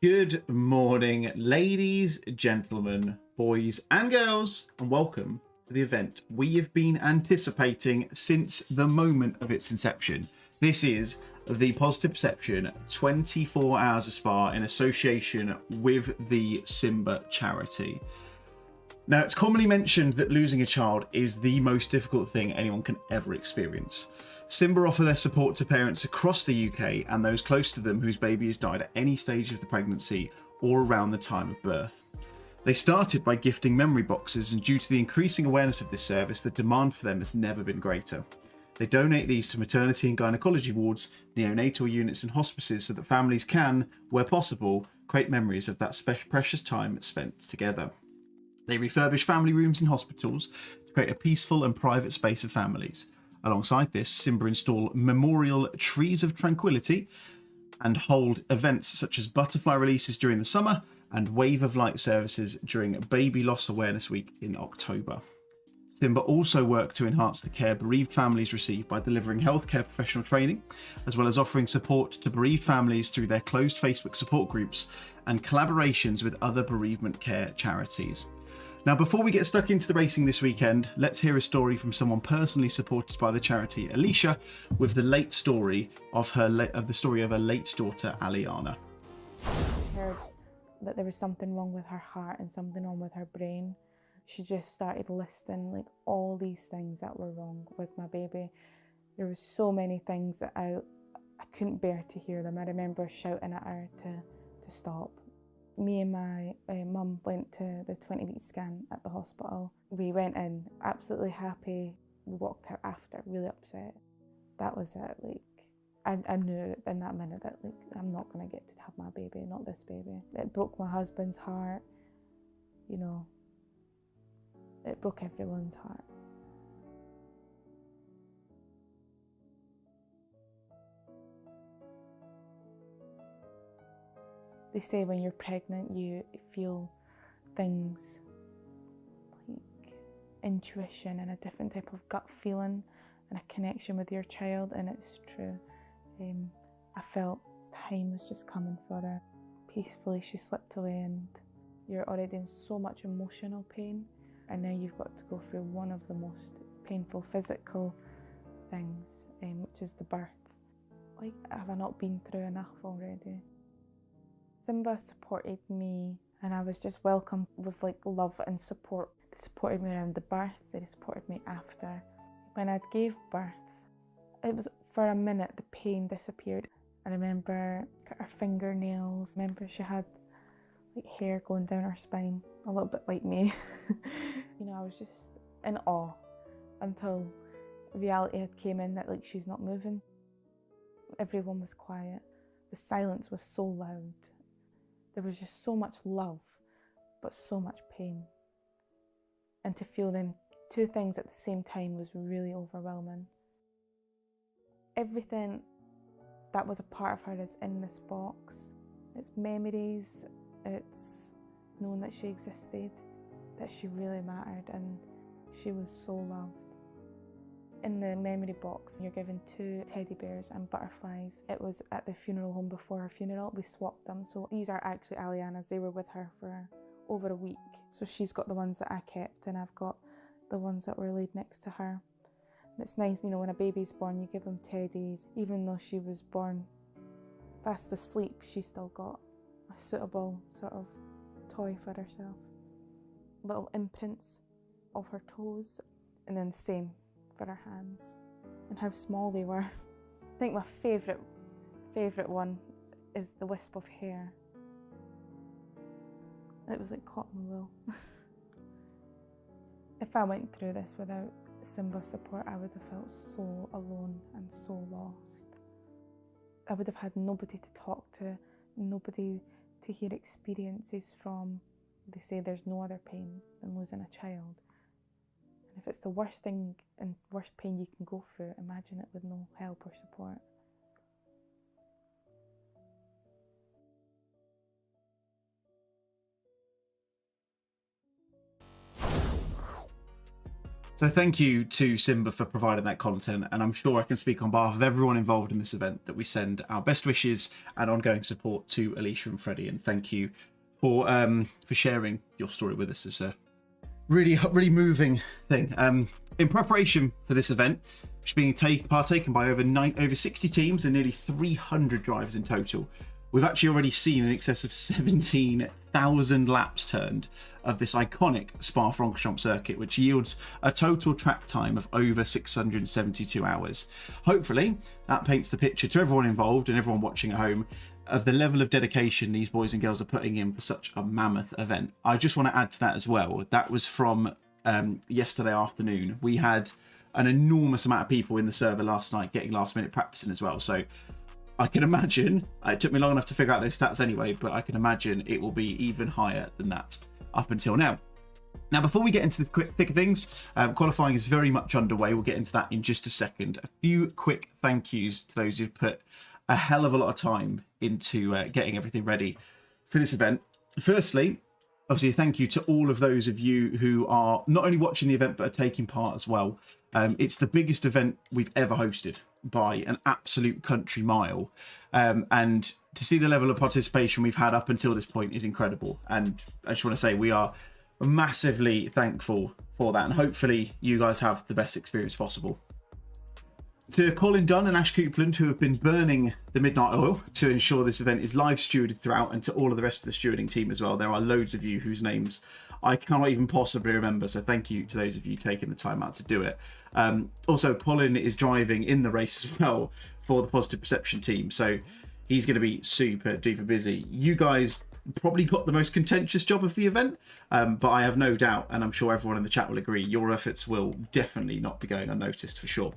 Good morning, ladies, gentlemen, boys and girls, and welcome to the event we have been anticipating since the moment of its inception. This is the Positive Perception 24 Hours of Spa in association with the SiMBA charity. Now, it's commonly mentioned that losing a child is the most difficult thing anyone can ever experience. SiMBA offer their support to parents across the UK and those close to them whose baby has died at any stage of the pregnancy or around the time of birth. They started by gifting memory boxes, and due to the increasing awareness of this service, the demand for them has never been greater. They donate these to maternity and gynecology wards, neonatal units and hospices so that families can, where possible, create memories of that precious time spent together. They refurbish family rooms in hospitals to create a peaceful and private space for families. Alongside this, SiMBA install memorial trees of tranquility and hold events such as butterfly releases during the summer and wave of light services during Baby Loss Awareness Week in October. SiMBA also work to enhance the care bereaved families receive by delivering healthcare professional training, as well as offering support to bereaved families through their closed Facebook support groups and collaborations with other bereavement care charities. Now, before we get stuck into the racing this weekend, let's hear a story from someone personally supported by the charity, Alicia, with the late story of the story of her late daughter, Aliana. I heard that there was something wrong with her heart and something wrong with her brain. She just started listing like all these things that were wrong with my baby. There was so many things that I couldn't bear to hear them. I remember shouting at her to stop. Me and my mum went to the 20-week scan at the hospital. We went in absolutely happy. We walked out after really upset. That was it. Like, I knew in that minute that like I'm not gonna get to have my baby, not this baby. It broke my husband's heart. You know, it broke everyone's heart. They say when you're pregnant, you feel things like intuition and a different type of gut feeling and a connection with your child, and it's true. I felt time was just coming for her. Peacefully, she slipped away, and you're already in so much emotional pain, and now you've got to go through one of the most painful physical things, which is the birth. Like, have I not been through enough already? SiMBA supported me, and I was just welcomed with like love and support. They supported me around the birth, they supported me after. When I gave birth, it was for a minute the pain disappeared. I remember her fingernails, I remember she had like hair going down her spine, a little bit like me. You know, I was just in awe until reality had came in that like she's not moving. Everyone was quiet, the silence was so loud. There was just so much love, but so much pain. And to feel them two things at the same time was really overwhelming. Everything that was a part of her is in this box. It's memories, it's knowing that she existed, that she really mattered, and she was so loved. In the memory box, you're given 2 teddy bears and butterflies. It was at the funeral home before her funeral. We swapped them. So these are actually Aliana's. They were with her for over a week. So she's got the ones that I kept, and I've got the ones that were laid next to her. And it's nice, you know, when a baby's born, you give them teddies. Even though she was born fast asleep, she still got a suitable sort of toy for herself. Little imprints of her toes, and then the same for her hands, and how small they were. I think my favourite one is the wisp of hair. It was like cotton wool. If I went through this without SiMBA support, I would have felt so alone and so lost. I would have had nobody to talk to, nobody to hear experiences from. They say there's no other pain than losing a child. And if it's the worst thing and worst pain you can go through, imagine it with no help or support. So thank you to SiMBA for providing that content, and I'm sure I can speak on behalf of everyone involved in this event that we send our best wishes and ongoing support to Alicia and Freddie, and thank you for sharing your story with us. It's a really moving thing. In preparation for this event, which is being partaken by over 60 teams and nearly 300 drivers in total, we've actually already seen in excess of 17,000 laps turned of this iconic Spa-Francorchamps circuit, which yields a total track time of over 672 hours. Hopefully, that paints the picture to everyone involved and everyone watching at home of the level of dedication these boys and girls are putting in for such a mammoth event. I just want to add to that as well. That was from yesterday afternoon. We had an enormous amount of people in the server last night getting last-minute practicing as well. So I can imagine, it took me long enough to figure out those stats anyway, but I can imagine it will be even higher than that up until now. Now, before we get into the thick of things, qualifying is very much underway. We'll get into that in just a second. A few quick thank yous to those who've put a hell of a lot of time into getting everything ready for this event. Firstly, obviously, a thank you to all of those of you who are not only watching the event, but are taking part as well. It's the biggest event we've ever hosted by an absolute country mile. And to see the level of participation we've had up until this point is incredible. And I just want to say we are massively thankful for that. And hopefully you guys have the best experience possible. To Colin Dunn and Ash Coupland, who have been burning the midnight oil to ensure this event is live stewarded throughout, and to all of the rest of the stewarding team as well. There are loads of you whose names I cannot even possibly remember, so thank you to those of you taking the time out to do it. Also, Colin is driving in the race as well for the Positive Perception team, so he's going to be super duper busy. You guys probably got the most contentious job of the event, but I have no doubt, and I'm sure everyone in the chat will agree, your efforts will definitely not be going unnoticed for sure.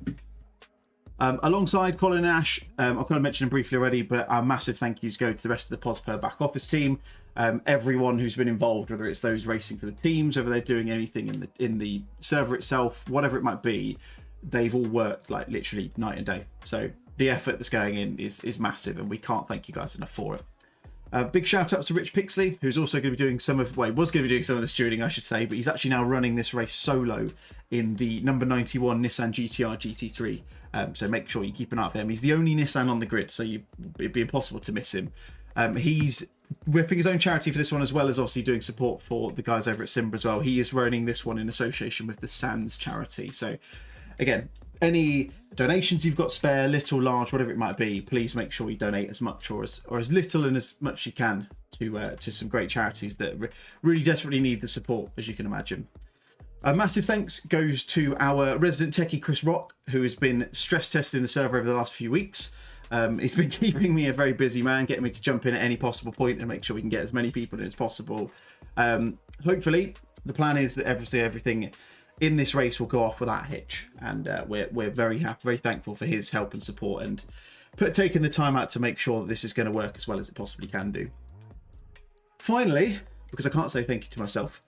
Alongside Colin and Ash, I've kind of mentioned them briefly already, but our massive thank yous go to the rest of the POSPER back office team. Everyone who's been involved, whether it's those racing for the teams, whether they're doing anything in the server itself, whatever it might be, they've all worked like literally night and day. So the effort that's going in is massive, and we can't thank you guys enough for it. Big shout out to Rich Pixley, who's also going to be doing was going to be doing some of the stewarding, I should say, but he's actually now running this race solo in the number 91 Nissan GTR GT3. So make sure you keep an eye out for him. He's the only Nissan on the grid, so it'd be impossible to miss him. He's whipping his own charity for this one, as well as obviously doing support for the guys over at SiMBA as well. He is running this one in association with the SANS charity. So again, any donations you've got spare, little, large, whatever it might be, please make sure you donate as much or as little and as much you can to some great charities that really desperately need the support, as you can imagine. A massive thanks goes to our resident techie, Chris Rock, who has been stress testing the server over the last few weeks. He's been keeping me a very busy man, getting me to jump in at any possible point and make sure we can get as many people in as possible. Hopefully, the plan is that everything in this race will go off without a hitch, and we're very happy, very thankful for his help and support, and taking the time out to make sure that this is going to work as well as it possibly can do. Finally, because I can't say thank you to myself,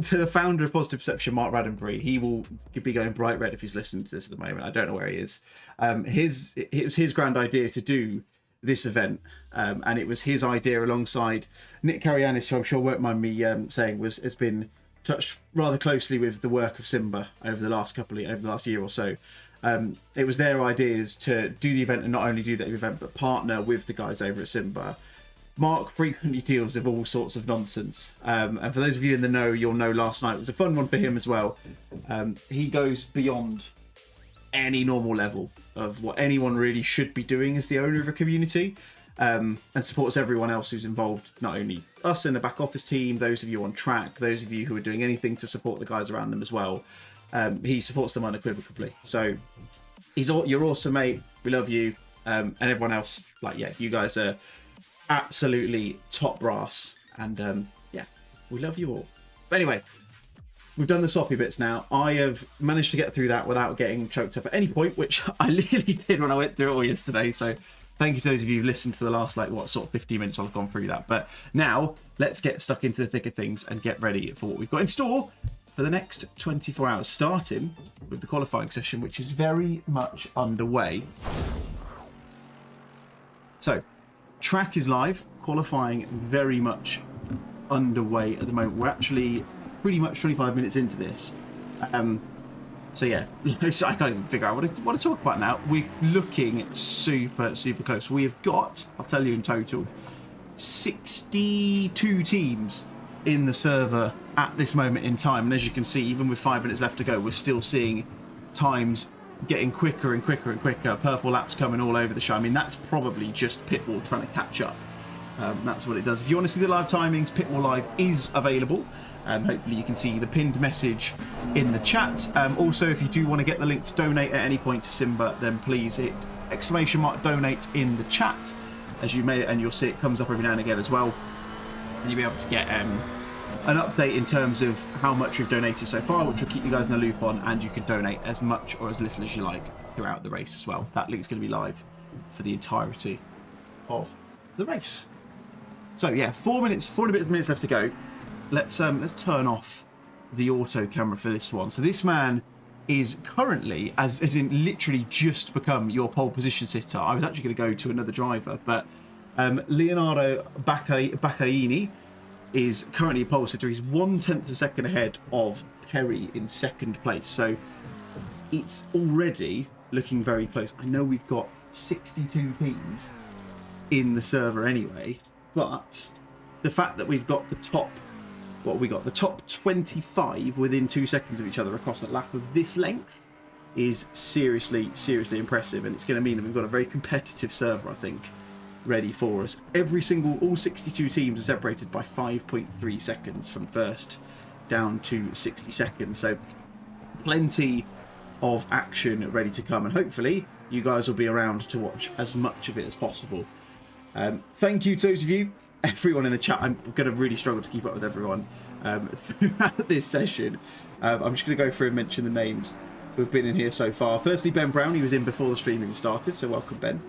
to the founder of Positive Perception, Mark Raddenbury. He will be going bright red if he's listening to this at the moment. I don't know where he is. It was his grand idea to do this event, and it was his idea alongside Nick Carianis, who I'm sure won't mind me saying has been touched rather closely with the work of SiMBA over the last year or so. It was their ideas to do the event, and not only do the event but partner with the guys over at SiMBA. Mark frequently deals with all sorts of nonsense, and for those of you in the know, you'll know last night was a fun one for him as well. He goes beyond any normal level of what anyone really should be doing as the owner of a community, and supports everyone else who's involved, not only us in the back office team, those of you on track, those of you who are doing anything to support the guys around them as well. He supports them unequivocally. So you're awesome, mate. We love you, and everyone else. You guys are absolutely top brass, and we love you all. But anyway, we've done the soppy bits now. I have managed to get through that without getting choked up at any point, which I literally did when I went through it all yesterday. So thank you to those of you who've listened for the last 15 minutes I've gone through that. But now let's get stuck into the thick of things and get ready for what we've got in store for the next 24 hours, starting with the qualifying session, which is very much underway. So track is live, qualifying very much underway at the moment. We're actually pretty much 25 minutes into this. So yeah, so I can't even figure out what to talk about now. We're looking super close. We have got, I'll tell you in total, 62 teams in the server at this moment in time. And as you can see, even with 5 minutes left to go, we're still seeing times getting quicker and quicker and quicker. Purple laps coming all over the show. I mean, that's probably just Pitwall trying to catch up. That's what it does. If you want to see the live timings, Pitwall Live is available. Hopefully you can see the pinned message in the chat. Also, if you do want to get the link to donate at any point to SiMBA, then please hit !donate in the chat, as you may, and you'll see it comes up every now and again as well. And you'll be able to get an update in terms of how much we've donated so far, which will keep you guys in the loop on, and you can donate as much or as little as you like throughout the race as well. That link's going to be live for the entirety of the race. So yeah, 4 minutes left to go. Let's turn off the auto camera for this one. So this man is currently, as in literally just become your pole position sitter. I was actually going to go to another driver, but Leonardo Baccarini is currently a pole sitter. He's 1/10 of a second ahead of Perry in second place. So it's already looking very close. I know we've got 62 teams in the server anyway, but the fact that we've got the top, the top 25 within 2 seconds of each other across a lap of this length is seriously impressive, and it's going to mean that we've got a very competitive server, I think, ready for us. All 62 teams are separated by 5.3 seconds from first down to 60 seconds, so plenty of action ready to come, and hopefully you guys will be around to watch as much of it as possible. Thank you to those of you, everyone in the chat. I'm going to really struggle to keep up with everyone throughout this session. I'm just going to go through and mention the names who've been in here so far. Firstly, Ben Brown. He was in before the stream even started, so welcome, Ben.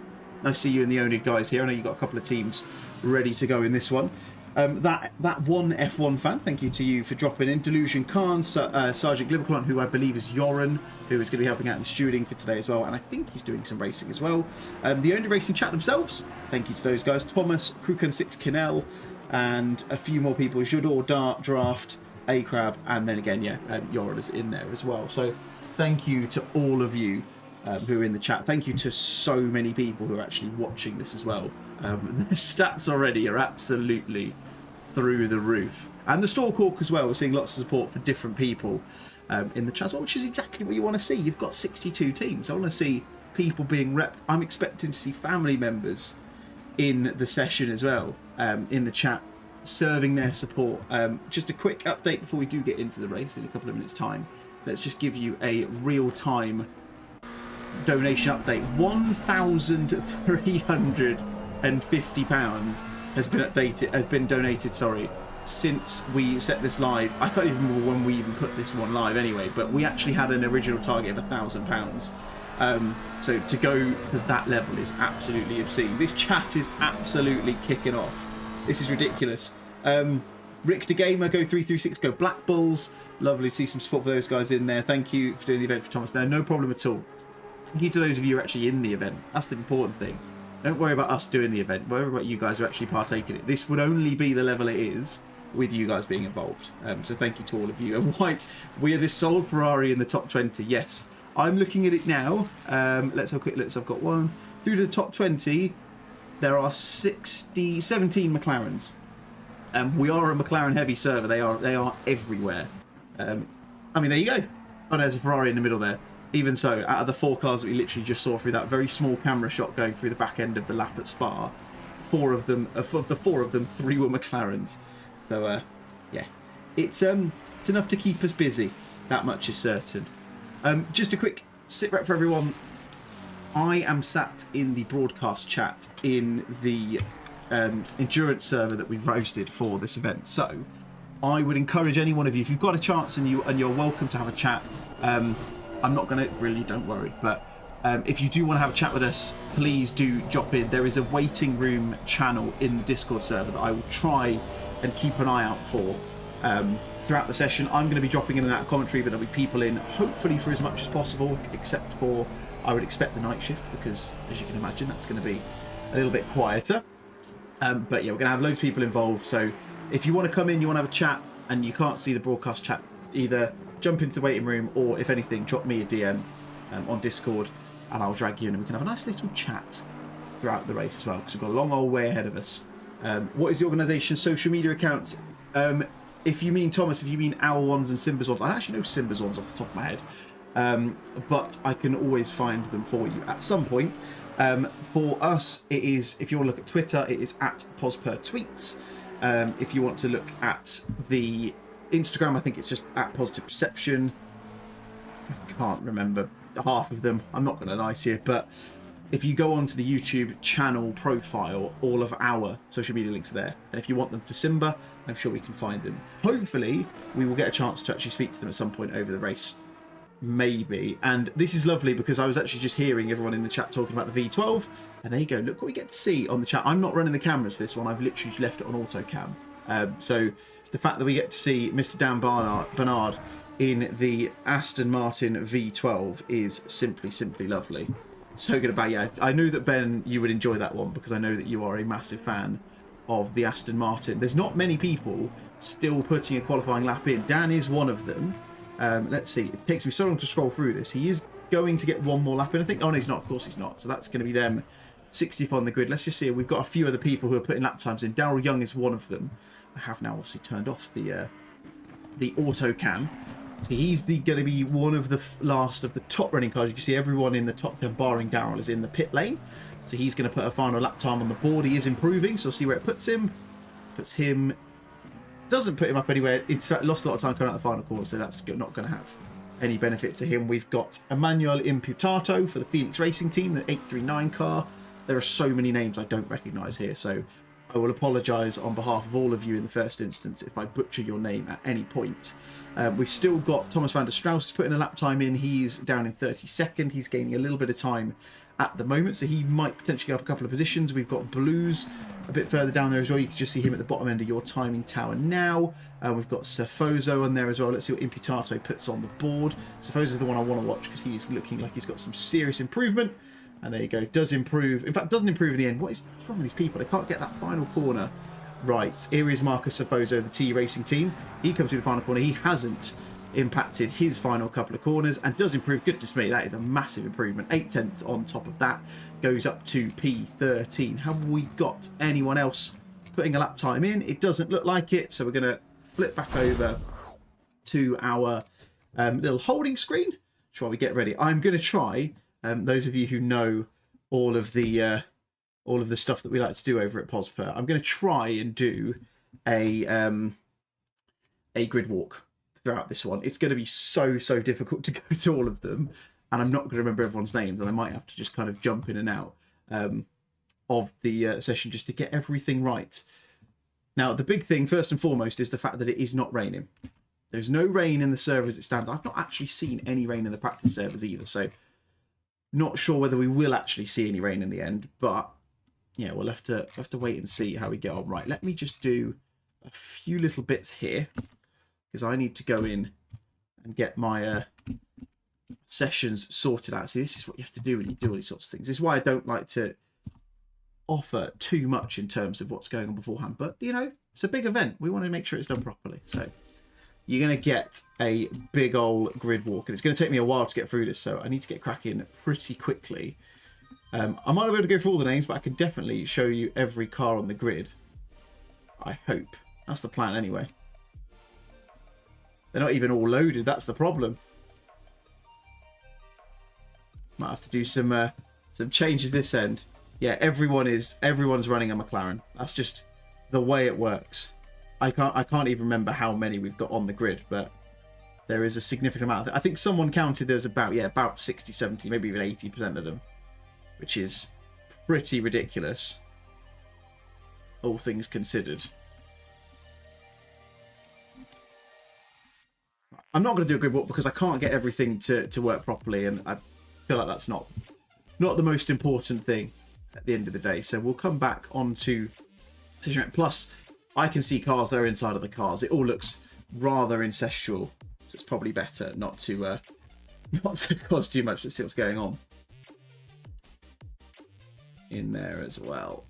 Nice to see you and the Onid guys here. I know you've got a couple of teams ready to go in this one. That one F1 fan, thank you to you for dropping in. Delusion Khan, Sergeant Glibberclon, who I believe is Joran, who is going to be helping out in the stewarding for today as well, and I think he's doing some racing as well. The Only Racing chat themselves, thank you to those guys. Thomas, Kruken6 Kinnell, and a few more people. Jodor, Dart, Draft, A-Crab, and then again, yeah, Joran is in there as well. So thank you to all of you who are in the chat. Thank you to so many people who are actually watching this as well. The stats already are absolutely through the roof, and the Stalkhawk as well. We're seeing lots of support for different people in the chat as well, which is exactly what you want to see. You've got 62 teams. I want to see people being repped. I'm expecting to see family members in the session as well, in the chat, serving their support. Just a quick update before we do get into the race in a couple of minutes time. Let's just give you a real-time donation update. £1,350 has been donated, since we set this live. I can't even remember when we even put this one live anyway, but we actually had an original target of £1,000. So to go to that level is absolutely obscene. This chat is absolutely kicking off. This is ridiculous. Rick the Gamer, go 336, go Black Bulls. Lovely to see some support for those guys in there. Thank you for doing the event for Thomas there. No problem at all. Thank you to those of you who are actually in the event. That's the important thing. Don't worry about us doing the event. Worry about you guys who actually partake in it. This would only be the level it is with you guys being involved. So thank you to all of you. And White, we are the sole Ferrari in the top 20. Yes, I'm looking at it now. Let's have a quick look. So I've got one through to the top 20. There are 17 McLarens. We are a McLaren heavy server. They are everywhere. I mean, there you go. Oh, there's a Ferrari in the middle there. Even so, out of the 4 cars that we literally just saw through that very small camera shot going through the back end of the lap at Spa, 4 of them, 3 were McLarens. So, yeah, it's enough to keep us busy. That much is certain. Just a quick sit rep for everyone. I am sat in the broadcast chat in the endurance server that we've hosted for this event. So, I would encourage any one of you, if you've got a chance and you're welcome to have a chat. I'm not going to really, don't worry, but if you do want to have a chat with us, please do drop in. There is a waiting room channel in the Discord server that I will try and keep an eye out for throughout the session. I'm going to be dropping in and out of commentary, but there'll be people in hopefully for as much as possible, except for, I would expect, the night shift, because as you can imagine, that's going to be a little bit quieter. But yeah, we're going to have loads of people involved, so if you want to come in, you want to have a chat, and you can't see the broadcast chat either, jump into the waiting room, or if anything, drop me a DM on Discord, and I'll drag you in, and we can have a nice little chat throughout the race as well, because we've got a long old way ahead of us. What is the organisation's social media accounts? If you mean, Thomas, if you mean our ones and SiMBA's ones, I actually know SiMBA's ones off the top of my head, but I can always find them for you at some point. For us, it is, if you want to look at Twitter, it is at PosperTweets. If you want to look at the Instagram, I think it's just at Positive Perception. I can't remember half of them, I'm not going to lie to you, but if you go onto the YouTube channel profile, all of our social media links are there. And if you want them for SiMBA, I'm sure we can find them. Hopefully, we will get a chance to actually speak to them at some point over the race. Maybe. And this is lovely because I was actually just hearing everyone in the chat talking about the V12. And there you go. Look what we get to see on the chat. I'm not running the cameras for this one. I've literally just left it on auto cam. So the fact that we get to see Mr. Dan Bernard in the Aston Martin V12 is simply lovely. So good about, yeah, I knew that, Ben, you would enjoy that one because I know that you are a massive fan of the Aston Martin. There's not many people still putting a qualifying lap in. Dan is one of them. Let's see. It takes me so long to scroll through this. He is going to get one more lap in, I think. Oh, no, he's not. Of course he's not. So that's going to be them 60th on the grid. Let's just see. We've got a few other people who are putting lap times in. Daryl Young is one of them. I have now obviously turned off the auto cam. So he's going to be one of the last of the top running cars. You can see everyone in the top 10, barring Daryl, is in the pit lane. So he's going to put a final lap time on the board. He is improving, so we'll see where it puts him. Puts him... Doesn't put him up anywhere. It's lost a lot of time coming out the final corner, so that's not going to have any benefit to him. We've got Emmanuel Imputato for the Phoenix Racing Team, the 839 car. There are so many names I don't recognise here, so I will apologise on behalf of all of you in the first instance if I butcher your name at any point. We've still got Thomas van der Strauss putting a lap time in. He's down in 32nd. He's gaining a little bit of time at the moment, so he might potentially go up a couple of positions. We've got Blues a bit further down there as well. You can just see him at the bottom end of your timing tower now. We've got Cefoso on there as well. Let's see what Imputato puts on the board. Cefoso's the one I want to watch because he's looking like he's got some serious improvement. And there you go, does improve. In fact, doesn't improve in the end. What's wrong with these people? They can't get that final corner right. Here is Marcus Cefoso, the T Racing Team. He comes through the final corner. He hasn't impacted his final couple of corners and does improve. Goodness me, that is a massive improvement. 8 tenths on top of that. Goes up to P13. Have we got anyone else putting a lap time in? It doesn't look like it, so we're going to flip back over to our little holding screen while we get ready. I'm going to try, those of you who know all of the stuff that we like to do over at Posper, I'm going to try and do a grid walk throughout this one. It's going to be so difficult to go through all of them, and I'm not going to remember everyone's names, and I might have to just kind of jump in and out of the session just to get everything right. Now, the big thing, first and foremost, is the fact that it is not raining. There's no rain in the server as it stands. I've not actually seen any rain in the practice servers either, so not sure whether we will actually see any rain in the end, but yeah, we'll have to wait and see how we get on. Right, let me just do a few little bits here, because I need to go in and get my sessions sorted out. See, this is what you have to do when you do all these sorts of things. This is why I don't like to offer too much in terms of what's going on beforehand. But, you know, it's a big event. We want to make sure it's done properly. So you're going to get a big old grid walk, and it's going to take me a while to get through this, so I need to get cracking pretty quickly. I might not be able to go through all the names, but I can definitely show you every car on the grid. I hope. That's the plan anyway. They're not even all loaded. That's the problem. Might have to do some changes this end. Yeah, everyone's running a McLaren. That's just the way it works. I can't even remember how many we've got on the grid, but there is a significant amount of it. I think someone counted there's about 60, 70, maybe even 80% of them, which is pretty ridiculous, all things considered. I'm not going to do a grid walk because I can't get everything to work properly, and I feel like that's not the most important thing at the end of the day. So we'll come back onto Decision. Plus, I can see cars that are inside of the cars. It all looks rather incestual, so it's probably better not to cause too much. Let's see what's going on in there as well.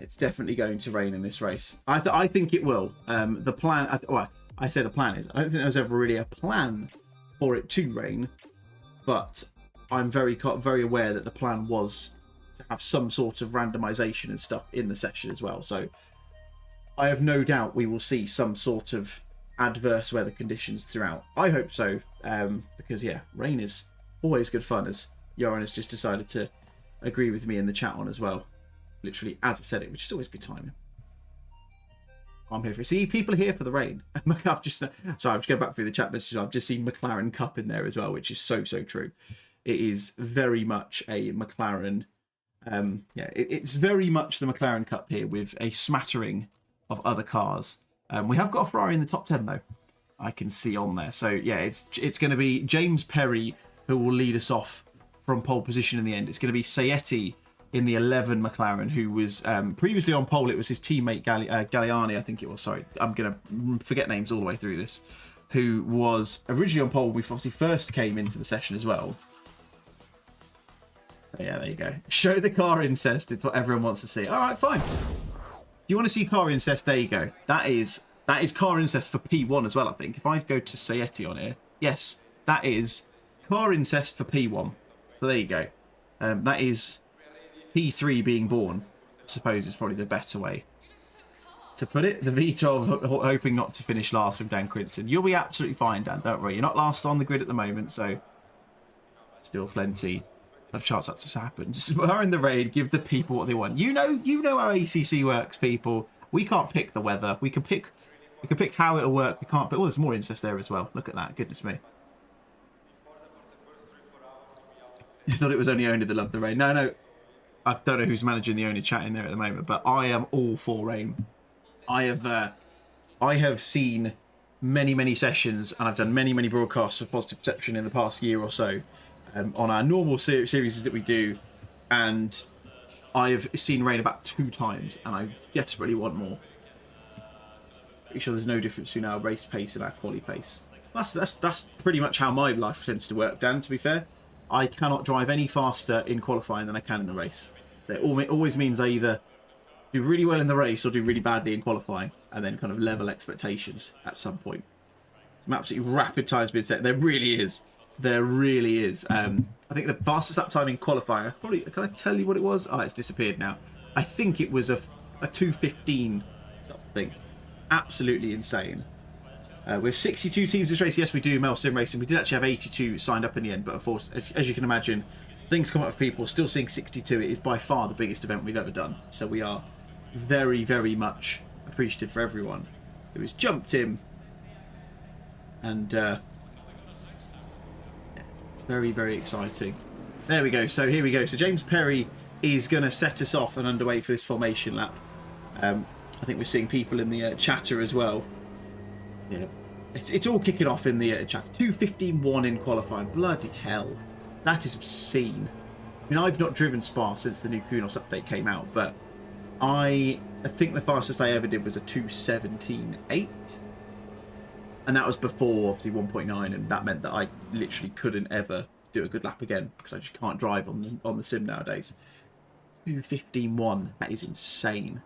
it's definitely going to rain in this race. I think it will. The plan, I say the plan is, I don't think there was ever really a plan for it to rain, but I'm very aware that the plan was to have some sort of randomization and stuff in the session as well. So I have no doubt we will see some sort of adverse weather conditions throughout. I hope so, because yeah, rain is always good fun, as Joran has just decided to agree with me in the chat on as well. Literally as I said it, which is always good timing. I'm here for it. See, people are here for the rain. I've just going back through the chat messages. I've just seen McLaren Cup in there as well, which is so true. It is very much a McLaren. It's very much the McLaren Cup here with a smattering of other cars. We have got a Ferrari in the top 10 though. I can see on there. So yeah, it's going to be James Perry who will lead us off from pole position in the end. It's going to be Saetti in the 11 McLaren, who was previously on pole. It was his teammate Galliani, I think it was. Sorry, I'm going to forget names all the way through this. Who was originally on pole when we obviously first came into the session as well. So yeah, there you go. Show the car incest. It's what everyone wants to see. All right, fine. If you want to see car incest, there you go. That is car incest for P1 as well, I think. If I go to Saetti on here, yes, that is car incest for P1. So there you go. That is P3 being born, I suppose, is probably the better way to put it. The V12 hoping not to finish last from Dan Crinson. You'll be absolutely fine, Dan. Don't worry. You're not last on the grid at the moment, so still plenty of chance that to happen. Just are in the rain. Give the people what they want. You know how ACC works, people. We can't pick the weather. We can pick how it'll work. We can't. But there's more incest there as well. Look at that. Goodness me. I thought it was only Owner that loved the rain. No. I don't know who's managing the Owner chat in there at the moment, but I am all for rain. I have seen many sessions, and I've done many broadcasts of Positive Perception in the past year or so on our normal series that we do, and I have seen rain about 2 times, and I desperately want more. Pretty sure there's no difference between our race pace and our quali pace. That's pretty much how my life tends to work, Dan, to be fair. I cannot drive any faster in qualifying than I can in the race. So it always means I either do really well in the race or do really badly in qualifying, and then kind of level expectations at some point. Some absolutely rapid times being set. There really is. There really is. I think the fastest lap time in qualifying, can I tell you what it was? Oh, it's disappeared now. I think it was a 2:15 something. Absolutely insane. With 62 teams this race, yes, we do Mel Sim Racing. We did actually have 82 signed up in the end, but of course, as you can imagine, things come up with people. Still seeing 62. It is by far the biggest event we've ever done. So we are very much appreciative for everyone who has jumped in. And very exciting. There we go. So here we go. So James Perry is going to set us off and underway for this formation lap. I think we're seeing people in the chatter as well. Yeah, it's all kicking off in the chat. 2:15.1 in qualifying. Bloody hell. That is obscene. I mean, I've not driven Spa since the new Kunos update came out, but I think the fastest I ever did was a 2:17.8. And that was before, obviously, 1.9, and that meant that I literally couldn't ever do a good lap again because I just can't drive on the sim nowadays. 2:15.1. That is insane.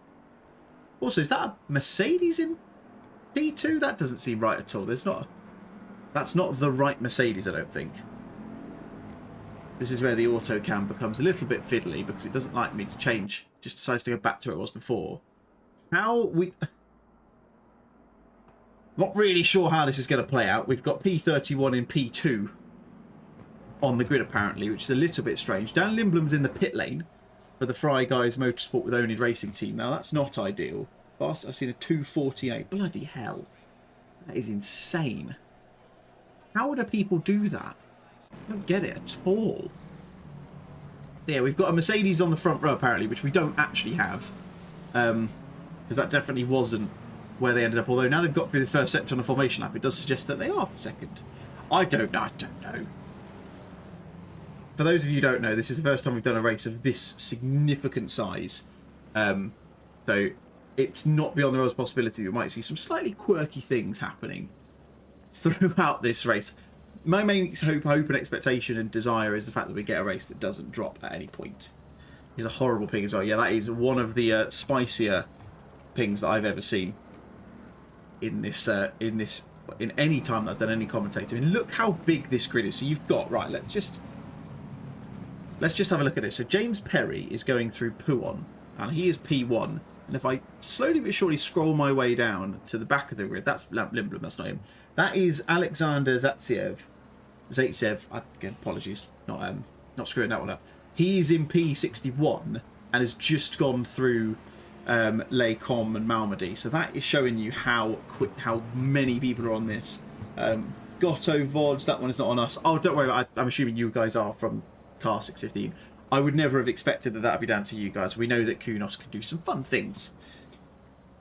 Also, is that a Mercedes in P2? That doesn't seem right at all. That's not the right Mercedes, I don't think. This is where the auto cam becomes a little bit fiddly because it doesn't like me to change. Just decides to go back to where it was before. Not really sure how this is going to play out. We've got P31 in P2 on the grid apparently, which is a little bit strange. Dan Lindblom's in the pit lane for the Fry Guys Motorsport with Owned Racing Team. Now that's not ideal. Fast, I've seen a 2:48. Bloody hell. That is insane. How do people do that? I don't get it at all. So yeah, we've got a Mercedes on the front row apparently, which we don't actually have. Because that definitely wasn't where they ended up. Although now they've got through the first sector on the formation lap, it does suggest that they are for second. I don't know. For those of you who don't know, this is the first time we've done a race of this significant size. So it's not beyond the realms of possibility we might see some slightly quirky things happening throughout this race. My main hope and expectation and desire is the fact that we get a race that doesn't drop at any point. is a horrible ping as well. Yeah, that is one of the spicier pings that I've ever seen in this in any time that I've done any commentator. I mean, look how big this grid is. So you've got, right, let's just have a look at this. So James Perry is going through Puon, and he is P1. And if I slowly but surely scroll my way down to the back of the grid, that's Limblom, that's not him. That is Alexander Zaitsev. Again, apologies, not screwing that one up. He's in P61 and has just gone through Les Combes and Malmedy. So that is showing you how many people are on this. Gotto VODs, that one is not on us. Oh, don't worry, I'm assuming you guys are from Car 615. I would never have expected that would be down to you guys. We know that Kunos can do some fun things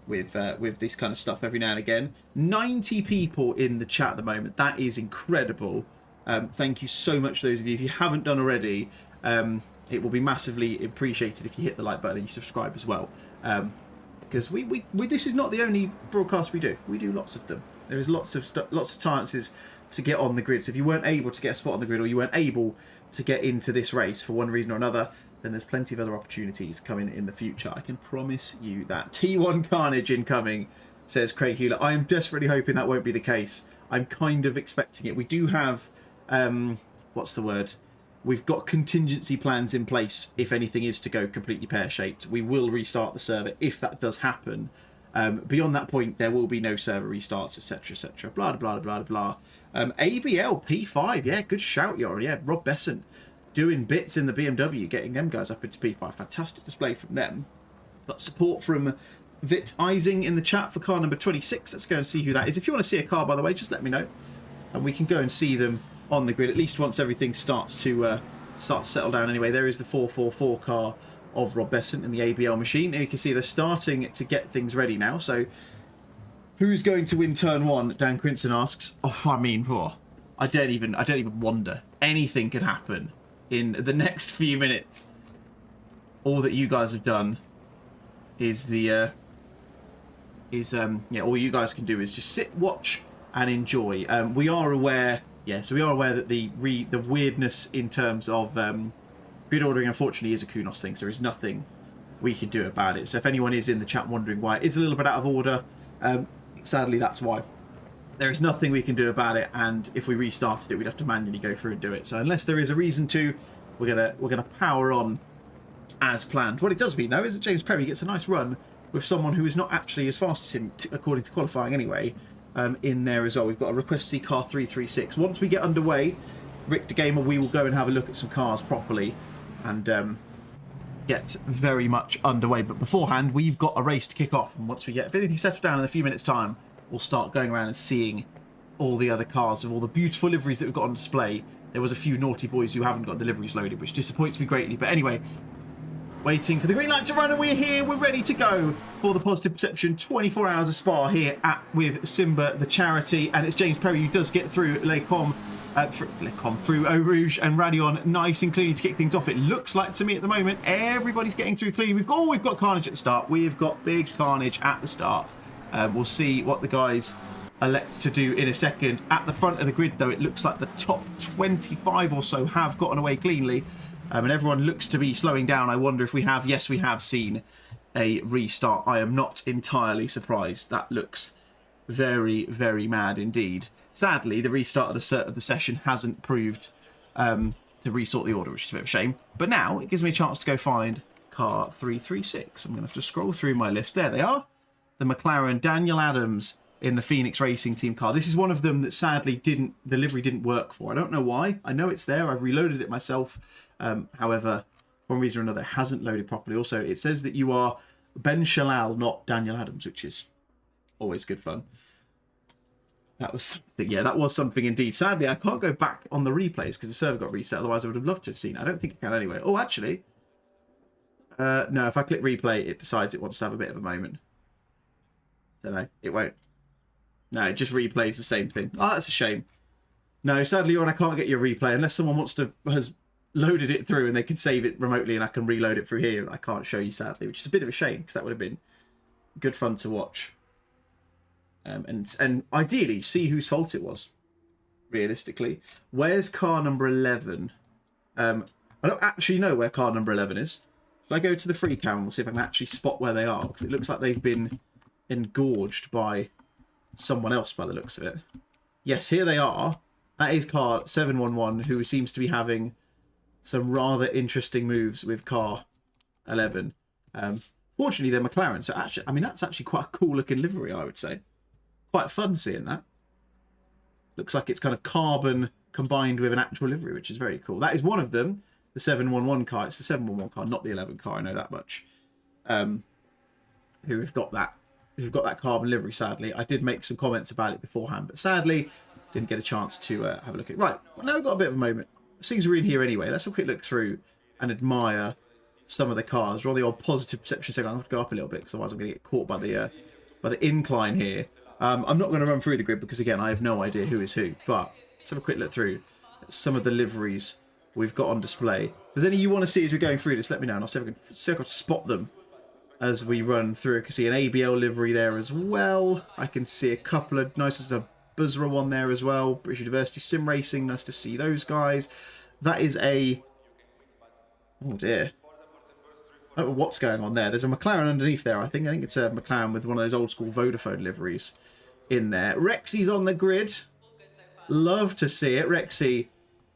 with this kind of stuff every now and again. 90 people in the chat at the moment. That is incredible. Thank you so much to those of you. If you haven't done already, it will be massively appreciated if you hit the like button and you subscribe as well. Because we this is not the only broadcast we do. We do lots of them. There is lots of chances to get on the grid. So if you weren't able to get a spot on the grid, or you weren't able to get into this race for one reason or another, then there's plenty of other opportunities coming in the future. I can promise you that. T1 Carnage incoming, says Craig Hewlett. I am desperately hoping that won't be the case. I'm kind of expecting it. We do have, what's the word? We've got contingency plans in place if anything is to go completely pear-shaped. We will restart the server if that does happen. Beyond that point, there will be no server restarts, etc., etc. Blah, blah, blah, blah, blah. ABL P5, yeah, good shout, Yor. Yeah, Rob Besson doing bits in the BMW, getting them guys up into P5. Fantastic display from them. But support from Vit Ising in the chat for car number 26. Let's go and see who that is. If you want to see a car, by the way, just let me know, and we can go and see them on the grid at least once everything starts to settle down. Anyway, there is the 444 car of Rob Besson in the ABL machine. Here you can see they're starting to get things ready now. So who's going to win turn one? Dan Quinton asks. Oh, I mean, I don't even wonder. Anything could happen in the next few minutes. All that you guys have done is all you guys can do is just sit, watch, and enjoy. We are aware, so we are aware that the weirdness in terms of grid ordering, unfortunately, is a Kunos thing. So there is nothing we can do about it. So if anyone is in the chat wondering why it is a little bit out of order, sadly, that's why. There is nothing we can do about it, and if we restarted it, we'd have to manually go through and do it. So unless there is a reason to, we're gonna power on as planned. What it does mean, though, is that James Perry gets a nice run with someone who is not actually as fast as him, according to qualifying anyway, in there as well. We've got a request to see car 336. Once we get underway, Rick the Gamer, we will go and have a look at some cars properly and get very much underway. But beforehand, we've got a race to kick off, and once we get everything settled down in a few minutes' time, we'll start going around and seeing all the other cars of all the beautiful liveries that we've got on display. There was a few naughty boys who haven't got the liveries loaded, which disappoints me greatly. But anyway, waiting for the green light to run, and we're here. We're ready to go for the Positive Perception 24 hours of Spa here with SiMBA, the charity. And it's James Perry who does get through Les Combes, through Eau Rouge and Radion, nice and clean to kick things off. It looks like to me at the moment everybody's getting through clean. We've got Carnage at the start. We've got big Carnage at the start. We'll see what the guys elect to do in a second. At the front of the grid, though, it looks like the top 25 or so have gotten away cleanly, and everyone looks to be slowing down. I wonder if we have. Yes, we have seen a restart. I am not entirely surprised. That looks very, very mad indeed. Sadly, the restart of the session hasn't proved to resort the order, which is a bit of a shame. But now it gives me a chance to go find car 336. I'm going to have to scroll through my list. There they are. The McLaren, Daniel Adams in the Phoenix Racing Team car. This is one of them that sadly the livery didn't work for. I don't know why. I know it's there. I've reloaded it myself. However, for one reason or another, it hasn't loaded properly. Also, it says that you are Ben Shalal, not Daniel Adams, which is always good fun. That was something. Yeah, that was something indeed. Sadly, I can't go back on the replays because the server got reset. Otherwise, I would have loved to have seen it. I don't think I can anyway. Oh, actually. No, if I click replay, it decides it wants to have a bit of a moment. Don't know. It won't. No, it just replays the same thing. Oh, that's a shame. No, sadly, I can't get your replay unless someone has loaded it through and they can save it remotely and I can reload it through here. I can't show you, sadly, which is a bit of a shame because that would have been good fun to watch. And ideally, see whose fault it was, realistically. Where's car number 11? I don't actually know where car number 11 is. So I go to the free cam and we'll see if I can actually spot where they are, because it looks like they've been engorged by someone else by the looks of it. Yes, here they are. That is car 711, who seems to be having some rather interesting moves with car 11. Fortunately, they're McLaren, so actually, I mean, that's actually quite a cool looking livery, I would say. Quite fun seeing that. Looks like it's kind of carbon combined with an actual livery, which is very cool. That is one of them, the 711 car. It's the 711 car, not the 11 car, I know that much. Who've got that carbon livery, sadly. I did make some comments about it beforehand, but sadly, didn't get a chance to have a look at it. Right, well, now we've got a bit of a moment. Things are in here anyway. Let's have a quick look through and admire some of the cars. We're on the old positive perception second. I'm going to go up a little bit, because otherwise I'm going to get caught by the incline here. I'm not going to run through the grid, because again, I have no idea who is who. But let's have a quick look through some of the liveries we've got on display. If there's any you want to see as we're going through this, let me know, and I'll see if I can spot them as we run through. I can see an ABL livery there as well. I can see a couple of nice, there's a Buzra one there as well. British University Sim Racing, nice to see those guys. That is a... oh dear. I don't know what's going on there. There's a McLaren underneath there, I think. I think it's a McLaren with one of those old school Vodafone liveries in there. Rexy's on the grid. Love to see it. Rexy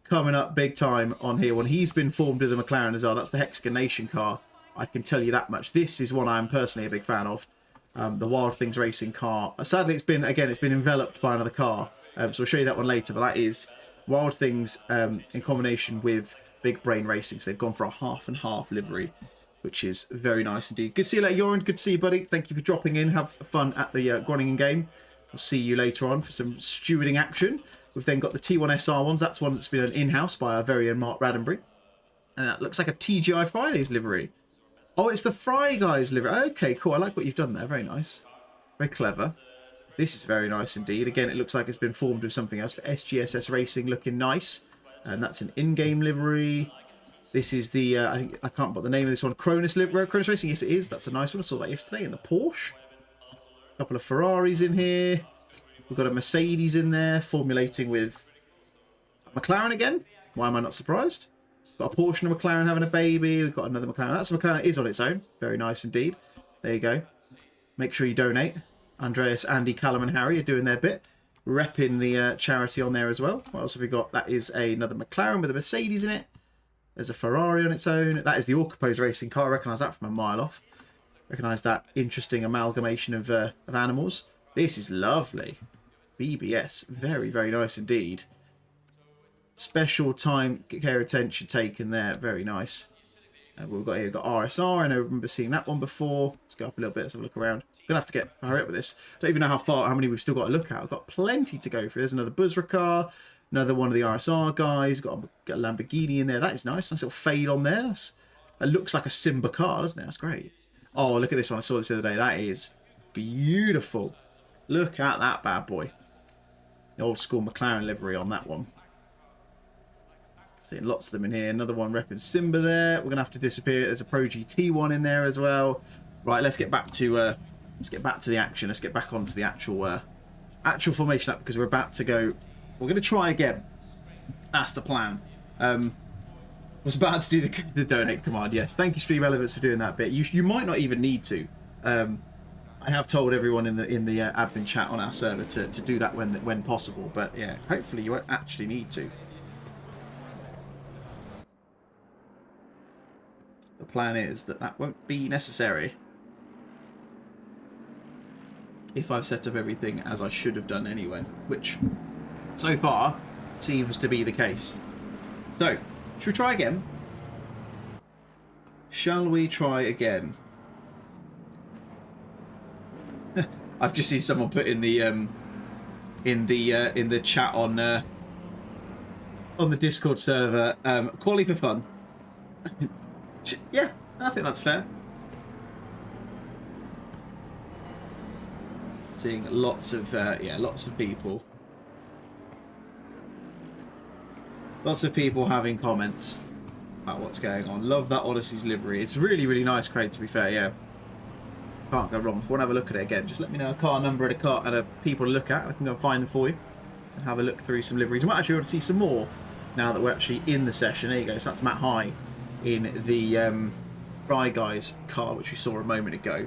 coming up big time on here. When he's been formed with the McLaren as well. That's the Hexagon Nation car. I can tell you that much. This is one I'm personally a big fan of. The Wild Things Racing car. Sadly, it's been enveloped by another car. So I'll show you that one later. But that is Wild Things in combination with Big Brain Racing. So they've gone for a half and half livery, which is very nice indeed. Good to see you later, Joran. Good to see you, buddy. Thank you for dropping in. Have fun at the Groningen game. I'll see you later on for some stewarding action. We've then got the T1SR ones. That's one that's been done in-house by our very own Mark Raddenbury. And that looks like a TGI Fridays livery. Oh, it's the Fry Guys livery. Okay, cool. I like what you've done there. Very nice. Very clever. This is very nice indeed. Again, it looks like it's been formed with something else. But SGSS Racing looking nice. And that's an in-game livery. This is the, I think, I can't put the name of this one. Cronus Racing. Yes, it is. That's a nice one. I saw that yesterday in the Porsche. A couple of Ferraris in here. We've got a Mercedes in there, formulating with McLaren again. Why am I not surprised? Got a Porsche and a McLaren having a baby. We've got another McLaren. That's a McLaren that is on its own. Very nice indeed. There you go. Make sure you donate. Andreas, Andy, Callum and Harry are doing their bit. Repping the charity on there as well. What else have we got? That is another McLaren with a Mercedes in it. There's a Ferrari on its own. That is the Orcapose Racing car. I recognise that from a mile off. Recognise that interesting amalgamation of animals. This is lovely. BBS. Very, very nice indeed. Special time care attention taken there. Very nice. We've got here, we've got RSR. I know I remember seeing that one before. Let's go up a little bit. Let's have a look around. Gonna have to hurry up with this. Don't even know how many we've still got to look at. I've got plenty to go through. There's another Buzra car. Another one of the RSR guys. Got a Lamborghini in there. That is nice. Nice little fade on there. That looks like a SiMBA car, doesn't it? That's great. Oh, look at this one. I saw this the other day. That is beautiful. Look at that bad boy. The old school McLaren livery on that one. Seeing lots of them in here. Another one repping SiMBA there. We're gonna have to disappear. There's a Pro GT one in there as well. Right, let's get back to the action. Let's get back onto the actual formation up, because we're about to go. We're gonna try again. That's the plan. Was about to do the donate command. Yes, thank you, Stream Elements, for doing that bit. You might not even need to. I have told everyone in the admin chat on our server to do that when possible. But yeah, hopefully you won't actually need to. The plan is that won't be necessary if I've set up everything as I should have done anyway, which so far seems to be the case. So, should we try again? Shall we try again? I've just seen someone put in the chat on the Discord server, quality for fun. Yeah, I think that's fair. Seeing lots of people. Lots of people having comments about what's going on. Love that Odyssey's livery. It's really, really nice, Craig, to be fair, yeah. Can't go wrong. If you want to have a look at it again, just let me know a car number and a people to look at. I can go and find them for you and have a look through some liveries. We might actually be able to see some more now that we're actually in the session. There you go. So that's Matt High in the Fry Guy's car, which we saw a moment ago.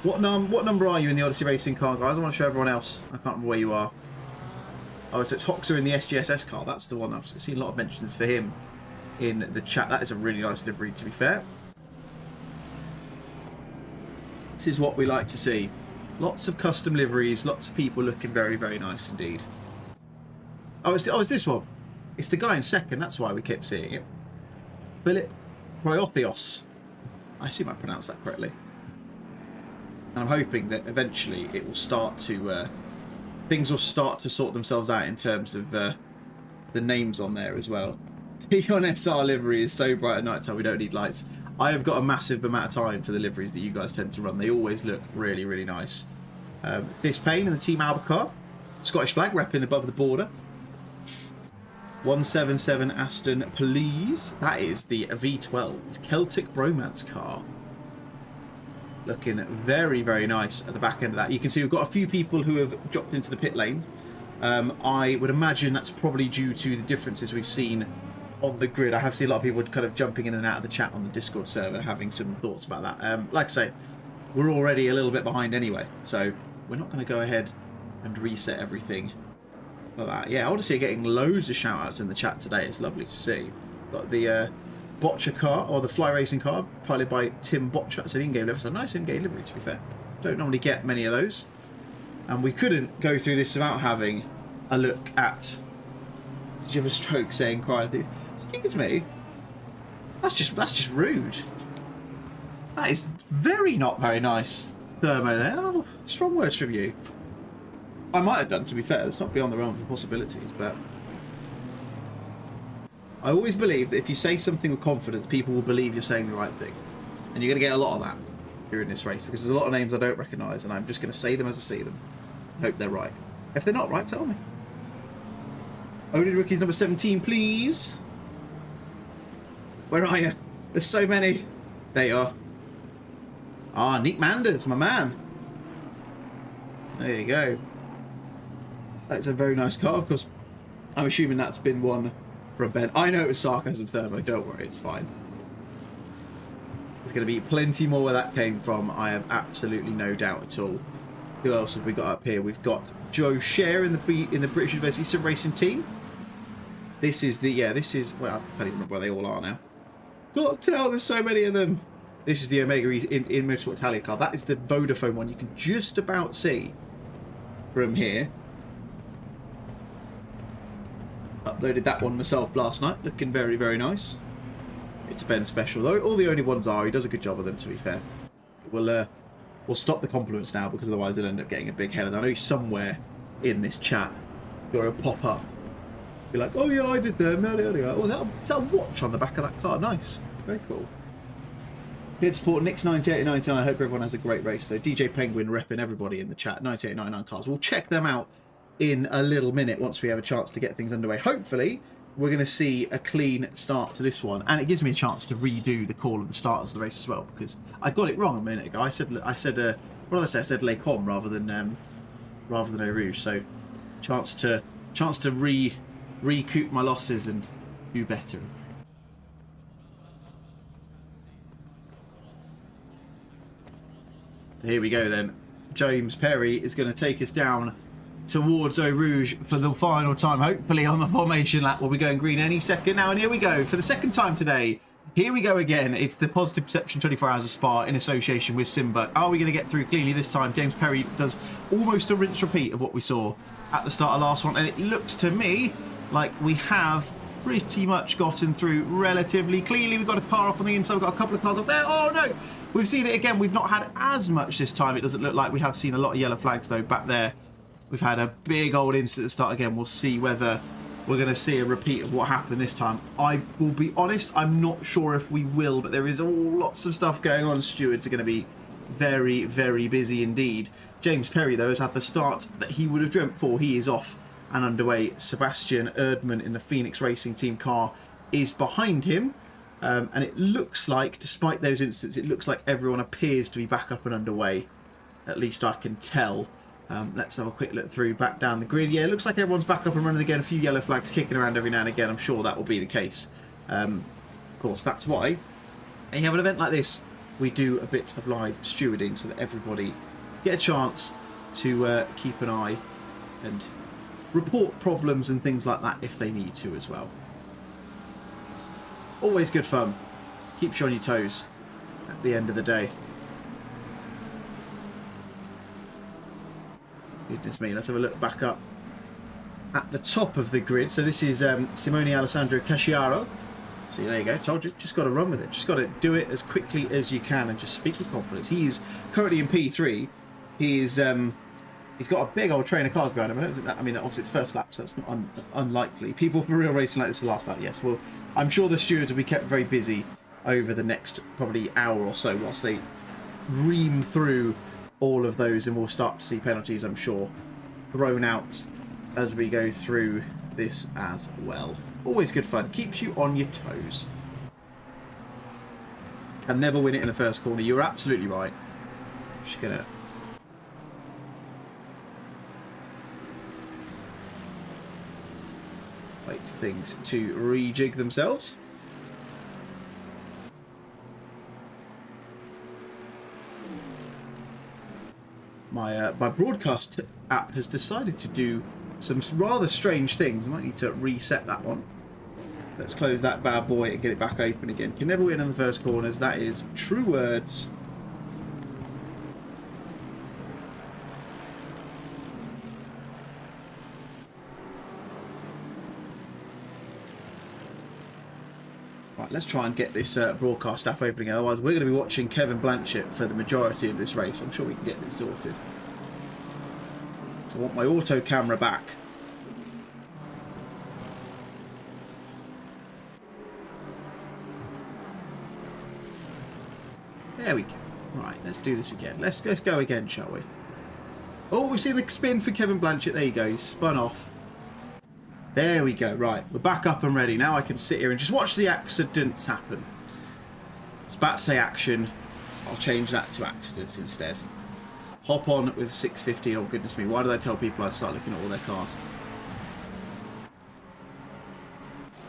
What number are you in the Odyssey Racing car, guys? I want to show everyone else. I can't remember where you are. Oh, so it's Hoxer in the SGSS car. That's the one. I've seen a lot of mentions for him in the chat. That is a really nice livery, to be fair. This is what we like to see. Lots of custom liveries, lots of people looking very, very nice indeed. Oh, it's this one. It's the guy in second. That's why we kept seeing it. Philip Proyothios. I assume I pronounced that correctly. And I'm hoping that eventually it will start to... things will start to sort themselves out in terms of the names on there as well. Tion SR livery is so bright at night time we don't need lights. I have got a massive amount of time for the liveries that you guys tend to run. They always look really, really nice. This Payne and the Team Albacar. Scottish flag repping above the border. 177 Aston Police. That is the V12. It's Celtic Bromance car. Looking very, very nice at the back end of that. You can see we've got a few people who have dropped into the pit lane. I would imagine that's probably due to the differences we've seen on the grid. I have seen a lot of people kind of jumping in and out of the chat on the Discord server, having some thoughts about that. Like I say, we're already a little bit behind anyway, so we're not going to go ahead and reset everything for that. Yeah, Odyssey are getting loads of shout-outs in the chat today. It's lovely to see. Got the Botcher car, or the Fly Racing car, piloted by Tim Botcher. That's an in-game livery. It's a nice in-game livery, to be fair. Don't normally get many of those. And we couldn't go through this without having a look at... Did you have a stroke saying cry? Excuse me. That's just rude. That is not very nice. Thermo there. Oh, strong words from you. I might have done, to be fair. It's not beyond the realm of possibilities, but... I always believe that if you say something with confidence, people will believe you're saying the right thing. And you're going to get a lot of that during this race, because there's a lot of names I don't recognise, and I'm just going to say them as I see them. Hope they're right. If they're not right, tell me. Only rookies number 17, please. Where are you? There's so many. There you are. Ah, Nick Manders, my man. There you go. That's a very nice car, of course. I'm assuming that's been one from Ben. I know it was sarcasm, Thermo. Don't worry, it's fine. There's going to be plenty more where that came from. I have absolutely no doubt at all. Who else have we got up here? We've got Joe Scher in the British University Sim Racing team. This is the well, I can't even remember where they all are now. Got to tell, there's so many of them. This is the Omega in Motorsport Italia car. That is the Vodafone one. You can just about see from here. Uploaded that one myself last night. Looking very, very nice. It's a Ben special though. All the only ones are. He does a good job of them, to be fair. We'll stop the compliments now, because otherwise they'll end up getting a big head. I know he's somewhere in this chat. Or he'll pop up. Be like, oh yeah, I did them earlier. Oh, is that a watch on the back of that car? Nice. Very cool. Here to support Nick's 9899. I hope everyone has a great race though. DJ Penguin repping everybody in the chat. 9899 cars. We'll check them out in a little minute once we have a chance to get things underway. Hopefully, we're going to see a clean start to this one, and it gives me a chance to redo the call of the starters of the race as well, because I got it wrong a minute ago. I said what did I say? I said Les Combes rather than Eau Rouge. So, chance to recoup my losses and do better. So here we go then. James Perry is going to take us down towards Eau Rouge for the final time, hopefully on the formation lap. We'll be going green any second now, and here we go for the second time today. Here we go again. It's the Positive Perception 24 Hours of Spa in association with SiMBA. Are we going to get through cleanly this time? James Perry does almost a rinse repeat of what we saw at the start of last one, and it looks to me like we have pretty much gotten through relatively cleanly. We've got a car off on the inside, we've got a couple of cars up there. Oh no, we've seen it again. We've not had as much this time. It doesn't look like we have seen a lot of yellow flags though back there. We've had a big old incident at the start again. We'll see whether we're going to see a repeat of what happened this time. I will be honest, I'm not sure if we will, but there is lots of stuff going on. Stewards are going to be very, very busy indeed. James Perry, though, has had the start that he would have dreamt for. He is off and underway. Sebastian Erdmann in the Phoenix Racing Team car is behind him. And it looks like, despite those incidents, it looks like everyone appears to be back up and underway. At least I can tell. Let's have a quick look through back down the grid. Yeah, it looks like everyone's back up and running again. A few yellow flags kicking around every now and again. I'm sure that will be the case. Of course, that's why and you have an event like this, we do a bit of live stewarding so that everybody get a chance to keep an eye and report problems and things like that if they need to as well. Always good fun. Keeps you on your toes at the end of the day. Goodness me, let's have a look back up at the top of the grid. So this is Simone Alessandro Casciaro. So there you go, told you, just got to run with it. Just got to do it as quickly as you can and just speak with confidence. He's currently in P3. He's got a big old train of cars behind him. I mean, obviously it's first lap, so it's not unlikely. People for real racing like this the last lap, yes. Well, I'm sure the stewards will be kept very busy over the next probably hour or so whilst they ream through all of those, and we'll start to see penalties, I'm sure, thrown out as we go through this as well. Always good fun. Keeps you on your toes. Can never win it in the first corner. You're absolutely right. Just gonna... wait for things to rejig themselves. My broadcast app has decided to do some rather strange things. I might need to reset that one. Let's close that bad boy and get it back open again. Can never win in the first corners. That is true words. Right, let's try and get this broadcast app opening. Otherwise, we're going to be watching Kevin Blanchett for the majority of this race. I'm sure we can get this sorted. So I want my auto camera back. There we go. Right, let's do this again. Let's go again, shall we? Oh, we've seen the spin for Kevin Blanchett. There you go. He's spun off. There we go. Right, we're back up and ready. Now I can sit here and just watch the accidents happen. I was about to say action. I'll change that to accidents instead. Hop on with 6:15. Oh, goodness me. Why did I tell people I'd start looking at all their cars?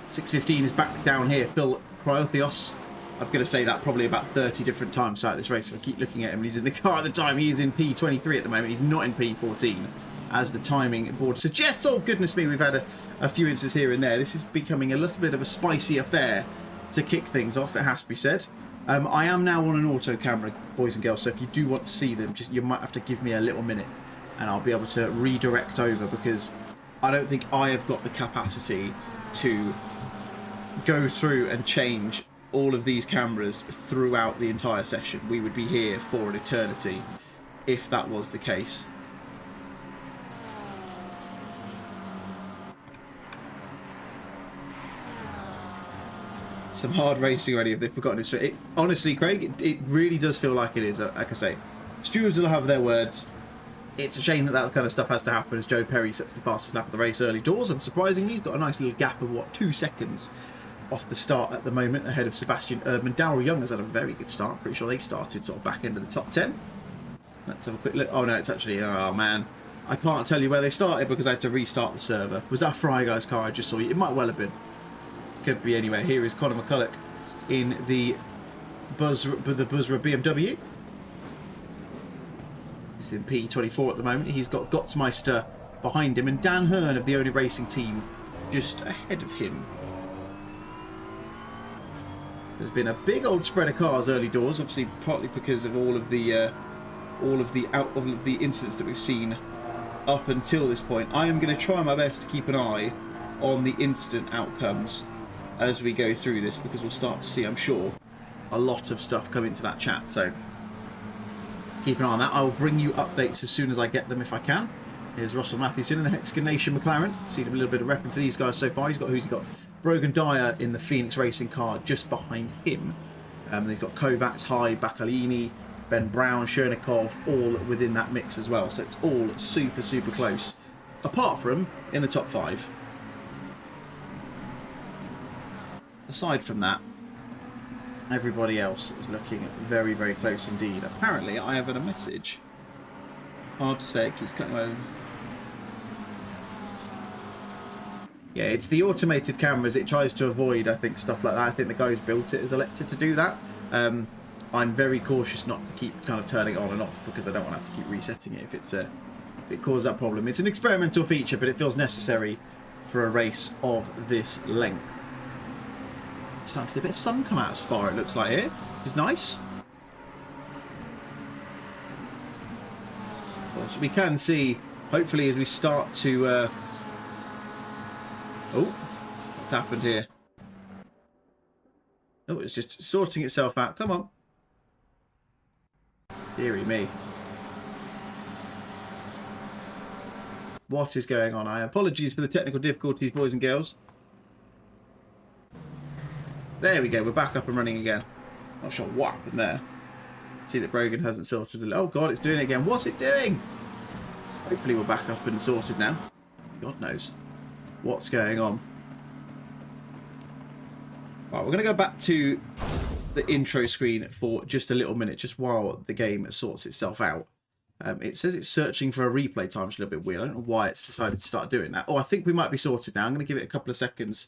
6:15 is back down here. Phil Cryothios. I'm going to say that probably about 30 different times throughout this race. If I keep looking at him, he's in the car at the time. He is in P23 at the moment. He's not in P14, as the timing board suggests. Oh, goodness me. We've had a few instances here and there. This is becoming a little bit of a spicy affair to kick things off, it has to be said. I am now on an auto camera, boys and girls, so if you do want to see them, just you might have to give me a little minute and I'll be able to redirect over, because I don't think I have got the capacity to go through and change all of these cameras throughout the entire session. We would be here for an eternity if that was the case. Some hard racing already if they've forgotten it. Honestly, Craig, it really does feel like it is. Like I say, stewards will have their words. It's a shame that that kind of stuff has to happen as Joe Perry sets the fastest lap of the race early doors. Unsurprisingly, he's got a nice little gap of, what, 2 seconds off the start at the moment, ahead of Sebastian Erdmann. Darrell Young has had a very good start. Pretty sure they started sort of back end of the top 10. Let's have a quick look. Oh no, it's actually, oh man, I can't tell you where they started because I had to restart the server. Was that Fry Guy's car I just saw? It might well have been. Could be anywhere. Here is Conor McCulloch in the Buzzra BMW. He's in P24 at the moment. He's got Gottsmeister behind him and Dan Hearn of the Only Racing team just ahead of him. There's been a big old spread of cars early doors, obviously partly because of all of the incidents that we've seen up until this point. I am going to try my best to keep an eye on the incident outcomes as we go through this, because we'll start to see, I'm sure, a lot of stuff come into that chat. So keep an eye on that. I will bring you updates as soon as I get them if I can. Here's Russell Matthewson in the Hexagon Nation McLaren. Seen a little bit of repping for these guys so far. Who's he got? Brogan Dyer in the Phoenix Racing car just behind him. He's got Kovacs, Hyde, Bacalini, Ben Brown, Chernikov, all within that mix as well. So it's all super, super close, apart from in the top 5. Aside from that, everybody else is looking very, very close indeed. Apparently, I have had a message. Hard to say, it keeps cutting away. Yeah, it's the automated cameras. It tries to avoid, I think, stuff like that. I think the guy who's built it has elected to do that. I'm very cautious not to keep kind of turning it on and off because I don't want to have to keep resetting it if it causes that problem. It's an experimental feature, but it feels necessary for a race of this length. It's starting to see a bit of sun come out of Spa, it looks like here. It's nice. Well, so we can see, hopefully, as we start to... Oh, what's happened here? Oh, it's just sorting itself out. Come on. Deary me. What is going on? Apologies for the technical difficulties, boys and girls. There we go. We're back up and running again. Not sure what happened there. See that Brogan hasn't sorted it. Oh, God, it's doing it again. What's it doing? Hopefully we're back up and sorted now. God knows what's going on. Right, we're going to go back to the intro screen for just a little minute, just while the game sorts itself out. It says it's searching for a replay time, which is a little bit weird. I don't know why it's decided to start doing that. Oh, I think we might be sorted now. I'm going to give it a couple of seconds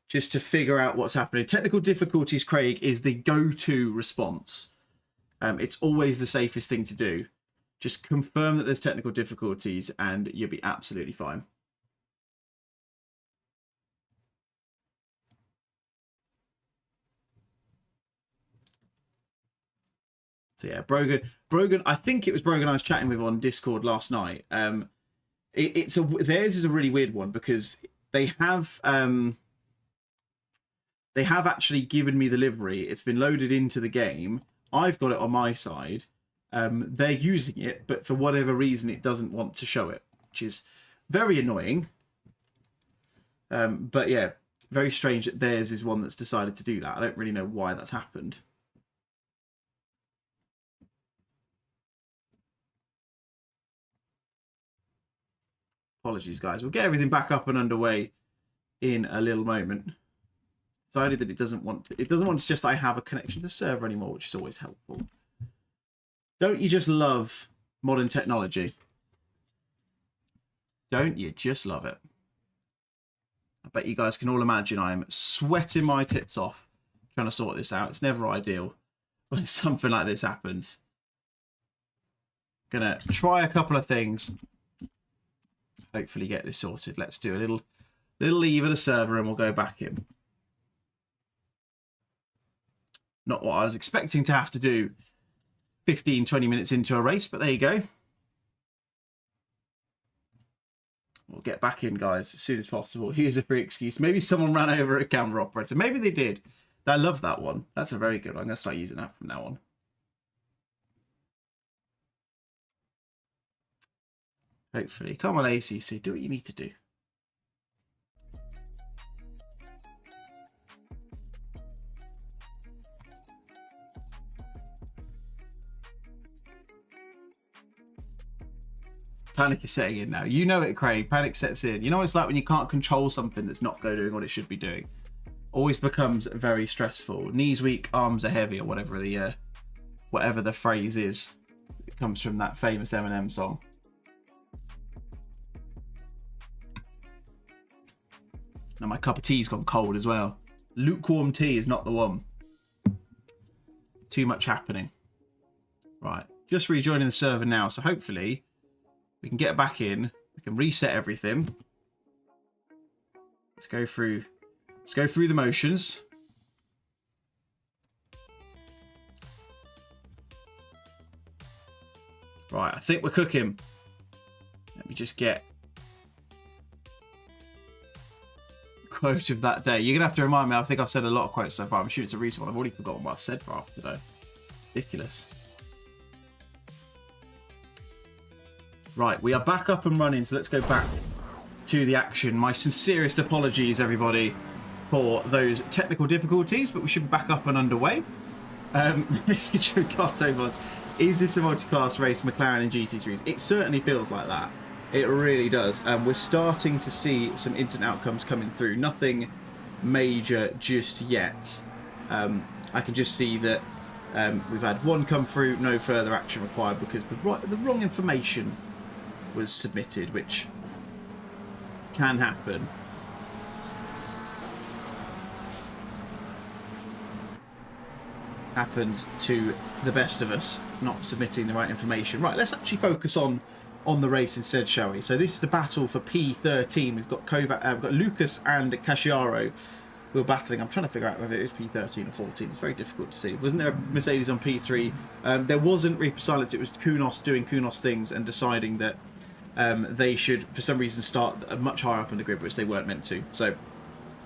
just to figure out what's happening. Technical difficulties, Craig, is the go-to response. It's always the safest thing to do. Just confirm that there's technical difficulties and you'll be absolutely fine. So yeah, Brogan, I think it was Brogan I was chatting with on Discord last night. Theirs is a really weird one because they have actually given me the livery. It's been loaded into the game. I've got it on my side. They're using it, but for whatever reason, it doesn't want to show it, which is very annoying. But yeah, very strange that theirs is one that's decided to do that. I don't really know why that's happened. Apologies, guys. We'll get everything back up and underway in a little moment. Decided that it doesn't want to just I have a connection to the server anymore, which is always helpful. Don't you just love modern technology? Don't you just love it? I bet you guys can all imagine I'm sweating my tits off trying to sort this out. It's never ideal when something like this happens. Gonna try a couple of things. Hopefully get this sorted. Let's do a little leave of the server and we'll go back in. Not what I was expecting to have to do 15-20 minutes into a race, but there you go. We'll get back in, guys, as soon as possible. Here's a free excuse. Maybe someone ran over a camera operator. Maybe they did. I love that one. That's a very good one. I'm going to start using that from now on. Hopefully. Come on, ACC. Do what you need to do. Panic is setting in now. You know it, Craig. Panic sets in. You know what it's like when you can't control something that's not doing what it should be doing. Always becomes very stressful. Knees weak, arms are heavy, or whatever the phrase is. It comes from that famous Eminem song. Now my cup of tea's gone cold as well. Lukewarm tea is not the one. Too much happening. Right, just rejoining the server now. So hopefully we can get back in. We can reset everything. Let's go through the motions. Right, I think we're cooking. Let me just get quote of that day. You're gonna have to remind me. I think I've said a lot of quotes so far. I'm sure it's a recent one. I've already forgotten what I've said for half today. Ridiculous. Right, we are back up and running, so let's go back to the action. My sincerest apologies, everybody, for those technical difficulties, but we should be back up and underway. Message from Gato Mods. Is this a multi-class race, McLaren and GT Series? It certainly feels like that. It really does. We're starting to see some instant outcomes coming through. Nothing major just yet. I can just see that we've had one come through, no further action required because the wrong information was submitted, which can happen. happens to the best of us, not submitting the right information. Right, let's actually focus on the race instead, shall we? So this is the battle for P13. We've got we've got Lucas and Casciaro who are battling. I'm trying to figure out whether it was P13 or 14. It's very difficult to see. Wasn't there a Mercedes on P3? There wasn't Reaper Silence. It was Kunos doing Kunos things and deciding that they should, for some reason, start much higher up on the grid, which they weren't meant to. So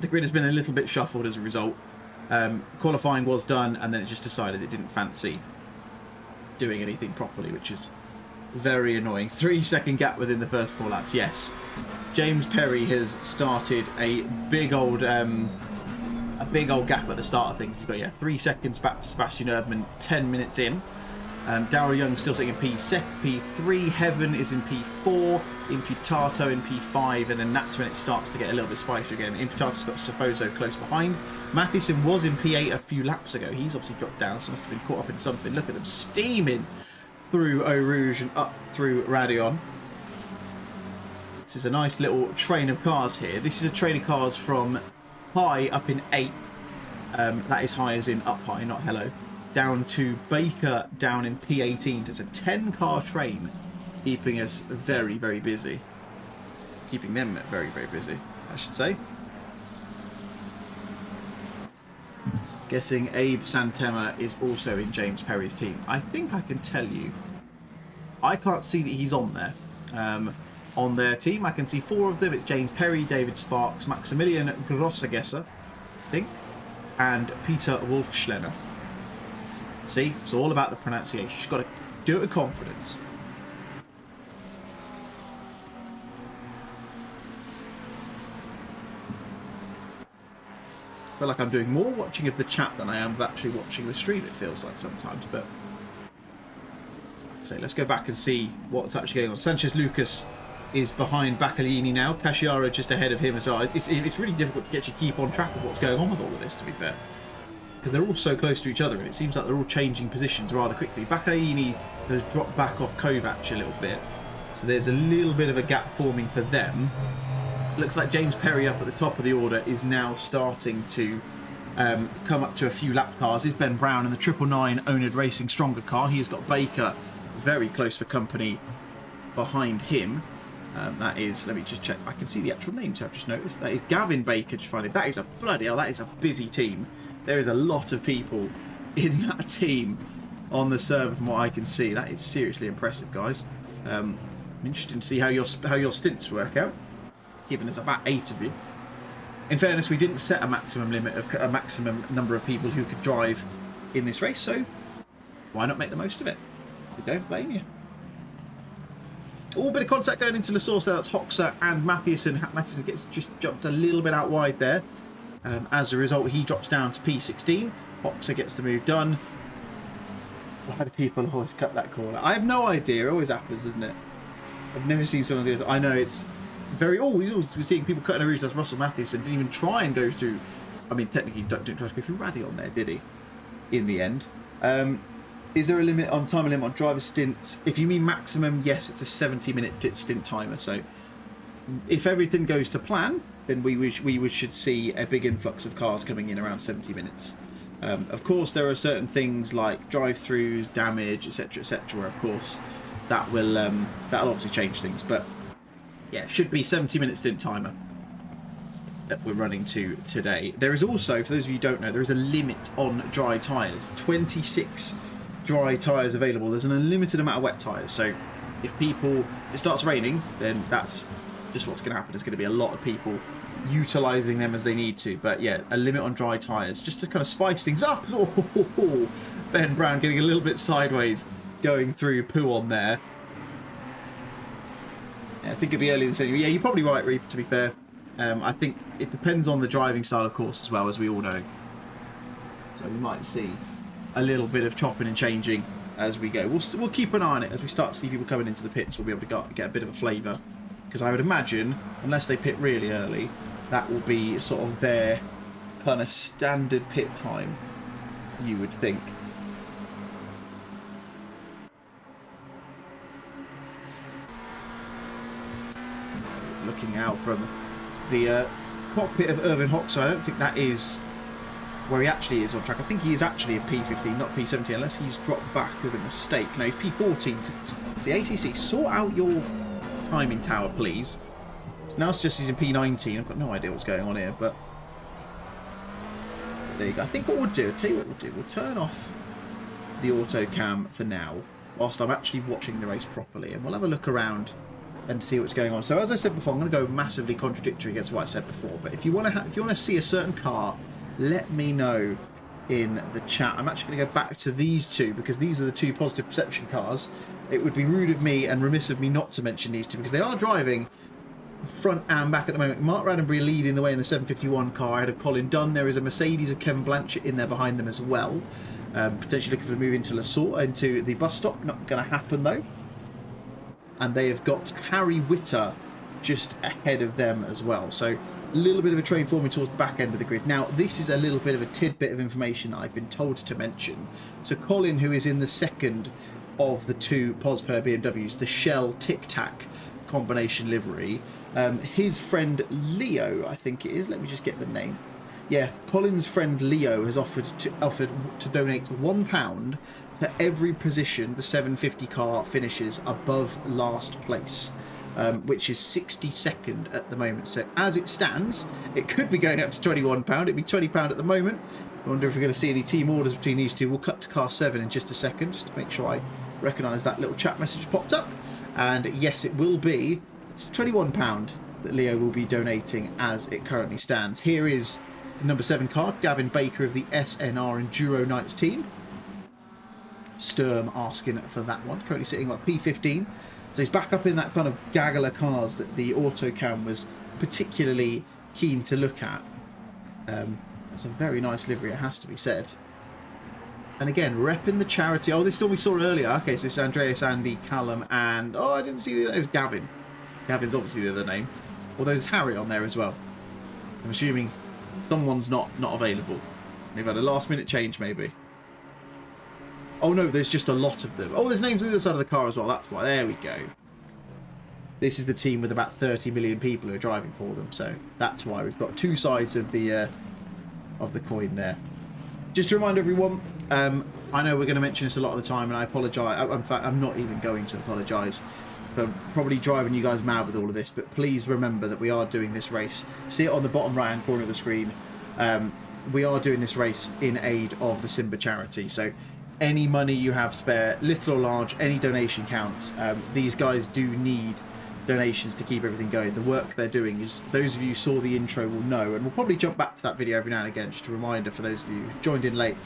the grid has been a little bit shuffled as a result. Qualifying was done, and then it just decided it didn't fancy doing anything properly, which is very annoying. 3-second gap within the first 4 laps. Yes, James Perry has started a big old gap at the start of things. He's got 3 seconds back to Sebastian Erdmann 10 minutes in. Daryl Young still sitting in P3. Heaven is in P4. Imputato in P5, and then that's when it starts to get a little bit spicy again. Imputato's got Sofoso close behind. Matheson was in P8 a few laps ago. He's obviously dropped down, so must have been caught up in something. Look at them steaming through Eau Rouge and up through Radion. This is a nice little train of cars here. This is a train of cars from high up in 8th. That is high as in up high, not hello. Down to Baker down in P18. So it's a 10-car train, keeping us very, very busy. Keeping them very, very busy, I should say. Guessing Abe Santema is also in James Perry's team. I think I can tell you. I can't see that he's on there. On their team, I can see 4 of them. It's James Perry, David Sparks, Maximilian Grossagesser, I think, and Peter Wolfschlenner. See? It's all about the pronunciation. You've got to do it with confidence. I feel like I'm doing more watching of the chat than I am of actually watching the stream, it feels like sometimes. But so let's go back and see what's actually going on. Sanchez Lucas is behind Baccalini now. Casciaro just ahead of him as well. It's really difficult to actually keep on track of what's going on with all of this, to be fair, because they're all so close to each other, and it seems like they're all changing positions rather quickly. Baccalini has dropped back off Kovac a little bit, so there's a little bit of a gap forming for them. Looks like James Perry up at the top of the order is now starting to come up to a few lap cars. Is Ben Brown in the 999 Owned Racing Stronger car. He has got Baker very close for company behind him. That is, let me just check. I can see the actual names I've just noticed. That is Gavin Baker. Just find it. That is a bloody hell. That is a busy team. There is a lot of people in that team on the server from what I can see. That is seriously impressive, guys. I'm interested to see how your stints work out, given there's about 8 of you. In fairness, we didn't set a maximum limit of a maximum number of people who could drive in this race, so why not make the most of it? We don't blame you. All bit of contact going into the source there. That's Hoxer and Mathieson. Mathieson gets just jumped a little bit out wide there. As a result, he drops down to P16. Hoxer gets the move done. Why do people always cut that corner? I have no idea. It always happens, isn't it? I've never seen someone do this. I know it's very... Oh, we're seeing people cutting a route as Russell Mathieson didn't even try and go through... I mean, technically, didn't try to go through Radion there, did he? In the end. Is there a limit on time limit on driver stints? If you mean maximum, yes, it's a 70-minute stint timer. So if everything goes to plan, then we should see a big influx of cars coming in around 70 minutes. Of course, there are certain things like drive-throughs, damage, etc., where of course that will that'll obviously change things. But yeah, it should be 70-minute stint timer that we're running to today. There is also, for those of you who don't know, there is a limit on dry tyres. 26 dry tyres available. There's an unlimited amount of wet tyres. So if it starts raining, then that's just what's going to happen. There's going to be a lot of people utilising them as they need to. But yeah, a limit on dry tyres just to kind of spice things up. Oh, Ben Brown getting a little bit sideways going through poo on there. Yeah, I think it'd be early in the season. Yeah, you're probably right, Reaper, to be fair. I think it depends on the driving style, of course, as well, as we all know. So we might see a little bit of chopping and changing as we go. We'll keep an eye on it as we start to see people coming into the pits. We'll be able to get a bit of a flavour, because I would imagine, unless they pit really early, that will be sort of their kind of standard pit time, you would think. Looking out from the cockpit of Irvin Hoxer, I don't think that is where he actually is on track. I think he is actually in P15, not P17, unless he's dropped back with a mistake. No, he's P14. So the ATC, sort out your timing tower, please. So now it's just he's in P19. I've got no idea what's going on here, but there you go. I think what we'll do, I'll tell you what we'll do, we'll turn off the auto cam for now, whilst I'm actually watching the race properly, and we'll have a look around and see what's going on. So as I said before, I'm going to go massively contradictory against what I said before, but if you want to see a certain car, let me know in the chat. I'm actually going to go back to these two because these are the two positive perception cars. It would be rude of me and remiss of me not to mention these two because they are driving front and back at the moment. Mark Raddenberry leading the way in the 751 car ahead of Colin Dunn. There is a Mercedes of Kevin Blanchett in there behind them as well. Potentially looking for a move into into the bus stop. Not going to happen though. And they have got Harry Witter just ahead of them as well. So a little bit of a train forming towards the back end of the grid. Now, this is a little bit of a tidbit of information that I've been told to mention. So Colin, who is in the second of the two POSPER BMWs, the Shell Tic Tac combination livery, his friend Leo, I think it is, let me just get the name. Yeah, Colin's friend Leo has offered to donate £1 for every position the 750 car finishes above last place, which is 62nd at the moment. So as it stands, it could be going up to £21. It'd be £20 at the moment. I wonder if we're going to see any team orders between these two. We'll cut to car 7 in just a second, just to make sure I recognise that little chat message popped up. And yes, it will be. It's £21 that Leo will be donating as it currently stands. Here is the number 7 car, Gavin Baker of the SNR Enduro Knights team. Sturm asking for that one, currently sitting on P15. So he's back up in that kind of gaggle of cars that the autocam was particularly keen to look at. That's a very nice livery, it has to be said. And again, repping the charity. Oh, this is all we saw earlier. Okay, so it's Andreas, Andy, Callum, and... oh, I didn't see it was Gavin. Gavin's obviously the other name. Although there's Harry on there as well. I'm assuming someone's not available. They've had a last minute change, maybe. Oh no, there's just a lot of them. Oh, there's names on the other side of the car as well. That's why. There we go. This is the team with about 30 million people who are driving for them. So that's why we've got two sides of the coin there. Just to remind everyone, I know we're going to mention this a lot of the time, and I apologise. In fact, I'm not even going to apologise for probably driving you guys mad with all of this. But please remember that we are doing this race. See it on the bottom right-hand corner of the screen. We are doing this race in aid of the SiMBA charity. So any money you have spare, little or large, any donation counts. These guys do need donations to keep everything going. The work they're doing is, those of you who saw the intro will know, and we'll probably jump back to that video every now and again, just a reminder for those of you who joined in late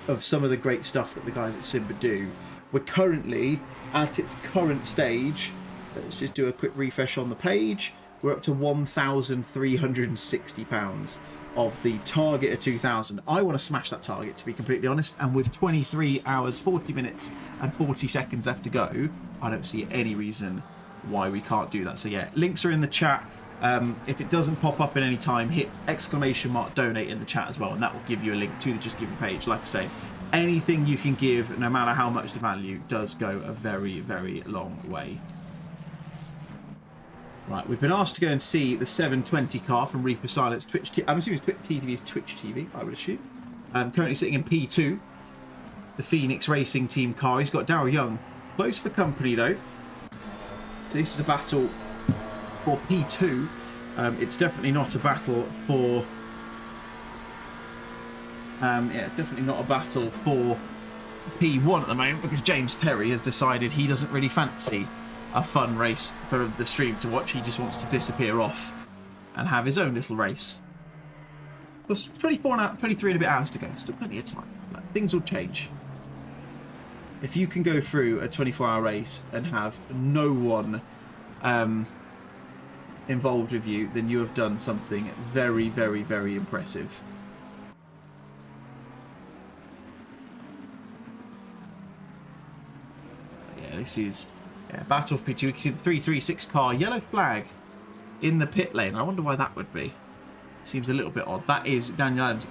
of some of the great stuff that the guys at SiMBA do. We're currently at its current stage. Let's just do a quick refresh on the page. We're up to £1,360 of the target of 2,000. I want to smash that target, to be completely honest, and with 23 hours 40 minutes and 40 seconds left to go, I don't see any reason why we can't do that. So yeah, links are in the chat. If it doesn't pop up at any time, hit !donate in the chat as well, and that will give you a link to the Just Giving page. Like I say, anything you can give, no matter how much the value, does go a very, very long way. Right, we've been asked to go and see the 720 car from Reaper Silence Twitch. I'm assuming TV is Twitch TV, I would assume. Currently sitting in P2, the Phoenix Racing Team car. He's got Daryl Young close for company though. So this is a battle for P2. It's definitely not a battle for... yeah, it's definitely not a battle for P1 at the moment, because James Perry has decided he doesn't really fancy a fun race for the stream to watch. He just wants to disappear off and have his own little race. Plus 23 and a bit hours to go. Still plenty of time. Like, things will change. If you can go through a 24-hour race and have no one involved with you, then you have done something very, very, very impressive. Yeah, this is... yeah, battle for P2. You can see the 336 car, yellow flag in the pit lane. I wonder why that would be. Seems a little bit odd. That is Daniel Adams.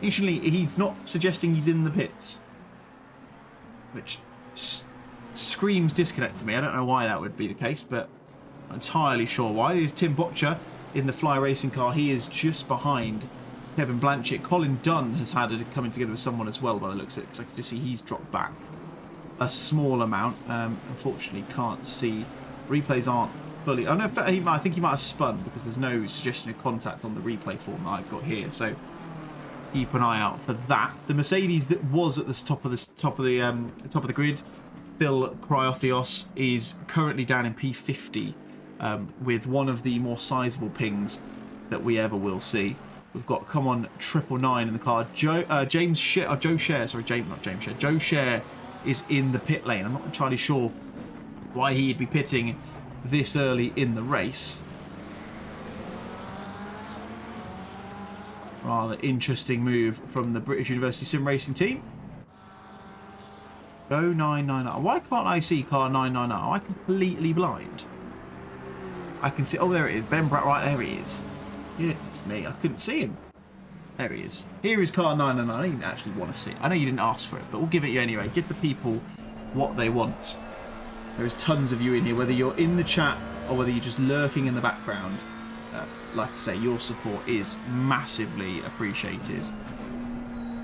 Initially, he's not suggesting he's in the pits, which screams disconnect to me. I don't know why that would be the case, but I'm entirely sure why. There's Tim Botcher in the Fly Racing car. He is just behind Kevin Blanchett. Colin Dunn has had it coming together with someone as well by the looks of it, because I can just see he's dropped back a small amount. Unfortunately, can't see. Replays aren't fully... Oh, no, I think he might have spun because there's no suggestion of contact on the replay form that I've got here. So keep an eye out for that. The Mercedes that was at the top of the grid, Phil Cryothios, is currently down in P50 with one of the more sizable pings that we ever will see. We've got come on 999 in the car. Joe Share is in the pit lane. I'm not entirely sure why he'd be pitting this early in the race. Rather interesting move from the British University Sim Racing team. Go 999. Why can't I see car 999? Am I completely blind? I can see... Oh, there it is. Ben Bratt, right there he is. Yeah, it's me. I couldn't see him. There he is. Here is car 999. I didn't actually want to see it. I know you didn't ask for it, but we'll give it you anyway. Give the people what they want. There's tons of you in here, whether you're in the chat or whether you're just lurking in the background. Like I say, your support is massively appreciated.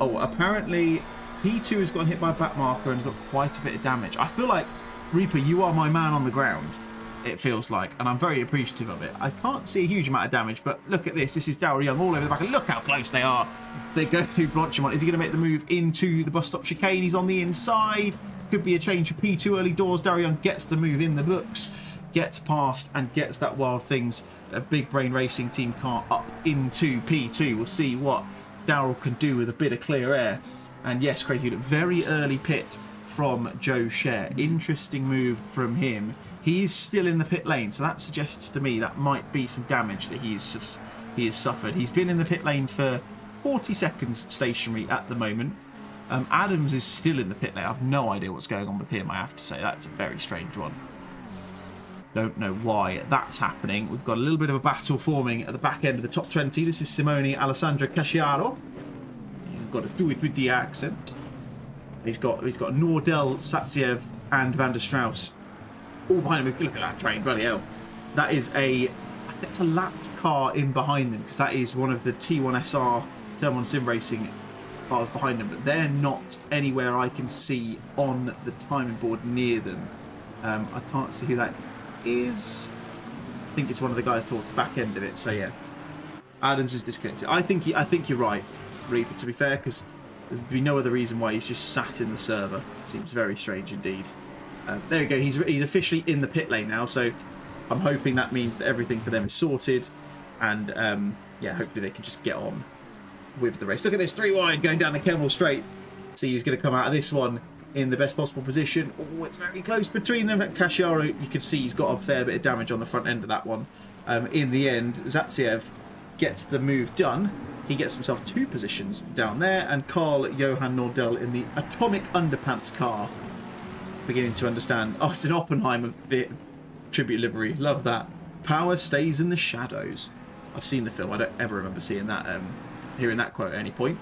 Oh, apparently P2 has gotten hit by a back marker and has got quite a bit of damage. I feel like, Reaper, you are my man on the ground, it feels like, and I'm very appreciative of it. I can't see a huge amount of damage, but look at this. This is Daryl Young all over the back, and look how close they are. As they go through Blanchimont. Is he going to make the move into the bus stop chicane? He's on the inside. Could be a change for P2 early doors. Daryl Young gets the move in the books, gets past, and gets that Wild Things, a Big Brain Racing team car, up into P2. We'll see what Daryl can do with a bit of clear air. And yes, Craig Hewlett, very early pit from Joe Share. Interesting move from him. He is still in the pit lane, so that suggests to me that might be some damage that he has suffered. He's been in the pit lane for 40 seconds stationary at the moment. Adams is still in the pit lane. I have no idea what's going on with him, I have to say. That's a very strange one. Don't know why that's happening. We've got a little bit of a battle forming at the back end of the top 20. This is Simone Alessandro Casciaro. You've got to do it with the accent. He's got Nordell, Satsiev, and Van der Strauss all behind him. Look at that train, bloody hell. That is I think it's a lapped car in behind them, because that is one of the T1SR Turn 1 Sim Racing cars behind them, but they're not anywhere I can see on the timing board near them. I can't see who that is. I think it's one of the guys towards the back end of it, so yeah. Adams is disconnected. I think you're right, Reaper, to be fair, because there's be no other reason why he's just sat in the server. Seems very strange indeed. There we go. He's officially in the pit lane now, so I'm hoping that means that everything for them is sorted, and yeah, hopefully they can just get on with the race. Look at this, 3 wide going down the Kemmel Straight. See who's going to come out of this one in the best possible position. Oh, it's very close between them. Casciaro, you can see he's got a fair bit of damage on the front end of that one. In the end, Zatsiev gets the move done. He gets himself 2 positions down there, and Carl Johan Nordell in the Atomic Underpants car, beginning to understand. Oh, it's an Oppenheimer tribute livery. Love that. Power stays in the shadows. I've seen the film. I don't ever remember seeing that, hearing that quote at any point.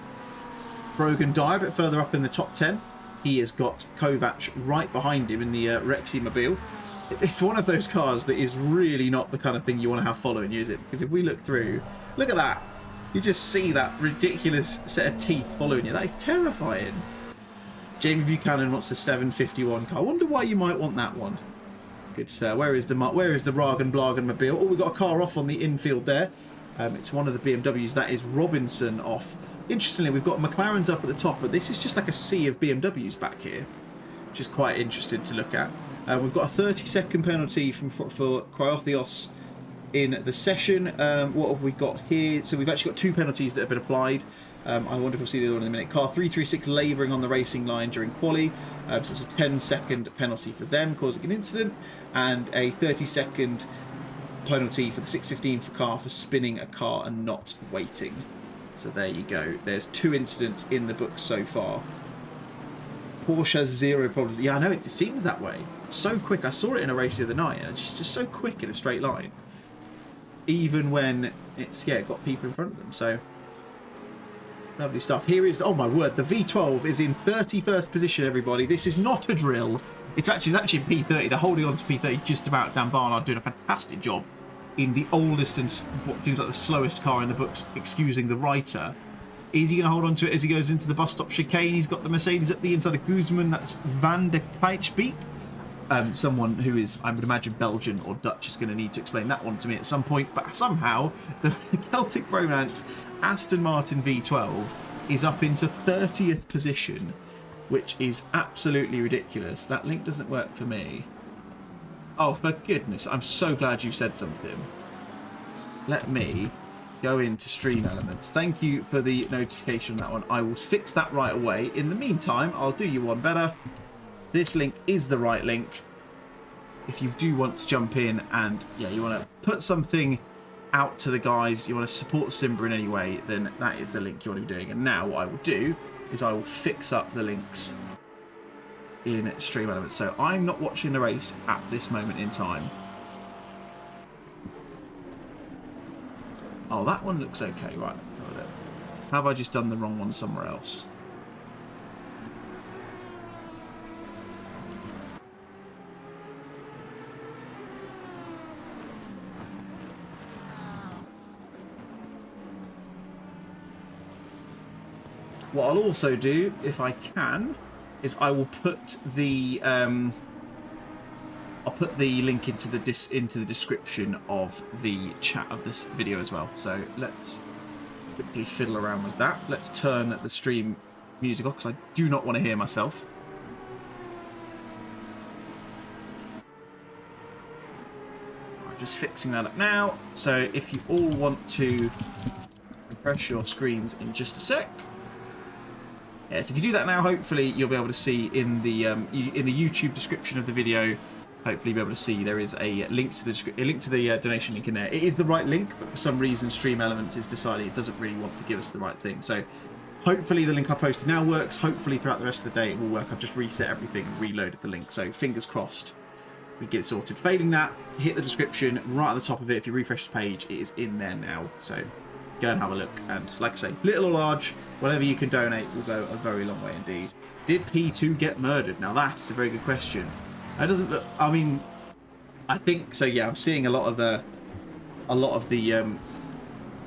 Brogan Dyer a bit further up in the top 10. He has got Kovac right behind him in the Rexy Mobile. It's one of those cars that is really not the kind of thing you want to have following you, is it? Because if we look through, look at that. You just see that ridiculous set of teeth following you. That is terrifying. Jamie Buchanan wants a 751 car. I wonder why you might want that one. Good sir. Where is the Ragen Blagen Mobile? Oh, we've got a car off on the infield there. It's one of the BMWs. That is Robinson off. Interestingly, we've got McLarens up at the top, but this is just like a sea of BMWs back here, which is quite interesting to look at. We've got a 30-second penalty for Cryothios in the session. What have we got here? So we've actually got 2 penalties that have been applied. I wonder if we'll see the other one in a minute. Car 336 labouring on the racing line during quali. So it's a 10-second penalty for them, causing an incident, and a 30-second penalty for the 615 for car for spinning a car and not waiting. So there you go. There's 2 incidents in the books so far. Porsche has 0 problems. Yeah, I know, it seems that way. It's so quick. I saw it in a race the other night, and it's just so quick in a straight line. Even when it's, yeah, got people in front of them. So, lovely stuff. Here is, oh my word, the V12 is in 31st position, everybody. This is not a drill. It's actually P30. They're holding on to P30 just about. Dan Barnard doing a fantastic job in the oldest and what seems like the slowest car in the books, excusing the writer. Is he going to hold on to it as he goes into the bus stop chicane? He's got the Mercedes at the inside of Guzman. That's Van der Kijkbeek. Someone who is, I would imagine, Belgian or Dutch is going to need to explain that one to me at some point. But somehow, the Celtic Bromance Aston Martin V12 is up into 30th position, which is absolutely ridiculous. That link doesn't work for me. Oh, for goodness, I'm so glad you said something. Let me go into Stream Elements. Thank you for the notification on that one. I will fix that right away. In the meantime, I'll do you one better. This link is the right link. If you do want to jump in and, yeah, you want to put something out to the guys, you want to support SiMBA in any way, then that is the link you want to be doing. And now what I will do is I will fix up the links in Stream Elements. So I'm not watching the race at this moment in time. Oh, that one looks okay. Right, let's have a look. Have I just done the wrong one somewhere else? What I'll also do, if I can, is I will put the I'll put the link into the description of the chat of this video as well. So let's quickly fiddle around with that. Let's turn the stream music off because I do not want to hear myself. I'm just fixing that up now. So if you all want to refresh your screens in just a sec. Yes, if you do that now, hopefully you'll be able to see in the YouTube description of the video. Hopefully, you'll be able to see there is a link to the donation link in there. It is the right link, but for some reason, Stream Elements has decided it doesn't really want to give us the right thing. So, hopefully, the link I posted now works. Hopefully, throughout the rest of the day, it will work. I've just reset everything and reloaded the link. So, fingers crossed, we get it sorted. Failing that, hit the description right at the top of it. If you refresh the page, it is in there now. So. Go and have a look, and like I say, little or large, whatever you can donate will go a very long way indeed. Did P2 get murdered? Now that's a very good question. It doesn't look. I mean, I think so. Yeah, I'm seeing a lot of the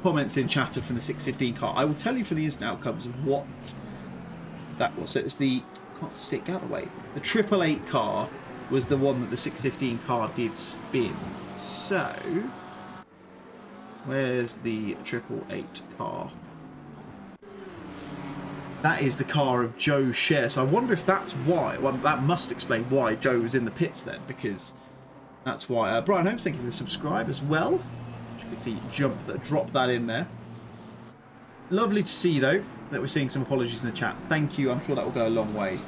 comments in chatter from the 615 car. I will tell you for the instant outcomes of what that was. So it's the can't sit out of the way. The 888 car was the one that the 615 car did spin. So. Where's the 888 car? That is the car of Joe Share. So I wonder if that's why. Well, that must explain why Joe was in the pits then, because that's why. Brian Holmes, thank you for the subscribe as well. Just quickly drop that in there. Lovely to see though that we're seeing some apologies in the chat. Thank you. I'm sure that will go a long way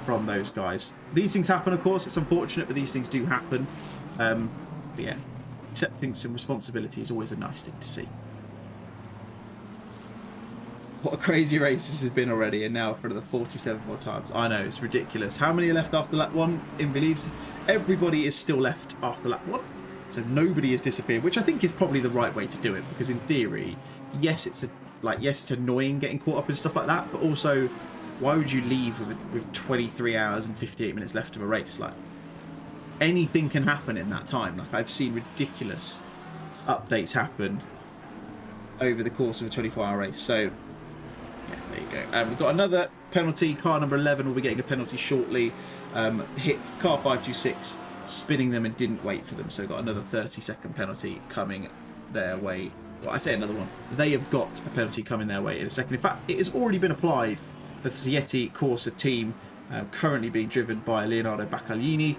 from those guys. These things happen, of course. It's unfortunate, but these things do happen. But yeah. Accepting some responsibility is always a nice thing to see. What a crazy race this has been already, and now for the 47 more times. I know, it's ridiculous. How many are left after lap 1 in Believes? Everybody is still left after lap 1, so nobody has disappeared, which I think is probably the right way to do it, because in theory, yes, it's annoying getting caught up in stuff like that, but also, why would you leave with 23 hours and 58 minutes left of a race? Like, anything can happen in that time. Like, I've seen ridiculous updates happen over the course of a 24-hour race. So, yeah, there you go. We've got another penalty. Car number 11 will be getting a penalty shortly. Hit car 526, spinning them and didn't wait for them. So, got another 30-second penalty coming their way. Well, I say another one. They have got a penalty coming their way in a second. In fact, it has already been applied for the Sietti Corsa team, currently being driven by Leonardo Baccaglini.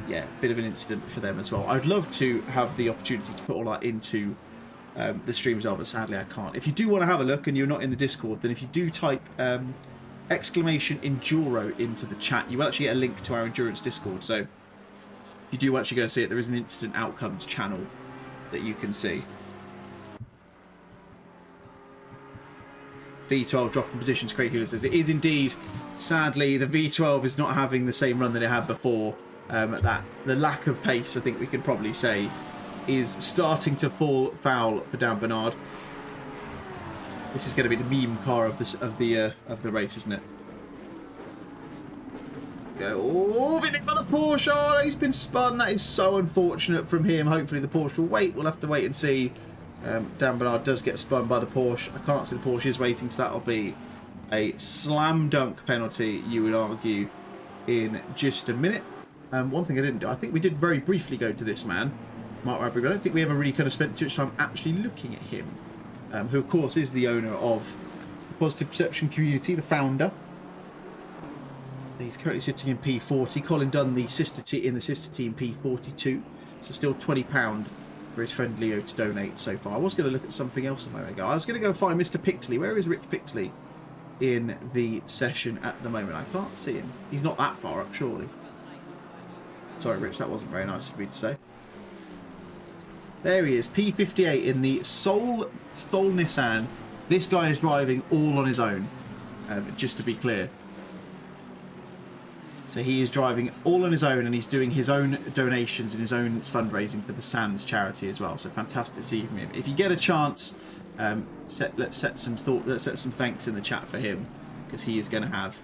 Yeah, bit of an incident for them as well. I'd love to have the opportunity to put all that into the stream as well, but sadly I can't. If you do want to have a look and you're not in the Discord, then if you do type exclamation Enduro into the chat, you will actually get a link to our Endurance Discord. So if you do actually go see it, there is an incident outcomes channel that you can see. V12 dropping positions, Craig Hewlett says. It is indeed, sadly, the V12 is not having the same run that it had before. That the lack of pace, I think we can probably say, is starting to fall foul for Dan Bernard. This is going to be the meme car of the race, isn't it? Go. Oh, been hit by the Porsche. Oh, no, he's been spun. That is so unfortunate from him. Hopefully the Porsche will wait. We'll have to wait and see. Dan Bernard does get spun by the Porsche. I can't see the Porsche is waiting, so that'll be a slam dunk penalty, you would argue, in just a minute. One thing I didn't do, I think we did very briefly go to this man, Mark Radbury, but I don't think we ever really kind of spent too much time actually looking at him, who of course is the owner of the Positive Perception Community, the founder. So he's currently sitting in P40. Colin Dunn, the sister team P42. So still £20 for his friend Leo to donate so far. I was going to look at something else a moment ago. I was going to go find Mr. Pixley. Where is Rich Pixley in the session at the moment? I can't see him. He's not that far up, surely. Sorry, Rich, that wasn't very nice of me to say. There he is, P58 in the Soul Nissan. This guy is driving all on his own, just to be clear. So he is driving all on his own, and he's doing his own donations and his own fundraising for the Sands charity as well. So fantastic to see from him. If you get a chance, let's set some thanks in the chat for him, because he is going to have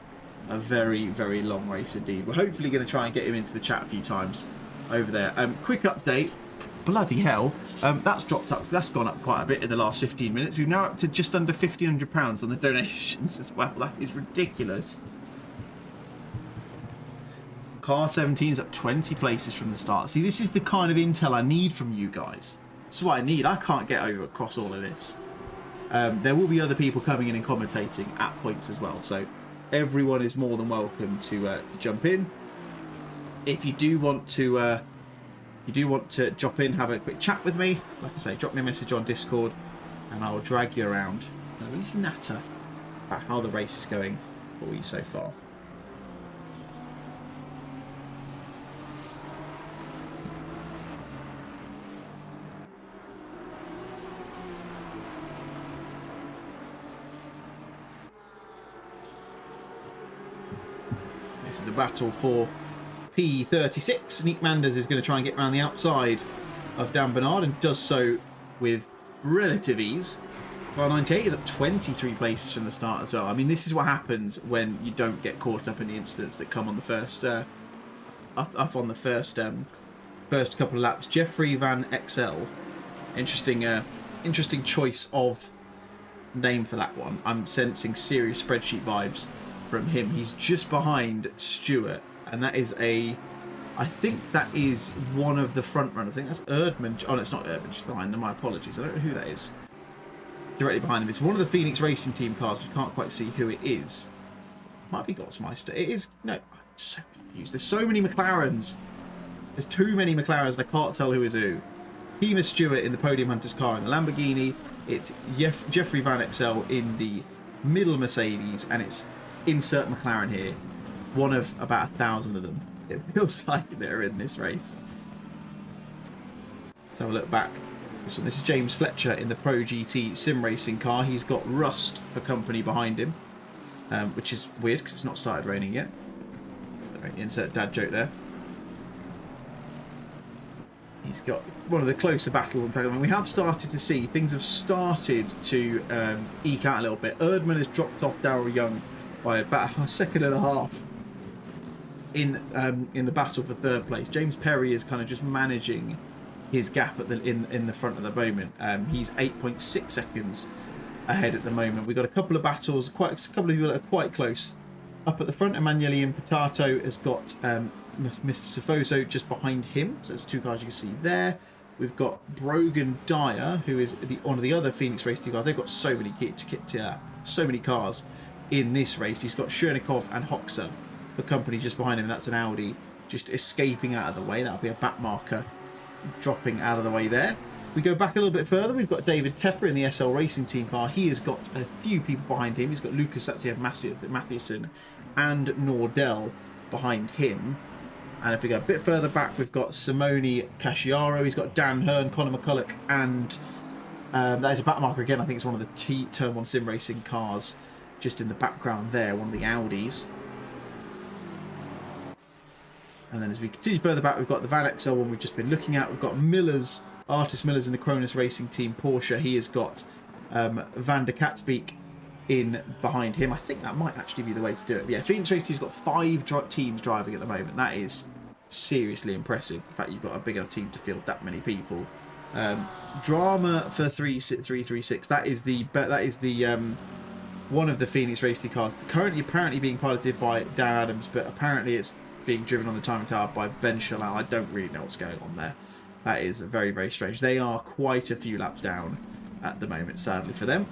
a very, very long race indeed. We're hopefully going to try and get him into the chat a few times over there. Quick update. Bloody hell, that's dropped up. That's gone up quite a bit in the last 15 minutes. We're now up to just under £1,500 on the donations as well. That is ridiculous. Car 17 is up 20 places from the start. See, this is the kind of intel I need from you guys. This is what I need. I can't get over across all of this. There will be other people coming in and commentating at points as well. So everyone is more than welcome to jump in. If you do want to drop in, have a quick chat with me, like I say, drop me a message on Discord and I will drag you around a little natter about how the race is going for you so far. This is a battle for P36. Nick Manders is going to try and get around the outside of Dan Bernard and does so with relative ease. Car 98 is up 23 places from the start as well. I mean, this is what happens when you don't get caught up in the incidents that come on the first up on the first couple of laps. Jeffrey Van XL, interesting choice of name for that one. I'm sensing serious spreadsheet vibes from him. He's just behind Stewart, and that is I think that is one of the front runners. I think that's Erdman. Oh, no, it's not Erdman, just behind them. My apologies. I don't know who that is. Directly behind him. It's one of the Phoenix Racing Team cars. You can't quite see who it is. Might be Gottsmeister. It is. No, I'm so confused. There's so many McLarens. There's too many McLarens, and I can't tell who is who. Kima Stewart in the Podium Hunters car in the Lamborghini. It's Jeffrey Van XL in the middle Mercedes, and it's insert McLaren here. One of about 1,000 of them. It feels like they're in this race. Let's have a look back. This is James Fletcher in the Pro GT sim racing car. He's got Rust for company behind him, which is weird because it's not started raining yet. Insert dad joke there. He's got one of the closer battles. I mean, we have started to see things have started to eke out a little bit. Erdman has dropped off Darryl Young by about a second and a half in the battle for third place. James Perry is kind of just managing his gap at in the front at the moment. He's 8.6 seconds ahead at the moment. We've got a couple of battles, a couple of people that are quite close. Up at the front, Emanuele Imputato has got Mr. Sifoso just behind him. So there's two cars you can see there. We've got Brogan Dyer, who is one of the other Phoenix Race Team cars. They've got so many cars in this race. He's got Chernikov and Hoxha for company just behind him. That's an Audi just escaping out of the way. That'll be a back marker dropping out of the way there. If we go back a little bit further, we've got David Tepper in the SL Racing Team car. He has got a few people behind him. He's got Lucas Mathieson and Nordell behind him. And if we go a bit further back, we've got Simone Casciaro. He's got Dan Hearn, Conor McCulloch, and that is a back marker again. I think it's one of the Turn 1 sim racing cars just in the background there, one of the Audis. And then as we continue further back, we've got the Van XL one we've just been looking at. We've got Artis Miller's in the Cronus Racing Team Porsche. He has got Van der Katzbeek in behind him. I think that might actually be the way to do it. But yeah, Phoenix Race Team's got 5 teams driving at the moment. That is seriously impressive. The fact you've got a big enough team to field that many people. Drama for 336. That is the one of the Phoenix Race Team cars currently apparently being piloted by Dan Adams, but apparently it's being driven on the timing tower by Ben Shalal. I don't really know what's going on there. That is very, very strange. They are quite a few laps down at the moment, sadly for them.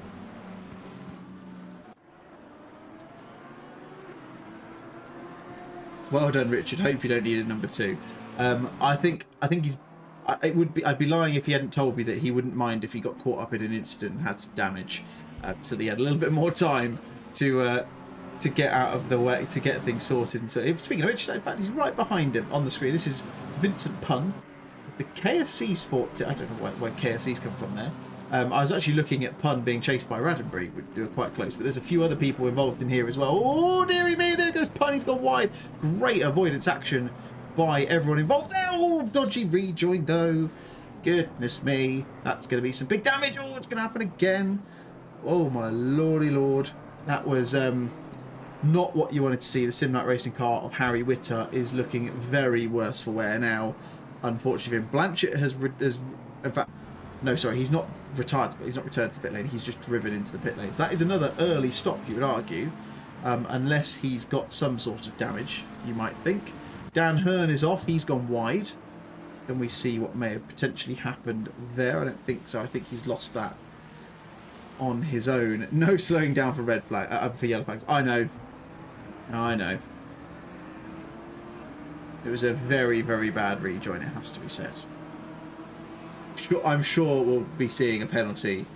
Well done, Richard. Hope you don't need a number 2. I think he's. I'd be lying if he hadn't told me that he wouldn't mind if he got caught up in an incident and had some damage, so that he had a little bit more time to get out of the way, to get things sorted. And so, speaking of which, in fact, he's right behind him on the screen. This is Vincent Pun, the KFC Sport. I don't know where KFC's come from there. I was actually looking at Pun being chased by Raddenbury. We were quite close, but there's a few other people involved in here as well. Oh, dearie me, there goes Pun. He's gone wide. Great avoidance action by everyone involved. Oh, dodgy rejoin though. Goodness me, that's going to be some big damage. Oh, it's going to happen again. Oh my lordy lord, that was not what you wanted to see. The Simlight racing car of Harry Witter is looking very worse for wear now. Unfortunately, Blanchett has in fact, no, sorry, he's not retired. He's not returned to the pit lane. He's just driven into the pit lane. So that is another early stop, you would argue, unless he's got some sort of damage. You might think. Dan Hearn is off. He's gone wide. And we see what may have potentially happened there. I don't think so. I think he's lost that on his own. No slowing down for red flag, for yellow flags. I know. I know. It was a very, very bad rejoin, it has to be said. I'm sure we'll be seeing a penalty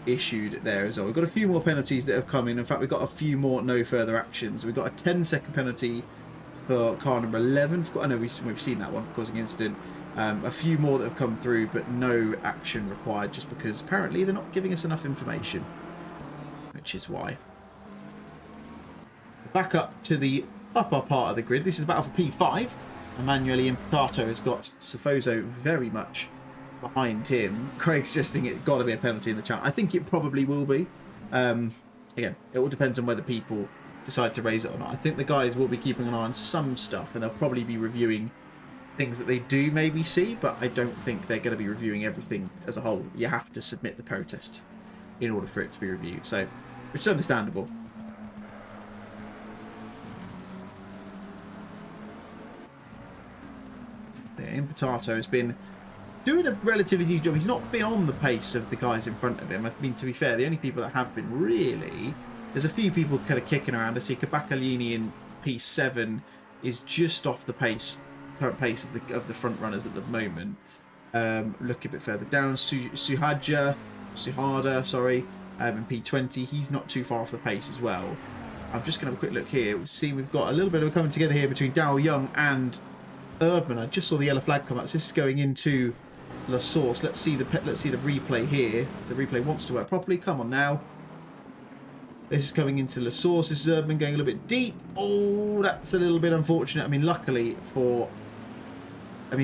issued there as well. We've got a few more penalties that have come in. In fact, we've got a few more no further actions. We've got a 10-second penalty for car number 11. I know we've seen that one for causing incident. A few more that have come through, but no action required, just because apparently they're not giving us enough information, which is why. Back up to the upper part of the grid. This is battle for P5. Emanuele Imputato has got Sifoso very much behind him. Craig's suggesting it's got to be a penalty in the chat. I think it probably will be. Again, it all depends on whether people decide to raise it or not. I think the guys will be keeping an eye on some stuff, and they'll probably be reviewing things that they do maybe see, but I don't think they're going to be reviewing everything as a whole. You have to submit the protest in order for it to be reviewed, so which is understandable. Imputato has been doing a relatively decent job. He's not been on the pace of the guys in front of him. I mean, to be fair, the only people that have been really... There's a few people kind of kicking around. I see Kabacalini in P7 is just off the current pace of the front runners at the moment. Look a bit further down. Suhada, sorry, in P20. He's not too far off the pace as well. I'm just going to have a quick look here. We've got a little bit of a coming together here between Daryl Young and Erdman. I just saw the yellow flag come up. So this is going into La Source. Let's see the replay here. If the replay wants to work properly, come on now. This is coming into La Source. This is Erdman going a little bit deep. Oh, that's a little bit unfortunate. I mean,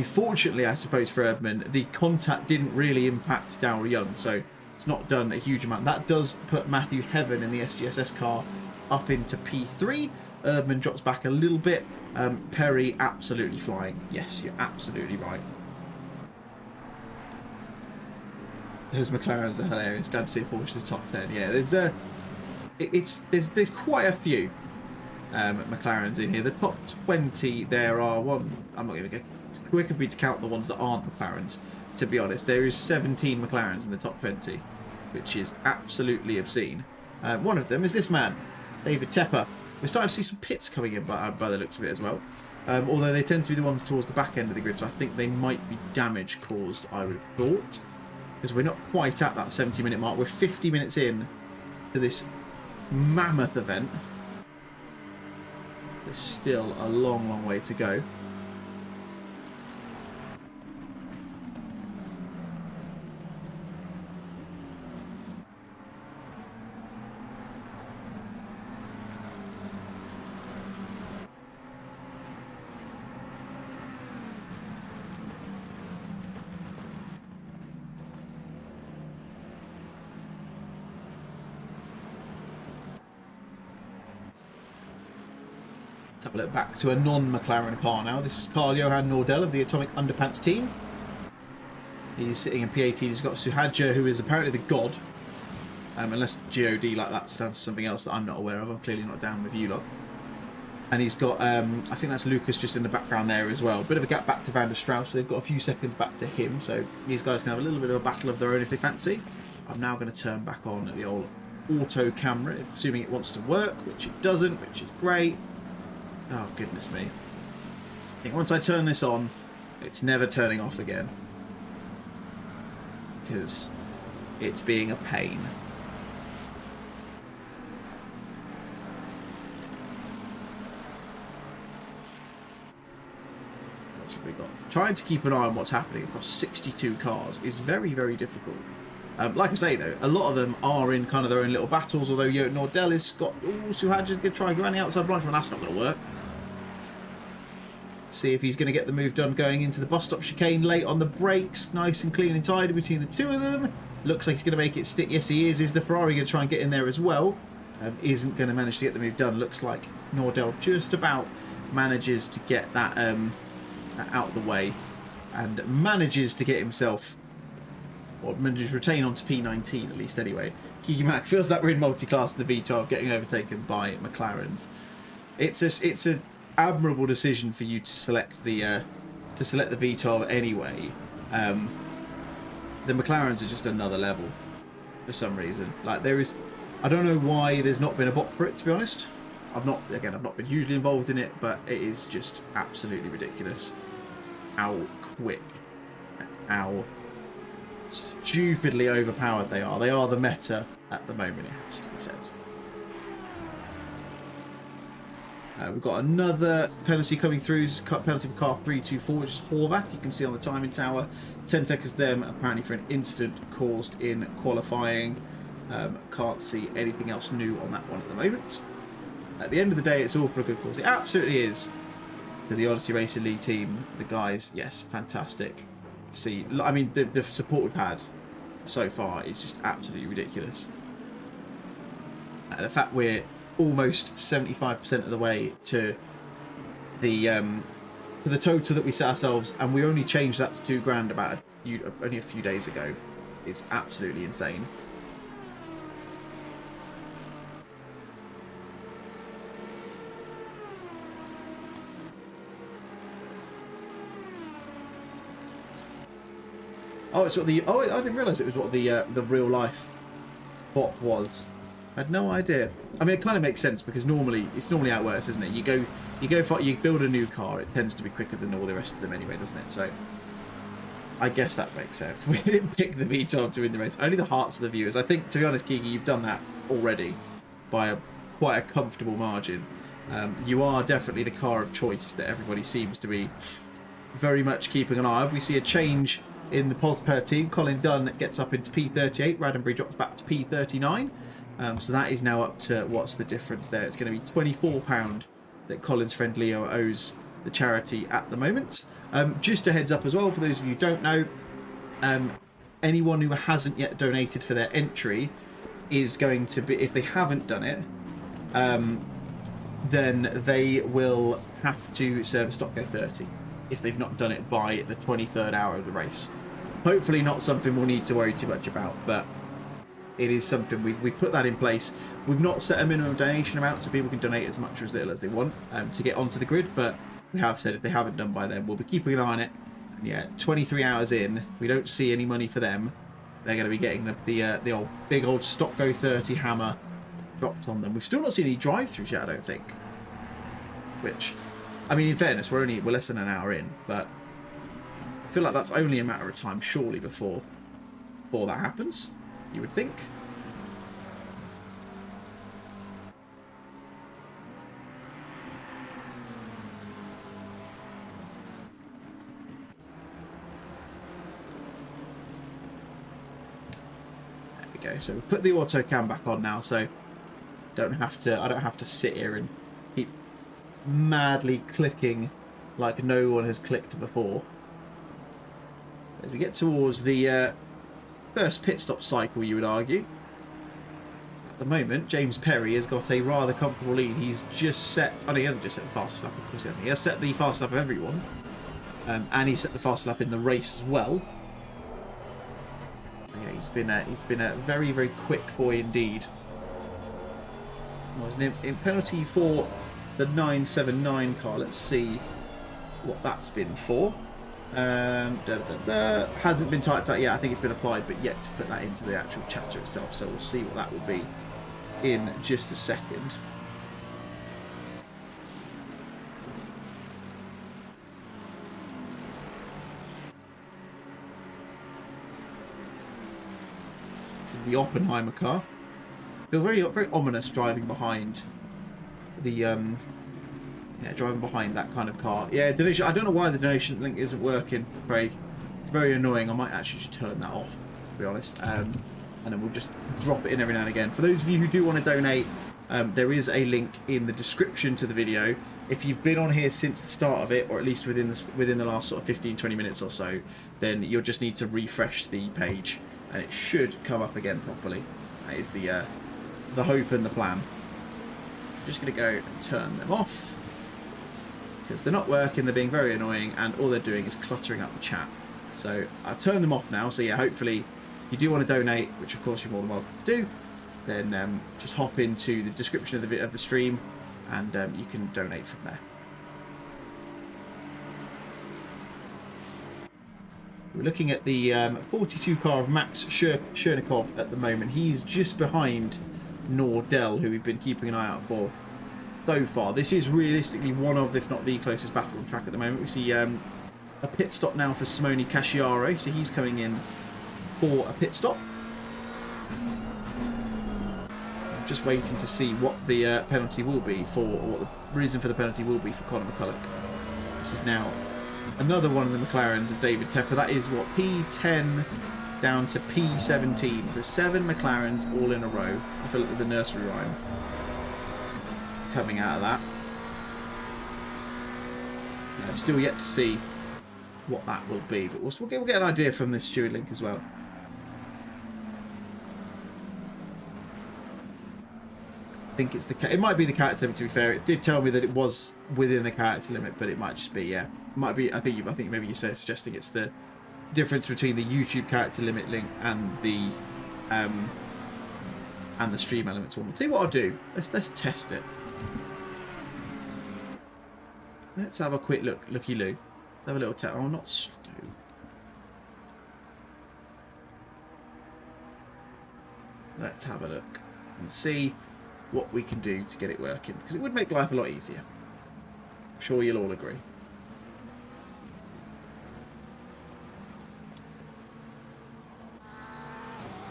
fortunately, I suppose, for Erdman, the contact didn't really impact Daryl Young, so it's not done a huge amount. That does put Matthew Heaven in the SGSS car up into P3. Erdman drops back a little bit. Perry absolutely flying. Yes, you're absolutely right. Those McLarens are hilarious. Glad to see a Porsche in the top 10. Yeah, there's quite a few McLarens in here. The top 20, there are one. I'm not going to get. It's quick of me to count the ones that aren't McLarens. To be honest, there is 17 McLarens in the top 20, which is absolutely obscene. One of them is this man, David Tepper. We're starting to see some pits coming in by the looks of it as well. Although they tend to be the ones towards the back end of the grid, so I think they might be damage caused, I would have thought. Because we're not quite at that 70-minute mark. We're 50 minutes in to this mammoth event. There's still a long, long way to go. Let's have a look back to a non-McLaren car now. This is Carl Johan Nordell of the Atomic Underpants team. He's sitting in P18. He's got Suhadja, who is apparently the god. Unless GOD like that stands for something else that I'm not aware of. I'm clearly not down with you lot. And he's got, I think that's Lucas just in the background there as well. Bit of a gap back to Van der Strauss. So they've got a few seconds back to him. So these guys can have a little bit of a battle of their own if they fancy. I'm now going to turn back on the old auto camera, assuming it wants to work, which it doesn't, which is great. Oh, goodness me. I think once I turn this on, it's never turning off again. Because it's being a pain. What's have we got? Trying to keep an eye on what's happening across 62 cars is very, very difficult. Like I say, though, a lot of them are in kind of their own little battles, although Nordell has got... Oh, Suhadja's going to try around the outside blind, but that's not going to work. See if he's going to get the move done going into the bus stop chicane late on the brakes. Nice and clean and tidy between the two of them. Looks like he's going to make it stick. Yes, he is. Is the Ferrari going to try and get in there as well? Isn't going to manage to get the move done. Looks like Nordell just about manages to get that, that out of the way. And manages to get himself... or manages to retain onto P19 at least anyway. Kiki Mack feels that we're in multi-class in the V12 getting overtaken by McLarens. It's a admirable decision for you to select the V12 anyway. The McLarens are just another level for some reason. Like there is, I don't know why there's not been a bot for it, to be honest. I've not been hugely involved in it, but it is just absolutely ridiculous how quick, how stupidly overpowered they are. They are the meta at the moment, it has to be said. We've got another penalty coming through. Penalty for car 324, which is Horvath. You can see on the timing tower. 10 seconds them, apparently for an incident caused in qualifying. Can't see anything else new on that one at the moment. At the end of the day, it's all for a good cause. It absolutely is. To the Odyssey Racing League team, the guys, yes, fantastic to see. I mean, the support we've had so far is just absolutely ridiculous. The fact we're almost 75% of the way to the total that we set ourselves, and we only changed that to £2,000 about only a few days ago. It's absolutely insane. Oh, it's what the I didn't realise it was what the real life bot was. I had no idea. I mean, it kind of makes sense because it's normally how it works, isn't it? You build a new car, it tends to be quicker than all the rest of them anyway, doesn't it? So I guess that makes sense. We didn't pick the V12 to win the race. Only the hearts of the viewers. I think, to be honest, Kiki, you've done that already by quite a comfortable margin. You are definitely the car of choice that everybody seems to be very much keeping an eye on. We see a change in the poles per team. Colin Dunn gets up into P38. Raddenberry drops back to P39. So that is now up to, what's the difference there? It's going to be £24 that Colin's friend Leo owes the charity at the moment. Just a heads up as well, for those of you who don't know, anyone who hasn't yet donated for their entry is going to be, if they haven't done it, then they will have to serve a Stock Go 30 if they've not done it by the 23rd hour of the race. Hopefully not something we'll need to worry too much about, but it is something we've put that in place. We've not set a minimum donation amount, so people can donate as much or as little as they want to get onto the grid, but we have said if they haven't done by then, we'll be keeping an eye on it. And yeah, 23 hours in, if we don't see any money for them, they're going to be getting the old big old Stock Go 30 hammer dropped on them. We've still not seen any drive-throughs yet, I don't think. Which, I mean, in fairness, we're less than an hour in, but I feel like that's only a matter of time, surely, before that happens. You would think. There we go. So we put the auto cam back on now, so I don't have to sit here and keep madly clicking like no one has clicked before. As we get towards the first pit stop cycle, you would argue. the moment, James Perry has got a rather comfortable lead. He's just set... Oh, no, he hasn't just set the fastest lap. Of course he hasn't. He has set the fastest lap of everyone. And he set the fastest lap in the race as well. Yeah, he's been a very, very quick boy indeed. Was an penalty for the 979 car. Let's see what that's been for. Hasn't been typed out yet. I think it's been applied, but yet to put that into the actual chapter itself. So we'll see what that will be in just a second. This is the Oppenheimer car. Feel very, very ominous driving behind the yeah, driving behind that kind of car. Yeah, donation. I don't know why the donation link isn't working, Craig. It's very annoying. I might actually just turn that off, to be honest. And then we'll just drop it in every now and again. For those of you who do want to donate, there is a link in the description to the video. If you've been on here since the start of it, or at least within the last sort of 15-20 minutes or so, then you'll just need to refresh the page, and it should come up again properly. That is the hope and the plan. I'm just going to go and turn them off, because they're not working, they're being very annoying, and all they're doing is cluttering up the chat. So I've turned them off now, so yeah, hopefully if you do want to donate, which of course you're more than welcome to do, then just hop into the description of the stream, and you can donate from there. We're looking at the 42 car of Max Chernikov at the moment. He's just behind Nordell, who we've been keeping an eye out for so far. This is realistically one of, if not the closest battle on track at the moment. We see a pit stop now for Simone Casciaro, so he's coming in for a pit stop. I'm just waiting to see what the penalty will be for, or what the reason for the penalty will be for Conor McCulloch. This is now another one of the McLarens of David Tepper. That is what, P10 down to P17. So 7 McLarens all in a row. I feel like there's a nursery rhyme coming out of that. Still yet to see what that will be, but we'll get an idea from this steward link as well. I think it's it might be the character limit, to be fair. It did tell me that it was within the character limit, but it might just be, yeah, it might be. I think maybe you're suggesting it's the difference between the YouTube character limit link and the stream elements one. I'll tell you what I'll do. Let's test it. Let's have a quick looky-loo. Let's have a little test. Oh, not Stu. Let's have a look and see what we can do to get it working, because it would make life a lot easier. I'm sure you'll all agree.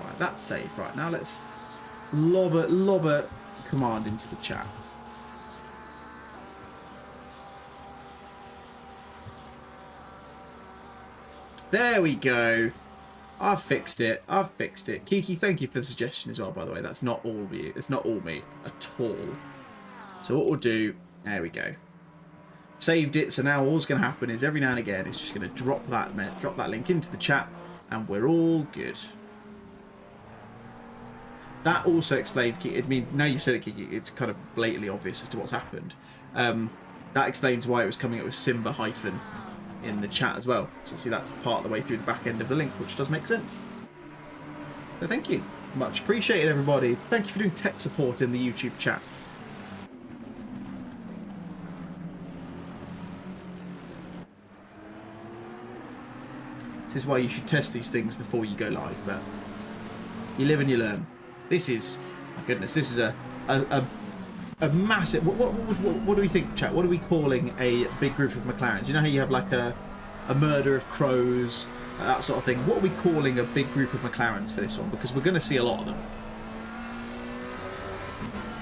Right, that's safe. Right, now let's lob a command into the chat. There we go. I've fixed it. Kiki, thank you for the suggestion as well, by the way. That's not all me. It's not all me at all. So what we'll do, there we go. Saved it. So now all's going to happen is every now and again, it's just going to drop that link into the chat, and we're all good. That also explains, I mean, now you've said it, Kiki, it's kind of blatantly obvious as to what's happened. That explains why it was coming up with SiMBA hyphen in the chat as well. So see, that's part of the way through the back end of the link, which does make sense. So thank you. Much appreciated, everybody. Thank you for doing tech support in the YouTube chat. This is why you should test these things before you go live, but you live and you learn. This is, my goodness, this is a massive... What do we think, chat? What are we calling a big group of McLarens? You know how you have like a murder of crows, that sort of thing? What are we calling a big group of McLarens for this one? Because we're going to see a lot of them.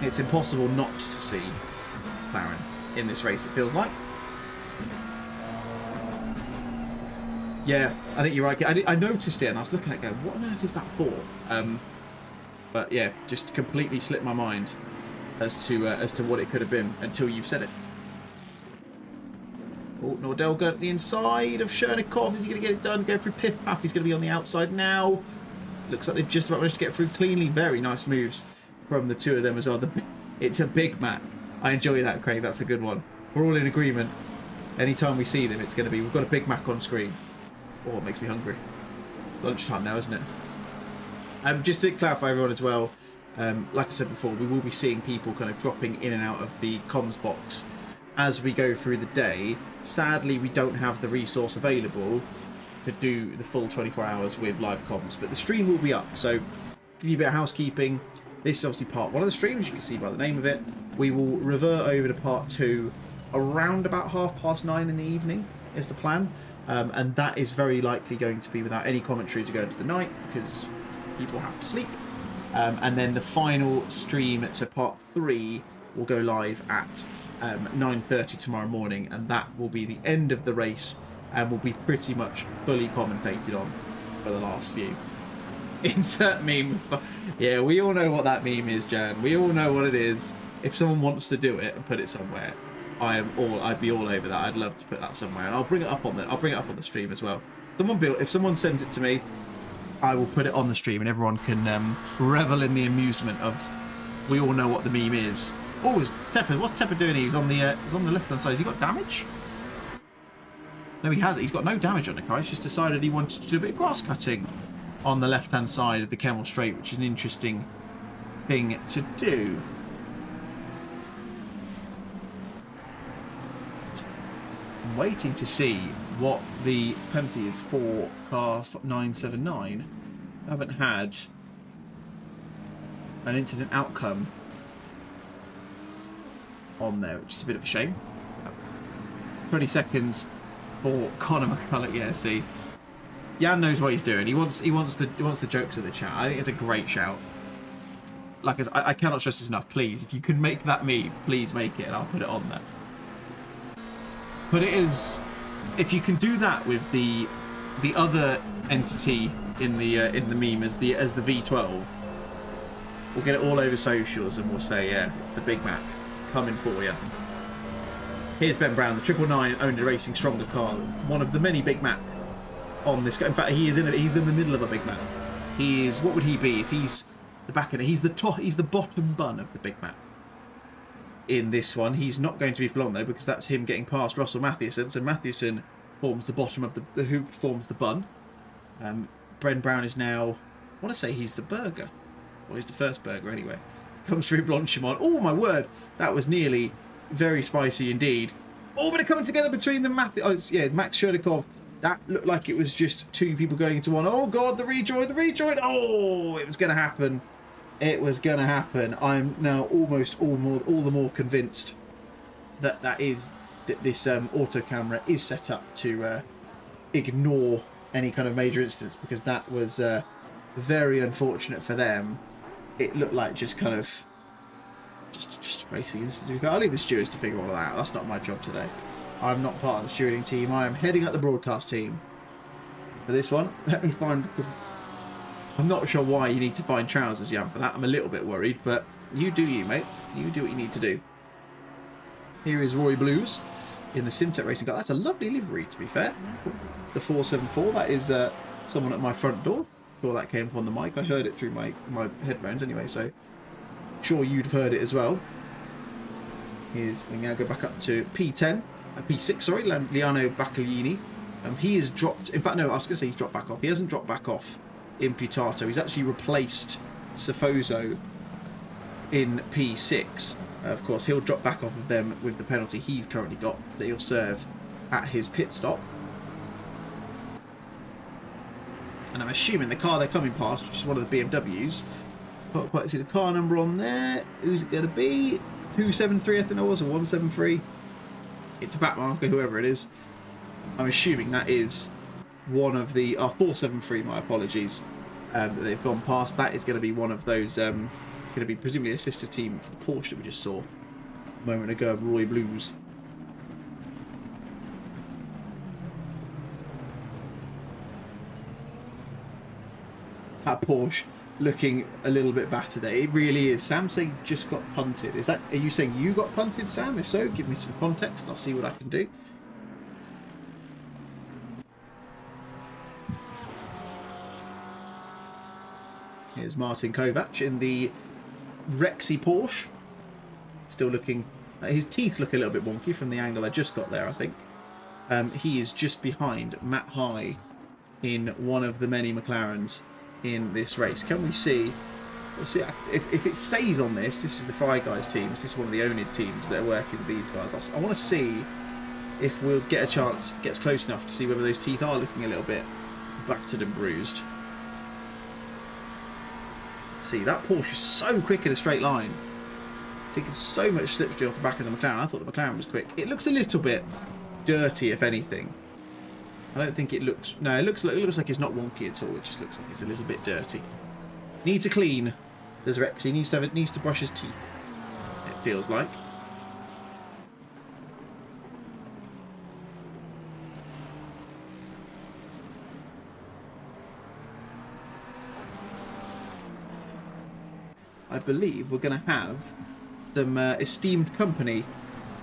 It's impossible not to see McLaren in this race, it feels like. Yeah, I think you're right. I noticed it and I was looking at it going, what on earth is that for? But yeah, just completely slipped my mind as to what it could have been until you've said it. Oh, Nordell going at the inside of Chernikov. Is he going to get it done? Go through Piff Paff. He's going to be on the outside now. Looks like they've just about managed to get through cleanly. Very nice moves from the two of them as well. It's a Big Mac. I enjoy that, Craig. That's a good one. We're all in agreement. Anytime we see them, it's going to be, we've got a Big Mac on screen. Oh, it makes me hungry. Lunchtime now, isn't it? Just to clarify everyone as well, like I said before, we will be seeing people kind of dropping in and out of the comms box as we go through the day. Sadly, we don't have the resource available to do the full 24 hours with live comms, but the stream will be up. So, give you a bit of housekeeping. This is obviously part 1 of the stream, as you can see by the name of it. We will revert over to part 2 around about 9:30 in the evening, is the plan. And that is very likely going to be without any commentary to go into the night, because people have to sleep. And then the final stream, so part 3, will go live at 9:30 tomorrow morning, and that will be the end of the race, and will be pretty much fully commentated on for the last few. Insert meme. Yeah, we all know what that meme is, Jan. We all know what it is. If someone wants to do it and put it somewhere, I'd be all over that. I'd love to put that somewhere, and I'll bring it up on the stream as well. If someone sends it to me, I will put it on the stream, and everyone can revel in the amusement of. We all know what the meme is. Oh, Tepper. What's Tepper doing? He's on the left hand side. Has he got damage? No, he hasn't. He's got no damage on the car. He's just decided he wanted to do a bit of grass cutting on the left hand side of the Kemmel Straight, which is an interesting thing to do. I'm waiting to see what the penalty is for car 979. I haven't had an incident outcome on there, which is a bit of a shame. 20 seconds for Conor McCulloch. Yeah, see, Jan knows what he's doing. He wants the jokes in the chat. I think it's a great shout. Like I cannot stress this enough. Please, if you can make that meme, please make it, and I'll put it on there. But it is, if you can do that with the other entity in the meme as the V12, we'll get it all over socials, and we'll say, yeah, it's the Big Mac coming for you. Here's Ben Brown, the 999 owned a racing stronger car, one of the many Big Mac on this. In fact, he's in the middle of a Big Mac. He is, what would he be if he's the back end? He's the bottom bun of the Big Mac. In this one, he's not going to be for long though, because that's him getting past Russell Matthewson. So Matthewson forms the bottom of the who forms the bun. Ben Brown is now, I want to say he's the burger, or he's the first burger anyway. Comes through Blanchimont. Oh my word, that was nearly very spicy indeed. Oh, but it coming together between the Max Shernikov. That looked like it was just two people going into one. Oh god, the rejoin. Oh, it was going to happen. It was going to happen. I'm now almost all the more convinced that this auto camera is set up to ignore any kind of major incidents, because that was very unfortunate for them. It looked like just kind of just racing incidents. I'll leave the stewards to figure all that out. That's not my job today. I'm not part of the stewarding team. I am heading up the broadcast team for this one. Let me find. I'm not sure why you need to find trousers, Jan, for that. I'm a little bit worried, but you do you, mate. You do what you need to do. Here is Roy Blues in the Simtech racing car. That's a lovely livery, to be fair. The 474. That is someone at my front door. Before that came up on the mic, I heard it through my headphones anyway, so I'm sure you'd have heard it as well. We now go back up to P10, P6, sorry, Liano Baccaglini. He has dropped, in fact, no, I was going to say he's dropped back off. He hasn't dropped back off in Putato. He's actually replaced Safoso in P6. Of course, he'll drop back off of them with the penalty he's currently got that he'll serve at his pit stop. And I'm assuming the car they're coming past, which is one of the BMWs, can't quite see the car number on there. Who's it going to be? 273, I think that was, or 173. It's a back marker, whoever it is. I'm assuming that is one of the 473. My apologies. That they've gone past. That is going to be one of those. Going to be presumably a sister team to the Porsche that we just saw a moment ago of Roy Blues. That Porsche looking a little bit battered there. It really is. Sam saying just got punted. Are you saying you got punted, Sam? If so, give me some context. I'll see what I can do. Here's Martin Kovac in the Rexy Porsche. Still looking... his teeth look a little bit wonky from the angle I just got there, I think. He is just behind Matt High in one of the many McLarens in this race. Can we see... Let's see if it stays on this. This is the Fry Guys teams. This is one of the owned teams that are working with these guys. I want to see if we'll get a chance, gets close enough to see whether those teeth are looking a little bit battered and bruised. See, that Porsche is so quick in a straight line. Taking so much slipstream off the back of the McLaren. I thought the McLaren was quick. It looks a little bit dirty, if anything. I don't think it looks... No, it looks like it's not wonky at all. It just looks like it's a little bit dirty. Needs a clean. Does Rex? He needs to brush his teeth. It feels like. I believe we're going to have some esteemed company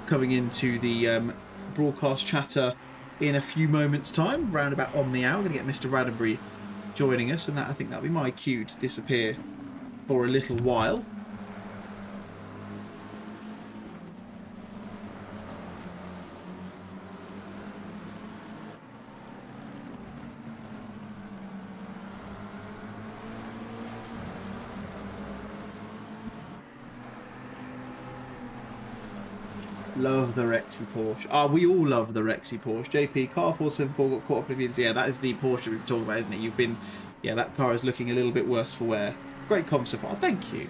coming into the broadcast chatter in a few moments' time, round about on the hour. We're going to get Mr. Raddenbury joining us, and I think that'll be my cue to disappear for a little while. Love the Rexy Porsche. Ah, we all love the Rexy Porsche. JP, car 474 got caught up in the... Yeah, that is the Porsche we've been talking about, isn't it? You've been... Yeah, that car is looking a little bit worse for wear. Great comp so far. Thank you.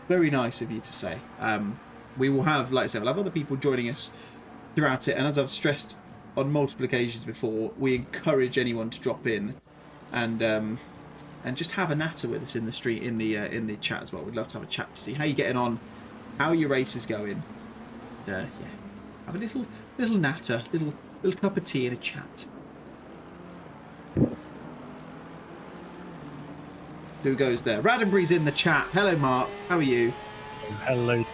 Very nice of you to say. We will have, like I said, we'll have other people joining us throughout it. And as I've stressed on multiple occasions before, we encourage anyone to drop in and just have a natter with us in the street, in the chat as well. We'd love to have a chat to see how you're getting on, how your race is going. Yeah, have a little natter, little cup of tea and a chat. Who goes there? Raddenbury's in the chat. Hello, Mark. How are you? Hello.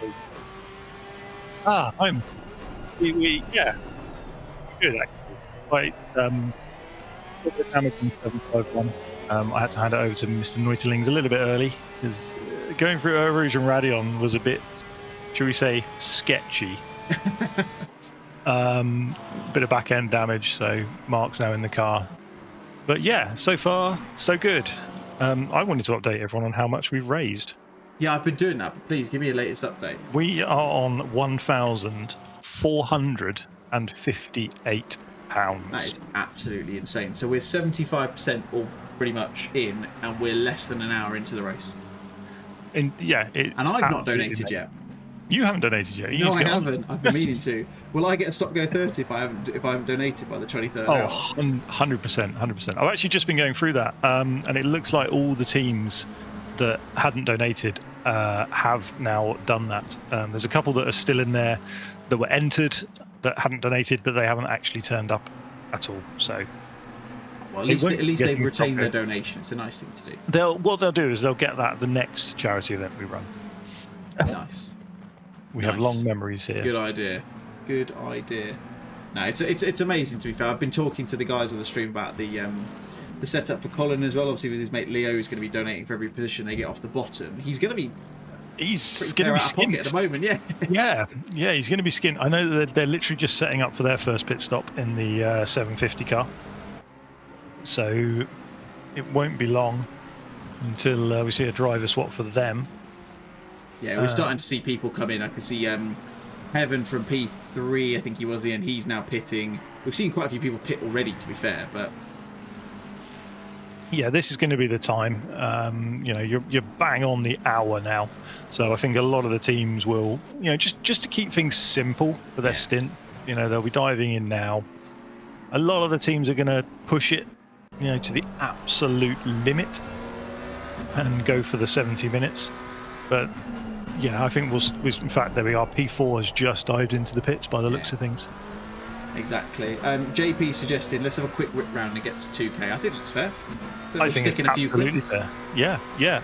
Yeah, good actually. Quite damage in 751. I had to hand it over to Mr. Neuterlings a little bit early because going through Eau Rouge and Radion was a bit, shall we say, sketchy. Bit of back end damage, so Mark's now in the car. But yeah, so far so good. I wanted to update everyone on how much we've raised. Yeah, I've been doing that, but please give me a latest update. We are on £1,458. That is absolutely insane. So we're 75% or pretty much in, and we're less than an hour into the race. And I've not donated yet. You haven't donated yet? No, I haven't. I've been meaning to. Will I get a stop go 30 if I haven't donated by the 23rd? Oh, 100%. I've actually just been going through that, and it looks like all the teams that hadn't donated have now done that. There's a couple that are still in there that were entered that hadn't donated, but they haven't actually turned up at all. So, well, at least they've retained their donation. It's a nice thing to do. What they'll do is they'll get that at the next charity event we run. Nice. We have long memories here. Good idea. No, it's amazing, to be fair. I've been talking to the guys on the stream about the setup for Colin as well. Obviously, with his mate Leo, who's going to be donating for every position they get off the bottom. He's going to be be skinned at the moment, yeah. yeah, he's going to be skinned. I know that they're literally just setting up for their first pit stop in the 750 car. So it won't be long until we see a driver swap for them. Yeah, we're starting to see people come in. I can see Heaven from P3, I think he was the end. He's now pitting. We've seen quite a few people pit already, to be fair, but yeah, this is going to be the time. You're bang on the hour now, so I think a lot of the teams will, just to keep things simple for their stint. They'll be diving in now. A lot of the teams are going to push it, to the absolute limit and go for the 70 minutes, but. Yeah, I think in fact, there we are. P4 has just dived into the pits by the looks of things. Exactly. JP suggested let's have a quick rip round and get to 2K. I think that's fair. I think it's absolutely fair. Yeah.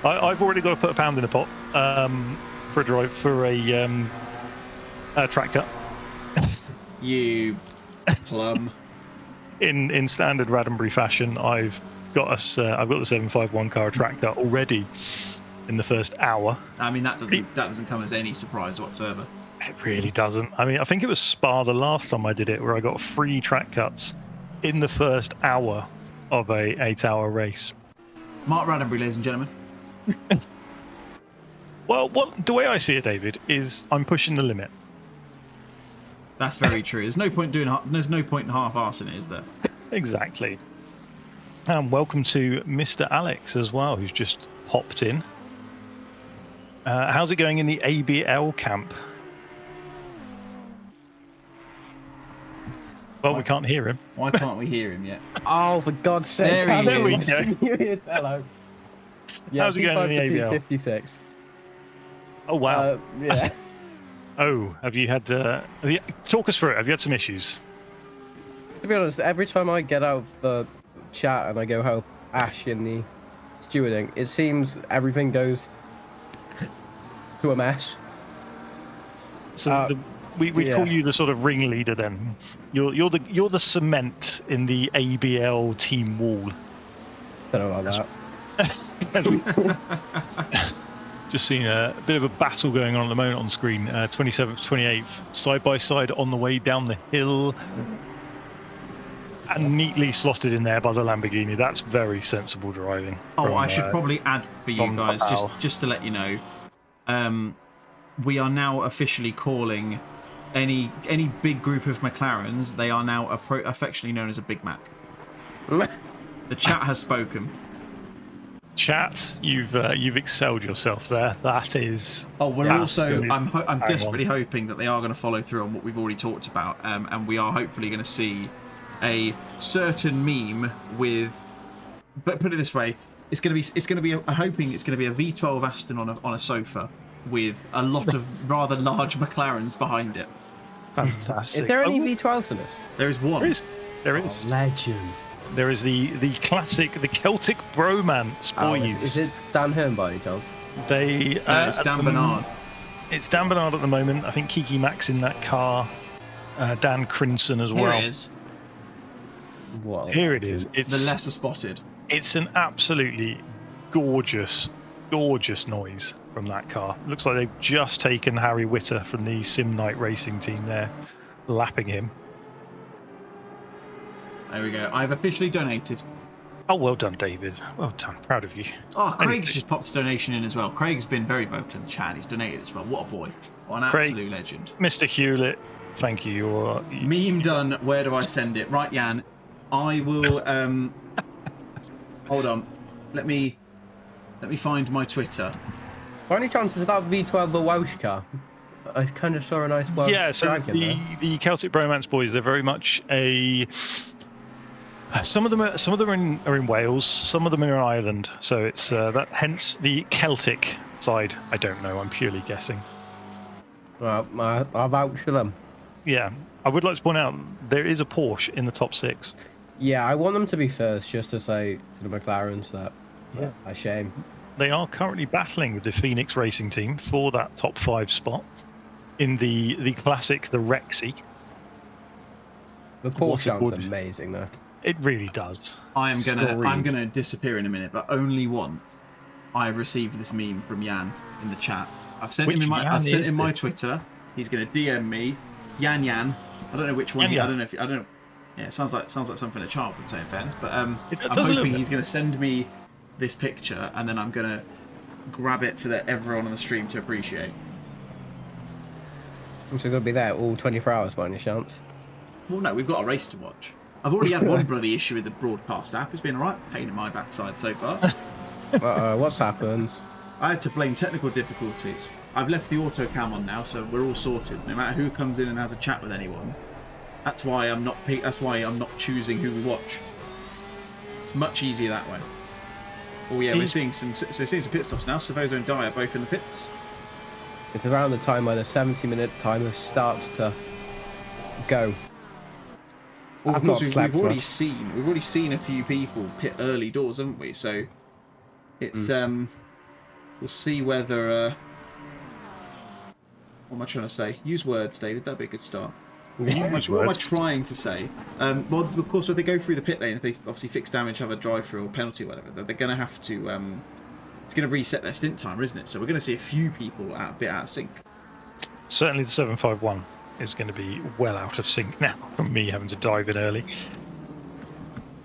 I've already got to put £1 in a pot for a drive for a track cut. You plum. In standard Raddenbury fashion, I've got the 751 car track cut already. in the first hour. I mean, that doesn't come as any surprise whatsoever. It really doesn't. I mean, I think it was Spa the last time I did it, where I got 3 track cuts in the first hour of a 8-hour race. Mark Roddenberry, ladies and gentlemen. Well, the way I see it, David, is I'm pushing the limit. That's very true. There's no point in half-arsing it, is there? Exactly. And welcome to Mr. Alex as well, who's just popped in. How's it going in the ABL camp? Well, we can't hear him. Why can't we hear him yet? Oh, for God's sake. There he is. Hello. Yeah, How's it going in the ABL? 56. Oh, wow. Yeah. Oh, have you had... talk us through it. Have you had some issues? To be honest, every time I get out of the chat and I go help Ash in the stewarding, it seems everything goes to a mess. So we yeah. call you the sort of ringleader then. You're the cement in the ABL team wall. Don't know about that. Just seen a bit of a battle going on at the moment on screen. 27th, 28th, side by side on the way down the hill. And neatly slotted in there by the Lamborghini. That's very sensible driving. Oh, I should probably add for you guys, just to let you know, we are now officially calling any big group of McLarens, they are now affectionately known as a Big Mac. The chat has spoken. Chat, you've excelled yourself there. That is. Oh, we're also. Good. I'm desperately hoping that they are going to follow through on what we've already talked about, and we are hopefully going to see a certain meme with. But put it this way, it's going to be. I'm hoping it's going to be a V12 Aston on a sofa with a lot of rather large McLarens behind it. Fantastic. Is there any V12s in this? There is one. There is. Oh, legend. There is the classic, the Celtic bromance boys. Is it Dan Hearn by any chance? It's Dan Bernard. It's Dan Bernard at the moment. I think Kiki Mack's in that car. Dan Crinson as well. Here it is. Whoa. Here it is. It's the lesser spotted. It's an absolutely gorgeous noise from that car. Looks like they've just taken Harry Witter from the Sim Night Racing team there, lapping him. There we go. I've officially donated. Oh, well done, David. Well done. Proud of you. Oh, Craig's just popped a donation in as well. Craig's been very vocal in the chat. He's donated as well. What a boy. What an absolute legend. Mr. Hewlett, thank you. Meme done. Where do I send it? Right, Jan. I will... hold on. Let me find my Twitter. By any chance, is that V12 a Welsh car? I kind of saw a nice Welsh dragon there. The Celtic Bromance boys, they're very much a... Some of them are in Wales, some of them are in Ireland. So it's that. Hence the Celtic side. I don't know. I'm purely guessing. Well, I'll vouch for them. Yeah, I would like to point out there is a Porsche in the top 6. Yeah, I want them to be first, just to say to the McLarens that a shame. They are currently battling with the Phoenix Racing team for that top 5 spot in the classic, the Rexy. The Porsche sounds amazing, though. It really does. I'm gonna disappear in a minute, but only once I've received this meme from Jan in the chat. I've sent him in my Twitter. He's gonna DM me, Jan. I don't know which one. I don't know. Yeah, it sounds like something a child would say in fairness, but I'm hoping he's gonna send me this picture, and then I'm gonna grab it for everyone on the stream to appreciate. So gonna be there all 24 hours by any chance? Well, no, we've got a race to watch. I've already had one bloody issue with the broadcast app. It's been a right pain in my backside so far. What's happened? I had to blame technical difficulties. I've left the auto cam on now, so we're all sorted. No matter who comes in and has a chat with anyone, that's why I'm not choosing who we watch. It's much easier that way. Oh yeah, we're seeing some pit stops now. Savozo and Dyer both in the pits. It's around the time where the 70-minute timer starts to go. Well, of course, we've already seen a few people pit early doors, haven't we? So it's we'll see whether what am I trying to say? Use words, David. That'd be a good start. What am I trying to say? Well, of course, if they go through the pit lane, if they obviously fix damage, have a drive-through or penalty, or whatever, they're going to have to it's going to reset their stint timer, isn't it? So we're going to see a few people a bit out of sync. Certainly the 751 is going to be well out of sync now from me having to dive in early.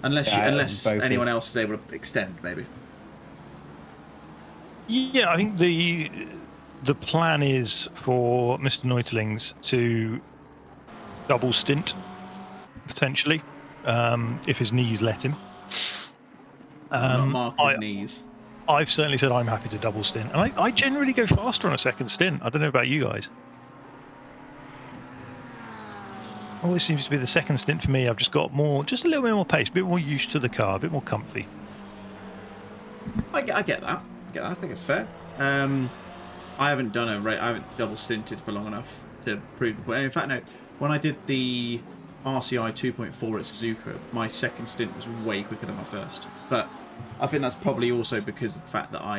Unless Yeah, unless both anyone is- else is able to extend, maybe. Yeah, I think the plan is for Mr. Neutlings to double stint, potentially, if his knees let him. Not marking his knees. I've certainly said I'm happy to double stint, and I generally go faster on a second stint. I don't know about you guys. Always seems to be the second stint for me. I've just got just a little bit more pace, a bit more used to the car, a bit more comfy. I get that. I think it's fair. I haven't done I haven't double stinted for long enough to prove the point. And in fact, no. When I did the RCI 2.4 at Suzuka, my second stint was way quicker than my first. But I think that's probably also because of the fact that I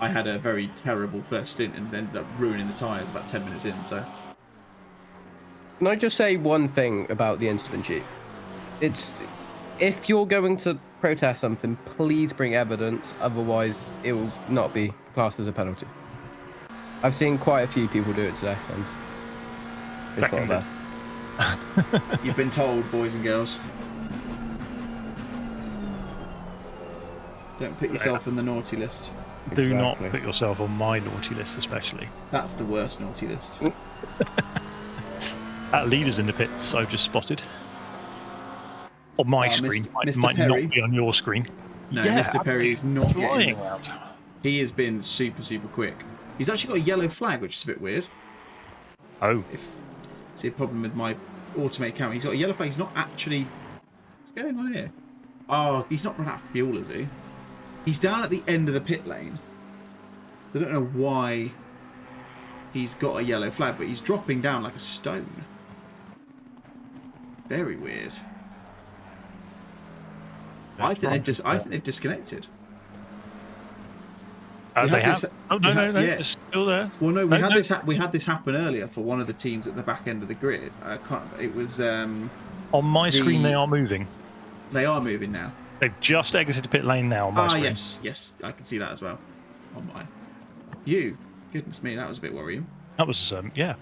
had a very terrible first stint and ended up ruining the tyres about 10 minutes in. So. Can I just say one thing about the incident sheet? It's if you're going to protest something, please bring evidence. Otherwise, it will not be classed as a penalty. I've seen quite a few people do it today, and it's not the best. You've been told, boys and girls. Don't put yourself on the naughty list. Do not Exactly. put yourself on my naughty list, especially. That's the worst naughty list. That leader's in the pits, I've just spotted. On my screen. Mr. Might Perry? not be on your screen. No, Yeah, Mr. Perry is not flying yet. around. He has been super quick. He's actually got a yellow flag, which is a bit weird. Oh, See a problem with my automated camera. He's got a yellow flag. He's not actually. What's going on here? Oh, he's not run out of fuel, is he? He's down at the end of the pit lane. I don't know why he's got a yellow flag, but he's dropping down like a stone. Very weird. I think they've disconnected. We they had have. this- Oh, no, we had- no, yeah. it's still there. Well, no, we No, had no. this. We had this happen earlier for one of the teams at the back end of the grid. I can't. It was. On my screen, they are moving. They are moving now. They've just exited pit lane now on my screen. Yes, I can see that as well. On mine. You, goodness me, that was a bit worrying. That was, yeah.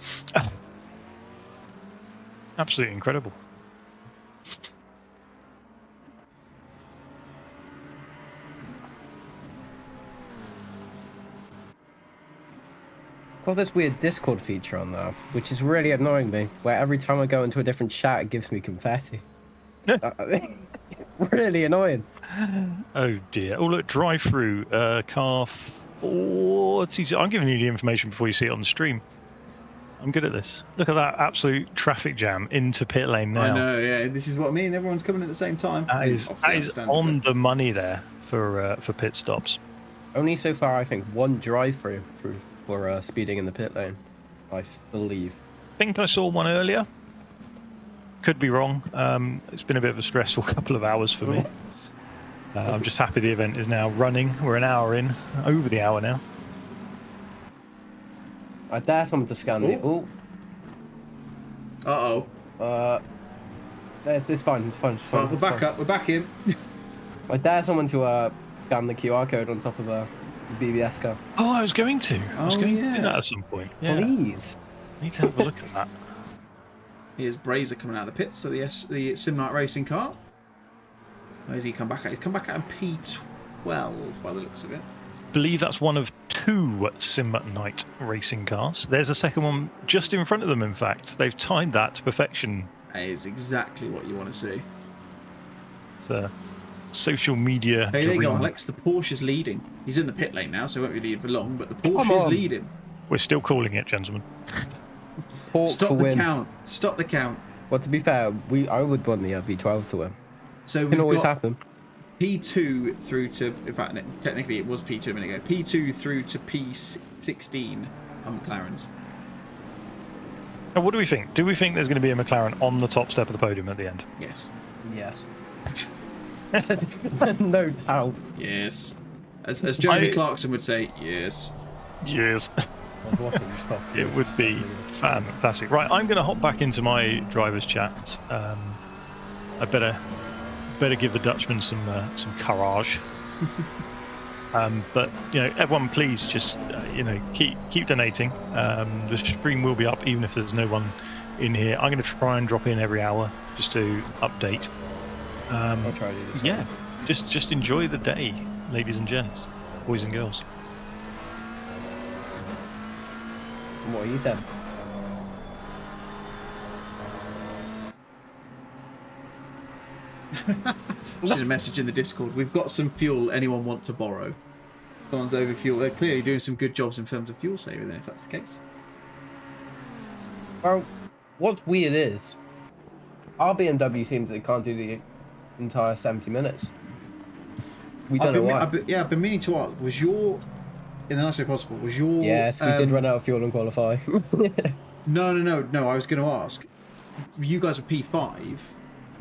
Absolutely incredible. Got this weird Discord feature on there, which is really annoying me, where every time I go into a different chat, it gives me confetti. It's really annoying. Oh dear. Oh look, drive through car 40. I'm giving you the information before you see it on the stream. I'm good at this. Look at that absolute traffic jam into pit lane now. I know. Yeah, this is what I mean. Everyone's coming at the same time. That is Understandably. on the money there for pit stops. Only so far, I think, one drive-through for speeding in the pit lane, I believe. I think I saw one earlier. Could be wrong. It's been a bit of a stressful couple of hours for me. I'm just happy the event is now running. We're an hour in, over the hour now. I dare someone to scan me. Oh, it's fine. It's fine. It's fine. We're back up. We're back in. I dare someone to scan the QR code on top of a BBS car. Oh, I was going to. I was going to yeah. do that at some point. Yeah. Please. Need to have a look at that. Here's Brazer coming out of the pits. So the SiMBA racing car. Where's he come back at? He's come back at P12 by the looks of it. Believe that's one of 2 SiMBA Night racing cars. There's a second one just in front of them, in fact. They've timed that to perfection. That is exactly what you want to see. It's a social media Hey, there you go, dream. Alex. The Porsche's leading. He's in the pit lane now, so he won't be leading for long, but the Porsche is on. leading. We're still calling it, gentlemen. Port Stop for the win. count. Stop the count. Well, to be fair, I would want the V12 to win. So Can we've always got happen. P2 through to, in fact, technically it was P2 a minute ago. P2 through to P16 on McLarens. Now, what do we think? Do we think there's going to be a McLaren on the top step of the podium at the end? Yes. Yes. No doubt. Yes. As Jeremy Clarkson would say, yes. Yes. I was watching the top. It would be fantastic. Right, I'm going to hop back into my driver's chat. I better give the Dutchman some courage. But everyone, please just keep donating. The stream will be up even if there's no one in here. I'm going to try and drop in every hour just to update. I'll try to do the same. Yeah, just enjoy the day, ladies and gents, boys and girls. What you said. Seen a message in the Discord. We've got some fuel. Anyone want to borrow? Someone's over fuel. They're clearly doing some good jobs in terms of fuel saving. Then, if that's the case. Well, what's weird is our BMW seems that it can't do the entire 70 minutes. We don't know why. I've been meaning to ask. Was your, in the nicest way possible, was your... Yes, we did run out of fuel and qualify. No. I was going to ask. You guys were P5.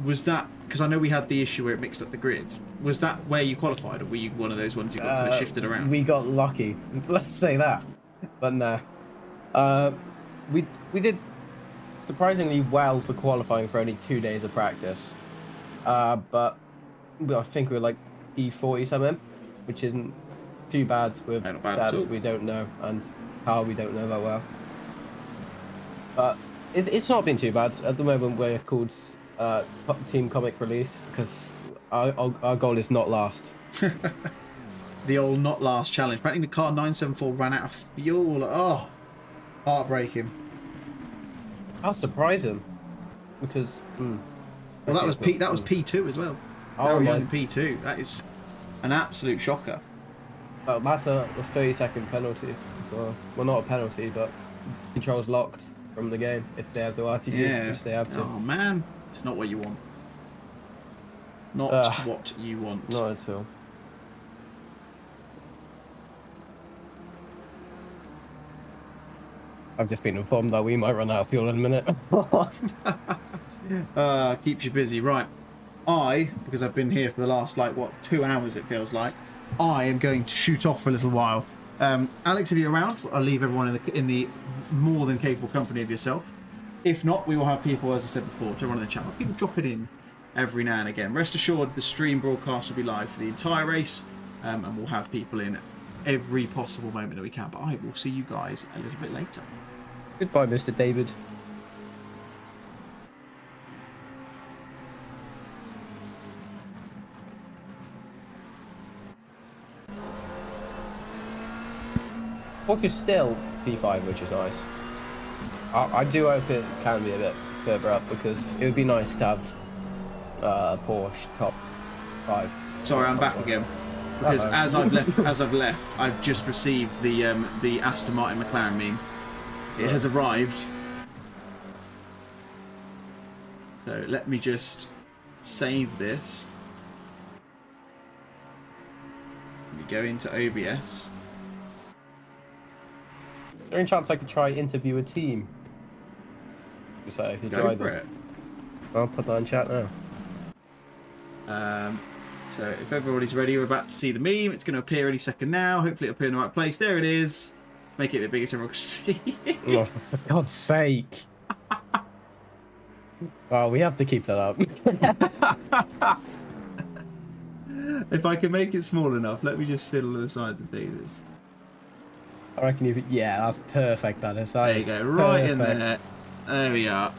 Was that... Because I know we had the issue where it mixed up the grid. Was that where you qualified, or were you one of those ones who got kind of shifted around? We got lucky. Let's say that. But no. We did surprisingly well for qualifying for only 2 days of practice. But I think we were like P40 something, which isn't too bad with setups we don't know and how we don't know that well. But it's not been too bad. At the moment we're called Team Comic Relief because our goal is not last. The old not last challenge. Apparently the car 974 ran out of fuel. Oh, heartbreaking. I'll surprise him because well, that was P2 as well. Oh, yeah. P2. That is an absolute shocker. That's a 30-second penalty. So, well, not a penalty, but controls locked from the game if they have the RTG, which they have to. Oh man, it's not what you want. Not what you want. Not at all. I've just been informed that we might run out of fuel in a minute. Keeps you busy, right? Because I've been here for the last 2 hours, it feels like. I am going to shoot off for a little while. Alex, if you're around, I'll leave everyone in the more than capable company of yourself. If not, we will have people, as I said before, to run in the chat. People dropping in every now and again. Rest assured, the stream broadcast will be live for the entire race, and we'll have people in every possible moment that we can. But I will see you guys a little bit later. Goodbye, Mr. David. Fourth is still P5, which is nice. I do hope it can be a bit further up because it would be nice to have Porsche top 5. Sorry, I'm back again. Because as I've left, I've just received the Aston Martin McLaren meme. It has arrived. So let me just save this. Let me go into OBS. Is there any chance I could try interview a team? So if you're driving. I'll put that in chat now. So if everybody's ready, we're about to see the meme. It's going to appear any second now. Hopefully it'll appear in the right place. There it is. Let's make it a bit bigger so everyone can see. Oh, for God's sake. Well, we have to keep that up. If I can make it small enough, let me just fiddle to the sides and do this. I reckon you could, yeah, that's perfect, that is. There you go, right in there. There we are.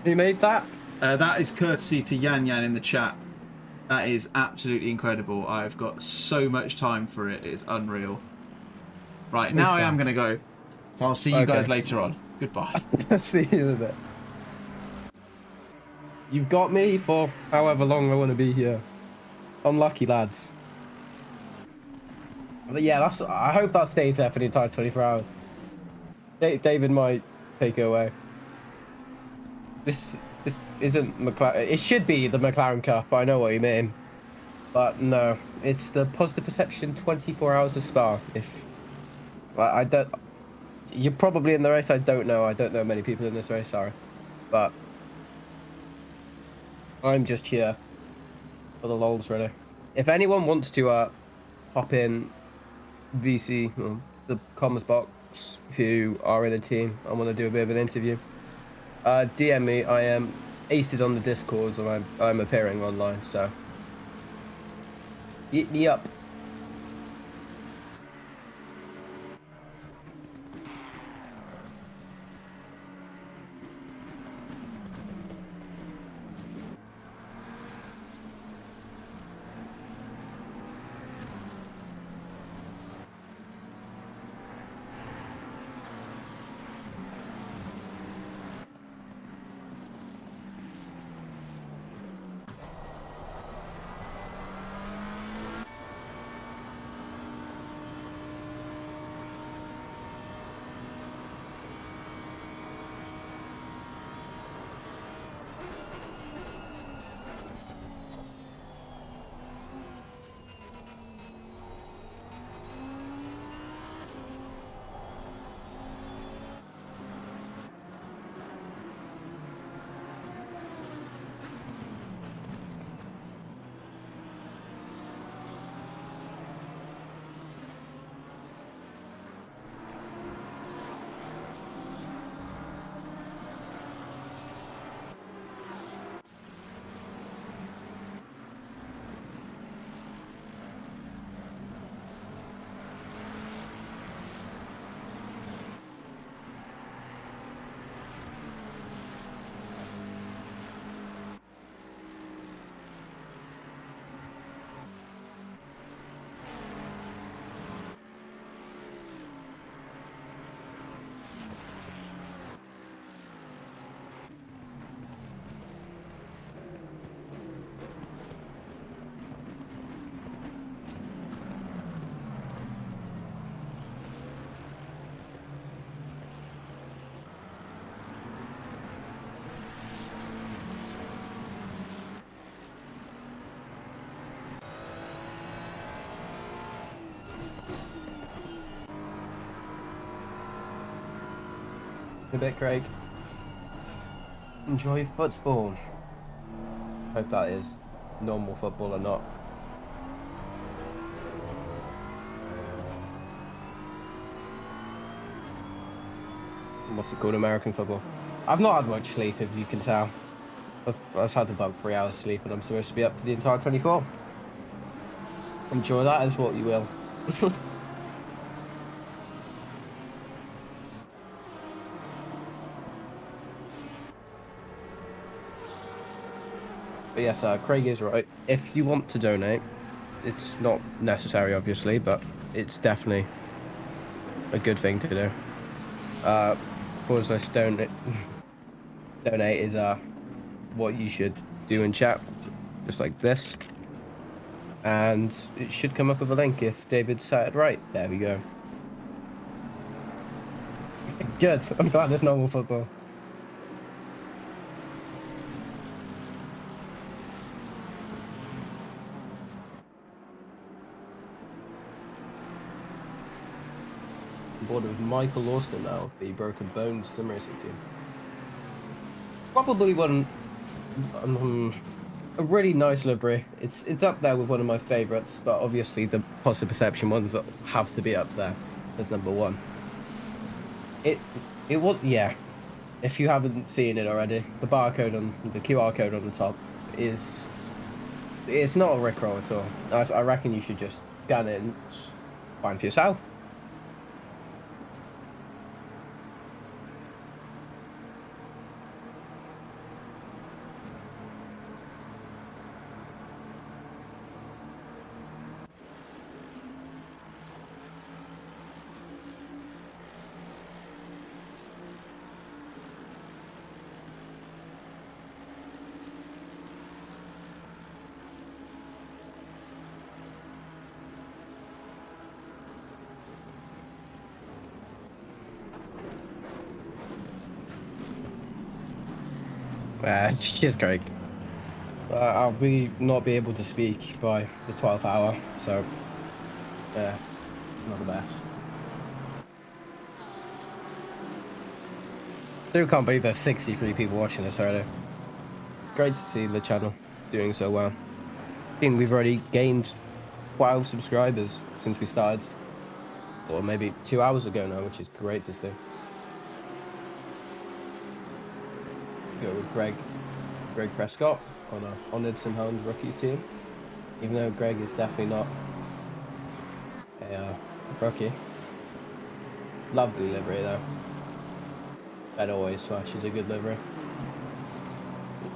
Who made that? That is courtesy to Yan Yan in the chat. That is absolutely incredible. I've got so much time for it. It's unreal. Right, now I am going to go. So I'll see you guys later on. Goodbye. See you in a bit. You've got me for however long I want to be here. Unlucky, lads. But yeah, I hope that stays there for the entire 24 hours. David might take it away. This isn't McLaren. It should be the McLaren Cup. I know what you mean, but no, it's the Positive Perception 24 Hours of Spa. If I don't, you're probably in the race. I don't know. I don't know many people in this race. Sorry, but I'm just here for the lols, really. If anyone wants to hop in VC, the comms box, who are in a team, I want to do a bit of an interview. DM me. I am aced on the Discords and I'm appearing online, so Hit me up. A bit, Craig. Enjoy football. Hope that is normal football or not. What's it called? American football. I've not had much sleep, if you can tell. I've had about 3 hours sleep, and I'm supposed to be up for the entire 24. Enjoy that as what you will. But yes, Craig is right. If you want to donate, it's not necessary, obviously, but it's definitely a good thing to do. Pause this donate. Donate is what you should do in chat, just like this. And it should come up with a link if David said it right. There we go. Good. I'm glad it's normal football. I'm bored with Michael Lawson now, the Broken Bones sim racing team. Probably one a really nice livery. It's up there with one of my favourites, but obviously the positive perception ones have to be up there as number one. It was, yeah. If you haven't seen it already, the barcode on the QR code on the top it's not a rickroll at all. I reckon you should just scan it and find for yourself. Cheers, Craig. I'll not be able to speak by the 12th hour, so yeah, not the best. Still can't believe there's 63 people watching this already. Great to see the channel doing so well. We've already gained 12 subscribers since we started, or maybe 2 hours ago now, which is great to see. Go with Greg Prescott on a Honoured Sim Hounds Rookies team. Even though Greg is definitely not a rookie. Lovely livery though. Ben always smashes a good livery.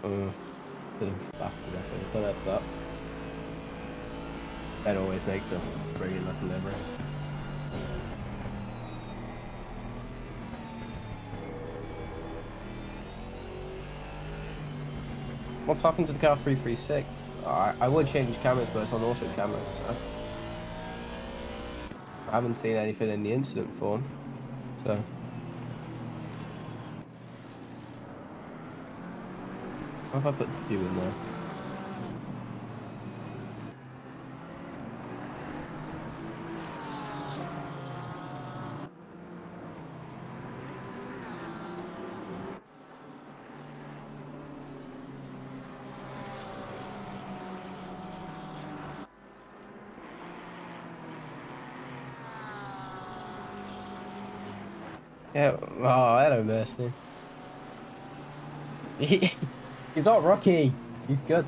Could have blasted if I put it, but Ben always makes a brilliant looking livery. What's happened to the car 336? I would change cameras, but it's on auto camera, so I haven't seen anything in the incident form. So what if I put the view in there? Yeah. Oh, hello, Mercy. He's not Rocky. He's good.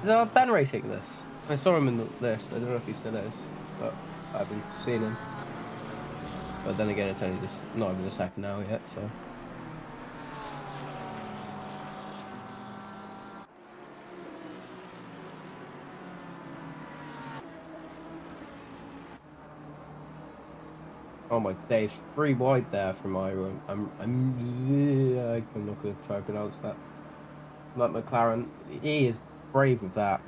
Is Ben racing this? I saw him in the list. I don't know if he still is, but I haven't seen him. But then again, it's only just not even a second hour yet, so. Oh my days, 3 wide there from my room. I'm not gonna try to pronounce that. Like McLaren, he is brave with that.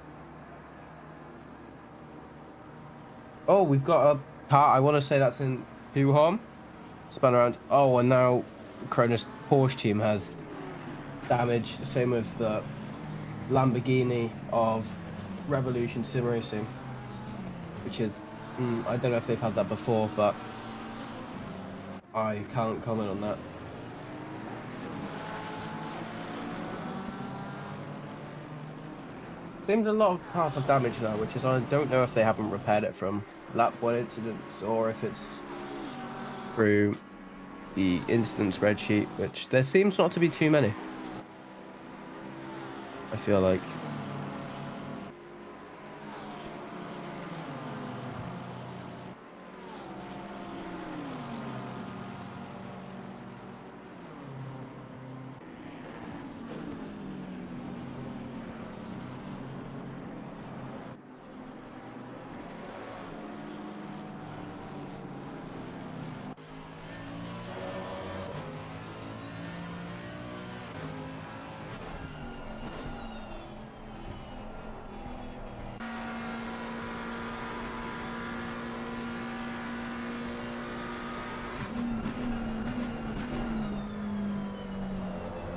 Oh, we've got a car. I want to say that's in Huham. Spun around. Oh, and now Cronus Porsche team has damage. Same with the Lamborghini of Revolution Sim Racing, which is I don't know if they've had that before, but I can't comment on that. Seems a lot of cars have damage now, which is I don't know if they haven't repaired it from lap 1 incidents or if it's through the incident spreadsheet, which there seems not to be too many. I feel like.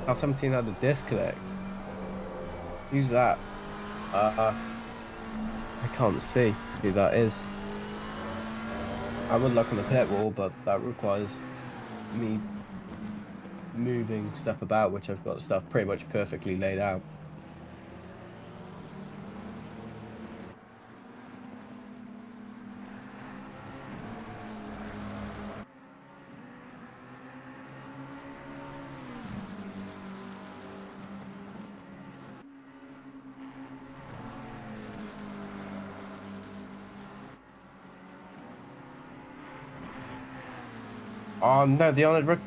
R17 had a disconnect. Who's that? I can't see who that is. I would look on the pit wall, but that requires me moving stuff about, which I've got stuff pretty much perfectly laid out. Oh no, the honoured rook.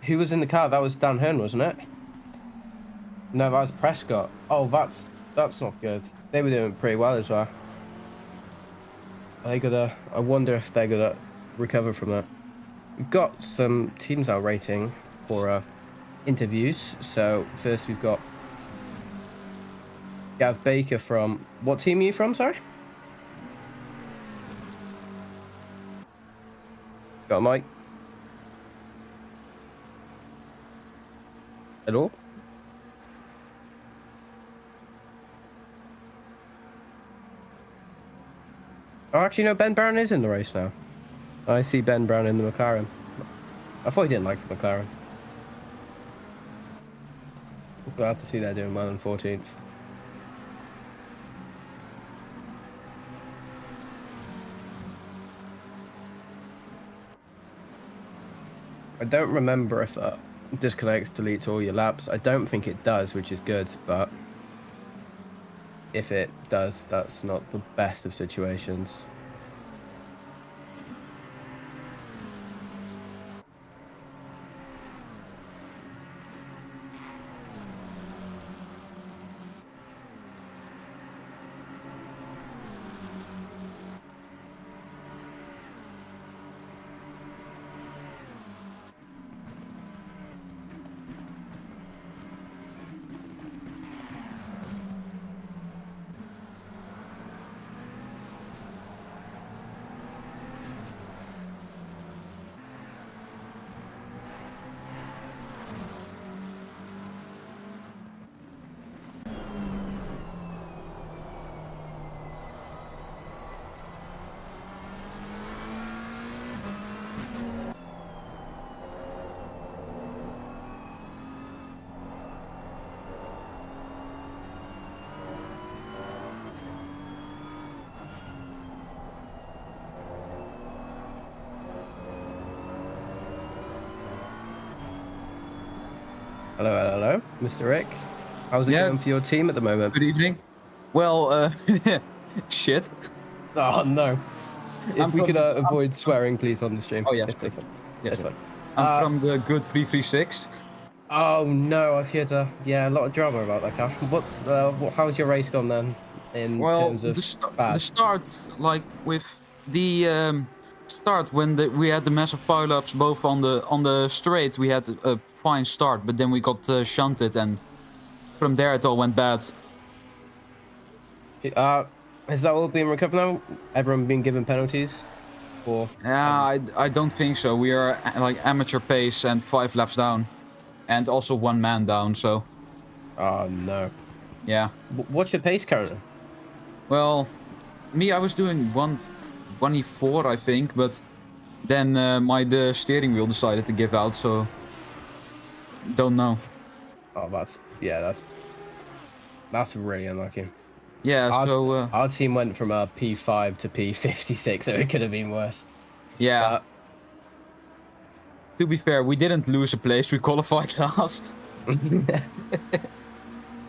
Who was in the car? That was Dan Hearn, wasn't it? No, that was Prescott. Oh, that's not good. They were doing pretty well as well. I wonder if they're gonna recover from that. We've got some teams out rating for interviews. So first we've got Gav Baker from, what team are you from, sorry? Got Mike. Hello? Oh, actually, no, Ben Brown is in the race now. I see Ben Brown in the McLaren. I thought he didn't like the McLaren. Glad to see they're doing well in 14th. I don't remember if disconnects deletes all your laps. I don't think it does, which is good, but if it does, that's not the best of situations. Hello, Mr. Rick. How's it going for your team at the moment? Good evening. Well, shit. Oh no. If we could avoid swearing, please, on the stream. Oh yes, please. Yes, fine. I'm from the good 336. Oh no, I've heard a lot of drama about that car. How's your race gone then? In terms of the start, like with the start when we had the massive pileups both on the straight, we had a fine start, but then we got shunted, and from there it all went bad. Has that all been recovered now? Everyone been given penalties? Or I don't think so. We are like amateur pace and 5 laps down, and also 1 man down. So. Oh no. Yeah. What's your pace currently? Well, I was doing 124, I think, but then the steering wheel decided to give out, so don't know. Oh, that's really unlucky. Yeah, our team went from a P5 to P56, so it could have been worse. Yeah. To be fair, we didn't lose a place. We qualified last.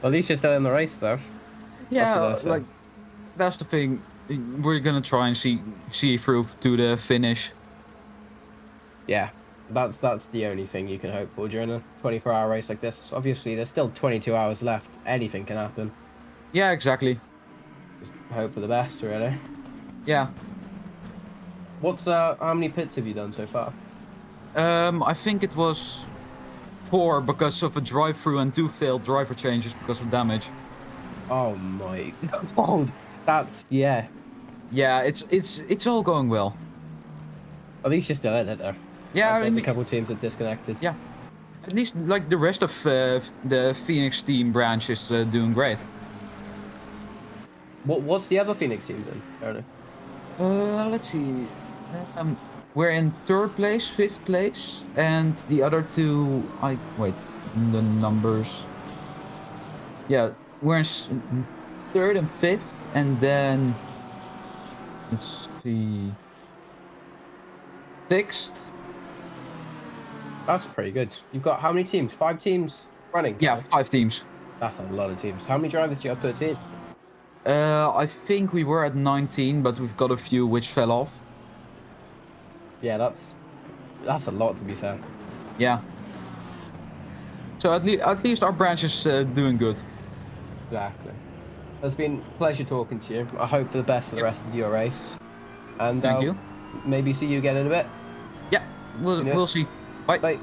Alicia's still in the race, though. Yeah, like that's the thing. We're gonna try and see through to the finish. Yeah, that's the only thing you can hope for during a 24-hour race like this. Obviously, there's still 22 hours left. Anything can happen. Yeah, exactly. Just hope for the best, really. Yeah. How many pits have you done so far? I think it was 4 because of a drive-through and 2 failed driver changes because of damage. Oh my god, that's Yeah, it's all going well. At least you're still in it though. Yeah, there's a couple teams that disconnected. Yeah, at least like the rest of the Phoenix team branch is doing great. What's the other Phoenix teams in, Ernie? Let's see. We're in 3rd place, 5th place, and the other 2. Wait, the numbers. Yeah, we're in 3rd and 5th, and then let's see, 6th. That's pretty good. You've got how many teams? 5 teams running? Yeah, 5 teams. That's a lot of teams. How many drivers do you have per team? I think we were at 19, but we've got a few which fell off. Yeah, that's a lot, to be fair. Yeah. So at least our branch is doing good. Exactly. It's been a pleasure talking to you. I hope for the best for the rest of your race. And thank you. Maybe see you again in a bit. Yeah, we'll see. Bye. Bye.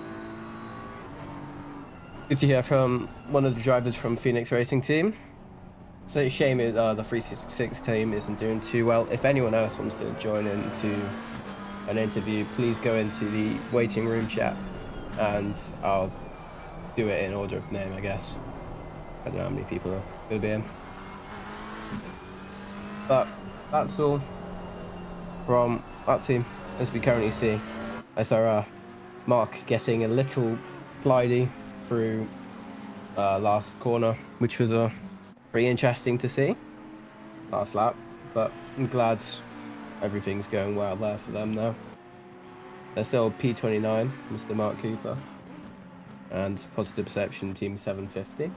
Good to hear from one of the drivers from Phoenix Racing Team. So it's a shame the 366 team isn't doing too well. If anyone else wants to join into an interview, please go into the waiting room chat and I'll do it in order of name, I guess. I don't know how many people are going to be in. But that's all from that team as we currently see. I saw Mark getting a little slidey through last corner, which was pretty interesting to see last lap, but I'm glad everything's going well there for them now. They're still P29, Mr. Mark Cooper, and Positive Perception Team 750.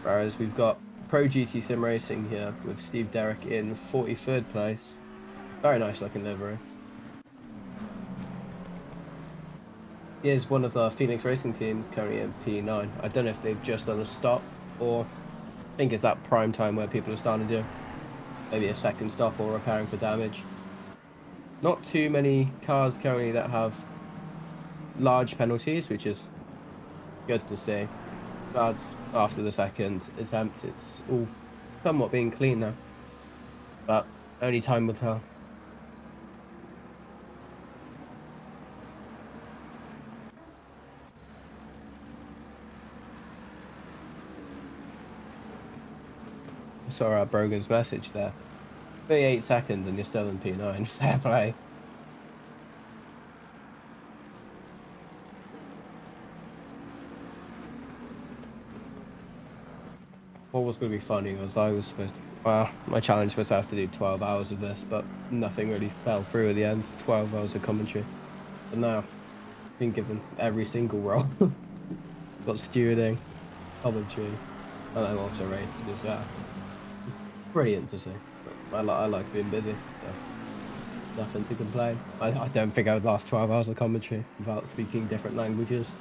Whereas we've got Pro GT Sim Racing here with Steve Derrick in 43rd place. Very nice looking livery. Here's one of the Phoenix Racing teams currently in P9. I don't know if they've just done a stop or I think it's that prime time where people are starting to do maybe a second stop or repairing for damage. Not too many cars currently that have large penalties, which is good to see. That's after the second attempt, it's all somewhat being clean now, but only time will tell. I saw Brogan's message there. 38 seconds and you're still in P9. Fair play. What was going to be funny was I was supposed to, well, my challenge was to have to do 12 hours of this, but nothing really fell through at the end. 12 hours of commentary. But now, I've been given every single role. Got stewarding, commentary, and then also race. It's brilliant to see. I like being busy, so nothing to complain. I don't think I would last 12 hours of commentary without speaking different languages.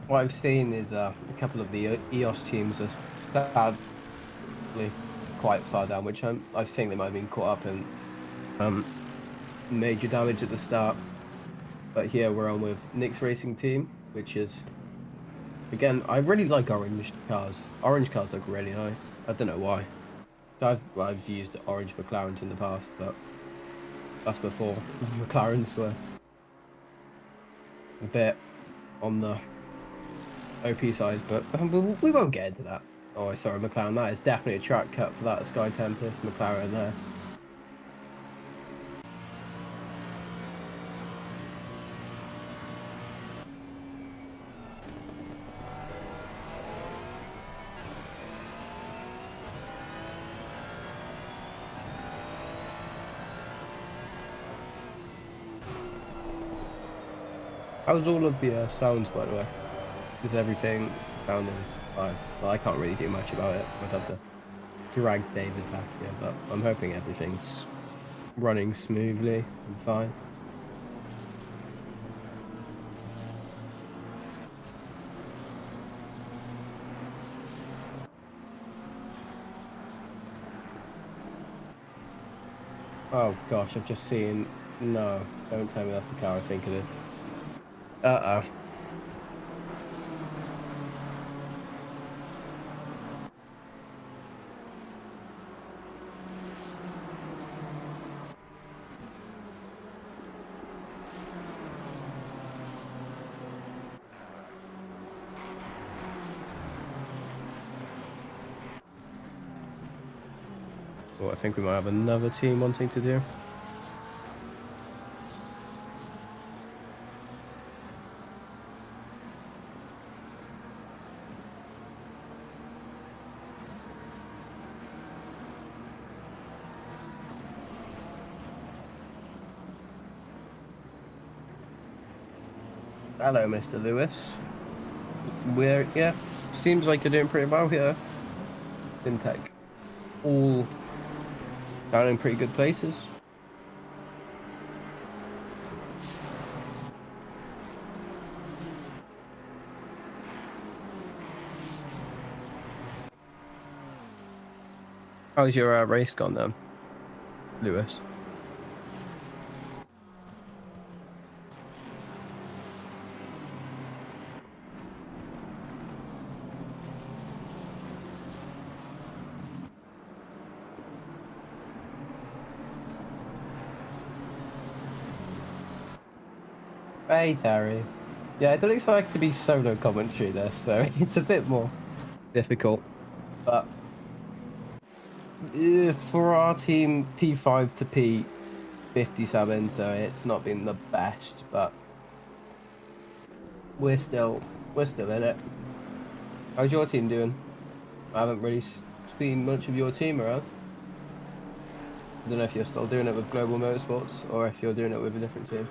What I've seen is a couple of the EOS teams are sadly quite far down, which I think they might have been caught up in major damage at the start. But here we're on with Nick's Racing Team, which is, again, I really like orange cars. Orange cars look really nice. I don't know why. I've used orange McLarens in the past, but that's before McLarens were a bit on the OP side, but we won't get into that. Oh, sorry, McLaren. That is definitely a track cut for that Sky Tempest McLaren there. How's all of the sounds, by the way? Is everything sounding fine? Well, I can't really do much about it. I'd have to drag David back here, but I'm hoping everything's running smoothly and fine. Oh gosh, I've just seen... No, don't tell me that's the car I think it is. Uh-oh. Well, I think we might have another team wanting to do. Hello, Mr. Lewis. Yeah, seems like you're doing pretty well here. Syntech, all down in pretty good places. How's your race gone then, Lewis? Hey, Terry. Yeah, I don't expect to be solo commentary this, so it's a bit more difficult. But for our team, P5 to P57, so it's not been the best, but we're still in it. How's your team doing? I haven't really seen much of your team around. I don't know if you're still doing it with Global Motorsports or if you're doing it with a different team.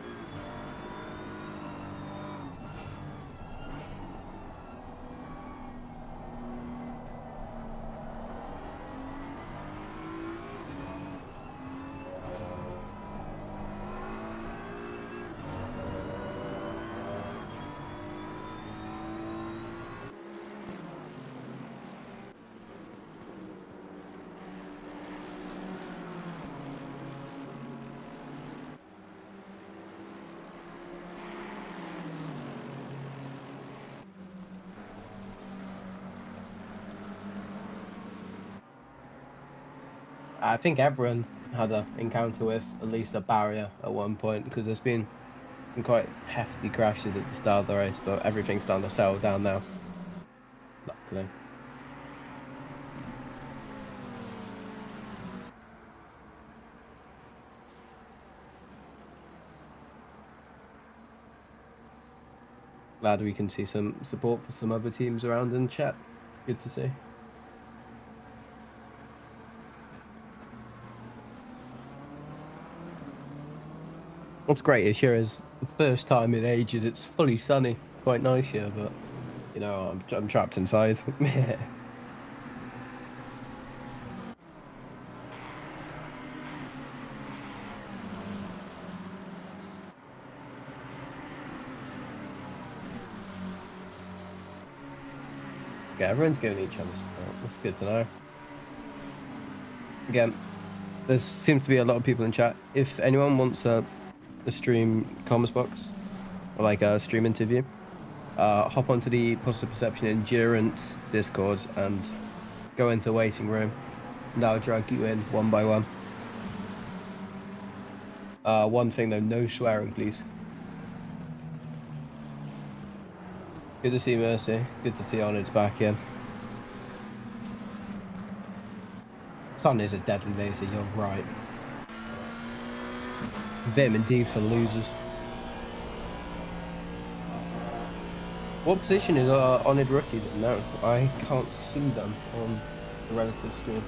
I think everyone had an encounter with at least a barrier at one point, because there's been some quite hefty crashes at the start of the race, but everything's starting to settle down now, luckily. Glad we can see some support for some other teams around in chat. Good to see. What's great is here is the first time in ages it's fully sunny. Quite nice here, but you know, I'm trapped inside. Yeah, everyone's giving each other support. That's good to know. Again, there seems to be a lot of people in chat. If anyone wants a stream comments box or like a stream interview, hop onto the Positive Perception Endurance Discord and go into waiting room, and I'll drag you in one by one. One thing though, no swearing please. Good to see Mercy, good to see Honored's back in. Sun is a deadly laser, you're right. Vitamin D for losers. What position is Honoured Rookies in? No, I can't see them on the relative screen.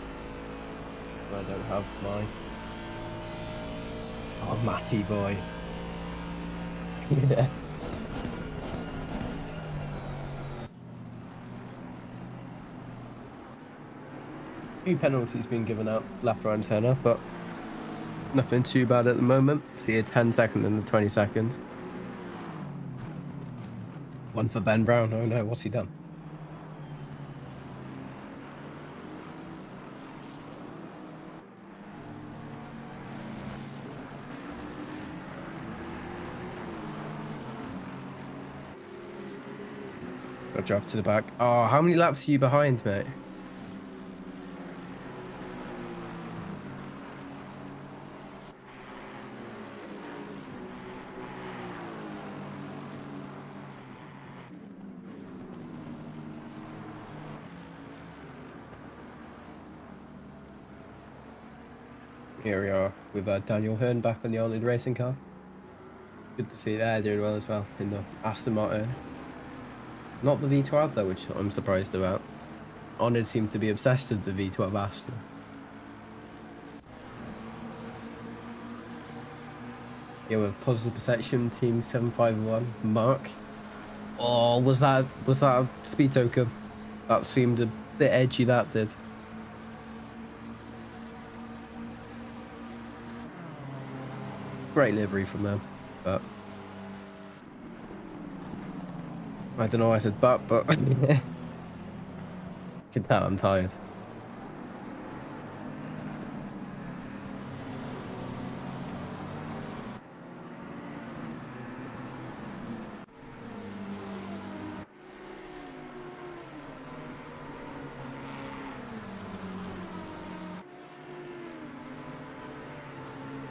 I don't have my... Oh, Matty boy. Yeah. Few penalties being given out left, right and centre, but nothing too bad at the moment. See a 10-second and a 20-second. One for Ben Brown. Oh no, what's he done? Got dropped to the back. Oh, how many laps are you behind, mate? Here we are with Daniel Hearn back on the Arnold racing car. Good to see they're doing well as well in the Aston Martin. Not the V12 though, which I'm surprised about. Arnold seemed to be obsessed with the V12 Aston. Yeah, with Positive Perception Team 751, Mark. Oh, was that a speed token? That seemed a bit edgy, that did. Great livery from them, but I don't know why I said but you can tell I'm tired.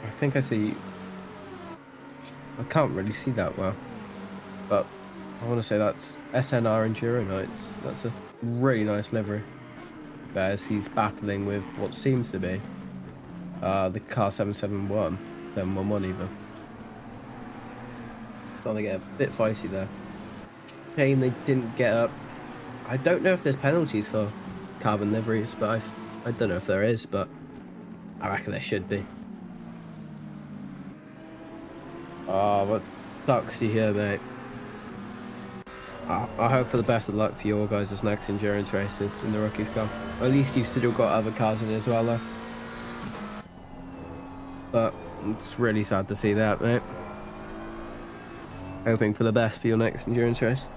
I think I see. I can't really see that well, but I want to say that's SNR Enduro Nights. That's a really nice livery. As he's battling with what seems to be the car 771, 711 even. Starting to get a bit feisty there. shame they didn't get up. I don't know if there's penalties for carbon liveries, but I don't know if there is, but I reckon there should be. Oh, what sucks to hear, mate. I hope for the best of luck for your guys' next endurance races in the Rookies Cup. At least you've still got other cars in it as well, though. But it's really sad to see that, mate. Hoping for the best for your next endurance race.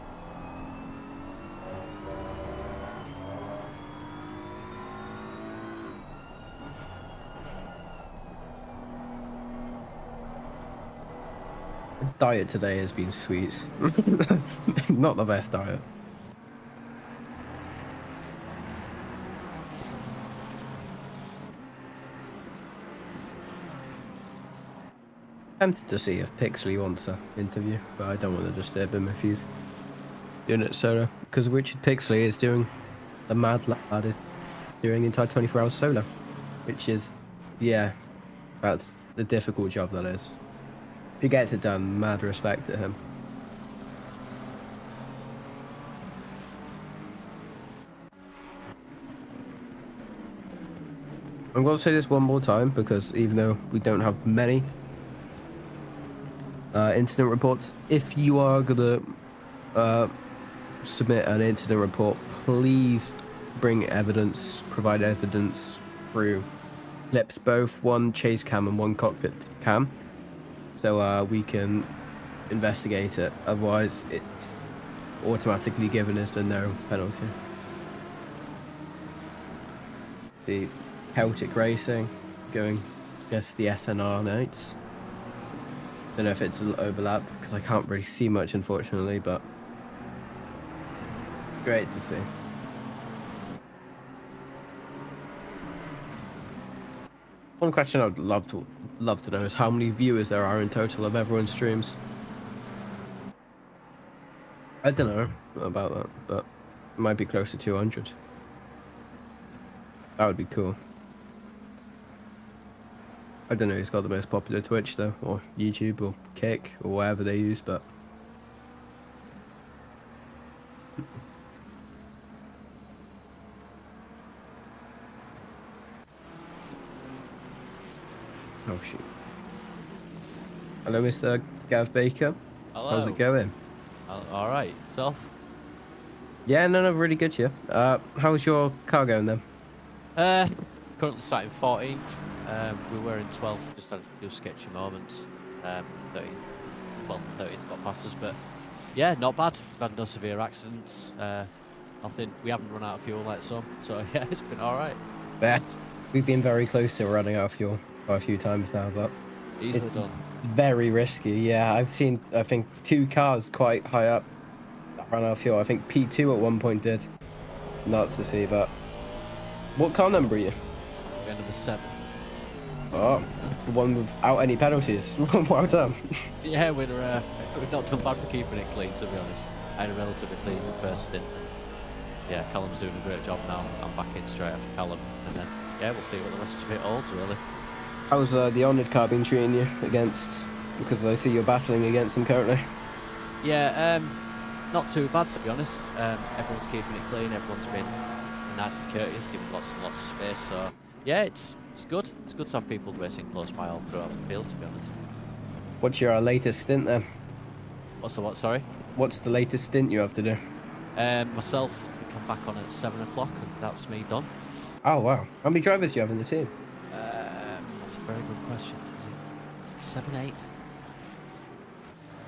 Diet today has been sweet. Not the best diet. Tempted to see if Pixley wants an interview, but I don't want to disturb him if he's doing it solo. Because Richard Pixley is doing the mad lad is doing the entire 24 hours solo, which is, yeah, that's the difficult job that is. If he gets it done, mad respect to him. I'm going to say this one more time because even though we don't have many incident reports, if you are going to submit an incident report, please bring evidence, provide evidence through clips, both one chase cam and one cockpit cam, so we can investigate it. Otherwise, it's automatically given as a no penalty. See, Celtic Racing going against the SNR Knights. Don't know if it's an overlap because I can't really see much, unfortunately, but great to see. One question I'd love to know is how many viewers there are in total of everyone's streams. I don't know about that, but it might be close to 200. That would be cool. I don't know who's got the most popular Twitch though, or YouTube, or Kick, or whatever they use, but oh shoot. Hello, Mr. Gav Baker. Hello. How's it going? All right. Self? Yeah, no, really good, yeah. How's your car going then? Currently sat in 14th. We were in 12th, just had a few sketchy moments. 13th, 12th and 13th got past us, but yeah, not bad. We've had no severe accidents. Nothing. We haven't run out of fuel like some, so yeah, it's been all right. Yeah, we've been very close to running out of fuel quite a few times now, but Easily done. very risky. Yeah, I've seen, I think, 2 cars quite high up that ran out of fuel. I think P2 at one point did. Nuts to see, but what car number are you? We're number 7. Oh, the one without any penalties. Well done. Yeah, we've not done bad for keeping it clean, to be honest. I had a relatively clean first stint. Yeah, Callum's doing a great job now. I'm back in straight after Callum, and then yeah, we'll see what the rest of it holds, really. How's the Honoured car been treating you against? Because I see you're battling against them currently. Yeah, not too bad, to be honest. Everyone's keeping it clean. Everyone's been nice and courteous, giving lots and lots of space. So yeah, it's good. It's good to have people racing close by all throughout the field, to be honest. What's your latest stint then? What's the what? Sorry. What's the latest stint you have to do? Myself, I think I'm back on at 7 o'clock, and that's me done. Oh wow! How many drivers do you have in the team? That's a very good question. Is it 7, 8?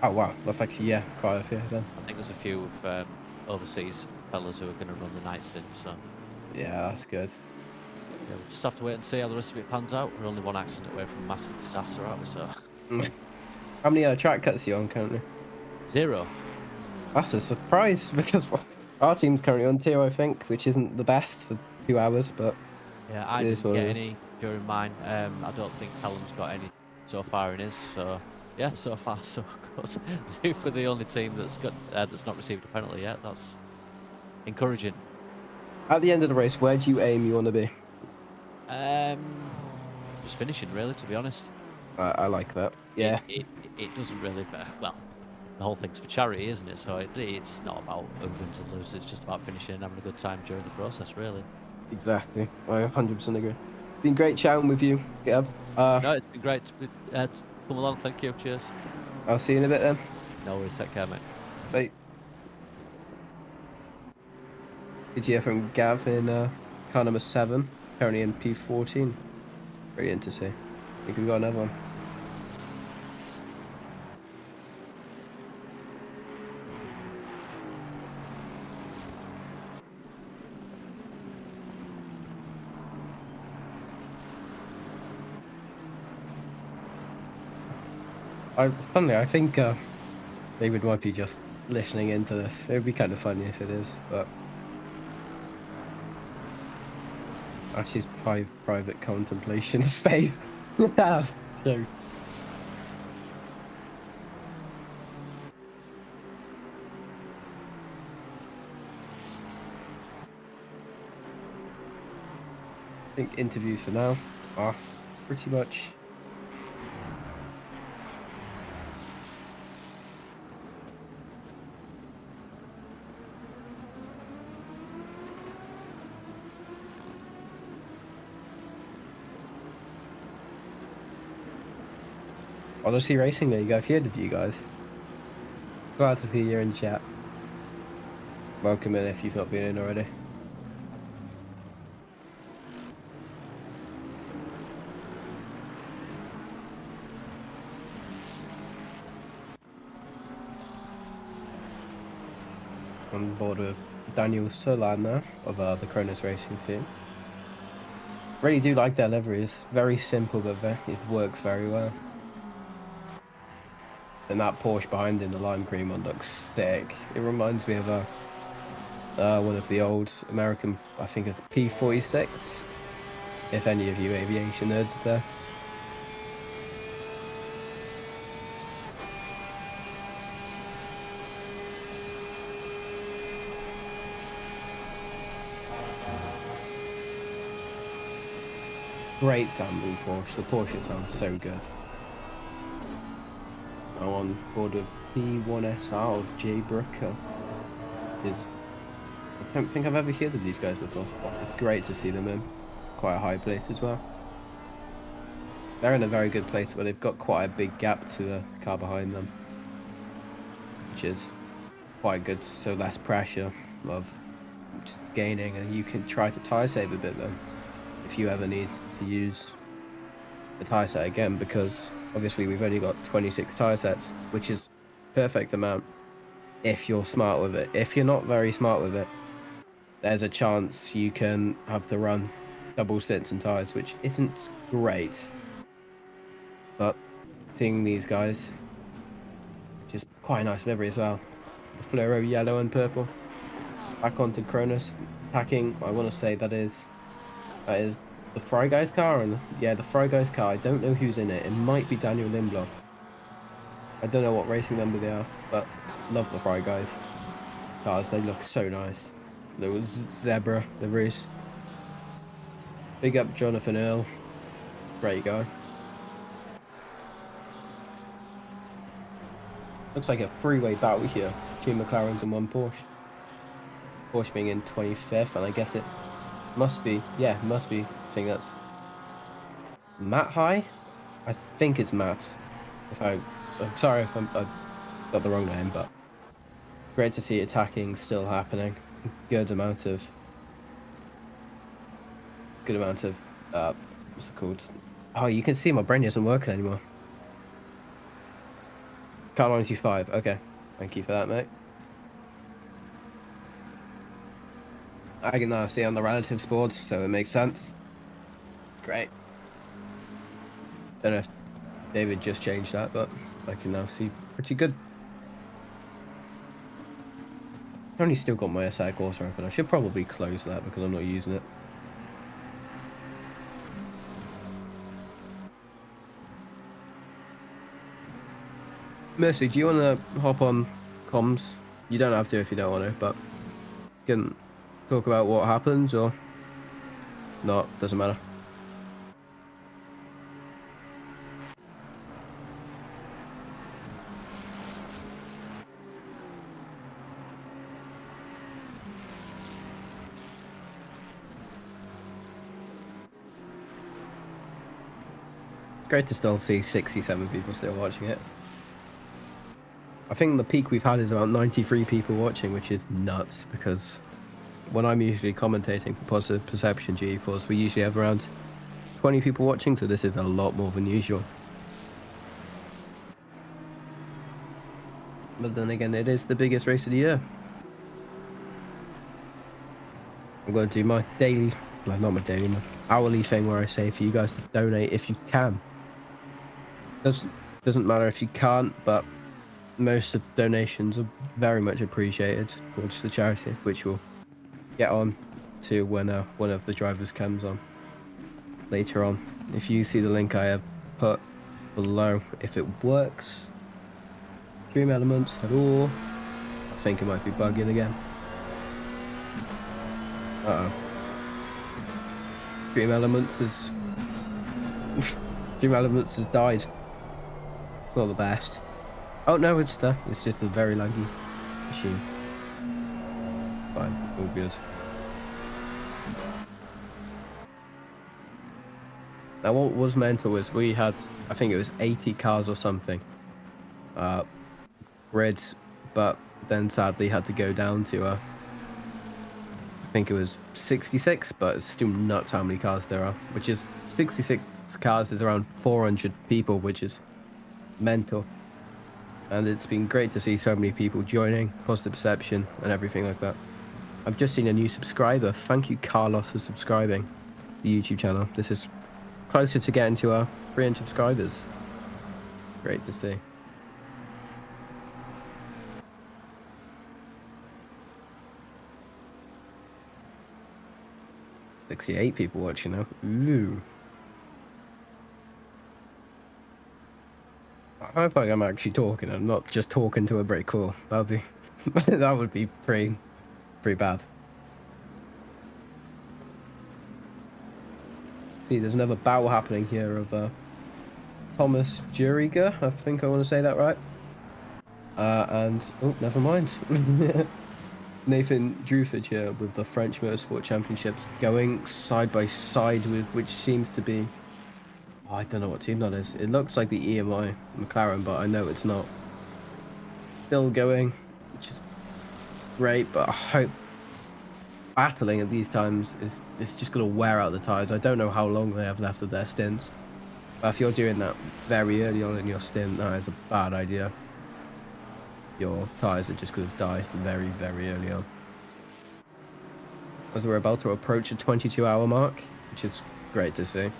Oh wow, that's actually, yeah, quite a few then. I think there's a few of overseas fellas who are going to run the night stint, so Yeah, that's good. yeah, we'll just have to wait and see how the rest of it pans out. We're only one accident away from a massive disaster, aren't we? So How many track cuts are you on currently? 0. That's a surprise because our team's currently on 2, I think, which isn't the best for 2 hours, but Yeah, I it is didn't what get it is. any during mine. I don't think Callum's got any so far in his. So yeah, so far so good. For the only team that's got that's not received a penalty yet, that's encouraging. At the end of the race, where do you aim you want to be? Just finishing, really, to be honest. I like that. Yeah. It doesn't really well. the whole thing's for charity, isn't it? So it's not about who wins and loses. It's just about finishing and having a good time during the process, really. Exactly. I 100% agree. Been great chatting with you, Gav. No, it's been great to come along. Thank you. Cheers. I'll see you in a bit then. No worries. Take care, mate. Bye. Did you hear from Gav in car number 7, currently in P14? Brilliant to see. I think we've got another one. Funnily, I think David might be just listening into this. It would be kind of funny if it is, but that's his private contemplation space. That's true. I think interviews for now are pretty much Odyssey Racing. There you go. If you interview, guys. Glad to see you in chat. Welcome in if you've not been in already. On board with Daniel Solan now of the Cronus Racing team. Really do like their livery. It's very simple, but it works very well. And that Porsche behind in the lime green one looks sick. It reminds me of one of the old American, I think it's P46. If any of you aviation nerds are there. Great sounding Porsche. The Porsche sounds so good. Now on board with P1SR of Jay Brooker. I don't think I've ever heard of these guys before, but it's great to see them in quite a high place as well. They're in a very good place where they've got quite a big gap to the car behind them, which is quite good, so less pressure of just gaining, and you can try to tyre save a bit then if you ever need to use the tyre set again, because obviously we've only got 26 tyre sets, which is perfect amount if you're smart with it. If you're not very smart with it, there's a chance you can have to run double stints and tyres, which isn't great. But seeing these guys, just quite a nice livery as well. The fluoro yellow and purple. Back onto Cronus, attacking, I want to say that is the Fry Guys car, and yeah, the Fry Guys car. I don't know who's in it. It might be Daniel Lindblom. I don't know what racing number they are, but love the Fry Guys cars. They look so nice. There was Zebra, the race. Big up Jonathan Earl. Great guy. Looks like a three-way battle here. 2 McLarens and 1 Porsche. Porsche being in 25th, and I guess it must be, yeah, must be. I think that's Matt High. I think it's Matt. I'm sorry if I got the wrong name, but great to see attacking still happening. Good amount of what's it called? Oh, you can see my brain isn't working anymore. Car 95. Okay, thank you for that, mate. I can now see on the relative boards, so it makes sense. Great. Don't know if David just changed that, but I can now see pretty good. I've only still got my SI course open. I should probably close that because I'm not using it. Mercy, do you want to hop on comms? You don't have to if you don't want to, but you can talk about what happens or not, doesn't matter. It's great to still see 67 people still watching it. I think the peak we've had is about 93 people watching, which is nuts, because when I'm usually commentating for Positive Perception GeForce, we usually have around 20 people watching, so this is a lot more than usual. But then again, it is the biggest race of the year. I'm going to do my daily, well, not my daily, my hourly thing where I say for you guys to donate if you can. Doesn't matter if you can't, but most of the donations are very much appreciated towards the charity, which we'll get on to when one of the drivers comes on later on. If you see the link I have put below, if it works, Dream Elements, hello. I think it might be bugging again. Uh-oh. Dream Elements has died. It's not the best. Oh no, it's just a very laggy machine. Fine, all good. Now what was mental was we had, I think it was 80 cars or something, grids, but then sadly had to go down to I think it was 66, but it's still nuts how many cars there are, which is 66 cars is around 400 people, which is mental. And it's been great to see so many people joining, Positive Perception and everything like that. I've just seen a new subscriber. Thank you, Carlos, for subscribing to the YouTube channel. This is closer to getting to our 300 subscribers. Great to see. "68 people watching now. Ooh. I hope I'm actually talking. I'm not just talking to a brick wall. That would be pretty bad. See, there's another battle happening here of Thomas Juriga. I think I want to say that right. And oh, never mind. Nathan Drufage here with the French Motorsport Championships going side by side with which seems to be, I don't know what team that is. It looks like the EMI McLaren, but I know it's not. Still going, which is great, but I hope battling at these times is just going to wear out the tyres. I don't know how long they have left of their stints, but if you're doing that very early on in your stint, that is a bad idea. Your tyres are just going to die very, very early on. As we're about to approach a 22-hour mark, which is great to see.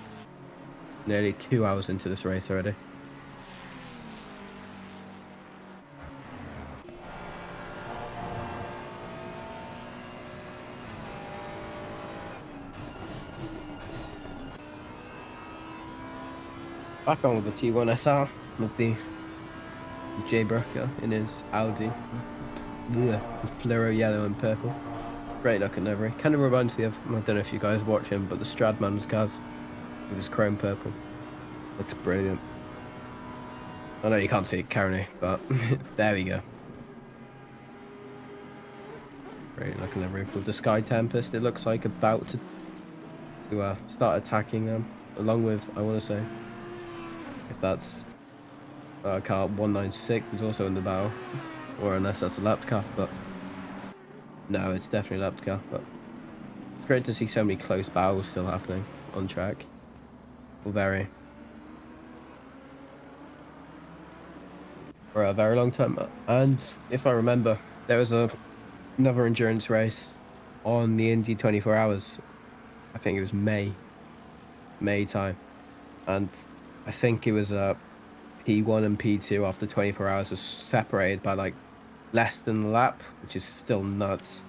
Nearly 2 hours into this race already. Back on with the T1 SR with the Jay Brucker in his Audi. Yeah, with fluoro yellow and purple. Great looking livery. Kind of reminds me of, I don't know if you guys watch him, but the Stradman's cars with his chrome purple. Looks brilliant. I know you can't see it currently, but there we go. Great looking livery. With the Sky Tempest, it looks like about to start attacking them, along with, I want to say, if that's car 196 is also in the battle, or unless that's a lapped car, but no, it's definitely a lapped car. But it's great to see so many close battles still happening on track. For a very long time. And if I remember, there was another endurance race on the Indy 24 hours. I think it was May time, and I think it was P1 and P2 after 24 hours was separated by like less than a lap, which is still nuts.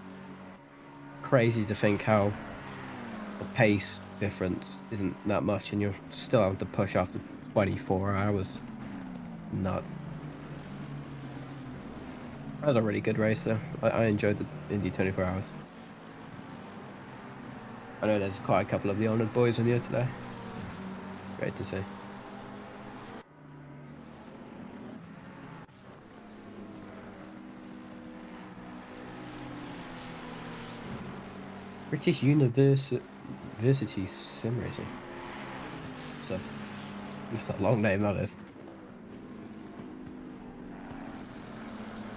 Crazy to think how the pace difference isn't that much and you're still having to push after 24 hours. Nuts. That was a really good race though. I enjoyed the Indy 24 hours. I know there's quite a couple of the honoured boys in here today. Great to see. British University Sim Racing. So That's a long name, that is.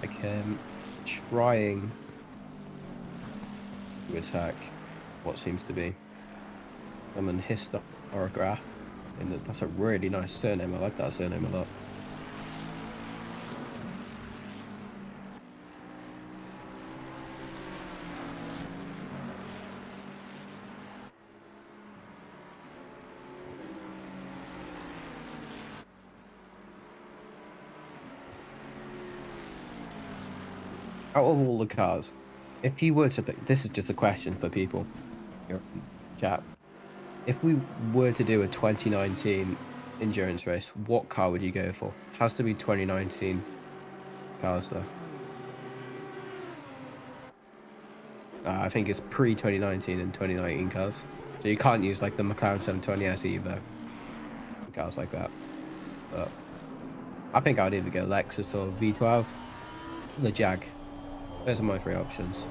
Like him trying to attack what seems to be some historiograph. And that's a really nice surname. I like that surname a lot. Out of all the cars, if you were to pick, this is just a question for people here in chat. If we were to do a 2019 endurance race, what car would you go for? Has to be 2019 cars though. I think it's pre-2019 and 2019 cars. So you can't use like the McLaren 720S either. Cars like that. But I think I'd either go Lexus or V12. The Jag. Those are my three options.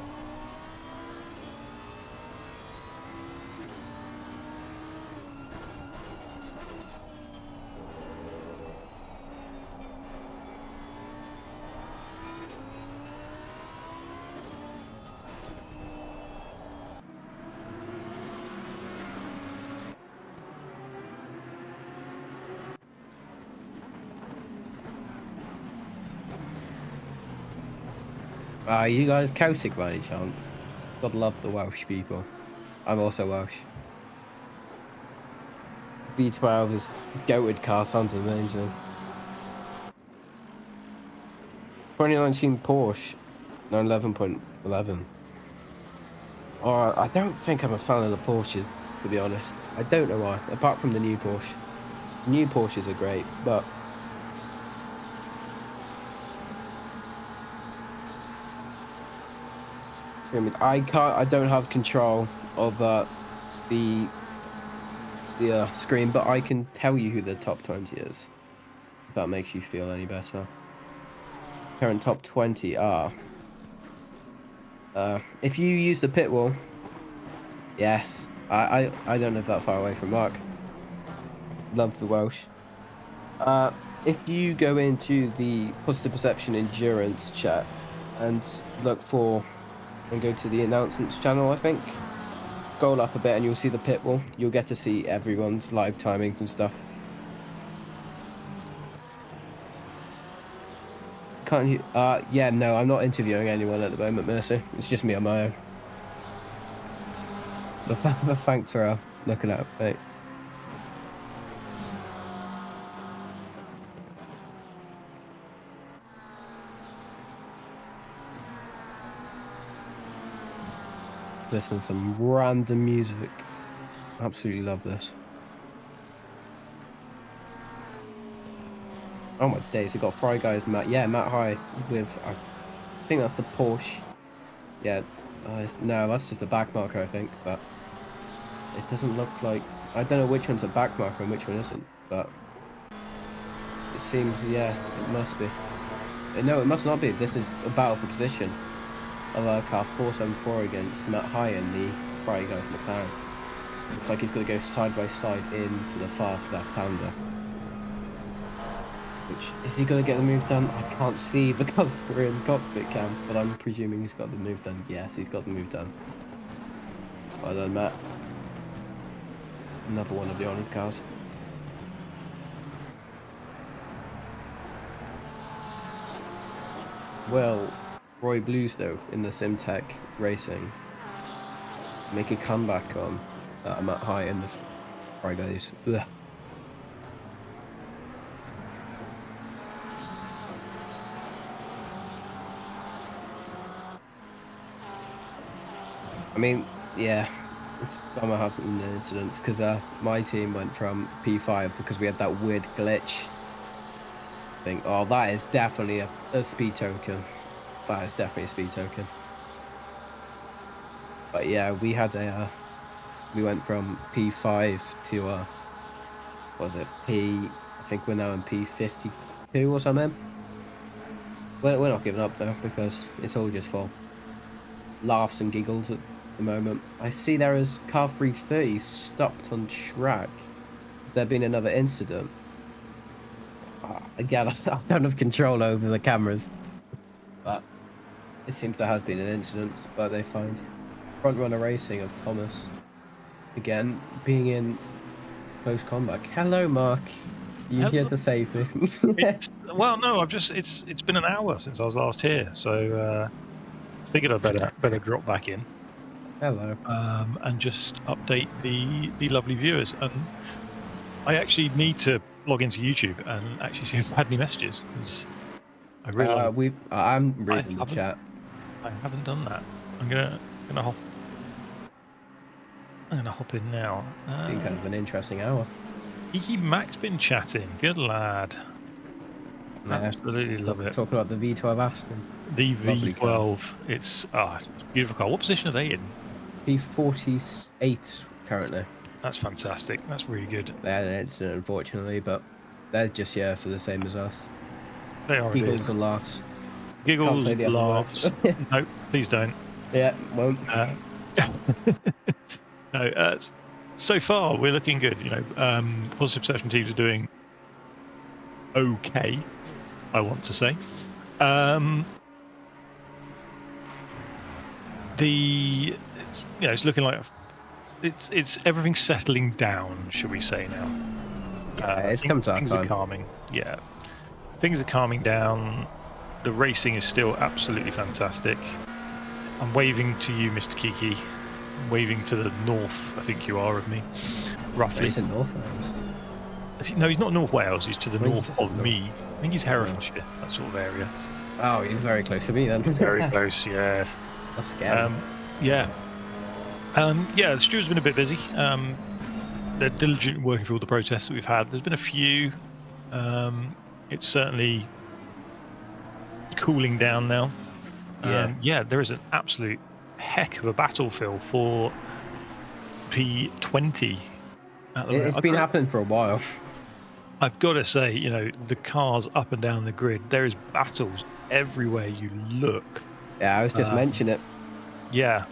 Are you guys Celtic by any chance? God love the Welsh people. I'm also Welsh. V12 is goated car, sounds amazing. 2019 Porsche 911.11. Oh, I don't think I'm a fan of the Porsches, to be honest. I don't know why, apart from the new Porsche. New Porsches are great, but I don't have control of the screen, but I can tell you who the top 20 is, if that makes you feel any better. Current top 20 are, if you use the pit wall, yes, I don't live that far away from Mark. Love the Welsh. If you go into the positive perception endurance chat and look for, and go to the announcements channel, I think. Scroll up a bit and you'll see the pit wall. You'll get to see everyone's live timings and stuff. Can't you? Yeah, no, I'm not interviewing anyone at the moment, Mercy. It's just me on my own. But thanks for looking at it, mate. Listen to some random music. Absolutely love this. Oh my days, we got Fry Guys, Matt. Yeah, Matt High with, I think that's the Porsche. Yeah, no, that's just the back marker, I think, but it doesn't look like, I don't know which one's a back marker and which one isn't, but it seems, yeah, it must be. No, it must not be. This is a battle for position of car 474 against Matt High and the Fry Guys McLaren. Looks like he's going to go side by side into the fast left-hander. Is he going to get the move done? I can't see because we're in cockpit cam, but I'm presuming he's got the move done. Yes, he's got the move done. Well done, Matt. Another one of the honoured cars. Well, Roy Bluesdow in the SimTech Racing make a comeback on Matt High in the Fry Guys. Ugh. I mean, yeah, it's bummer having the incidents because my team went from P5 because we had that weird glitch thing. Oh, that is definitely a speed token. That is definitely a speed token. But yeah, we had we went from P5 to what was it, I think we're now in P52 or something. We're not giving up though because it's all just for laughs and giggles at the moment. I see there is car 330 stopped on track. Has there been another incident? Again, I don't have control over the cameras, but it seems there has been an incident. But they find front runner racing of Thomas again being in close combat. Hello, Mark. You here to save me? Well, no, it's been an hour since I was last here, so figured I better drop back in. Hello. And just update the lovely viewers. And I actually need to log into YouTube and actually see if I've had any messages. I realize I'm reading the chat. I haven't done that. I'm gonna hop. I'm gonna hop in now. Been kind of an interesting hour. Geeky Mac's been chatting. Good lad. Yeah. Absolutely love it. Talking about the V12 Aston. The V12. It's a beautiful car. What position are they in? P48 currently. That's fantastic. That's really good. They had an incident, unfortunately, but they're just for the same as us. They are. Giggles and laughs. Giggles, laughs. No, please don't. Yeah, won't. No. So far we're looking good. You know, positive perception teams are doing okay. I want to say. It's looking like it's everything's settling down, shall we say now? It's come to that things time. Are calming. Yeah, things are calming down. The racing is still absolutely fantastic. I'm waving to you, Mr. Kiki. I'm waving to the north, I think you are of me, roughly. He's in North Wales. No, he's not North Wales. He's to the Well, north of me. I think he's Herefordshire, that sort of area. Oh, he's very close to me then. Very close, yes. That's scary. Yeah, the steward's been a bit busy. They're diligent working through all the protests that we've had. There's been a few. It's certainly cooling down now. There is an absolute heck of a battlefield for P20. It's been happening for a while. I've got to say, you know, the cars up and down the grid, there is battles everywhere you look. Yeah, I was just mentioning it. Yeah.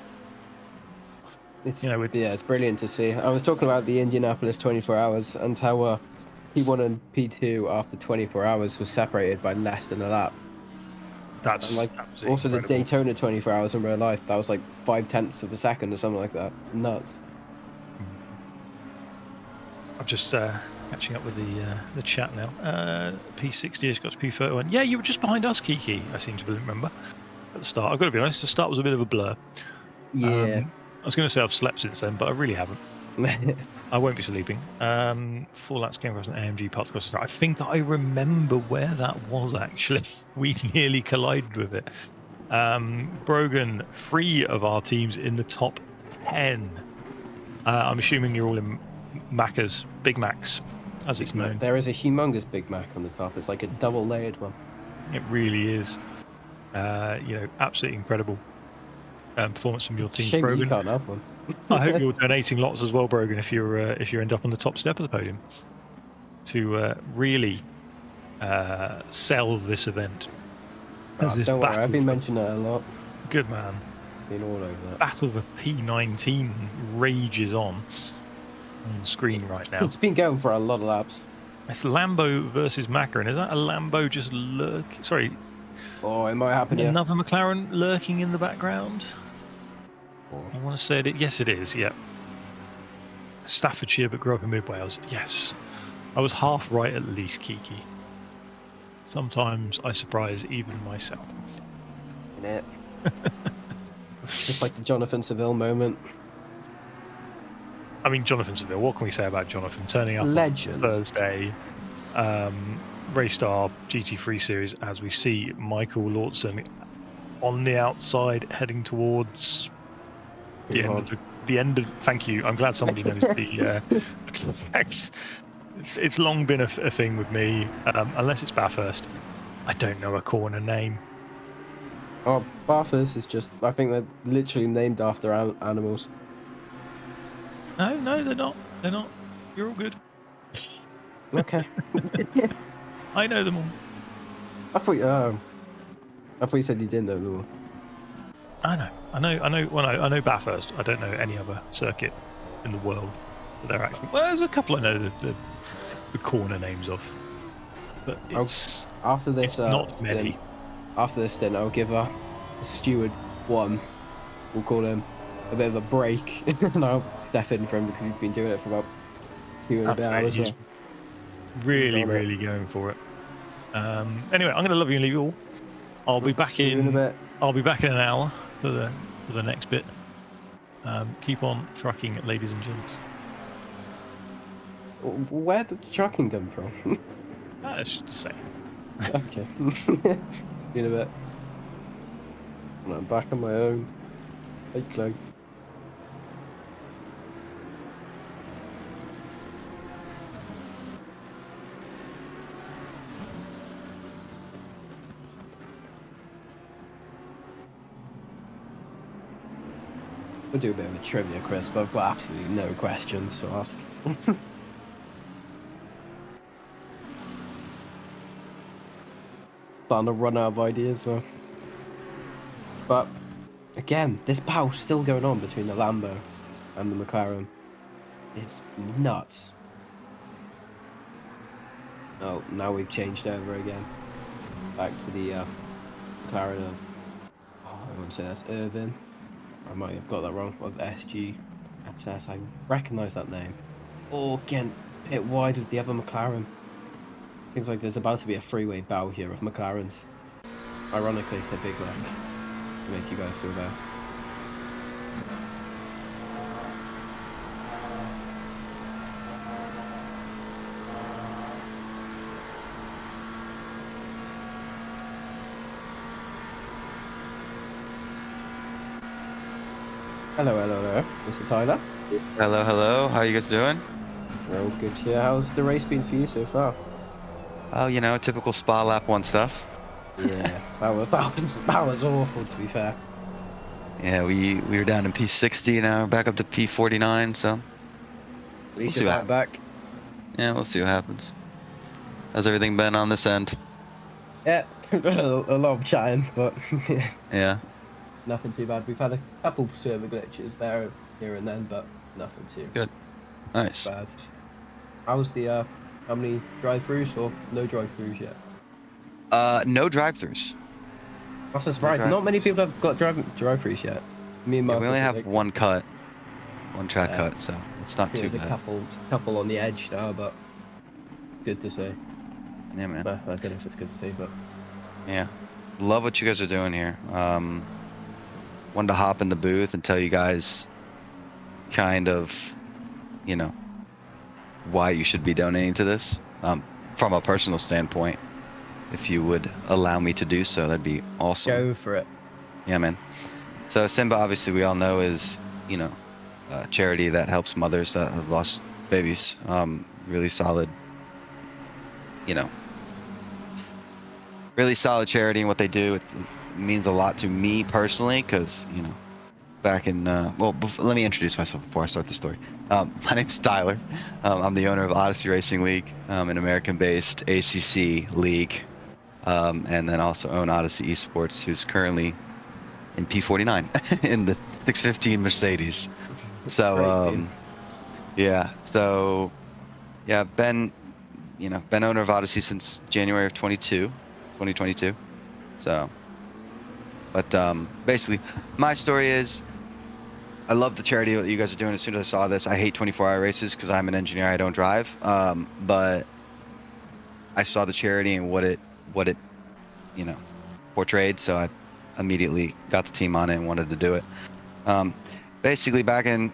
It's it's brilliant to see. I was talking about the Indianapolis 24 hours and how P1 and P2 after 24 hours was separated by less than a lap. That's and also incredible. The Daytona 24 hours in real life, that was like 0.5 of a second or something like that. Nuts. I'm just catching up with the chat now. P60 has got to P31. Yeah, you were just behind us, Kiki. I seem to remember at the start. I've got to be honest, the start was a bit of a blur. Yeah. I was going to say I've slept since then, but I really haven't. I won't be sleeping. 4 laps came across an AMG parts across the start. I think I remember where that was actually. We nearly collided with it. Brogan, 3 of our teams in the top 10. I'm assuming you're all in Macca's, Big Macs, as it's known. There is a humongous Big Mac on the top. It's like a double layered one. It really is. Absolutely incredible performance from your team, Brogan. You can't have one. I hope you're donating lots as well, Brogan, if you end up on the top step of the podium, to really sell this event. Don't worry, I've been mentioning it a lot. Good man. Been all over that. Battle for P19 rages on the screen right now. It's been going for a lot of laps. It's Lambo versus Macaron. Is that a Lambo just Sorry. Oh, it might happen. Another McLaren lurking in the background. Oh. I want to say it. Yes, it is. Yep. Staffordshire, but grew up in Mid Wales. Yes, I was half right at least, Kiki. Sometimes I surprise even myself. Isn't it? Just like the Jonathan Seville moment. I mean, Jonathan Seville. What can we say about Jonathan turning up Legend. on Thursday? Raystar GT3 series, as we see Michael Lawson on the outside heading towards the end of. Thank you. I'm glad somebody knows the effects. It's long been a thing with me, unless it's Bathurst. I don't know a corner name. Oh, Bathurst is just. I think they're literally named after animals. No, they're not. They're not. You're all good. Okay. I know them all. I thought you said you didn't know them all. I know. Well, I know Bathurst. I don't know any other circuit in the world that they're actually. Well, there's a couple I know the corner names of. but it's After this, it's not many. After this stint, I'll give a steward one. We'll call him a bit of a break, and I'll step in for him because he's been doing it for about 2.5 hours. He's really going for it. Anyway, I'm going to love you and leave you all. I'll be back in a bit. I'll be back in an hour for the next bit. Keep on trucking, ladies and gents. Where did the trucking come from? That's just the same. Okay. In a bit. I'm back on my own. Hey, Clay. We'll do a bit of a trivia quiz, but I've got absolutely no questions to ask. Starting to run out of ideas though. But again, this battle's still going on between the Lambo and the McLaren. It's nuts. Oh, now we've changed over again. Back to the McLaren of, I want to say that's Irvin. I might have got that wrong, of SG SS. I recognise that name. Oh, again, a bit wide of the other McLaren. Seems like there's about to be a three-way battle here of McLarens. Ironically, the big leg to make you guys feel better. Hello, Mr. Tyler. Hello. How you guys doing? We're all good here. How's the race been for you so far? Oh, you know, typical spa lap 1 stuff. Yeah, that was awful, to be fair. Yeah, we were down in P60 now, we're back up to P49, so At least see you're what back. yeah, we'll see what happens. How's everything been on this end? Yeah, a lot of chatting, but Yeah. nothing too bad. We've had a couple server glitches there, here and then, but nothing too Good. Nice. bad. How's the how many drive-throughs or no drive-throughs yet? No drive-throughs. That's a surprise. Not many people have got drive-throughs yet. Me and Yeah, Mark. we only have one cut, one track cut, so it's not too There's bad. a couple on the edge now, but good to see. Yeah, man. Well, I don't know if it's good to see, but Yeah. Love what you guys are doing here. Wanted to hop in the booth and tell you guys kind of, you know, why you should be donating to this. From a personal standpoint, if you would allow me to do so, that'd be awesome. go for it. Yeah, man. So SiMBA, obviously, we all know is, you know, a charity that helps mothers that have lost babies. Really solid, you know, really solid charity in what they do. It means a lot to me personally because, you know, back in, let me introduce myself before I start the story. My name's Tyler. I'm the owner of Odyssey Racing League, an American-based ACC league, and then also own Odyssey Esports, who's currently in P49 in the 615 Mercedes. So, yeah. So, yeah, been owner of Odyssey since January of 2022. So, but basically, my story is, I love the charity that you guys are doing. As soon as I saw this, I hate 24-hour races because I'm an engineer. I don't drive. But I saw the charity and what it, you know, portrayed. So I immediately got the team on it and wanted to do it. Basically, back in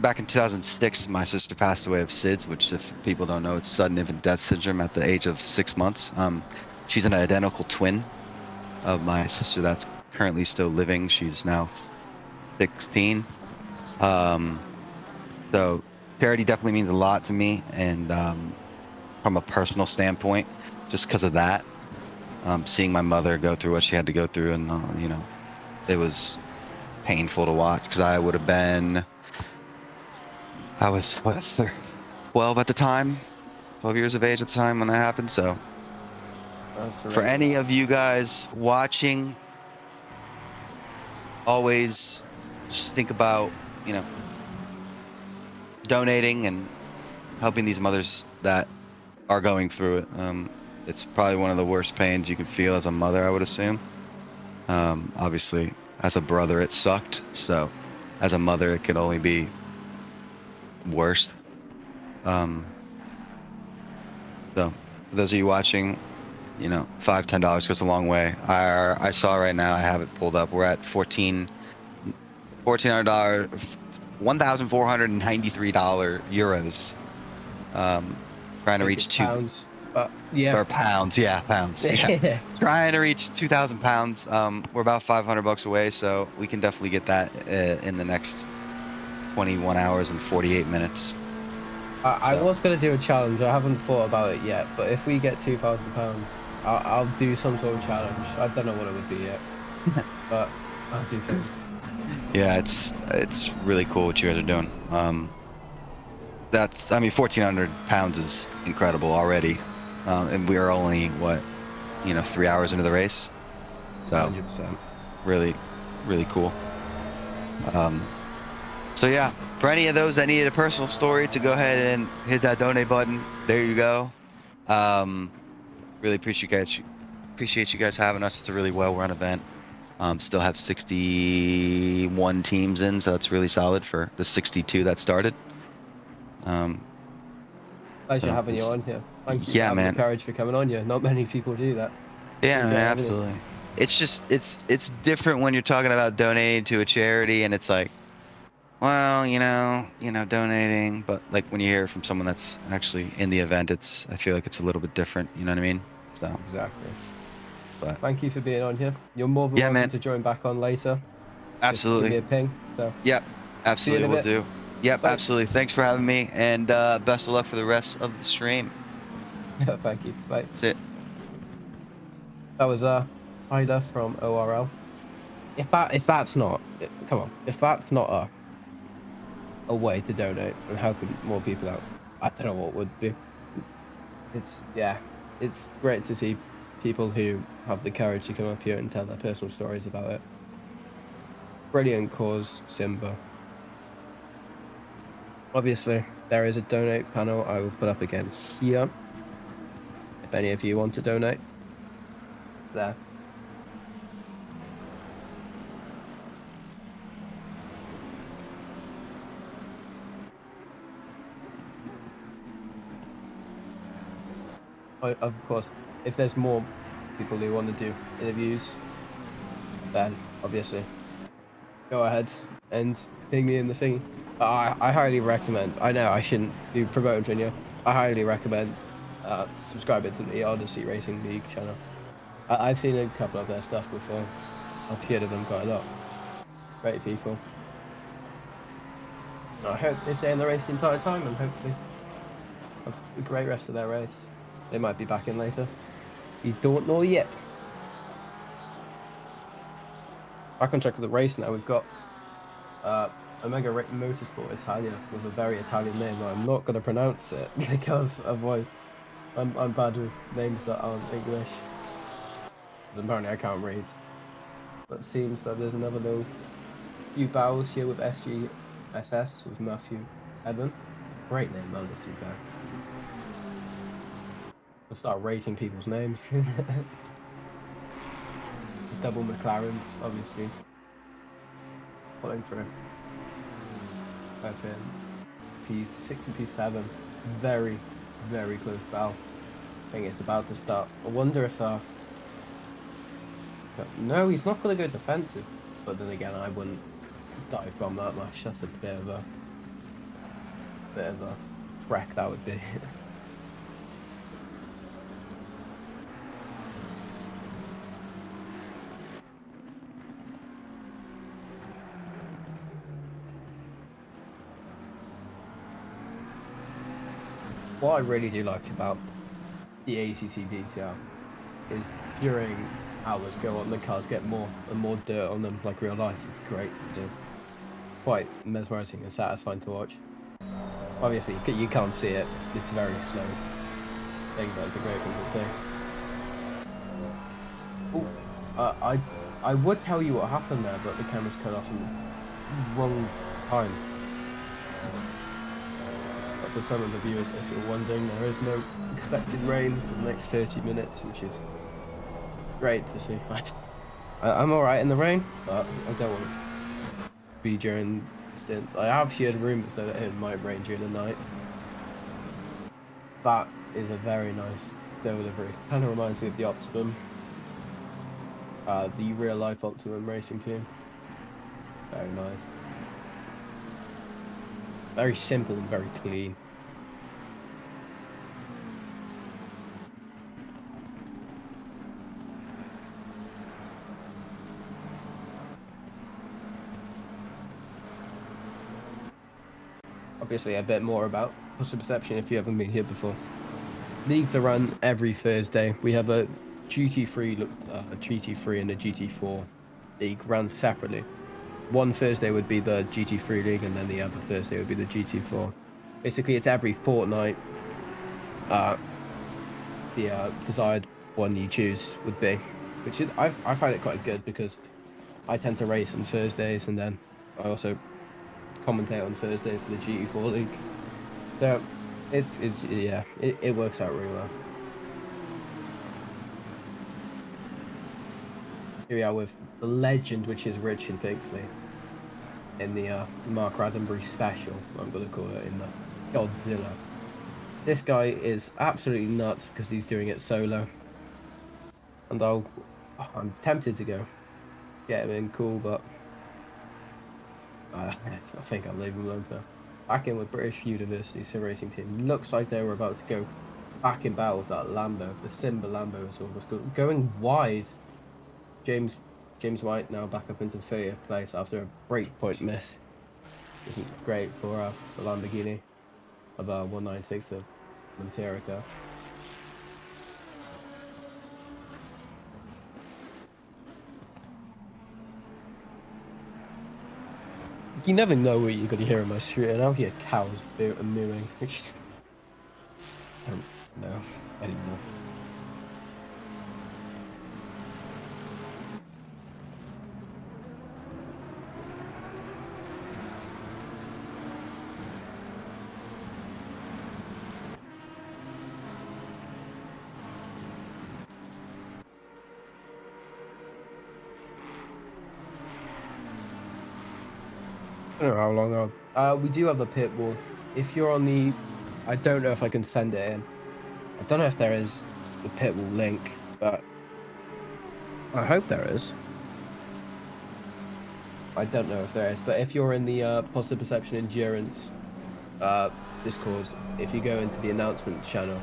2006, my sister passed away of SIDS, which, if people don't know, it's sudden infant death syndrome at the age of 6 months. She's an identical twin of my sister that's currently still living. She's now 16. So charity definitely means a lot to me, and from a personal standpoint, just because of that, seeing my mother go through what she had to go through, and you know, it was painful to watch because I was 12 at the time, 12 years of age at the time when that happened. So for any of you guys watching, always just think about, you know, donating and helping these mothers that are going through it. It's probably one of the worst pains you can feel as a mother, I would assume. Obviously, as a brother, it sucked. So, as a mother, it could only be worse. So, for those of you watching, you know, $5, $10 goes a long way. I saw right now, I have it pulled up. We're at $1,400, $1,493 euros. Trying to reach pounds. Yeah. or pounds, yeah, pounds. Yeah. Trying to reach 2,000 pounds. We're about $500 away, so we can definitely get that in the next 21 hours and 48 minutes. I was gonna do a challenge. I haven't thought about it yet, but if we get £2,000, I'll do some sort of challenge. I don't know what it would be yet, but I'll do something. Yeah, it's really cool what you guys are doing. That's, I mean, 1,400 pounds is incredible already, and we are only 3 hours into the race, so 100%. really cool. So yeah, for any of those that needed a personal story, to go ahead and hit that donate button. There you go. Really appreciate you guys having us. It's a really well-run event. Still have 61 teams in, so that's really solid for the 62 that started. Pleasure having you on here. Thank you for having the courage for coming on here. Not many people do that. Yeah, man, absolutely. It's just it's different when you're talking about donating to a charity, and it's like, well, you know, donating, but like when you hear from someone that's actually in the event, I feel like it's a little bit different. You know what I mean? So exactly. But thank you for being on here. You're more than welcome to join back on later. Absolutely. Just give me a ping. So. Yep, absolutely, will do. Yep, Bye. absolutely. Thanks for having me, and best of luck for the rest of the stream. Yeah, thank you. Bye. That's it. That was Ida from ORL. If that's not a way to donate and helping more people out, I don't know what would be. It's great to see people who have the courage to come up here and tell their personal stories about it. Brilliant cause, SiMBA. Obviously, there is a donate panel I will put up again here. If any of you want to donate, it's there. Of course, if there's more people who want to do interviews, then obviously go ahead and ping me in the thing. I highly recommend. I know I shouldn't be promoting you. I highly recommend subscribing to the Odyssey Racing League channel. I've seen a couple of their stuff before. I've heard of them quite a lot. Great people. I hope they stay in the race the entire time and hopefully have a great rest of their race. They might be back in later. You don't know yet. Back on track of the race now. We've got Omega Motorsport Italia with a very Italian name. I'm not going to pronounce it because otherwise I'm bad with names that aren't English. Apparently I can't read. But it seems that there's another little few battles here with SGSS with Matthew Evan. Great name, though, to be fair. I'll start rating people's names. Double McLarens, obviously. Pulling through. Both in P6 and P7. Very, very close battle. I think it's about to start. I wonder if no, he's not going to go defensive. But then again, I wouldn't dive bomb that much. That's a bit of a trek that would be. What I really do like about the ACC DTR is during hours go on, the cars get more and more dirt on them, like real life. It's great. It's quite mesmerizing and satisfying to watch. Obviously, you can't see it. It's a very slow thing, but it's a great thing to see. I would tell you what happened there, but the camera's cut off in the wrong time. for some of the viewers, if you're wondering, there is no expected rain for the next 30 minutes, which is great to see. I'm alright in the rain, but I don't want to be during stints. I have heard rumours though that it might rain during the night. That is a very nice delivery. Kind of reminds me of the Optimum, the real life Optimum racing team. Very nice. Very simple and very clean. Obviously a bit more about Positive Perception if you haven't been here before. Leagues are run every Thursday. We have a GT3 and a GT4 league run separately. One Thursday would be the GT3 league, and then the other Thursday would be the GT4. Basically, it's every fortnight. The desired one you choose would be, which is I find it quite good because I tend to race on Thursdays, and then I also commentate on Thursdays for the GT4 league. So it works out really well. Here we are with the legend, which is Richard Pixley, in the Mark Roddenberry special, I'm going to call it, in the Godzilla. This guy is absolutely nuts because he's doing it solo. And I'm tempted to go get him in cool, but I think I'll leave him alone for now. Back in with British University Sim Racing Team. Looks like they were about to go back in battle with that Lambo. The SiMBA Lambo is almost going wide. James White now back up into 30th place after a breakpoint miss. Isn't great for the Lamborghini of 196 of Monterica. You never know what you're going to hear in my street, and I'll hear cows mooing, which I don't know anymore. I don't know how long we do have a pit wall. If you're on the, I don't know if I can send it in. I don't know if there is the pit wall link, but I hope there is. I don't know if there is, but if you're in the Positive Perception Endurance Discord, if you go into the announcements channel,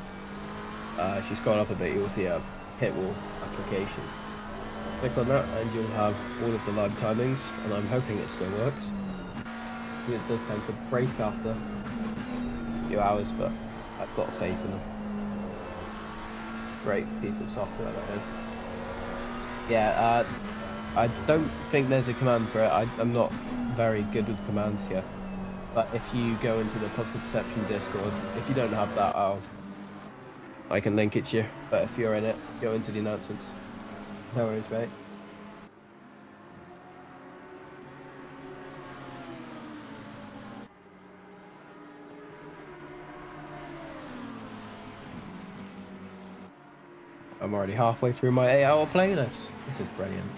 if you scroll up a bit, you'll see a pit wall application. Click on that and you'll have all of the live timings, and I'm hoping it still works. It does tend to break after a few hours, but I've got faith in them. Great piece of software that is. Yeah, I don't think there's a command for it. I'm not very good with commands here. But if you go into the Positive Perception Discord, if you don't have that, I can link it to you. But if you're in it, go into the announcements. No worries, mate. I'm already halfway through my 8-hour playlist. This is brilliant.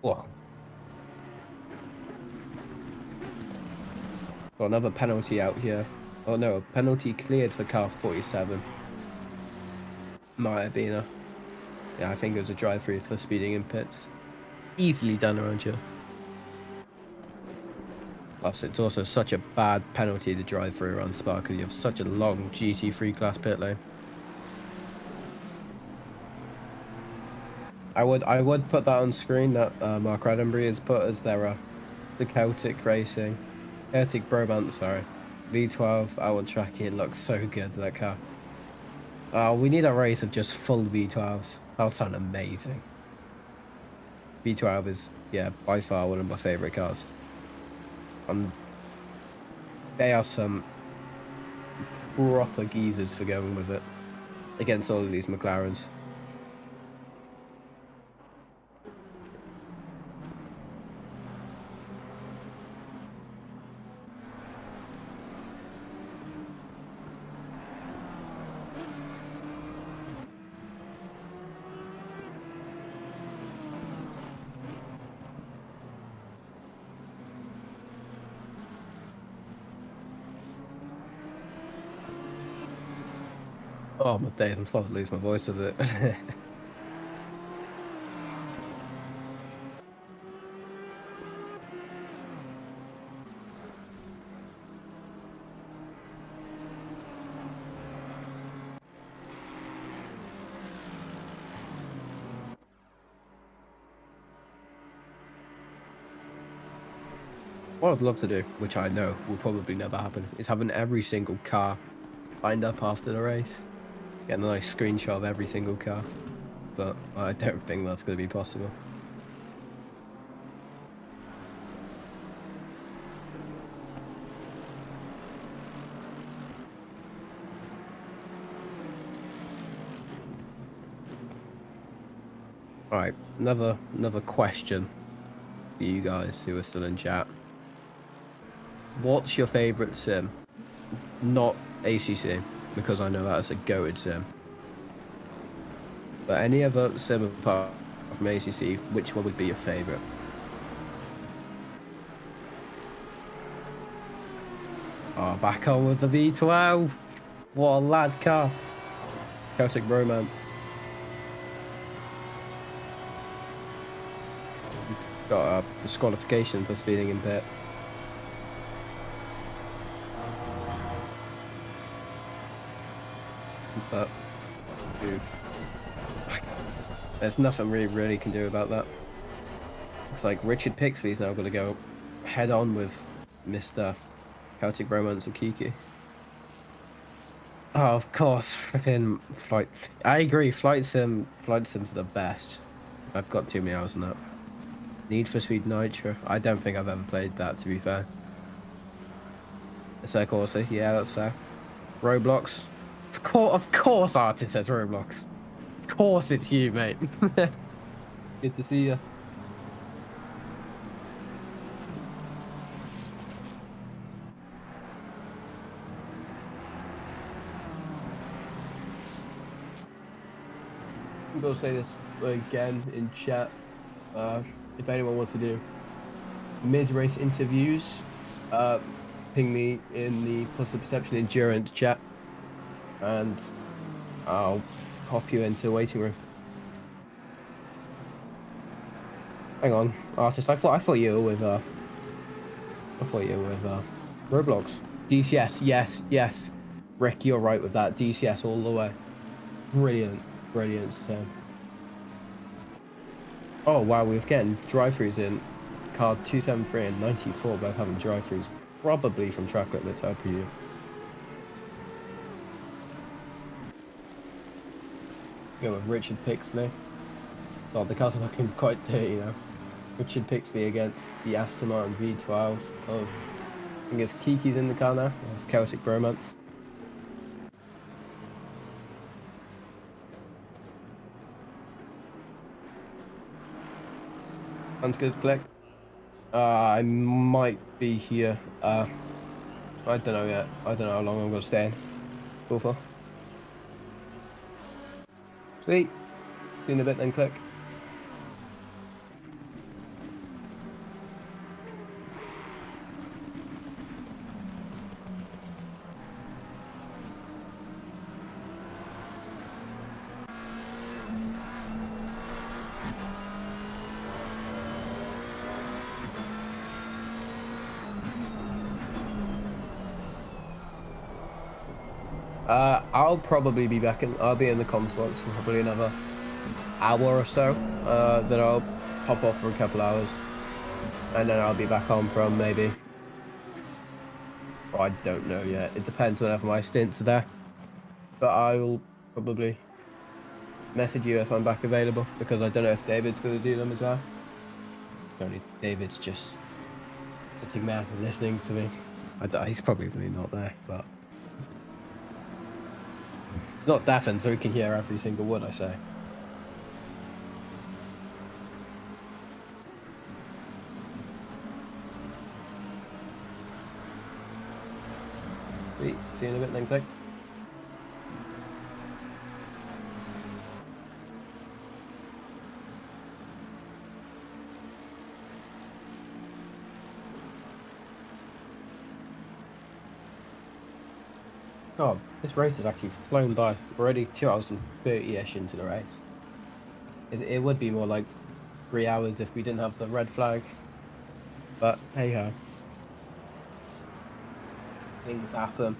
Whoa. Got another penalty out here. Oh no, a penalty cleared for car 47. Might have been yeah, I think it was a drive-through for speeding in pits. Easily done around here. Plus, it's also such a bad penalty to drive through around Spa because you have such a long GT3 class pit lane. I would put that on screen that Mark Roddenberry has put as their the Celtic Brabant, sorry, V12 outward tracking. Looks so good, that car. We need a race of just full V12s. That'll sound amazing. V12 is, yeah, by far one of my favourite cars. They are some proper geezers for going with it against all of these McLarens. Oh my days, I'm starting to lose my voice a bit. What I'd love to do, which I know will probably never happen, is having every single car lined up after the race. Getting a nice screenshot of every single car. But I don't think that's going to be possible. Alright, another question for you guys who are still in chat. What's your favourite sim? Not ACC, because I know that's a goated sim. But any other sim apart from ACC, which one would be your favourite? Oh, back on with the V12. What a lad car. Celtic Romance. Got a disqualification for speeding in pit. But dude, there's nothing we really can do about that. Looks like Richard Pixley's now going to go head on with Mr. Celtic Romance and Kiki. Oh, of course, flipping flight. I agree, flight sims are the best. I've got too many hours on that. Need for Speed Nitro. I don't think I've ever played that, to be fair. Circle also, yeah, that's fair. Roblox. Of course Artist says Roblox. Of course it's you, mate. Good to see you. I'm going to say this again in chat. If anyone wants to do mid-race interviews, ping me in the Positive Perception Endurance chat, and I'll pop you into the waiting room. Hang on, Artist. I thought you were with Roblox. DCS, yes. Rick, you're right with that. DCS all the way. Brilliant. Oh wow, we're getting drive-throughs in. Card 273 and 94 both having drive-throughs, probably from Tracklet that's out for you. Go with Richard Pixley. God, the car's looking quite dirty now. Richard Pixley against the Aston Martin V12 of, I think it's Kiki's in the car now, of Celtic Bromance. Sounds good, Click. I might be here. I don't know yet. I don't know how long I'm going to stay in. Go for. Sweet. See you in a bit then, Click. I'll probably be back in. I'll be in the comms box for probably another hour or so. Then I'll pop off for a couple hours, and then I'll be back on from maybe. Oh, I don't know yet. It depends whenever my stints are there. But I will probably message you if I'm back available, because I don't know if David's going to do them as well. Only David's just sitting there and listening to me. He's probably not there, but. It's not deafened, so he can hear every single word I say. Sweet. See you in a bit then, Click. God, this race has actually flown by. We're already 2 hours and 30-ish into the race. It would be more like 3 hours if we didn't have the red flag. But hey ho. Things happen.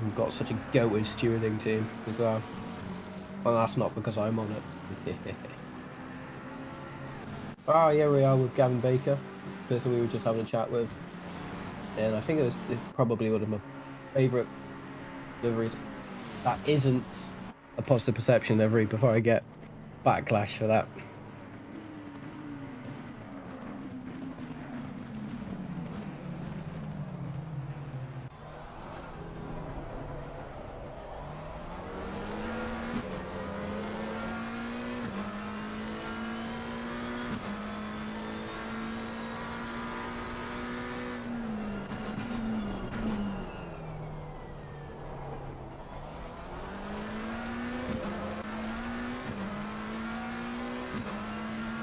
We've got such a goated stewarding team as well. Well, that's not because I'm on it. Oh, yeah, we are with Gavin Baker. The person we were just having a chat with. And I think it's probably one of my favourite deliveries. That isn't a positive perception livery before I get backlash for that.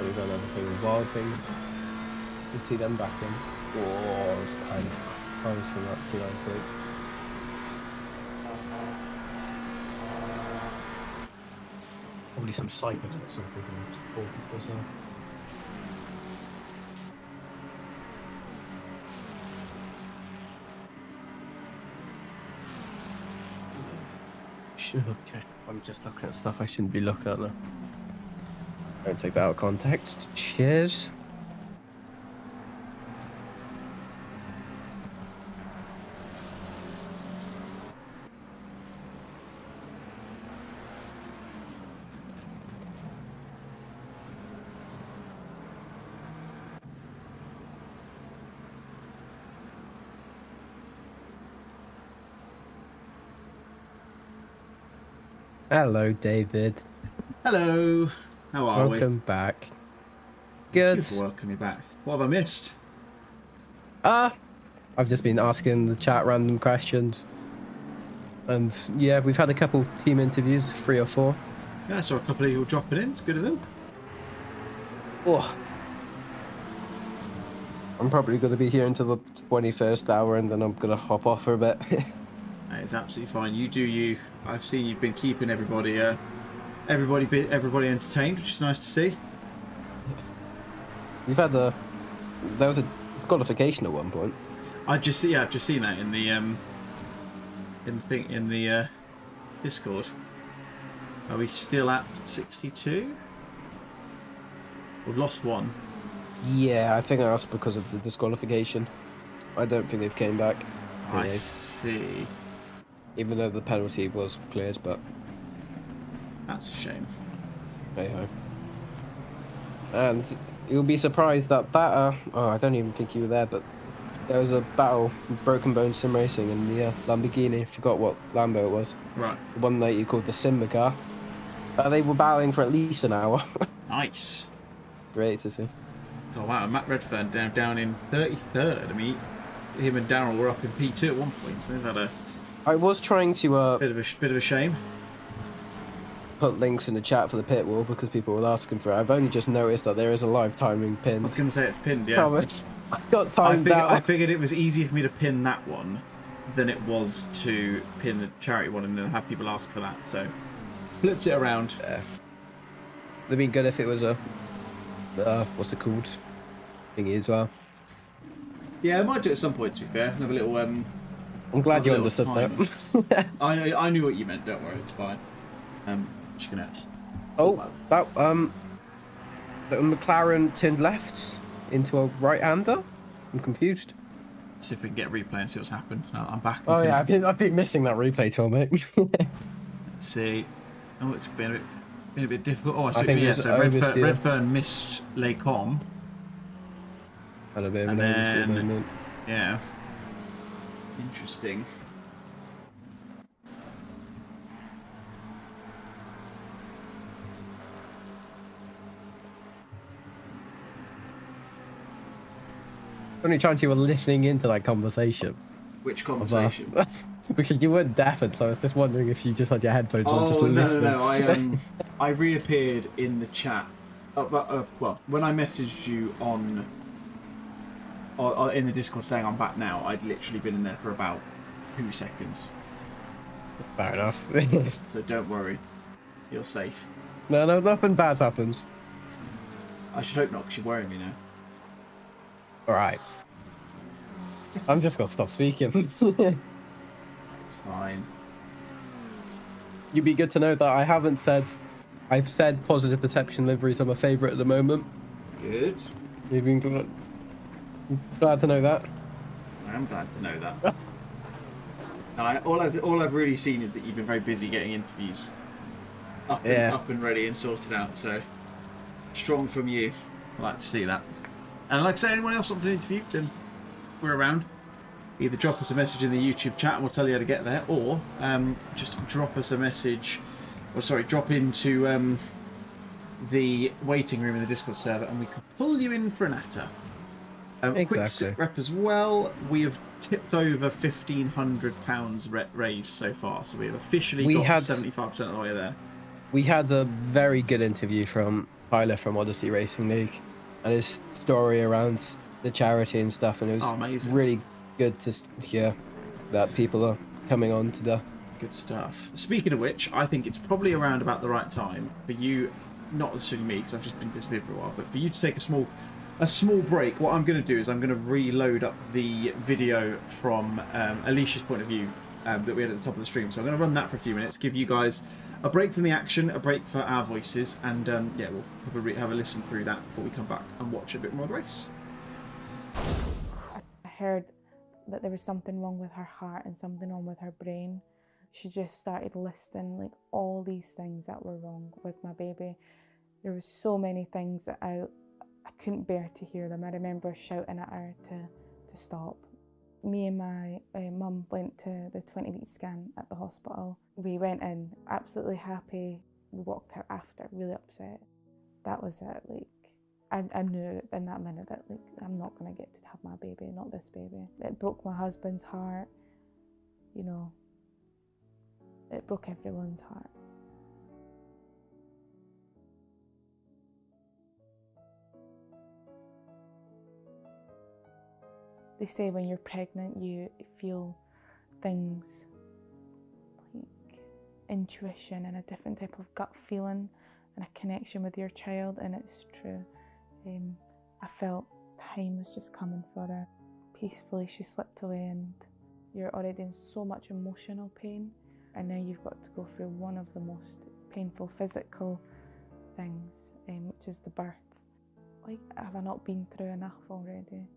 We've got another thing with wild things. You can see them back in. Oh, it's kind of close from that 296. Probably some cycles or something. Okay, I'm just looking at stuff I shouldn't be looking at now. Don't take that out of context. Cheers. Hello, David. Hello. How are Welcome back. Good. Thank you for welcoming me back. What have I missed? I've just been asking the chat random questions. And yeah, we've had a couple team interviews, 3 or 4. Yeah, I saw a couple of you dropping in. It's good of them. Oh. I'm probably going to be here until the 21st hour and then I'm going to hop off for a bit. That is absolutely fine. You do you. I've seen you've been keeping everybody entertained, which is nice to see. You've had there was a qualification at one point. I've just seen that in the Discord. Are we still at 62? We've lost one. Yeah, I think that's because of the disqualification. I don't think they've came back. I see. Even though the penalty was cleared, but That's a shame. hey ho. And you'll be surprised that I don't even think you were there, but there was a battle with Broken Bone Sim Racing in the Lamborghini. I forgot what Lambo it was. Right. The one that you called the SiMBA car. They were battling for at least an hour. Nice. Great to see. Oh wow, Matt Redfern down in 33rd. I mean, him and Darryl were up in P2 at one point, so they've had a I was trying to bit of a shame. put links in the chat for the pit wall because people were asking for it. I've only just noticed that there is a live timing pin. I was going to say it's pinned, yeah. I got timed out. I figured it was easier for me to pin that one than it was to pin the charity one and then have people ask for that. So flipped it around. Yeah. It'd been good if it was a what's it called thingy as well. Yeah, I might do it at some point. To be fair, have a little. I'm glad you understood that. I knew what you meant. Don't worry, it's fine. Just gonna. Oh, that the McLaren turned left into a right-hander. I'm confused. See if we can get a replay and see what's happened. I'm back. Oh yeah, I've been missing that replay, Tom. Let's see. Oh, it's been a bit difficult. Oh, I think yeah. So oversteer. Redfern missed Lecom. Had a bit of And an oversteer then- moment. Yeah. Interesting. Only chance you were listening into that conversation. Which conversation? Because you weren't deafened, so I was just wondering if you just had your headphones on, just listening. No. I reappeared in the chat. Well, when I messaged you on in the Discord saying I'm back now, I'd literally been in there for about 2 seconds. Fair enough. So don't worry. You're safe. No, nothing bad happens. I should hope not, because you're worrying me now. Alright. I'm just gonna stop speaking. It's fine. You'd be good to know that I've said positive perception liveries are my favourite at the moment. Good. You've been glad to know that. I am glad to know that. All I've really seen is that you've been very busy getting interviews up and ready and sorted out. So strong from you. I like to see that. And like I say, anyone else wants an interview, then we're around. Either drop us a message in the YouTube chat and we'll tell you how to get there, or just drop us a message, or sorry, drop into the waiting room in the Discord server and we can pull you in for an natter. Exactly. Quick sit rep as well. We have tipped over £1,500 raised so far, so we have officially got 75% of the way there. We had a very good interview from Tyler from Odyssey Racing League and his story around the charity and stuff, and it was amazing. Really good to hear that people are coming on to the good stuff. Speaking of which, I think it's probably around about the right time for you, not necessarily me because I've just been disappeared for a while, but for you to take a small break. What I'm going to do is I'm going to reload up the video from Alicia's point of view that we had at the top of the stream. So I'm going to run that for a few minutes, give you guys a break from the action, a break for our voices, and yeah, we'll have a listen through that before we come back and watch a bit more of the race. I heard that there was something wrong with her heart and something wrong with her brain. She just started listing like all these things that were wrong with my baby. There was so many things that I couldn't bear to hear them. I remember shouting at her to stop. Me and my mum went to the 20-week scan at the hospital. We went in absolutely happy. We walked out after really upset. That was it. Like I knew in that minute that like I'm not gonna get to have my baby, not this baby. It broke my husband's heart. You know, it broke everyone's heart. They say when you're pregnant, you feel things like intuition and a different type of gut feeling and a connection with your child, and it's true. I felt time was just coming for her. Peacefully, she slipped away, and you're already in so much emotional pain, and now you've got to go through one of the most painful physical things, which is the birth. Like, have I not been through enough already?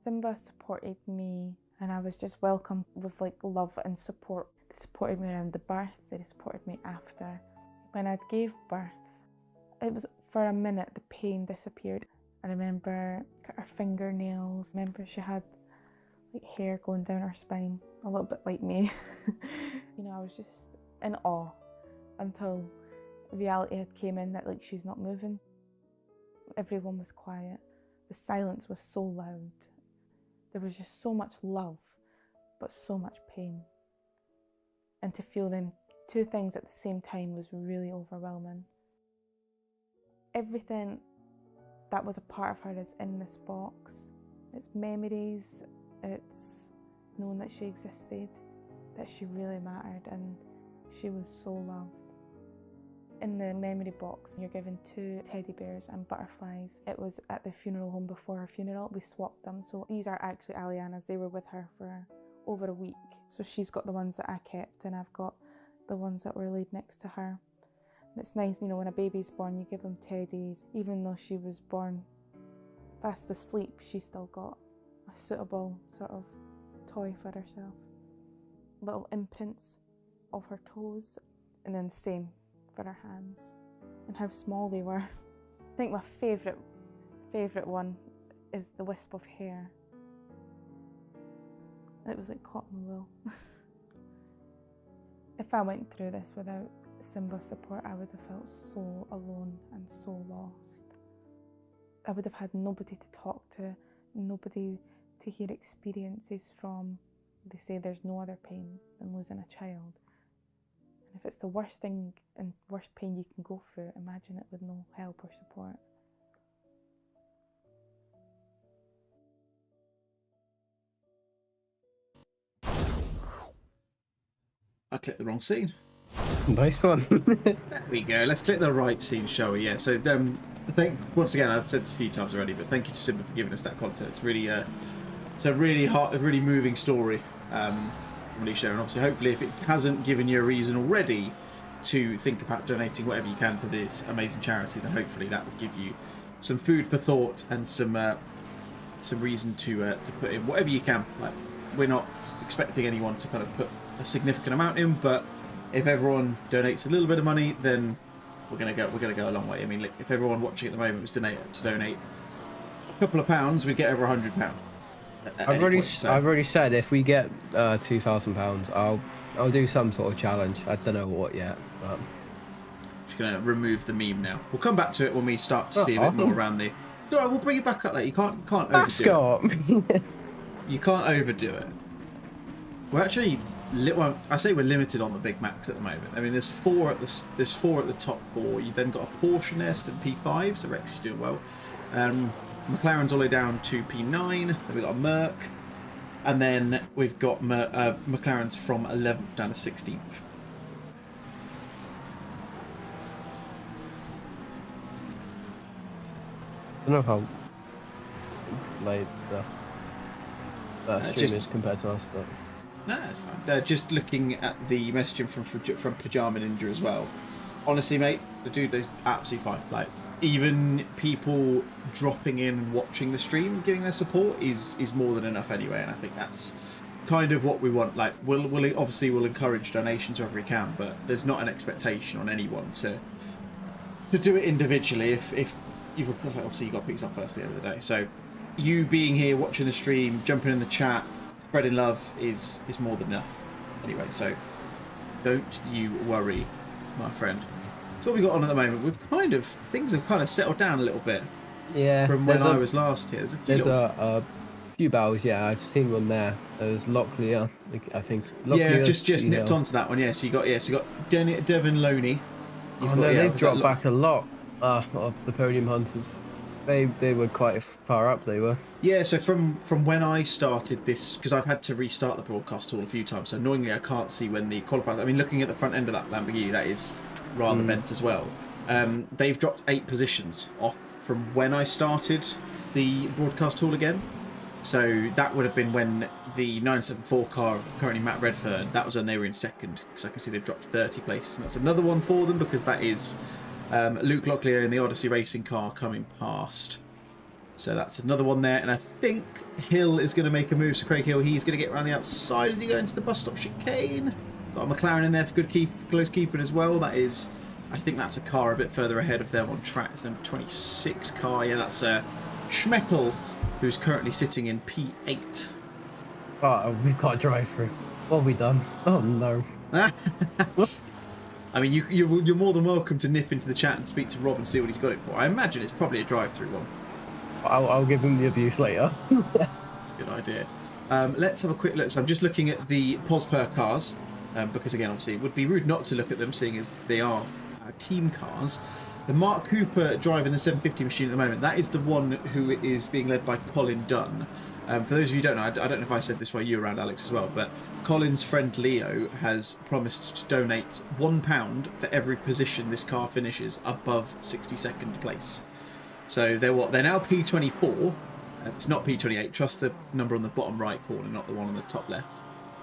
SiMBA supported me, and I was just welcomed with like love and support. They supported me around the birth, they supported me after. When I gave birth, it was for a minute the pain disappeared. I remember her fingernails, I remember she had like hair going down her spine, a little bit like me. You know, I was just in awe until reality had came in that like she's not moving. Everyone was quiet, the silence was so loud. There was just so much love, but so much pain. And to feel them two things at the same time was really overwhelming. Everything that was a part of her is in this box. It's memories, it's knowing that she existed, that she really mattered, and she was so loved. In the memory box, you're given 2 teddy bears and butterflies. It was at the funeral home before her funeral. We swapped them. So these are actually Aliana's. They were with her for over a week. So she's got the ones that I kept, and I've got the ones that were laid next to her. And it's nice, you know, when a baby's born, you give them teddies. Even though she was born fast asleep, she still got a suitable sort of toy for herself. Little imprints of her toes, and then the same for her hands, and how small they were. I think my favourite one is the wisp of hair. It was like cotton wool. If I went through this without SiMBA support, I would have felt so alone and so lost. I would have had nobody to talk to, nobody to hear experiences from. They say there's no other pain than losing a child. And if it's the worst thing and worst pain you can go through, imagine it with no help or support. clicked the wrong scene. Nice one. There we go. Let's click the right scene, shall we? Yeah. So, once again, I've said this a few times already, but thank you to SiMBA for giving us that content. It's really, it's a really moving story, from Alicia, and obviously, hopefully, if it hasn't given you a reason already to think about donating whatever you can to this amazing charity, then hopefully that will give you some food for thought and some reason to put in whatever you can. Like, we're not expecting anyone to kind of put a significant amount in, but if everyone donates a little bit of money, then we're gonna go a long way. I mean, if everyone watching at the moment was to donate a couple of pounds, we'd get over £100. I've already said if we get £2,000, I'll do some sort of challenge. I don't know what yet, but just gonna remove the meme now. We'll come back to it when we start to see a bit more around the. It's all right, we'll bring it back up later. You can't overdo it. You can't overdo it. We're actually. Well, I say we're limited on the Big Macs at the moment. I mean, there's four at the top four. You've then got a Porsche nest and P5, so Rex is doing well. McLaren's all the way down to P9. Then we've got a Merc, and then we've got McLaren's from 11th down to 16th. I don't know how delayed the stream is compared to us, but. No, that's fine. Just looking at the messaging from Pajama Ninja as well. Honestly, mate, the dude is absolutely fine. Like, even people dropping in and watching the stream, giving their support is more than enough anyway. And I think that's kind of what we want. Like, we'll encourage donations wherever we can, but there's not an expectation on anyone to do it individually. If you've obviously got to pick yourself first at the end of the day. So, you being here, watching the stream, jumping in the chat, spreading love is more than enough. Anyway, so don't you worry, my friend. So what we got on at the moment, things have kind of settled down a little bit. Yeah. From when I was last here. There's a few battles, yeah, I've seen one there. There's Locklear, I think. Locklear, yeah, just nipped onto that one, yeah. So you got Devon Loney. They've dropped back a lot of the podium hunters. They were quite far up, they were. Yeah, so from when I started this, because I've had to restart the broadcast tool a few times, so annoyingly I can't see when the qualifiers. I mean, looking at the front end of that Lamborghini, that is rather bent as well. They've dropped 8 positions off from when I started the broadcast tool again. So that would have been when the 974 car, currently Matt Redfern, that was when they were in second, because I can see they've dropped 30 places, and that's another one for them, because that is Luke Locklear in the Odyssey racing car coming past. So that's another one there, and I think Hill is going to make a move. So Craig Hill, he's going to get around the outside as he goes into the bus stop chicane. Got a McLaren in there for close keeping as well. That is, I think that's a car a bit further ahead of them on track. It's number 26 car. Yeah, that's Schmeckel, who's currently sitting in P8. Oh, we've got a drive-through. What have we done? Oh no. I mean, you're more than welcome to nip into the chat and speak to Rob and see what he's got it for. I imagine it's probably a drive-through one. I'll give him the abuse later. Good idea. Let's have a quick look. So I'm just looking at the POSPER cars, because again, obviously, it would be rude not to look at them, seeing as they are team cars. The Mark Cooper driving the 750 machine at the moment, that is the one who is being led by Colin Dunn. For those of you who don't know, I don't know if I said this while you were around, Alex, as well, but Colin's friend Leo has promised to donate £1 for every position this car finishes above 62nd place. So they're now P24. It's not P28. Trust the number on the bottom right corner, not the one on the top left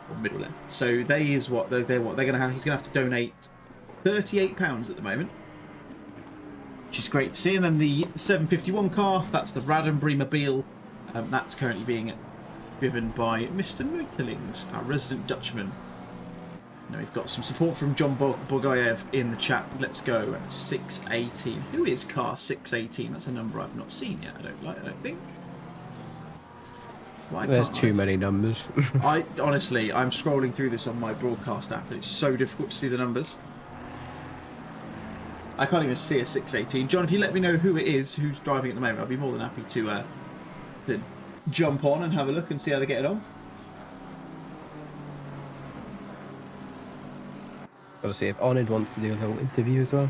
or middle left. So they is what they're going to have. He's going to have to donate £38 at the moment, which is great to see. And then the 751 car, that's the Raddenbury Mobile. That's currently being driven by Mr. Neutelings, our resident Dutchman. Now we've got some support from John Bogayev in the chat. Let's go 618. Who is car 618? That's a number I've not seen yet. I don't think. There's too many numbers. Honestly, I'm scrolling through this on my broadcast app, and it's so difficult to see the numbers. I can't even see a 618. John, if you let me know who it is who's driving at the moment, I'll be more than happy to jump on and have a look and see how they're getting on. Got to see if Onid wants to do a little interview as well.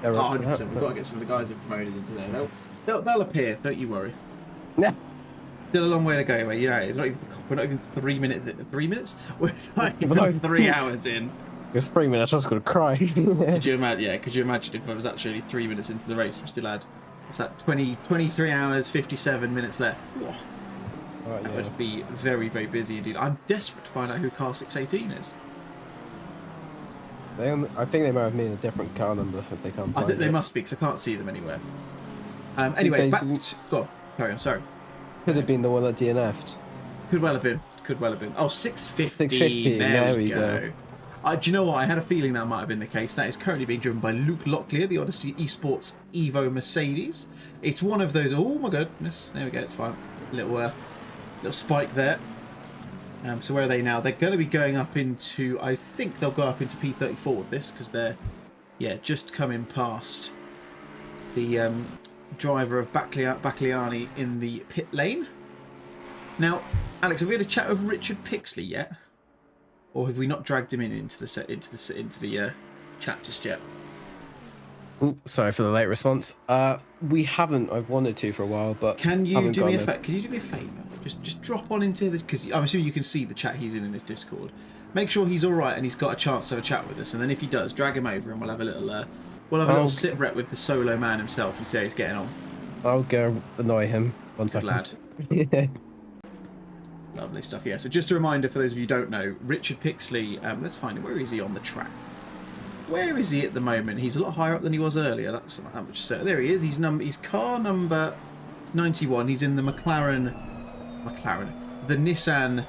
100%. We've got to get some of the guys who've promoted into there. They'll appear. Don't you worry. Yeah. Still a long way to go, mate. You know, we're not even 3 minutes in. 3 minutes? We're not even 3 hours in. It's 3 minutes. I was going to cry. Could you imagine? Yeah, could you imagine if I was actually 3 minutes into the race, we still had what's that? 23 hours, 57 minutes left. Whoa. Right, That yeah. would be very, very busy indeed. I'm desperate to find out who car 618 is. I think they might have made a different car number if they can't I find think they it. must be because I can't see them anywhere. Anyway, back to... Go on. Carry on, sorry. Could have been the one that DNF'd. Could well have been. Could well have been. Oh, 650. 650, There we go. Do you know what? I had a feeling that might have been the case. That is currently being driven by Luke Locklear, the Odyssey Esports Evo Mercedes. It's one of those... Oh, my goodness. There we go. It's fine. Little spike there. So where are they now? They're going to be going up into... I think they'll go up into P34 with this because they're, just coming past the driver of Bagliani in the pit lane. Now, Alex, have we had a chat with Richard Pixley yet? Or have we not dragged him into the chat just yet? Ooh, sorry for the late response. We haven't. I've wanted to for a while, but Can you do me a favour? Can you do me a favour? Just drop on into this, because I'm assuming you can see the chat he's in this Discord. Make sure he's all right and he's got a chance to have a chat with us, and then if he does, drag him over and we'll have a little sit rep with the solo man himself and see how he's getting on. I'll go annoy him. One Good second. lad. Lovely stuff. Yeah. So just a reminder for those of you who don't know, Richard Pixley. Let's find him. Where is he on the track? Where is he at the moment? He's a lot higher up than he was earlier. That's how much. So there he is. He's car number 91. He's in the the Nissan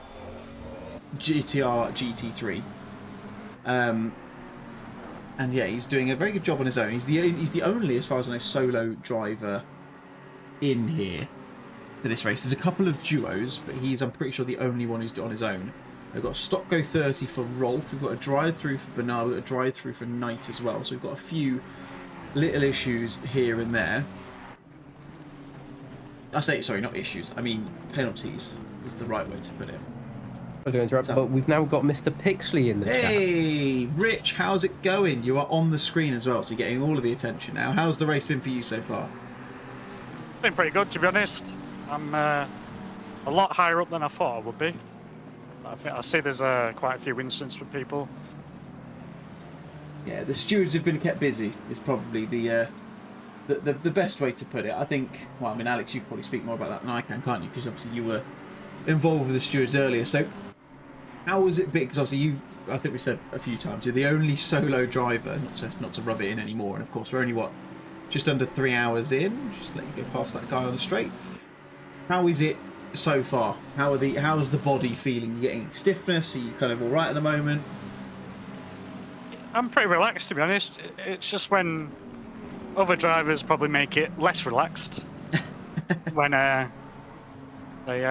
GTR GT3. And yeah, he's doing a very good job on his own. He's the only, as far as I know, solo driver in here for this race. There's a couple of duos, but I'm pretty sure, the only one who's on his own. We've got a stop go 30 for Rolf. We've got a drive-through for Bernard. We've got a drive-through for Knight as well. So we've got a few little issues here and there. Sorry, not issues. I mean, penalties is the right way to put it. I do interrupt, but we've now got Mr. Pixley in the chat. Hey, Rich, how's it going? You are on the screen as well, so you're getting all of the attention now. How's the race been for you so far? Been pretty good, to be honest. I'm a lot higher up than I thought I would be. I see there's quite a few incidents with people. Yeah, the stewards have been kept busy is probably the best way to put it. I think, well, I mean, Alex, you can probably speak more about that than I can, can't you? Because obviously you were involved with the stewards earlier. So how was it big? Because obviously I think we said a few times, you're the only solo driver, not to rub it in anymore. And of course, we're only, just under 3 hours in. Just let you go past that guy on the straight. How is it so far? How's the body feeling? You getting stiffness? Are you kind of all right at the moment? I'm pretty relaxed, to be honest. It's just when other drivers probably make it less relaxed when they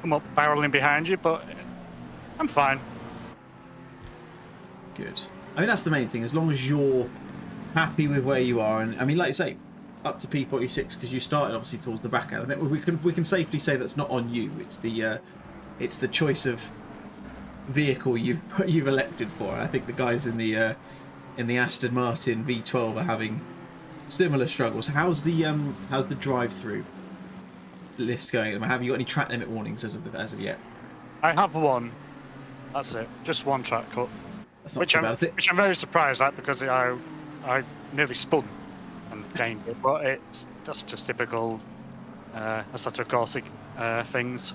come up barreling behind you, but I'm fine. Good. I mean, that's the main thing. As long as you're happy with where you are, and I mean, like you say, up to P46 because you started obviously towards the back end. I think we can safely say that's not on you. It's the choice of vehicle you've elected for. And I think the guys in the Aston Martin V12 are having similar struggles. How's the drive-through list going? Have you got any track limit warnings as of yet? I have one. That's it. Just one track cut. That's not too bad. Which I'm very surprised at because I nearly spun and gained it, but that's just typical Assetto Corsa things.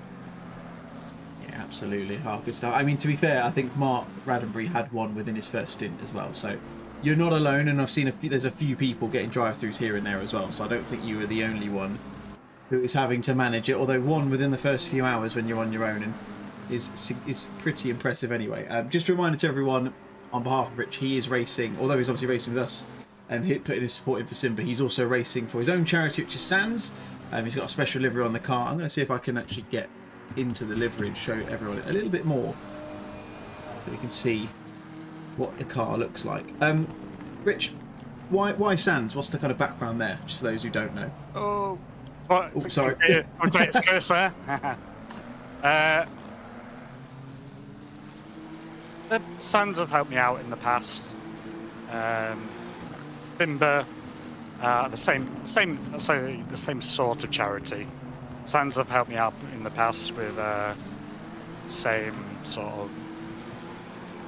Yeah, absolutely. Oh, good stuff. I mean, to be fair, I think Mark Raddenbury had one within his first stint as well, so you're not alone, and I've seen there's a few people getting drive-thrus here and there as well, so I don't think you were the only one who is having to manage it, although one within the first few hours when you're on your own and is pretty impressive anyway. Just a reminder to everyone, on behalf of Rich, he is racing, although he's obviously racing with us and putting his support in for SiMBA, he's also racing for his own charity, which is SANS. He's got a special livery on the car. I'm going to see if I can actually get into the livery and show everyone a little bit more so we can see what the car looks like. Rich, why SANS? What's the kind of background there, just for those who don't know? Oh, what? Oh, sorry. I'll take its curse there. The SANS have helped me out in the past. SiMBA, the same sort of charity. SANS have helped me out in the past with same sort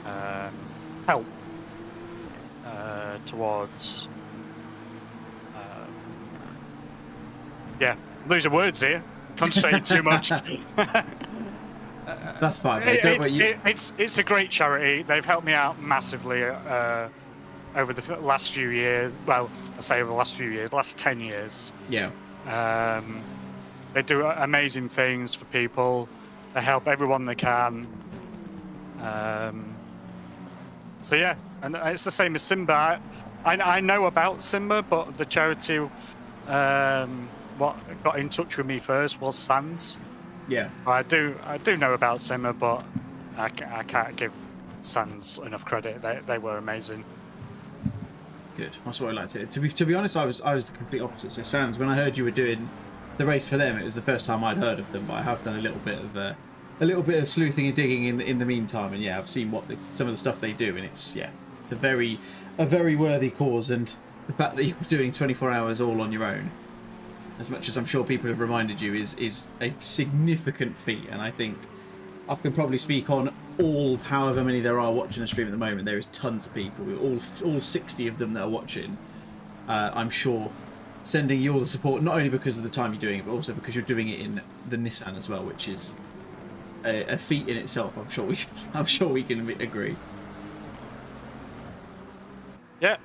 of help towards. Yeah, losing words here. Concentrating too much. That's fine, mate. Don't worry. It's a great charity. They've helped me out massively over the last few years. Well, I say over the last few years, last 10 years. Yeah. They do amazing things for people. They help everyone they can. So yeah, and it's the same as SiMBA. I know about SiMBA, but the charity what got in touch with me first was SANS. Yeah. I do know about SiMBA, but I can't give SANS enough credit. They were amazing. Good. That's what I like to hear. To be honest, I was the complete opposite. So SANS, when I heard you were doing the race for them, it was the first time I'd heard of them, but I have done a little bit of sleuthing and digging in the meantime, and yeah, I've seen some of the stuff they do, and it's a very worthy cause, and the fact that you're doing 24 hours all on your own, as much as I'm sure people have reminded you, is a significant feat, and I think I can probably speak on however many there are watching the stream at the moment. There is tons of people, all 60 of them that are watching. I'm sure sending you all the support, not only because of the time you're doing it, but also because you're doing it in the Nissan as well, which is a feat in itself. I'm sure we can agree. Yeah,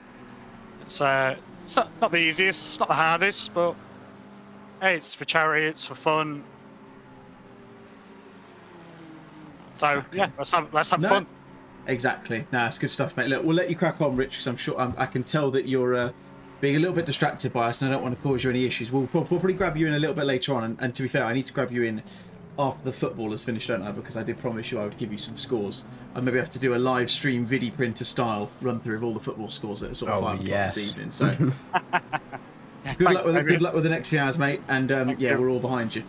it's not the easiest, not the hardest, but hey, it's for charity, it's for fun. So yeah, let's have fun. Exactly. Nah, it's good stuff, mate. Look, we'll let you crack on, Rich, because I'm sure I can tell that you're being a little bit distracted by us, and I don't want to cause you any issues. We'll probably grab you in a little bit later on, and to be fair, I need to grab you in after the football has finished, don't I? Because I did promise you I would give you some scores. I maybe have to do a live stream video printer style run through of all the football scores at sort of 5 o'clock this evening. So good luck with the next few hours, mate. And yeah, we're all behind you.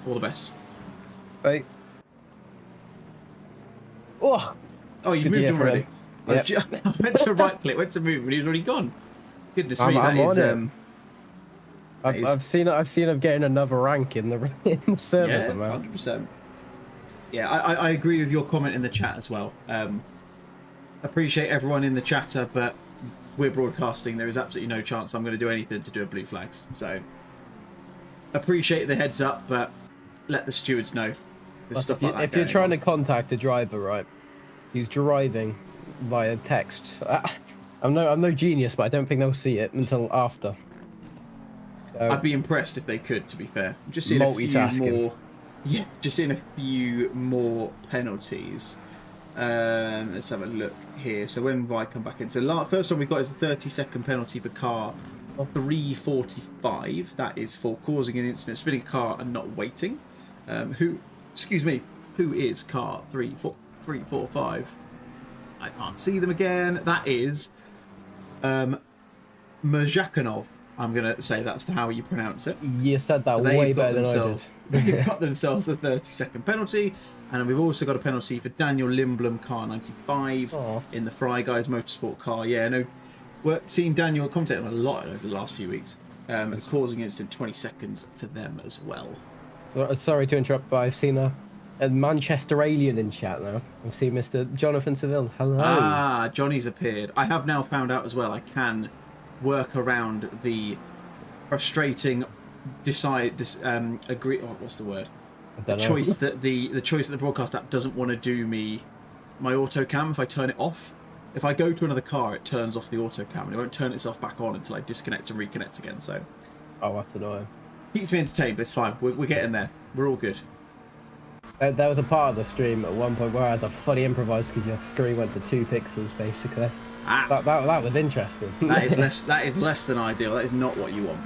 All the best. Right. Oh, you've moved already. Yep. I went to right click, went to move, but he's already gone. Goodness me, I've seen him getting another rank in the service. Yeah, 100%. Yeah, I agree with your comment in the chat as well. Appreciate everyone in the chatter, but we're broadcasting. There is absolutely no chance I'm going to do anything to do a blue flags. So appreciate the heads up, but let the stewards know. If you're trying to contact the driver, right, he's driving via text. I'm no genius, but I don't think they'll see it until after. I'd be impressed if they could, to be fair. Just seeing a few more. Yeah, just seeing a few more penalties. Let's have a look here. So when Vi come back in, so first one we got is a 30-second penalty for car 345. That is for causing an incident, spinning a car and not waiting. Who is car 345? I can't see them again. That is Merjakanov. I'm going to say that's how you pronounce it. You said that way better than I did. They've got themselves a 30-second penalty. And we've also got a penalty for Daniel Lindblom, car 95, in the Fry Guys Motorsport car. Yeah, no, we're seeing Daniel commentating a lot over the last few weeks. Causing incident 20 seconds for them as well. So, sorry to interrupt, but I've seen a Manchester alien in chat now. I've seen Mr. Jonathan Seville. Hello. Ah, Johnny's appeared. I have now found out as well I can work around the frustrating agree. Oh, what's the word? The choice that the broadcast app doesn't want to do my auto cam if I turn it off. If I go to another car, it turns off the auto cam and it won't turn itself back on until I disconnect and reconnect again. So, that's annoying. Keeps me entertained, but it's fine. We're getting there. We're all good. There was a part of the stream at one point where I had to fully improvise because your screen went to 2 pixels basically. That was interesting. That is less than ideal. That is not what you want.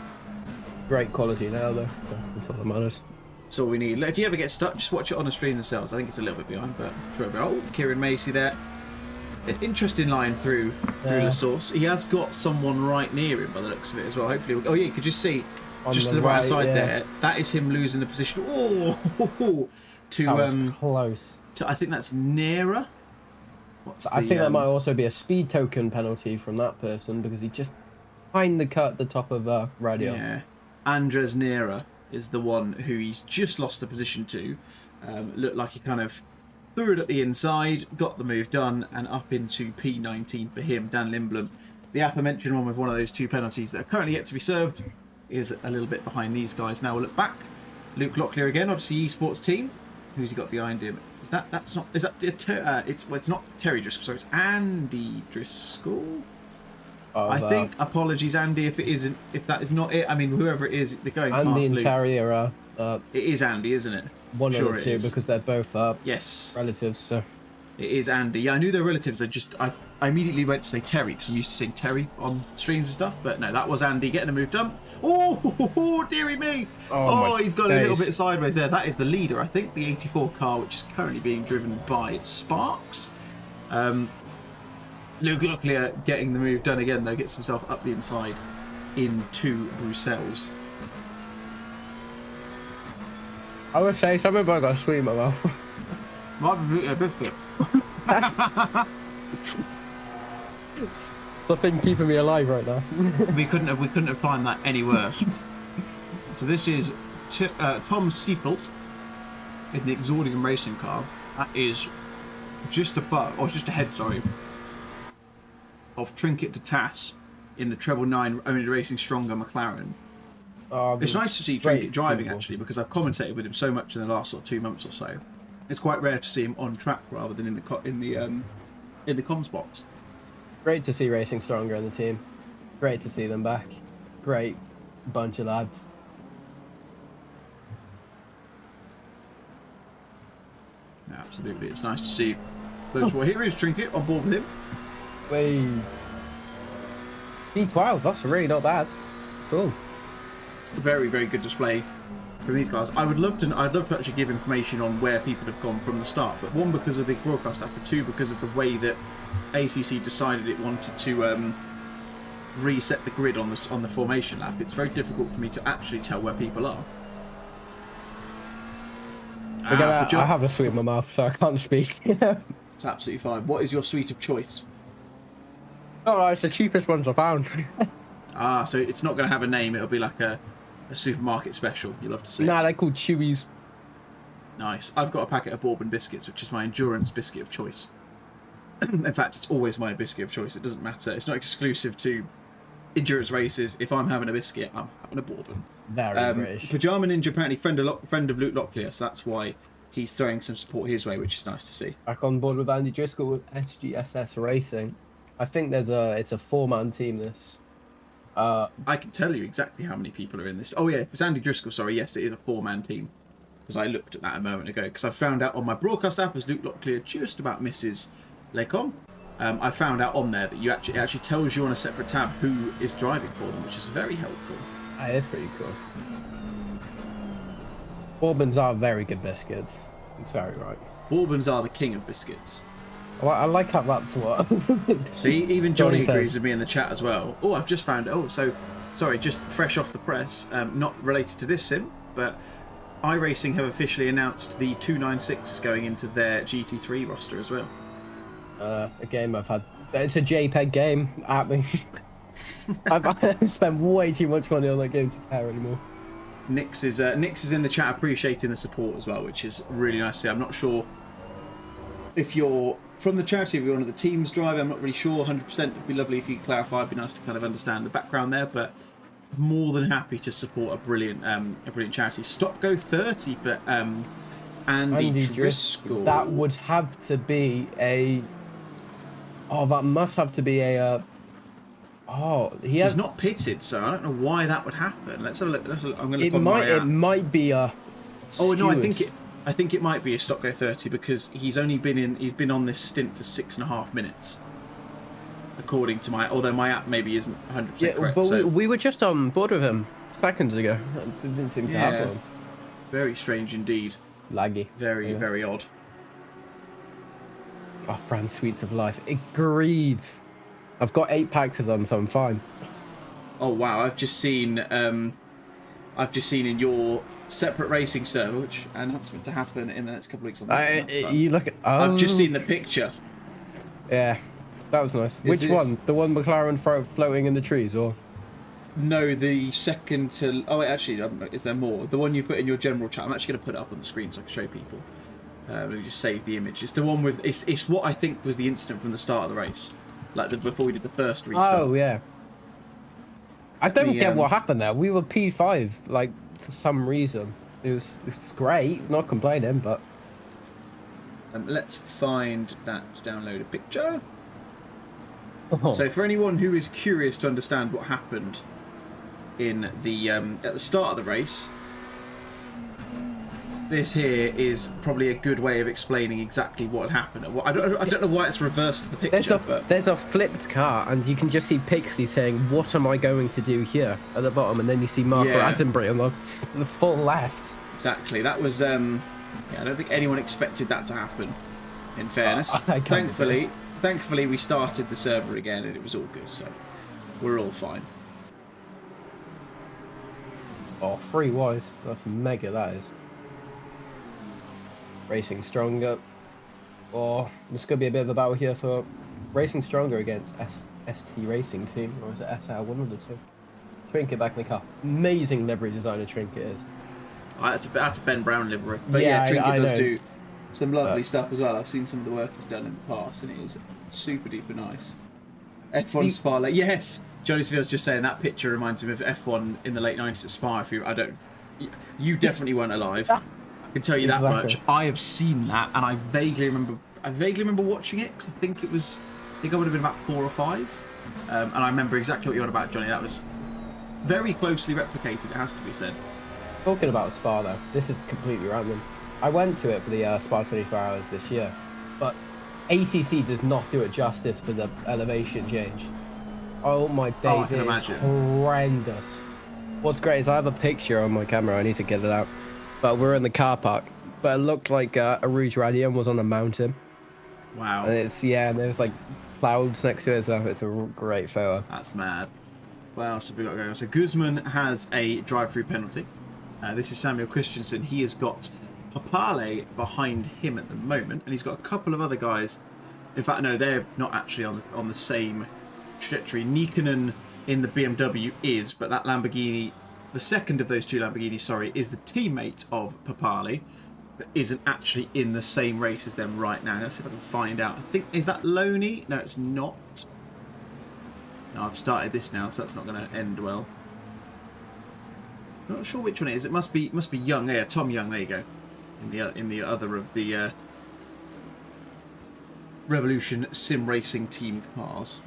Great quality now though. That's all that matters. That's all we need. If you ever get stuck, just watch it on the stream themselves. I think it's a little bit behind, but sure. Oh, Kieran Macy there. An interesting line through the source. He has got someone right near him by the looks of it as well. Hopefully, you could just see just to the right side there. That is him losing the position. That was close. I think that's Nera. I think that might also be a speed token penalty from that person because he just kind of cut the top of radio. Yeah, Andres Nera is the one who he's just lost the position to. Looked like he kind of threw it at the inside, got the move done, and up into P19 for him, Dan Lindblom. The aforementioned one with one of those 2 penalties that are currently yet to be served is a little bit behind these guys. Now we'll look back. Luke Locklear again, obviously esports team. Who's he got behind him? Is that not? Is that it's not Terry Driscoll? Sorry, it's Andy Driscoll. I think. Apologies, Andy, if it isn't. If that is not it. I mean, whoever it is, they're going Andy past and Luke. Terry are. It is Andy, isn't it? One Sure of the two, because they're both yes, relatives. So it is Andy. Yeah, I knew they're relatives. I immediately went to say Terry because I'm used to seeing Terry on streams and stuff. But no, that was Andy getting a move done. Oh, dearie me! Oh, he's got a little bit sideways there. That is the leader, I think, the 84 car, which is currently being driven by Sparks. Luke Locklear getting the move done again, though, gets himself up the inside into Bruxelles. I would say something about that sweet in my mouth. Might be a biscuit. The thing keeping me alive right now. we couldn't have planned that any worse. So this is Tom Seipelt in the Exordium racing car. That is just above, or just ahead, sorry, of Trinket de Tass in the treble 9 only racing stronger McLaren. It's nice to see Trinket driving actually, because I've commentated with him so much in the last 2 months or so. It's quite rare to see him on track rather than in the comms box. Great to see Racing Stronger in the team. Great to see them back. Great bunch of lads. Yeah, absolutely, it's nice to see those. Well, here is Trinket on board with him. Wait. B12, that's really not bad. Cool. Very, very good display from these guys. I'd love to actually give information on where people have gone from the start, but one, because of the broadcast app, and two, because of the way that ACC decided it wanted to reset the grid on the formation lap. It's very difficult for me to actually tell where people are. I have a sweet in my mouth, so I can't speak. It's absolutely fine. What is your sweet of choice? Oh, it's the cheapest ones I found. So it's not going to have a name. It'll be like a supermarket special. You'll have to see. Nah, they're called Chewies. Nice. I've got a packet of bourbon biscuits, which is my endurance biscuit of choice. In fact, it's always my biscuit of choice. It doesn't matter. It's not exclusive to endurance races. If I'm having a biscuit, I'm having a bourbon. Very British. Pajama Ninja, apparently friend of Luke Locklear, so that's why he's throwing some support his way, which is nice to see. Back on board with Andy Driscoll with SGSS Racing. I think it's a 4-man team, this. I can tell you exactly how many people are in this. Oh yeah, if it's Andy Driscoll, sorry, yes, it is a 4-man team. Because I looked at that a moment ago. Because I found out on my broadcast app as Luke Locklear just about misses Lecom. I found out on there that it actually tells you on a separate tab who is driving for them, which is very helpful. That is pretty cool. Bourbons are very good biscuits. It's very right. Bourbons are the king of biscuits. Well, I like how that's what. See, even Johnny agrees with me in the chat as well. Oh, I've just found. Oh, so sorry, just fresh off the press, not related to this sim, but iRacing have officially announced the 296 is going into their GT3 roster as well. A game I've had. It's a JPEG game at me. I've spent way too much money on that game to care anymore. Nix is in the chat appreciating the support as well, which is really nice to see. I'm not sure if you're from the charity, if you're one of the teams driving. I'm not really sure 100%. It'd be lovely if you could clarify. It'd be nice to kind of understand the background there, but more than happy to support a brilliant charity. Stop Go 30 for Andy Driscoll. That would have to be a. Oh, that must have to be a. He's not pitted, so I don't know why that would happen. Let's have a look. I'm going to look on my app. It might be a. Oh no, I think it might be a Stop Go 30 because he's been on this stint for 6.5 minutes, according to although my app maybe isn't 100% correct. But so. we were just on board with him seconds ago. It didn't seem to happen. Very strange indeed. Laggy. Very odd. Off-brand sweets of life. Agreed. I've got 8 packs of them, so I'm fine. Oh wow! I've just seen in your separate racing server, which announcement to happen in the next couple of weeks. You look at. Oh. I've just seen the picture. Yeah, that was nice. Which one? The one McLaren floating in the trees, or? No, the second to. Oh, wait, actually, is there more? The one you put in your general chat. I'm actually going to put it up on the screen so I can show people. Let me just save the image. It's the one with it's what I think was the incident from the start of the race, like before we did the first restart. Oh yeah. I don't get what happened there. We were P5 like for some reason. It's great, not complaining, but let's find that downloaded picture. oh. So for anyone who is curious to understand what happened in the at the start of the race, this here is probably a good way of explaining exactly what had happened. I don't know why it's reversed the picture. There's a flipped car, and you can just see Pixie saying, "What am I going to do here?" at the bottom, and then you see Marco Attenbury on the full left. Exactly. That was. I don't think anyone expected that to happen. In fairness, thankfully, we started the server again, and it was all good. So we're all fine. Oh, 3 wide. That's mega. That is. Racing Stronger. Oh, this could be a bit of a battle here for Racing Stronger against ST Racing Team, or is it SR? One of the two. Trinket back in the car. Amazing livery designer Trinket is. That's a Ben Brown livery. But yeah, Trinket I does know. do some lovely stuff as well. I've seen some of the work he's done in the past, and it is super duper nice. F1 Spa, yes. Johnny Seville's just saying that picture reminds him of F1 in the late 90s at Spa. You definitely weren't alive. I can tell you that much. I have seen that, and I vaguely remember watching it because I think I would have been about 4 or 5, and I remember exactly what you're on about, Johnny. That was very closely replicated. It has to be said. Talking about Spa though, this is completely random. I went to it for the Spa 24 hours this year, but ACC does not do it justice for the elevation change. Oh my days, it is horrendous. What's great is I have a picture on my camera. I need to get it out. But we're in the car park. But it looked like a Rouge Radium was on a mountain. Wow. And and there's like clouds next to it, so it's a great photo. That's mad. What else have we got going on? So Guzman has a drive-through penalty. This is Samuel Christensen. He has got Papale behind him at the moment, and he's got a couple of other guys. In fact, no, they're not actually on the same trajectory. Nikkonen in the BMW is, but that Lamborghini, the second of those two Lamborghinis, is the teammate of Papale, but isn't actually in the same race as them right now. Let's see if I can find out. I think, is that Loney? No, it's not. No, I've started this now, so that's not going to end well. Not sure which one it is. It must be Young. Yeah, Tom Young. There you go. In the other of the Revolution Sim Racing team cars.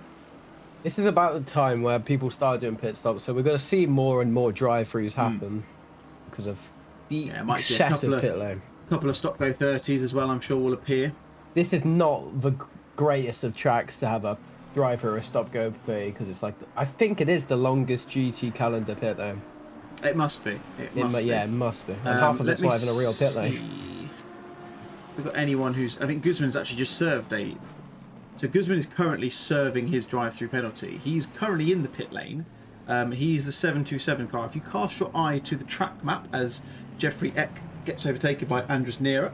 This is about the time where people start doing pit stops, so we're going to see more and more drive-throughs happen because of the excessive pit lane. A couple of stop go 30s as well, I'm sure, will appear. This is not the greatest of tracks to have a drive-through or a stop go 30 because it's like I think it is the longest GT calendar pit lane. It must be. Yeah, it must be. And half of it's not even a real pit lane. We've got anyone who's... I think Guzman's actually just served a... So Guzman is currently serving his drive-through penalty. He's currently in the pit lane. He's the 727 car. If you cast your eye to the track map as Jeffrey Eck gets overtaken by Andres Nera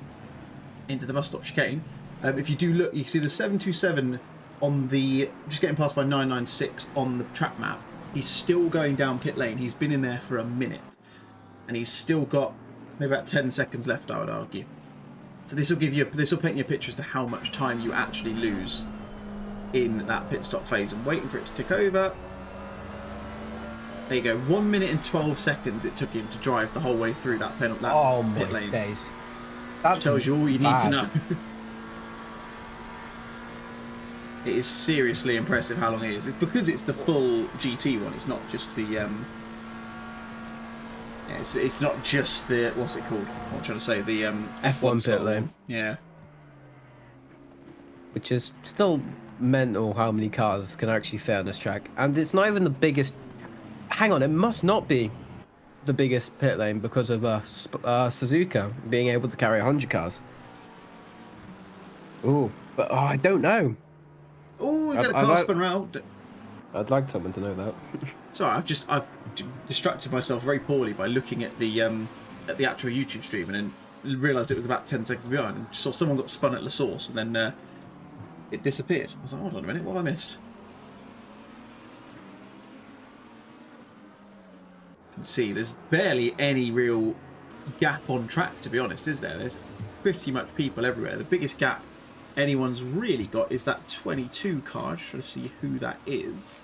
into the bus stop chicane, if you do look, you can see the 727 on the... just getting passed by 996 on the track map. He's still going down pit lane. He's been in there for a minute. And he's still got maybe about 10 seconds left, I would argue. So this will paint you a picture as to how much time you actually lose in that pit stop phase. I'm waiting for it to tick over. There you go. 1 minute and 12 seconds it took him to drive the whole way through that pit lane. Days. Which tells you all you need to know. It is seriously impressive how long it is. It's because it's the full GT one. It's not just the it's not just the what's it called? What am I trying to say? The F1 pit lane. Yeah. Which is still mental how many cars can actually fit on this track, and it's not even the biggest. Hang on, it must not be the biggest pit lane because of Suzuka being able to carry 100 cars. Ooh, but I don't know. Oh, got a car spun round. I'd like someone to know that. Sorry, I've distracted myself very poorly by looking at the actual YouTube stream and then realised it was about 10 seconds behind and saw someone got spun at La Source and then it disappeared. I was like, hold on a minute, what have I missed? You can see there's barely any real gap on track, to be honest, is there? pretty much people everywhere. The biggest gap anyone's really got is that 22 car. Just trying to see who that is.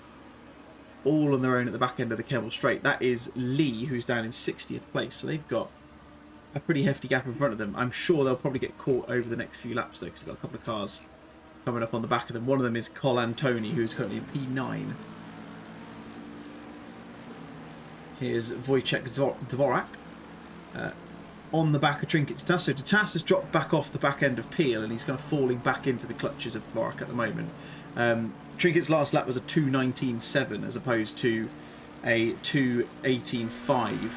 All on their own at the back end of the Kemmel Straight. That is Lee, who's down in 60th place. So they've got a pretty hefty gap in front of them. I'm sure they'll probably get caught over the next few laps though, because they've got a couple of cars coming up on the back of them. One of them is Col Antoni, who's currently in P9. Here's Wojciech Dvorak on the back of Trinket Tatas. So Tatas has dropped back off the back end of Peel, and he's kind of falling back into the clutches of Dvorak at the moment. Trinket's last lap was a 2:19.7 as opposed to a 2:18.5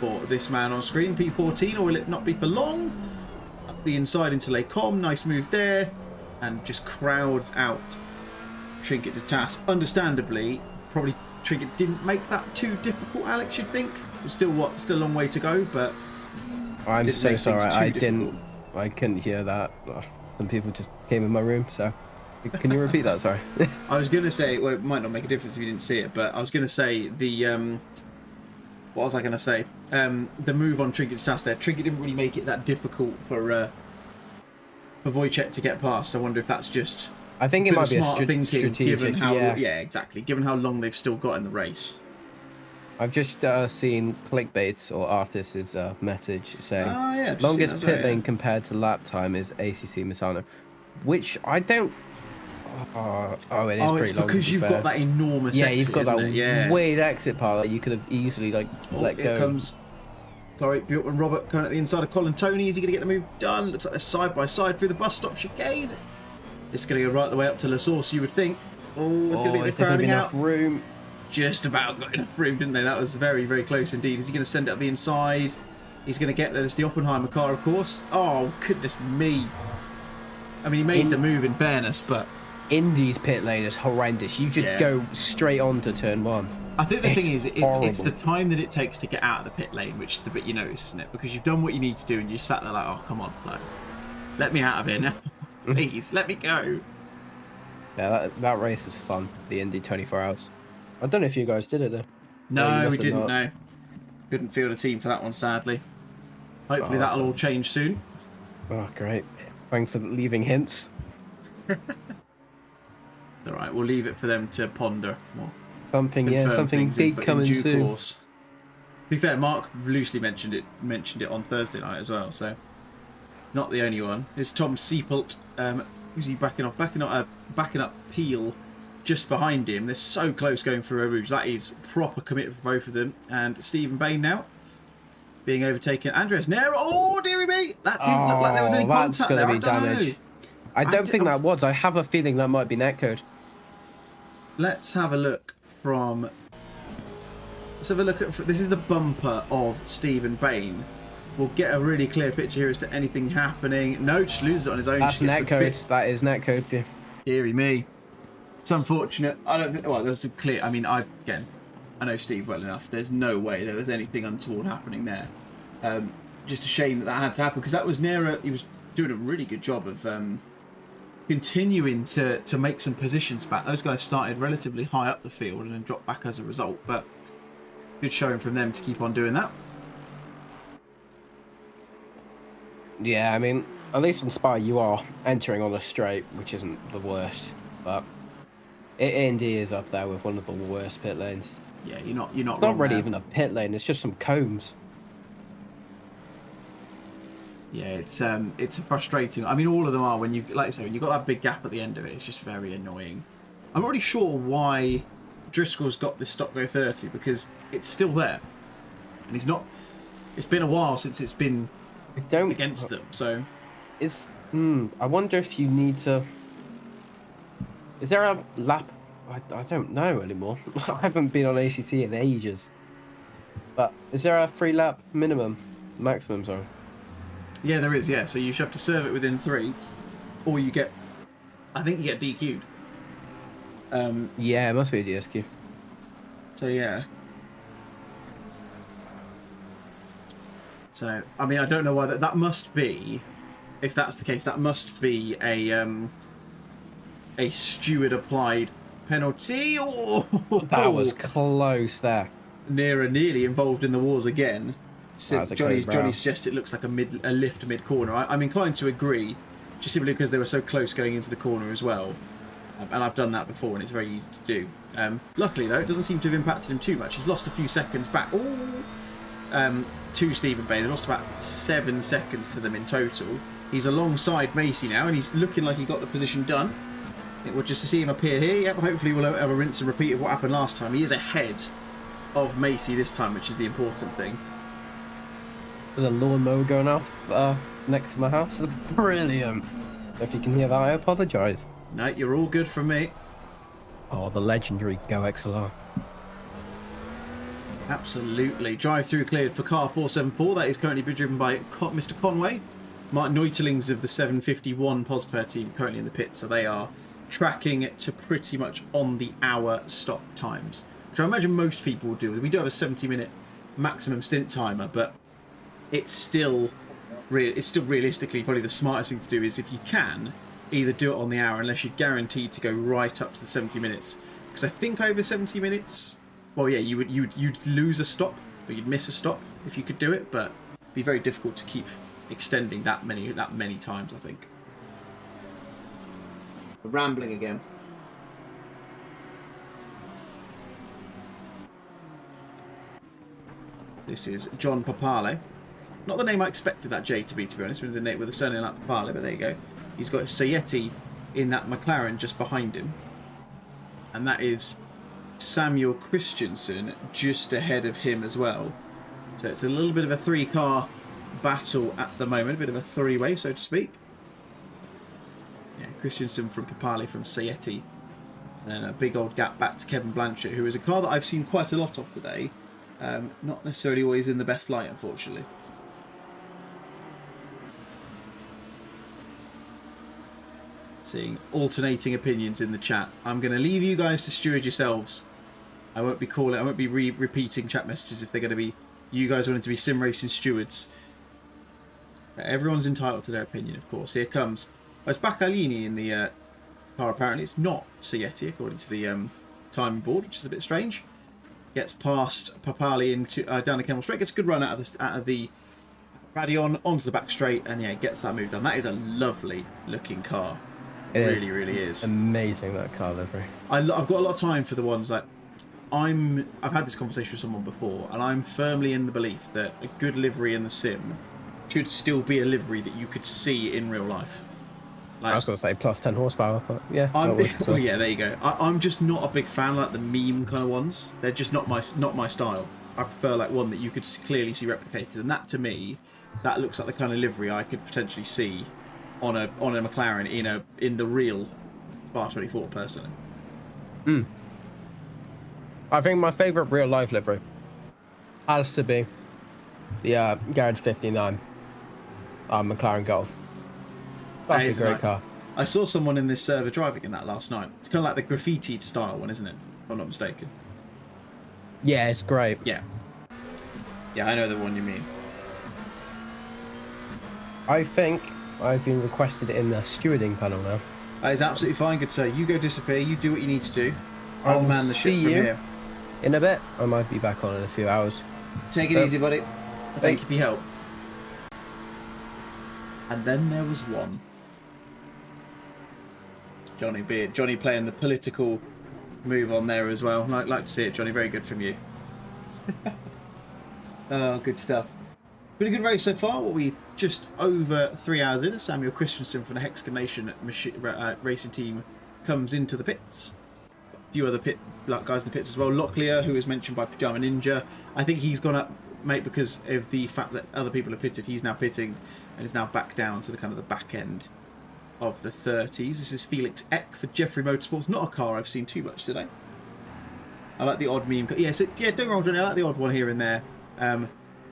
for this man on screen. P14, or will it not be for long? Up the inside into Les Combes. Nice move there. And just crowds out Trinket Tatas. Understandably, probably Trinket didn't make that too difficult, Alex, you'd think. Still a long way to go, but I'm so sorry. I difficult. couldn't hear that. Some people just came in my room, so can you repeat that? Sorry. I was going to say, well, it might not make a difference if you didn't see it, but I was going to say what was I going to say? The move on Trinket Tatas there. Trinket didn't really make it that difficult for Wojciech to get past. I wonder if that's just I think it might be a smart thinking, strategic. given how Yeah, exactly. Given how long they've still got in the race. I've just seen Clickbait's or Artis's message saying Just longest seen that as pit well, lane compared to lap time is ACC Misano, which I don't. It is pretty it's long. because to be you've fair. got that enormous Yeah, exit, you've got that isn't it? Yeah. weird exit part that you could have easily let go. Here comes. Sorry, Built and Robert coming at the inside of Colin Tony. Is he going to get the move done? Looks like they're side by side through the bus stop chicane. It's going to go right the way up to La Source, you would think. Oh, it's going to be a bit is there gonna be crowding enough out. room? Just about got enough room, didn't they? That was very, very close indeed. Is he going to send it up the inside? He's going to get there. There's the Oppenheimer car, of course. Oh, goodness me. I mean, he made the move in fairness, but Indy's pit lane is horrendous. You just go straight on to turn one. I think the thing is, it's horrible. the time that it takes to get out of the pit lane, which is the bit you notice, isn't it? Because you've done what you need to do, and you sat there like, oh, come on, like, let me out of here now. Please, let me go. Yeah, that race was fun. The Indy 24 hours. I don't know if you guys did it though. No, you we must have didn't, not. no. Couldn't field a team for that one, sadly. Hopefully Oh, that'll all change soon. Oh, great. Thanks for leaving hints. It's alright, we'll leave it for them to ponder more. Something Confirm things big in coming due soon. course. To be fair, Mark loosely mentioned it on Thursday night as well, so not the only one. It's Tom Seipelt. Who's he backing off? Backing up Peel just behind him. They're so close going through Eau Rouge. That is proper commit for both of them. And Stephen Bain now being overtaken. Andres Nero. Oh, dearie me! That didn't look like there was any that's contact gonna there. be damage. I don't think that was. I have a feeling that might be netcode. Let's have a look from. Let's have a look at. This is the bumper of Stephen Bain. We'll get a really clear picture here as to anything happening. No, just loses it on his own. That's Just gets a bit- netcode. That is netcode. Yeah. Deary me. It's unfortunate. I don't think. Well, there's a clear. I mean, I know Steve well enough. There's no way there was anything untoward happening there. Just a shame that had to happen because that was Nera. He was doing a really good job of continuing to make some positions back. Those guys started relatively high up the field and then dropped back as a result. But good showing from them to keep on doing that. Yeah, I mean, at least on Spa you are entering on a straight, which isn't the worst, but Indy is up there with one of the worst pit lanes. Yeah, you're not. It's not wrong really there. even a pit lane; it's just some combs. Yeah, it's frustrating. I mean, all of them are when you, like I say, when you've got that big gap at the end of it, it's just very annoying. I'm not really sure why Driscoll's got this stop go 30 because it's still there, and he's not. It's been a while since it's been against them, so I wonder if you need to. Is there a lap? I don't know anymore. I haven't been on ACC in ages. But is there a 3 lap maximum? Sorry. yeah, there is. Yeah, so you should have to serve it within 3, or you get. I think you get DQ'd. Yeah, it must be a DSQ. So yeah. So I mean, I don't know why that must be. If that's the case, that must be a steward applied penalty. Oh, That was close there. Nearly involved in the wars again. That was a close Johnny row. suggests it looks like a lift mid corner. I'm inclined to agree, just simply because they were so close going into the corner as well. And I've done that before, and it's very easy to do. Luckily, though, it doesn't seem to have impacted him too much. He's lost a few seconds back to Stephen Bain. He's lost about 7 seconds to them in total. He's alongside Macy now, and he's looking like he got the position done. I think we'll just see him appear here. Yep, hopefully we'll have a rinse and repeat of what happened last time. He is ahead of Macy this time, which is the important thing. There's a lawnmower going off next to my house. It's brilliant. If you can hear that, I apologise. No, you're all good from me. Oh, the legendary Go XLR. Absolutely. Drive-through cleared for car 474. That is currently being driven by Mr. Conway. Mark Neutelings of the 751 Posper team currently in the pit, so they are tracking to pretty much on the hour stop times, which I imagine most people will do. We do have a 70-minute maximum stint timer, but it's still realistically probably the smartest thing to do is, if you can, either do it on the hour unless you're guaranteed to go right up to the 70 minutes. Because I think over 70 minutes, well, yeah, you'd lose a stop, or you'd miss a stop if you could do it, but it'd be very difficult to keep extending that many times, I think. Rambling again. This is John Papale. Not the name I expected that J to be honest, with the name with the surname like Papale, but there you go. He's got Sayeti in that McLaren just behind him, and that is Samuel Christensen just ahead of him as well. So it's a little bit of a 3-car battle at the moment, a bit of a three-way, so to speak. Yeah, Christensen from Papale from Sayeti, and then a big old gap back to Kevin Blanchett, who is a car that I've seen quite a lot of today. Not necessarily always in the best light, unfortunately. Seeing alternating opinions in the chat. I'm going to leave you guys to steward yourselves. I won't be repeating chat messages if they're going to be you guys wanting to be sim racing stewards. Everyone's entitled to their opinion, of course. Here comes. Oh, it's Baccalini in the car. Apparently, it's not Sayeti according to the timing board, which is a bit strange. Gets past Papali into down the Kemmel Straight. Gets a good run out of the Radion onto the back straight, and yeah, gets that move done. That is a lovely looking car. It really is. Amazing, that car livery. I've got a lot of time for the ones like I've had this conversation with someone before, and I'm firmly in the belief that a good livery in the sim should still be a livery that you could see in real life. Like, I was going to say plus 10 horsepower, but yeah. Well, yeah, there you go. I'm just not a big fan of like the meme kind of ones. They're just not my style. I prefer like one that you could clearly see replicated, and that to me, that looks like the kind of livery I could potentially see on a McLaren in the real Spa 24 personally. I think my favourite real life livery has to be the Garage 59 McLaren Golf. That's a great car. I saw someone in this server driving in that last night. It's kind of like the graffiti style one, isn't it? If I'm not mistaken. Yeah, it's great. Yeah. Yeah, I know the one you mean. I think I've been requested in the stewarding panel now. That is absolutely fine, good sir. You go disappear. You do what you need to do. I'll man the ship from here. In a bit. I might be back on in a few hours. Take it easy, buddy. Thank you for your help. And then there was one. Johnny Beard. Johnny playing the political move on there as well. Like to see it, Johnny. Very good from you. Oh, good stuff. Pretty good race so far. What we just over 3 hours in. Samuel Christensen from the Hexagon Nation racing team comes into the pits. A few other guys in the pits as well. Locklear, who was mentioned by Pajama Ninja. I think he's gone up, mate, because of the fact that other people have pitted. He's now pitting and is now back down to the kind of the back end of the 30s. This is Felix Eck for Jeffrey Motorsports. Not a car I've seen too much today. I like the odd meme. Yeah, don't get me wrong, Johnny. I like the odd one here and there.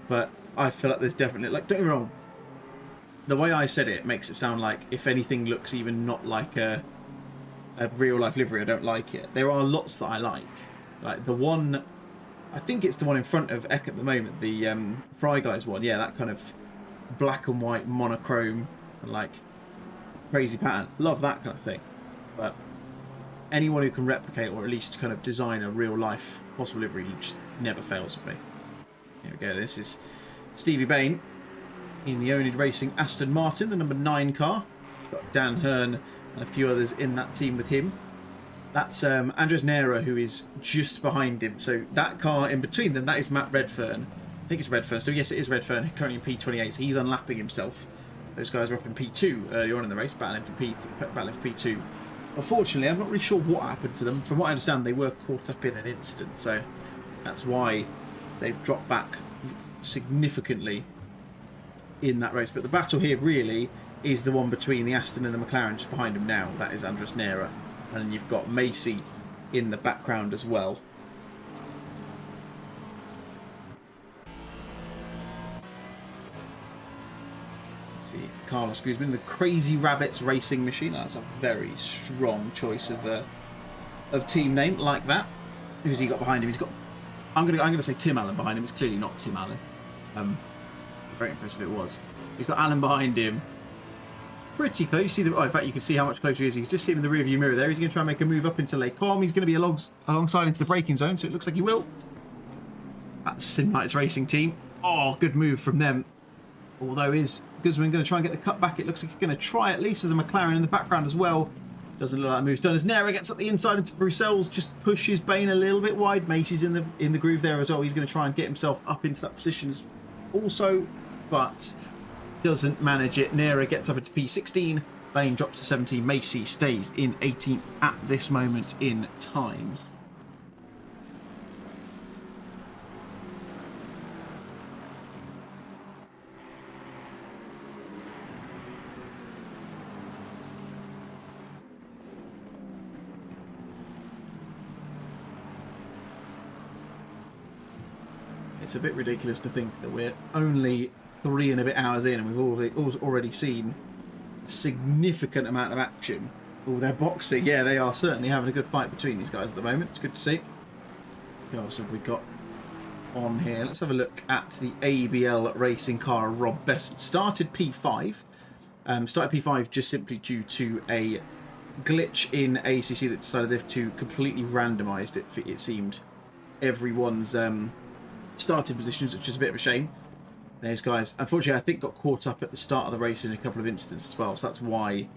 But I feel like there's definitely, like, don't get me wrong. The way I said it makes it sound like if anything looks even not like a real life livery, I don't like it. There are lots that I like. Like the one, I think it's the one in front of Eck at the moment, the Fry Guys one. Yeah, that kind of black and white monochrome, like crazy pattern. Love that kind of thing. But anyone who can replicate or at least kind of design a real life possible livery just never fails with me. Here we go. This is Stevie Bain in the Onid Racing Aston Martin, the number 9 car. It's got Dan Hearn and a few others in that team with him. That's Andres Nera, who is just behind him. So that car in between them, that is Matt Redfern. I think it's Redfern. So yes, it is Redfern, currently in P28. So he's unlapping himself. Those guys were up in P2 earlier on in the race, battling for P2. Unfortunately, I'm not really sure what happened to them. From what I understand, they were caught up in an incident. So that's why they've dropped back significantly in that race. But the battle here really is the one between the Aston and the McLaren just behind him now. That is Andres Nera. And then you've got Macy in the background as well. Let's see, Carlos Guzman, the Crazy Rabbits Racing Machine. That's a very strong choice of team name like that. Who's he got behind him? He's got, I'm gonna say Tim Allen behind him. It's clearly not Tim Allen. Very impressive it was. He's got Allen behind him. Pretty close. You see the, in fact, you can see how much closer he is. You can just see him in the rearview mirror there. He's going to try and make a move up into Lake Com. He's going to be alongside into the braking zone, so it looks like he will. That's SiMBA's racing team. Oh, good move from them. Although is Guzman going to try and get the cut back? It looks like he's going to try at least as a McLaren in the background as well. Doesn't look like that move's done. As Nera gets up the inside into Bruxelles, just pushes Bain a little bit wide. Macy's in the groove there as well. He's going to try and get himself up into that position also, but doesn't manage it. Nera gets up into P16. Bain drops to 17. Macy stays in 18th at this moment in time. It's a bit ridiculous to think that we're only 3 and a bit hours in and we've already seen a significant amount of action. Oh, they're boxing. Yeah, they are certainly having a good fight between these guys at the moment. It's good to see. Who else have we got on here? Let's have a look at the ABL racing car. Rob Best started P5. Started P5 just simply due to a glitch in ACC that decided they've to completely randomised it. It seemed everyone's starting positions, which is a bit of a shame. Those guys, unfortunately, I think got caught up at the start of the race in a couple of instances as well, so that's why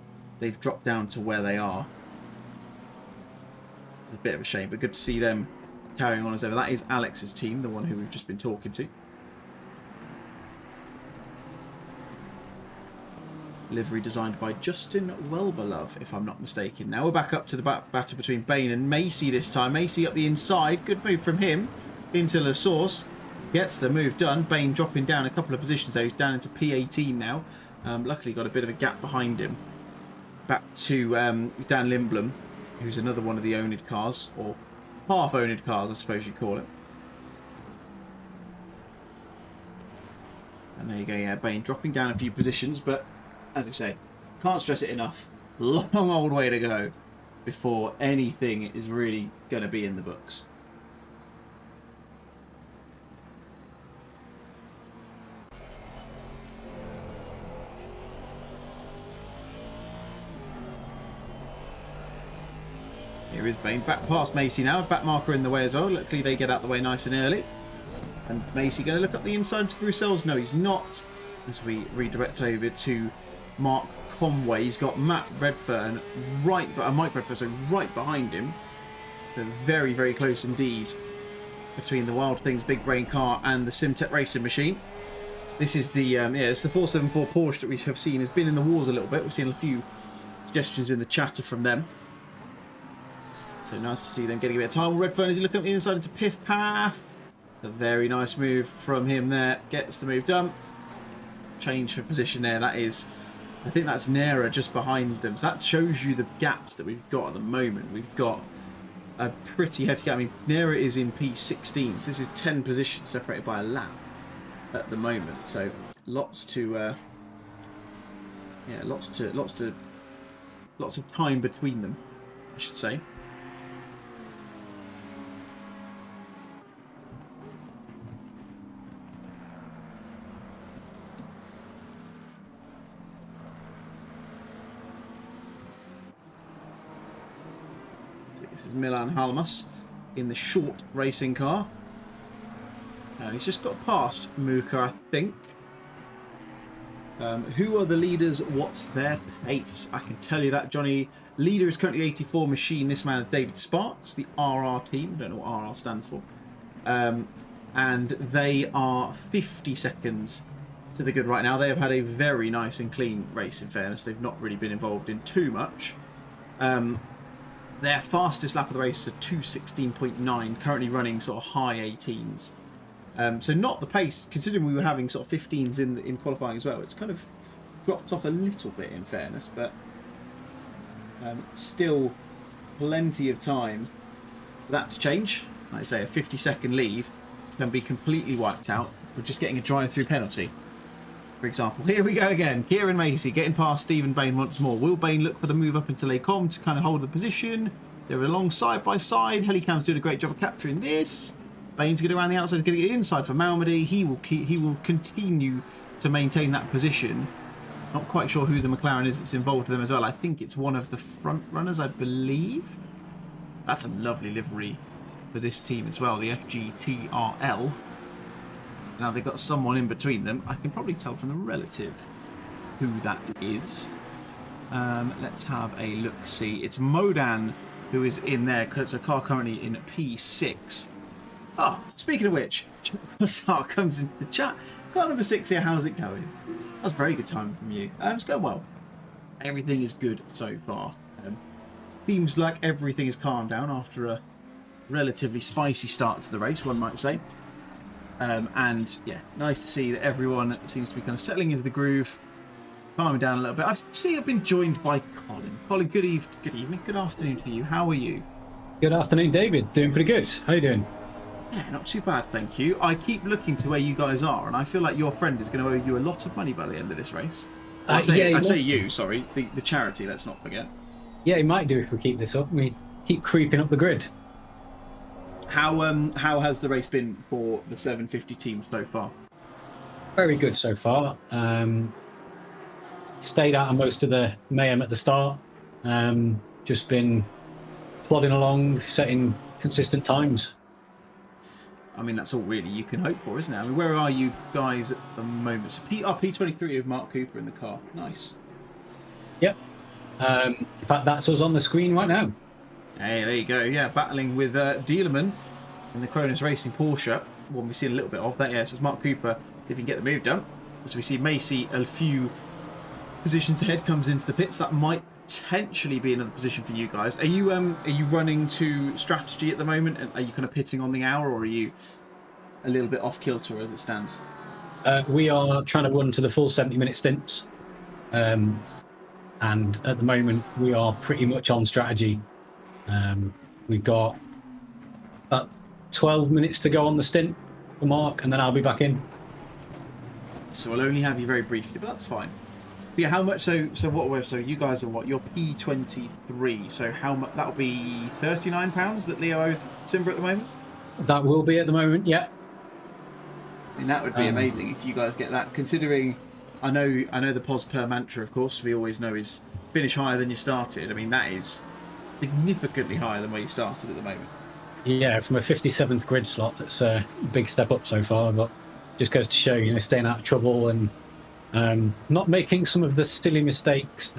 they've dropped down to where they are. It's a bit of a shame, but good to see them carrying on as ever. That is Alex's team, the one who we've just been talking to. Livery designed by Justin Welberlove, if I'm not mistaken. Now we're back up to the battle between Bain and Macy this time. Macy up the inside. Good move from him into La Source. Gets the move done. Bain dropping down a couple of positions there. He's down into P18 now. Luckily got a bit of a gap behind him. Back to Dan Lindblom, who's another one of the Onid cars, or half Onid cars, I suppose you'd call it. And there you go, yeah, Bain dropping down a few positions, but as we say, can't stress it enough. Long old way to go before anything is really going to be in the books. Here is Bain back past Macy now. Back marker in the way as well. Luckily they get out the way nice and early. And Macy going to look up the inside to Bruxelles. No, he's not. As we redirect over to Mark Conway. He's got Matt Redfern right, Mike Redfern, so right behind him. They're very, very close indeed between the Wild Things Big Brain car and the SimTech Racing Machine. This is the it's the 474 Porsche that we have seen has been in the wars a little bit. We've seen a few suggestions in the chatter from them. So nice to see them getting a bit of time. Redfern, as you look up the inside into Piff Paff. A very nice move from him there. Gets the move done. Change of position there. That is, I think that's Nera just behind them. So that shows you the gaps that we've got at the moment. We've got a pretty hefty gap. I mean, Nera is in P16. So this is 10 positions separated by a lap at the moment. So lots to, lots of time between them, I should say. This is Milan Halmas in the short racing car. He's just got past Mooka, I think. Who are the leaders? What's their pace? I can tell you that, Johnny. Leader is currently 84. Machine. This man is David Sparks, the RR team. Don't know what RR stands for. And they are 50 seconds to the good right now. They have had a very nice and clean race, in fairness. They've not really been involved in too much. Their fastest lap of the race is a 2:16.9, currently running sort of high 18s. So not the pace, considering we were having sort of 15s in qualifying as well. It's kind of dropped off a little bit, in fairness, but still plenty of time for that to change. Like I say, a 50-second lead can be completely wiped out with just getting a drive-through penalty. For example, here we go again. Kieran Macy getting past Stephen Bain once more. Will Bain look for the move up into Lecom to kind of hold the position? They're along side by side. Helicam's doing a great job of capturing this. Bain's going around the outside, he's going to get inside for Malmedy. He will continue to maintain that position. Not quite sure who the McLaren is that's involved with them as well. I think it's one of the front runners, I believe. That's a lovely livery for this team as well, the FGTRL. Now they've got someone in between them. I can probably tell from the relative who that is. Let's have a look-see. It's Modan who is in there. It's a car currently in P6. Oh, speaking of which, Jack comes into the chat. Car number 6 here, how's it going? That's very good timing from you. It's going well. Everything is good so far. Seems like everything has calmed down after a relatively spicy start to the race, one might say. And yeah, nice to see that everyone seems to be kind of settling into the groove, calming down a little bit. I've been joined by Colin. Colin, good evening, good afternoon to you. How are you? Good afternoon, David. Doing pretty good. How you doing? Yeah, not too bad, thank you. I keep looking to where you guys are, and I feel like your friend is going to owe you a lot of money by the end of this race. I say you, sorry, the charity, let's not forget. Yeah, he might do if we keep this up. We keep creeping up the grid. How has the race been for the 750 team so far? Very good so far. Stayed out of most of the mayhem at the start. Just been plodding along, setting consistent times. I mean, that's all really you can hope for, isn't it? I mean, where are you guys at the moment? So P23 with Mark Cooper in the car. Nice. Yep. In fact, that's us on the screen right now. Hey, there you go. Yeah, battling with Dealerman in the Cronus Racing Porsche. One we've seen a little bit of that. Yeah, so it's Mark Cooper. See if he can get the move done. As we see Macy a few positions ahead, comes into the pits. That might potentially be another position for you guys. Are you running to strategy at the moment? And are you kind of pitting on the hour, or are you a little bit off kilter as it stands? We are trying to run to the full 70-minute stints. And at the moment, we are pretty much on strategy. We've got about 12 minutes to go on the stint for Mark, and then I'll be back in. So I'll only have you very briefly, but that's fine. So yeah, how much? So you guys are what? You're P23. So how much? That'll be £39 that Leo owes SiMBA at the moment. That will be at the moment, yeah. I mean, that would be amazing if you guys get that. Considering, I know the pos per mantra, of course, we always know is finish higher than you started. I mean, that is significantly higher than where you started at the moment. Yeah, from a 57th grid slot, that's a big step up so far. But just goes to show, staying out of trouble and not making some of the silly mistakes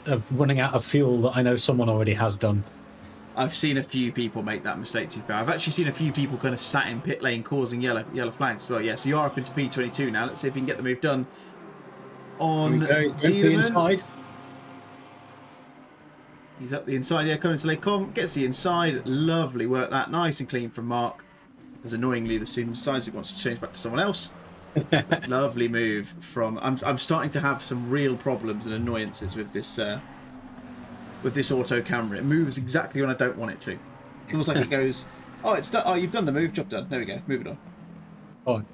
of running out of fuel that I know someone already has done. I've seen a few people make that mistake too far. I've actually seen a few people kind of sat in pit lane causing yellow flags as well. Yeah, so you are up into P22 now. Let's see if you can get the move done on the inside. He's up the inside, yeah, coming to Lecom, gets the inside. Lovely work that, nice and clean from Mark. As annoyingly, the sim decides it wants to change back to someone else. Lovely move from. I'm starting to have some real problems and annoyances with this auto camera. It moves exactly when I don't want it to. It feels like it goes, oh, it's done. Oh, you've done the move, job done. There we go, moving on. Oh,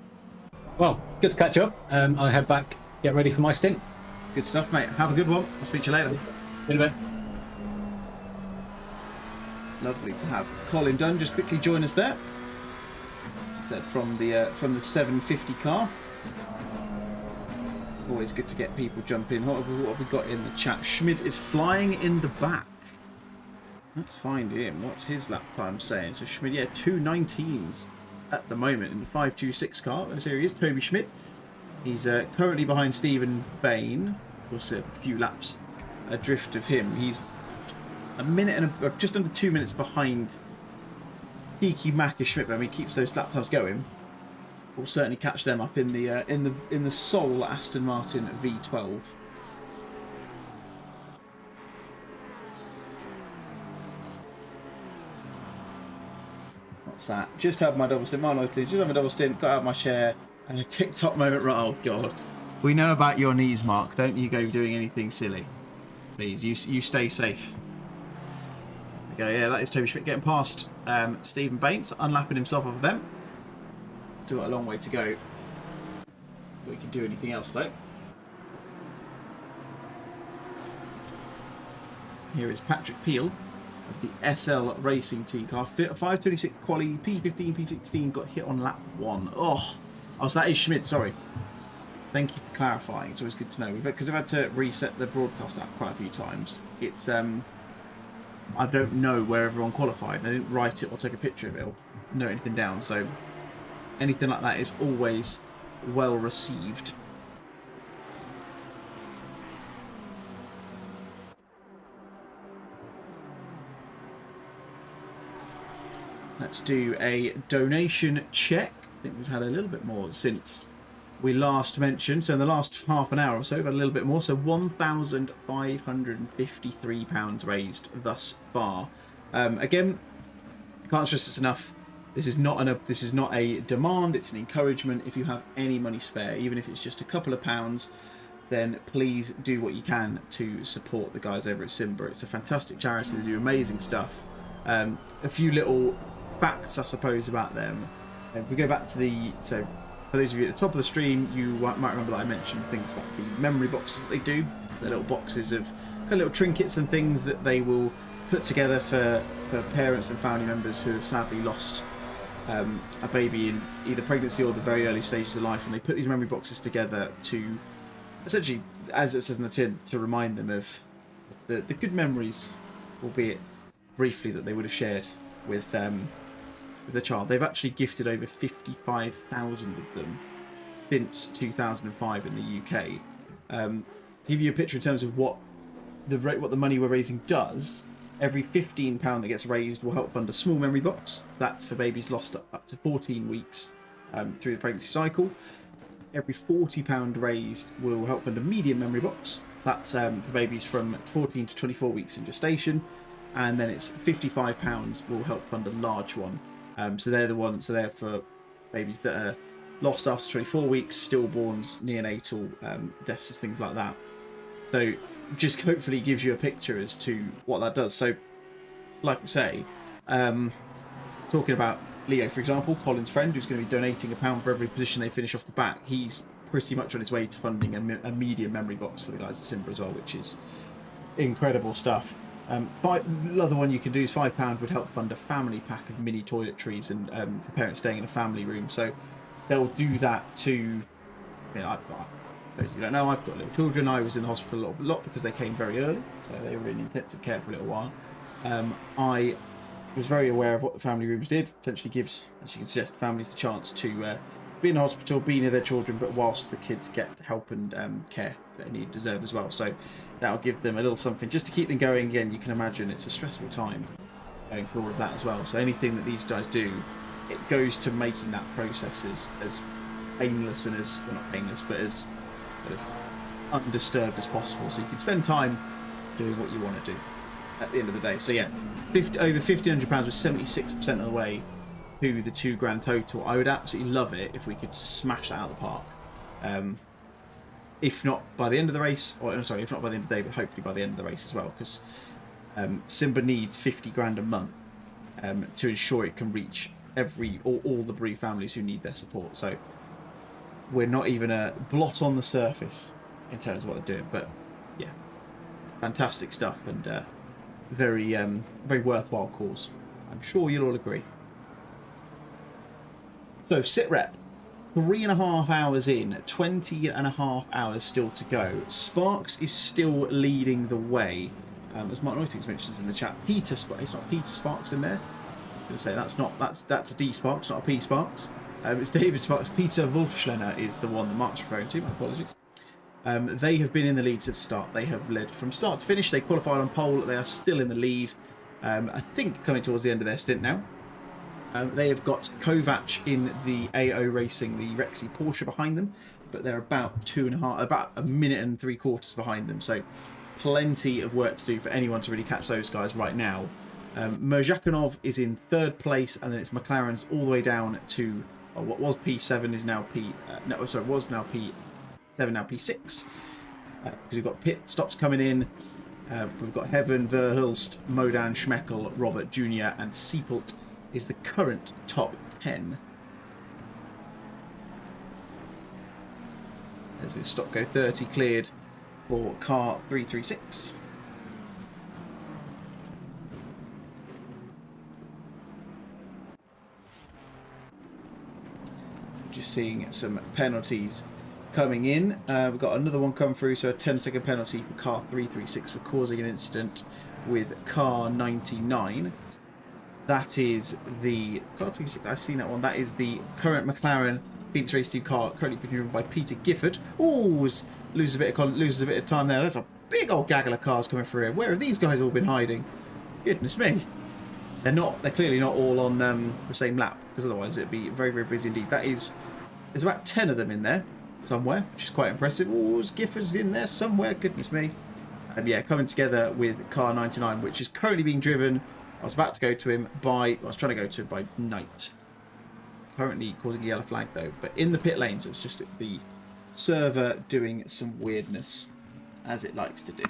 well, good to catch up. I'll head back, get ready for my stint. Good stuff, mate. Have a good one. I'll speak to you later. In a bit. Lovely to have Colin Dunn just quickly join us there. Said from the 750 car. Always good to get people jump in. What have we got in the chat? Schmidt is flying in the back. Let's find him. What's his lap time saying? So Schmidt, yeah, 2:19s at the moment in the 526 car. So here he is, Toby Schmidt. He's currently behind Stephen Bain. Also a few laps adrift of him. He's a minute and just under 2 minutes behind Kiki Maka Schmidt. I mean, he keeps those lap times going. We'll certainly catch them up in the Soul Aston Martin V12. What's that? Just had my double stint. Just had my double stint. Got out of my chair and a TikTok moment. Right, oh god. We know about your knees, Mark. Don't you go doing anything silly, please. You stay safe. Okay, yeah, that is Toby Schmidt getting past Stephen Bates, unlapping himself off of them. Still got a long way to go. We can do anything else though. Here is Patrick Peel of the SL Racing Team car. 526 quali, P15, P16 got hit on lap 1. Oh, so that is Schmidt, sorry. Thank you for clarifying. It's always good to know. Because we've had to reset the broadcast app quite a few times. It's, I don't know where everyone qualified. They didn't write it or take a picture of it or note anything down. So anything like that is always well received. Let's do a donation check. I think we've had a little bit more since we last mentioned. So in the last half an hour or so, we've had a little bit more. So £1,553 raised thus far. Again, I can't stress this enough. This is not a demand. It's an encouragement. If you have any money spare, even if it's just a couple of pounds, then please do what you can to support the guys over at SiMBA. It's a fantastic charity. They do amazing stuff. A few little facts, I suppose, about them. If we go back to so for those of you at the top of the stream, you might remember that I mentioned things about the memory boxes that they do. They're little boxes of kind of little trinkets and things that they will put together for parents and family members who have sadly lost a baby in either pregnancy or the very early stages of life, and they put these memory boxes together to essentially, as it says in the tin, to remind them of the good memories, albeit briefly, that they would have shared with the child. They've actually gifted over 55,000 of them since 2005 in the UK. To give you a picture in terms of what the money we're raising does, every £15 that gets raised will help fund a small memory box. That's for babies lost up to 14 weeks through the pregnancy cycle. Every £40 raised will help fund a medium memory box. That's for babies from 14 to 24 weeks in gestation. And then it's £55 will help fund a large one. So they're the ones. So they're for babies that are lost after 24 weeks, stillborns, neonatal deficits, things like that. So just hopefully gives you a picture as to what that does. So, like we say, talking about Leo, for example, Colin's friend, who's going to be donating £1 for every position they finish off the back. He's pretty much on his way to funding a medium memory box for the guys at SiMBA as well, which is incredible stuff. The other one you can do is £5 would help fund a family pack of mini toiletries and for parents staying in a family room. So they'll do that to. Those of you don't know, I've got little children. I was in the hospital a lot because they came very early, so they were in intensive care for a little while. I was very aware of what the family rooms did. Essentially gives, as you can suggest, families the chance to be in the hospital, be near their children, but whilst the kids get the help and care that they need, deserve as well. So that'll give them a little something just to keep them going. Again, you can imagine it's a stressful time going through all of that as well. So anything that these guys do, it goes to making that process as painless and as, well, not painless, but as sort of undisturbed as possible. So you can spend time doing what you want to do at the end of the day. So yeah, over £1,500 was 76% of the way to the £2,000 total. I would absolutely love it if we could smash that out of the park. If not by the end of the race, or I'm sorry, if not by the end of the day, but hopefully by the end of the race as well, because SiMBA needs £50,000 a month to ensure it can reach all the bereaved families who need their support. So we're not even a blot on the surface in terms of what they're doing, but yeah, fantastic stuff and very worthwhile cause. I'm sure you'll all agree. So SitRep, 3.5 hours in, 20.5 hours still to go. Sparks is still leading the way, as Martin Oitings mentions in the chat. It's not Peter Sparks in there. going to say that's a D Sparks, not a P Sparks. It's David Sparks. Peter Wolfschlener is the one that Mark's referring to. My apologies. They have been in the lead since the start. They have led from start to finish. They qualified on pole. They are still in the lead. I think coming towards the end of their stint now. They have got Kovac in the AO Racing, the Rexy Porsche behind them, but they're about about a minute and 3/4 behind them. So plenty of work to do for anyone to really catch those guys right now. Merjakanov is in 3rd place, and then it's McLaren's all the way down to what was P7 is now was now P7, now P6. Because we've got pit stops coming in. We've got Heaven, Verhulst, Modan, Schmeckel, Robert Jr. and Siepelt is the current top 10. There's a stop go 30 cleared for car 336. Just seeing some penalties coming in. We've got another one come through, so a 10-second penalty for car 336 for causing an incident with car 99. That is the car 336. I've seen that one. That is the current McLaren Phoenix Race 2 car, currently being driven by Peter Gifford. Oh, loses a bit of time there. There's a big old gaggle of cars coming through here. Where have these guys all been hiding? Goodness me. They're clearly not all on the same lap, because otherwise it'd be very, very busy indeed. There's about 10 of them in there somewhere, which is quite impressive. Oh, Gifford's in there somewhere. Goodness me. Yeah, coming together with car 99, which is currently being driven. I was about to go to him by Knight. Currently causing a yellow flag though, but in the pit lanes, it's just the server doing some weirdness, as it likes to do.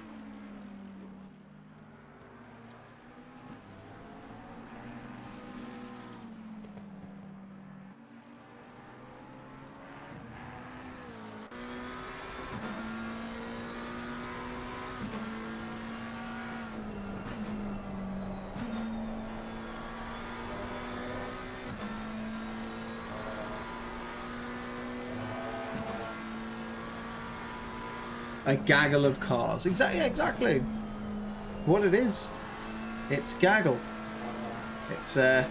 A gaggle of cars. Exactly. What it is. It's gaggle. It's there's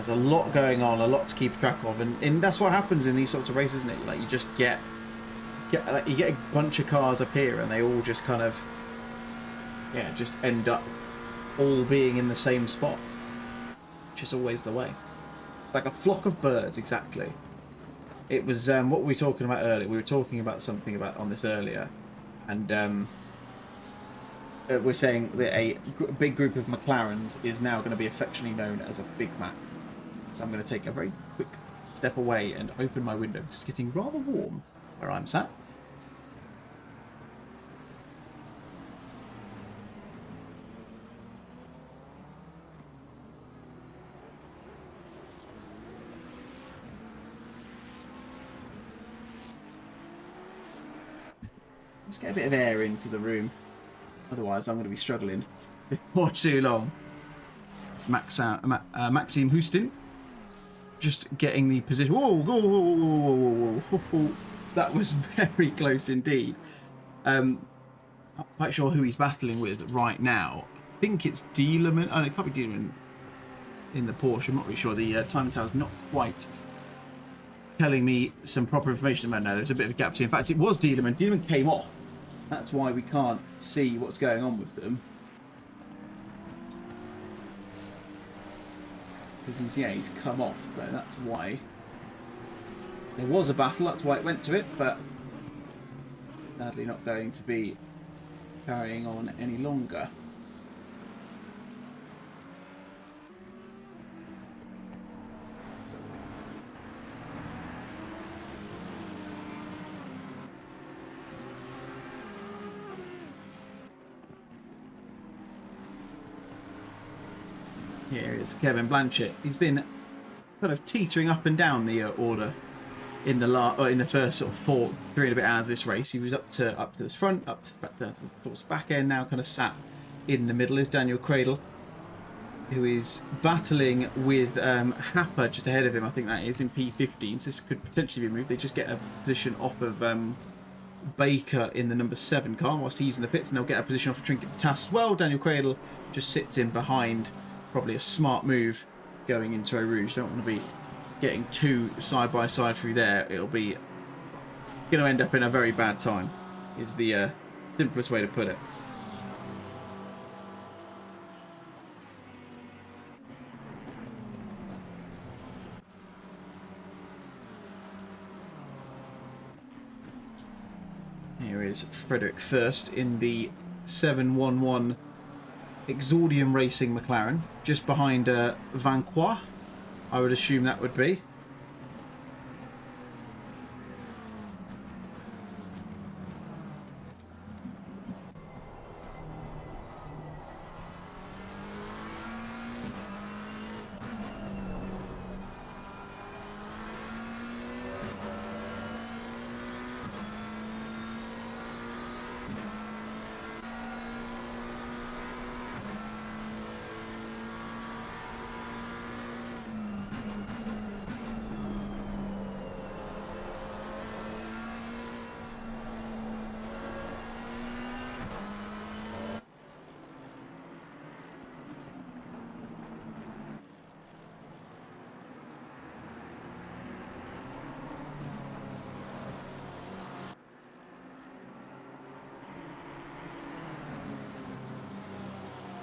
a lot going on, a lot to keep track of, and that's what happens in these sorts of races, isn't it? Like you just get a bunch of cars appear, and they all just kind of just end up all being in the same spot, which is always the way. Like a flock of birds, exactly. It was what were we talking about earlier? We were talking about something on this earlier, and we're saying that a big group of McLarens is now going to be affectionately known as a Big Mac. So I'm going to take a very quick step away and open my window. It's getting rather warm where I'm sat. Let's get a bit of air into the room. Otherwise, I'm going to be struggling before too long. It's Maxime Houston just getting the position. Whoa. That was very close indeed. Not quite sure who he's battling with right now. I think it's Dielerman. Oh, it can't be Dielerman in the Porsche. I'm not really sure. The time tower's not quite telling me some proper information about now. There's a bit of a gap between. In fact, it was Dielerman. Dielerman came off. That's why we can't see what's going on with them. Because he's come off, though. That's why. There was a battle, that's why it went to it, but sadly not going to be carrying on any longer. Here is Kevin Blanchett. He's been kind of teetering up and down the order in the first sort of 3 and a bit hours of this race. He was up to this front, back down to the back end. Now kind of sat in the middle is Daniel Cradle, who is battling with Happer just ahead of him. I think that is in P15. So this could potentially be moved. They just get a position off of Baker in the number 7 car whilst he's in the pits, and they'll get a position off of Trinket Tass as well. Daniel Cradle just sits in behind probably a smart move going into Eau Rouge. Don't want to be getting too side by side through there. It'll be going to end up in a very bad time, is the simplest way to put it. Here is Frederick first in the 711 Exordium Racing McLaren, just behind Van Croix, I would assume that would be.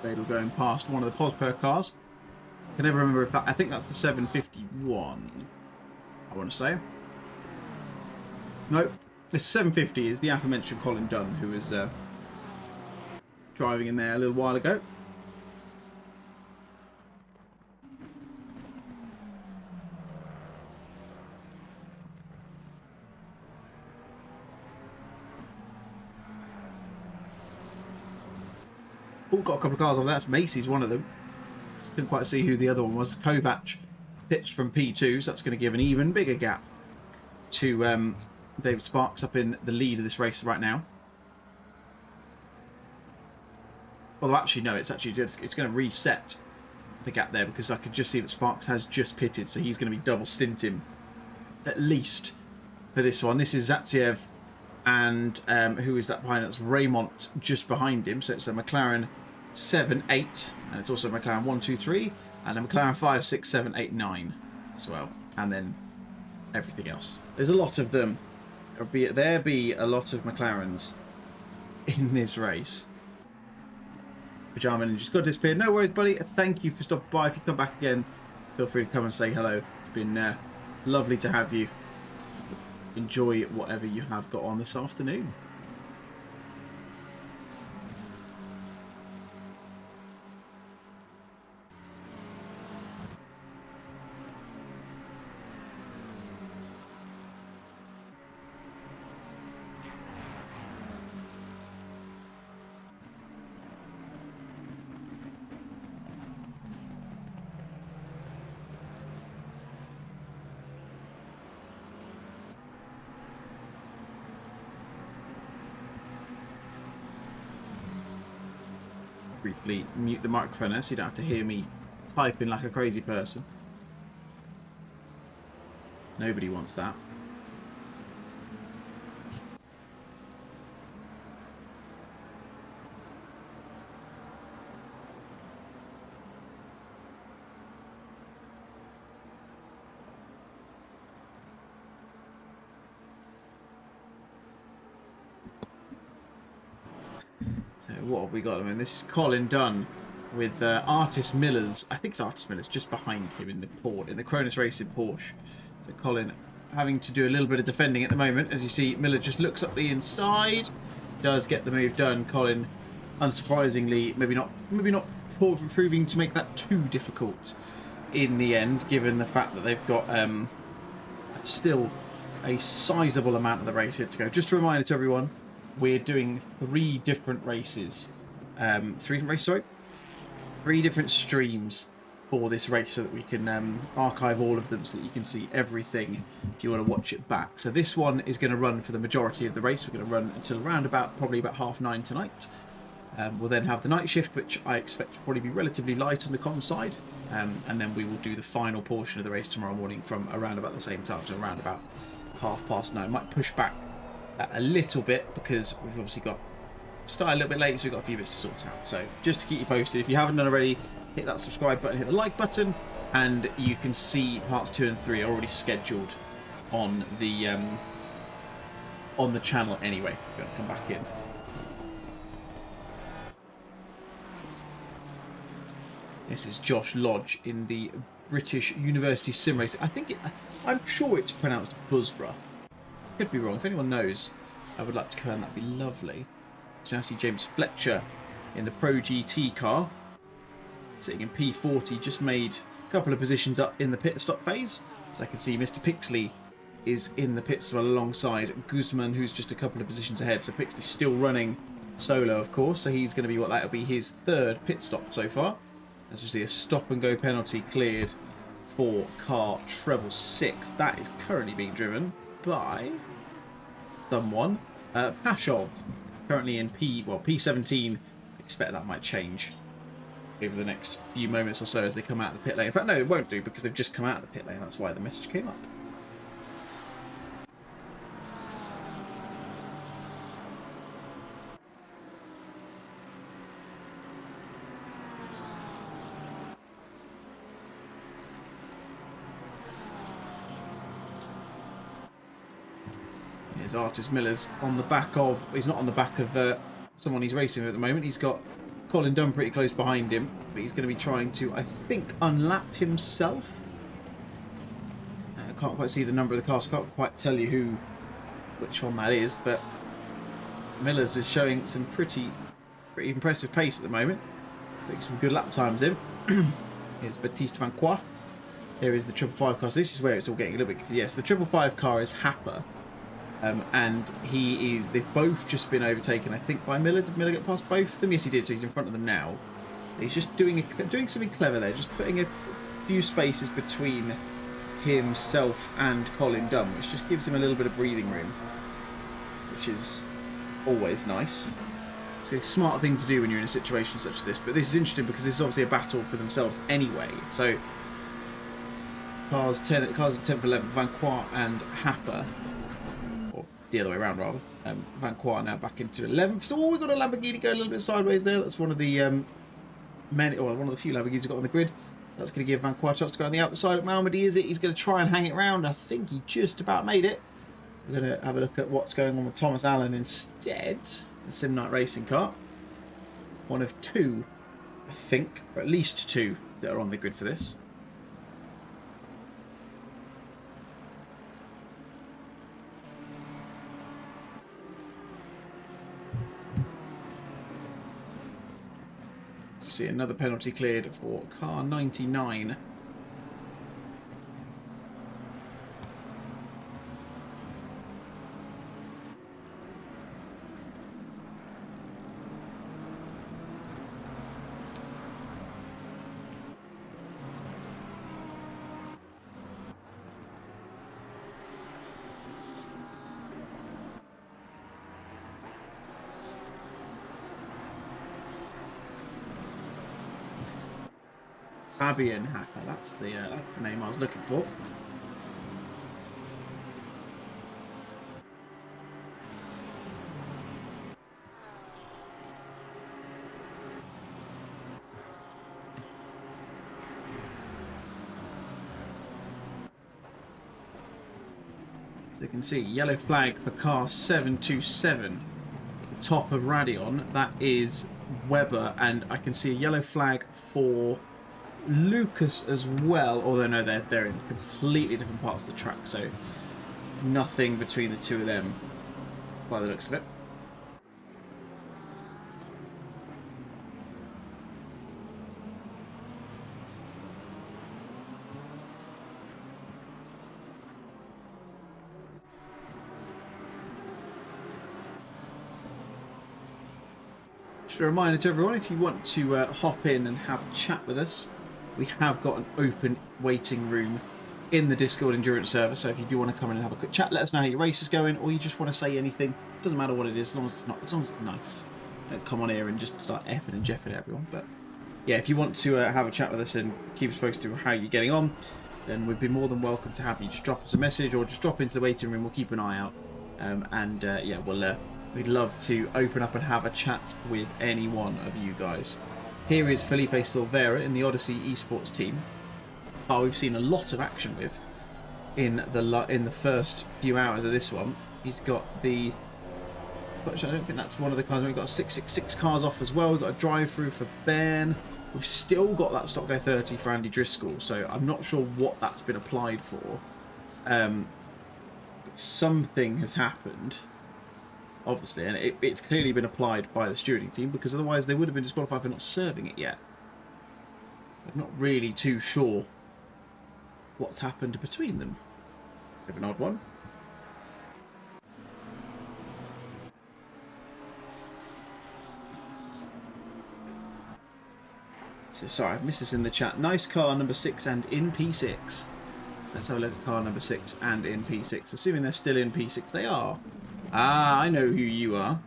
Vadel going past one of the Posper cars. I can never remember if that... I think that's the 751, I want to say. Nope. This 750 is the aforementioned Colin Dunn, who was driving in there a little while ago. Oh, got a couple of cars on. That's Macy's, one of them. Couldn't quite see who the other one was. Kovac pits from P2, so that's going to give an even bigger gap to David Sparks up in the lead of this race right now. Although actually no, it's actually just, it's going to reset the gap there, because I could just see that Sparks has just pitted, so he's going to be double stinting at least for this one. This is Zatsiev, and who is that behind? That's Raymond just behind him. So it's a McLaren 7, 8, and it's also a McLaren 1, 2, 3, and a McLaren 5, 6, 7, 8, 9 as well, and then everything else. There's a lot of them. There be a lot of McLarens in this race. Pajama Ninja's got to disappear. No worries, buddy. Thank you for stopping by. If you come back again, feel free to come and say hello. It's been lovely to have you. Enjoy whatever you have got on this afternoon. Briefly mute the microphone there so you don't have to hear me typing like a crazy person. Nobody wants that. So what have we got? I mean, this is Colin Dunn with Artis Miller's. I think it's Artis Miller's just behind him in the Cronus Racing Porsche. So Colin having to do a little bit of defending at the moment. As you see, Miller just looks up the inside, does get the move done. Colin, unsurprisingly, maybe not proving to make that too difficult in the end, given the fact that they've got still a sizable amount of the race here to go. Just a reminder to everyone, we're doing three different streams for this race, so that we can archive all of them, so that you can see everything if you want to watch it back. So this one is going to run for the majority of the race. We're going to run until around probably about 9:30 tonight. We'll then have the night shift, which I expect to probably be relatively light on the comm side, and then we will do the final portion of the race tomorrow morning from around about the same time, so around about 9:30. Might push back a little bit, because we've obviously got started a little bit late, so we've got a few bits to sort out. So just to keep you posted, if you haven't done already, hit that subscribe button, hit the like button, and you can see parts 2 and 3 are already scheduled on the channel anyway. I'm going to come back in. This is Josh Lodge in the British University Sim Race. I'm sure it's pronounced Buzzra. Could be wrong. If anyone knows, I would like to confirm. That'd be lovely. So I see James Fletcher in the Pro GT car, sitting in P40, just made a couple of positions up in the pit stop phase. So I can see Mr. Pixley is in the pits alongside Guzman, who's just a couple of positions ahead. So Pixley's still running solo, of course. So he's going to be that'll be his 3rd pit stop so far. As we see a stop and go penalty cleared for car treble 6. That is currently being driven by someone, Pashov, currently in P17. Expect that might change over the next few moments or so as they come out of the pit lane. In fact, no, it won't do because they've just come out of the pit lane. That's why the message came up. Here's Artis Miller's on the back of... He's not on the back of someone he's racing with at the moment. He's got Colin Dunn pretty close behind him. But he's going to be trying to, I think, unlap himself. I can't quite see the number of the car, so I can't quite tell you which one that is. But Miller's is showing some pretty impressive pace at the moment. Putting some good lap times in. Here's Baptiste Van Croix. Here is the 555 car. So this is where it's all getting a little bit... Yes, the 555 car is Happer. And they've both just been overtaken, I think, by Miller. Did Miller get past both of them? Yes, he did, so he's in front of them now. He's just doing something clever there, just putting a few spaces between himself and Colin Dunn, which just gives him a little bit of breathing room, which is always nice. It's a smart thing to do when you're in a situation such as this, but this is interesting because this is obviously a battle for themselves anyway. So, cars 10th, 11th, Van Croix and Happer. The other way around rather. Van Croix now back into 11th. So we've got a Lamborghini going a little bit sideways there. That's one of the one of the few Lamborghinis we've got on the grid. That's going to give Van Croix a chance to go on the outside. Malmedy is it? He's going to try and hang it around. I think he just about made it. We're going to have a look at what's going on with Thomas Allen instead. The Sim Night Racing car. One of 2, I think, or at least 2 that are on the grid for this. See another penalty cleared for car 99. Fabian Hacker, that's the name I was looking for. So you can see yellow flag for car 727, top of Radion. That is Webber, and I can see a yellow flag for Lucas as well, although no, they're in completely different parts of the track, so nothing between the two of them by the looks of it. Just a reminder to everyone, if you want to hop in and have a chat with us, we have got an open waiting room in the Discord Endurance server, so if you do want to come in and have a quick chat, let us know how your race is going, or you just want to say anything, doesn't matter what it is, as long as it's nice. Don't come on here and just start effing and jeffing everyone. But yeah, if you want to have a chat with us and keep us posted with how you're getting on, then we'd be more than welcome to have you. Just drop us a message or just drop into the waiting room. We'll keep an eye out, yeah, we'll We'd love to open up and have a chat with any one of you guys. Here is Felipe Silveira in the Odyssey Esports team. We've seen a lot of action with in the first few hours of this one. He's got the... I don't think that's one of the cars. We've got 666 cars off as well. We've got a drive-through for Ben. We've still got that stock day 30 for Andy Driscoll, so I'm not sure what that's been applied for. But something has happened, obviously, and it's clearly been applied by the stewarding team, because otherwise they would have been disqualified for not serving it yet. So I'm not really too sure what's happened between them. Bit of an odd one. So sorry, I've missed this in the chat. Nice car, number 6 and in P6. Let's have a look at car number 6 and in P6. Assuming they're still in P6, they are. Ah, I know who you are.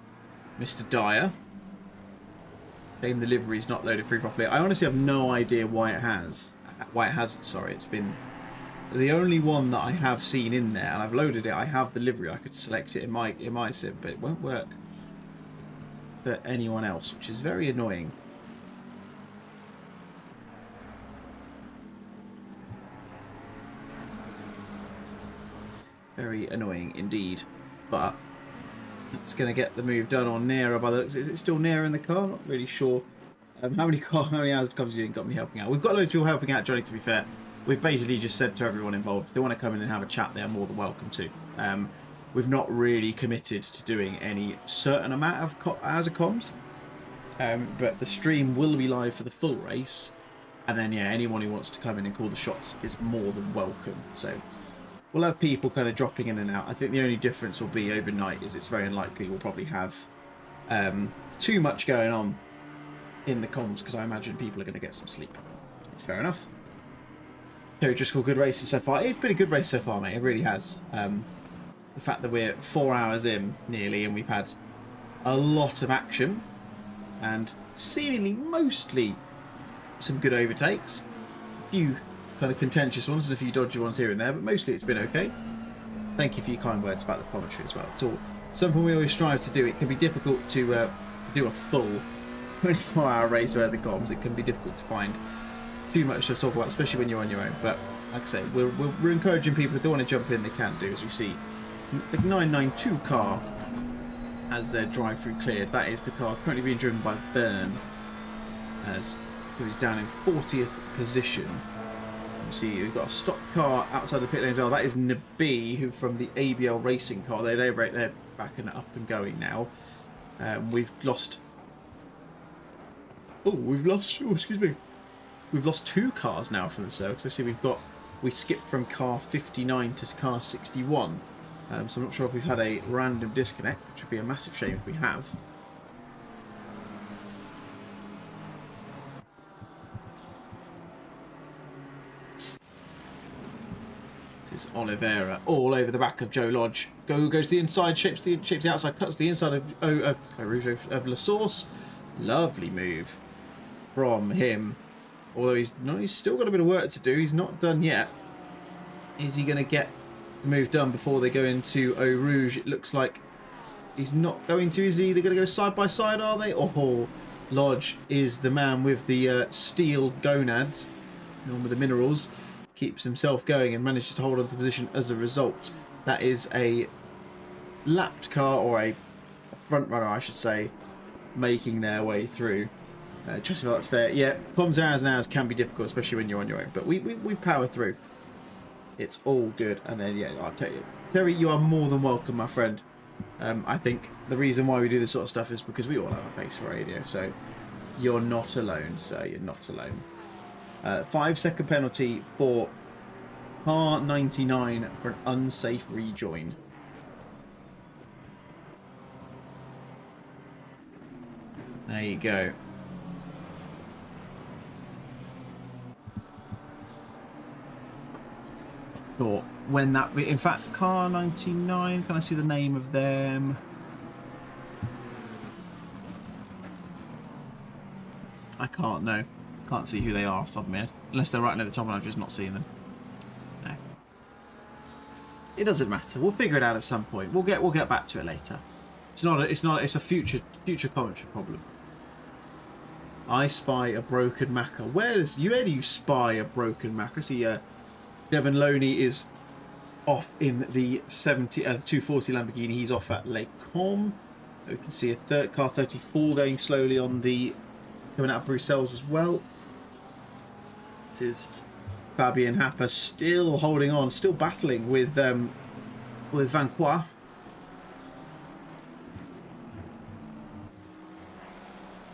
Mr. Dyer. Shame the livery's not loaded through properly. I honestly have no idea why it has. Why it hasn't, sorry. It's been the only one that I have seen in there, and I've loaded it. I have the livery. I could select it in my sim, but it won't work for anyone else, which is very annoying. Very annoying indeed, but it's going to get the move done on Nera by the looks. Is it still Nera in the car? Not really sure. How many hours comes you got me helping out? We've got loads of people helping out, Johnny, to be fair. We've basically just said to everyone involved, if they want to come in and have a chat, they're more than welcome to. We've not really committed to doing any certain amount of hours of comms, but the stream will be live for the full race, and then, yeah, anyone who wants to come in and call the shots is more than welcome. So we'll have people kind of dropping in and out. I think the only difference will be overnight is it's very unlikely we'll probably have too much going on in the comms, because I imagine people are going to get some sleep. It's fair enough. Terry Driscoll, good racing so far. It's been a good race so far, mate. It really has. The fact that we're 4 hours in nearly and we've had a lot of action and seemingly mostly some good overtakes. A few kind of contentious ones and a few dodgy ones here and there, but mostly it's been okay. Thank you for your kind words about the commentary as well. It's all something we always strive to do. It can be difficult to do a full 24-hour race where the comms. It can be difficult to find too much to talk about, especially when you're on your own. But like I say, we're encouraging people, if they want to jump in, they can do. As we see the 992 car as their drive-through cleared. That is the car currently being driven by Byrne, who's down in 40th position. See, we've got a stopped car outside the pit lane as well. That is Nabi, who from the ABL Racing car. They're back and up and going now. We've lost. Oh, excuse me. We've lost 2 cars now from the circuit. So see, we skipped from car 59 to car 61. So I'm not sure if we've had a random disconnect, which would be a massive shame if we have. This is Oliveira all over the back of Joe Lodge. Goes to the inside, shapes the outside, cuts the inside of La Source. Lovely move from him. Although he's still got a bit of work to do. He's not done yet. Is he going to get the move done before they go into Eau Rouge? It looks like he's not going to. Is he? They're going to go side by side, are they? Oh, Lodge is the man with the steel gonads, the one with the minerals. Keeps himself going and manages to hold on to the position as a result. That is a lapped car, or a front runner, I should say, making their way through. Just so that's fair. Yeah, comms hours and hours can be difficult, especially when you're on your own. But we power through. It's all good. And then, yeah, I'll tell you. Terry, you are more than welcome, my friend. I think the reason why we do this sort of stuff is because we all have a face for radio. So you're not alone, sir. You're not alone. 5-second penalty for car 99 for an unsafe rejoin. There you go. Thought when that, in fact, car 99, can I see the name of them? I can't know. Can't see who they are off the top of my head. Unless they're right near the top and I've just not seen them. No. It doesn't matter. We'll figure it out at some point. We'll get back to it later. It's a future commentary problem. I spy a broken Macca. Where do you spy a broken Macca? See, Devon Loney is off in the 240 Lamborghini. He's off at Lake Com. We can see a car 34 going slowly on the coming out of Bruxelles as well. This is Fabien Happer still holding on, still battling with Van Qua.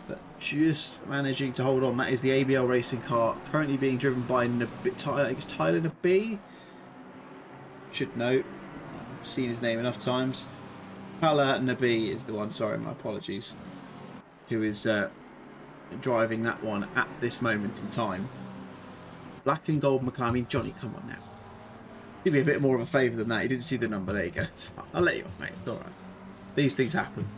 But just managing to hold on. That is the ABL racing car currently being driven by Tyler Nabi. Should know. I've seen his name enough times. Tyler Nabi is the one, sorry, my apologies, who is driving that one at this moment in time. Black and gold McLaren. I mean, Johnny, come on now. Give me a bit more of a favour than that. You didn't see the number. There you go. I'll let you off, mate. It's alright. These things happen.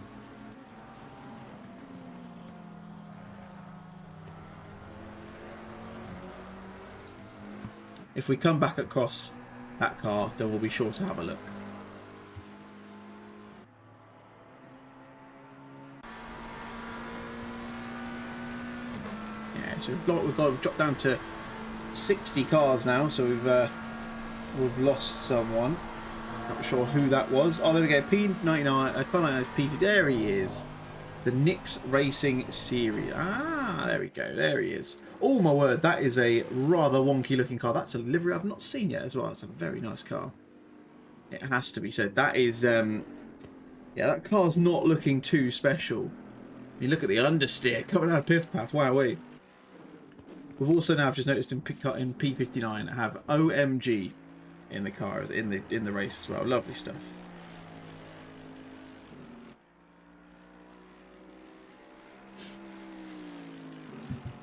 If we come back across that car, then we'll be sure to have a look. Yeah, so we've dropped down to 60 cars now, so we've lost someone. Not sure who that was. Oh, there we go. P99. There he is. The Nix Racing Series. Ah, there we go. There he is. Oh my word, that is a rather wonky looking car. That's a livery I've not seen yet as well. It's a very nice car. It has to be said. That is, yeah, that car's not looking too special. You look at the understeer coming out of Piff Paff. Wowee. We've also now just noticed in P59 have OMG in the car, in the race as well. Lovely stuff.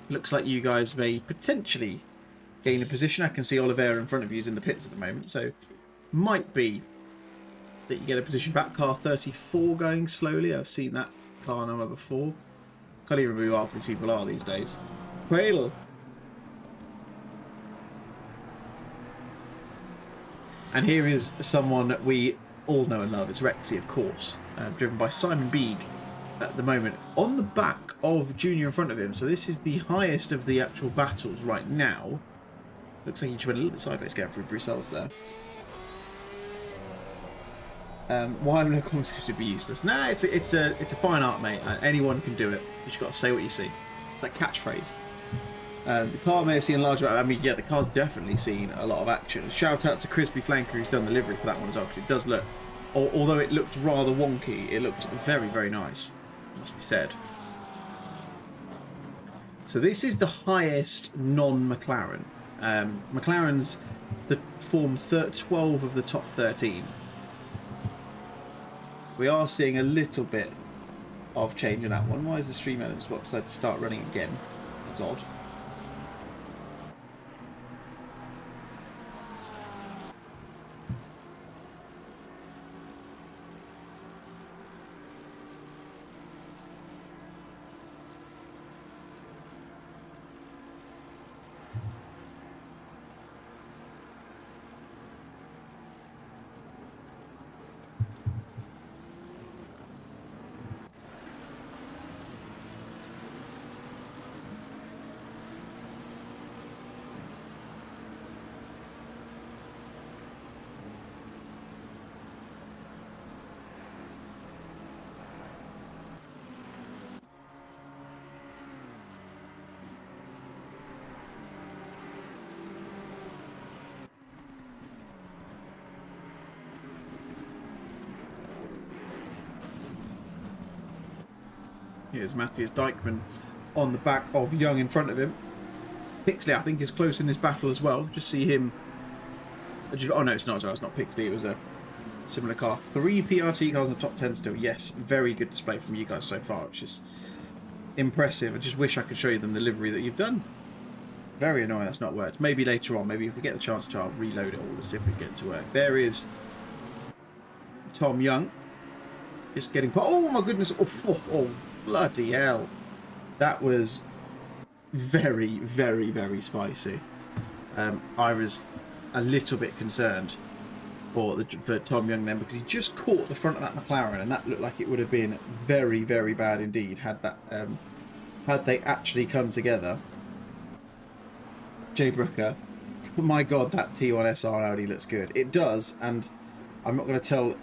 Looks like you guys may potentially gain a position. I can see Oliveira in front of you is in the pits at the moment, so might be that you get a position back. Car 34 going slowly. I've seen that car number before. Can't even remember who half these people are these days. Cradle. And here is someone that we all know and love. It's Rexy, of course, driven by Simon Beeg at the moment, on the back of Junior in front of him. So this is the highest of the actual battles right now. Looks like he just went a little bit sideways going through Bruxelles there. Why would a commentator be useless? Nah, it's a fine art, mate. Anyone can do it. You just got to say what you see. That catchphrase. The car may have seen a large amount. I mean, yeah, the car's definitely seen a lot of action. Shout out to Crispy Flanker who's done the livery for that one as well, because it does look, although it looked rather wonky, it looked very, very nice. Must be said. So this is the highest non-McLaren. McLaren's form 12 of the top 13. We are seeing a little bit of change in that one. Why is the stream elements decided to start running again? That's odd. Here's Matthias Dijkman on the back of Young in front of him. Pixley, I think, is close in this battle as well. Just see him. Oh no, it's not as well. It's not Pixley. It was a similar car. 3 PRT cars in the top 10 still. Yes, very good display from you guys so far, which is impressive. I just wish I could show you them the livery that you've done. Very annoying that's not worked. Maybe later on. Maybe if we get the chance to, I'll reload it all to see if we get it to work. There is Tom Young. Just getting... Oh my goodness. Oh, bloody hell. That was very, very, very spicy. I was a little bit concerned for Tom Young then, because he just caught the front of that McLaren, and that looked like it would have been very, very bad indeed had that had they actually come together. Jay Brooker, my God, that T1 SR Audi looks good. It does, and I'm not going to tell.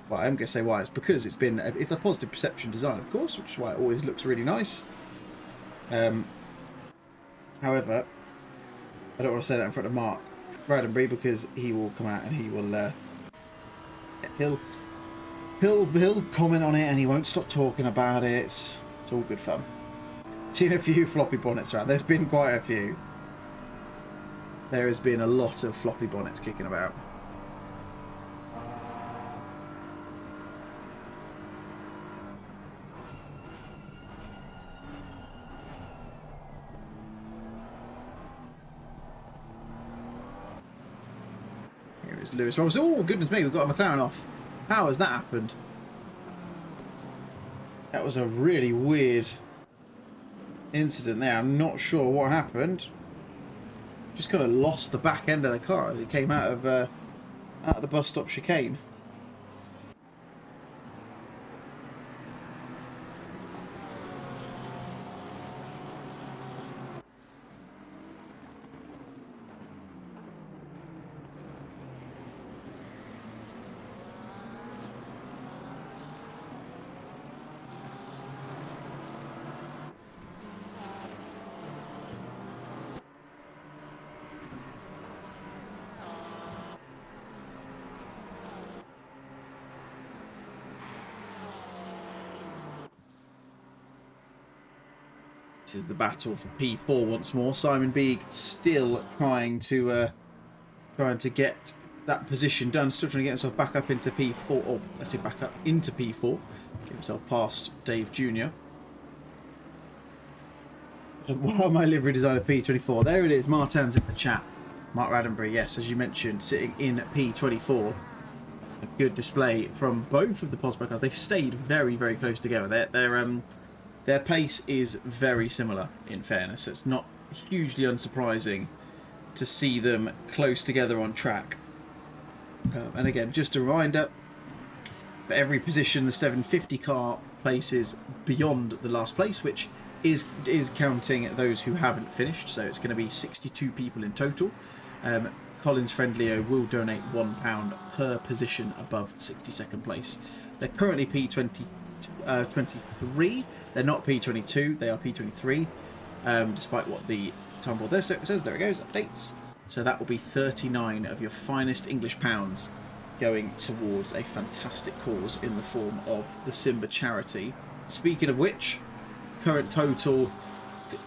Well, I'm going to say why. It's because it's a positive perception design, of course, which is why it always looks really nice. However, I don't want to say that in front of Mark Roddenberry, because he will come out and he will he'll comment on it, and he won't stop talking about it. It's all good fun. Seen a few floppy bonnets around. There's been quite a few. There has been a lot of floppy bonnets kicking about. Here is Lewis Robinson. Oh, goodness me, we've got a McLaren off. How has that happened? That was a really weird incident there. I'm not sure what happened. Just kind of lost the back end of the car as it came out of the bus stop chicane. This is the battle for P4 once more. Simon Beeg still trying to get that position done. Still trying to get himself back up into P4, or let's say back up into P4. Get himself past Dave Jr. What are my livery designer P24? There it is. Martin's in the chat. Mark Roddenberry, yes, as you mentioned, sitting in P24. A good display from both of the Pospo cars. They've stayed very, very close together. Their pace is very similar, in fairness. It's not hugely unsurprising to see them close together on track. And again, just a reminder, for every position the 750 car places beyond the last place, which is counting those who haven't finished, so it's going to be 62 people in total. Collins Friendlio will donate £1 per position above 62nd place. They're currently P23. They're not P22, they are P23, despite what the time board there says. There it goes, updates. So that will be 39 of your finest English pounds going towards a fantastic cause in the form of the SiMBA charity. Speaking of which, current total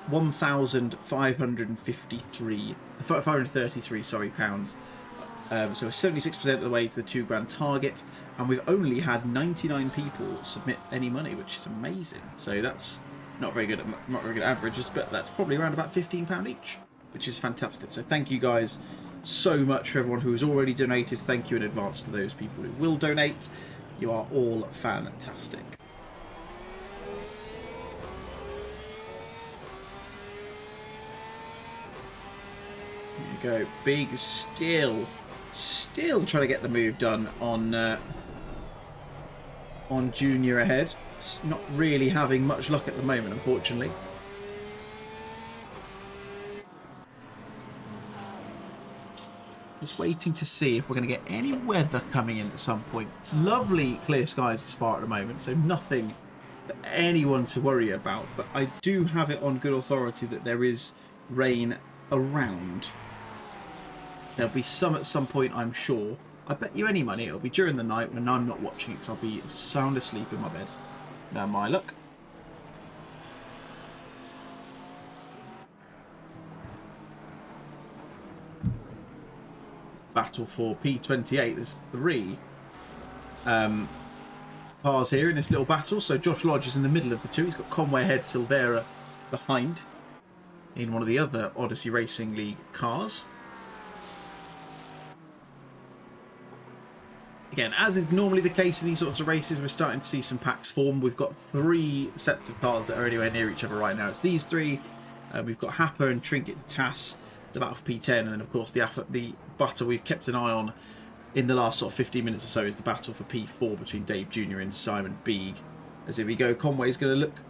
533 pounds. So 76% of the way to the £2,000 target, and we've only had 99 people submit any money, which is amazing. So that's not very good averages, but that's probably around about £15 each, which is fantastic. So thank you guys so much for everyone who has already donated. Thank you in advance to those people who will donate. You are all fantastic. There you go. Big still trying to get the move done on Junior ahead. It's not really having much luck at the moment, unfortunately. Just waiting to see if we're going to get any weather coming in at some point. It's lovely clear skies at Spa at the moment, so nothing for anyone to worry about. But I do have it on good authority that there is rain around. There'll be some at some point, I'm sure. I bet you any money it'll be during the night when I'm not watching it, because I'll be sound asleep in my bed. Now my luck. It's the battle for P28. There's 3 cars here in this little battle. So Josh Lodge is in the middle of the 2. He's got Conway ahead, Silvera behind in one of the other Odyssey Racing League cars. Again, as is normally the case in these sorts of races, we're starting to see some packs form. We've got 3 sets of cars that are anywhere near each other right now. It's these 3. We've got Happer and Trinket to Tass. the battle for P10, and then of course the battle we've kept an eye on in the last sort of 15 minutes or so is the battle for P4 between Dave Jr. and Simon Beeg. As here we go, Conway's going to look,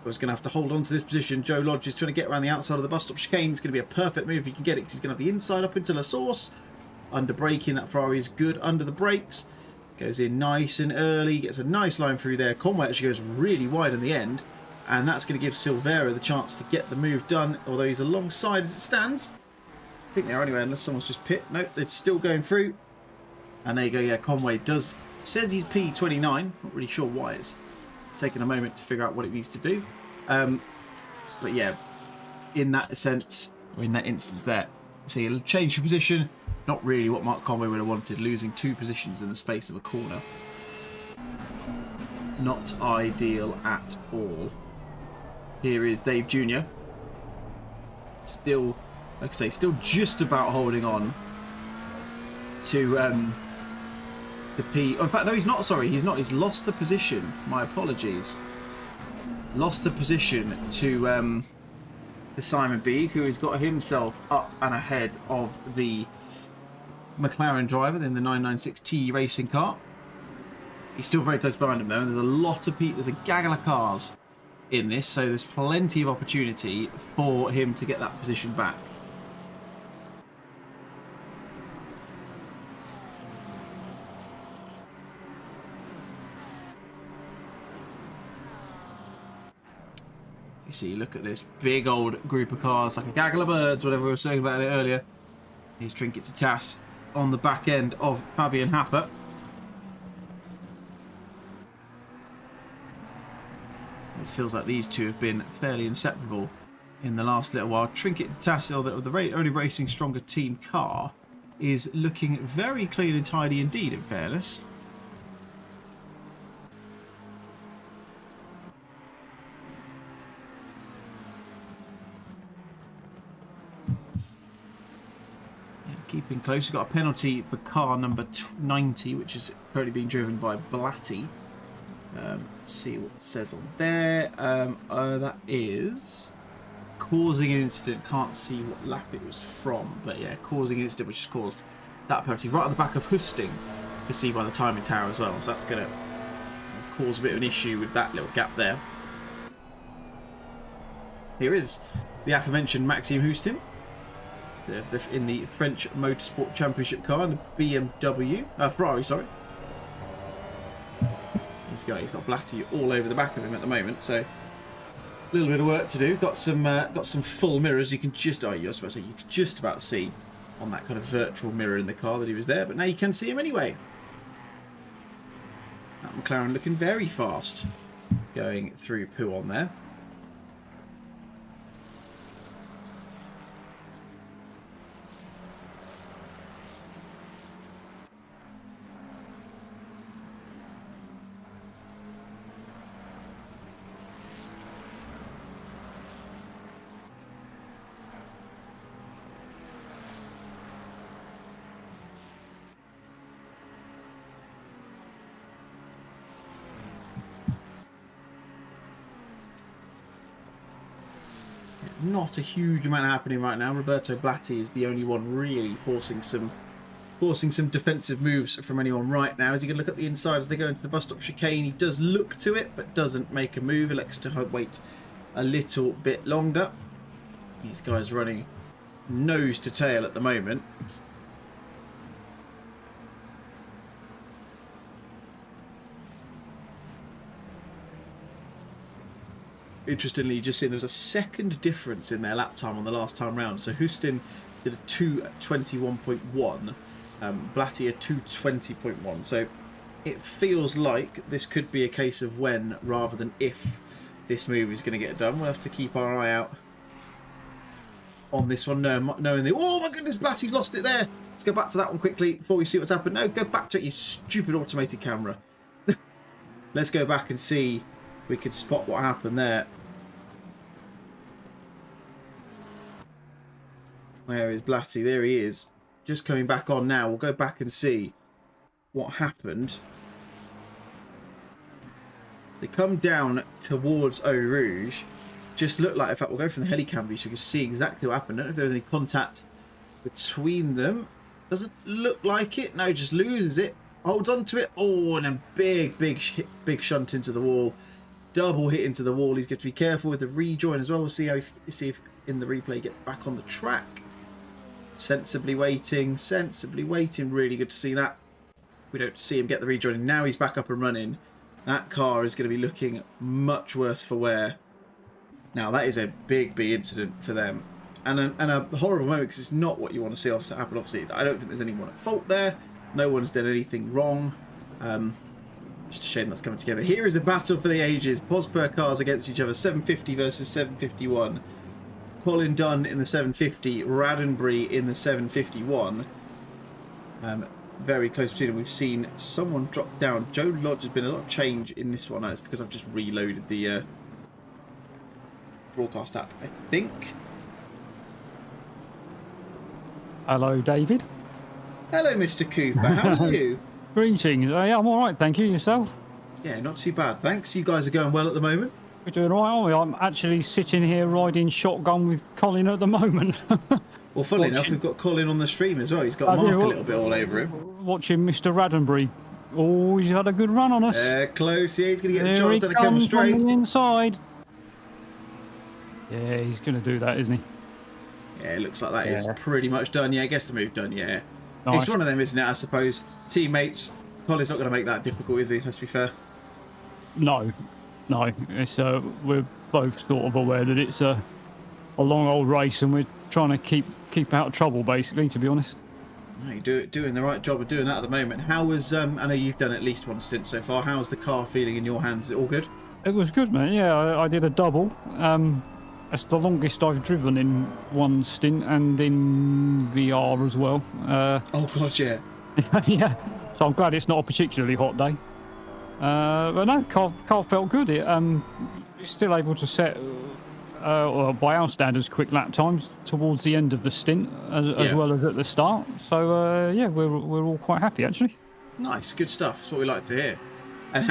was going to have to hold on to this position. Joe Lodge is trying to get around the outside of the bus stop chicane. It's going to be a perfect move if he can get it, because he's going to have the inside up into La Source. Under braking, that Ferrari is good under the brakes. Goes in nice and early, gets a nice line through there. Conway actually goes really wide in the end, and that's going to give Silvera the chance to get the move done, although he's alongside as it stands. I think they are anyway, unless someone's just pit. Nope, it's still going through. And there you go, yeah, Conway says he's P29. Not really sure why. It's taken a moment to figure out what it needs to do. But yeah, in that sense, or in that instance there, see a change of position. Not really what Mark Conway would have wanted, losing 2 positions in the space of a corner. Not ideal at all. Here is Dave Jr. Still, like I say, still just about holding on to the P. Oh, in fact, no, he's not. Sorry, he's not. He's lost the position. My apologies. Lost the position to Simon Beeg, who has got himself up and ahead of the McLaren driver in the 996T racing car. He's still very close behind him though, and there's a lot of people. There's a gaggle of cars in this, so there's plenty of opportunity for him to get that position back. You see, look at this big old group of cars, like a gaggle of birds, whatever we were saying about it earlier. Here's Trinket to Tass on the back end of Fabian Happer. It feels like these two have been fairly inseparable in the last little while. Trinket to Tass, the only racing stronger team car, is looking very clean and tidy indeed, in fairness. Keeping close. We've got a penalty for car number 90, which is currently being driven by Blatty. See what it says on there. That is causing an incident. Can't see what lap it was from, but yeah, causing an incident which has caused that penalty right at the back of Husting. You can see by the timing tower as well, so that's going to cause a bit of an issue with that little gap there. Here is the aforementioned Maxime Hustin in the French Motorsport Championship car, and the BMW, Ferrari, sorry. He's got Blatty all over the back of him at the moment, so a little bit of work to do. Got some full mirrors. You can just, you could just about see on that kind of virtual mirror in the car that he was there, but now you can see him anyway. That McLaren looking very fast, going through Pouhon there. Not a huge amount happening right now. Roberto Blatty is the only one really forcing some defensive moves from anyone right now. As you can look at the inside as they go into the bus stop chicane, he does look to it but doesn't make a move. Elects to wait a little bit longer. These guys running nose to tail at the moment. Interestingly, you just see there was a second difference in their lap time on the last time round. So Hustin did a 2:21.1, Blatty a 2:20.1. So it feels like this could be a case of when rather than if this move is going to get done. We'll have to keep our eye out on this one, knowing that, oh my goodness, Blatty's lost it there. Let's go back to that one quickly before we see what's happened. No, go back to it, you stupid automated camera. Let's go back and see if we can spot what happened there. Where is Blatty? There he is. Just coming back on now. We'll go back and see what happened. They come down towards Eau Rouge. Just look like, in fact, we'll go from the helicam view so we can see exactly what happened. I don't know if there was any contact between them. Doesn't look like it. No, just loses it. Holds on to it. Oh, and then big shunt into the wall. Double hit into the wall. He's got to be careful with the rejoin as well. We'll see if in the replay he gets back on the track. Sensibly waiting. Really good to see that. We don't see him get the rejoin. Now he's back up and running. That car is going to be looking much worse for wear. Now, that is a big incident for them. And a horrible moment, because it's not what you want to see happen, obviously. I don't think there's anyone at fault there. No one's done anything wrong. Just a shame that's coming together. Here is a battle for the ages. Posper cars against each other. 750 versus 751. Colin Dunn in the 750. Raddenbury in the 751. Very close between them. We've seen someone drop down. Joe Lodge has been a lot of change in this one. That's because I've just reloaded the broadcast app, I think. Hello, David. Hello, Mr. Cooper. How are you? Greetings. Yeah, I'm all right, thank you. Yourself? Yeah, not too bad, thanks. You guys are going well at the moment? We're doing all right, aren't we? I'm actually sitting here riding shotgun with Colin at the moment. Well, funnily enough, we've got Colin on the stream as well. He's got Mark a little bit all over him. Watching Mr. Raddenbury. Oh, he's had a good run on us. Close. Yeah, he's going to get the There chance he to come comes straight. on the inside. Yeah, he's going to do that, isn't he? Yeah, it looks like that is pretty much done. Yeah, gets the move done, yeah. Nice. It's one of them, isn't it, I suppose? Teammates. Colin's not going to make that difficult, is he? Let's be fair. No. It's we're both sort of aware that it's a long old race, and we're trying to keep out of trouble, basically. To be honest. No, you're doing the right job of doing that at the moment. How was? I know you've done at least one stint so far. How's the car feeling in your hands? Is it all good? It was good, man. Yeah, I did a double. It's the longest I've driven in one stint, and in VR as well. Oh god, yeah. Yeah. So I'm glad it's not a particularly hot day. But no, car felt good. It's still able to set, by our standards, quick lap times towards the end of the stint as well as at the start. So yeah, we're all quite happy actually. Nice, good stuff. That's what we like to hear. And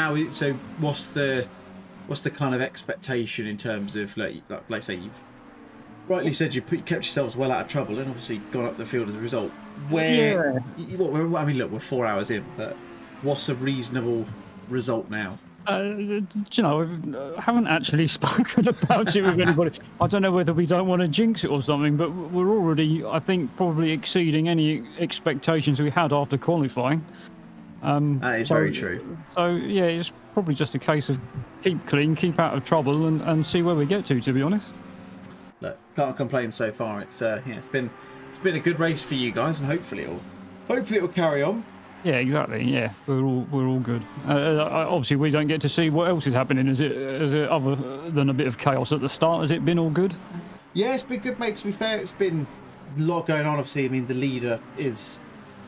what's the kind of expectation in terms of like say you've rightly said you kept yourselves well out of trouble and obviously gone up the field as a result. I mean, look, we're 4 hours in, but what's a reasonable result now? You know, I haven't actually spoken about it with anybody. I don't know whether we don't want to jinx it or something, but we're already, I think, probably exceeding any expectations we had after qualifying. That is very true. So yeah, it's probably just a case of keep clean, keep out of trouble, and see where we get to be honest. Look, can't complain so far. It's it's been a good race for you guys, and hopefully it will carry on. Yeah, exactly. Yeah, we're all good. Obviously, we don't get to see what else is happening. Is it other than a bit of chaos at the start? Has it been all good? Yeah, it's been good, mate. To be fair, it's been a lot going on. Obviously, I mean, the leader is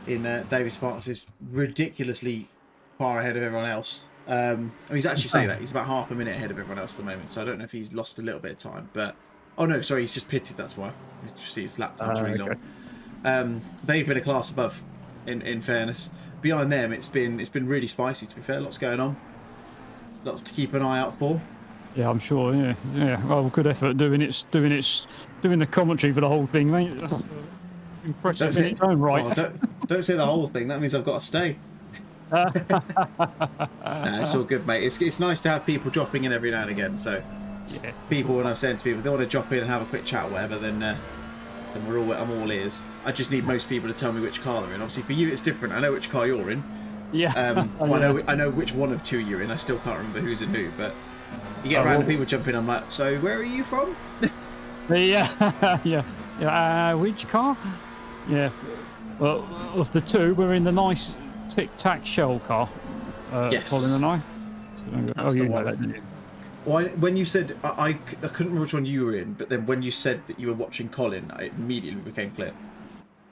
in David Sparks is ridiculously far ahead of everyone else. He's actually saying that he's about half a minute ahead of everyone else at the moment. So I don't know if he's lost a little bit of time, but oh no, sorry, he's just pitted. That's why. You see his lap time's really long. They've been a class above. In fairness, behind them it's been really spicy. To be fair, lots going on, lots to keep an eye out for. Yeah, I'm sure. Yeah. Well, good effort doing the commentary for the whole thing, mate. Impressive in its own right. Oh, don't say the whole thing. That means I've got to stay. No, it's all good, mate. It's nice to have people dropping in every now and again. So yeah. People, when I've said to people they want to drop in and have a quick chat or whatever, then I'm all ears. I just need most people to tell me which car they're in. Obviously, for you, it's different. I know which car you're in. Yeah. I know which one of two you're in. I still can't remember who's in who, but you get random people jumping. I'm like, so where are you from? Yeah. Which car? Yeah. Well, of the two, we're in the nice Tic Tac Shell car. Yes. Colin and I. That's the you one. know that, didn't you? When you said I couldn't remember which one you were in, but then when you said that you were watching Colin, it immediately became clear.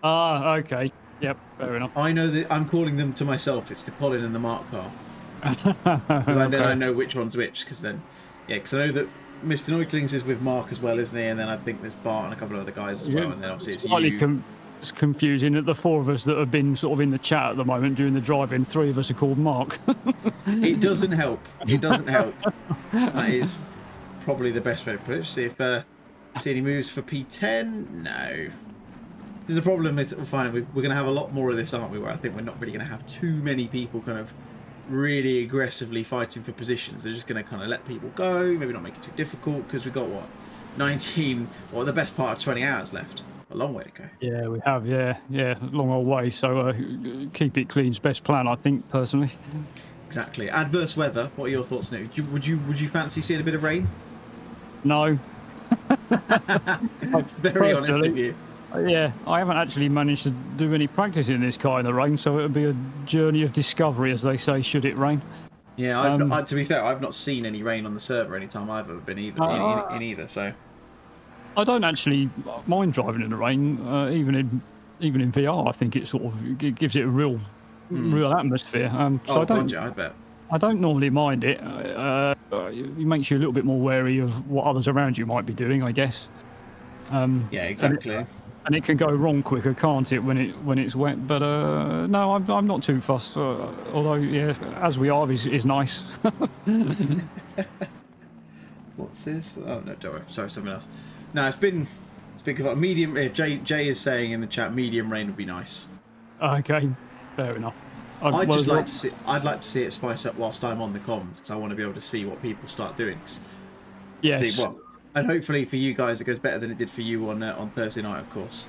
Ah, okay. Yep, fair enough. I know that I'm calling them to myself. It's the Colin and the Mark car. Because then I know which one's which. Because I know that Mr. Neutlings is with Mark as well, isn't he? And then I think there's Bart and a couple of other guys as well. And then obviously it's you. It's confusing that the four of us that have been sort of in the chat at the moment during the drive-in, three of us are called Mark. It doesn't help. That is probably the best way to put it. See any moves for P10? No. The problem is, we're going to have a lot more of this, aren't we? Where I think we're not really going to have too many people kind of really aggressively fighting for positions. They're just going to kind of let people go, maybe not make it too difficult, because we've got, what, 19, or the best part of 20 hours left. A long way to go. Yeah, we have. Yeah, long old way. So keep it clean's best plan, I think, personally. Exactly. Adverse weather. What are your thoughts now? Would you fancy seeing a bit of rain? No. It's very honest of you. Yeah, I haven't actually managed to do any practice in this car in the rain, so it'll be a journey of discovery, as they say, should it rain. Yeah, I've not, to be fair, I've not seen any rain on the server any time I've ever been in either. So I don't actually mind driving in the rain, even in VR. I think it it gives it a real atmosphere. So I bet. I don't normally mind it. It makes you a little bit more wary of what others around you might be doing, I guess. Yeah, exactly. And it can go wrong quicker, can't it, when it's wet? But no, I'm not too fussed. Although, yeah, as we are is nice. What's this? Oh no, don't worry. Sorry, something else. No, it's been good. Medium. Jay is saying in the chat, medium rain would be nice. Okay, fair enough. I'd like to see it spice up whilst I'm on the comms, because I want to be able to see what people start doing. Yes. And hopefully for you guys, it goes better than it did for you on Thursday night, of course.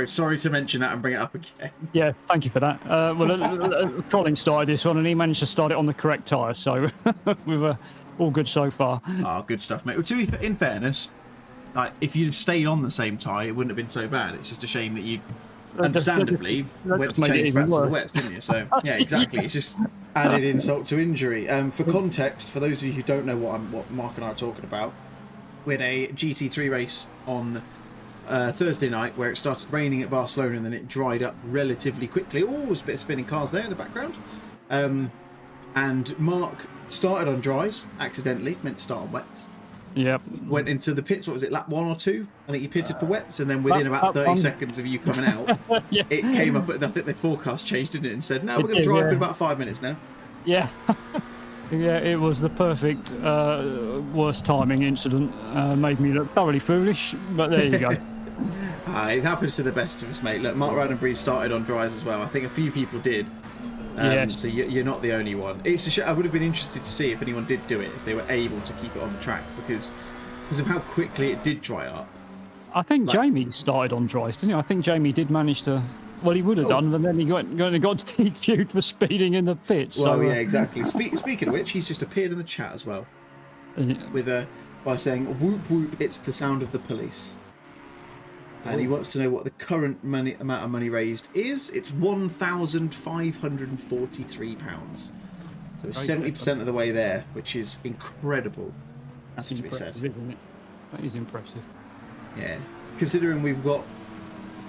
Sorry to mention that and bring it up again. Yeah, thank you for that. Colin started this one, and he managed to start it on the correct tyre, so we were all good so far. Oh, good stuff, mate. Well, in fairness, like, if you'd stayed on the same tyre, it wouldn't have been so bad. It's just a shame that you, understandably, went to change back to the wets, didn't you? So, yeah, exactly. It's just added insult to injury. For context, for those of you who don't know what Mark and I are talking about, we had a GT3 race on Thursday night where it started raining at Barcelona and then it dried up relatively quickly. Oh, there's a bit of spinning cars there in the background. And Mark started on dries, accidentally, meant to start on wets. Yep. Went into the pits, what was it, lap 1 or 2? I think you pitted for wets, and then within about 30 seconds of you coming out, it came up, I think the forecast changed, didn't it, and said, no, we're going to drive in about 5 minutes now. Yeah. Yeah, it was the perfect worst timing incident. Made me look thoroughly foolish, but there you go. It happens to the best of us, mate. Look, Mark Radenbury started on dries as well. I think a few people did. Yes. So you're not the only one. I would have been interested to see if anyone did do it, if they were able to keep it on the track, because of how quickly it did dry up. I think Jamie started on dries, didn't he? I think Jamie did manage to... Well, he would have done, but then he got DQ'd for speeding in the pits. Well, so, yeah, exactly. Speaking of which, he's just appeared in the chat as well, by saying, "Whoop whoop, it's the sound of the police." And he wants to know what the current amount of money raised is. It's £1,543. So it's 70% of the way there, which is incredible. That's to be said. Isn't it? That is impressive. Yeah, considering we've got...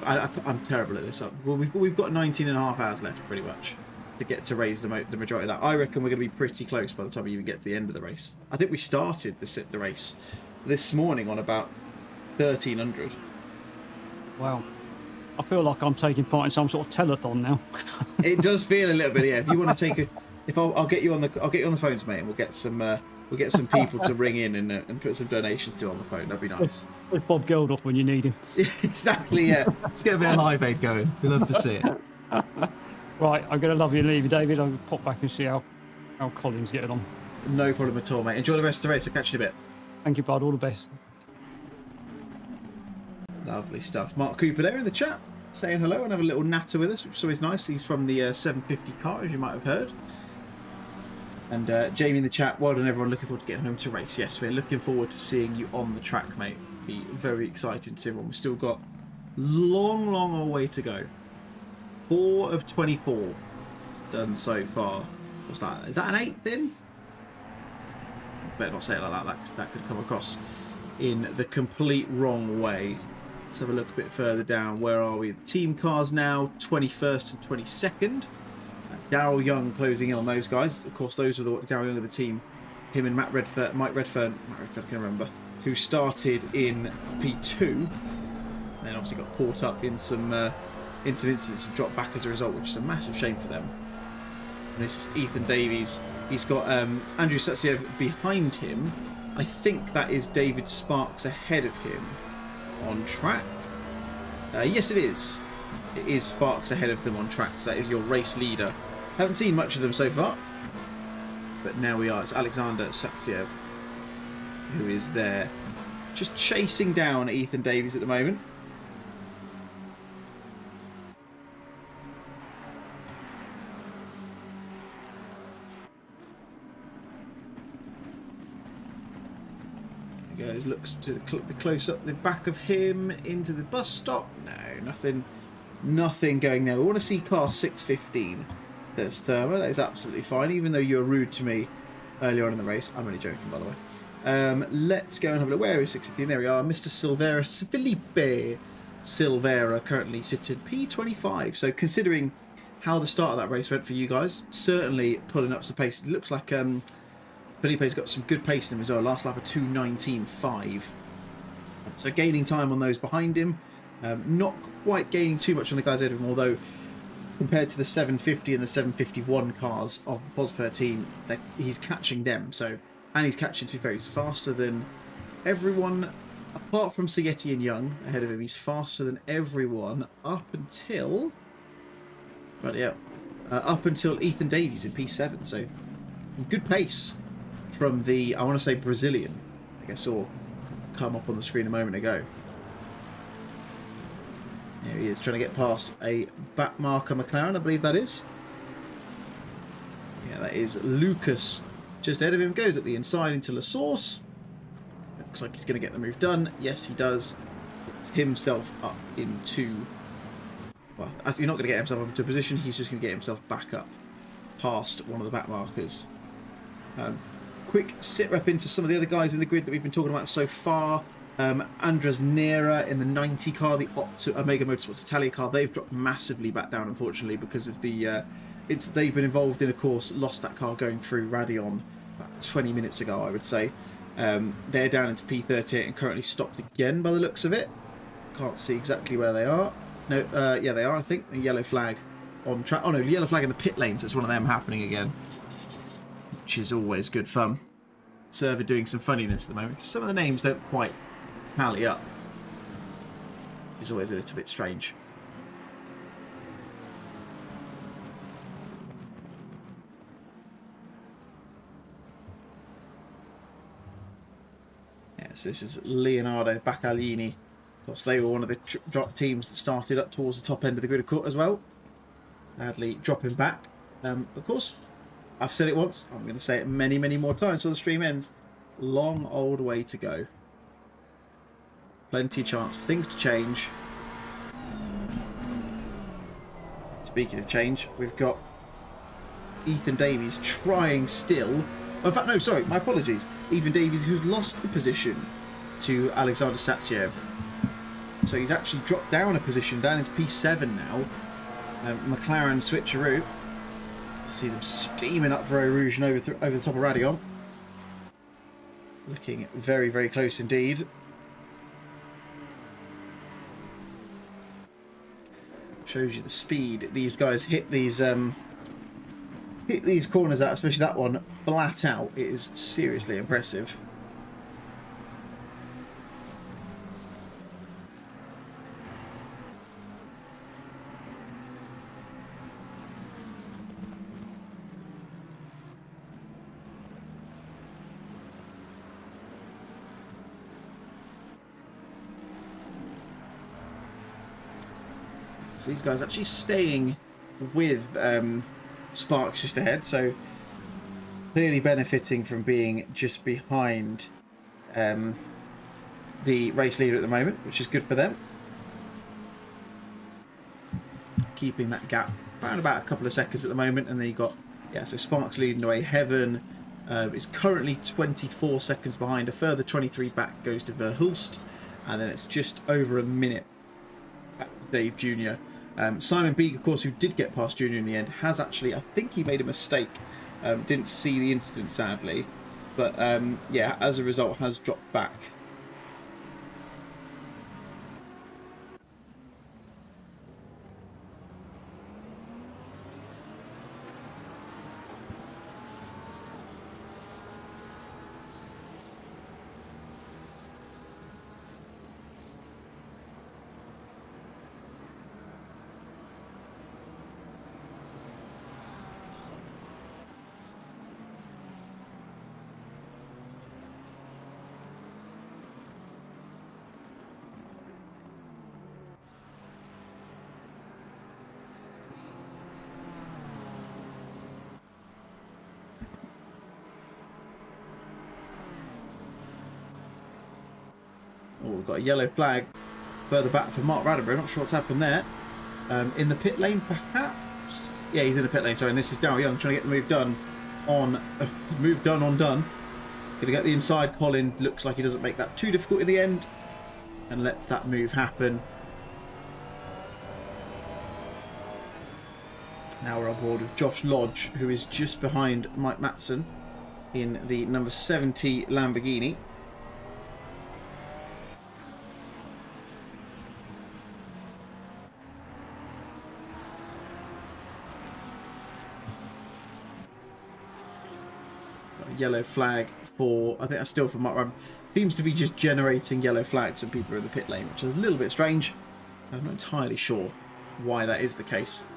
I'm terrible at this. Well, we've got 19 and a half hours left, pretty much, to get to raise the majority of that. I reckon we're going to be pretty close by the time we even get to the end of the race. I think we started the race this morning on about 1,300. Wow. I feel like I'm taking part in some sort of telethon now. It does feel a little bit, yeah. If you want to take I'll get you on the phones, mate, and we'll get some people to ring in and put some donations to on the phone. That'd be nice. With Bob Geldof when you need him. Exactly, yeah. Let's get a bit of Live Aid going. We'd love to see it. Right, I'm going to love you and leave you, David. I'll pop back and see how Colin's getting on. No problem at all, mate. Enjoy the rest of the race. I'll catch you in a bit. Thank you, bud. All the best. Lovely stuff. Mark Cooper there in the chat, saying hello and have a little natter with us, which is always nice. He's from the 750 car, as you might have heard. And Jamie in the chat, well done everyone, looking forward to getting home to race. Yes, we're looking forward to seeing you on the track, mate. Be very excited to see everyone. We've still got long way to go. 4 of 24 done so far. What's that? Is that an 8th in? Better not say it like that. That could come across in the complete wrong way. Let's have a look a bit further down. Where are we? The team cars now, 21st and 22nd. Daryl Young closing in on those guys. Of course, those were Daryl Young of the team. Him and Mike Redfern, I can remember, who started in P2, and then obviously got caught up in some incidents and dropped back as a result, which is a massive shame for them. And this is Ethan Davies. He's got Andrew Sutsiev behind him. I think that is David Sparks ahead of him on track. Yes, it is. It is Sparks ahead of them on tracks. That is your race leader. Haven't seen much of them so far, but now we are. It's Alexander Satsiev who is there, just chasing down Ethan Davies at the moment. There he goes, looks to be close up the back of him into the bus stop. No, nothing going there. We want to see car 615. That's Therma. That is absolutely fine, even though you were rude to me earlier on in the race. I'm only joking, by the way. Let's go and have a look. Where is 615? There we are. Mr. Silvera, Felipe Silvera, currently sitting P25. So considering how the start of that race went for you guys, certainly pulling up some pace. It looks like Felipe's got some good pace in him as well. Last lap of 2:19.5. So gaining time on those behind him. Not quite gaining too much on the guys ahead of him, although compared to the 750 and the 751 cars of the Posper team, he's catching them. So, and he's catching, to be fair, he's faster than everyone apart from Sigeti and Young ahead of him. He's faster than everyone up until, up until Ethan Davies in P7. So good pace from the, I want to say, Brazilian. I think I saw come up on the screen a moment ago. There he is, trying to get past a back marker McLaren, I believe that is. Yeah, that is Lucas. Just ahead of him, goes at the inside into La Source. Looks like he's going to get the move done. Yes, he does. Gets himself up into... Well, as he's not going to get himself up into a position, he's just going to get himself back up past one of the back markers. Quick sit rep into some of the other guys in the grid that we've been talking about so far. Andres Nera in the 90 car, the Omega Motorsports Italia car, they've dropped massively back down, unfortunately, because of the they've been involved in, of course, lost that car going through Radion about 20 minutes ago, I would say. They're down into P38 and currently stopped again by the looks of it. Can't see exactly where they are. No, yeah, they are, I think. The yellow flag on track. Oh no, yellow flag in the pit lane, so it's one of them happening again, which is always good fun. Server doing some funniness at the moment, because some of the names don't quite tally up. It's always a little bit strange. Yes, this is Leonardo Baccalini. Of course, they were one of the drop teams that started up towards the top end of the grid as well. Sadly, dropping back. Of course, I've said it once. I'm going to say it many, many more times till the stream ends. Long old way to go. Plenty of chance for things to change. Speaking of change, we've got Ethan Davies trying still. Oh, in fact, no, sorry, my apologies. Ethan Davies, who's lost the position to Alexander Satsiev. So he's actually dropped down a position, down into P7 now. McLaren switcheroo. See them steaming up for Eau Rouge and over the top of Radion. Looking very, very close indeed. Shows you the speed these guys hit these corners at, especially that one flat out. It is seriously impressive. So these guys actually staying with Sparks just ahead, so clearly benefiting from being just behind the race leader at the moment, which is good for them. Keeping that gap around about a couple of seconds at the moment, and then you got, yeah, so Sparks leading away. Heaven is currently 24 seconds behind. A further 23 back goes to Verhulst, and then it's just over a minute back to Dave Jr. Simon Beek, of course, who did get past Junior in the end, has actually, I think he made a mistake. Didn't see the incident, sadly. But, yeah, as a result, has dropped back. Oh, we've got a yellow flag further back for Mark Raddenberry. Not sure what's happened there. In the pit lane, perhaps? Yeah, he's in the pit lane. Sorry, and this is Daryl Young trying to get the move done on done. Gonna get the inside. Colin looks like he doesn't make that too difficult in the end and lets that move happen. Now we're on board with Josh Lodge, who is just behind Mike Matson in the number 70 Lamborghini. Yellow flag for, I think that's still for Mark Raddenberry. Seems to be just generating yellow flags when people are in the pit lane, which is a little bit strange. I'm not entirely sure why that is the case.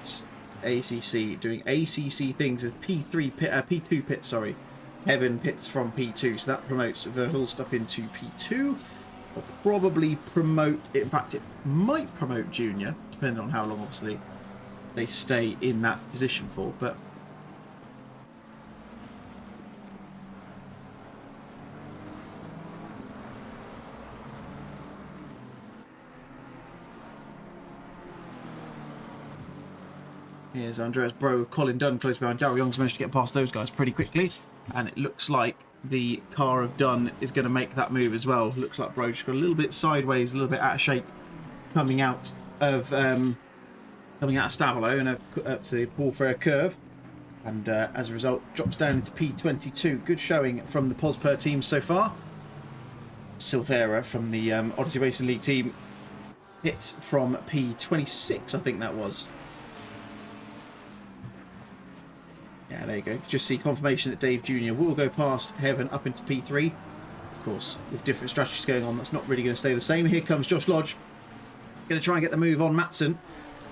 It's ACC doing ACC things as P3 pit, P2 pit, sorry. Heaven pits from P2, so that promotes Verhulst up into P2. Or probably promote, in fact it might promote Junior, depending on how long obviously they stay in that position for, but here's Andreas Bro, Colin Dunn close behind. Daryl Young's managed to get past those guys pretty quickly, and it looks like the car of Dunn is going to make that move as well. Looks like Bro just got a little bit sideways, a little bit out of shape, coming out of Stavolo and up to pull for a curve, and as a result drops down into P22. Good showing from the Posper team so far. Silvera from the Odyssey Racing League team hits from P26, I think that was. Yeah, there you go. Just see confirmation that Dave Jr. will go past Heaven up into P3. Of course, with different strategies going on, that's not really going to stay the same. Here comes Josh Lodge. Going to try and get the move on Matson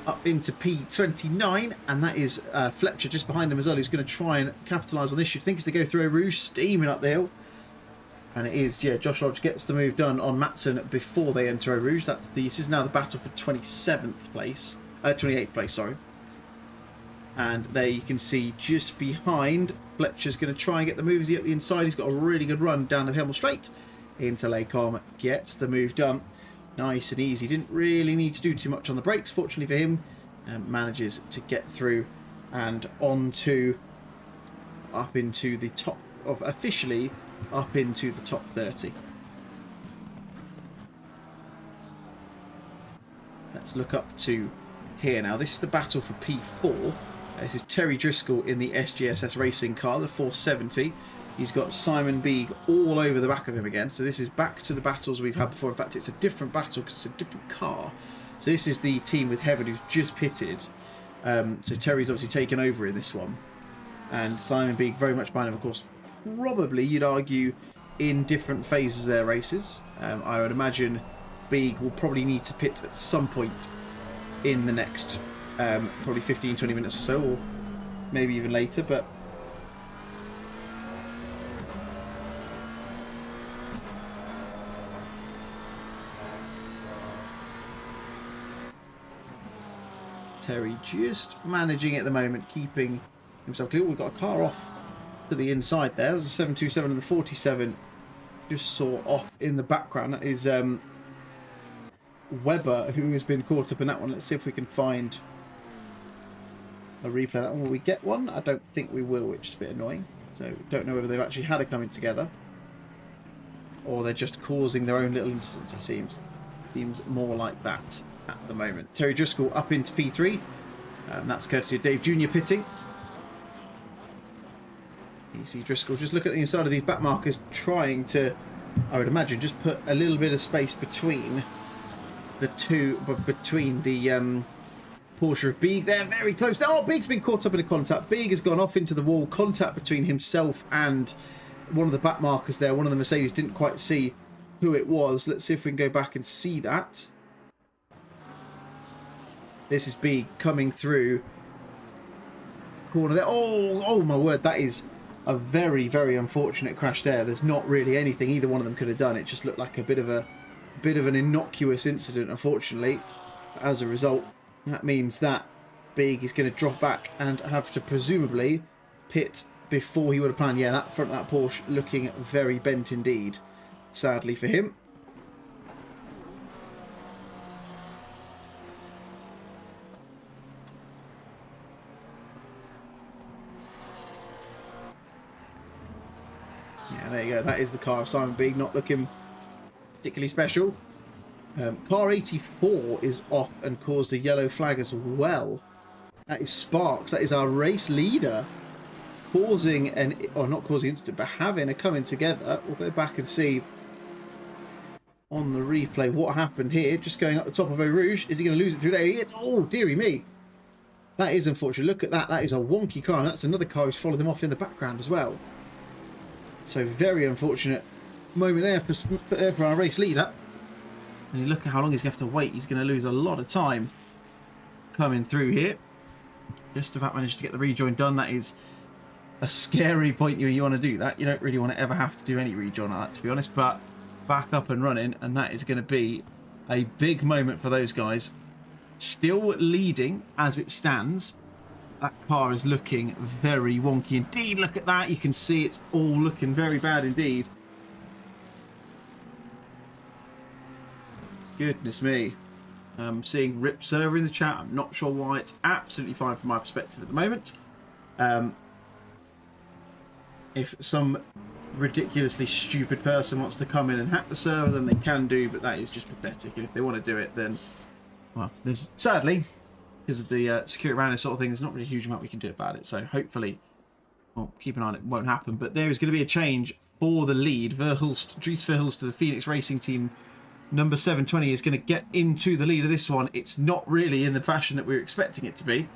up into P29. And that is Fletcher just behind him as well, who's going to try and capitalise on this. You'd think as they go through a Rouge, steaming up the hill. And it is, yeah, Josh Lodge gets the move done on Matson before they enter a Rouge. This is now the battle for 28th place, sorry. And there you can see just behind, Fletcher's going to try and get the move as he up the inside. He's got a really good run down the Hemel Straight into Lacombe. Gets the move done. Nice and easy. Didn't really need to do too much on the brakes, fortunately for him. Manages to get through and up into the top of, officially up into the top 30. Let's look up to here now. This is the battle for P4. This is Terry Driscoll in the SGSS racing car, the 470. He's got Simon Beeg all over the back of him again. So this is back to the battles we've had before. In fact, it's a different battle because it's a different car. So this is the team with Heaven who's just pitted. So Terry's obviously taken over in this one. And Simon Beeg very much behind him, of course. Probably, you'd argue, in different phases of their races. I would imagine Beeg will probably need to pit at some point in the next probably 15-20 minutes or so, or maybe even later, but Terry just managing at the moment, keeping himself clear. We've got a car off to the inside there. There's a 727 and the 47 just saw off in the background. That is Webber, who has been caught up in that one. Let's see if we can find a replay of that one. Will we get one? I don't think we will, which is a bit annoying. So don't know whether they've actually had it coming together or they're just causing their own little incidents, it seems. Seems more like that at the moment. Terry Driscoll up into P3. That's courtesy of Dave Jr. pitting. You see Driscoll just look at the inside of these back markers, trying to, I would imagine, just put a little bit of space between the two, but between the Porsche of Beeg. They're very close. Oh, Beeg's been caught up in a contact. Beeg has gone off into the wall. Contact between himself and one of the back markers there. One of the Mercedes didn't quite see who it was. Let's see if we can go back and see that. This is Beeg coming through the corner there. Oh my word, that is a very, very unfortunate crash there. There's not really anything either one of them could have done. It just looked like a bit of an innocuous incident, unfortunately. As a result, that means that Beeg is going to drop back and have to presumably pit before he would have planned. Yeah, that front of that Porsche looking very bent indeed. sadly for him. Yeah, there you go. That is the car of SiMBA, not looking particularly special. Car 84 is off and caused a yellow flag as well. That is Sparks. That is our race leader causing an, or not causing incident, but having a coming together. We'll go back and see on the replay what happened here. Just going up the top of Eau Rouge. Is he going to lose it through there? He is. Oh, dearie me. That is unfortunate. Look at that. That is a wonky car. And that's another car who's followed him off in the background as well. So very unfortunate moment there for our race leader. And you look at how long he's going to have to wait. He's going to lose a lot of time coming through here. Just about managed to get the rejoin done. That is a scary point when you want to do that. You don't really want to ever have to do any rejoin like that, to be honest. But back up and running, and that is going to be a big moment for those guys. Still leading as it stands. That car is looking very wonky indeed. Look at that. You can see it's all looking very bad indeed. Goodness me. I'm seeing Rip Server in the chat. I'm not sure why. It's absolutely fine from my perspective at the moment. If some ridiculously stupid person wants to come in and hack the server, then they can do, but that is just pathetic. And if they want to do it, then, well, there's sadly, because of the security around this sort of thing, there's not really a huge amount we can do about it. So hopefully, well, keep an eye on it. It won't happen. But there is going to be a change for the lead. Dries Verhulst to the Phoenix Racing Team. Number 720 is going to get into the lead of this one. It's not really in the fashion that we were expecting it to be.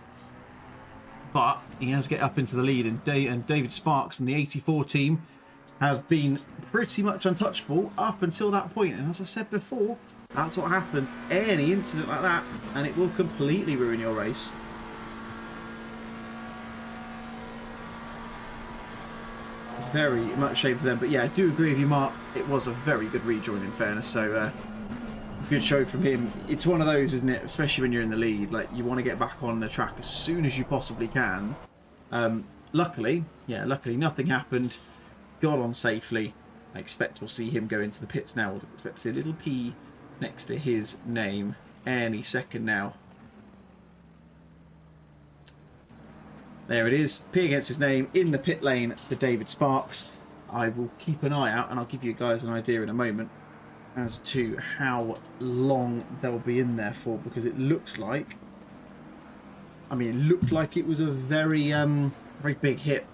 But he has get up into the lead. And David Sparks and the 84 team have been pretty much untouchable up until that point. And as I said before, that's what happens. Any incident like that, and it will completely ruin your race. Very much shame for them. But yeah, I do agree with you, Mark. It was a very good rejoin, in fairness. So good show from him. It's one of those, isn't it? Especially when you're in the lead. Like, you want to get back on the track as soon as you possibly can. Luckily nothing happened. Got on safely. I expect we'll see him go into the pits now. We'll expect to see a little P next to his name any second now. There it is. P against his name in the pit lane for David Sparks. I will keep an eye out and I'll give you guys an idea in a moment as to how long they'll be in there for, because it looks like, I mean, it looked like it was a very very big hit.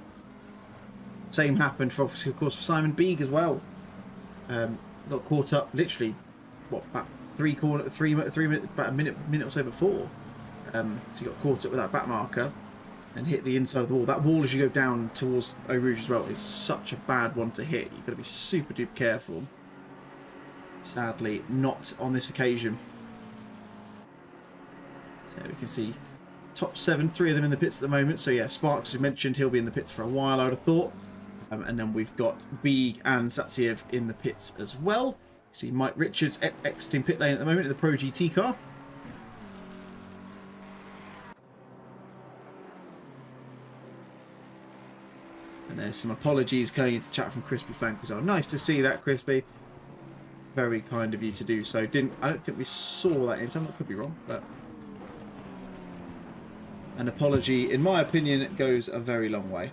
Same happened for, of course, for Simon Beeg as well. Got caught up literally, what, about about a minute or so before. So he got caught up with that back marker and hit the inside of the wall. That wall, as you go down towards Eau Rouge as well, is such a bad one to hit. You've got to be super duper careful. Sadly, not on this occasion. So we can see top 7, 3 of them in the pits at the moment. So yeah, Sparks, as mentioned, he'll be in the pits for a while, I would have thought. And then we've got Beeg and Satsiev in the pits as well. See Mike Richards, ex-team pit lane at the moment in the Pro GT car. And there's some apologies going into the chat from Crispy Flank as well. Nice to see that, Crispy. Very kind of you to do so. I don't think we saw that in time. I could be wrong, but an apology, in my opinion, goes a very long way.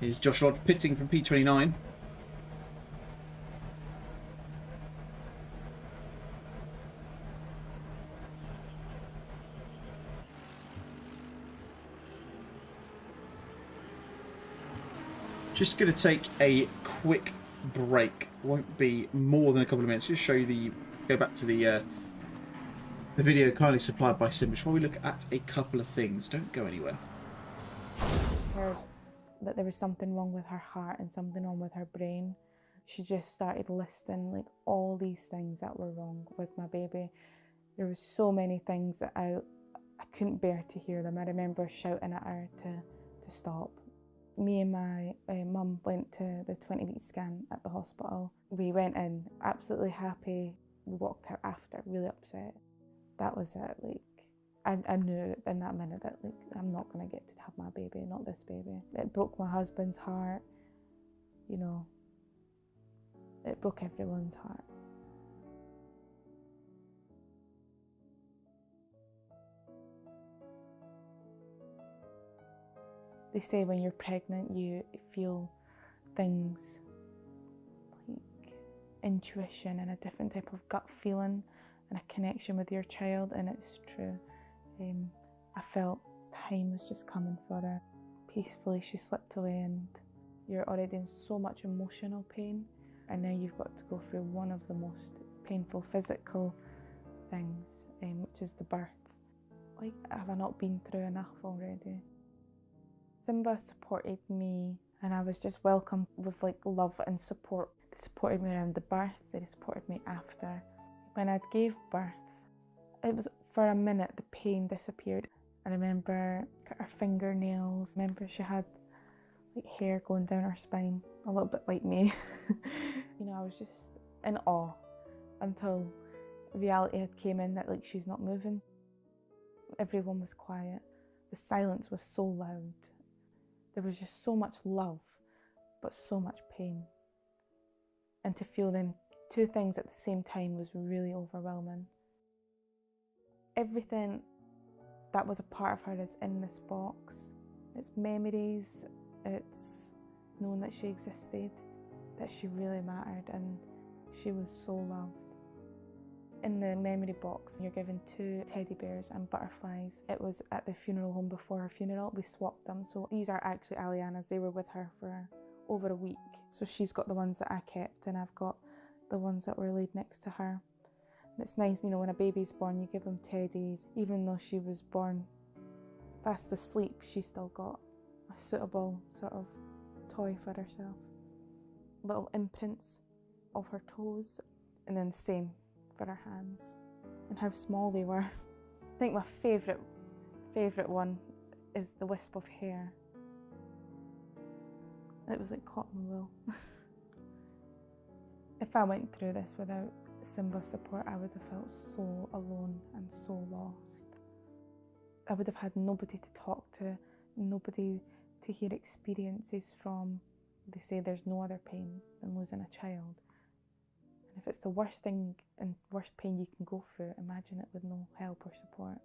Here's Josh Lodge pitting from P29. Just going to take a quick break. Won't be more than a couple of minutes. Just show you the, go back to the The video kindly supplied by SiMBA. Before we look at a couple of things, don't go anywhere. Heard that there was something wrong with her heart and something wrong with her brain. She just started listing like all these things that were wrong with my baby. There was so many things that I couldn't bear to hear them. I remember shouting at her to stop. Me and my mum went to the 20-week scan at the hospital. We went in absolutely happy. We walked out after really upset. That was it. Like, I knew in that minute that like I'm not gonna get to have my baby, not this baby. It broke my husband's heart, you know. It broke everyone's heart. They say when you're pregnant, you feel things like intuition and a different type of gut feeling and a connection with your child, and it's true. I felt time was just coming for her. Peacefully, she slipped away, and you're already in so much emotional pain, and now you've got to go through one of the most painful physical things, which is the birth. Like, have I not been through enough already? SiMBA supported me, and I was just welcomed with like love and support. They supported me around the birth, they supported me after. When I gave birth, it was for a minute the pain disappeared. I remember her fingernails. I remember she had like hair going down her spine, a little bit like me. You know, I was just in awe until reality had came in that like she's not moving. Everyone was quiet. The silence was so loud. There was just so much love, but so much pain. And to feel them two things at the same time was really overwhelming. Everything that was a part of her is in this box. It's memories, it's knowing that she existed, that she really mattered, and she was so loved. In the memory box, you're given 2 teddy bears and butterflies. It was at the funeral home before her funeral. We swapped them. So these are actually Aliana's. They were with her for over a week. So she's got the ones that I kept, and I've got the ones that were laid next to her. And it's nice, you know, when a baby's born, you give them teddies. Even though she was born fast asleep, she still got a suitable sort of toy for herself. Little imprints of her toes, and then the same for her hands, and how small they were. I think my favourite one is the wisp of hair. It was like cotton wool. If I went through this without SiMBA support, I would have felt so alone and so lost. I would have had nobody to talk to, nobody to hear experiences from. They say there's no other pain than losing a child. And if it's the worst thing and worst pain you can go through, imagine it with no help or support.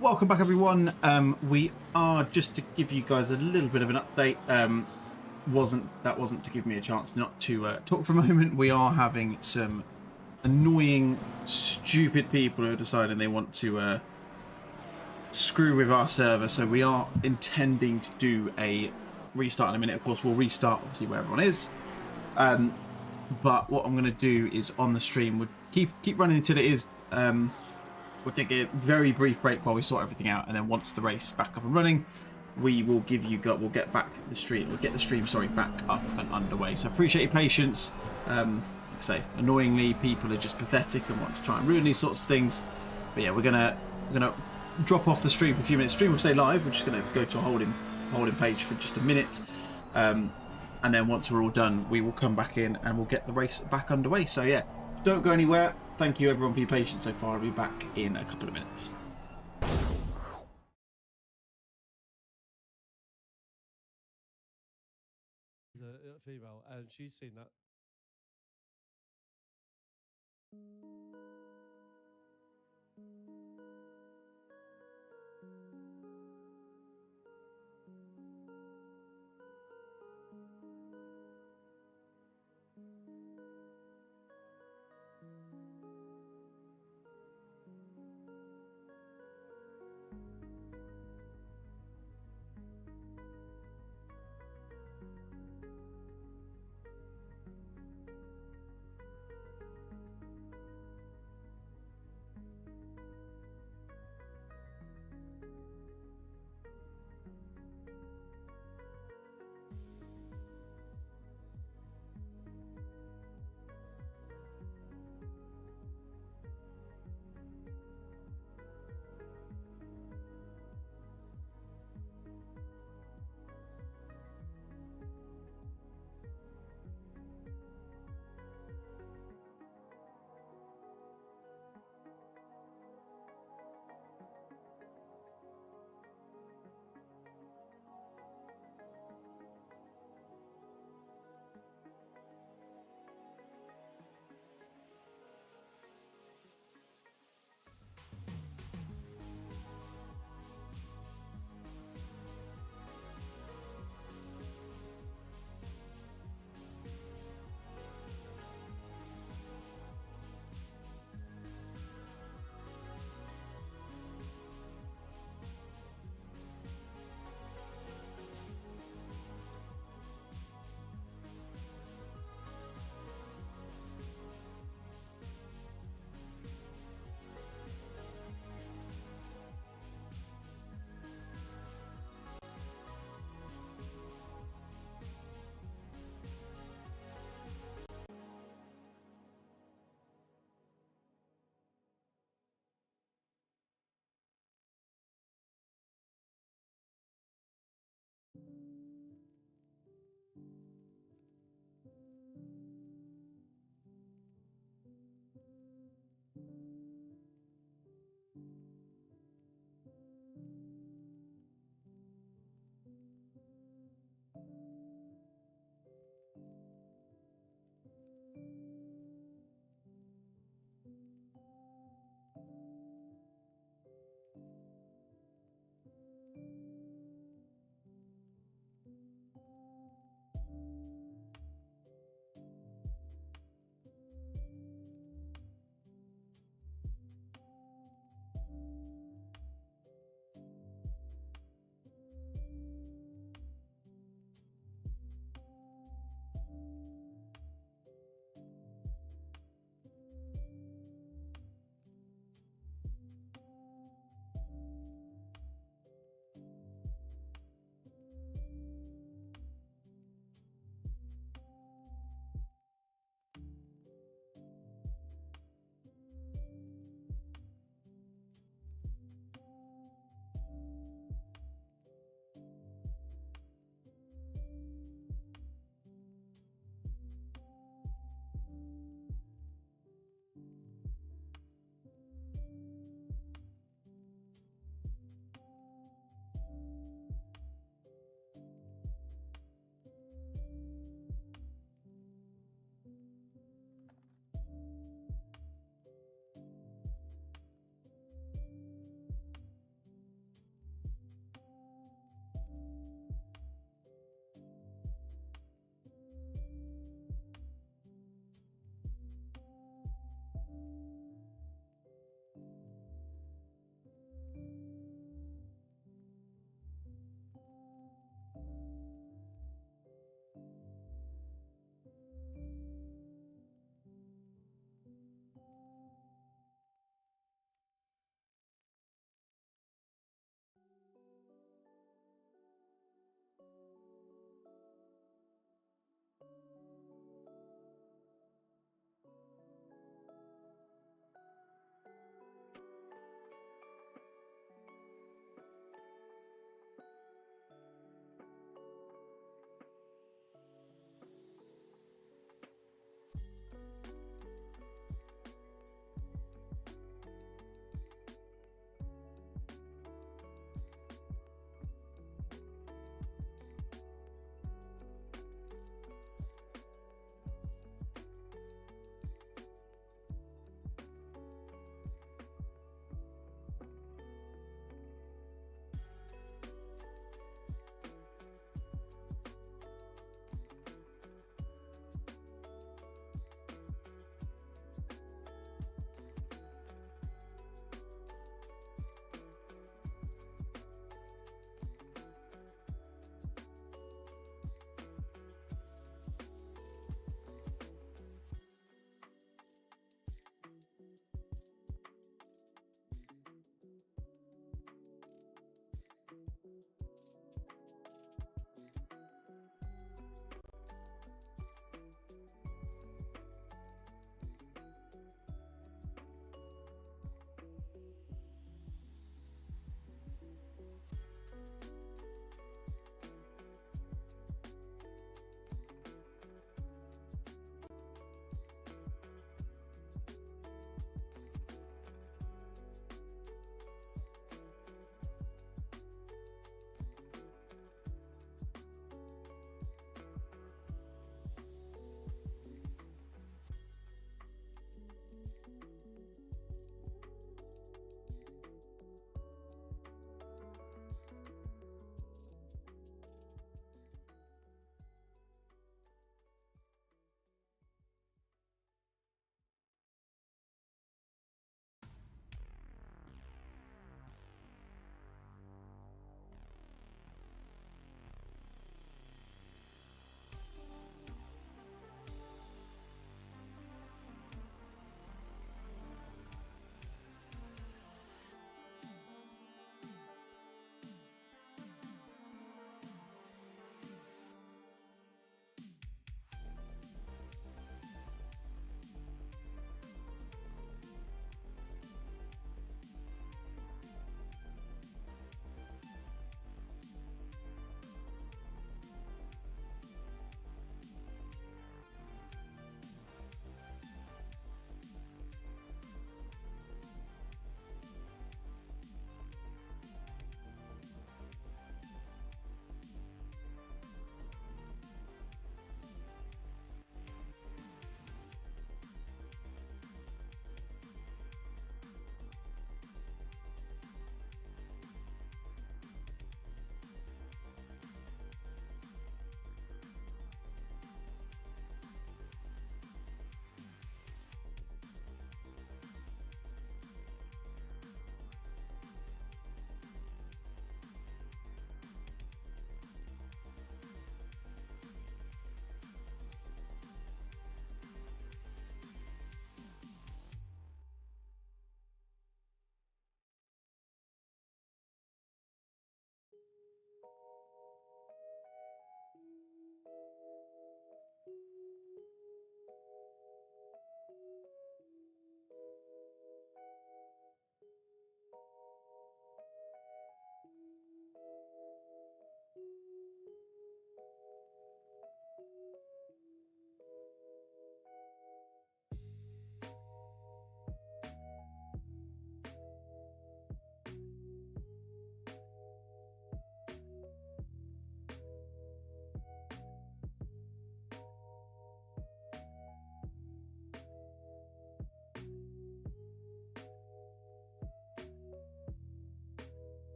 Welcome back, everyone. We are, just to give you guys a little bit of an update. That wasn't to give me a chance not to talk for a moment. We are having some annoying, stupid people who are deciding they want to screw with our server. So we are intending to do a restart in a minute. Of course, we'll restart obviously where everyone is. But what I'm going to do is on the stream, we'll keep running until it is. We'll take a very brief break while we sort everything out, and then once the race is back up and running, we will give you we'll get back the stream. We'll get the stream, sorry, back up and underway. So appreciate your patience. Like I say, annoyingly, people are just pathetic and want to try and ruin these sorts of things. But yeah, we're gonna drop off the stream for a few minutes. Stream will stay live. We're just gonna go to a holding page for just a minute, and then once we're all done, we will come back in and we'll get the race back underway. So yeah, don't go anywhere. Thank you everyone for your patience so far. I'll be back in a couple of minutes. The female, and she's seen that.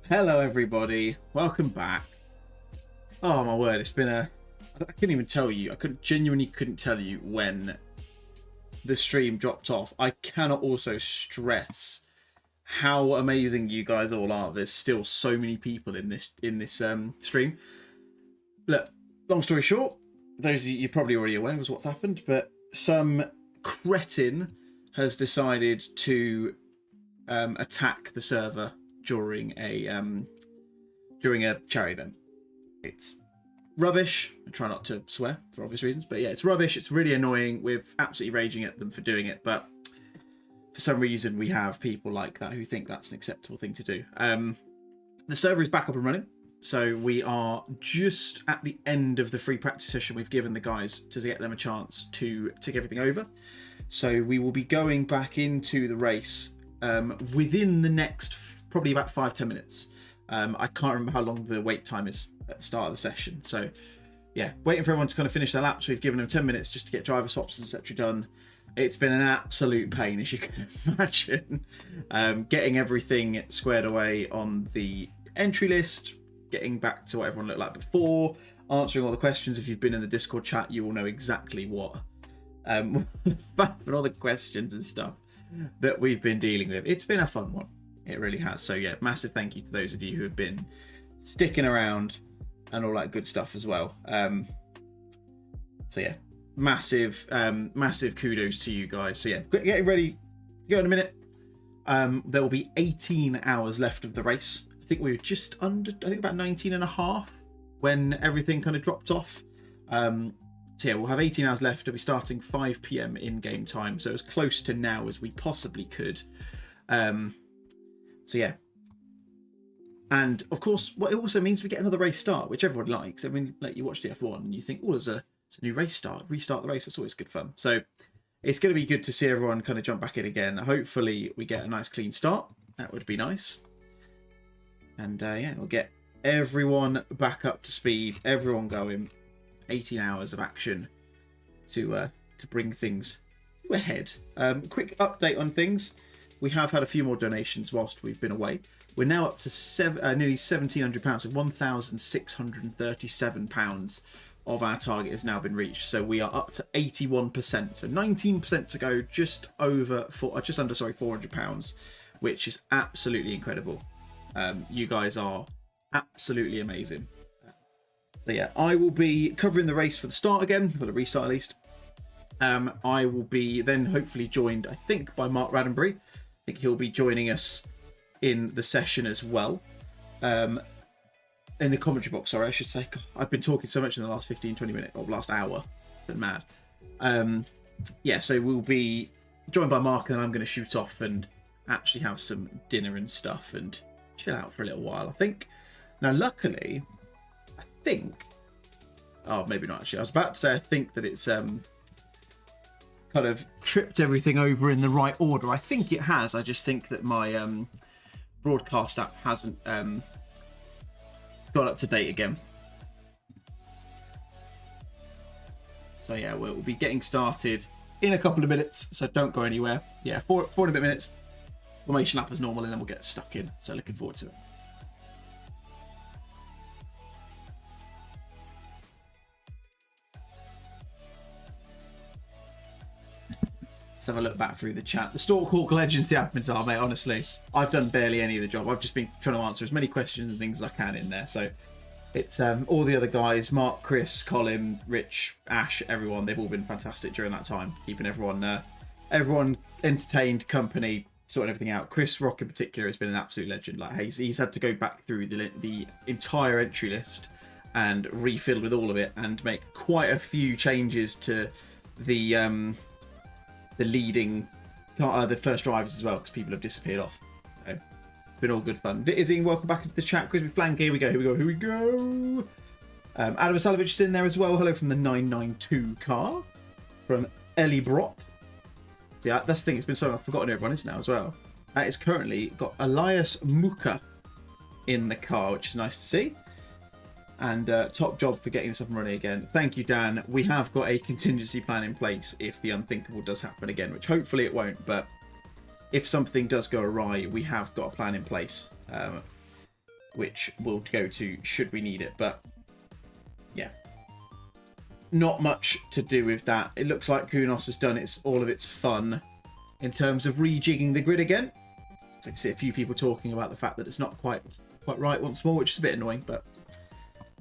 Hello, everybody. Welcome back. Oh my word, it's been a... I couldn't even tell you. I genuinely couldn't tell you when the stream dropped off. I cannot also stress how amazing you guys all are. There's still so many people in this stream. Look, long story short, those of you, you're probably already aware of what's happened, but some cretin has decided to attack the server during a charity event. It's rubbish. I try not to swear for obvious reasons, but yeah, it's rubbish. It's really annoying. We're absolutely raging at them for doing it, but for some reason we have people like that who think that's an acceptable thing to do. The server is back up and running, so we are just at the end of the free practice session we've given the guys to get them a chance to take everything over. So we will be going back into the race within the next probably about 5-10 minutes. I can't remember how long the wait time is at the start of the session. So yeah, waiting for everyone to kind of finish their laps. We've given them 10 minutes just to get driver swaps, etc. done. It's been an absolute pain, as you can imagine. Getting everything squared away on the entry list, getting back to what everyone looked like before, answering all the questions. If you've been in the Discord chat, you will know exactly what and all the questions and stuff that we've been dealing with. It's been a fun one. It really has. So yeah, massive thank you to those of you who have been sticking around and all that good stuff as well. So yeah, massive kudos to you guys. So yeah, getting ready, go in a minute. There will be 18 hours left of the race. I think we were just under, I think about 19 and a half when everything kind of dropped off. So yeah, we'll have 18 hours left. It'll be starting 5 p.m. in game time, so as close to now as we possibly could. So yeah, and of course, what it also means we get another race start, which everyone likes. I mean, like you watch the F1 and you think, oh, there's a new race start, restart the race. That's always good fun. So it's going to be good to see everyone kind of jump back in again. Hopefully we get a nice clean start. That would be nice. And yeah, we'll get everyone back up to speed, everyone going. 18 hours of action to bring things ahead. Quick update on things. we have had a few more donations whilst we've been away. We're now up to nearly £1,700, so £1,637 of our target has now been reached. So we are up to 81%. So 19% to go, just under £400, which is absolutely incredible. You guys are absolutely amazing. So yeah, I will be covering the race for the start again, for the restart at least. I will be then hopefully joined, I think, by Mark Raddenbury. I think he'll be joining us in the session as well. In the commentary box, sorry, I should say. God, I've been talking so much in the last 15, 20 minutes, or last hour. Been mad. Yeah, so we'll be joined by Mark, and I'm going to shoot off and actually have some dinner and stuff and chill out for a little while, I think. Now, luckily, I think... Oh, maybe not, actually. I was about to say I think that it's... kind of tripped everything over in the right order. I think it has. I just think that my broadcast app hasn't got up to date again. So yeah, we'll be getting started in a couple of minutes, so don't go anywhere. Yeah, 40 minutes. Formation lap as normal, and then we'll get stuck in. So looking forward to it. Let's have a look back through the chat. The Stalkhawk legends the admins are, mate, honestly. I've done barely any of the job. I've just been trying to answer as many questions and things as I can in there. So it's all the other guys, Mark, Chris, Colin, Rich, Ash, everyone. They've all been fantastic during that time, keeping everyone entertained, company, sorting everything out. Chris Rock in particular has been an absolute legend. Like he's had to go back through the entire entry list and refill with all of it and make quite a few changes to the leading, the first drivers as well, because people have disappeared off. So, been all good fun. Izzy, welcome back into the chat. Chris Blank, here we go. Adam Salovich is in there as well. Hello from the 992 car. From Ellie Brock. See, that's the thing, it's been so long, I've forgotten who everyone is now as well. It's currently got Elias Muka in the car, which is nice to see. And top job for getting this up and running again. Thank you, Dan. We have got a contingency plan in place if the unthinkable does happen again, which hopefully it won't. But if something does go awry, we have got a plan in place, which we'll go to should we need it. But yeah, not much to do with that. It looks like Kunos has done all of its fun in terms of rejigging the grid again. So I can see a few people talking about the fact that it's not quite right once more, which is a bit annoying, but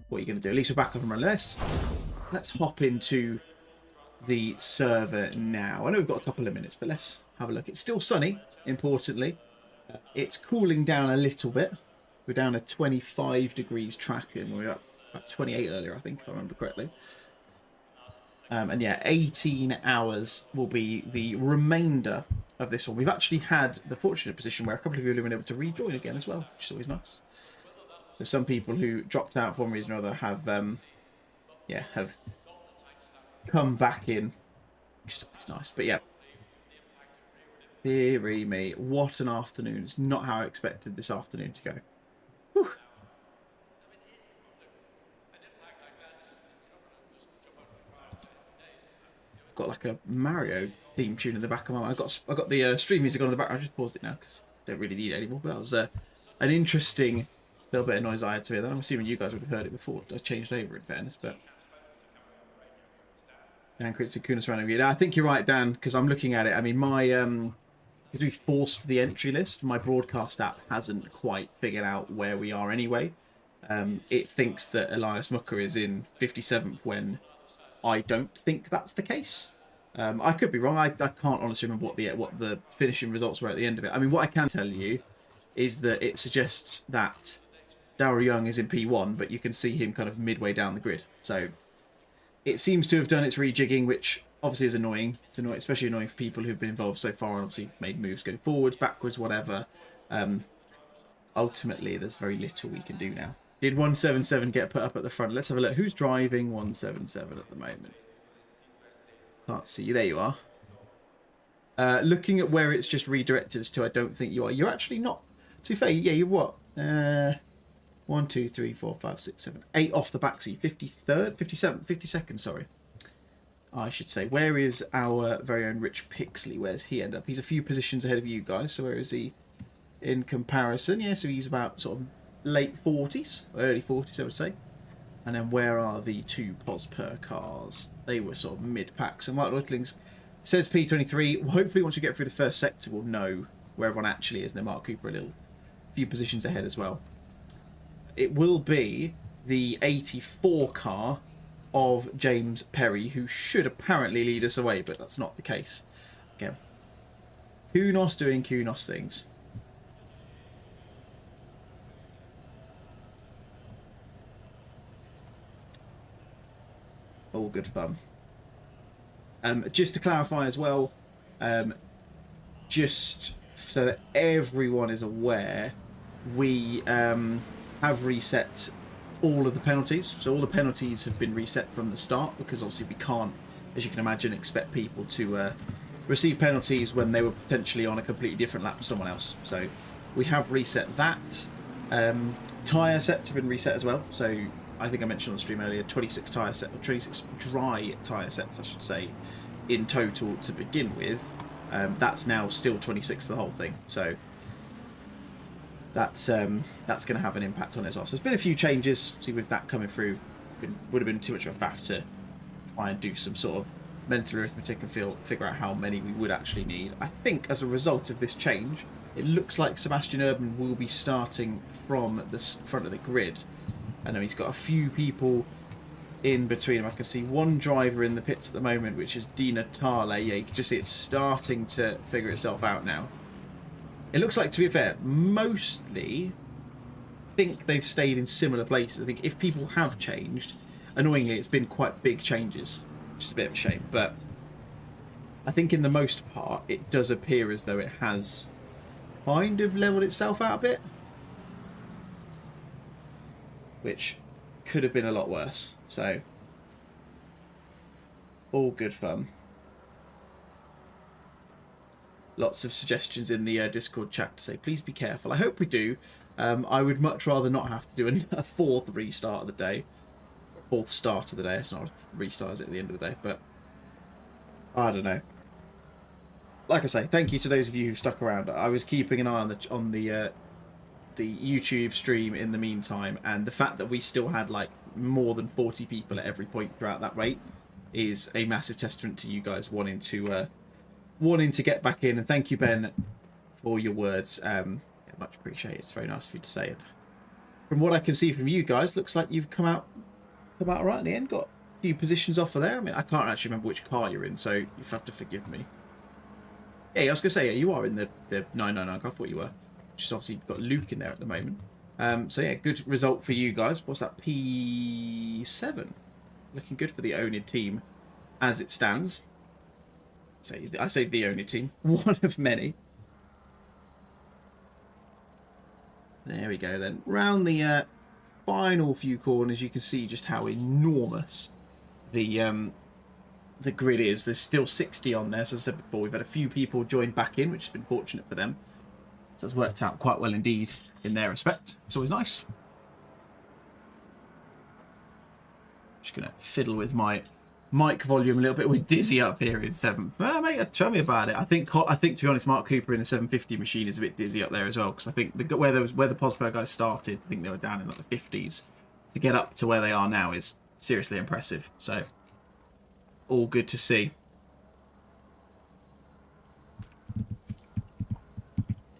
what are you going to do? At least we're back up and running. Let's hop into the server now. I know we've got a couple of minutes, but let's have a look. It's still sunny, importantly. It's cooling down a little bit. We're down to 25 degrees tracking. We were up about 28 earlier, I think, if I remember correctly. And yeah, 18 hours will be the remainder of this one. We've actually had the fortunate position where a couple of you have been able to rejoin again as well, which is always nice. So some people who dropped out for one reason or other have come back in, which is always nice. But yeah, dearie me, what an afternoon! It's not how I expected this afternoon to go. Whew. I've got like a Mario theme tune in the back of my mind. I got the stream music on in the background. I just paused it now because I don't really need it anymore. But that was an interesting little bit of noise I had to hear. Then I'm assuming you guys would have heard it before I changed over, in fairness. But Dan Crits and Kunis random. I think you're right, Dan, because I'm looking at it. I mean, my because we forced the entry list, my broadcast app hasn't quite figured out where we are anyway. It thinks that Elias Mucker is in 57th when I don't think that's the case. I could be wrong. I can't honestly remember what the finishing results were at the end of it. I mean, what I can tell you is that it suggests that Darryl Young is in P1, but you can see him kind of midway down the grid. So it seems to have done its rejigging, which obviously is annoying. It's annoying, especially annoying for people who've been involved so far and obviously made moves going forwards, backwards, whatever. Ultimately, there's very little we can do now. Did 177 get put up at the front? Let's have a look. Who's driving 177 at the moment? Can't see you. There you are. Looking at where it's just redirected us to, I don't think you are. You're actually not. To be fair, yeah, you're what? 1, 2, 3, 4, 5, 6, 7, 8 off the back. So you 53rd, 57th, 52nd. Sorry. I should say, where is our very own Rich Pixley? Where's he end up? He's a few positions ahead of you guys. So where is he in comparison? Yeah, so he's about sort of late 40s, early 40s, I would say. And then where are the two Posper cars? They were sort of mid-pack. So Mark Whitlings says P23. Well, hopefully once we get through the first sector, we'll know where everyone actually is. And then Mark Cooper a few positions ahead as well. It will be the 84 car of James Perry, who should apparently lead us away, but that's not the case. Again, Kunos doing Kunos things. All good fun. Just to clarify as well, just so that everyone is aware, we have reset all of the penalties. So all the penalties have been reset from the start, because obviously we can't, as you can imagine, expect people to receive penalties when they were potentially on a completely different lap to someone else. So we have reset that. Tyre sets have been reset as well. So I think I mentioned on the stream earlier, 26 tyre set, or 26 dry tyre sets, I should say, in total to begin with. That's now still 26 for the whole thing. So that's going to have an impact on it as well. So there's been a few changes. See, with that coming through, would have been too much of a faff to try and do some sort of mental arithmetic and figure out how many we would actually need. I think as a result of this change, it looks like Sebastian Urban will be starting from the front of the grid. I know he's got a few people in between him. I can see one driver in the pits at the moment, which is Dina Tale. Yeah, you can just see it's starting to figure itself out now. It looks like, to be fair, mostly think they've stayed in similar places. I think if people have changed, annoyingly, it's been quite big changes, which is a bit of a shame. But I think in the most part, it does appear as though it has kind of leveled itself out a bit, which could have been a lot worse. So all good fun. Lots of suggestions in the Discord chat to say, please be careful. I hope we do. I would much rather not have to do a fourth restart of the day. Fourth start of the day. It's not a restart, is it, at the end of the day? But I don't know. Like I say, thank you to those of you who stuck around. I was keeping an eye on the YouTube stream in the meantime, and the fact that we still had like more than 40 people at every point throughout that rate is a massive testament to you guys wanting to get back in. And thank you, Ben, for your words. Yeah, much appreciated. It's very nice of you to say it. From what I can see from you guys, looks like you've come out right in the end. Got a few positions off of there. I mean, I can't actually remember which car you're in, so you have to forgive me. Yeah, I was gonna say, yeah, you are in the 999 car. I thought you were. Which is obviously got Luke in there at the moment. So yeah, good result for you guys. What's that? P7. Looking good for the Onid team as it stands. I say the Onid team. One of many. There we go then. Round the final few corners, you can see just how enormous the grid is. There's still 60 on there. So as I said before, we've had a few people join back in, which has been fortunate for them. So it's worked out quite well indeed in their respect. It's always nice. Just going to fiddle with my mic volume a little bit. We're dizzy up here in 7th. Mate, tell me about it. I think to be honest, Mark Cooper in the 750 machine is a bit dizzy up there as well, because I think where the Posper guys started, I think they were down in like the 50s. To get up to where they are now is seriously impressive. So all good to see.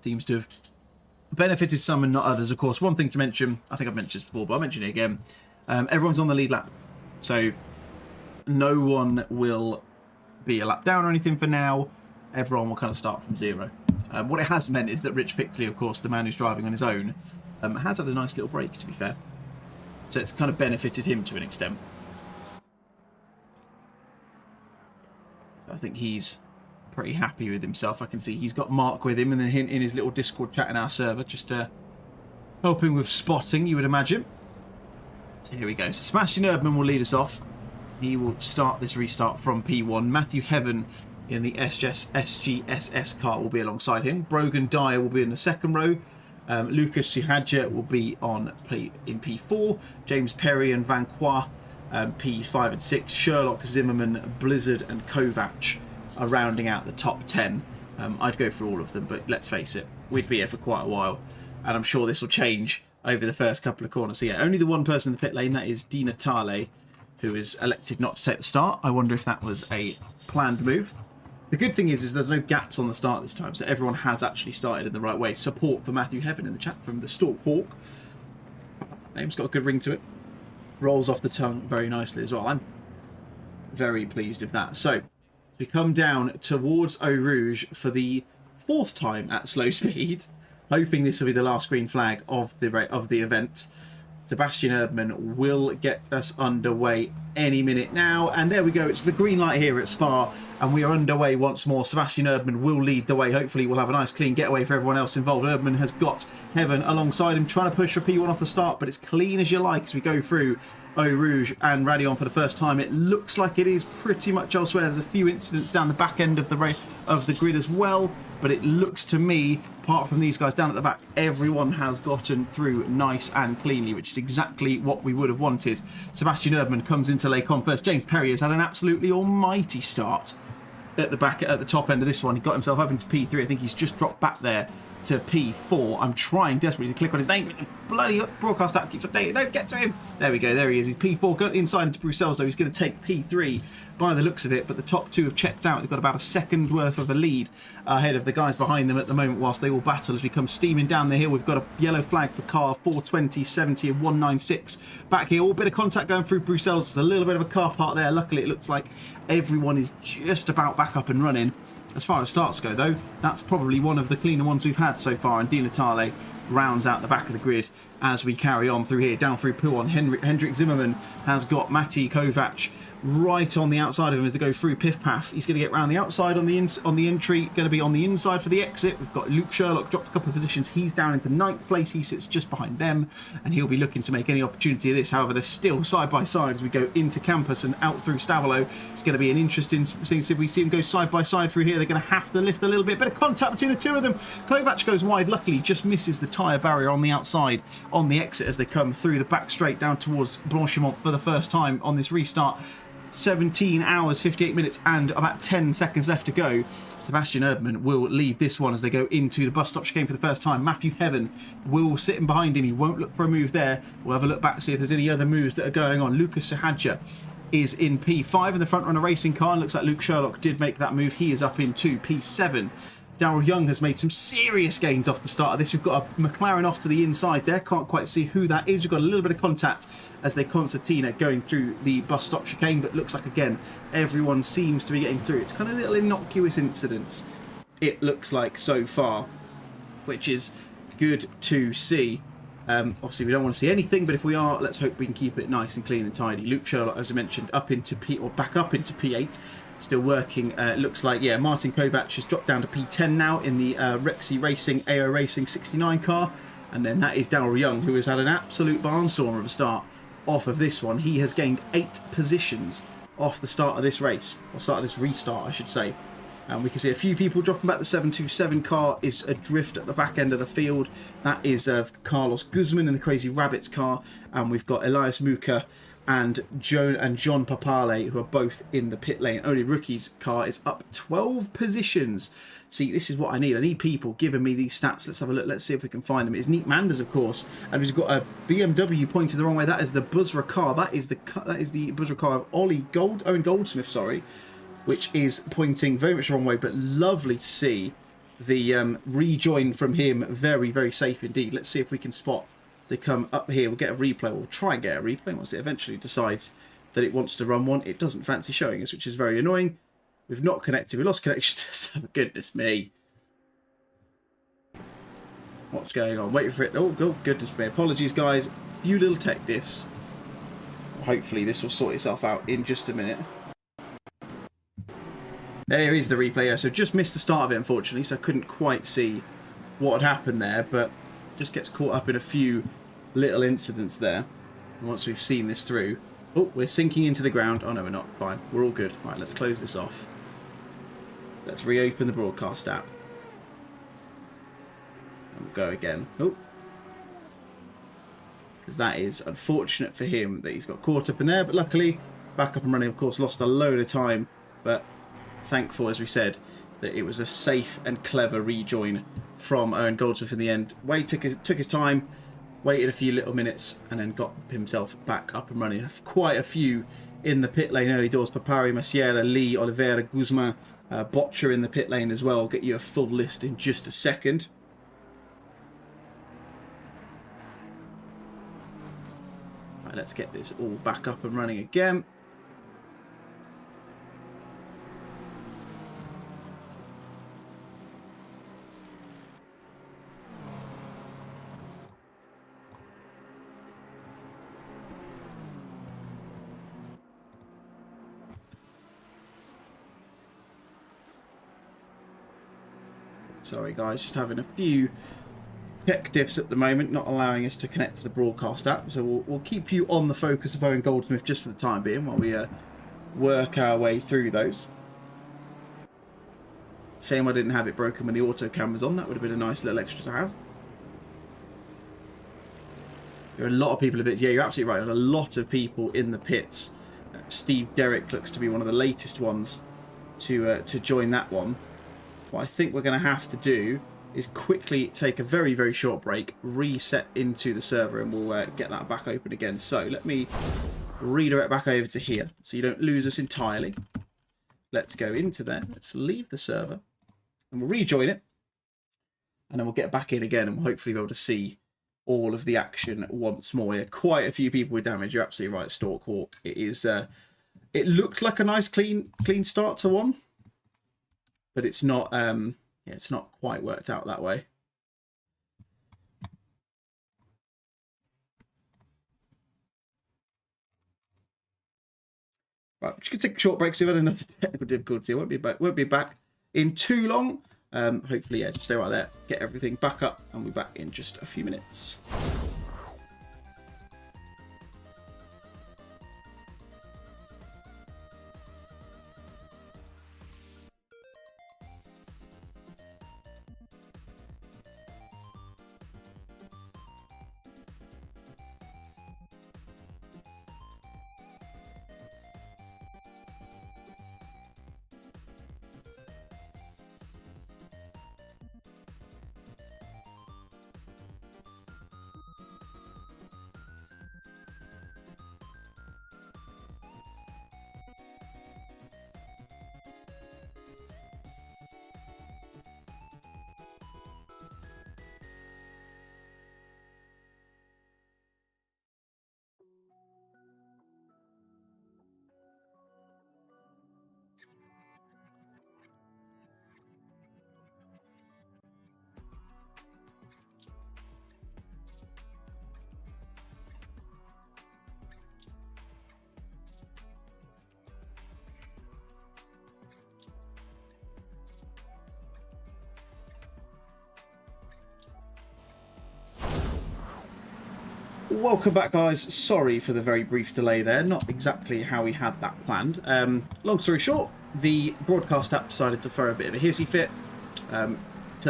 Seems to have benefited some and not others. Of course, one thing to mention, I think I've mentioned this before, but I'll mention it again. Everyone's on the lead lap. So no one will be a lap down or anything for now. Everyone will kind of start from zero. What it has meant is that Rich Pickley, of course, the man who's driving on his own, has had a nice little break, to be fair. So it's kind of benefited him to an extent. So I think he's pretty happy with himself. I can see he's got Mark with him and then in his little Discord chat in our server, just helping with spotting, you would imagine. So here we go. So Sebastian Erdmann will lead us off. He will start this restart from P1. Matthew Heaven in the SGSS car will be alongside him. Brogan Dyer will be in the second row. Lucas Suhadja will be in P4. James Perry and Van Qua P5 and 6. Sherlock, Zimmerman, Blizzard and Kovac are rounding out the top 10. I'd go for all of them, but let's face it, we'd be here for quite a while, and I'm sure this will change over the first couple of corners. So yeah, only the one person in the pit lane, that is Di Natale, who has elected not to take the start. I wonder if that was a planned move. The good thing is there's no gaps on the start this time, so everyone has actually started in the right way. Support for Matthew Heaven in the chat from the Stalk Hawk. Name's got a good ring to it. Rolls off the tongue very nicely as well. I'm very pleased with that. So we come down towards Eau Rouge for the 4th time at slow speed, hoping this will be the last green flag of the event. Sebastian Erdmann will get us underway any minute now, and there we go. It's the green light here at Spa, and we are underway once more. Sebastian Erdmann will lead the way. Hopefully we'll have a nice clean getaway for everyone else involved. Erdmann has got Heaven alongside him, trying to push for P1 off the start, but it's clean as you like as we go through Eau Rouge and Radion for the first time. It looks like it is pretty much elsewhere. There's a few incidents down the back end of the grid as well, but it looks to me, apart from these guys down at the back, everyone has gotten through nice and cleanly, which is exactly what we would have wanted. Sebastian Erdmann comes into Les Combes first. James Perry has had an absolutely almighty start at the top end of this one. He got himself up into P3. I think he's just dropped back there to P4. I'm trying desperately to click on his name, but the bloody broadcast app keeps updating. Don't get to him. There we go. There he is. He's P4. Got inside into Bruxelles, though. He's going to take P3 by the looks of it, but the top two have checked out. They've got about a second worth of a lead ahead of the guys behind them at the moment, whilst they all battle as we come steaming down the hill. We've got a yellow flag for car 420, 70 and 196 back here. All bit of contact going through Bruxelles. There's a little bit of a car part there. Luckily, it looks like everyone is just about back up and running. As far as starts go, though, that's probably one of the cleaner ones we've had so far, and Di Natale rounds out the back of the grid as we carry on through here, down through Pouon. Hendrik Zimmerman has got Matti Kovac right on the outside of him as they go through Piff Paff. He's going to get round the outside on the entry, going to be on the inside for the exit. We've got Luke Sherlock dropped a couple of positions. He's down into 9th place. He sits just behind them, and he'll be looking to make any opportunity of this. However, they're still side by side as we go into campus and out through Stavolo. It's going to be an interesting thing. If we see them go side by side through here, they're going to have to lift a little bit. Bit of contact between the two of them. Kovac goes wide. Luckily, just misses the tyre barrier on the outside on the exit as they come through the back straight down towards Blanchimont for the first time on this restart. 17 hours, 58 minutes and about 10 seconds left to go. Sebastian Erdmann will lead this one as they go into the bus stop chicane for the first time. Matthew Heaven will sit in behind him. He won't look for a move there. We'll have a look back to see if there's any other moves that are going on. Lucas Sahadja is in P5 in the front runner racing car. And looks like Luke Sherlock did make that move. He is up into P7. Darryl Young has made some serious gains off the start of this. We've got a McLaren off to the inside there. Can't quite see who that is. We've got a little bit of contact as they concertina going through the bus stop chicane, but looks like, again, everyone seems to be getting through. It's kind of little innocuous incidents, it looks like, so far, which is good to see. Obviously, we don't want to see anything, but if we are, let's hope we can keep it nice and clean and tidy. Luke Sherlock, as I mentioned, up into back up into P8. Still working. It looks like, yeah, Martin Kovac has dropped down to P10 now in the Rexy Racing AO Racing 69 car. And then that is Darryl Young, who has had an absolute barnstormer of a start off of this one. He has gained 8 positions off the start of this race, or start of this restart, I should say. And we can see a few people dropping back. The 727 car is adrift at the back end of the field. That is Carlos Guzman in the Crazy Rabbits car. And we've got Elias Muka and John Papale, who are both in the pit lane. Only Rookie's car is up 12 positions. See, this is what I need. I need people giving me these stats. Let's have a look. Let's see if we can find them. It's Neat Manders, of course, and we've got a BMW pointed the wrong way. That is the Buzra car. That is the Buzra car of Owen Goldsmith, sorry, which is pointing very much the wrong way. But lovely to see the rejoin from him. Very, very safe indeed. Let's see if we can spot. As they come up here, we'll get a replay. We'll try and get a replay once it eventually decides that it wants to run one. It doesn't fancy showing us, which is very annoying. We've not connected. We lost connection to this. Goodness me. What's going on? Waiting for it. Oh, goodness me. Apologies, guys. A few little tech diffs. Hopefully this will sort itself out in just a minute. There is the replay. Yeah, so just missed the start of it, unfortunately, so I couldn't quite see what had happened there, but just gets caught up in a few little incidents there. And once we've seen this through... Oh, we're sinking into the ground. Oh, no, we're not. Fine. We're all good. Right, let's close this off. Let's reopen the broadcast app. And we'll go again. Oh. because that is unfortunate for him that he's got caught up in there. But luckily, back up and running, of course, lost a load of time. But thankful, as we said, that it was a safe and clever rejoin from Owen Goldsmith in the end. Wade took his time, waited a few little minutes, and then got himself back up and running. Quite a few in the pit lane early doors. Papari, Maciera, Lee, Oliveira, Guzman, Botcher in the pit lane as well. I'll get you a full list in just a second. Right, let's get this all back up and running again. Sorry guys, just having a few tech diffs at the moment, not allowing us to connect to the broadcast app. So we'll keep you on the focus of Owen Goldsmith just for the time being while we work our way through those. Shame I didn't have it broken when the auto cam was on. That would have been a nice little extra to have. There are a lot of people in the pits. Yeah, you're absolutely right. There are a lot of people in the pits. Steve Derrick looks to be one of the latest ones to join that one. What I think we're going to have to do is quickly take a very, very short break, reset into the server, and we'll get that back open again. So let me redirect back over to here so you don't lose us entirely. Let's go into there. Let's leave the server and we'll rejoin it. And then we'll get back in again and we'll hopefully be able to see all of the action once more. Yeah, quite a few people with damage. You're absolutely right, Stalkhawk. It is. It looked like a nice clean start to one. But it's not, yeah, it's not quite worked out that way. Right, just gonna take a short break. So we've had another technical difficulty. I won't be back in too long. Hopefully, yeah, just stay right there, get everything back up, and we'll be back in just a few minutes. Welcome back, guys. Sorry for the very brief delay there. Not exactly how we had that planned. Long story short, the broadcast app decided to throw a bit of a hissy fit.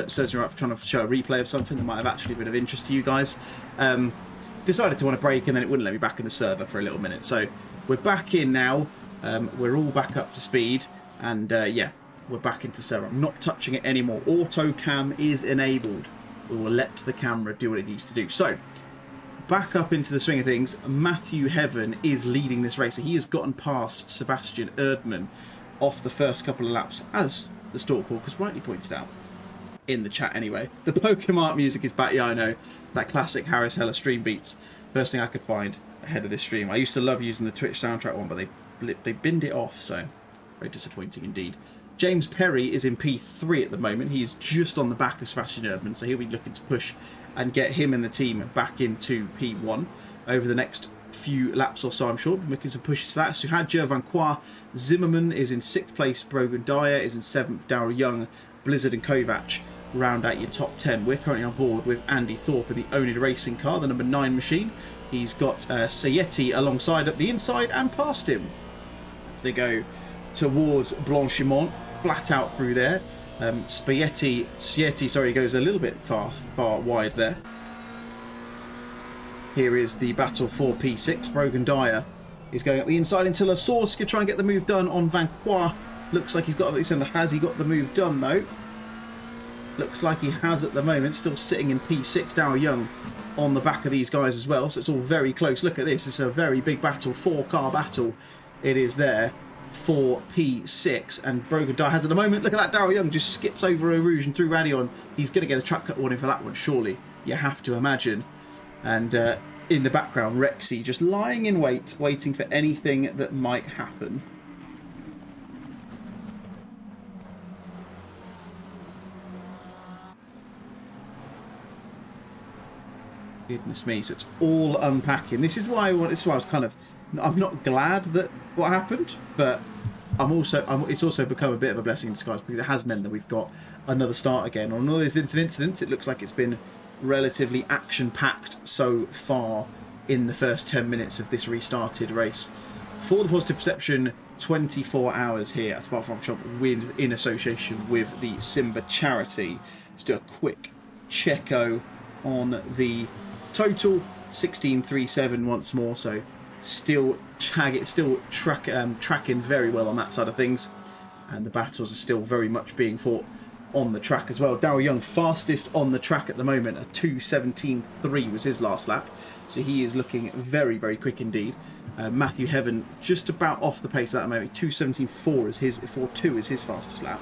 Serves me right for trying to show a replay of something that might have actually been of interest to you guys. Decided to want to break, and then it wouldn't let me back in the server for a little minute. So we're back in now. We're all back up to speed, and yeah, we're back into server. I'm not touching it anymore. Auto cam is enabled. We will let the camera do what it needs to do. So back up into the swing of things. Matthew Heaven is leading this race. So he has gotten past Sebastian Erdmann off the first couple of laps, as the Stalkhawk has rightly pointed out in the chat anyway. The Pokemon music is back. Yeah, I know. That classic Harris Heller stream beats. First thing I could find ahead of this stream. I used to love using the Twitch soundtrack one, but they binned it off, so very disappointing indeed. James Perry is in P3 at the moment. He is just on the back of Sebastian Erdmann, so he'll be looking to push and get him and the team back into P1 over the next few laps or so, I'm sure. Making some pushes for that. Suhadja, Van Qua, Zimmerman is in 6th place. Brogan Dyer is in 7th. Daryl Young, Blizzard and Kovac round out your top 10. We're currently on board with Andy Thorpe in the Onid Racing car, the number 9 machine. He's got Sayeti alongside up the inside and past him as they go towards Blanchimont, flat out through there. Sieti, sorry, goes a little bit far wide there. Here is the battle for P6. Brogan Dyer is going up the inside until a source could try and get the move done on Van Qua. Looks like he's got it. Has he got the move done though? Looks like he has at the moment. Still sitting in P6. Darryl Young on the back of these guys as well. So it's all very close. Look at this. It's a very big battle. 4-car battle. It is there for P6. And Brogan Dyer has at the moment. Look at that. Darryl Young just skips over Eau Rouge and through Radion. He's going to get a track cut warning for that one, surely. You have to imagine. And in the background, Rexy just lying in wait, waiting for anything that might happen. Goodness me, so it's all unpacking. This is why I was kind of, I'm not glad that what happened, but it's also become a bit of a blessing in disguise because it has meant that we've got another start again. On all these incidents, it looks like it's been relatively action-packed so far in the first 10 minutes of this restarted race. For the Positive Perception 24 hours here at Spark Farm Shop in association with the SiMBA charity. Let's do a quick checko on the total. 1637 once more, so still tracking very well on that side of things, and the battles are still very much being fought on the track as well. Darryl Young fastest on the track at the moment. A 2:17.3 was his last lap, so he is looking very, very quick indeed. Matthew Heaven just about off the pace at that moment. 2:17.4 is his 4.2 is his fastest lap.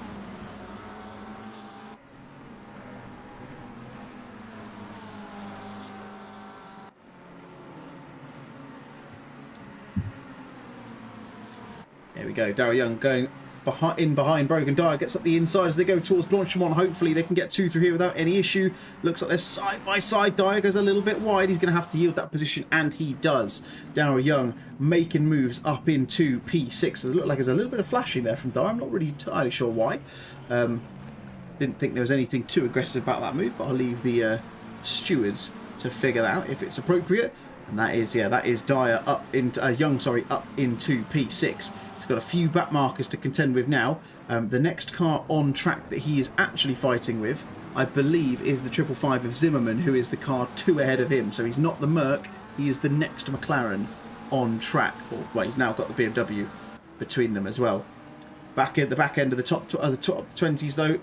There we go. Darryl Young going behind Brogan Dyer, gets up the inside as they go towards Blanchimont. Hopefully they can get 2 through here without any issue. Looks like they're side by side. Dyer goes a little bit wide. He's going to have to yield that position, and he does. Darryl Young making moves up into P6. It looks like there's a little bit of flashing there from Dyer. I'm not really entirely sure why. Didn't think there was anything too aggressive about that move, but I'll leave the stewards to figure that out if it's appropriate. And that is Dyer up into up into P6. He's got a few back markers to contend with now. The next car on track that he is actually fighting with, I believe, is the 555 of Zimmerman, who is the car 2 ahead of him. So he's not the Merc, he is the next McLaren on track. Well, he's now got the BMW between them as well. Back at the back end of the top 20s though,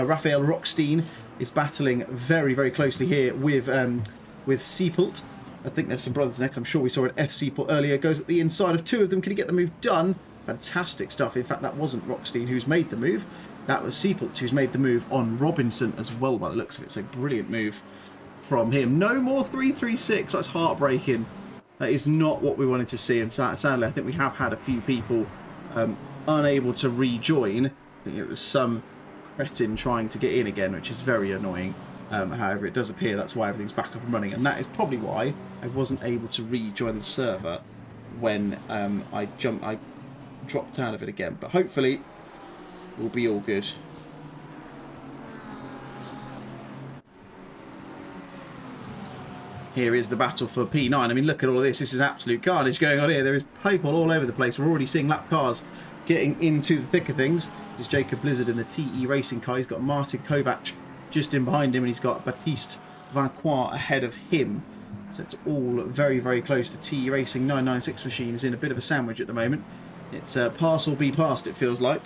Raphael Rockstein is battling very, very closely here with Seipelt. I think there's some brothers next. I'm sure we saw an F Seipelt earlier. Goes at the inside of 2 of them. Can he get the move done? Fantastic stuff. In fact, that wasn't Rockstein who's made the move. That was Seipelt who's made the move on Robinson as well, by the looks of it. So brilliant move from him. No more 336. That's heartbreaking. That is not what we wanted to see. And sadly, I think we have had a few people unable to rejoin. I think it was some cretin trying to get in again, which is very annoying. However, it does appear that's why everything's back up and running, and that is probably why I wasn't able to rejoin the server when I dropped out of it again. But hopefully we'll be all good. Here is the battle for P9. I mean, look at all of this. This is absolute carnage going on here. There is people all over the place. We're already seeing lap cars getting into the thick of things. There's Jacob Blizzard in the TE racing car. He's got Martin Kovac just in behind him, and he's got Baptiste Vanquois ahead of him. So it's all very, very close. The TE Racing 996 machine is in a bit of a sandwich at the moment. It's pass or be passed, it feels like,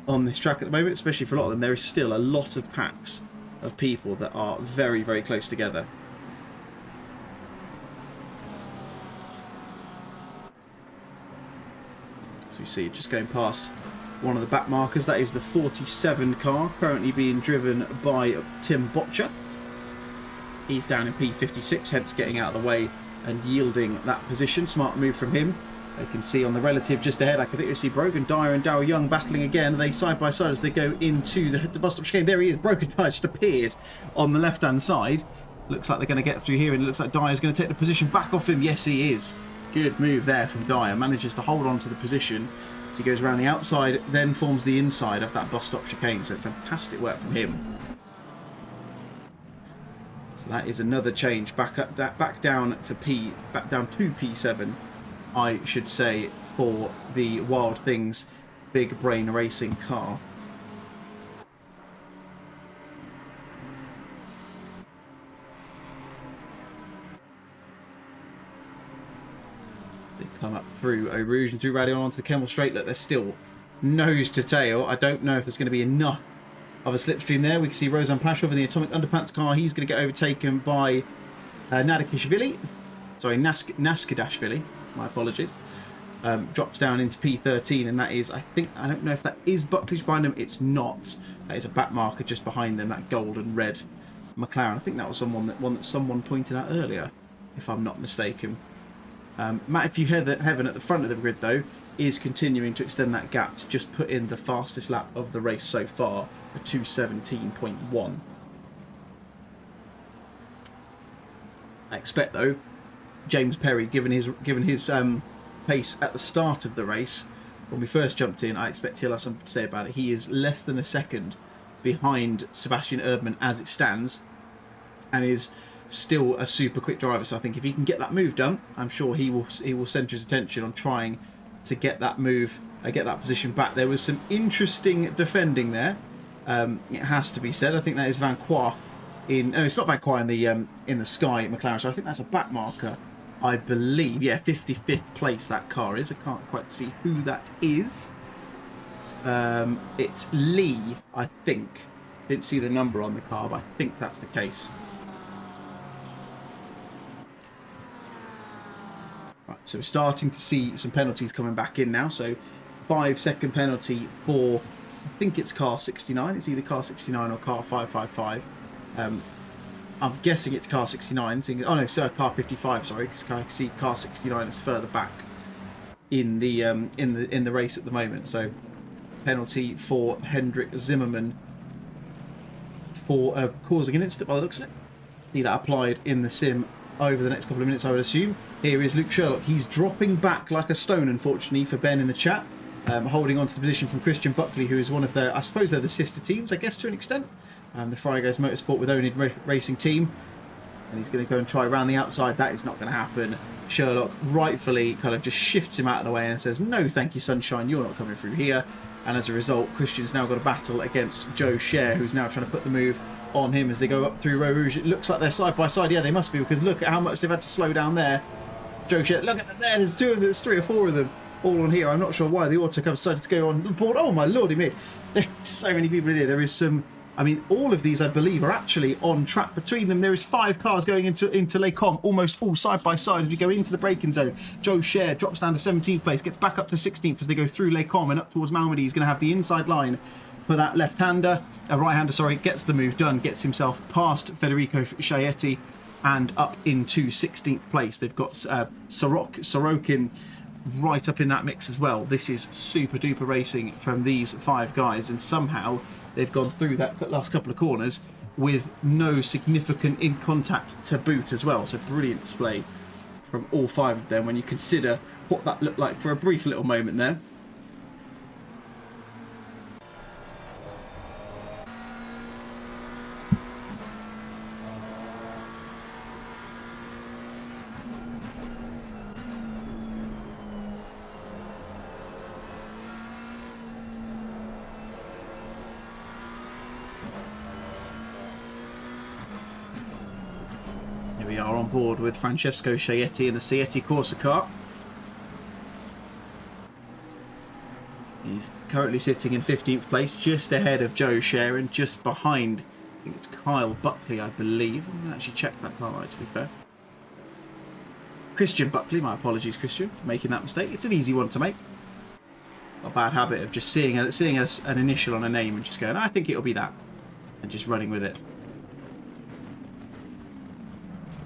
on this track at the moment, especially for a lot of them. There is still a lot of packs of people that are very, very close together. As we see, just going past one of the back markers, that is the 47 car, currently being driven by Tim Botcher. He's down in P56, hence getting out of the way and yielding that position. Smart move from him. You can see on the relative just ahead, I think you see Brogan Dyer and Darryl Young battling again. They side by side as they go into the bus stop chicane. There he is. Brogan Dyer just appeared on the left-hand side. Looks like they're going to get through here, and it looks like Dyer's going to take the position back off him. Yes, he is. Good move there from Dyer. Manages to hold on to the position as he goes around the outside, then forms the inside of that bus stop chicane. So fantastic work from him. So that is another change back down to P7, I should say, for the Wild Things Big Brain Racing car. come up through Eau Rouge and through Radion onto the Kemmel Straight. Look, they're still nose to tail. I don't know if there's going to be enough of a slipstream there. We can see Rozan Pashov in the Atomic Underpants car. He's going to get overtaken by Nadakishvili. Sorry, Naskadashvili. My apologies. Drops down into P13, and that is, I don't know if that is Buckley's behind him. It's not. That is a back marker just behind them, that gold and red McLaren. I think that was one that someone pointed out earlier, if I'm not mistaken. Matthew Heaven at the front of the grid, though, is continuing to extend that gap to just put in the fastest lap of the race so far, a 2:17.1. I expect, though, James Perry, given his pace at the start of the race, when we first jumped in, I expect he'll have something to say about it. He is less than a second behind Sebastian Erdmann as it stands, and is still a super quick driver. So I think if he can get that move done, I'm sure he will centre his attention on trying to get that move, get that position back. There was some interesting defending there. It has to be said. I think that is Van Quaa in. No, it's not Van Quaa in the Sky McLaren. So I think that's a back marker, I believe. Yeah, 55th place that car is. I can't quite see who that is. It's Lee, I think. Didn't see the number on the car, but I think that's the case. Right, so we're starting to see some penalties coming back in now. So 5-second penalty for, I think it's car 69. It's either car 69 or car 555. I'm guessing it's car 69. Oh no, sir, car 55. Sorry, because I can see car 69 is further back in the race at the moment. So penalty for Hendrik Zimmerman for causing an incident by the looks of it. See that applied in the sim over the next couple of minutes, I would assume. Here is Luke Sherlock. He's dropping back like a stone, unfortunately, for Ben in the chat. Holding on to the position from Christian Buckley, who is one of their, I suppose they're the sister teams, I guess, to an extent. The Frygos Motorsport with Onid Racing Team. And he's going to go and try around the outside. That is not going to happen. Sherlock rightfully kind of just shifts him out of the way and says, no, thank you, Sunshine, you're not coming through here. And as a result, Christian's now got a battle against Joe Scher, who's now trying to put the move on him as they go up through Eau Rouge. It looks like they're side by side. Yeah, they must be, because look at how much they've had to slow down there. Joe Scher, look at them there. There's two of them, there's 3 or 4 of them all on here. I'm not sure why the auto have decided to go on board. Oh my lordy me. There's so many people in here. There is some, I mean, all of these, I believe, are actually on track between them. There is 5 cars going into Les Combes, almost all side by side as we go into the braking zone. Joe Scher drops down to 17th place, gets back up to 16th as they go through Les Combes and up towards Malmedy. He's going to have the inside line for that left-hander, right-hander, sorry, gets the move done, gets himself past Federico Chaetti and up into 16th place. They've got Sorokin right up in that mix as well. This is super-duper racing from these 5 guys, and somehow they've gone through that last couple of corners with no significant in contact to boot as well. So brilliant display from all 5 of them when you consider what that looked like for a brief little moment there. We are on board with Francesco Chaetti in the Sietti Corsa car. He's currently sitting in 15th place, just ahead of Joe Scher and just behind, I think it's Kyle Buckley, I believe. I'm going to actually check that car right, to be fair. Christian Buckley, my apologies, Christian, for making that mistake. It's an easy one to make. Got a bad habit of just seeing an initial on a name and just going, I think it'll be that, and just running with it.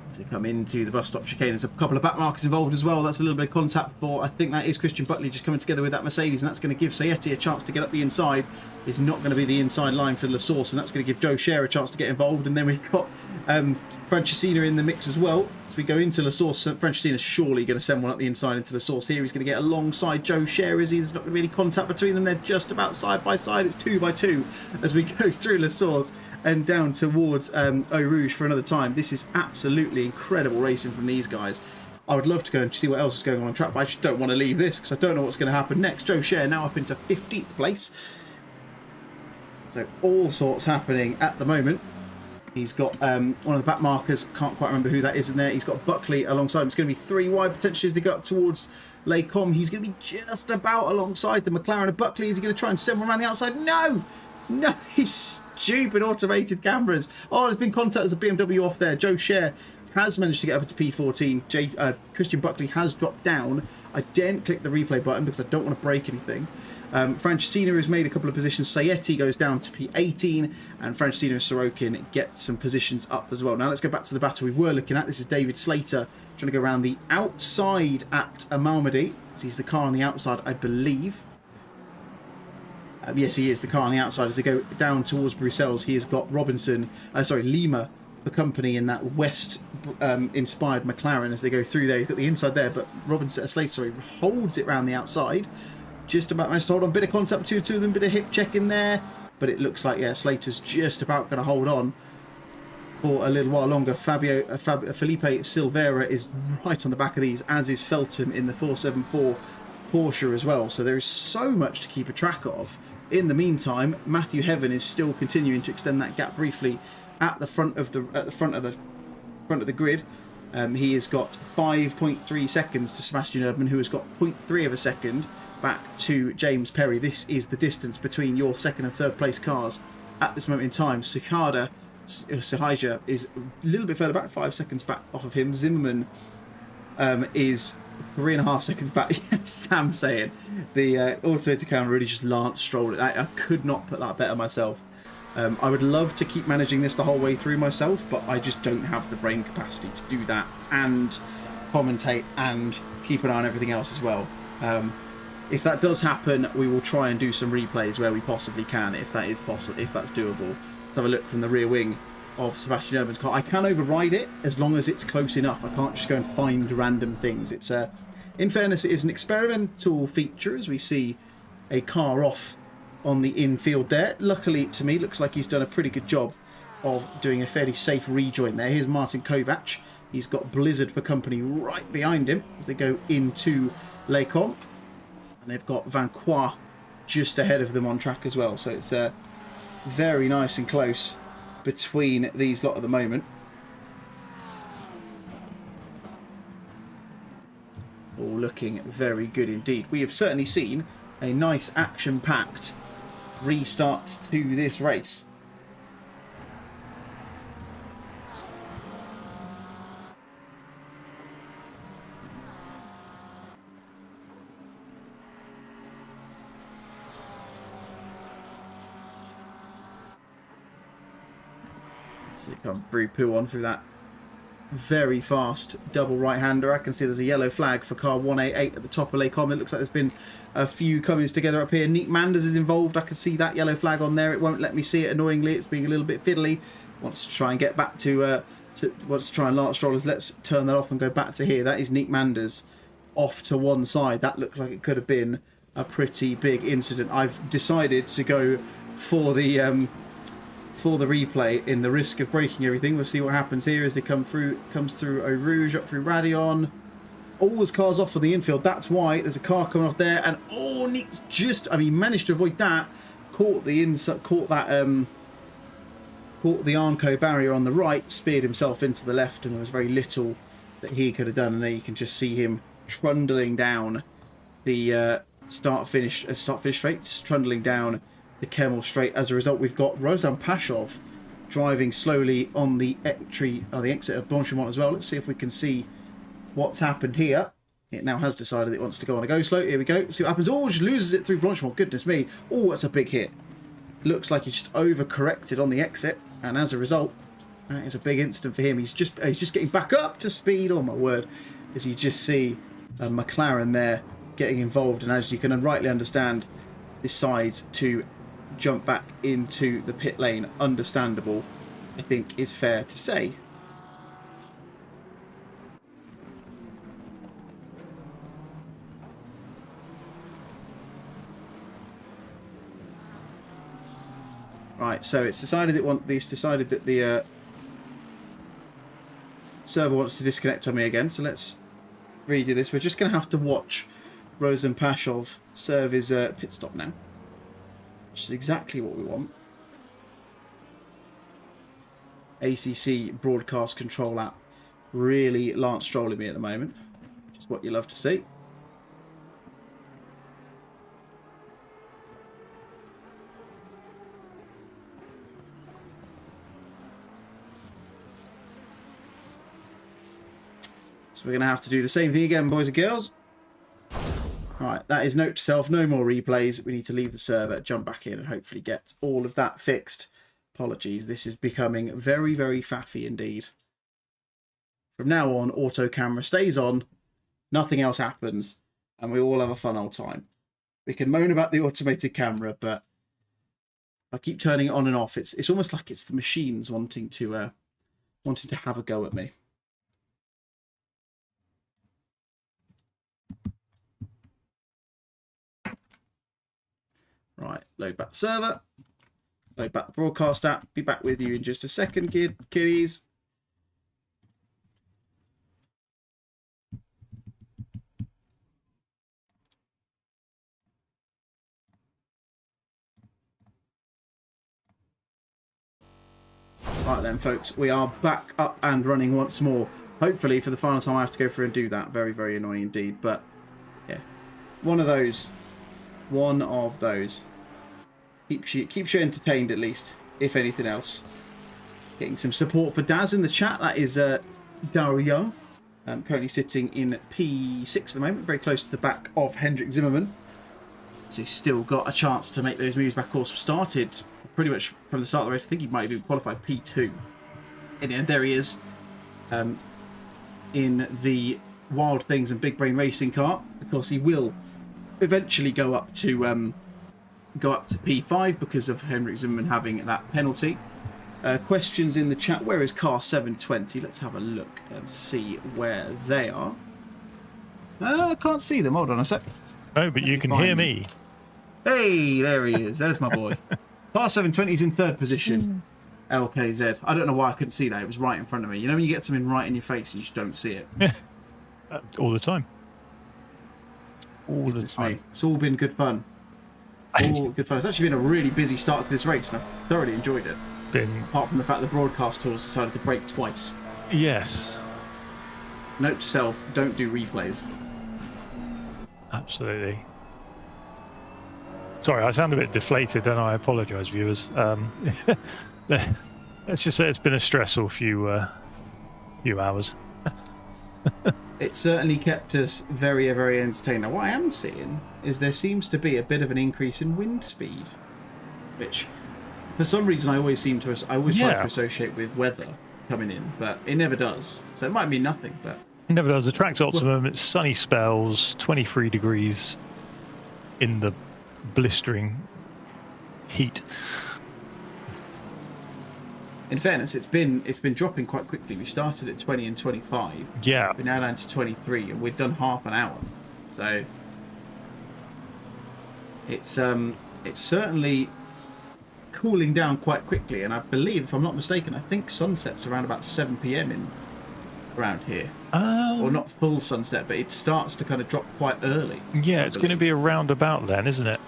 As they come into the bus stop chicane, there's a couple of back markers involved as well. That's a little bit of contact for, I think that is Christian Buckley just coming together with that Mercedes, and that's going to give Chaetti a chance to get up the inside. It's not going to be the inside line for La Source, and that's going to give Joe Scher a chance to get involved. And then we've got Francesina in the mix as well. As we go into La Source, Francesina's surely going to send one up the inside into La Source here. He's going to get alongside Joe Scher, is he? There's not going to be any contact between them. They're just about side by side. It's 2 by 2 as we go through La Source and down towards Eau Rouge for another time. This is absolutely incredible racing from these guys. I would love to go and see what else is going on track, but I just don't want to leave this because I don't know what's going to happen next. Joe Scher now up into 15th place. So all sorts happening at the moment. He's got one of the back markers, can't quite remember who that is in there. He's got Buckley alongside him. It's going to be 3 wide potentially as they go up towards Lecom. He's going to be just about alongside the McLaren of Buckley. Is he going to try and send one around the outside? No! No, he's stupid automated cameras. Oh, there's been contact. There's a BMW off there. Joe Scher has managed to get up into P14. Christian Buckley has dropped down. I didn't click the replay button because I don't want to break anything. Francesina has made a couple of positions. Sayeti goes down to P18, and Francesina Sorokin gets some positions up as well. Now let's go back to the battle we were looking at. This is David Slater trying to go around the outside at Malmedy. He's the car on the outside, I believe. Yes, he is the car on the outside. As they go down towards Brussels, he has got Lima for company in that West-inspired McLaren as they go through there. He's got the inside there, but Slater holds it around the outside. Just about managed to hold on. Bit of contact between the two of them, bit of hip check in there. But it looks like, yeah, Slater's just about going to hold on for a little while longer. Felipe Silveira is right on the back of these, as is Felton in the 474 Porsche as well. So there is so much to keep a track of. In the meantime, Matthew Heaven is still continuing to extend that gap briefly at the front of the grid. He has got 5.3 seconds to Sebastian Erdmann, who has got 0.3 of a second back to James Perry. This is the distance between your second and third place cars at this moment in time. Sahija is a little bit further back, 5 seconds back off of him. Zimmerman is 3.5 seconds back. Sam saying the automated camera really just Lance Stroll. I could not put that better myself. I would love to keep managing this the whole way through myself, but I just don't have the brain capacity to do that and commentate and keep an eye on everything else as well. If that does happen, we will try and do some replays where we possibly can, if that is possible, if that's doable. Let's have a look from the rear wing of Sebastian Erdmann's car. I can override it as long as it's close enough. I can't just go and find random things. It's in fairness, it is an experimental feature as we see a car off on the infield there. Luckily to me, looks like he's done a pretty good job of doing a fairly safe rejoin there. Here's Martin Kovac. He's got Blizzard for company right behind him as they go into Lecom. And they've got Van Quois just ahead of them on track as well. So it's very nice and close between these lot at the moment. All looking very good indeed. We have certainly seen a nice action-packed restart to this race. So come through Pouon through that very fast double right-hander. I can see there's a yellow flag for car 188 at the top of Lecom. It looks like there's been a few comings together up here. Nick Manders is involved. I can see that yellow flag on there. It won't let me see it, annoyingly. It's being a little bit fiddly. Wants to try and get back to wants to try and Lance Strollers. Let's turn that off and go back to here. That is Nick Manders off to one side. That looks like it could have been a pretty big incident. I've decided to go for the replay in the risk of breaking everything. We'll see what happens here as they come through. Comes through Eau Rouge, up through Radion. All those cars off for the infield. That's why there's a car coming off there, and oh, Nick's just, I mean, managed to avoid that. Caught the inside, caught the Armco barrier on the right, speared himself into the left, and there was very little that he could have done. And there you can just see him trundling down the start finish straights, trundling down the Kemmel straight. As a result, we've got Rozan Pashov driving slowly on the exit of Blanchimont as well. Let's see if we can see what's happened here. It now has decided it wants to go on a go slow. Here we go. See what happens. Oh, just loses it through Blanchimont. Goodness me. Oh, that's a big hit. Looks like he just overcorrected on the exit, and as a result, that is a big incident for him. He's just getting back up to speed. Oh my word! As you just see a McLaren there getting involved, and as you can rightly understand, decides to jump back into the pit lane. Understandable, I think, is fair to say. Right, so it's decided that the server wants to disconnect on me again. So let's redo this. We're just going to have to watch Rozan Pashov serve his pit stop now, which is exactly what we want. ACC broadcast control app really Lance Strolling me at the moment, which is what you love to see. So we're going to have to do the same thing again, boys and girls. Right, that is note to self, no more replays. We need to leave the server, jump back in, and hopefully get all of that fixed. Apologies, this is becoming very, very faffy indeed. From now on, auto camera stays on, nothing else happens, and we all have a fun old time. We can moan about the automated camera, but I keep turning it on and off. It's almost like it's the machines wanting to have a go at me. Right, load back the server, load back the broadcast app. Be back with you in just a second, kiddies. Right then, folks, we are back up and running once more. Hopefully, for the final time, I have to go through and do that. Very, very annoying indeed. But yeah, one of those. Keeps you entertained, at least, if anything else. Getting some support for Daz in the chat. That is Daryl Young, currently sitting in P6 at the moment, very close to the back of Hendrik Zimmerman. So he's still got a chance to make those moves back. Of course, started pretty much from the start of the race. I think he might have even qualified P2. In the end, there he is, in the Wild Things and Big Brain Racing car. Of course, he will eventually go up to P5 because of Hendrik Zimmerman having that penalty. Questions in the chat. Where is car 720? Let's have a look and see where they are. I can't see them. Hold on a sec. No, but you can hear me. Hey, there he is. There's my boy. Car 720 is in third position. LKZ. I don't know why I couldn't see that. It was right in front of me. You know when you get something right in your face and you just don't see it? All the time. All the time. It's all been good fun. All good fun. It's actually been a really busy start to this race, and I've thoroughly enjoyed it. Apart from the fact the broadcast tours decided to break twice. Yes. Note to self, don't do replays. Absolutely. Sorry, I sound a bit deflated, and I apologise, viewers. Let's just say it's been a stressful few hours. It certainly kept us very, very entertained. Now, what I am seeing is there seems to be a bit of an increase in wind speed, which, for some reason, I always try to associate with weather coming in, but it never does. So it might mean nothing, but it never does. The track's optimum. It's sunny spells, 23 degrees in the blistering heat. In fairness, it's been dropping quite quickly. We started at 20 and 25. Yeah. We're now down to 23, and we've done half an hour. So it's certainly cooling down quite quickly. And I believe, if I'm not mistaken, I think sunset's around about 7 p.m. around here. Or not full sunset, but it starts to kind of drop quite early. Yeah, it's going to be around about then, isn't it?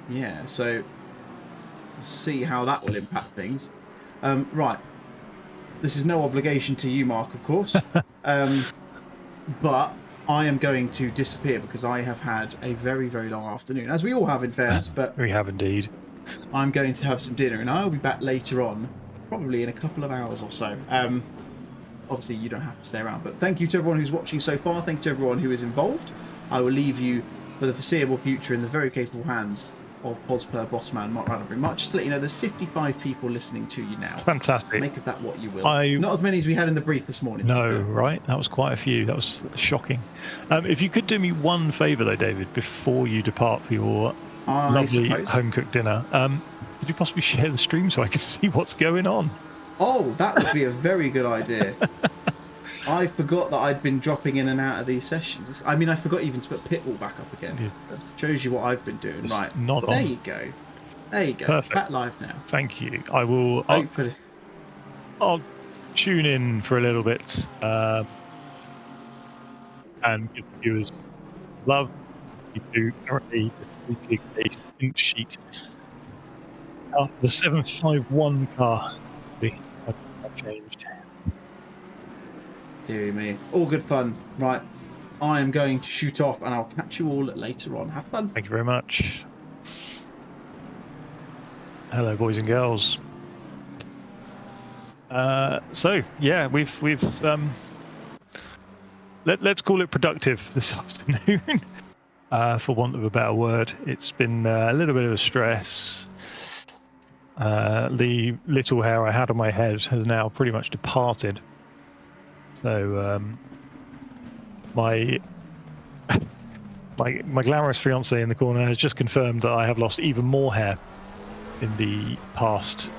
Yeah. So. See how that will impact things. Right, this is no obligation to you, Mark, of course, but I am going to disappear because I have had a very, very long afternoon, as we all have in fairness, but we have indeed. I'm going to have some dinner and I'll be back later on, probably in a couple of hours or so. Obviously you don't have to stay around, but thank you to everyone who's watching so far. Thank you to everyone who is involved. I will leave you for the foreseeable future in the very capable hands of Posper, Bossman, Mark Randlebury. Mark, just to let you know, there's 55 people listening to you now. Fantastic. Make of that what you will. Not as many as we had in the brief this morning. No, right? That was quite a few. That was shocking. If you could do me one favour, though, David, before you depart for your lovely home-cooked dinner, could you possibly share the stream so I can see what's going on? Oh, that would be a very good idea. I forgot that I'd been dropping in and out of these sessions. I mean, I forgot even to put Pitbull back up again. Yeah. Shows you what I've been doing. Just right. Not there on. You go. There you go. Perfect. Back live now. Thank you. I will. I'll tune in for a little bit and give the viewers love. You do currently a stint sheet. The 751 car. I've changed. Dear me. All good fun. Right. I am going to shoot off and I'll catch you all later on. Have fun. Thank you very much. Hello, boys and girls. So yeah, we've let's call it productive this afternoon, for want of a better word. It's been a little bit of a stress. The little hair I had on my head has now pretty much departed. So my glamorous fiance in the corner has just confirmed that I have lost even more hair in the past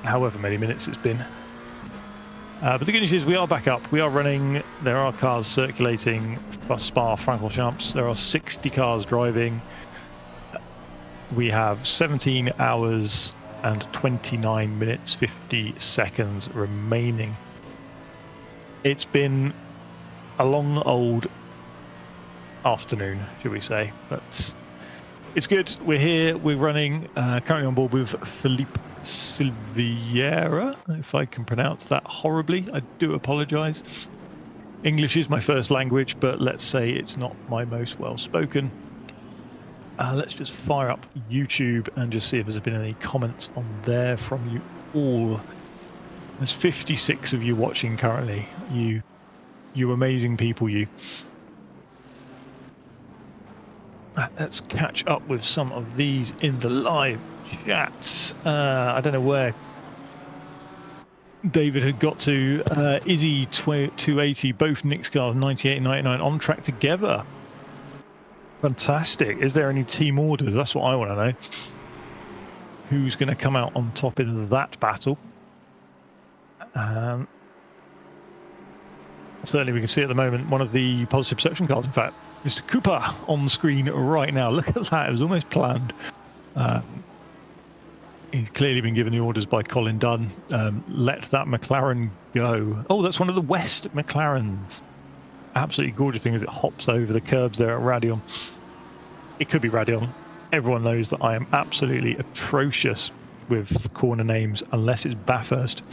however many minutes it's been. But the good news is we are back up. We are running. There are cars circulating for Spa-Francorchamps. There are 60 cars driving. We have 17 hours and 29 minutes 50 seconds remaining. It's been a long old afternoon, should we say, but it's good. We're here, we're running, currently on board with Philippe Silveira, if I can pronounce that horribly. I do apologize. English is my first language, but let's say it's not my most well spoken. Let's just fire up YouTube and just see if there's been any comments on there from you all. There's 56 of you watching currently. You amazing people, you. Let's catch up with some of these in the live chat. I don't know where David had got to. Izzy 280, both Nick's cars 98 and 99 on track together. Fantastic. Is there any team orders? That's what I want to know. Who's going to come out on top in that battle? Certainly we can see at the moment one of the positive perception cards, in fact. Mr. Cooper on the screen right now. Look at that. It was almost planned. He's clearly been given the orders by Colin Dunn. Let that McLaren go. Oh, that's one of the West McLarens. Absolutely gorgeous thing as it hops over the curbs there at Radion. It could be Radion. Everyone knows that I am absolutely atrocious with corner names unless it's Bathurst.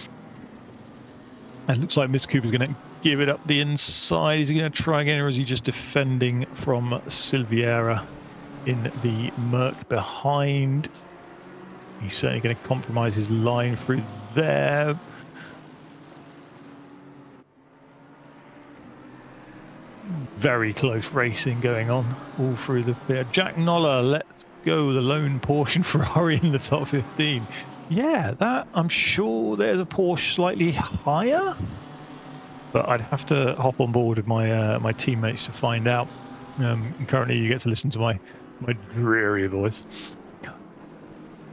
And it looks like Mr. Cooper's going to give it up the inside. Is he going to try again, or is he just defending from Silveira in the Merc behind? He's certainly going to compromise his line through there. Very close racing going on all through the field. Jack Noller, let's go. The lone Porsche Ferrari in the top 15. Yeah, that, I'm sure there's a Porsche slightly higher, but I'd have to hop on board with my my teammates to find out. Currently, you get to listen to my dreary voice.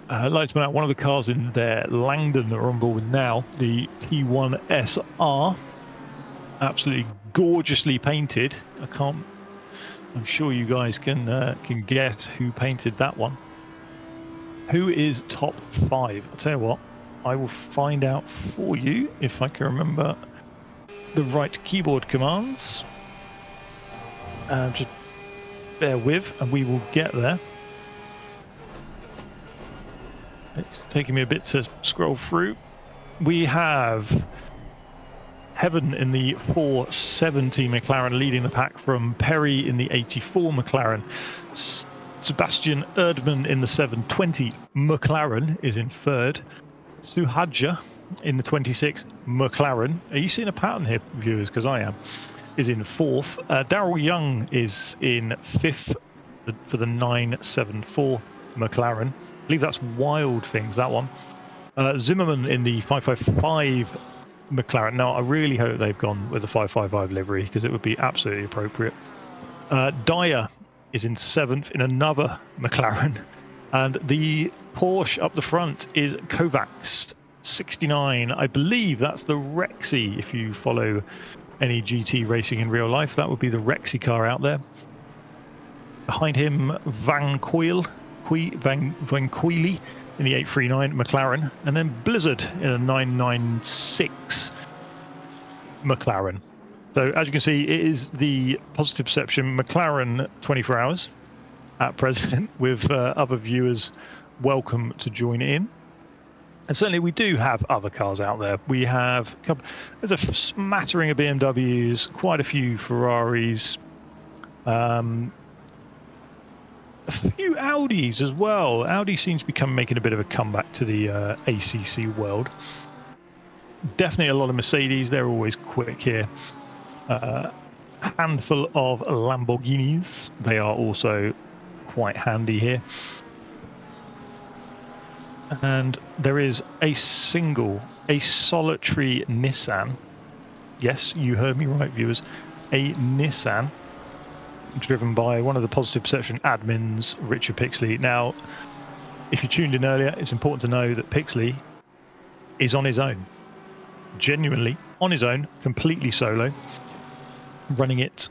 I'd like to point out one of the cars in there, Langdon, that we're on board with now, the T1 SR. Absolutely gorgeously painted. I'm sure you guys can guess who painted that one. Who is top 5? I'll tell you what, I will find out for you if I can remember the right keyboard commands. Just bear with and we will get there. It's taking me a bit to scroll through. We have Heaven in the 470 McLaren leading the pack from Perry in the 84 McLaren. Sebastian Erdmann in the 720 McLaren is in third. Suhadja in the 26 McLaren. Are you seeing a pattern here, viewers? Because I am. Is in fourth. Daryl Young is in fifth for the 974 McLaren. I believe that's Wild Things, that one. Zimmerman in the 555 McLaren. Now, I really hope they've gone with the 555 livery because it would be absolutely appropriate. Dyer is in seventh in another McLaren, and the Porsche up the front is Kovacs 69. I believe that's the Rexy. If you follow any GT racing in real life, that would be the Rexy car out there. Behind him, Van Coyle in the 839 McLaren, and then Blizzard in a 996 McLaren. So as you can see, it is the positive perception McLaren 24 hours at present, with other viewers welcome to join in. And certainly we do have other cars out there. We have there's a smattering of BMWs, quite a few Ferraris, a few Audis as well. Audi seems to be making a bit of a comeback to the ACC world. definitely a lot of Mercedes. They're always quick here. A handful of Lamborghinis. They are also quite handy here. And there is a solitary Nissan. Yes, you heard me right, viewers. A Nissan driven by one of the Positive Perception admins, Richard Pixley. Now, if you tuned in earlier, it's important to know that Pixley is on his own. Genuinely on his own, completely solo, running it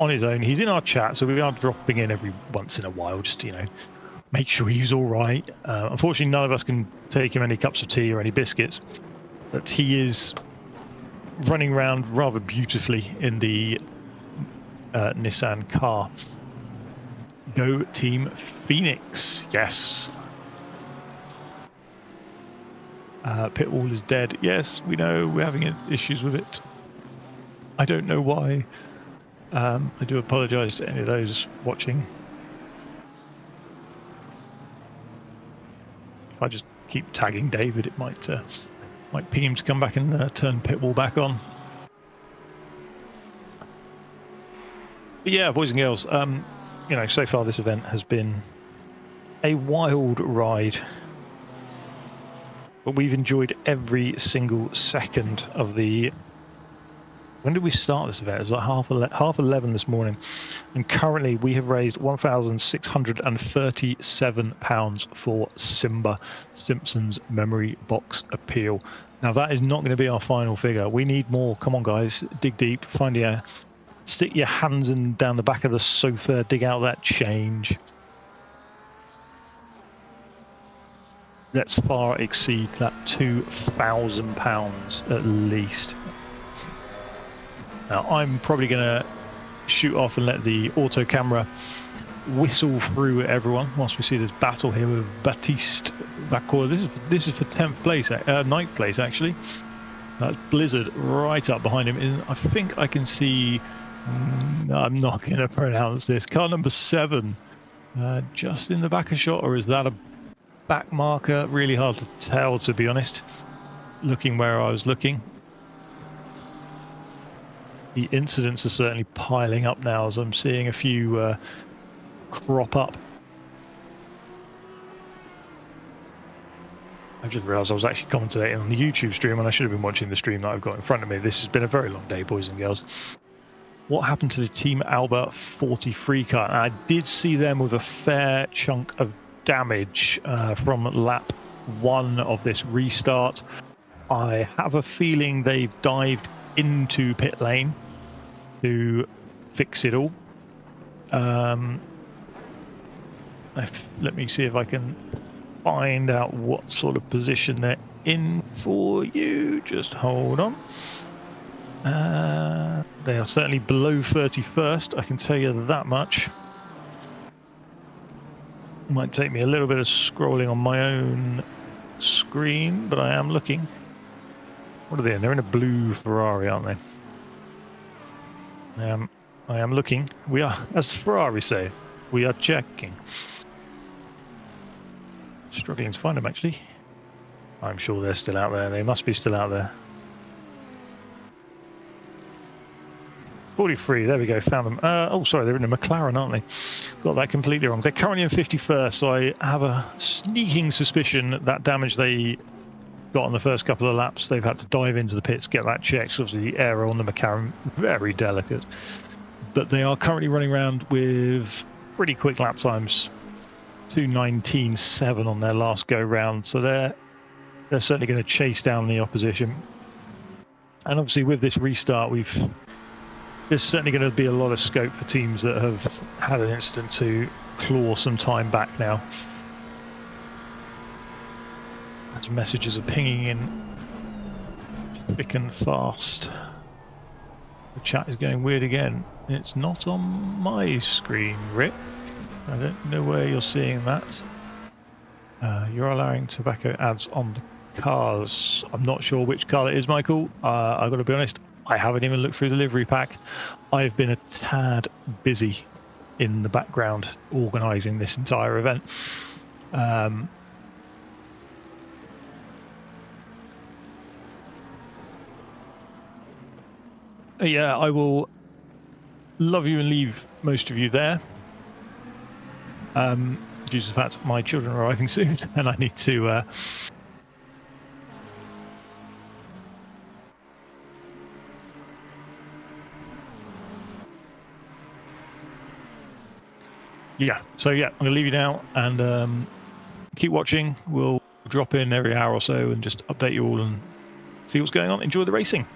on his own. He's in our chat, so we are dropping in every once in a while, just to, make sure he's all right. Unfortunately, none of us can take him any cups of tea or any biscuits, but he is running around rather beautifully in the Nissan car. Go Team Phoenix, yes. Pit wall is dead. Yes, we know we're having issues with it. I don't know why. I do apologise to any of those watching. If I just keep tagging David, it might ping him to come back and turn pit wall back on. But yeah, boys and girls, so far this event has been a wild ride. But we've enjoyed every single second of the... When did we start this event? It was like half 11 this morning. And currently we have raised £1,637 for SiMBA, Simpsons Memory Box Appeal. Now that is not going to be our final figure. We need more. Come on, guys. Dig deep. Stick your hands down the back of the sofa. Dig out that change. Let's far exceed that £2,000 at least. Now, I'm probably going to shoot off and let the auto camera whistle through everyone whilst we see this battle here with Baptiste Vacor. This is for 10th place, 9th place actually. That's Blizzard right up behind him. And I think I can see, I'm not going to pronounce this, car number 7 just in the back of shot, or is that a back marker? Really hard to tell, to be honest, looking where I was looking. The incidents are certainly piling up now as I'm seeing a few crop up. I just realised I was actually commentating on the YouTube stream and I should have been watching the stream that I've got in front of me. This has been a very long day, boys and girls. What happened to the Team Alba 43 car? And I did see them with a fair chunk of damage from lap 1 of this restart. I have a feeling they've dived into pit lane to fix it all. Let me see if I can find out what sort of position they're in for you. Just hold on. They are certainly below 31st, I can tell you that much. Might take me a little bit of scrolling on my own screen, but I am looking. What are they in? They're in a blue Ferrari, aren't they? I am looking. We are, as Ferrari say, we are checking. Struggling to find them, actually. I'm sure they're still out there. They must be still out there. 43, there we go, found them. Oh, sorry, they're in a McLaren, aren't they? Got that completely wrong. They're currently in 51st, so I have a sneaking suspicion that damage they got on the first couple of laps, they've had to dive into the pits, get that checked. So obviously the aero on the McLaren, very delicate. But they are currently running around with pretty quick lap times. 2:19.7 on their last go round. So they're certainly going to chase down the opposition. And obviously with this restart, there's certainly going to be a lot of scope for teams that have had an incident to claw some time back now. As messages are pinging in thick and fast. The chat is going weird again. It's not on my screen, Rick. I don't know where you're seeing that. You're allowing tobacco ads on the cars. I'm not sure which car it is, Michael. I've got to be honest, I haven't even looked through the livery pack. I've been a tad busy in the background organising this entire event. Yeah, I will love you and leave most of you there. Due to the fact my children are arriving soon, and I need to. Yeah, so yeah, I'm gonna leave you now and keep watching. We'll drop in every hour or so and just update you all and see what's going on. Enjoy the racing.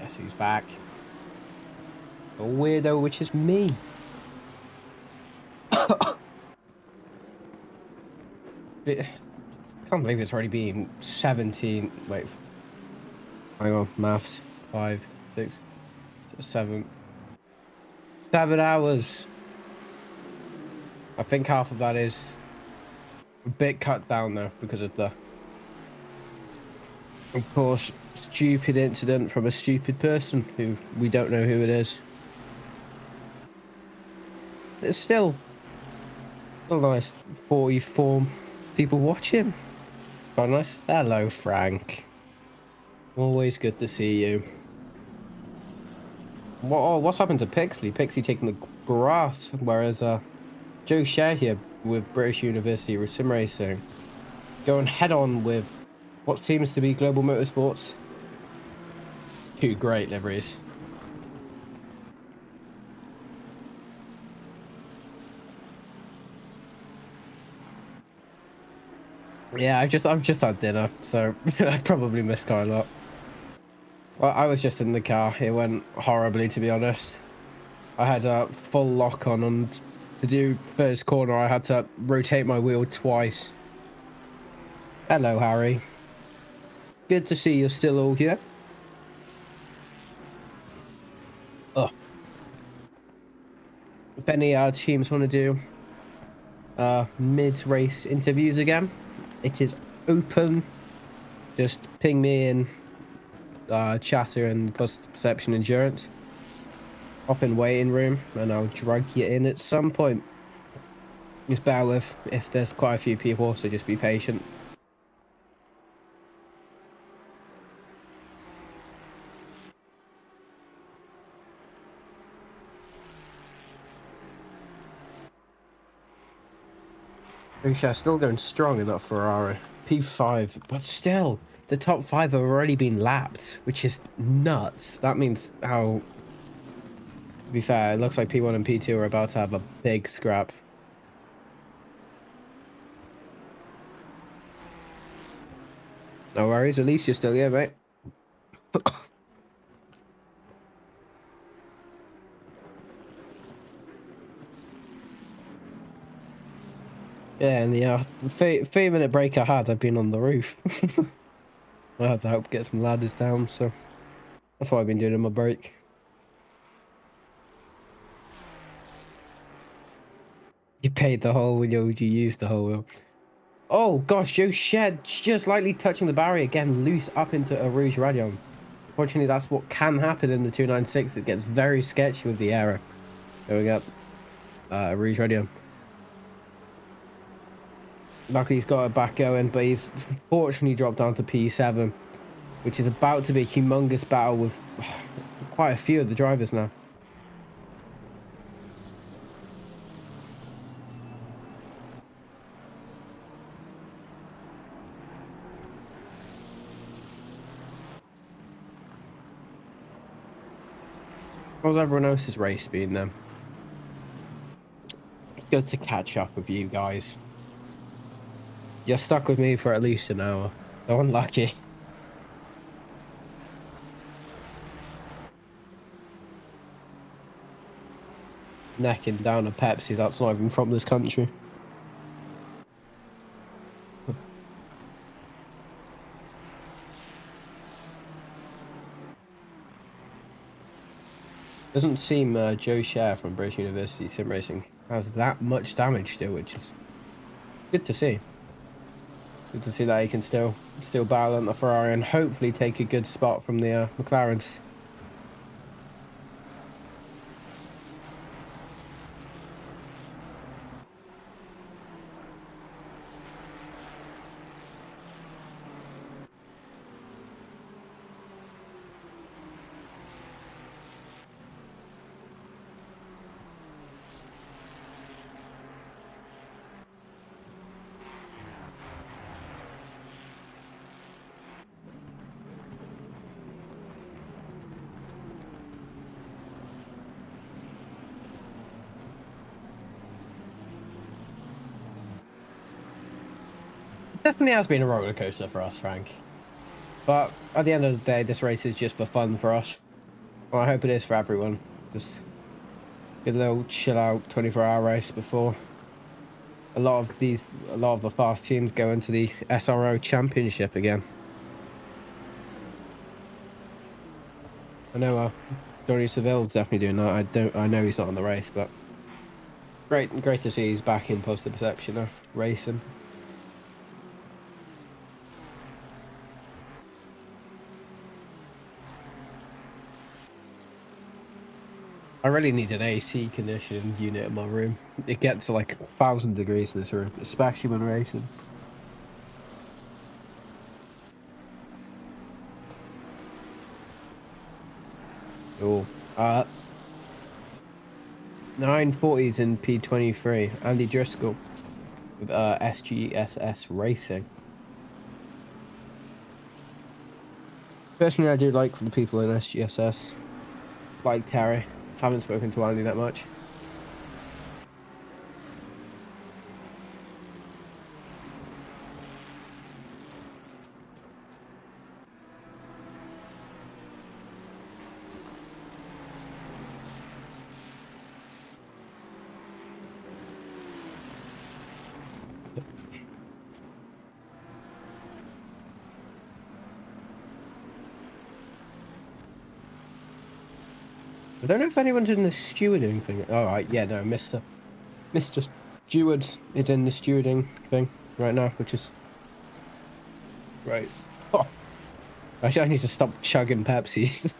Guess who's back? A weirdo, which is me. Can't believe it's already been 17. Wait, hang on, maths. 5, 6, 7. 7 hours. I think half of that is a bit cut down though because of the, of course, stupid incident from a stupid person who we don't know who it is. It's still nice 44 people watching. Quite nice. Hello, Frank. Always good to see you. What's happened to Pixley? Pixley taking the grass, whereas Joe Share here with British University with Sim Racing going head on with what seems to be Global Motorsports. 2 great liveries. Yeah, I've just had dinner, so I probably missed quite a lot. Well, I was just in the car. It went horribly, to be honest. I had a full lock on, and to do first corner, I had to rotate my wheel twice. Hello, Harry. Good to see you're still all here. Oh. If any teams want to do mid-race interviews again, it is open. Just ping me in chatter and perception endurance. Hop in waiting room and I'll drag you in at some point. Just bear with if there's quite a few people, so just be patient. Alicia still going strong in that Ferrari. P5, but still, the top 5 have already been lapped, which is nuts. That means how, to be fair, it looks like P1 and P2 are about to have a big scrap. No worries, Alicia still here, mate. Yeah, and the 3-minute break I had, I've been on the roof. I had to help get some ladders down, so that's what I've been doing in my break. You paid the hole when you used the hole. Oh gosh, Joe Shed just lightly touching the barrier again, loose up into a Rouge Radion. Fortunately, that's what can happen in the 296. It gets very sketchy with the error. There we go. Rouge Radion. Luckily, he's got it back going, but he's fortunately dropped down to P7, which is about to be a humongous battle with quite a few of the drivers now. How's everyone else's race been then? Good to catch up with you guys. You're stuck with me for at least an hour. So unlucky. Necking down a Pepsi that's not even from this country. Doesn't seem Joe Share from British University Sim Racing has that much damage still, which is good to see. Good to see that he can still battle on the Ferrari and hopefully take a good spot from the McLarens. Definitely has been a roller coaster for us, Frank. But at the end of the day, this race is just for fun for us. Well, I hope it is for everyone. Just get a little chill out 24-hour race before a lot of the fast teams go into the SRO Championship again. I know Johnny Seville's definitely doing that. I know he's not on the race, but great to see he's back in Positive Perception now, racing. I really need an AC conditioning unit in my room. It gets to like 1,000 degrees in this room, especially when racing. Oh, 940s in P23. Andy Driscoll with SGSS Racing. Personally, I do like the people in SGSS. Like Terry. Haven't spoken to Andy that much. I don't know if anyone's in the stewarding thing. All right, yeah, no, Mr. Steward is in the stewarding thing right now, which is right. Oh, actually, I need to stop chugging Pepsis.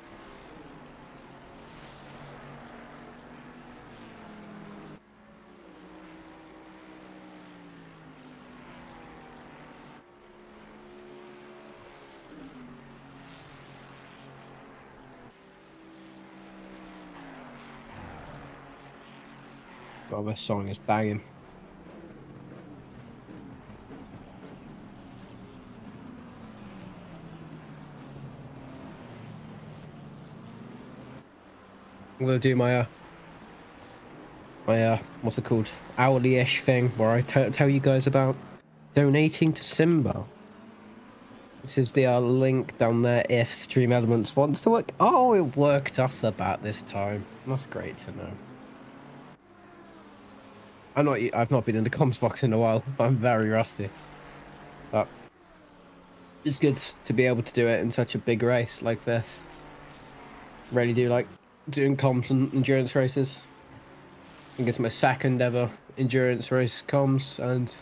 Oh, this song is banging. I'm gonna do my what's it called, hourly-ish thing where I tell you guys about donating to SiMBA. This is the link down there if Stream Elements wants to work. Oh, it worked off the bat this time. That's great to know. I've not been in the comms box in a while. I'm very rusty. But it's good to be able to do it in such a big race like this. Really do like doing comms and endurance races. I think it's my 2nd ever endurance race comms and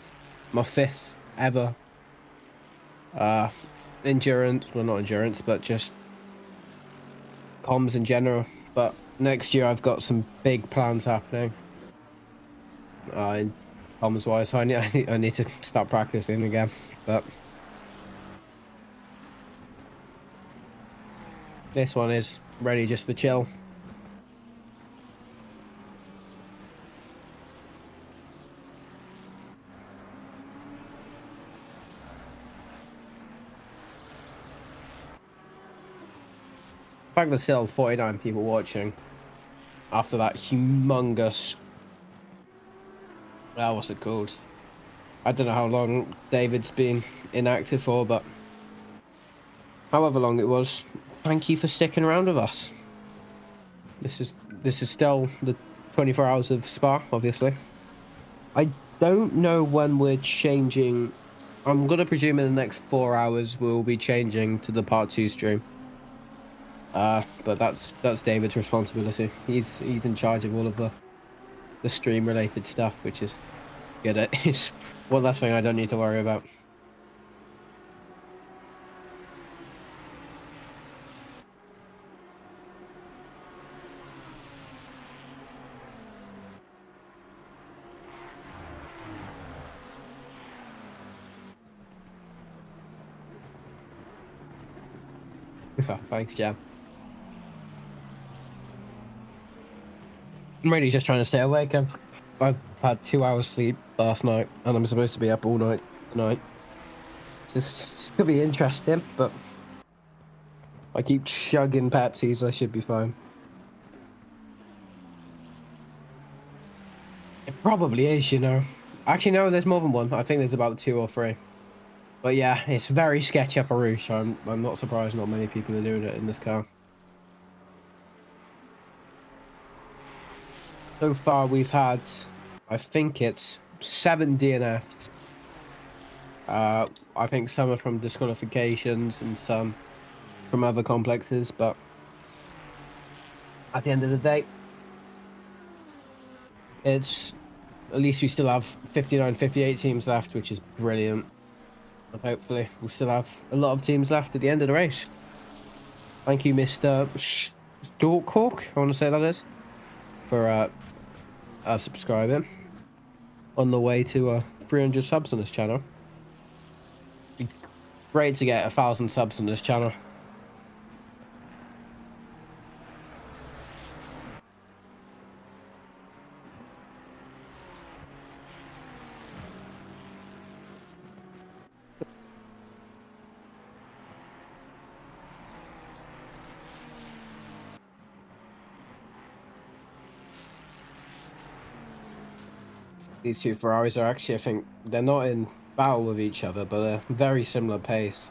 my 5th ever endurance, well, not endurance, but just comms in general. But next year I've got some big plans happening in comms wise, so I need to start practicing again. But this one is ready just for chill. In fact, there's still 49 people watching after that humongous, what's it called? I don't know how long David's been inactive for, but however long it was, thank you for sticking around with us. This is still the 24 hours of Spa, obviously. I don't know when we're changing. I'm gonna presume in the next 4 hours we'll be changing to the part 2 stream. But that's David's responsibility. He's in charge of all of the stream related stuff, which is good. It's one last thing I don't need to worry about. Oh, thanks, Jam. I'm really just trying to stay awake. I've had 2 hours sleep last night, and I'm supposed to be up all night tonight. It's gonna be interesting, but if I keep chugging Pepsis, I should be fine. It probably is, you know. Actually, no, there's more than one. I think there's about 2 or 3. But yeah, it's very sketchy up a roof, so I'm not surprised not many people are doing it in this car. So far, we've had, I think it's 7 DNFs. I think some are from disqualifications and some from other complexes, but at the end of the day, it's at least we still have 59, 58 teams left, which is brilliant. And hopefully, we'll still have a lot of teams left at the end of the race. Thank you, Mr. Stalkhawk, I want to say that is, for subscribing on the way to 300 subs on this channel. Be great to get 1,000 subs on this channel. These two Ferraris are actually, I think, they're not in battle with each other, but a very similar pace.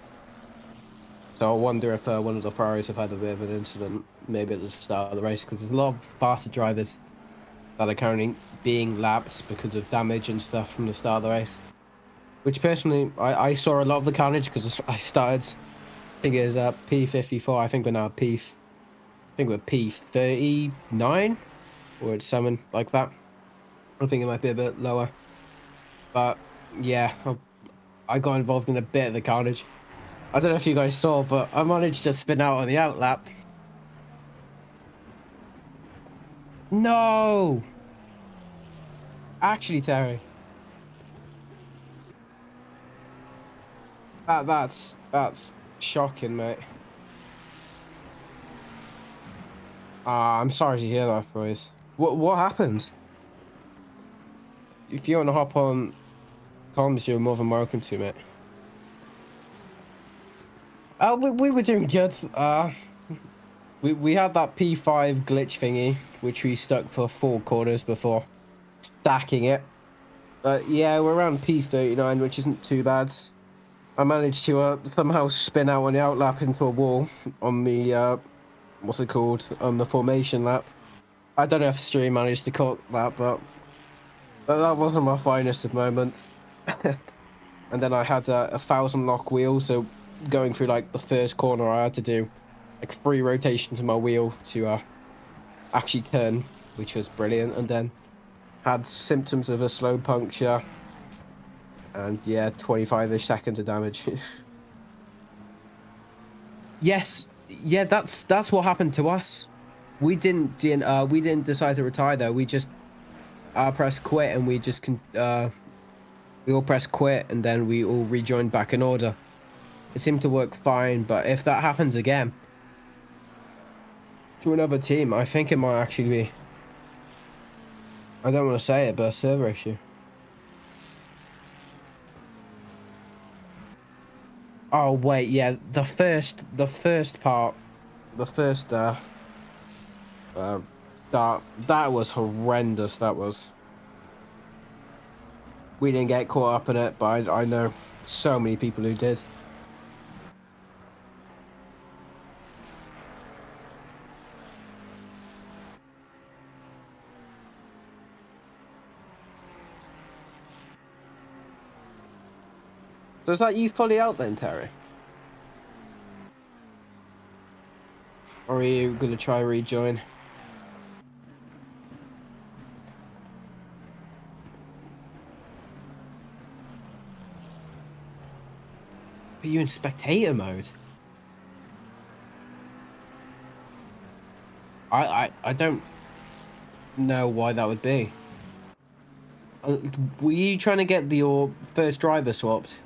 So I wonder if one of the Ferraris have had a bit of an incident, maybe at the start of the race, because there's a lot of faster drivers that are currently being lapsed because of damage and stuff from the start of the race. Which personally, I saw a lot of the carnage because I started, I think it was P54, I think we're now we're P39, or it's something like that. I think it might be a bit lower, but yeah, I got involved in a bit of the carnage. I don't know if you guys saw, but I managed to spin out on the outlap. No! Actually, Terry. That's shocking, mate. I'm sorry to hear that, boys. What happened? If you want to hop on comms, you're more than welcome to, mate. We were doing good. We had that P5 glitch thingy, which we stuck for 4 corners before stacking it. But yeah, we're around P39, which isn't too bad. I managed to somehow spin out on the outlap into a wall on the what's it called, on the formation lap. I don't know if stream managed to caught that, but that wasn't my finest of moments. And then I had a 1,000 lock wheel, so going through like the first corner, I had to do like 3 rotations of my wheel to actually turn, which was brilliant. And then had symptoms of a slow puncture, and yeah, 25-ish seconds of damage. Yes, yeah, that's what happened to us. We didn't decide to retire though. We just pressed quit, and we just we all pressed quit, and then we all rejoined back in order. It seemed to work fine, but if that happens again to another team, I think it might actually be, I don't want to say it, but a server issue. Oh wait, yeah, the first part, that was horrendous. That was. We didn't get caught up in it, but I know so many people who did. So is that you fully out then, Terry? Or are you going to try rejoin? Are you in spectator mode? I don't know why that would be. Were you trying to get your first driver swapped?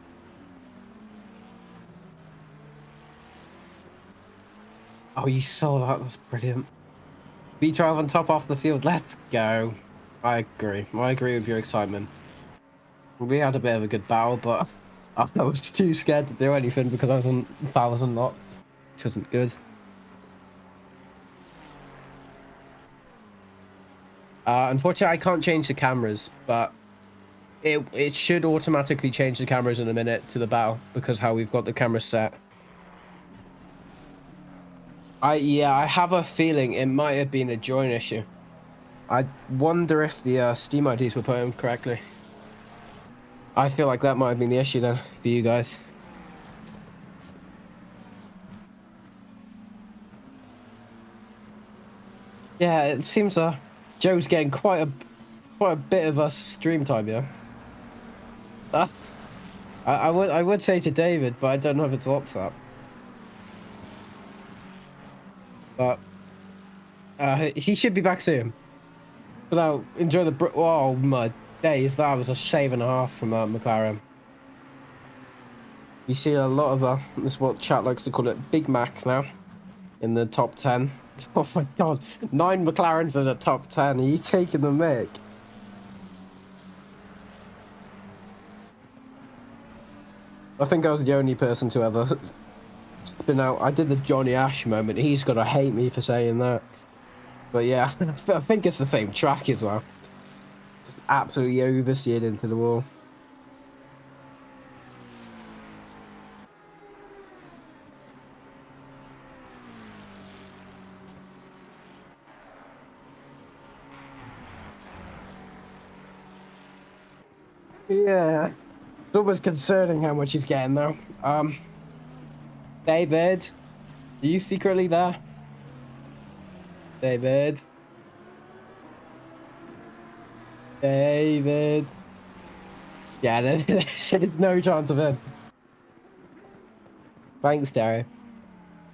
Oh, you saw that? That's brilliant. V12 on top off the field. Let's go. I agree with your excitement. We had a bit of a good battle, but I was too scared to do anything because I was on 1,000 lock, which wasn't good. Unfortunately, I can't change the cameras, but it should automatically change the cameras in a minute to the battle because how we've got the cameras set. I have a feeling it might have been a join issue. I wonder if the Steam IDs were put in correctly. I feel like that might have been the issue then for you guys. Yeah, it seems Joe's getting quite a bit of a stream time here. That's I would say to David, but I don't know if it's WhatsApp. But he should be back soon. But now enjoy the oh my days, that was a shave and a half from McLaren. You see a lot of this is what chat likes to call it, Big Mac now in the top 10. Oh my god, 9 McLarens in the top 10. Are you taking the mic? I think I was the only person to ever spin out. I did the Johnny Ash moment. He's gonna hate me for saying that. But yeah, I think it's the same track as well. Just absolutely overseeing into the wall. Yeah, it's almost concerning how much he's getting now. David, are you secretly there? David. David. Yeah, there's no chance of it. Thanks, Derry.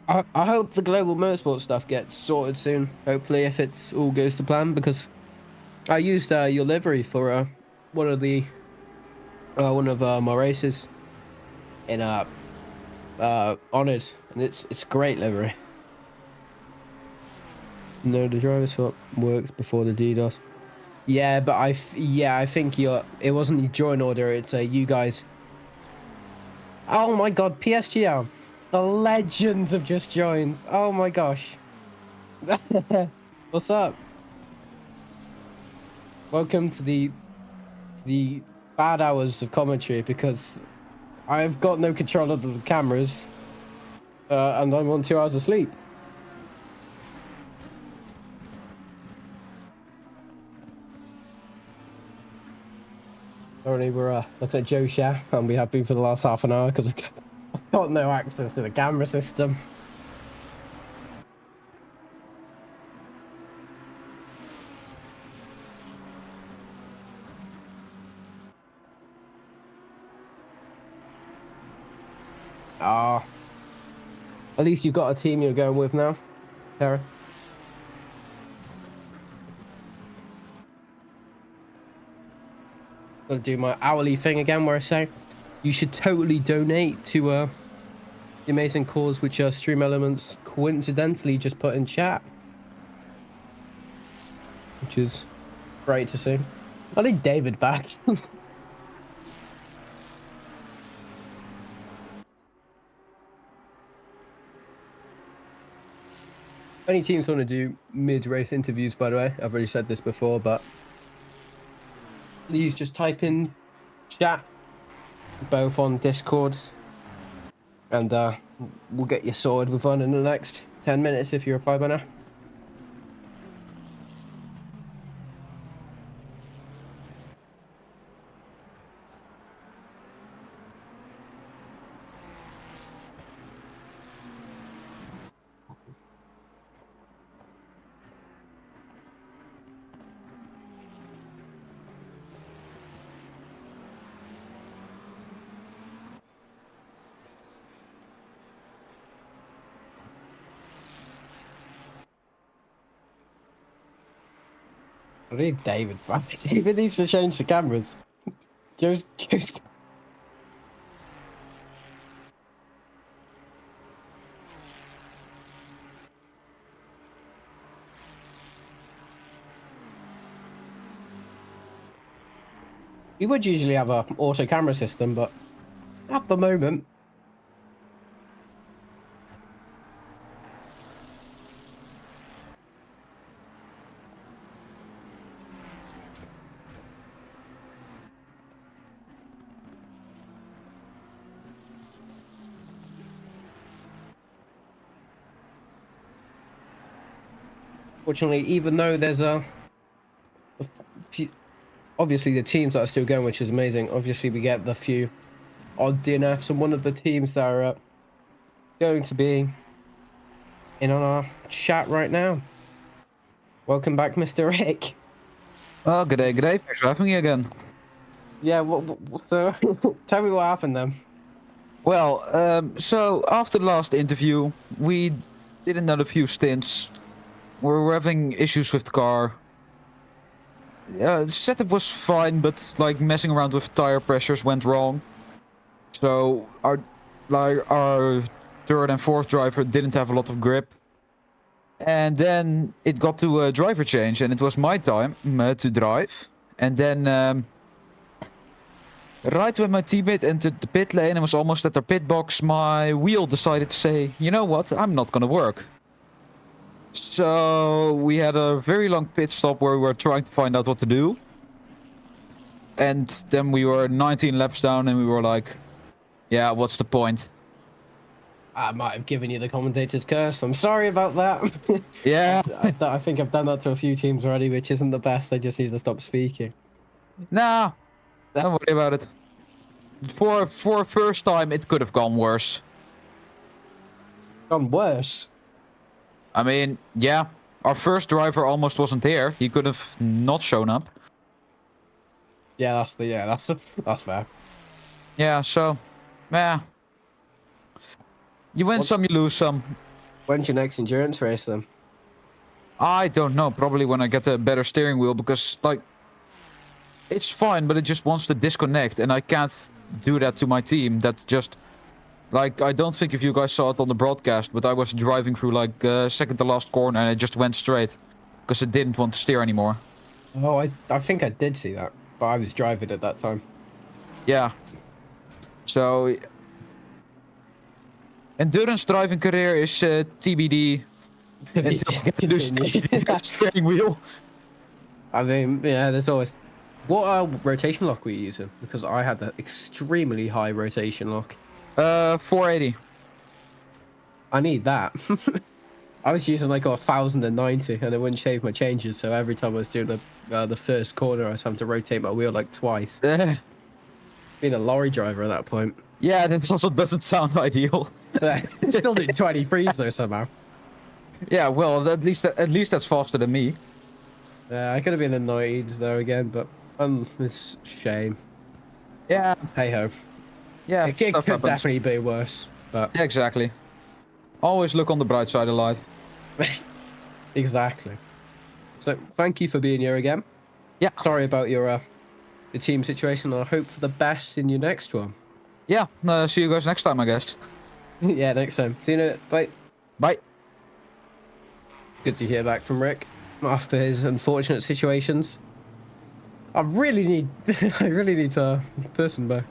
I hope the global motorsport stuff gets sorted soon. Hopefully, if it's all goes to plan, because I used your livery for one of my races in Honored, and it's great livery. No, the driver swap works before the DDoS. Yeah, but I think it wasn't the join order. It's you guys. Oh my god, PSGL, the legends have just joined. Oh my gosh. What's up? Welcome to the bad hours of commentary, because I've got no control of the cameras, and I'm on 2 hours of sleep. Currently, we're looking at Joe Share, and we have been for the last half an hour because I've got no access to the camera system. At least you've got a team you're going with now, Tara. I'll do my hourly thing again, where I say you should totally donate to the amazing cause which Stream Elements coincidentally just put in chat, which is great to see. I need David back. Any teams want to do mid-race interviews, by the way, I've already said this before, but please just type in chat, both on Discord, and we'll get you sorted with one in the next 10 minutes if you reply by now. I need David back. David needs to change the cameras. Joe's. We would usually have a auto camera system, but at the moment. Fortunately, even though there's obviously the teams that are still going, which is amazing. Obviously, we get the few odd DNFs, and one of the teams that are going to be in on our chat right now. Welcome back, Mr. Rick. Oh, good day, good day. Thanks for having me again. Yeah, so tell me what happened then. Well, so after the last interview, we did another few stints. We were having issues with the car. The setup was fine, but like messing around with tire pressures went wrong. So our third and fourth driver didn't have a lot of grip. And then it got to a driver change, and it was my time to drive. And then right when my teammate entered the pit lane and was almost at their pit box, my wheel decided to say, you know what, I'm not gonna work. So we had a very long pit stop where we were trying to find out what to do. And then we were 19 laps down and we were like, yeah, what's the point? I might have given you the commentator's curse. I'm sorry about that. Yeah. I think I've done that to a few teams already, which isn't the best. I just need to stop speaking. Nah, don't worry about it. For first time, it could have gone worse. Gone worse? I mean, yeah, our first driver almost wasn't here. He could have not shown up. Yeah, that's fair. Yeah, so, yeah. You win some, you lose some. When's your next endurance race then? I don't know. Probably when I get a better steering wheel, because like, it's fine, but it just wants to disconnect, and I can't do that to my team. That's just like, I don't think if you guys saw it on the broadcast, but I was driving through like second to last corner, and it just went straight because it didn't want to steer anymore. Oh, I think I did see that, but I was driving at that time. Yeah. So endurance driving career is TBD until I get to do steering wheel. I mean, yeah, there's always. What rotation lock were you using? Because I had that extremely high rotation lock. 480. I need that. I was using like 1090, and it wouldn't shave my changes. So every time I was doing the first corner, I was having to rotate my wheel like twice. Being a lorry driver at that point. Yeah, that also doesn't sound ideal. Still doing 23s though somehow. Yeah, well, at least that's faster than me. I could have been in the 90s though again, but it's a shame. Yeah. Hey ho. Yeah, it could definitely be worse, but yeah, exactly. Always look on the bright side of life. Exactly. So thank you for being here again. Yeah. Sorry about your team situation. I hope for the best in your next one. Yeah. See you guys next time, I guess. Yeah, next time. See you in a bit. Bye. Bye. Good to hear back from Rick after his unfortunate situations. I really need a person back.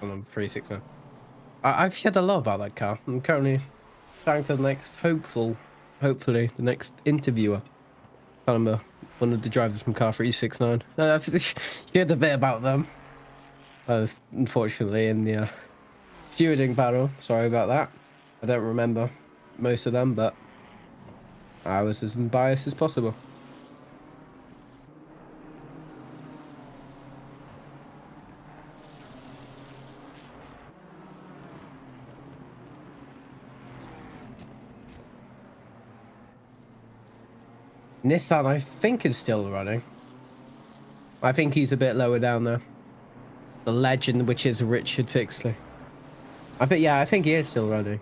I'm 369. I've heard a lot about that car. I'm currently trying to the next hopefully the next interviewer. I remember one of the drivers from car 369. I've heard a bit about them. I was unfortunately in the stewarding battle. Sorry about that. I don't remember most of them, but I was as unbiased as possible. Nissan, I think, is still running. I think he's a bit lower down there. The legend, which is Richard Pixley. I think he is still running.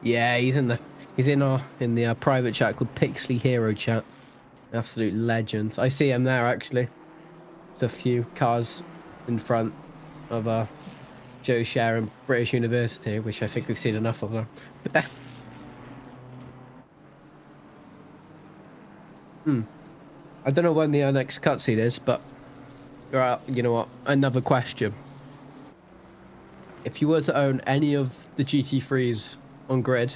Yeah, he's in the private chat called Pixley Hero Chat. Absolute legends. I see him there actually. There's a few cars in front of Joe Share and British University, which I think we've seen enough of them. I don't know when the next cutscene is, but Right, you know what? Another question. If you were to own any of the GT3s on grid,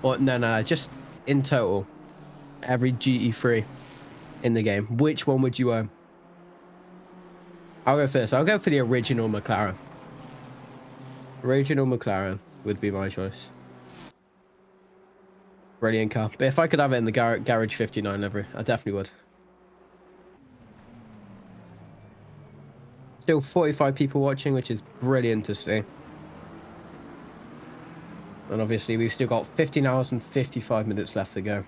or no, just in total, every GT3 in the game, which one would you own? I'll go first. I'll go for the original McLaren. Original McLaren would be my choice. Brilliant car. But if I could have it in the Garage 59 livery, I definitely would. Still 45 people watching, which is brilliant to see. And obviously, we've still got 15 hours and 55 minutes left to go.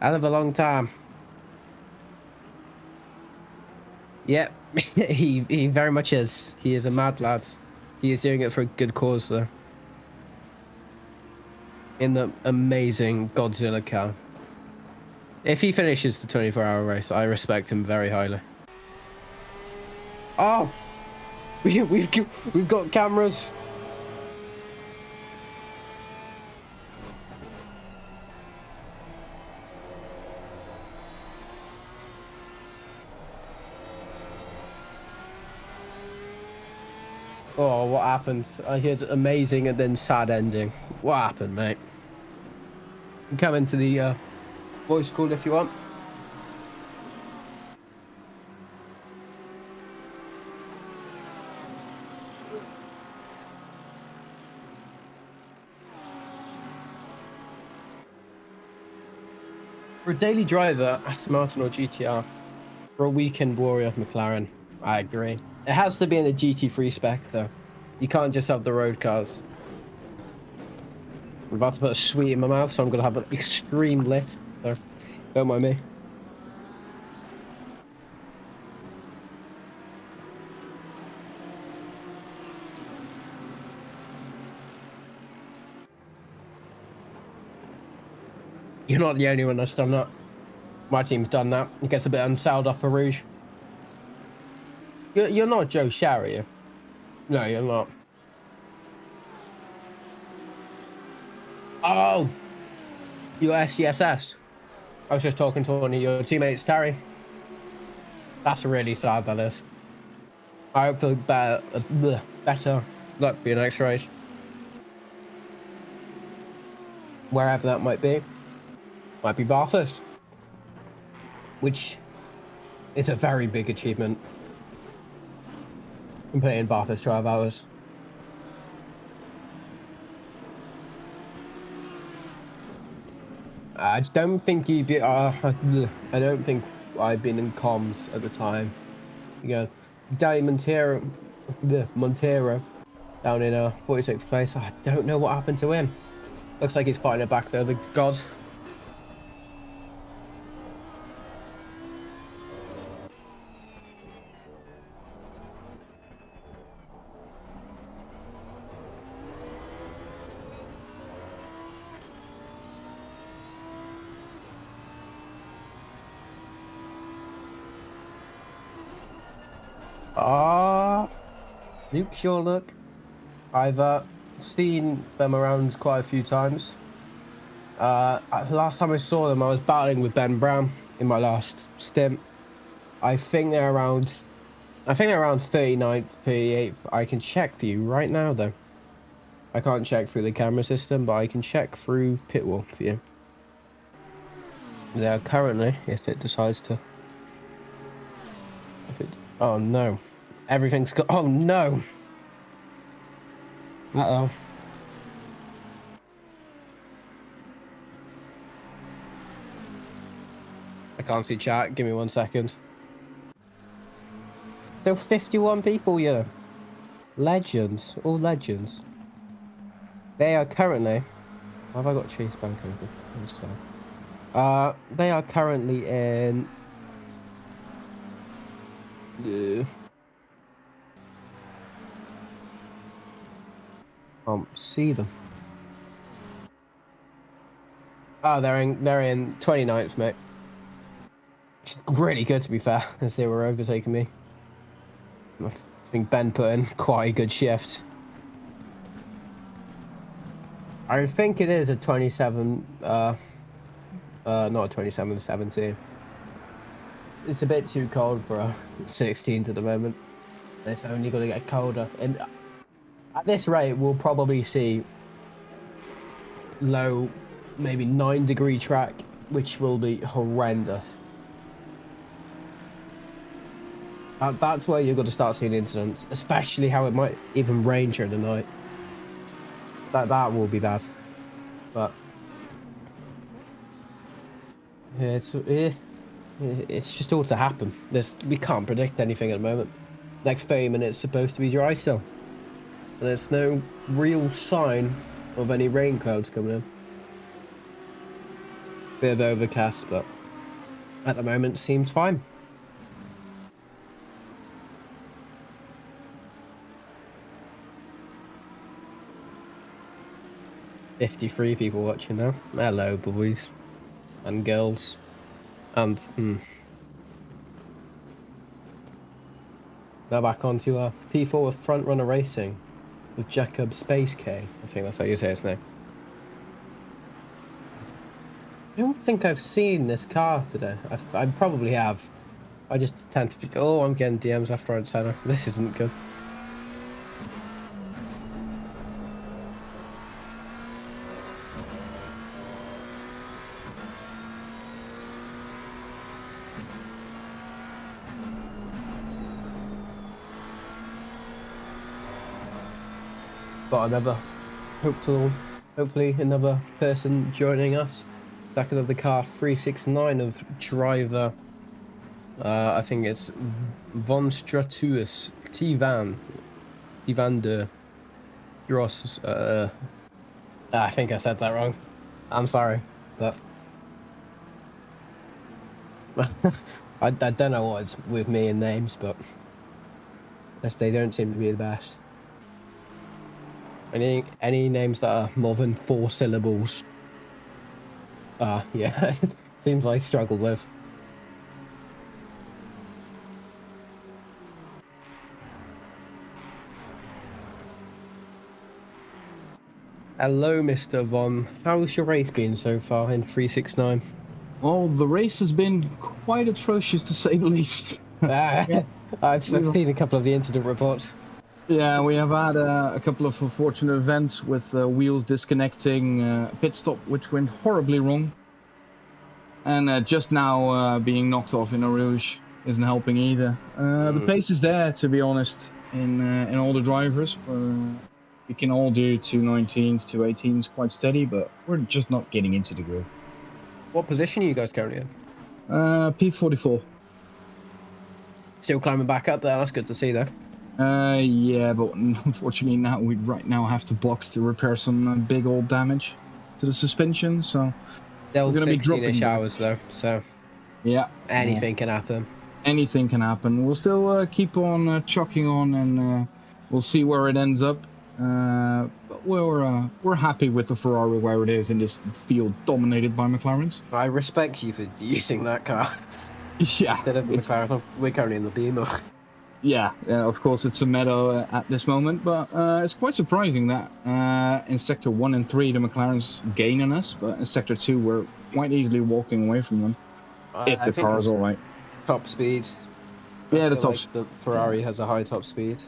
Hell of a long time. Yep, he very much is. He is a mad lad. He is doing it for a good cause, though. In the amazing Godzilla car. If he finishes the 24-hour race, I respect him very highly. Oh, we've got cameras. Oh, what happened? I heard amazing and then sad ending. What happened, mate? You can come into the voice call if you want. For a daily driver, Aston Martin or GTR. For a weekend warrior, McLaren. I agree. It has to be in a GT3 spec, though. You can't just have the road cars. I'm about to put a sweet in my mouth, so I'm going to have an extreme lit. So don't mind me. You're not the only one that's done that. My team's done that. It gets a bit unsound up a rouge. You're not Joe Shower, are you? No, you're not. Oh! You're SGSS. I was just talking to one of your teammates, Terry. That's really sad, that is. I hope for better luck for your next race. Wherever that might be. Might be Bathurst. Which is a very big achievement. Completing Bathurst 12 hours. I don't think you'd be. I don't think I've been in comms at the time. Again, Danny Montero down in 46th place. I don't know what happened to him. Looks like he's fighting it back though. The god. Luke Sherlock. I've seen them around quite a few times. Last time I saw them, I was battling with Ben Brown in my last stint. I think they're around 39th, 38th. I can check for you right now, though. I can't check through the camera system, but I can check through Pitwall for you. They are currently, if it decides to. Oh no. Everything's got. Oh no! Uh-oh. I can't see chat. Give me 1 second. Still 51 people here. Legends. All legends. They are currently. Have I got Chase Bank open? I'm sorry. They are currently in. Can't see them. Oh, they're in 29th, mate. Which is really good, to be fair, as they were overtaking me. I think Ben put in quite a good shift. I think it is a 27, not a 27, 17. It's a bit too cold for a 16th at the moment. It's only going to get colder. And at this rate, we'll probably see low, maybe 9-degree track, which will be horrendous. That's where you're going to start seeing incidents, especially how it might even rain during the night. That will be bad. But yeah, it's just all to happen. We can't predict anything at the moment. Next 30 minutes supposed to be dry still, and there's no real sign of any rain clouds coming in. Bit of overcast, but at the moment seems fine. $53 people watching now. Hello, boys and girls. And now back onto P4 with Front Runner Racing with Jacob Space K. I think that's how you say his name. I don't think I've seen this car today. I probably have. I just tend to be. Oh, I'm getting DMs after I'd said it. This isn't good. Got another, hopefully another person joining us. Second of the car, 369 of driver. I think it's Von Stratuus T-Van de Gross. I think I said that wrong. I'm sorry, but I don't know what's with me and names, but they don't seem to be the best. Any names that are more than 4 syllables? Yeah, seems like I struggle with. Hello, Mr. Von. How's your race been so far in 369? Well, the race has been quite atrocious to say the least. I've seen a couple of the incident reports. Yeah, we have had a couple of unfortunate events with wheels disconnecting, pit stop which went horribly wrong, and just now being knocked off in a Rouge isn't helping either. The pace is there, to be honest, in all the drivers. We can all do 219s, 218s quite steady, but we're just not getting into the groove. What position are you guys currently in? P44. Still climbing back up there. That's good to see, though. Yeah, but unfortunately now we right now have to box to repair some big old damage to the suspension, so Still we're gonna be 16-ish hours though, so yeah, anything can happen. Anything can happen. We'll still keep on chucking on, and we'll see where it ends up. But we're happy with the Ferrari where it is in this field dominated by McLarens. I respect you for using that car. Yeah, instead of McLaren, we're currently in the Beamer. Yeah, of course it's a medal at this moment, but it's quite surprising that in Sector 1 and 3 the McLarens gain on us, but in Sector 2 we're quite easily walking away from them, if the car is alright. Top speed. Yeah, the top. Like the Ferrari has a high top speed.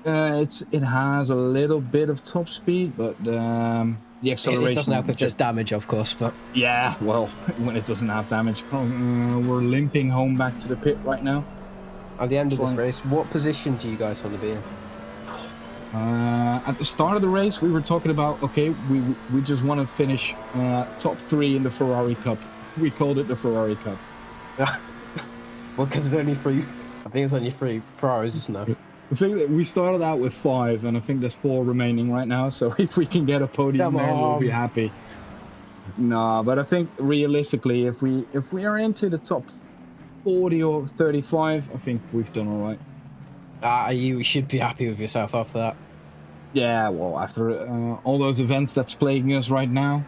It has a little bit of top speed, but the acceleration. It doesn't help if there's damage, of course, but yeah, well, when it doesn't have damage, we're limping home back to the pit right now. At the end of this race, what position do you guys want to be in? At the start of the race, we were talking about, okay, we just want to finish top 3 in the Ferrari Cup. We called it the Ferrari Cup. Well, because it's only 3. I think it's only 3 Ferraris, isn't there? I think that we started out with 5, and I think there's 4 remaining right now. So if we can get a podium there, we'll be happy. No, but I think realistically, if we are into the top 40 or 35, I think we've done all right. You should be happy with yourself after that. Yeah, well, after all those events that's plaguing us right now,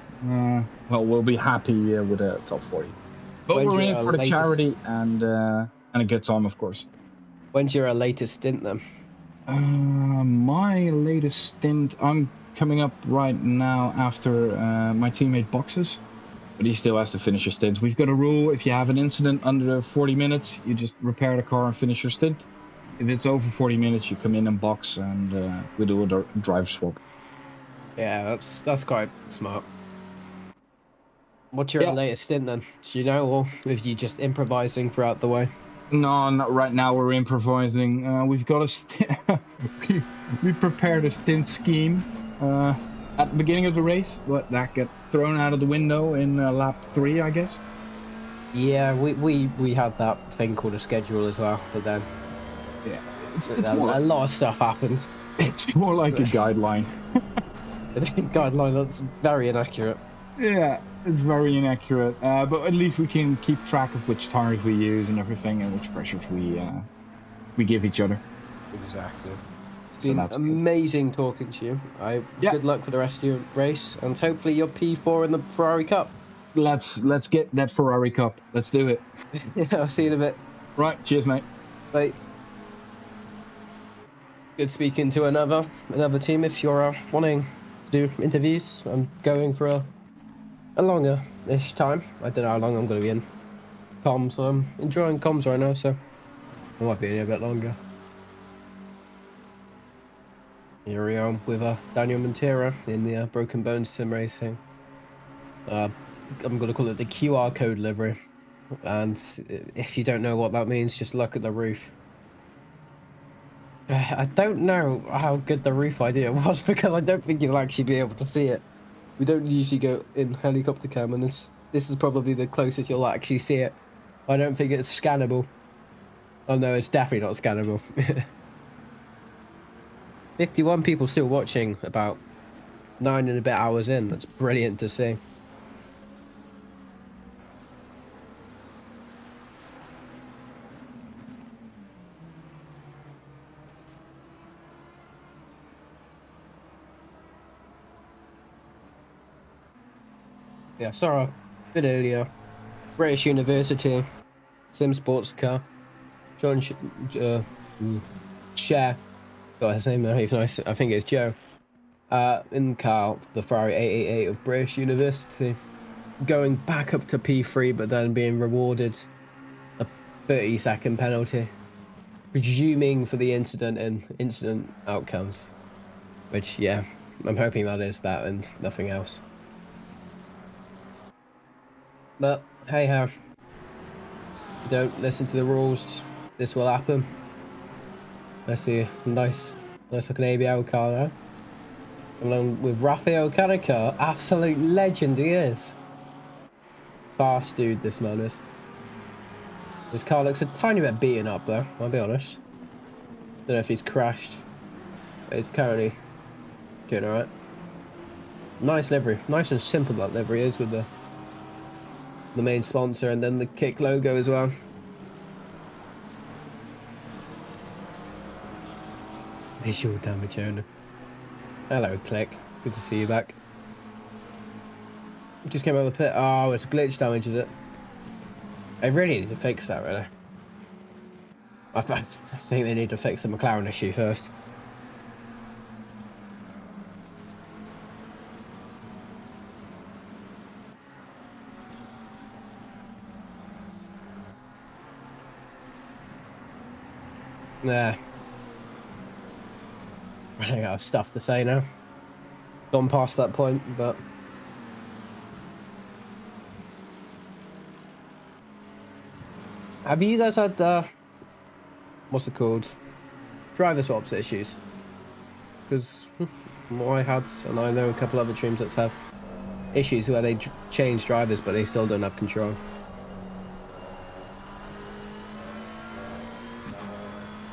well, we'll be happy with a top 40. But we're in it for the charity and a good time, of course. When's your latest stint then? My latest stint, I'm coming up right now after my teammate boxes. but he still has to finish his stint. We've got a rule: if you have an incident under 40 minutes, you just repair the car and finish your stint. If it's over 40 minutes, you come in and box, and we do a drive swap. Yeah, that's quite smart. What's your latest stint then? Do you know, or if you just improvising throughout the way? No, not right now. We're improvising. We've got we prepared a stint scheme at the beginning of the race, but that got thrown out of the window in lap 3, I guess. Yeah, we had that thing called a schedule as well, but then a lot of stuff happened. It's more like a guideline. A guideline that's very inaccurate. Yeah, it's very inaccurate. But at least we can keep track of which tires we use and everything, and which pressures we give each other. Exactly. It's been amazing talking to you. Good luck for the rest of your race, and hopefully you're P4 in the Ferrari Cup. Let's get that Ferrari Cup. Let's do it. Yeah, I'll see you in a bit. Right, cheers, mate. Bye. Good speaking to another team. If you're wanting to do interviews, I'm going for a longer-ish time. I don't know how long I'm going to be in comms. I'm enjoying comms right now, so I might be in a bit longer. Here we are with Daniel Montero in the Broken Bones sim racing. I'm going to call it the QR code livery. And if you don't know what that means, just look at the roof. I don't know how good the roof idea was, because I don't think you'll actually be able to see it. We don't usually go in helicopter cam, and this is probably the closest you'll actually see it. I don't think it's scannable. Oh no, it's definitely not scannable. 51 people still watching, about 9 and a bit hours in. That's brilliant to see. Yeah, sorry, a bit earlier. British University, Sim Sports Car, John Share, got his name there, even I think it's Joe. In the car, the Ferrari 888 of British University, going back up to P3, but then being rewarded a 30-second penalty, presuming for the incident and incident outcomes. Which, yeah, I'm hoping that is that and nothing else. But hey ho, don't listen to the rules, this will happen. I see a nice looking ABL car there, along with Rafael Canicar. Absolute legend he is. Fast dude this man is. His car looks a tiny bit beaten up though, I'll be honest. Don't know if he's crashed, but he's currently doing alright. Nice livery, nice and simple that livery is, with the main sponsor and then the Kick logo as well. Visual damage owner. Hello, Click. Good to see you back. Just came out of the pit. Oh, it's glitch damage, is it? I really need to fix that, really. I think they need to fix the McLaren issue first. Nah. Running out of stuff to say now. Gone past that point, but... Have you guys had, what's it called? Driver swaps issues? Because I had, and I know a couple other teams that have issues where they change drivers, but they still don't have control.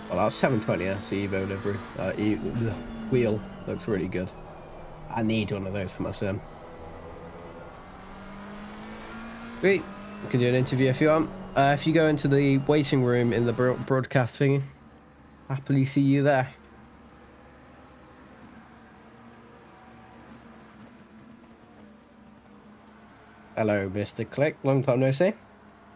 Well, that was 720S Evo livery. The wheel looks really good. I need one of those for my sim. Sweet. You can do an interview if you want. If you go into the waiting room in the broadcast thingy, happily see you there. Hello, Mr. Click. Long time no see.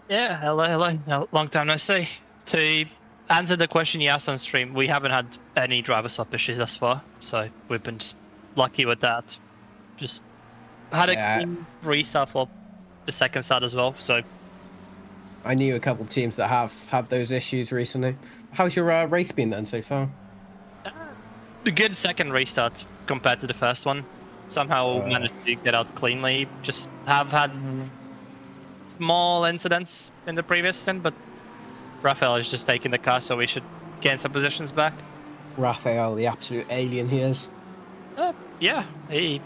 Yeah, hello. Long time no see. To answer the question you asked on stream, we haven't had any driver swap issues thus far, so we've been just lucky with that. Just had a clean restart for the second start as well. So I knew a couple of teams that have had those issues recently. How's your race been then so far? a good second restart compared to the first one. Somehow managed to get out cleanly. Just have had small incidents in the previous stint, but Raphael is just taking the car, so we should gain some positions back. Raphael, the absolute alien he is. Yeah, he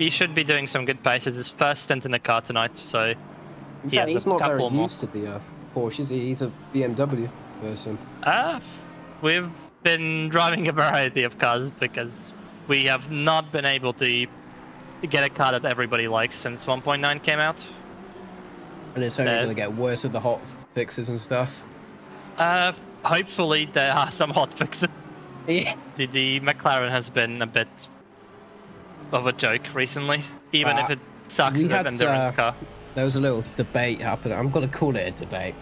should be doing some good pace. It's his first stint in the car tonight, so In he fact, has he's a not very couple more. used to the Porsches. He's a BMW person. We've been driving a variety of cars because we have not been able to get a car that everybody likes since 1.9 came out. And it's only going to get worse with the hot fixes and stuff. Hopefully there are some hot fixes. Yeah. The McLaren has been a bit of a joke recently, even if it sucks with an endurance car. There was a little debate happening. I'm going to call it a debate.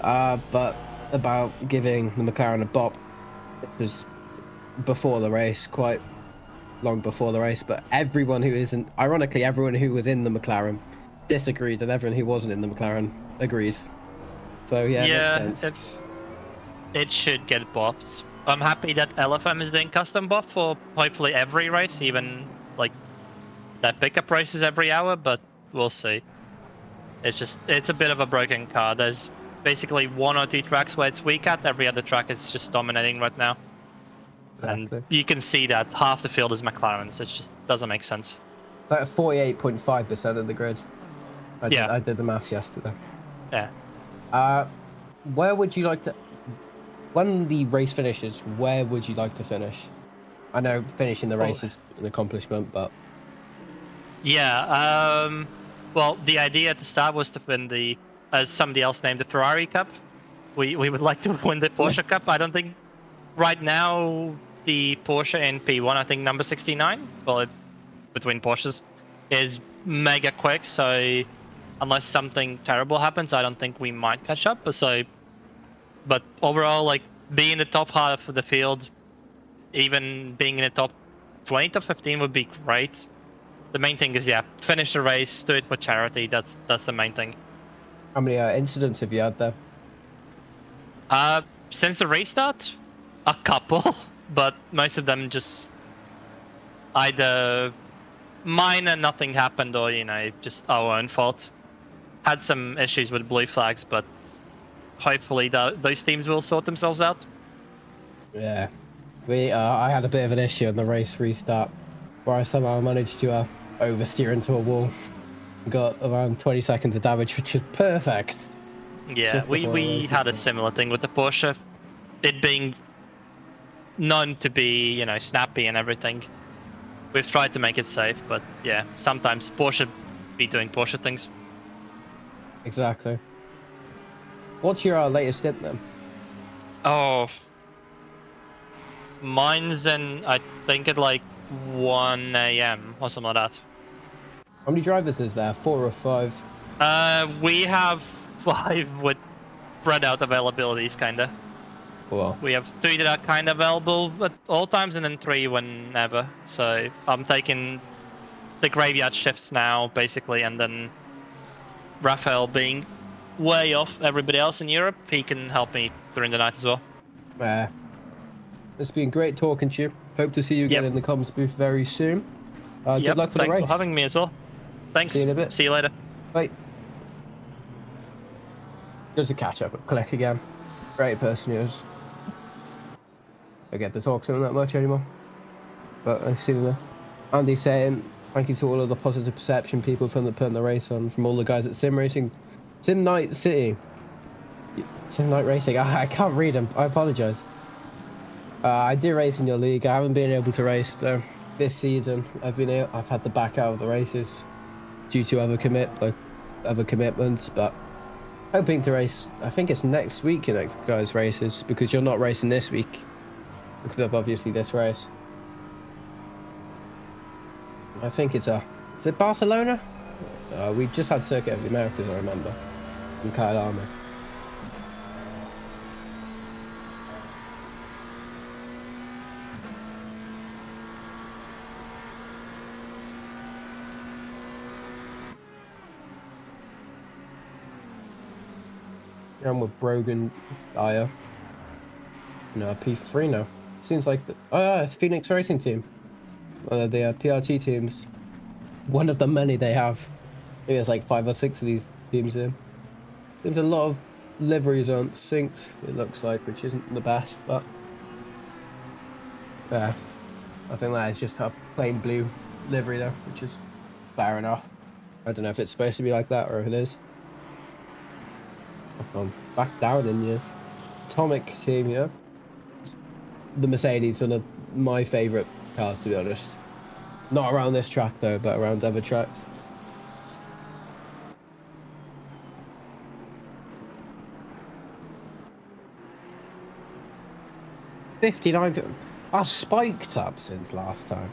But about giving the McLaren a bop. It was before the race, quite long before the race, but everyone who isn't, ironically, everyone who was in the McLaren disagreed, and everyone who wasn't in the McLaren agrees. So yeah, makes sense. It should get bopped. I'm happy that LFM is doing custom bop for hopefully every race, even like that pickup races every hour, but we'll see. It's a bit of a broken car. There's basically 1 or 2 tracks where it's weak at. Every other track is just dominating right now. Exactly. And you can see that half the field is McLaren, so it just doesn't make sense. It's like 48.5% of the grid. I did the maths yesterday. Yeah. Where would you like to... When the race finishes, where would you like to finish? I know finishing the race is an accomplishment, but... Yeah, well, the idea at the start was to win the, as somebody else named, the Ferrari Cup. We would like to win the Porsche Cup. I don't think right now the Porsche in P1, I think number 69, well, between Porsches, is mega quick. So unless something terrible happens, I don't think we might catch up. But overall, like being in the top half of the field, even being in the top 20 to 15 would be great. The main thing is, finish the race, do it for charity. That's the main thing. How many incidents have you had there? Since the restart, a couple, but most of them just either minor, nothing happened, or just our own fault. Had some issues with blue flags, but hopefully those teams will sort themselves out. Yeah, I had a bit of an issue on the race restart where I somehow managed to oversteer into a wall. Got around 20 seconds of damage, which is perfect. Yeah, we had a similar thing with the Porsche. It being known to be, snappy and everything. We've tried to make it safe, but yeah, sometimes Porsche be doing Porsche things. Exactly. What's your latest stint then? Oh, mine's in, I think at like 1 AM or something like that. How many drivers is there? 4 or 5? We have 5 with spread out availabilities, kinda. Well, we have 3 that are kind of available at all times, and then 3 whenever. So I'm taking the graveyard shifts now, basically, and then Raphael being way off everybody else in Europe, he can help me during the night as well. It's been great talking to you. Hope to see you again in the comms booth very soon. Good luck for the race. Thanks for having me as well. Thanks. See you in a bit. See you later. Bye. Good to catch up with Click again. Great person he is. I get to talk to him that much anymore. But I see him there. Andy saying, thank you to all of the positive perception people from putting the race on, from all the guys at Sim Racing. Sim Night City. Sim Night Racing. I can't read them. I apologise. I do race in your league. I haven't been able to race though this season. I've had to back out of the races due to other commitments, but hoping to race. I think it's next week your next guys races, because you're not racing this week because of obviously this race. I think is it Barcelona? We've just had Circuit of the Americas, I remember, in Kyle Armour. I'm with Brogan, Aya. No, P3 now. Seems like oh yeah, it's Phoenix Racing Team. One of the PRT teams. One of the many they have. I think there's like 5 or 6 of these teams in. There's a lot of liveries aren't synced, it looks like, which isn't the best, but yeah, I think that is just a plain blue livery though, which is fair enough. I don't know if it's supposed to be like that or if it is. I've gone back down in your Atomic team here. The Mercedes, one of my favourite cars, to be honest. Not around this track though, but around other tracks. $59. I spiked up since last time.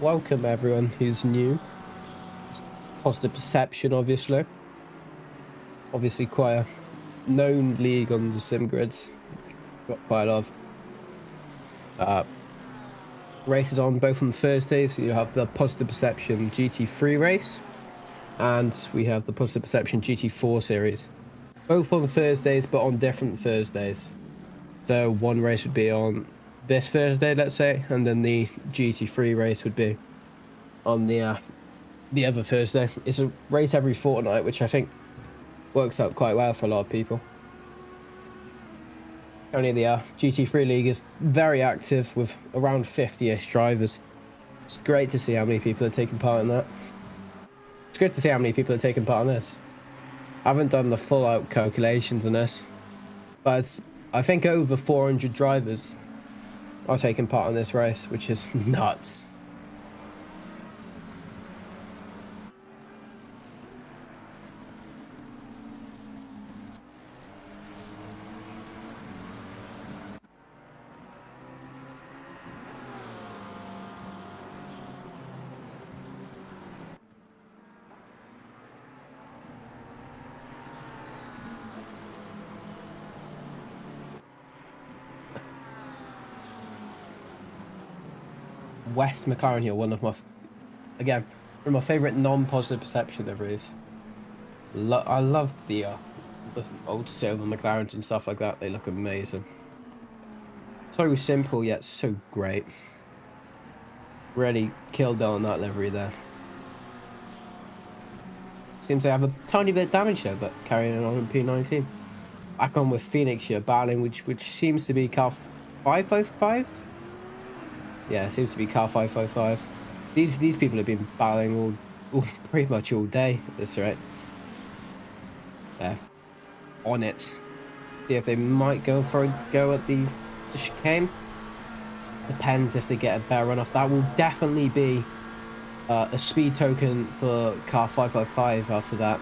Welcome everyone who's new. Positive Perception, obviously. Obviously quite a known league on the sim grids. Got quite a lot of races on both on Thursdays. So you have the Positive Perception GT3 race, and we have the Positive Perception GT4 series. Both on Thursdays, but on different Thursdays. So one race would be on this Thursday, let's say, and then the GT3 race would be on the other Thursday. It's a race every fortnight, which I think works out quite well for a lot of people. Only the GT3 league is very active with around 50-ish drivers. It's great to see how many people are taking part in that. It's great to see how many people are taking part in this. I haven't done the full out calculations on this, but it's, I think over 400 drivers are taking part in this race, which is nuts. West McLaren here, one of my, again, one of my favourite non-positive perception liveries. I love the old silver McLarens and stuff like that. They look amazing. So simple yet so great. Really killed on that livery there. Seems to have a tiny bit of damage though, but carrying it on in P19. Back on with Phoenix here, battling which seems to be car 555. Yeah, it seems to be car 555. These people have been battling all pretty much all day at this rate. They're on it. See if they might go for a go at the chicane. Depends if they get a better run off. That will definitely be a speed token for car 555 after that.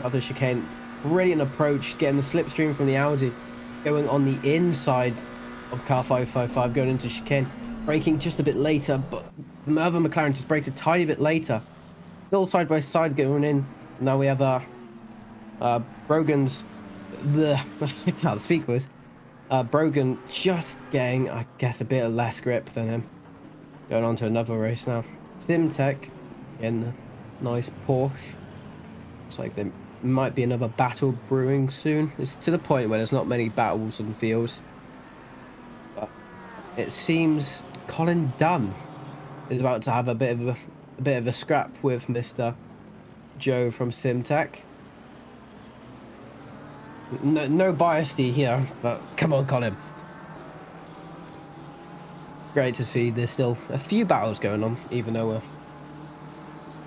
After the chicane. Brilliant approach, getting the slipstream from the Audi. Going on the inside of car 555, going into chicane. Braking just a bit later, but the other McLaren just braked a tiny bit later. Still side by side going in. Now we have Brogan's I can't speak with Brogan just getting, I guess, a bit of less grip than him. Going on to another race now. SimTech in the nice Porsche. Looks like there might be another battle brewing soon. It's to the point where there's not many battles on the field. But it seems Colin Dunn is about to have a bit of a scrap with Mr. Joe from SimTech. No biasy here, but come on, Colin. Great to see there's still a few battles going on, even though we're...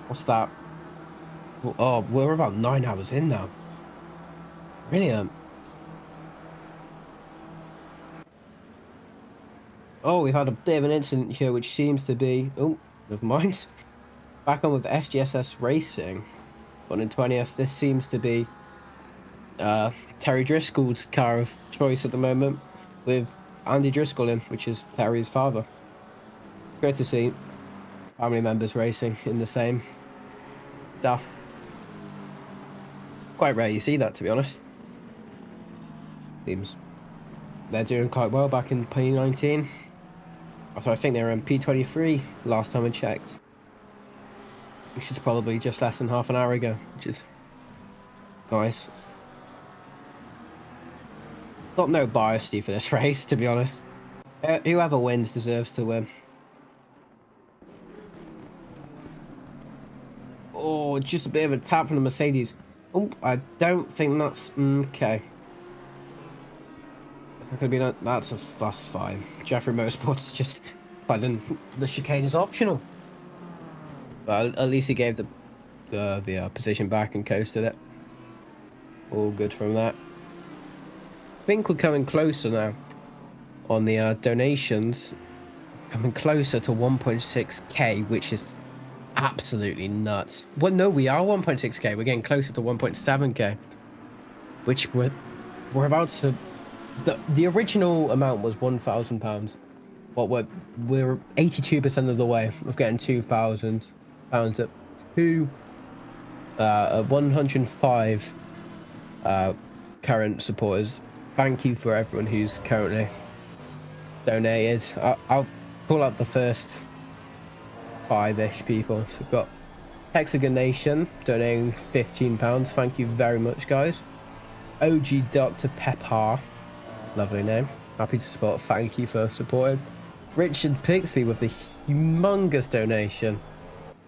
What's that? Oh, we're about 9 hours in now. Brilliant. Oh, we've had a bit of an incident here, which seems to be... Oh, never mind. Back on with SGSS Racing. 1 in 20th. This seems to be Terry Driscoll's car of choice at the moment, with Andy Driscoll in, which is Terry's father. Great to see family members racing in the same stuff. Quite rare you see that, to be honest. Seems they're doing quite well back in P19. So I think they were in P23 last time I checked, which is probably just less than half an hour ago, which is nice. Got no bias for this race, to be honest. Whoever wins deserves to win. Oh, just a bit of a tap from the Mercedes. Oh, I don't think that's okay. That could be that's fine. Jeffrey Motorsports just finding the chicane is optional. But at least he gave the position back and coasted it. All good from that. I think we're coming closer now on the donations. Coming closer to 1.6k, which is absolutely nuts. Well, no, we are 1.6k. We're getting closer to 1.7k, which we're about to. The original amount was £1,000. But we're 82% of the way of getting £2,000 up to 105 current supporters. Thank you for everyone who's currently donated. I'll pull up the first 5-ish people. So we've got Hexagon Nation donating £15. Thank you very much, guys. OG Dr. Pepper, lovely name. Happy to support. Thank you for supporting. Richard Pixley with the humongous donation.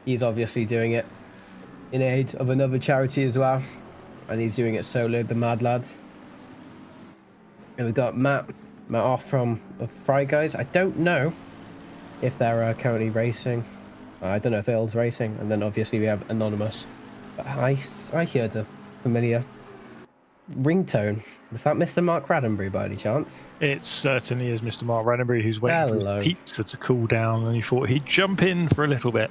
He's obviously doing it in aid of another charity as well, and he's doing it solo, the Mad Lads. And we've got Matt off from Fry Guys. I don't know if they're currently racing. I don't know if Earl's racing. And then obviously we have Anonymous. But I heard a familiar ringtone. Was that Mr. Mark Raddenbury by any chance? It certainly is Mr. Mark Raddenbury, who's waiting for his pizza to cool down, and he thought he'd jump in for a little bit.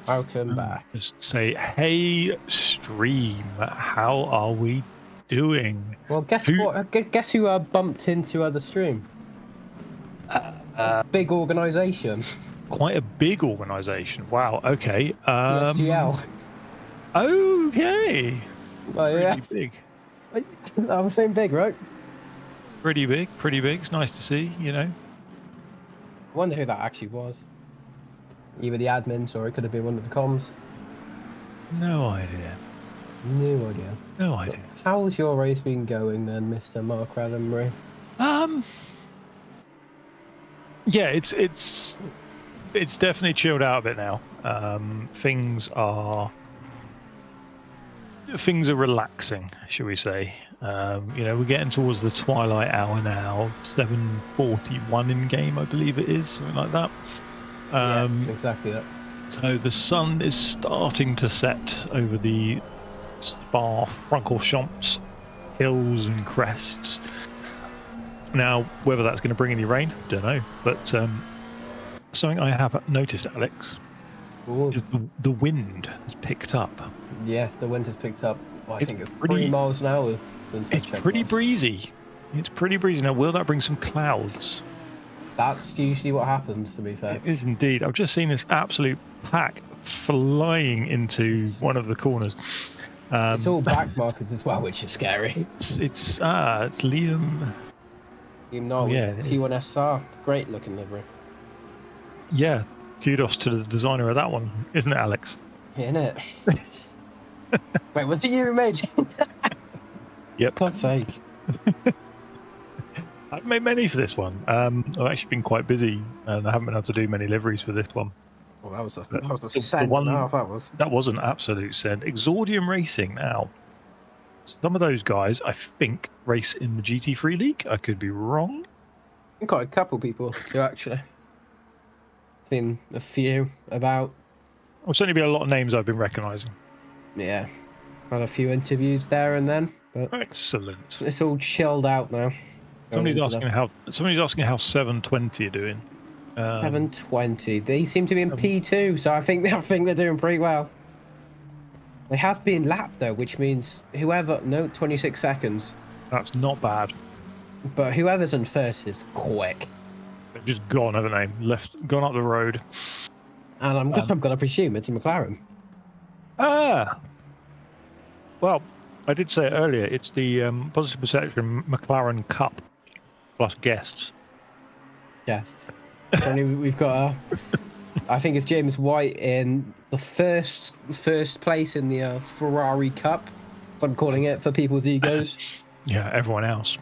Welcome back. Just say, hey, stream, how are we doing? Well, guess what? Guess who bumped into the stream? Big organisation. Quite a big organisation. Wow. Okay. SGL. Okay. Oh yeah. Pretty big. I was saying big, right? Pretty big. Pretty big. It's nice to see. You know. I wonder who that actually was. Either the admins or it could have been one of the comms. No idea. No idea. No idea. How's your race been going then, Mr. Mark Raddenbury? Yeah, it's definitely chilled out a bit now. Things are relaxing, shall we say? You know, we're getting towards the twilight hour now. 7:41 in game, I believe it is, something like that. Yeah, exactly that. So the sun is starting to set over the Spa Francorchamps hills and crests. Now, whether that's going to bring any rain, don't know. But something I have noticed, Alex, is the wind has picked up. Yes, the wind has picked up. Well, I think it's 3 miles an hour. It's pretty breezy. It's pretty breezy. Now, will that bring some clouds? That's usually what happens, to be fair. It is indeed. I've just seen this absolute pack flying into one of the corners. It's all back markers as well, which is scary. It's Liam. T1SR. Great looking livery. Yeah. Kudos to the designer of that one, isn't it, Alex? Isn't it? Wait, was it you who made it? Yep. God's sake. I've made many for this one. I've actually been quite busy, and I haven't been able to do many liveries for this one. Well, that was a send. That was an absolute send. Exordium Racing now. Some of those guys, I think, race in the GT3 League. I could be wrong. I've got a couple people too, actually. Seen a few about. There'll certainly be a lot of names I've been recognising. Yeah. Had a few interviews there and then. But excellent. It's all chilled out now. Somebody's asking how 720 are doing. 720. They seem to be in P2, so I think they're doing pretty well. They have been lapped though, which means 26 seconds. That's not bad. But whoever's in first is quick. They've just gone, haven't they? Gone up the road. And I'm gonna presume it's a McLaren. Well, I did say it earlier. It's the Positive Perception McLaren Cup plus guests. Guests. Only we've got I think it's James White in the first place in the Ferrari Cup, as I'm calling it, for people's egos. Yeah, everyone else.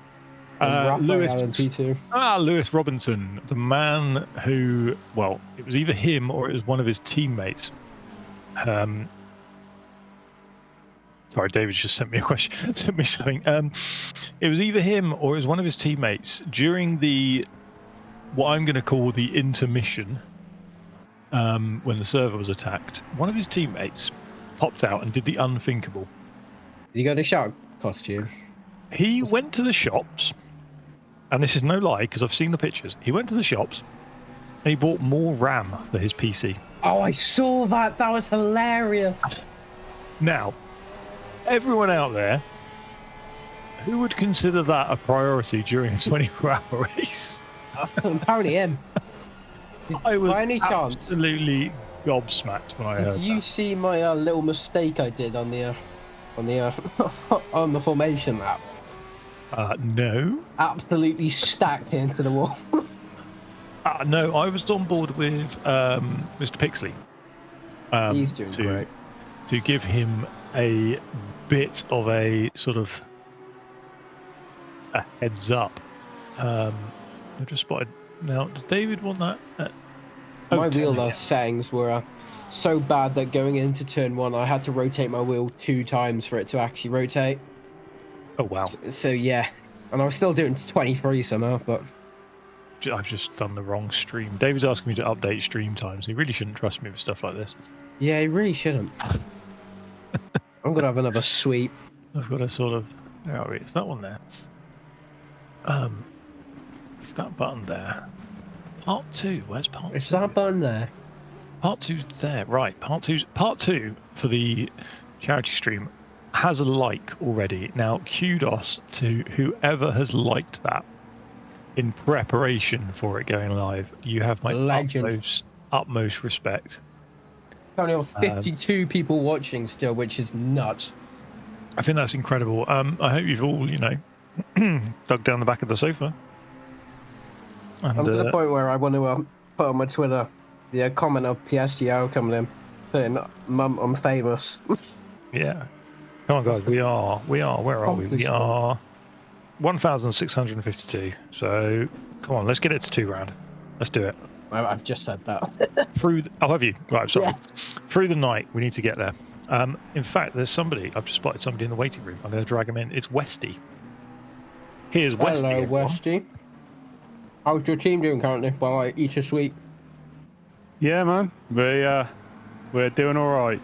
Lewis, P2. Lewis Robinson, the man who, well, it was either him or it was one of his teammates. Sorry, David just sent me a question, sent me something. It was either him or it was one of his teammates during what I'm going to call the intermission, when the server was attacked. One of his teammates popped out and did the unthinkable. You got a shark costume? He went to the shops, and this is no lie because I've seen the pictures. He went to the shops and he bought more RAM for his PC. Oh, I saw that. That was hilarious. Now, everyone out there, who would consider that a priority during a 24-hour race? Apparently him. I was By any chance, absolutely gobsmacked when I heard did you that. see my little mistake I did on the on the formation map? No. Absolutely stacked into the wall. No, I was on board with Mr. Pixley. He's doing great. To give him a bit of a sort of a heads up. I just spotted. Now, does David want that? My wheel settings were so bad that going into turn 1, I had to rotate my wheel 2 times for it to actually rotate. Oh, wow. So yeah. And I was still doing 23 somehow, but... I've just done the wrong stream. David's asking me to update stream times. He really shouldn't trust me with stuff like this. Yeah, he really shouldn't. I'm going to have another sweep. I've got a sort of... Oh, it's that one there. It's that button there. Part 2. Where's part 2? It's that button there. Part 2's there. Right. Part 2 for the charity stream has a like already. Now, kudos to whoever has liked that in preparation for it going live. You have my utmost respect. Only on 52 people watching still, which is nuts. I think that's incredible. I hope you've all, dug down the back of the sofa. And, I'm to the point where I want to put on my Twitter the comment of PSGO coming in saying, "Mum, I'm famous." Yeah. Come on, guys. We are. Where are we? We are 1,652. So, come on. Let's get it to 2 round. Let's do it. I've just said that. Have you? Right. Sorry. Yeah. Through the night, we need to get there. In fact, there's somebody. I've just spotted somebody in the waiting room. I'm going to drag him in. It's Westy. Here's Westy. Hello, Westy. How's your team doing currently while I eat a sweet? Yeah, man. We're doing all right.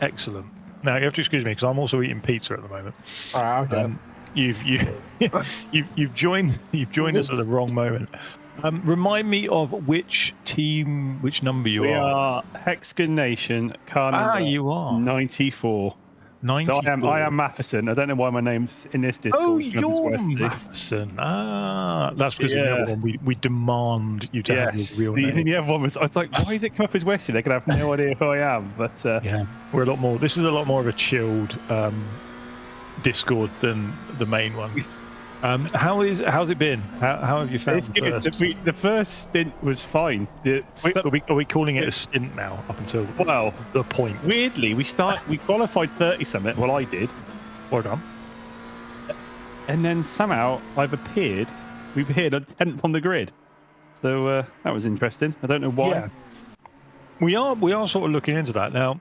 Excellent. Now you have to excuse me because I'm also eating pizza at the moment. Okay. You've joined us at the wrong moment. Remind me of which number you are. We are Hexagon Nation, car number you are 94. 94. So I am Matheson. I don't know why my name's in this Discord. Oh, you're Matheson. That's because in the other one we demand you to have your real name. The other one was, I was like, why does it come up as Wesley? They could have no idea who I am. But yeah, we're a lot more. This is a lot more of a chilled Discord than the main one. How's it been? How have you found it's good. The first stint was fine. Are we calling it a stint now? Up until the point. Weirdly, we qualified 30 summit. Well, I did. Well done. And then somehow we appeared on 10th on the grid. So that was interesting. I don't know why. Yeah. We are sort of looking into that now.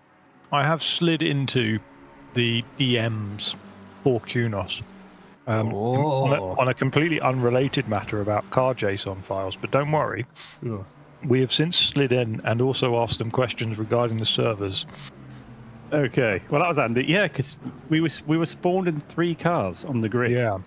I have slid into the DMs for Kunos. On a completely unrelated matter about car JSON files, but don't worry. Yeah. We have since slid in and also asked them questions regarding the servers. Okay, well that was handy. Yeah, because we were spawned in 3 cars on the grid. Yeah.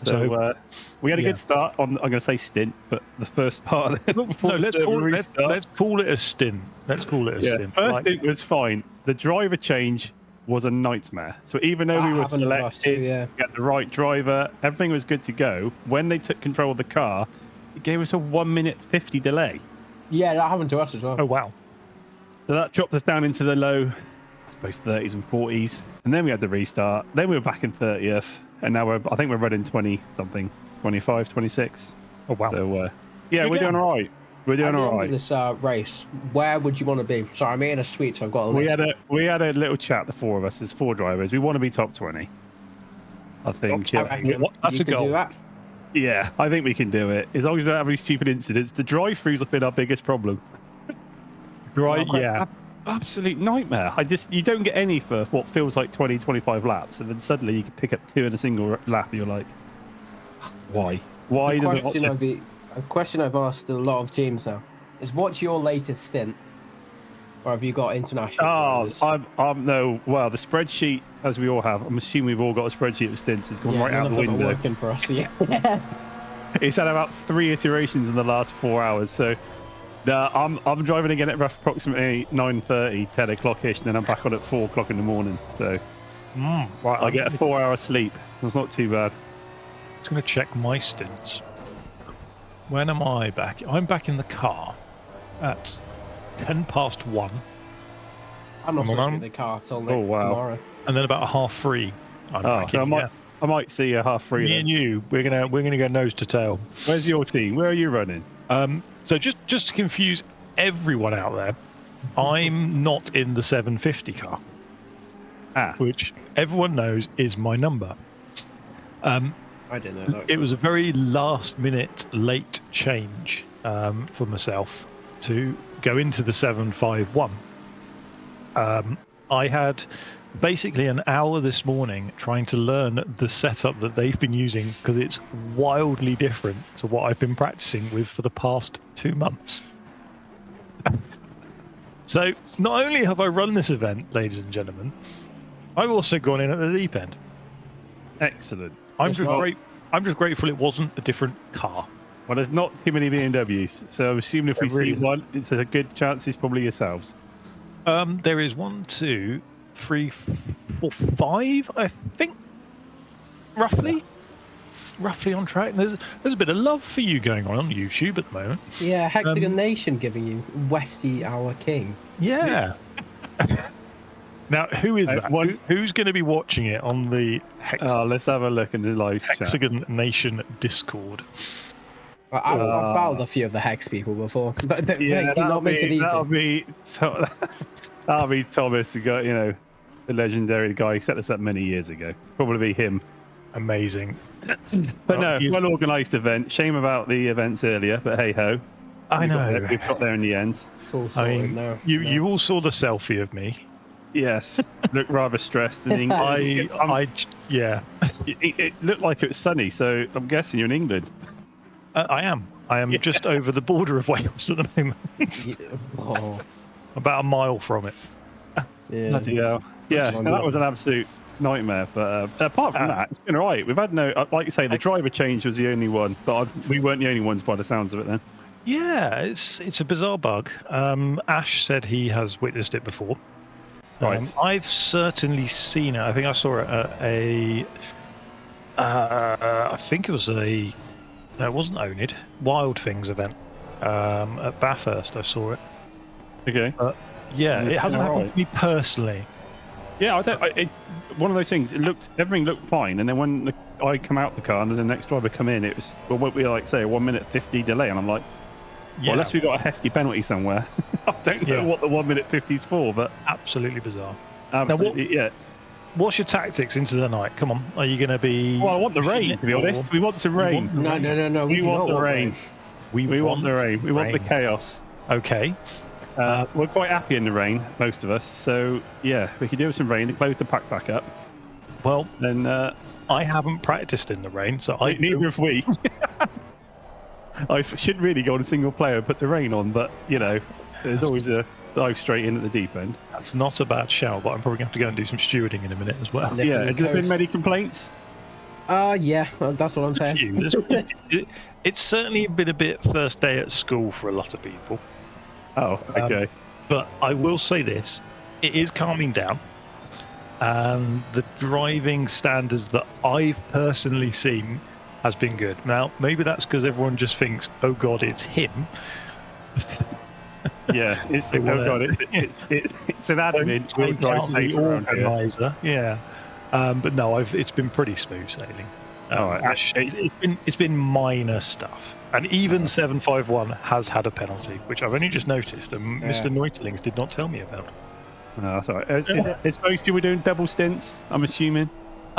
So we had a good start on. I'm going to say stint, but the first part. Of it, let's call it a stint. Let's call it a stint. First stint was fine. The driver change was a nightmare. So even though we were selected, we had the right driver, everything was good to go. When they took control of the car, it gave us a 1 minute 50 delay. Yeah, that happened to us as well. Oh wow! So that dropped us down into the low, I suppose 30s and 40s, and then we had the restart. Then we were back in 30th, and now I think we're running 20 something, 25, 26. Oh wow! So yeah, we're doing all right. We're doing all right. This race, where would you want to be? Sorry, I'm eating a sweet, so I've got a list. We had a little chat, the 4 of us. There's 4 drivers. We want to be top 20. I think. That's a goal. Yeah, I think we can do it. As long as we don't have any stupid incidents. The drive-throughs have been our biggest problem. Right, yeah. Absolute nightmare. You don't get any for what feels like 20, 25 laps, and then suddenly you can pick up 2 in a single lap, and you're like, why? Why? A question I've asked a lot of teams now is, what's your latest stint? Or have you got international drivers? Well, the spreadsheet, as we all have, I'm assuming we've all got a spreadsheet of stints, has gone right out the window. Working for us, yeah. It's had about 3 iterations in the last 4 hours, so I'm driving again at approximately 9:30, 10 o'clock-ish, and then I'm back on at 4 o'clock in the morning, so right, I get a 4-hour sleep. That's not too bad. I'm just going to check my stints. When am I back? I'm back in the car at 1:10. I'm not supposed to be in the car till next tomorrow. And then about 3:30, I'm back in. I might see you 3:30. Me and you, we're gonna go nose to tail. Where's your team? Where are you running? So just to confuse everyone out there, I'm not in the 750 car, which everyone knows is my number. I didn't know that. It was a very last-minute late change for myself to go into the 751. I had basically an hour this morning trying to learn the setup that they've been using, because it's wildly different to what I've been practicing with for the past 2 months. So not only have I run this event, ladies and gentlemen, I've also gone in at the deep end. Excellent. I'm just grateful it wasn't a different car. Well, there's not too many BMWs, so I'm assuming if we see one, it's a good chance it's probably yourselves. There is 1, 2, 3, 4, 5, I think, roughly on track. There's a bit of love for you going on YouTube at the moment. Yeah, Hexagon Nation giving you Westy our king. Yeah. Now, who is that? Who's going to be watching it on the let's have a look in the live Hexagon Nation Discord? I've battled a few of the Hex people before, but they do not make it easy. That'll be Thomas, who got, the legendary guy who set us up many years ago. Probably be him. Amazing. But no, well-organised event. Shame about the events earlier, but hey-ho. I know. We've got there in the end. It's all sorted now. You all saw the selfie of me. Yes, looked rather stressed. And yeah. It looked like it was sunny, so I'm guessing you're in England. I am. Just over the border of Wales at the moment. About a mile from it. Yeah, that was an absolute nightmare. But apart from that, it's been all right. We've had like you say, the driver change was the only one, but we weren't the only ones by the sounds of it then. Yeah, it's a bizarre bug. Ash said he has witnessed it before. Right. I've certainly seen it. I think I saw it at I think it was no, it wasn't Onid. Wild Things event. At Bathurst, I saw it. Okay. Yeah, it hasn't happened to me personally. Yeah, one of those things. Everything looked fine, and then when I come out the car and the next driver come in, it was what we like say a 1:50 delay, and I'm like, well, unless we got a hefty penalty somewhere. I don't know what the 1:50 is for, but absolutely bizarre. Absolutely, now, what's your tactics into the night? Come on, are you going to be? Well, I want the rain, to be honest. We want some rain. No. We want the rain. We want the rain. We want the chaos. Okay. We're quite happy in the rain, most of us. So yeah, we could do with some rain to close the pack back up. Well, then I haven't practiced in the rain, so neither have we. I should really go on a single player and put the rain on, but there's always a dive straight in at the deep end. That's not a bad shout, but I'm probably going to have to go and do some stewarding in a minute as well. Yeah, has there been many complaints? Yeah, that's what I'm saying. It's certainly been a bit first day at school for a lot of people. Oh, okay. But I will say this, it is calming down. And the driving standards that I've personally seen has been good. Now, maybe that's because everyone just thinks, oh God, it's him. Yeah, it's an admin. We'll drive safe around organizer. Yeah. But no, it's been pretty smooth sailing. It's been minor stuff. And even 751 has had a penalty, which I've only just noticed, and Mr. Neutelings did not tell me about. No, that's all right. It's supposed to be doing double stints, I'm assuming.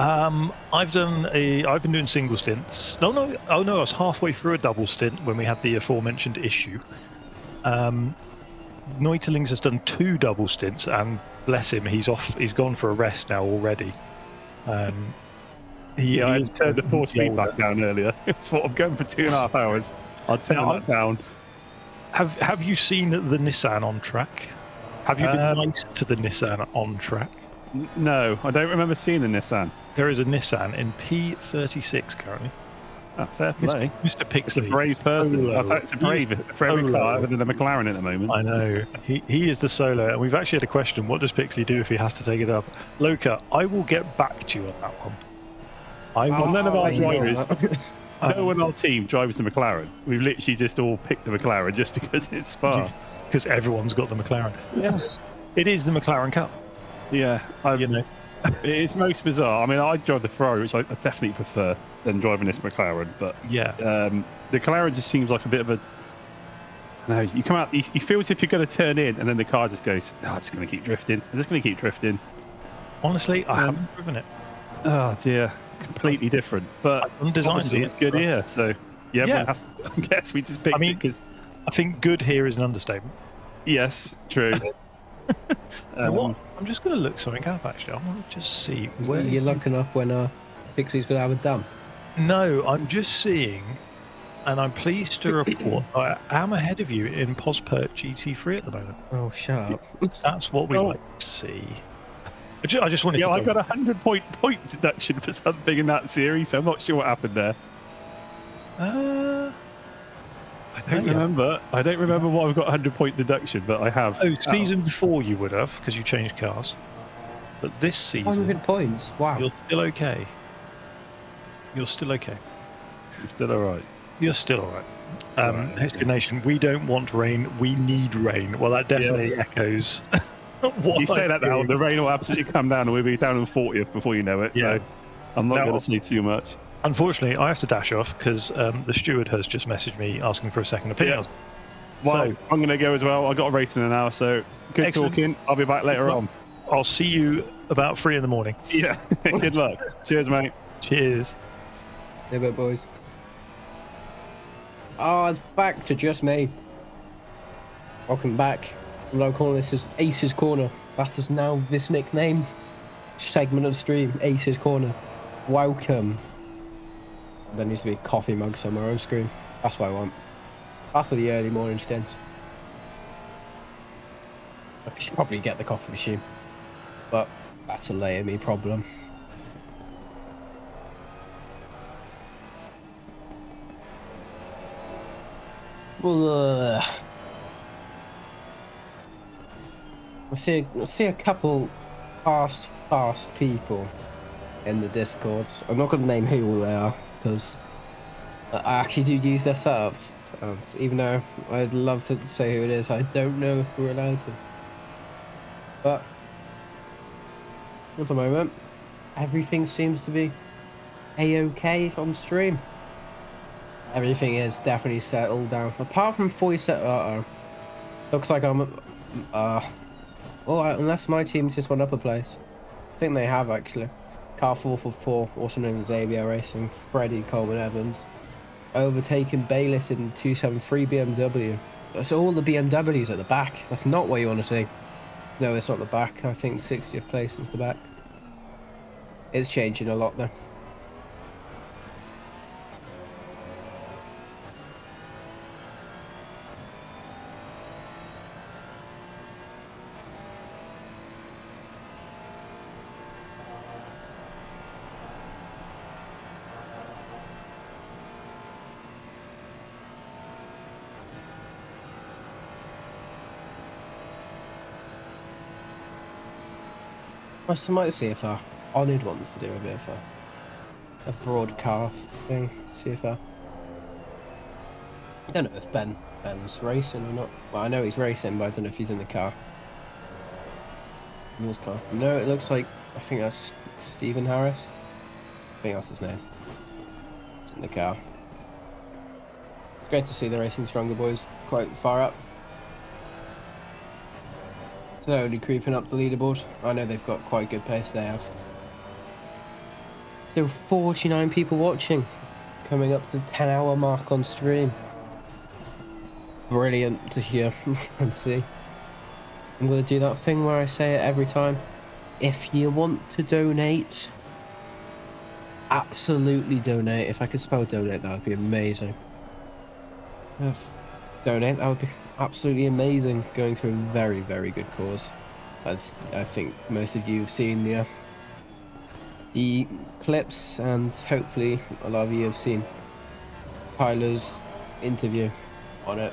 I've been doing single stints. Oh no, I was halfway through a double stint when we had the aforementioned issue. Neuterlings has done 2 double stints, and bless him, he's gone for a rest now already. I turned the force feed back down earlier. It's what I'm going for 2.5 hours. I'll turn that down. Have you seen the Nissan on track? Have you been nice to the Nissan on track? No, I don't remember seeing the Nissan. There is a Nissan in P36 currently. Oh, fair play. Mr. Pixley. It's a brave person. It's a brave car other than a McLaren at the moment. I know. He is the solo. And we've actually had a question. What does Pixley do if he has to take it up? Loka, I will get back to you on that one. None of our drivers, no one on our team drives the McLaren. We've literally just all picked the McLaren just because it's Spa. Because everyone's got the McLaren. Yes. It is the McLaren Cup. Yeah. It's most bizarre. I mean, I drive the Ferrari, which I definitely prefer than driving this McLaren. But yeah, the McLaren just seems like a bit of a. No, you come out. You feel as if you're going to turn in, and then the car just goes. Oh, I'm just going to keep drifting. I'm just going to keep drifting. Honestly, I haven't driven it. Oh dear, it's completely different. But obviously it's good here. So yeah. I guess we just picked it because I think good here is an understatement. Yes, true. I'm just going to look something up, actually. I want to just see where... You're looking up when Pixie's going to have a dump? No, I'm just seeing, and I'm pleased to report I am ahead of you in Pospert GT3 at the moment. Oh, shut up. That's what we like to see. I just wanted to... I got a 100-point deduction for something in that series, so I'm not sure what happened there. I don't remember. I don't remember what I've got 100-point deduction, but I have. Oh, season before you would have, because you changed cars. But this season... 100 points? Wow. You're still okay. You're still okay. I'm still alright. You're still alright. Explanation, we don't want rain, we need rain. Well, that definitely echoes what you say that now, the rain will absolutely come down and we'll be down in 40th before you know it. Yeah. So I'm not going to say too much. Unfortunately, I have to dash off because the steward has just messaged me asking for a second opinion. Well, I'm going to go as well. I've got a race in an hour, so good talking. I'll be back later on. I'll see you about 3 in the morning. Yeah, good luck. Cheers, mate. Cheers. Hey, bit, boys. Oh, it's back to just me. Welcome back. I'm now calling this as Ace's Corner. That is now this nickname. Segment of the stream, Ace's Corner. Welcome. There needs to be a coffee mug somewhere on screen. That's what I want. After the early morning stints. I should probably get the coffee machine. But that's a layer me problem. I see a couple fast people in the Discord. I'm not going to name who they are because I actually do use their setups. Even though I'd love to say who it is, I don't know if we're allowed to. But at the moment, everything seems to be a-okay on stream. Everything is definitely settled down. Apart from voice set. Looks like I'm. Unless my team's just went up a place. I think they have actually. Car 444, also known as ABL Racing, Freddie Coleman Evans, overtaken Bayliss in 273 BMW. That's all the BMWs at the back. That's not what you want to see. No, it's not the back. I think 60th place is the back. It's changing a lot though. I might see if Onid wants to do a bit of a broadcast thing. See if I don't know if Ben's racing or not. Well, I know he's racing, but I don't know if he's in the car. In his car. No, it looks like I think that's Stephen Harris. I think that's his name. It's in the car. It's great to see the Racing Stronger boys quite far up. Slowly creeping up the leaderboard. I know they've got quite good pace they have. So 49 people watching, coming up to the 10-hour mark on stream. Brilliant to hear and see. I'm going to do that thing where I say it every time. If you want to donate, absolutely donate. If I could spell donate, that would be amazing. Donate, that would be absolutely amazing. Going to a very, very good cause. As I think most of you have seen the clips, and hopefully a lot of you have seen Tyler's interview on it.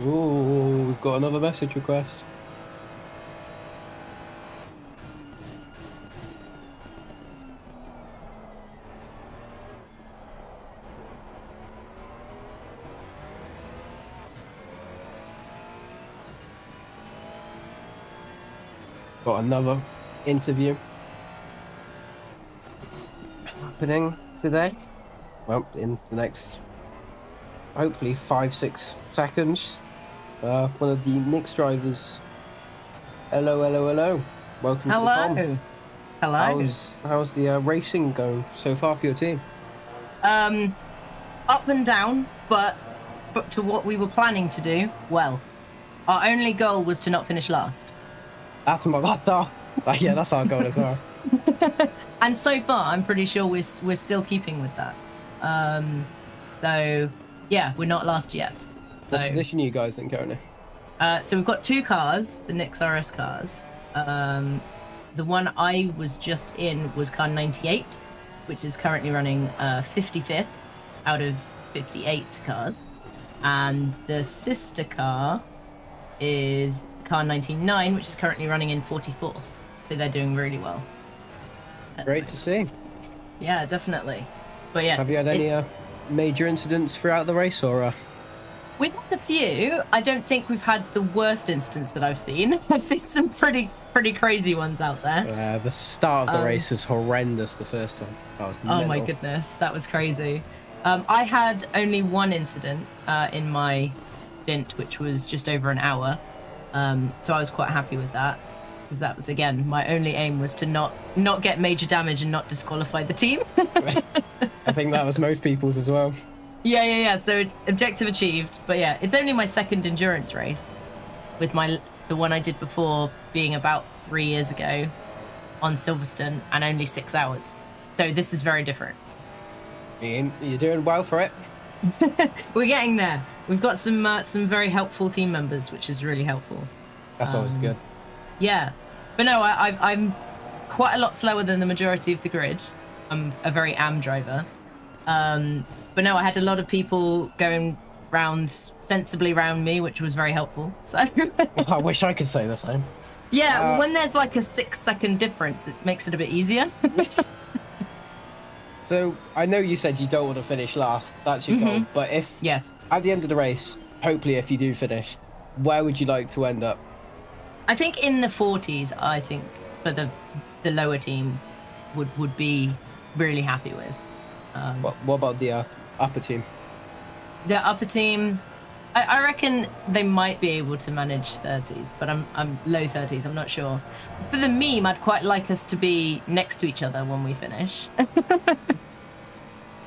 Oh, we've got another message request. Got another interview happening today. Well, in the next, hopefully 5-6 seconds. One of the Knicks drivers. Hello. Welcome to the com. Hello. How's the racing going so far for your team? Up and down, but to what we were planning to do, well. Our only goal was to not finish last. That's our goal as well. And so far, I'm pretty sure we're still keeping with that. So yeah, we're not last yet. So what position are you guys in currently? So we've got 2 cars, the Knicks RS cars. The one I was just in was car 98, which is currently running 55th out of 58 cars. And the sister car is car 99, which is currently running in 44th. So they're doing really well. Great to see. Yeah, definitely. But yeah. Have you had any major incidents throughout the race, or? We've had a few. I don't think we've had the worst instance that I've seen. I've seen some pretty crazy ones out there. The start of the race was horrendous the first time. Oh my goodness, that was crazy. I had only one incident in my stint, which was just over an hour. So I was quite happy with that, because that was, again, my only aim was to not get major damage and not disqualify the team. I think that was most people's as well. Yeah. So objective achieved. But yeah, it's only my second endurance race, with the one I did before being about 3 years ago on Silverstone, and only 6 hours. So this is very different. You're doing well for it. We're getting there. We've got some very helpful team members, which is really helpful. That's always good. Yeah, but no, I'm quite a lot slower than the majority of the grid. I'm a very am driver. But no, I had a lot of people going sensibly round me, which was very helpful. So I wish I could say the same. Yeah, well, when there's like a 6-second difference, it makes it a bit easier. So I know you said you don't want to finish last. That's your goal. But if at the end of the race, hopefully if you do finish, where would you like to end up? I think in the 40s. I think for the lower team would be really happy with. What about the upper team? The upper team, I reckon they might be able to manage 30s, but I'm low 30s. I'm not sure. For the meme, I'd quite like us to be next to each other when we finish.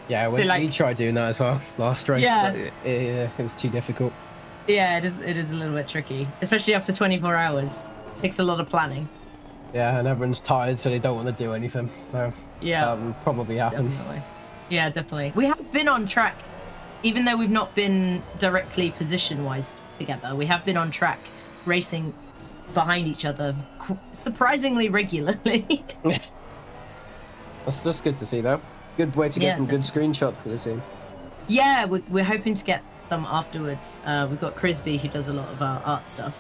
Yeah, we tried doing that as well last race. Yeah. But it was too difficult. Yeah, it is a little bit tricky, especially after 24 hours. It takes a lot of planning. Yeah, and everyone's tired, so they don't want to do anything. So yeah, that would probably happen. Definitely. Yeah, definitely. We have been on track, even though we've not been directly position-wise together. We have been on track, racing behind each other surprisingly regularly. That's just good to see, though. Good way to get some good screenshots for the team. Yeah, we're hoping to get some afterwards. We've got Crisby, who does a lot of our art stuff.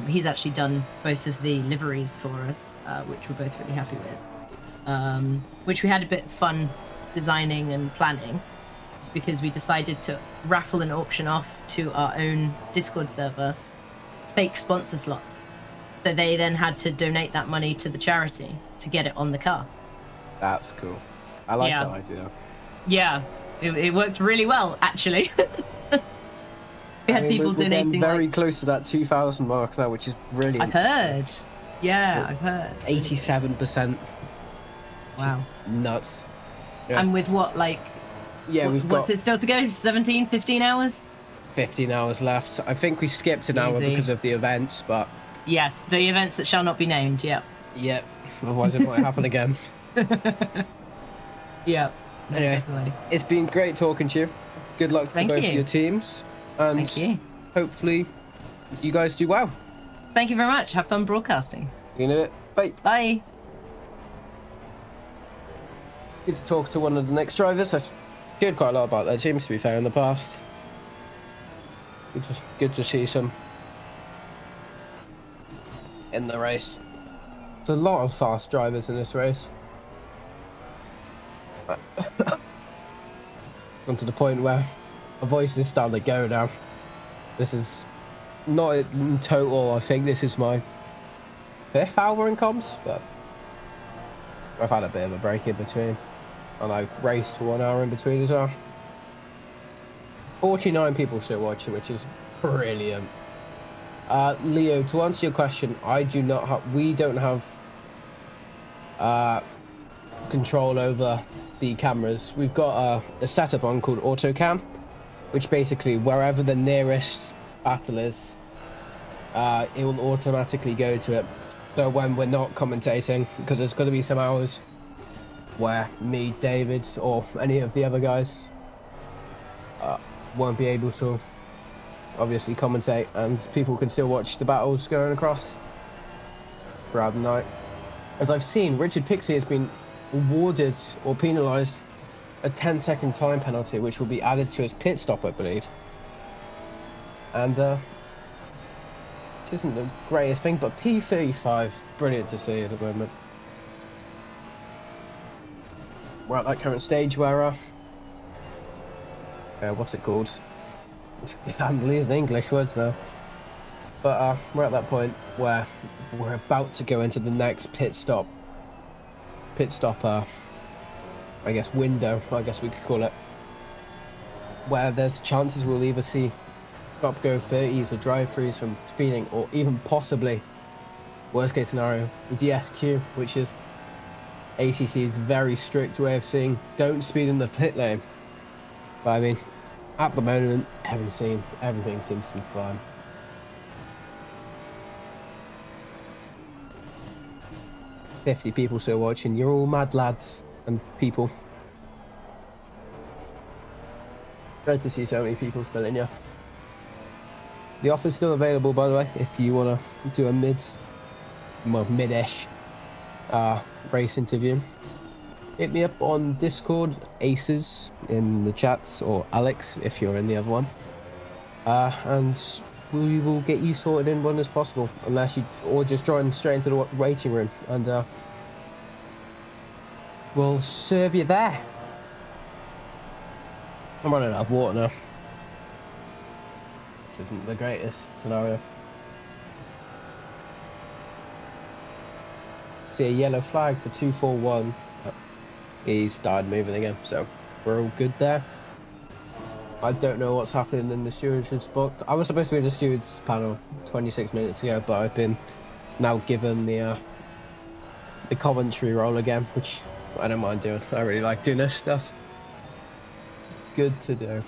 He's actually done both of the liveries for us, which we're both really happy with. Which we had a bit of fun designing and planning, because we decided to raffle and auction off to our own Discord server fake sponsor slots. So they then had to donate that money to the charity to get it on the car. That's cool. I like Yeah. that idea. Yeah, it worked really well, actually. We had people we're getting donating very like, close to that 2,000 mark now, which is brilliant. I've heard. Yeah, I've heard. 87%. Wow. Nuts. Yeah. And with what, like, Yeah, we've what's got it still to go? 17, 15 hours? 15 hours left. I think we skipped an hour Easy. because of the events, but Yes, the events that shall not be named, yeah. yeah, otherwise it might happen again. Yeah, Anyway, definitely. it's been great talking to you. Good luck to Thank both you. of your teams, and Thank you. hopefully you guys do well. Thank you very much. Have fun broadcasting. See you in a bit. Bye. Bye. Good to talk to one of the next drivers. I've heard quite a lot about their teams, to be fair, in the past. Good to see some in the race. There's a lot of fast drivers in this race. Come to the point where my voice is starting to go now. This is not in total, I think this is my 5th hour in comms, but I've had a bit of a break in between. And I raced for 1 hour in between as well. 49 people still watching, which is brilliant. Leo, to answer your question, we don't have control over the cameras. We've got a setup on called AutoCam, which basically wherever the nearest battle is, it will automatically go to it. So when we're not commentating, because there's going to be some hours where me, David, or any of the other guys won't be able to obviously commentate, and people can still watch the battles going across throughout the night. As I've seen, Richard Pixie has been awarded or penalised a 10-second time penalty, which will be added to his pit stop, I believe. And which isn't the greatest thing, but P35, brilliant to see at the moment. We're at that current stage where what's it called? I'm losing English words now. But we're at that point where we're about to go into the next pit stop, I guess window, I guess we could call it, where there's chances we'll either see stop-go 30s or drive-throughs from speeding, or even possibly, worst case scenario, the DSQ, which is ACC's very strict way of saying don't speed in the pit lane. But I mean, at the moment, everything seems to be fine. "50 people still watching. You're all mad lads and people." Great to see so many people still in here. The offer's still available, by the way, if you want to do a mid-ish race interview. Hit me up on Discord, Aces in the chats, or Alex if you're in the other one, and we will get you sorted in one as possible, or just join straight into the waiting room, and we'll serve you there. I'm running out of water now. This isn't the greatest scenario. See a yellow flag for 241. He started moving again, so we're all good there. I don't know what's happening in the stewardship book. I was supposed to be in the stewards panel 26 minutes ago, but I've been now given the commentary role again, which I don't mind doing. I really like doing this stuff. Good to do. At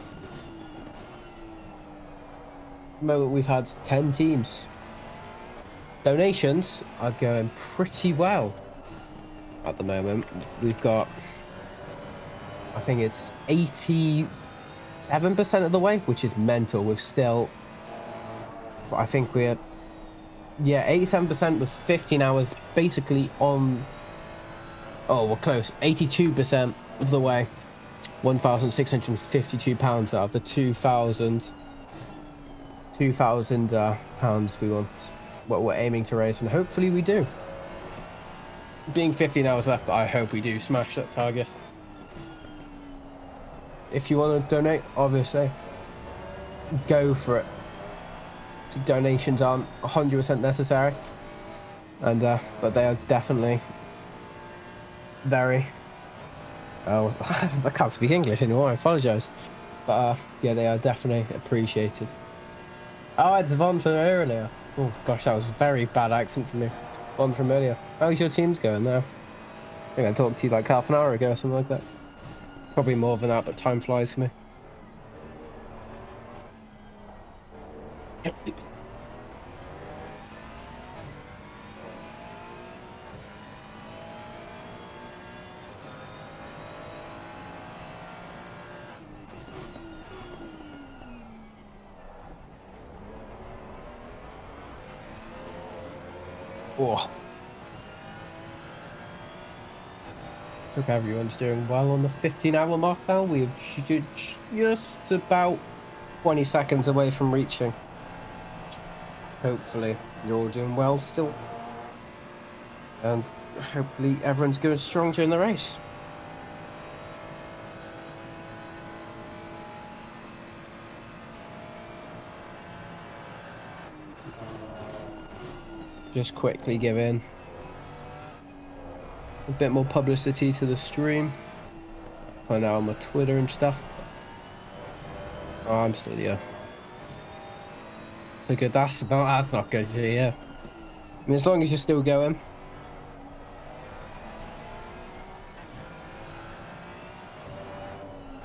the moment we've had 10 teams. Donations are going pretty well at the moment. We've got, I think it's 87% of the way, which is mental. We've still, I think we're, 87% with 15 hours basically on, we're close, 82% of the way, £1,652 out of the 2,000 pounds we want, what we're aiming to raise, and hopefully we do. Being 15 hours left, I hope we do smash that target. If you want to donate, obviously, go for it. Donations aren't 100% necessary, and but they are definitely very, Oh, I can't speak English anymore. I apologise. But yeah, they are definitely appreciated. Oh, it's Von from earlier. Oh gosh, that was a very bad accent from me. Von from earlier. How's your team's going now? I think I talked to you like half an hour ago or something like that. Probably more than that, but time flies for me. Oh. Hope everyone's doing well on the 15-hour mark now. We've just about 20 seconds away from reaching. Hopefully you're all doing well still. And hopefully everyone's going strong during the race. Just quickly give in a bit more publicity to the stream. Find out on my Twitter and stuff. Oh, I'm still here. So good. That's not good. Yeah. I mean, as long as you're still going.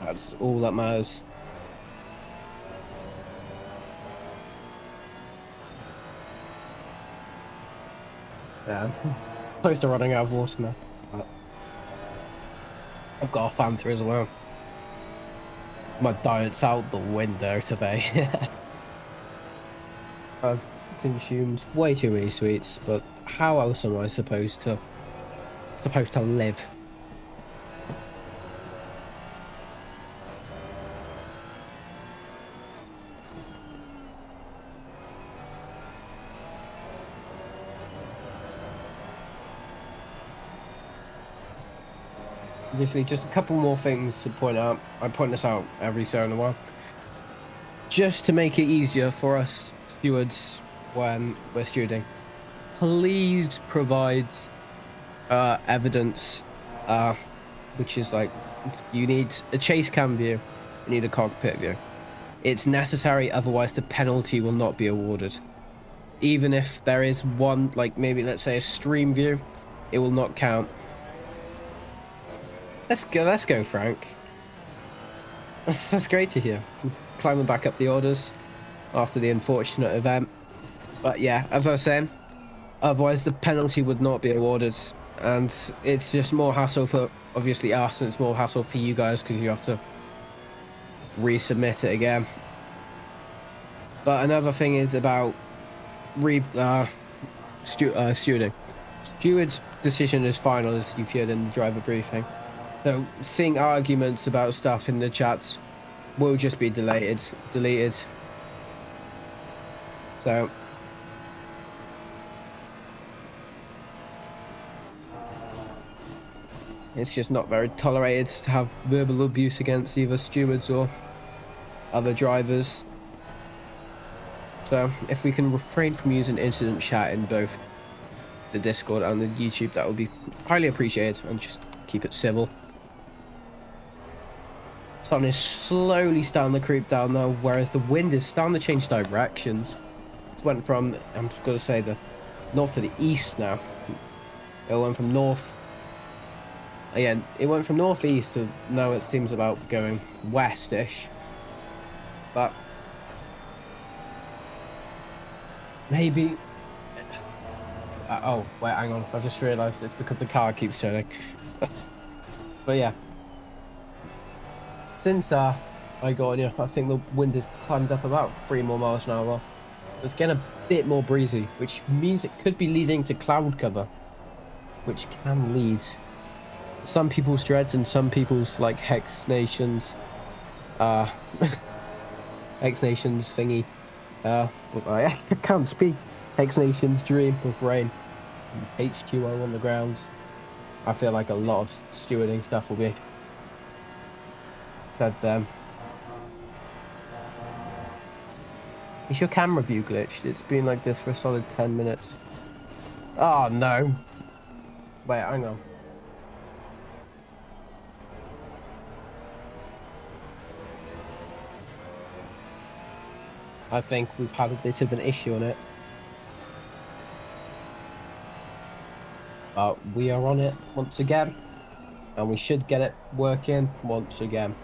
That's all that matters. Yeah. Close to running out of water now. But I've got a Fanta as well. My diet's out the window today. I've consumed way too many sweets, but how else am I supposed to live? Obviously, just a couple more things to point out. I point this out every so in a while. Just to make it easier for us stewards when we're stewarding, please provide evidence, which is like, you need a chase cam view, you need a cockpit view. It's necessary, otherwise the penalty will not be awarded. Even if there is one, like maybe let's say a stream view, it will not count. Let's go, Frank. That's great to hear. Climbing back up the orders after the unfortunate event. But yeah, as I was saying, otherwise the penalty would not be awarded. And it's just more hassle for, obviously, us, and it's more hassle for you guys because you have to resubmit it again. But another thing is about stewarding. Steward's decision is final, as you've heard in the driver briefing. So seeing arguments about stuff in the chats will just be deleted. So it's just not very tolerated to have verbal abuse against either stewards or other drivers. So if we can refrain from using incident chat in both the Discord and the YouTube, that would be highly appreciated, and just keep it civil. Sun is slowly starting to creep down now, whereas the wind is starting to change directions. It went from, I'm going to say, the north to the east now. It went from north. Again, it went from northeast to now it seems about going westish. But maybe. Oh, wait, hang on. I've just realised it's because the car keeps turning. But yeah. Since I got on here, I think the wind has climbed up about 3 more miles an hour. It's getting a bit more breezy, which means it could be leading to cloud cover, which can lead to some people's dreads and some people's like Hex Nations, Hex Nations thingy. I can't speak. Hex Nations dream of rain, H2O on the ground. I feel like a lot of stewarding stuff will be said then. Is your camera view glitched? It's been like this for a solid 10 minutes. Oh no. Wait, hang on. I think we've had a bit of an issue on it. But we are on it once again, and we should get it working once again.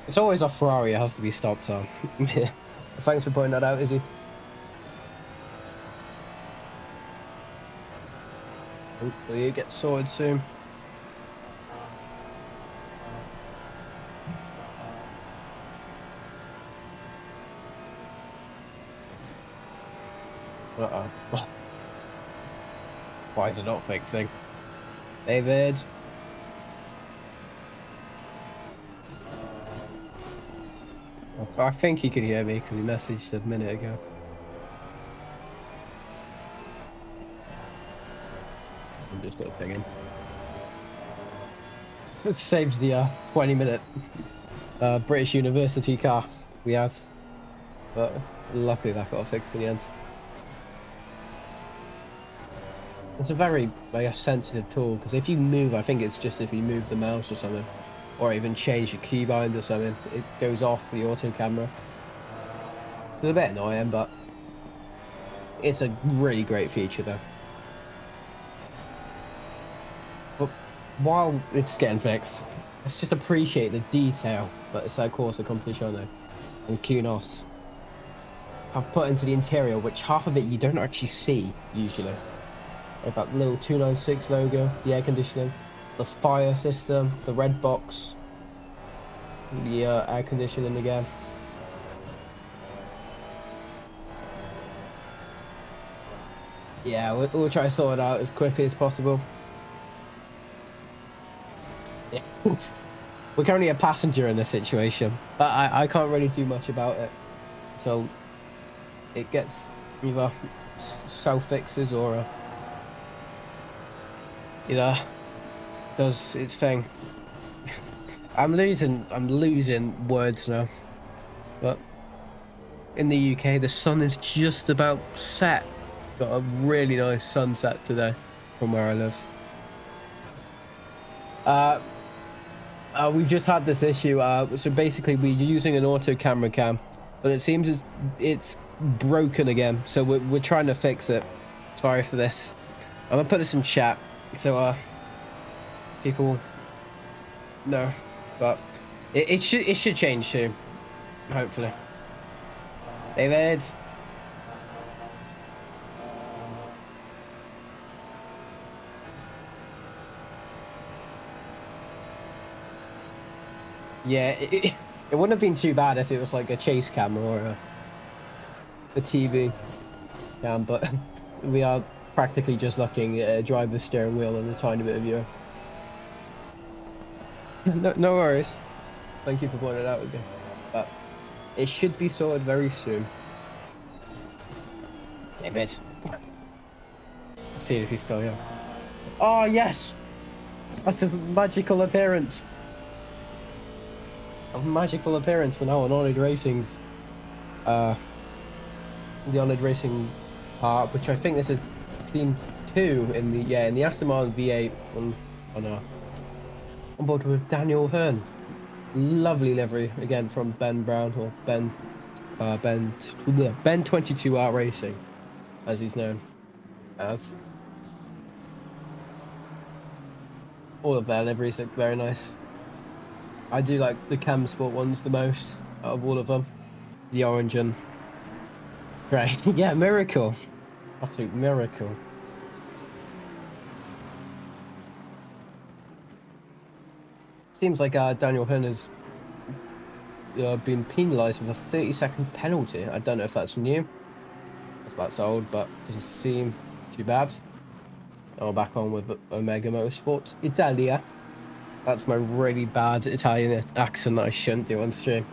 It's always our Ferrari it has to be stopped on. Thanks for pointing that out, Izzy. Hopefully it gets sorted soon. Uh-oh. Why is it not fixing? David? I think he could hear me because he messaged a minute ago. I'm just gonna ping him. It saves the 20-minute British University car we had, but luckily that got fixed in the end. It's a very, I guess, sensitive tool because if you move, I think it's just if you move the mouse or something, or even change your keybind or something, it goes off the auto camera. It's a bit annoying, but it's a really great feature though. But while it's getting fixed, let's just appreciate the detail that the side course Competizione and Kunos have put into the interior, which half of it you don't actually see usually. Like that little 296 logo, the air conditioning, the fire system, the red box, the air conditioning again. Yeah, we'll try to sort it out as quickly as possible. Yeah. We're currently a passenger in this situation. I can't really do much about it. So it gets either self-fixes or you know, does its thing. I'm losing words now. But in the UK, the sun is just about set. Got a really nice sunset today from where I live. We've just had this issue. So basically, we're using an auto camera cam, but it seems it's broken again. So we're trying to fix it. Sorry for this. I'm gonna put this in chat so people know, but it should change soon, hopefully. David. Yeah, it wouldn't have been too bad if it was like a chase camera or a TV cam, but we are practically just looking at a driver's steering wheel and a tiny bit of view. No worries. Thank you for pointing it out again. But it should be sorted very soon. Damn it. Let's see if he's still here. Oh, yes! That's a magical appearance. A magical appearance for now on Honored Racing's the Honored Racing part, which I think this is team 2 in the Aston Martin V8 on board with Daniel Hearn. Lovely livery again from Ben Brown, or Ben 22R Racing, as he's known as. All of their liveries look very nice. I do like the Cam Sport ones the most out of all of them. The orange and grey. Yeah, miracle. Absolute miracle. Seems like Daniel Hearn has been penalised with a 30-second penalty. I don't know if that's new, if that's old, but doesn't seem too bad. And we're back on with Omega Motorsports Italia. That's my really bad Italian accent that I shouldn't do on stream.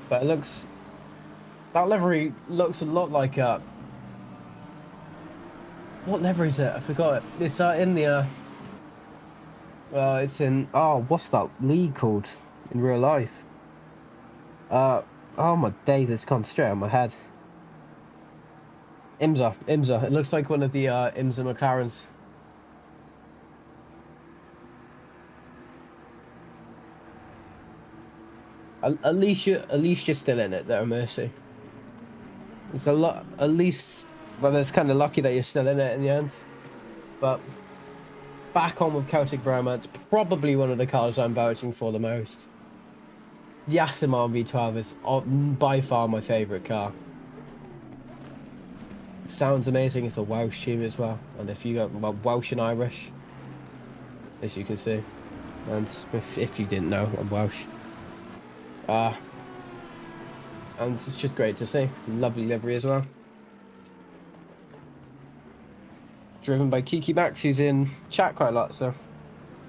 But it looks... That livery looks a lot like... what livery is it? I forgot it. It's in the... it's in... Oh, what's that league called in real life? Oh my days, it's gone straight out of my head. IMSA. It looks like one of the IMSA McLarens. Alicia's still in it though, Mercy. It's a lot, at least. Well, it's kind of lucky that you're still in it in the end. But back on with Celtic Bromance, probably one of the cars I'm vouching for the most. The Aston Martin V12 is by far my favourite car. It sounds amazing. It's a Welsh tune as well, and if you got Welsh and Irish, as you can see, and if you didn't know, I'm Welsh. And it's just great to see. Lovely livery as well. Driven by Kiki Max, who's in chat quite a lot, so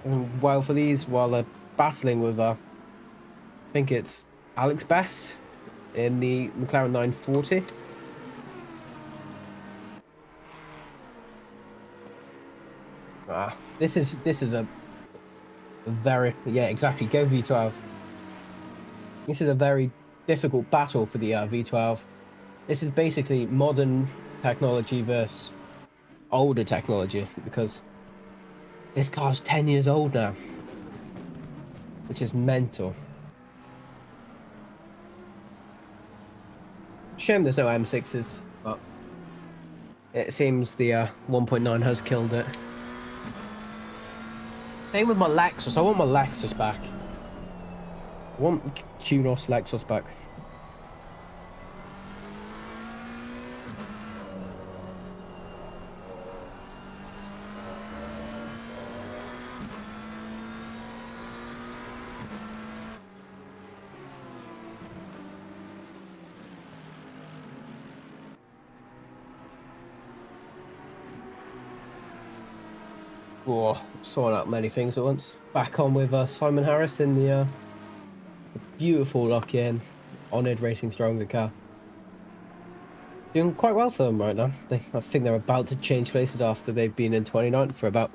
doing well for these while they're battling with, I think it's Alex Best in the McLaren 940. This is a very, yeah, exactly, go V12. This is a very difficult battle for the V12. This is basically modern technology versus older technology, because this car's 10 years old now, which is mental. Shame there's no M6s, but it seems the 1.9 has killed it. Same with my Lexus. I want my Lexus back. I want Kudos Lexus back. Oh, sorting out many things at once. Back on with Simon Harris in the beautiful lock-in Honoured Racing Stronger car. Doing quite well for them right now. I think they're about to change places after they've been in 29th for about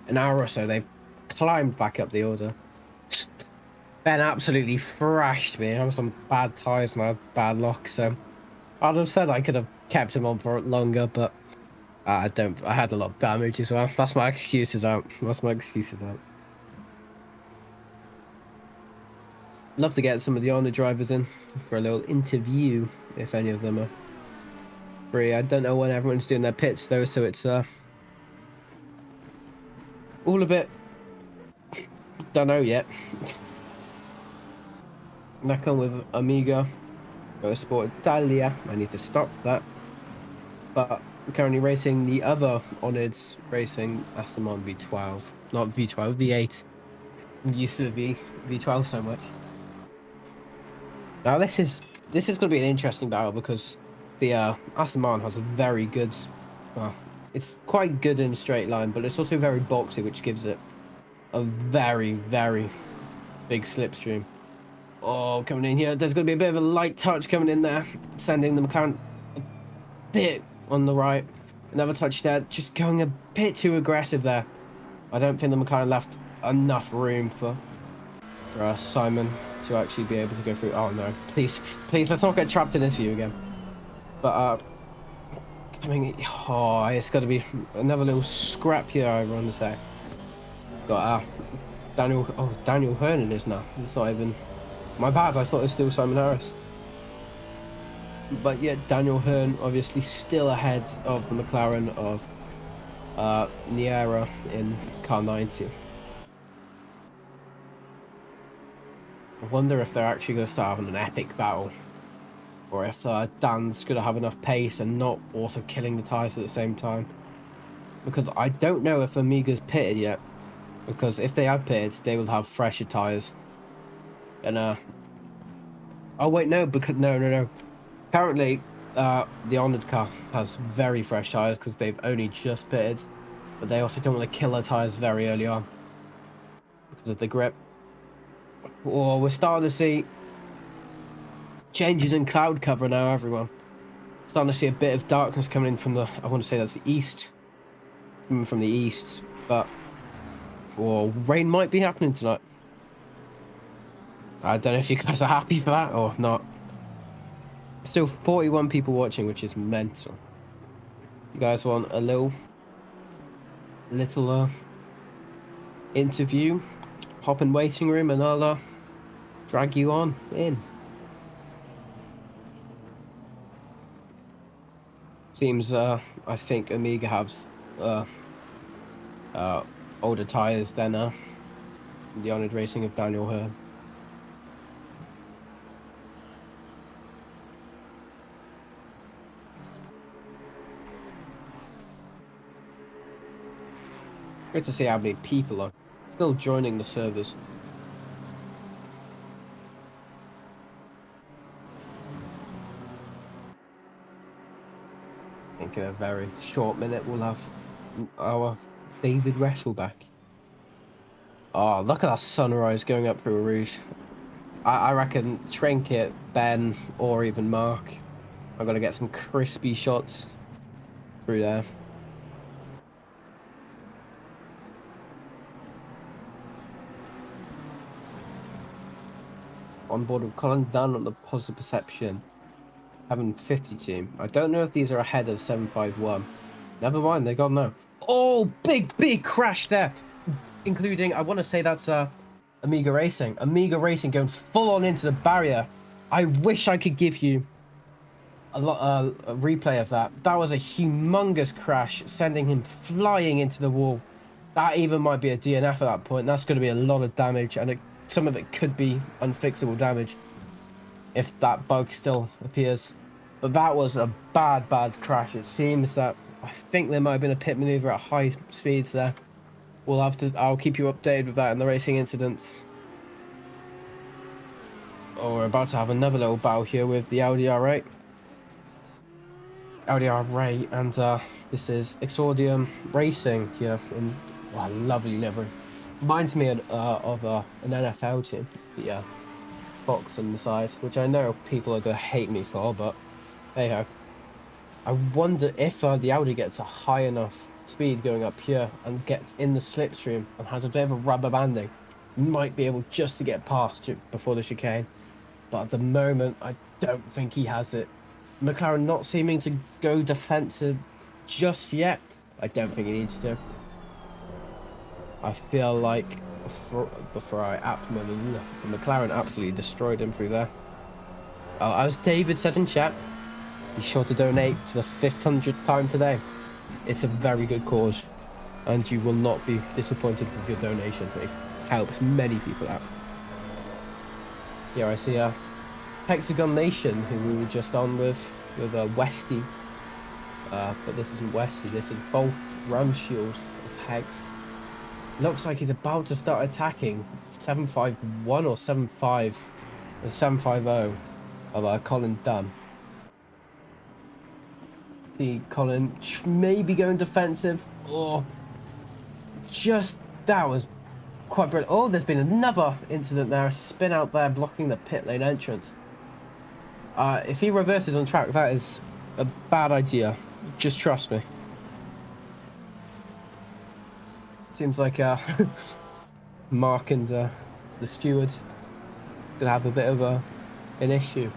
an hour or so. They've climbed back up the order. Ben absolutely thrashed me. I was on bad tyres and I had bad luck, so I'd have said I could have kept him on for longer, but I had a lot of damage as well. That's my excuses out. Love to get some of the Honor drivers in for a little interview, if any of them are free. I don't know when everyone's doing their pits though, so it's all a bit, don't know yet. Back on with Amiga, Sport Italia. I need to stop that. But I'm currently racing the other Honoured Racing Aston Martin V12, not V12, V8. I'm used to the V12 so much. Now this is going to be an interesting battle because the Aston Martin has a very good, well, it's quite good in a straight line, but it's also very boxy, which gives it a very, very big slipstream. Oh, coming in here, there's going to be a bit of a light touch coming in there, sending the McLaren a bit on the right. Another touch there, just going a bit too aggressive there. I don't think the McLaren left enough room for Simon to actually be able to go through. Oh no, please, let's not get trapped in this view again. But coming, oh, it's got to be another little scrap here, I want to say. Got Daniel Hearn it is now. It's not even my bad. I thought it was still Simon Harris. But yeah, Daniel Hearn obviously still ahead of the McLaren of Niera in car 90. I wonder if they're actually going to start having an epic battle, or if Dan's going to have enough pace and not also killing the tyres at the same time. Because I don't know if Amiga's pitted yet, because if they have pitted, they will have fresher tyres. And oh wait, no, because no. Currently, the Honoured car has very fresh tyres because they've only just pitted, but they also don't want to kill their tyres very early on because of the grip. Oh, we're starting to see changes in cloud cover now, everyone. Starting to see a bit of darkness coming in from the, I want to say that's the east. Coming from the east, but rain might be happening tonight. I don't know if you guys are happy for that or not. Still 41 people watching, which is mental. You guys want a little interview? Hop in waiting room and I'll drag you on in. Seems I think Amiga has older tires than the Honored Racing of Daniel Hurd. Good to see how many people are still joining the servers. I think in a very short minute we'll have our David Wrestle back. Oh, look at that sunrise going up through Rouge. I reckon Trinket, Ben, or even Mark are going to get some crispy shots through there. On board with Colin Dunn on the Positive Perception 750 team. I don't know if these are ahead of 751. Never mind, they got no. Oh, big crash there, including, I want to say that's Amiga Racing. Amiga Racing going full on into the barrier. I wish I could give you a replay of that. That was a humongous crash, sending him flying into the wall. That even might be a DNF at that point. That's going to be a lot of damage, and some of it could be unfixable damage if that bug still appears. But that was a bad crash. It seems that I think there might have been a pit maneuver at high speeds there. I'll keep you updated with that in the racing incidents. Oh, we're about to have another little battle here with the Audi R8. Audi R8, and this is Exordium Racing here in a lovely livery. Reminds me of an NFL team, the Fox on the side, which I know people are going to hate me for, but hey ho. I wonder if the Audi gets a high enough speed going up here and gets in the slipstream and has a bit of a rubber banding, might be able just to get past before the chicane. But at the moment, I don't think he has it. McLaren not seeming to go defensive just yet. I don't think he needs to. I feel like the McLaren absolutely destroyed him through there. As David said in chat, be sure to donate for the 500th time today. It's a very good cause, and you will not be disappointed with your donation. It helps many people out. Here I see Hexagon Nation, who we were just on with Westy. But this isn't Westy, this is both Ramshield of Hex. Looks like he's about to start attacking 751 or 75 or 750 of Colin Dunn. See Colin maybe going defensive, or just, that was quite brilliant. Oh, there's been another incident there, a spin out there blocking the pit lane entrance. If he reverses on track, that is a bad idea. Just trust me. Seems like Mark and the steward gonna have a bit of an issue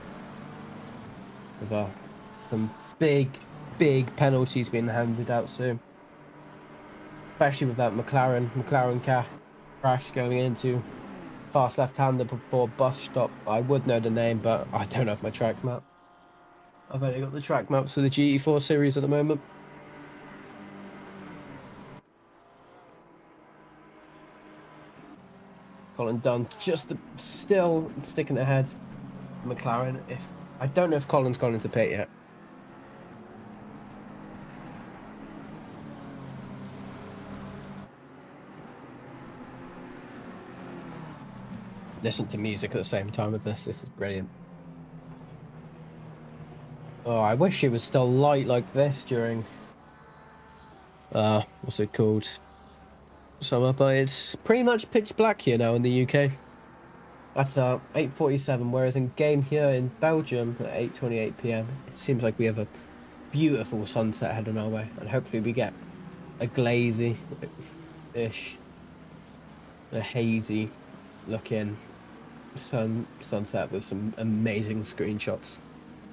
with some big penalties being handed out soon, especially with that McLaren crash going into fast left-hander before bus stop. I would know the name, but I don't have my track map. I've only got the track maps for the GT4 series at the moment. Colin Dunn just still sticking ahead. McLaren, I don't know if Colin's gone into pit yet. Listen to music at the same time with this. This is brilliant. Oh, I wish it was still light like this during what's it called? Summer, but it's pretty much pitch black here now in the UK. That's 8:47, whereas in game here in Belgium at 8:28 PM, it seems like we have a beautiful sunset heading our way, and hopefully we get a glazy-ish, a hazy looking sunset with some amazing screenshots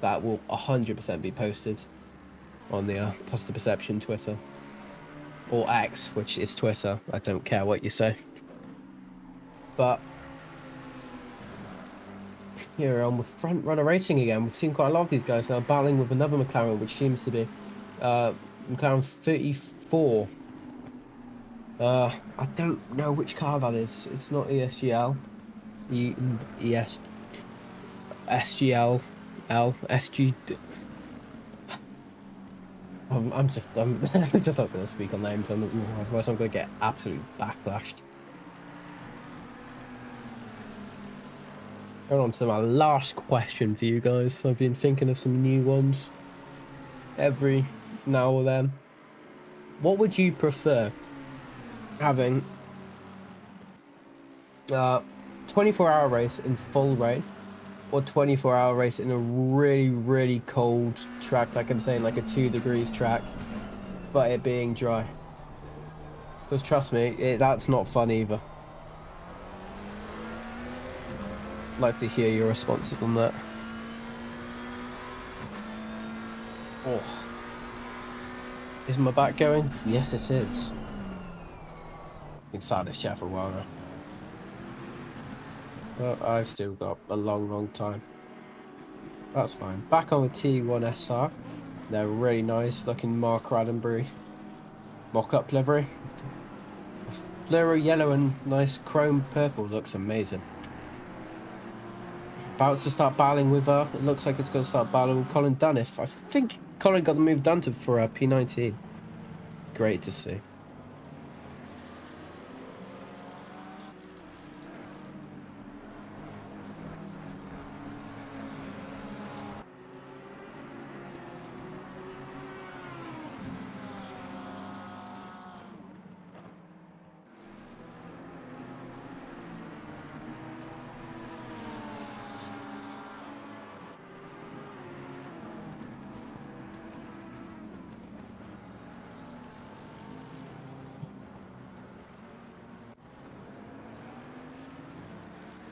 that will 100% be posted on the Positive Perception Twitter, or X, which is Twitter. I don't care what you say. But here on with Front Runner Racing again. We've seen quite a lot of these guys now battling with another McLaren, which seems to be McLaren 34. I don't know which car that is. It's not ESGL. SGL, SG. I'm just I'm just not going to speak on names. Otherwise I'm going to get absolutely backlashed. Going on to my last question for you guys. I've been thinking of some new ones every now or then. What would you prefer? Having 24-hour race in full rain, or 24-hour race in a really, really cold track, like I'm saying, like a 2 degrees track, but it being dry? Because trust me, that's not fun either. I'd like to hear your responses on that. Oh. Is my back going? Yes, it is. Been sat in this chair for a while now. But I've still got a long time. That's fine. Back on the T1 SR. They're really nice looking Mark Roddenberry mock-up livery. Fluoro yellow and nice chrome purple looks amazing. About to start battling with it looks like it's going to start battling with Colin Dunnif. I think Colin got the move done to for P19. Great to see.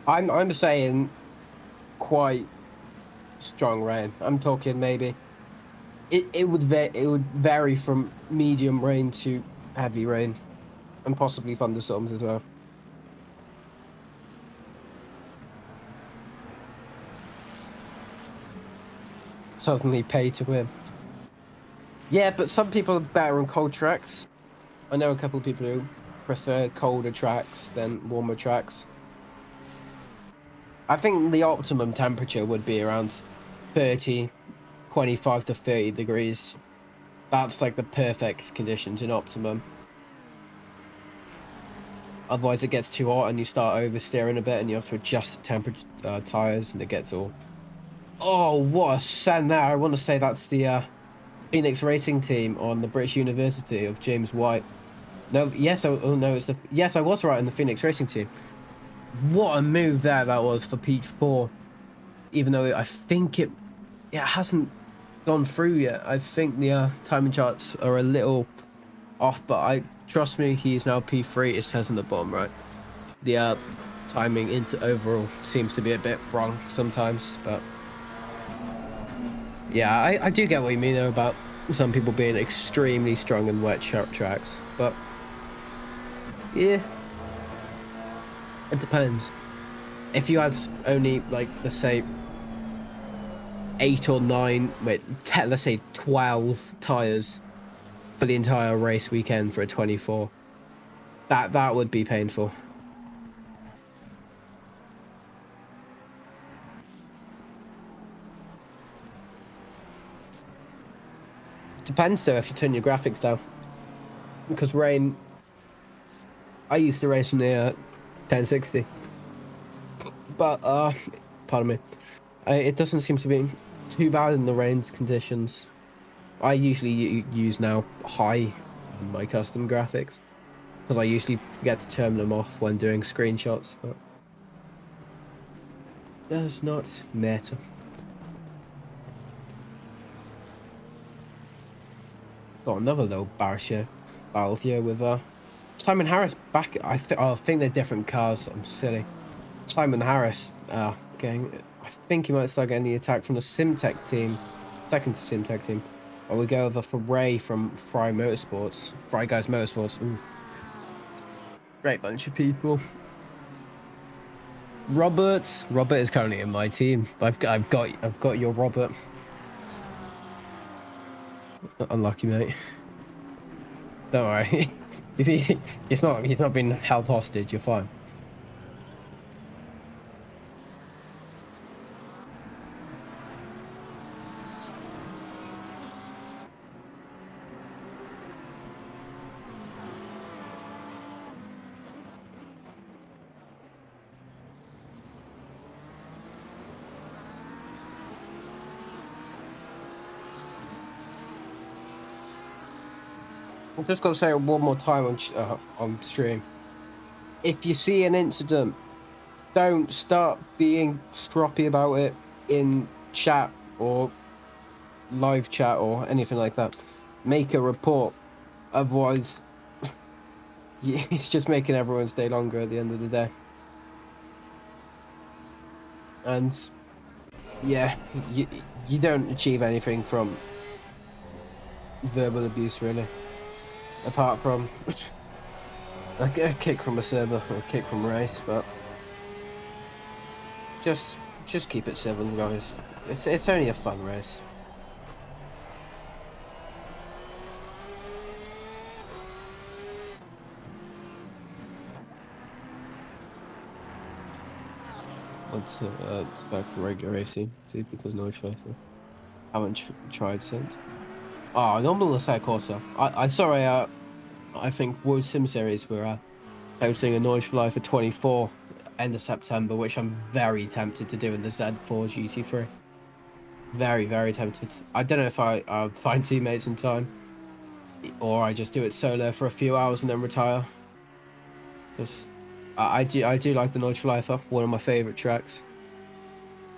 I'm saying quite strong rain. I'm talking maybe it would vary from medium rain to heavy rain, and possibly thunderstorms as well. Suddenly pay to win. Yeah, but some people are better on cold tracks. I know a couple of people who prefer colder tracks than warmer tracks. I think the optimum temperature would be around 25 to 30 degrees. That's like the perfect conditions in optimum. Otherwise it gets too hot and you start oversteering a bit and you have to adjust the temperature tires and it gets all... Oh, what a send there. I want to say that's the Phoenix Racing team on the British University of James White. No, yes, yes, I was right in the Phoenix Racing team. What a move that was for P4. Even though I think it hasn't gone through yet. I think the timing charts are a little off, but trust me, he's now P3. It says on the bottom right. The timing into overall seems to be a bit wrong sometimes, but yeah, I do get what you mean though about some people being extremely strong in wet tracks, but yeah. It depends. If you had only, like, let's say, 8 or 9, let's say 12 tyres for the entire race weekend for a 24, that would be painful. It depends, though, if you turn your graphics down. Because rain... I used to race in the 1060, but pardon me, it doesn't seem to be too bad in the rain conditions. I usually use now high on my custom graphics because I usually forget to turn them off when doing screenshots, but does not matter. Got another little battle here with Simon Harris back. I think they're different cars. I'm silly. Simon Harris getting... I think he might start getting the attack from the SimTech team. Second SimTech team. Or we go over for Ray from Fry Motorsports. Fry Guys Motorsports. Ooh. Great bunch of people. Robert is currently in my team. I've got your Robert. Unlucky, mate. Don't worry. He's not been held hostage. You're fine. I'm just gonna say it one more time on stream. If you see an incident, don't start being stroppy about it in chat or live chat or anything like that. Make a report. Otherwise, it's just making everyone stay longer at the end of the day. And yeah, you don't achieve anything from verbal abuse really, apart from a kick from a server or a kick from race. But just keep it civil, guys. It's only a fun race. It's back to regular racing, see, because no choice. Haven't tried since. Oh, normal Asai Corsa. I saw I think World Sim Series were hosting a Noise for Life for 24 end of September, which I'm very tempted to do in the Z4 GT3. Very, very tempted. I don't know if I'll find teammates in time, or I just do it solo for a few hours and then retire. Because I do like the Noise for Life, one of my favourite tracks.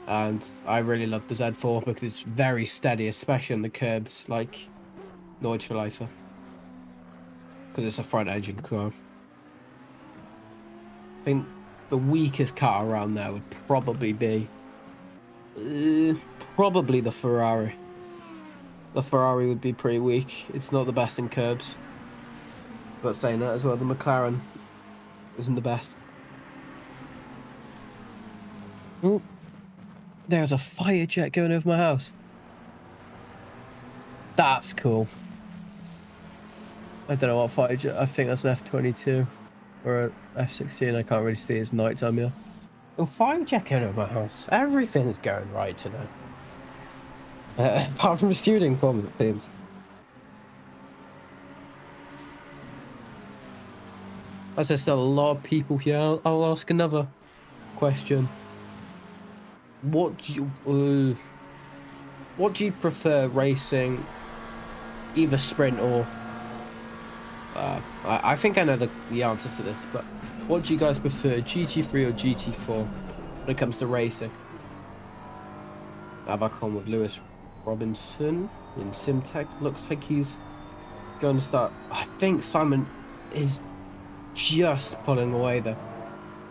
And I really love the Z4 because it's very steady, especially on the curbs, like Noise for Life. Because it's a front engine car. I think the weakest car around there would probably be probably the Ferrari. The Ferrari would be pretty weak. It's not the best in curbs. But saying that as well, the McLaren isn't the best. Oh, there's a fire jet going over my house. That's cool. I don't know what fighter jet. I think that's an F-22 or an F-16. I can't really see. It's nighttime here. Oh, fighter jet going over my house. Everything's going right today. Apart from the student forms, it seems. As there's still a lot of people here, I'll ask another question. What do you prefer racing? Either sprint or I think I know the answer to this, but what do you guys prefer, GT3 or GT4 when it comes to racing? Now back on with Lewis Robinson in SimTech. Looks like he's going to start. I think Simon is just pulling away though.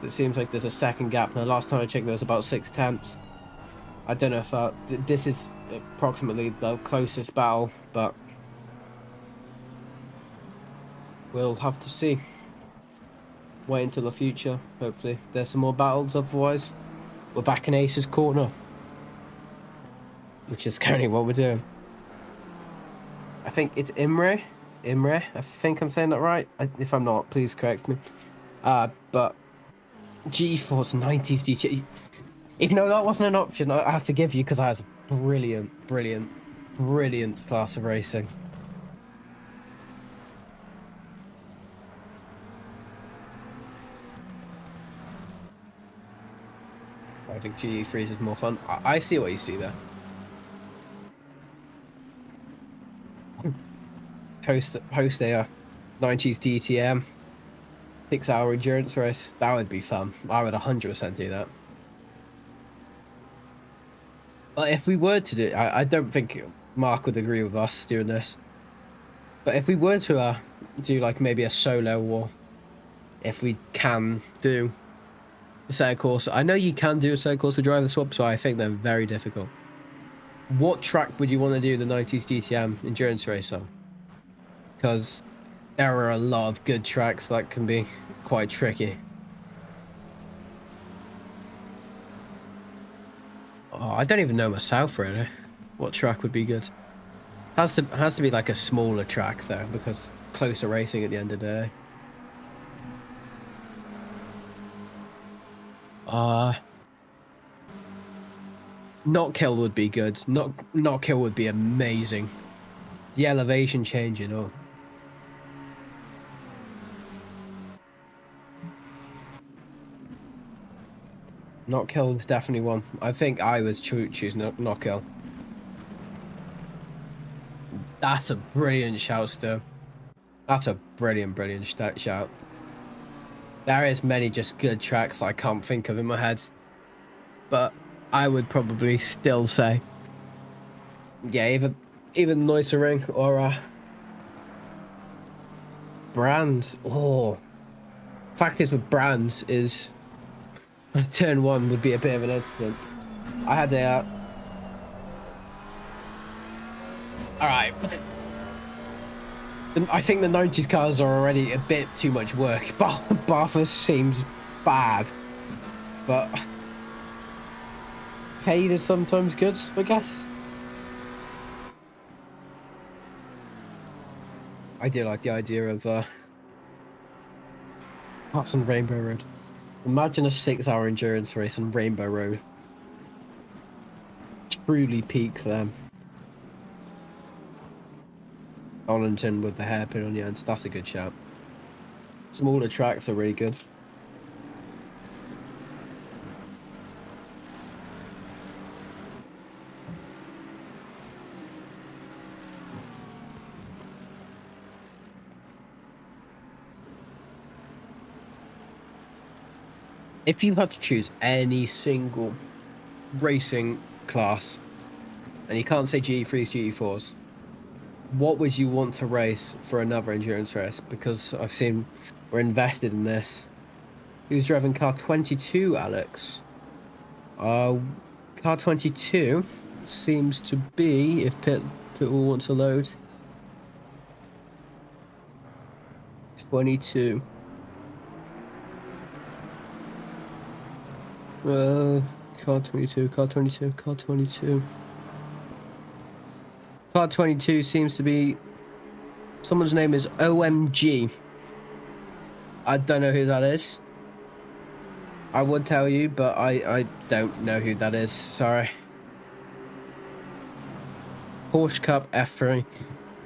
It seems like there's a second gap now. Last time I checked, there was about 6 tenths. I don't know if this is approximately the closest battle, but we'll have to see. Wait until the future. Hopefully there's some more battles. Otherwise, we're back in Ace's corner, which is currently what we're doing. I think it's Imre. I think I'm saying that right. If I'm not, please correct me. But G-Force 90s DT. Even though that wasn't an option, I forgive you because I was a brilliant class of racing. I think GE3 is more fun. I see what you see there. Host a 90s DTM 6-hour endurance race. That would be fun. I would 100% do that. But if we were to do, I don't think Mark would agree with us doing this. But if we were to do like maybe a solo, or if we can do a set of course, I know you can do a set of course with driver swaps, but I think they're very difficult. What track would you want to do the 90s DTM endurance race on? Because there are a lot of good tracks that can be quite tricky. Oh, I don't even know myself really. What track would be good? Has to be like a smaller track though, because closer racing at the end of the day. Not kill would be good. Not kill would be amazing. The elevation change, you know. Not kill is definitely one. I think I would choose not kill. That's a brilliant shout, Stu. That's a brilliant shout. There is many just good tracks I can't think of in my head, but I would probably still say, yeah, even Noise Ring or Brands. Oh, fact is with Brands is turn 1 would be a bit of an incident. I had a all right. I think the 90s cars are already a bit too much work. Bathurst seems bad, but paid is sometimes good, I guess. I do like the idea of parts on Rainbow Road. Imagine a 6-hour endurance race on Rainbow Road. Truly peak them. Donington with the hairpin on the ends. That's a good shout. Smaller tracks are really good. If you had to choose any single racing class, and you can't say GE3s, GE4s, what would you want to race for another endurance race? Because I've seen we're invested in this. Who's driving car 22, Alex? Car 22 seems to be, if Pit will want to load, 22. Car 22, car 22, car 22. Car 22 seems to be, someone's name is OMG. I don't know who that is. I would tell you, but I don't know who that is. Sorry. Porsche Cup F3.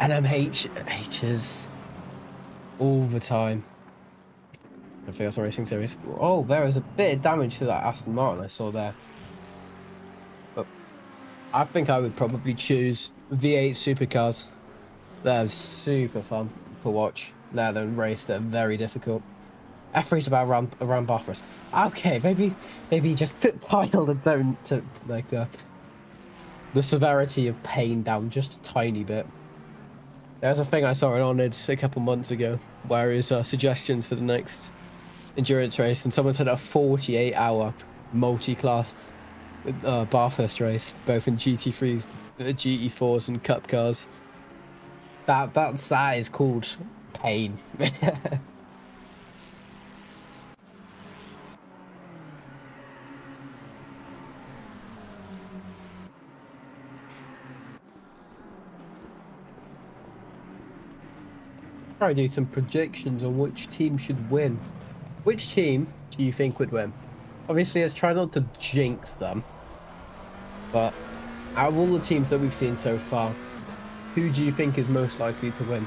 H's all the time. I think that's a racing series. Oh, there is a bit of damage to that Aston Martin I saw there. But I think I would probably choose V8 supercars. They're super fun to watch. They're the race. They're very difficult. F3's about around Bathurst. Okay, maybe just dial the tone to like the severity of pain down just a tiny bit. There's a thing I saw on it a couple months ago where is suggestions for the next endurance race, and someone said a 48-hour multi-class Bathurst race, both in GT3s, GT4s, and Cup cars. That is called pain. Try to do some predictions on which team should win. Which team do you think would win? Obviously, let's try not to jinx them. But out of all the teams that we've seen so far, who do you think is most likely to win?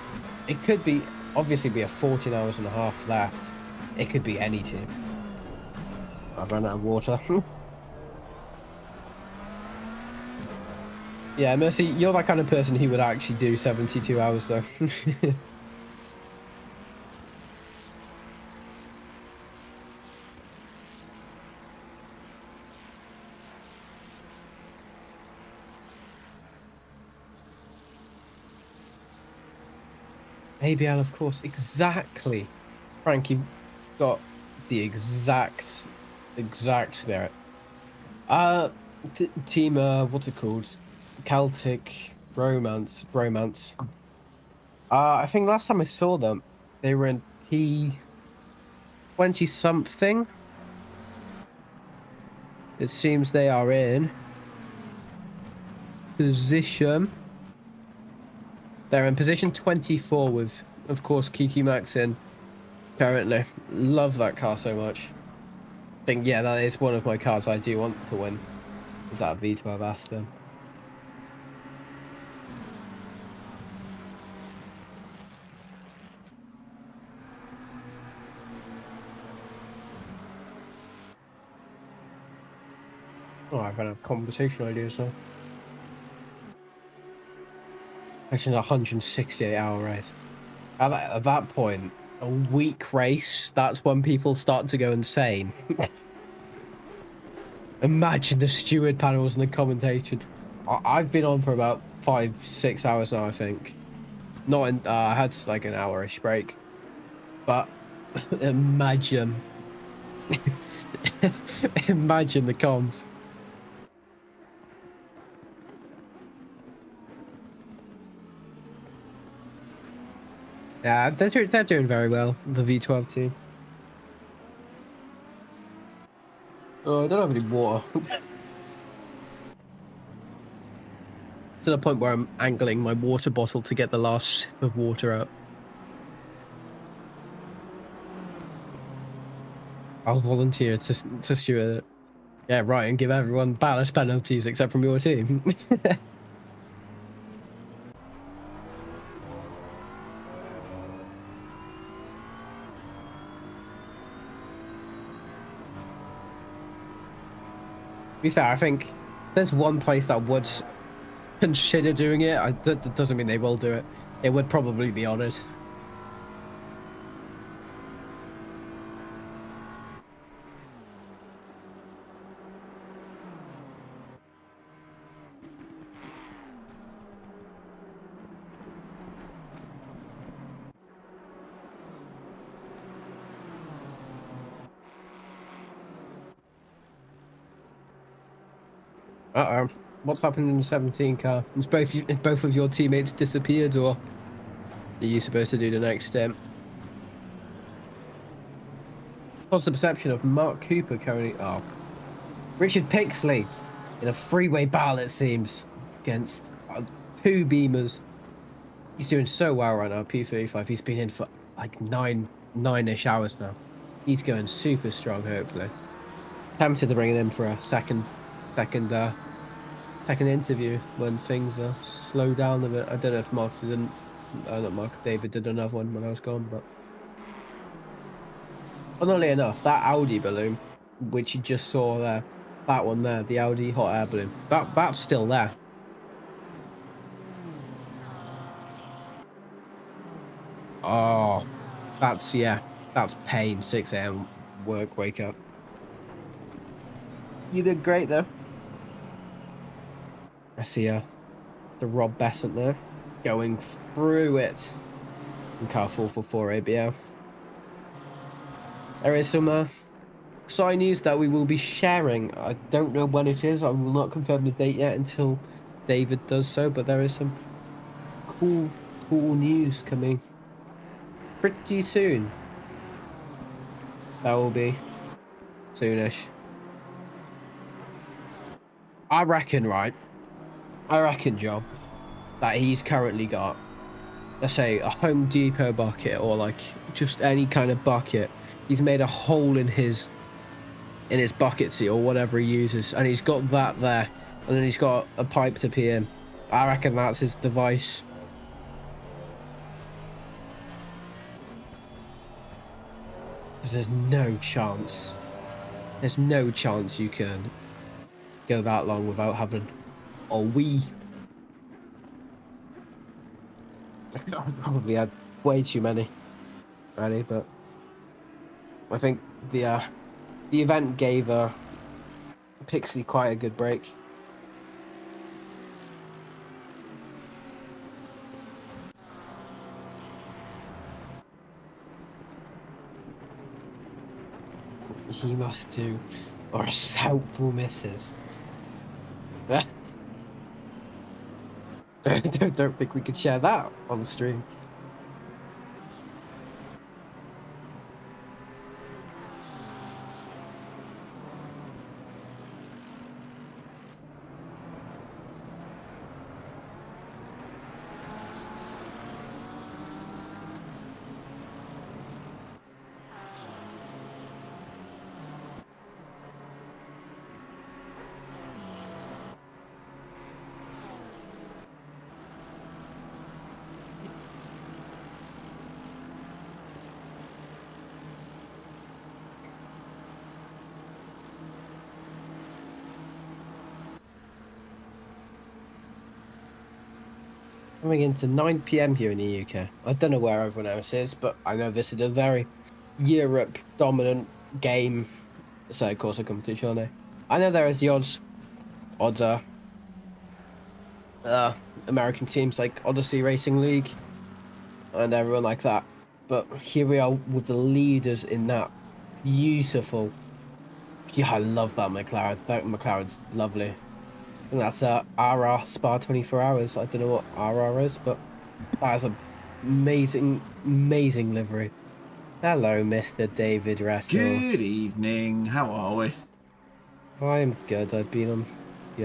It could be, obviously, be a 14 hours and a half left. It could be any team. I've run out of water. Yeah, Mercy, you're that kind of person who would actually do 72 hours, though. ABL, of course, exactly. Frankie got the exact spirit. Team, what's it called? Celtic Bromance. I think last time I saw them, they were in P20 something. It seems they are in position They're in position 24 with, of course, Kiki Max in currently. Love that car so much. I think, yeah, that is one of my cars I do want to win. Is that V12 Aston? Oh, I've got a conversation ideas now. Actually, a 168-hour race. At that point, a week race, that's when people start to go insane. Imagine the steward panels and the commentation. I've been on for about 5-6 hours now, I think. Not in, I had like an hour-ish break. But imagine. Imagine the comms. Yeah, they're doing very well, the V12 team. Oh, I don't have any water. To the point where I'm angling my water bottle to get the last sip of water out. I'll volunteer to steward it. Yeah, right, and give everyone ballast penalties except from your team. To be fair, I think there's one place that would consider doing it. That doesn't mean they will do it. It would probably be on it. Uh-oh. What's happened in the 17 car? Has both of your teammates disappeared, or are you supposed to do the next step? What's the perception of Mark Cooper currently? Oh. Richard Pixley in a freeway battle, it seems, against 2 Beamers. He's doing so well right now, P35. He's been in for like nine-ish hours now. He's going super strong, hopefully. Tempted to bring it in for a second interview when things slow down a bit. I don't know if Mark didn't, not Mark, David did another one when I was gone, but funnily enough, that Audi balloon, which you just saw there, that one there, the Audi hot air balloon, that's still there. Oh, that's pain. 6 a.m. work, wake up. You did great though. I see the Rob Besant there going through it in car 444 ABL. There is some exciting news that we will be sharing. I don't know when it is. I will not confirm the date yet until David does so, but there is some cool news coming pretty soon. That will be soonish. I reckon, Job, that he's currently got, let's say, a Home Depot bucket or like just any kind of bucket. He's made a hole in his bucket seat or whatever he uses, and he's got that there, and then he's got a pipe to pee in. I reckon that's his device. Because there's no chance you can go that long without having a wee. I've probably had way too many already, but I think the event gave Pixie quite a good break. He must do, or Southall misses. Don't think we could share that on the stream. Coming into 9 p.m. here in the UK. I don't know where everyone else is, but I know this is a very Europe dominant game. So of course I come to Chile. I know there is the odds American teams like Odyssey Racing League and everyone like that. But here we are with the leaders in that beautiful. Yeah, I love that McLaren. That McLaren's lovely. And that's RR Spa 24 hours. I don't know what RR is, but that is an amazing, amazing livery. Hello, Mr. David Russell. Good evening. How are we? I'm good. I've been on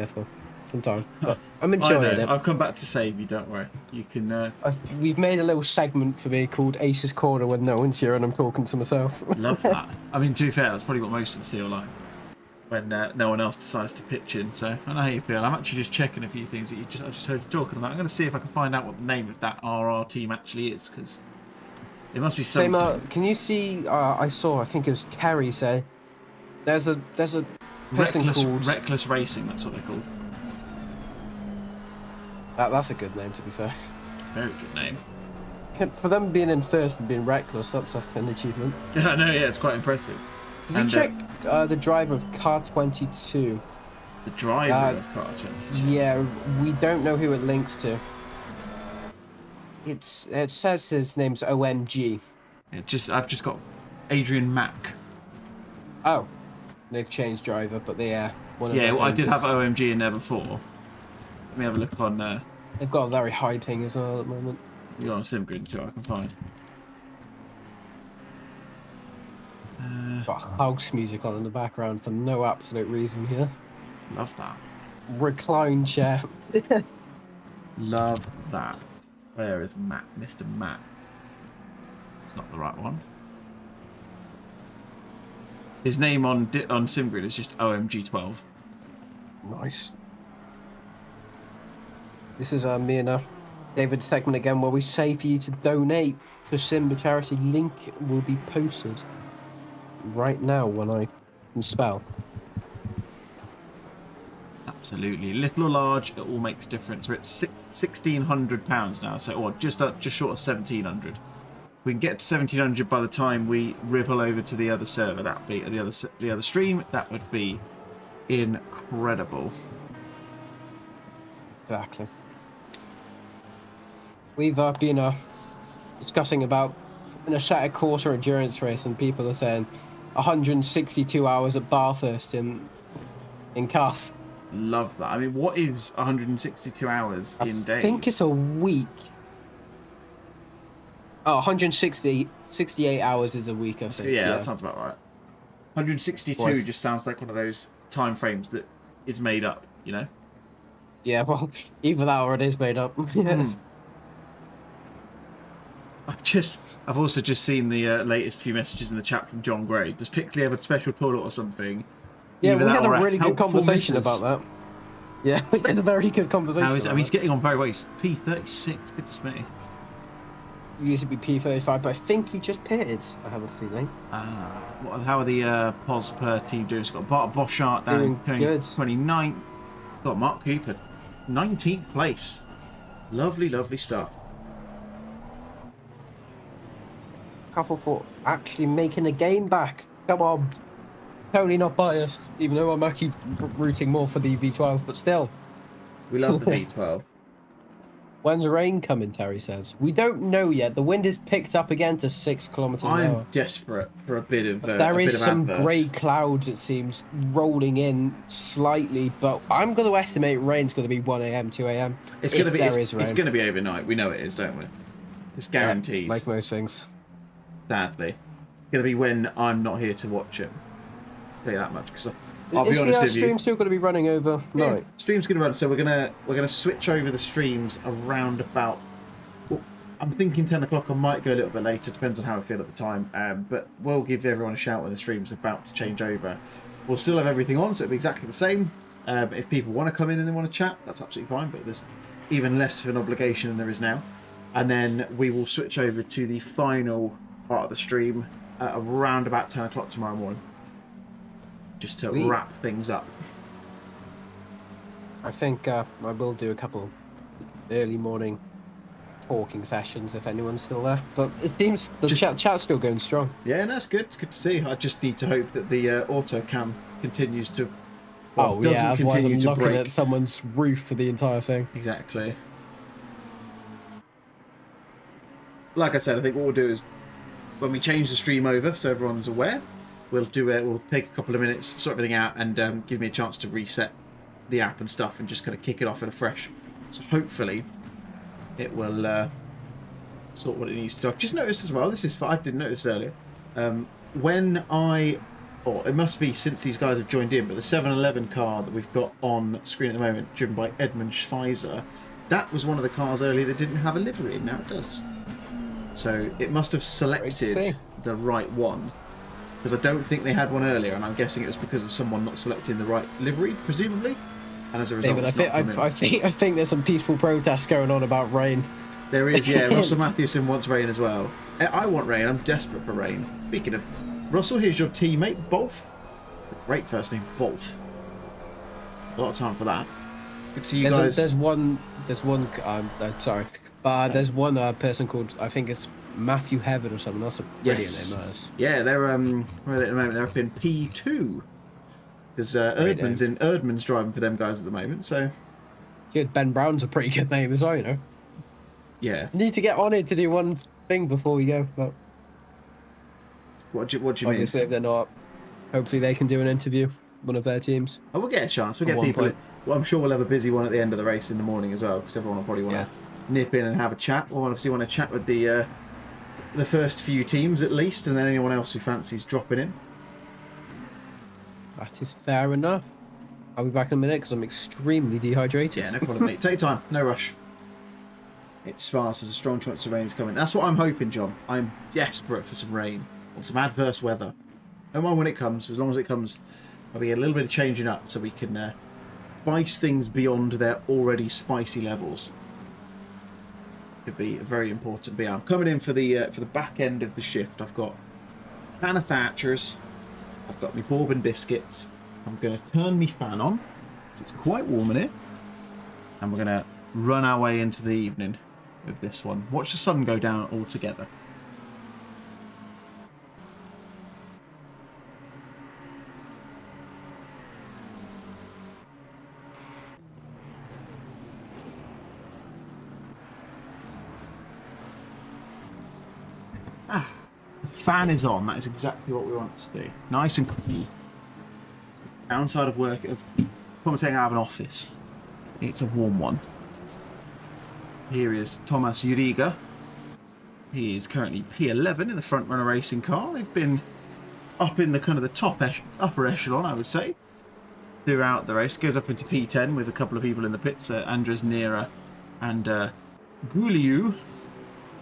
for some time, but I'm enjoying it. I've come back to save you. Don't worry. You can. We've made a little segment for me called Ace's Corner when no one's here and I'm talking to myself. Love that. I mean, to be fair, that's probably what most of us feel like when no one else decides to pitch in. So I know how you feel. I'm actually just checking a few things that I just heard you talking about. I'm going to see if I can find out what the name of that RR team actually is, because it must be something. Same, can you see? I think it was Terry say there's a person called Reckless Racing. That's what they're called. That's a good name, to be fair. Very good name. For them being in first and being reckless, that's an achievement. Yeah, I know. Yeah, it's quite impressive. Can you check the driver of Car 22? The driver of Car 22. Yeah, we don't know who it links to. It says his name's OMG. I've just got Adrian Mack. Oh, they've changed driver, but they one of well, I did have OMG in there before. Let me have a look on. They've got a very high ping as well at the moment. You're on SimGrid and see what I can find. Got house music on in the background for no absolute reason here. Love that. Recline chair. Love that. Where is Matt? Mr. Matt. It's not the right one. His name on SimGrid is just OMG12. Nice. This is me and David's segment again, where we say for you to donate to SiMBA charity. Link will be posted right now when I can spell. Absolutely, little or large, it all makes difference. We're at £1,600 now, so or just short of 1,700. If we can get to 1,700 by the time we ripple over to the other server, that would be the other stream. That would be incredible. Exactly. We've been discussing about an ascetic course or endurance race, and people are saying 162 hours at Bathurst in cars. Love that. I mean, what is 162 hours in days? I think it's a week. Oh, 68 hours is a week, I think. Yeah, that sounds about right. 162 just sounds like one of those time frames that is made up, you know? Yeah, well, either that or it is made up. I've also just seen the latest few messages in the chat from John Gray. Does Pixley have a special toilet or something? Yeah, we had a really good conversation about that. Yeah, we had a very good conversation. He's getting on very well. He's P36. Goodness me. He used to be P35, but I think he just pitted. I have a feeling. How are the pos per team doing? It's got Bart Boschart down good. 29th. Got Mark Cooper, 19th place. Lovely, lovely stuff. Couple for actually making a game back. Come on. Totally not biased, even though I'm actually rooting more for the V12, but still. We love the V12. When's the rain coming, Terry says? We don't know yet. The wind is picked up again to 6 kilometers an hour. I'm desperate for a bit of there is some grey clouds, it seems, rolling in slightly, but I'm going to estimate rain's going to be 1 a.m., 2 a.m. It's going to be overnight. We know it is, don't we? It's guaranteed. Yeah, like most things. Sadly. It's going to be when I'm not here to watch it. I'll tell you that much, because I'll be honest with you. Is the stream still going to be running over night? Stream's going to run, so we're gonna switch over the streams around about. Well, I'm thinking 10 o'clock. I might go a little bit later. Depends on how I feel at the time. But we'll give everyone a shout when the stream's about to change over. We'll still have everything on, so it'll be exactly the same. If people want to come in and they want to chat, that's absolutely fine. But there's even less of an obligation than there is now. And then we will switch over to the final part of the stream around about 10 o'clock tomorrow morning. Just to wrap things up. I think I will do a couple early morning talking sessions if anyone's still there. But it seems the chat's still going strong. Yeah, that's good. It's good to see. I just need to hope that the auto cam continues to. Well, doesn't otherwise continue I'm to looking break. at someone's roof for the entire thing. Exactly. Like I said, I think what we'll do is when we change the stream over, so everyone's aware, we'll take a couple of minutes, sort everything out, and give me a chance to reset the app and stuff, and just kind of kick it off in a fresh. So hopefully, it will sort what it needs to. I've just noticed as well. I didn't notice earlier. It must be since these guys have joined in, but the 7-Eleven car that we've got on screen at the moment, driven by Edmund Schweizer, that was one of the cars earlier that didn't have a livery, and now it does. So it must have selected the right one, because I don't think they had one earlier, and I'm guessing it was because of someone not selecting the right livery, presumably, and as a result, David, I think there's some peaceful protests going on about rain. There is, yeah. Russell Matthewson wants rain as well. I want rain. I'm desperate for rain. Speaking of Russell, here's your teammate, Bolf. Great first name, Bolf. A lot of time for that. Good to see you guys. There's one. Sorry, but there's one person called, I think it's Matthew Heaven or something. That's a brilliant name. Yeah, they're where are they at the moment? They're up in P2 because Erdmann's driving for them guys at the moment. So yeah, Ben Brown's a pretty good name as well, you know. Yeah. Need to get on it to do one thing before we go. But what do you mean? Obviously, if they're not, hopefully they can do an interview. One of their teams. Oh, we'll get a chance. We'll get people. Well, I'm sure we'll have a busy one at the end of the race in the morning as well, because everyone will probably want to nip in and have a chat. We'll obviously want to chat with the first few teams at least, and then anyone else who fancies dropping in. That is fair enough. I'll be back in a minute because I'm extremely dehydrated. Yeah, no problem, mate. Take your time. No rush. It's fast. There's a strong chance of rain is coming. That's what I'm hoping, John. I'm desperate for some rain or some adverse weather. No mind when it comes. As long as it comes, I'll be a little bit of changing up so we can spice things beyond their already spicy levels. Could be very important. But yeah, I'm coming in for the back end of the shift. I've got a can of Thatchers. I've got my bourbon biscuits. I'm going to turn my fan on because it's quite warm in here, and we're going to run our way into the evening with this one. Watch the sun go down all together. The fan is on. That is exactly what we want to do. Nice and cool. It's the downside of commentating out of an office. It's a warm one. Here is Thomas Uriga. He is currently P11 in the front runner racing car. They've been up in the kind of the upper echelon, I would say, throughout the race. Goes up into P10 with a couple of people in the pits, Andres Nera and Guliu.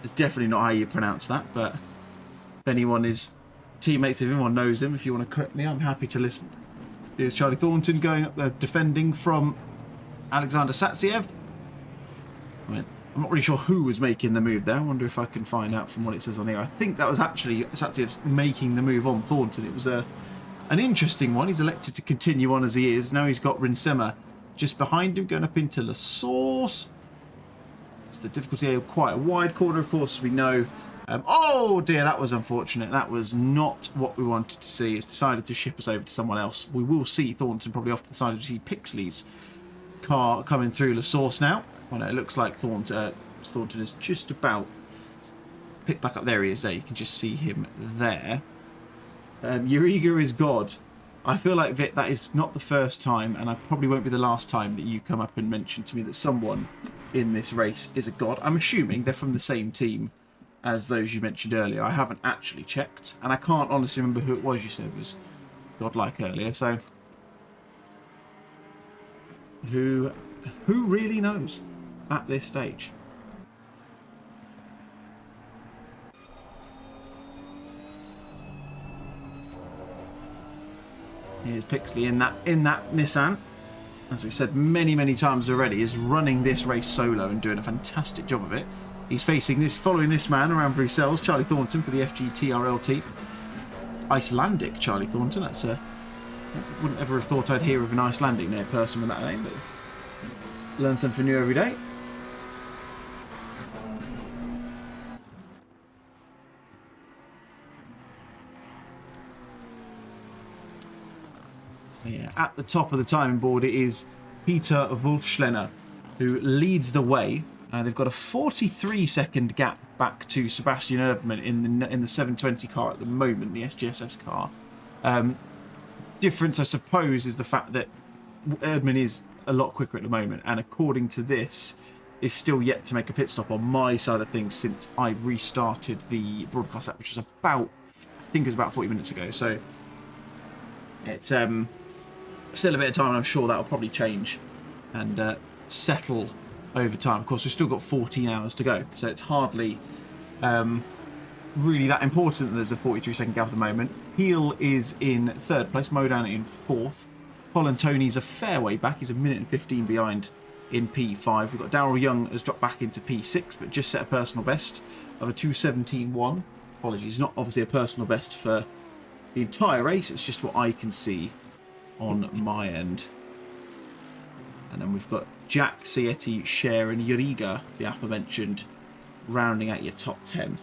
It's definitely not how you pronounce that, but if anyone is teammates, if anyone knows him, if you want to correct me, I'm happy to listen. Here's Charlie Thornton going up there defending from Alexander Satsiev. I mean, I'm not really sure who was making the move there. I wonder if I can find out from what it says on here. I think that was actually Satsiev's making the move on Thornton. It was an interesting one. He's elected to continue on as he is. Now he's got Rinsema just behind him, going up into La Source. It's the difficulty of quite a wide corner, of course, we know. Oh dear, that was unfortunate. That was not what we wanted to see. It's decided to ship us over to someone else. We will see Thornton probably off to the side of Pixley's car coming through La Source now. Oh no, it looks like Thornton is just about picked back up. There he is there. You can just see him there. Uriga is God. I feel like, Vit, that is not the first time, and I probably won't be the last time that you come up and mention to me that someone in this race is a god. I'm assuming they're from the same team as those you mentioned earlier. I haven't actually checked, and I can't honestly remember who it was you said was godlike earlier, so who really knows at this stage? Here's Pixley in that Nissan, as we've said many times already, is running this race solo and doing a fantastic job of it. He's following this man around Brussels, Charlie Thornton for the FG TRL team. Icelandic Charlie Thornton. That's I wouldn't ever have thought I'd hear of an Icelandic person with that name, but learn something new every day. So yeah, at the top of the timing board, it is Peter Wolfschlenner who leads the way. They've got a 43-second gap back to Sebastian Erdmann in the 720 car at the moment, the SGSS car. Difference, I suppose, is the fact that Erdmann is a lot quicker at the moment, and according to this, is still yet to make a pit stop on my side of things since I restarted the broadcast app, which was about, I think it was about 40 minutes ago. So it's still a bit of time, and I'm sure that will probably change and settle over time. Of course, we've still got 14 hours to go, so it's hardly really that important that there's a 43-second gap at the moment. Peel is in 3rd place, Modan in 4th. Colin Tony's a fair way back. He's a minute and 15 behind in P5. We've got Darryl Young has dropped back into P6, but just set a personal best of a 2:17.1. Apologies, not obviously a personal best for the entire race. It's just what I can see on my end. And then we've got Jack, Sietti, Cher and Yuriga, the aforementioned, rounding out your top 10.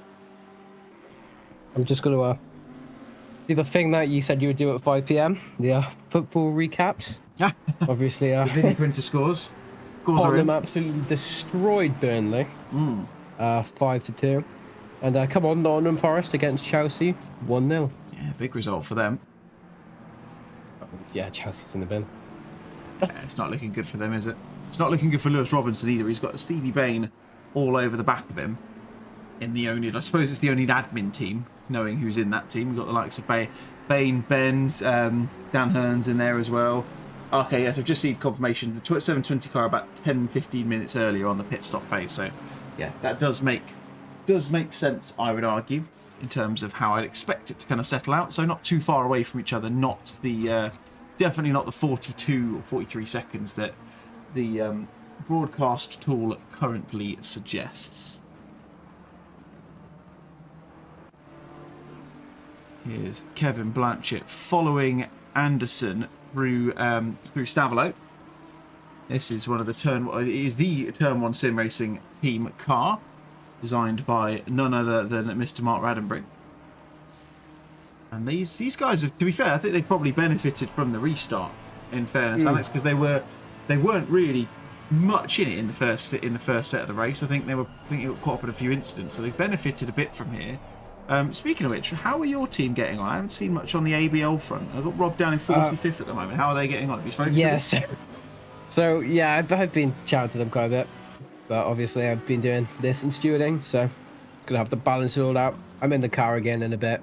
I'm just going to do the thing that you said you would do at 5 PM, the football recaps. Obviously, the video printer scores. Tottenham absolutely destroyed Burnley, 5-2. And come on, Nottingham Forest against Chelsea, 1-0. Yeah, big result for them. Yeah, Chelsea's in the bin. Yeah, it's not looking good for them, is it? It's not looking good for Lewis Robinson either. He's got Stevie Bain all over the back of him. In the only, I suppose it's the only admin team, knowing who's in that team. We've got the likes of Bain, Benz, Dan Hearns in there as well. Okay, yes, I've just seen confirmation. The 720 car about 10-15 minutes earlier on the pit stop phase. So, yeah, that does make sense, I would argue, in terms of how I'd expect it to kind of settle out. So not too far away from each other. Not the definitely not the 42 or 43 seconds that the broadcast tool currently suggests. Here's Kevin Blanchett following Anderson through Stavelot. This is one of the Turn 1 Sim Racing team car, designed by none other than Mr. Mark Raddenbury. And these guys have, to be fair, I think they probably benefited from the restart. In fairness, Alex, because they weren't really much in it in the first set of the race. I think they got caught up in a few incidents, so they've benefited a bit from here. Speaking of which, how are your team getting on? I haven't seen much on the ABL front. I've got Rob down in 45th at the moment. How are they getting on? Have you spoken to them? Yes. So yeah, I've been chatting to them quite a bit, but obviously I've been doing this and stewarding, so gonna have to balance it all out. I'm in the car again in a bit,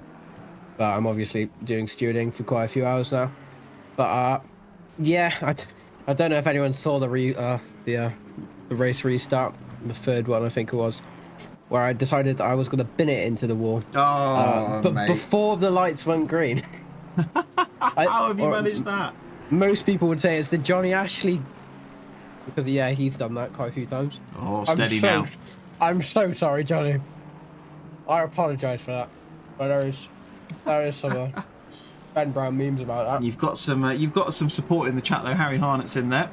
but I'm obviously doing stewarding for quite a few hours now. But yeah, I don't know if anyone saw the race restart, the 3rd one I think it was, where I decided that I was going to bin it into the wall. But mate. Before the lights went green. How have you managed that? Most people would say it's the Johnny Ashley, because yeah, he's done that quite a few times. Oh, steady now. I'm so sorry, Johnny. I apologise for that. But there is some Ben Brown memes about that. You've got some support in the chat though. Harry Harnett's in there.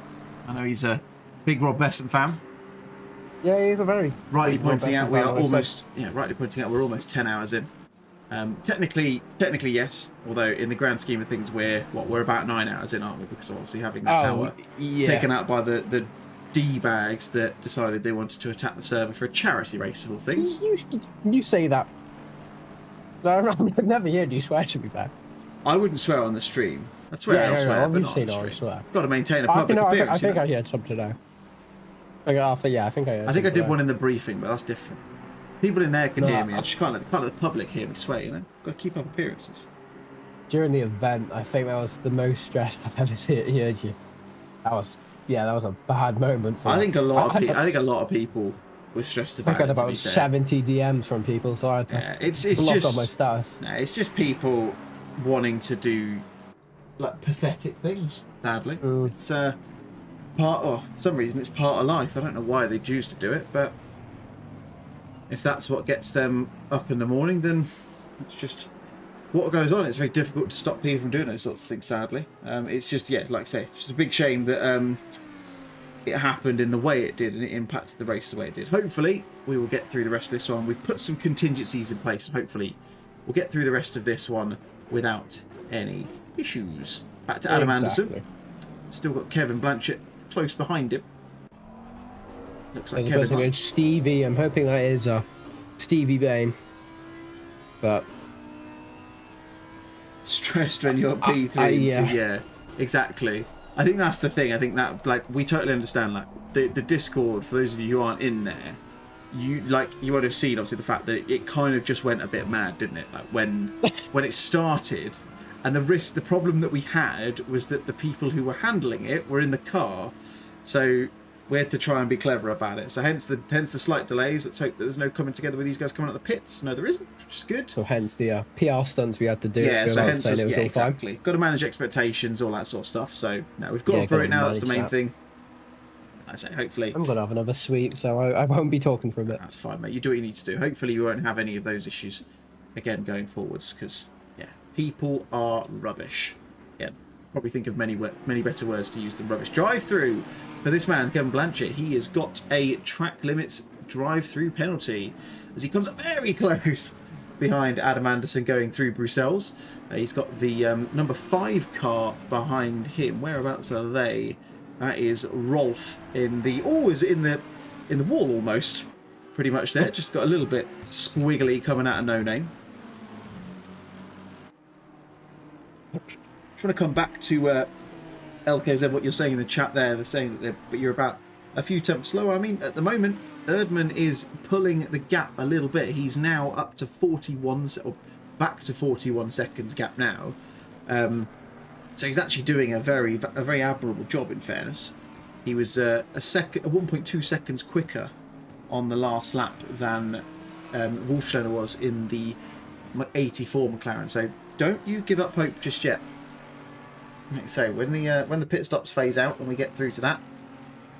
I know he's a big Rob Besson fan. Yeah, he's a very rightly pointing out we're almost 10 hours in. Technically yes, although in the grand scheme of things we're about 9 hours in, aren't we? Because obviously having that hour taken out by the D-bags that decided they wanted to attack the server for a charity race of all things. You say that. I've never heard you swear, to be fair. I wouldn't swear on the stream. I'd swear elsewhere, but not on the stream. Got to maintain a public appearance. I think I heard some today. I think I did one in the briefing, but that's different. People in there can hear me. I just can't let the public hear me swear, you know? Got to keep up appearances. During the event, I think that was the most stressed I've ever heard you. That was a bad moment for me. I think a lot of people were stressed about it. I got about 70 DMs from people, so I had to it's block just on my status. No, it's just people wanting to do like pathetic things, sadly. It's for some reason it's part of life. I don't know why they choose to do it, but if that's what gets them up in the morning, then it's just what goes on. It's very difficult to stop people from doing those sorts of things, sadly. It's just, like I say, it's just a big shame that it happened in the way it did and it impacted the race the way it did. Hopefully we will get through the rest of this one. We've put some contingencies in place and hopefully we'll get through the rest of this one without any issues. Back to Adam Anderson. Exactly. Still got Kevin Blanchett close behind him. Looks like There's a Kevin person might... named Stevie. I'm hoping that is Stevie Bain. But stressed when you're P3. Yeah, exactly. I think that's the thing. I think that, like, we totally understand, like, the Discord, for those of you who aren't in there, you would have seen, obviously, the fact that it kind of just went a bit mad, didn't it? Like, when it started, and the problem that we had was that the people who were handling it were in the car, so we had to try and be clever about it. So hence the slight delays. Let's hope that there's no coming together with these guys coming out of the pits. No, there isn't, which is good. So hence the PR stunts we had to do. Yeah, so hence it was all exactly. fine. Got to manage expectations, all that sort of stuff. So no, we've got through it now. That's the main thing. I say, hopefully. I'm gonna have another sweep, so I won't be talking for a bit. That's fine, mate. You do what you need to do. Hopefully, you won't have any of those issues again going forwards, because yeah, people are rubbish. Yeah, probably think of many better words to use than rubbish. Drive-through for this man, Kevin Blanchett. He has got a track limits drive-through penalty as he comes up very close behind Adam Anderson going through Bruxelles. He's got the number 5 car behind him. Whereabouts are they? That is Rolf in the wall almost, pretty much there. Just got a little bit squiggly coming out of no name. Just want to come back to LKZ, what you're saying in the chat there. They're saying that you're about a few tenths slower. I mean, at the moment, Erdmann is pulling the gap a little bit. He's now up to 41, or back to 41 seconds gap now. So he's actually doing a very admirable job, in fairness. He was 1.2 seconds quicker on the last lap than Wolfschleiner was in the 84 McLaren. So don't you give up hope just yet. So when the pit stops phase out and we get through to that,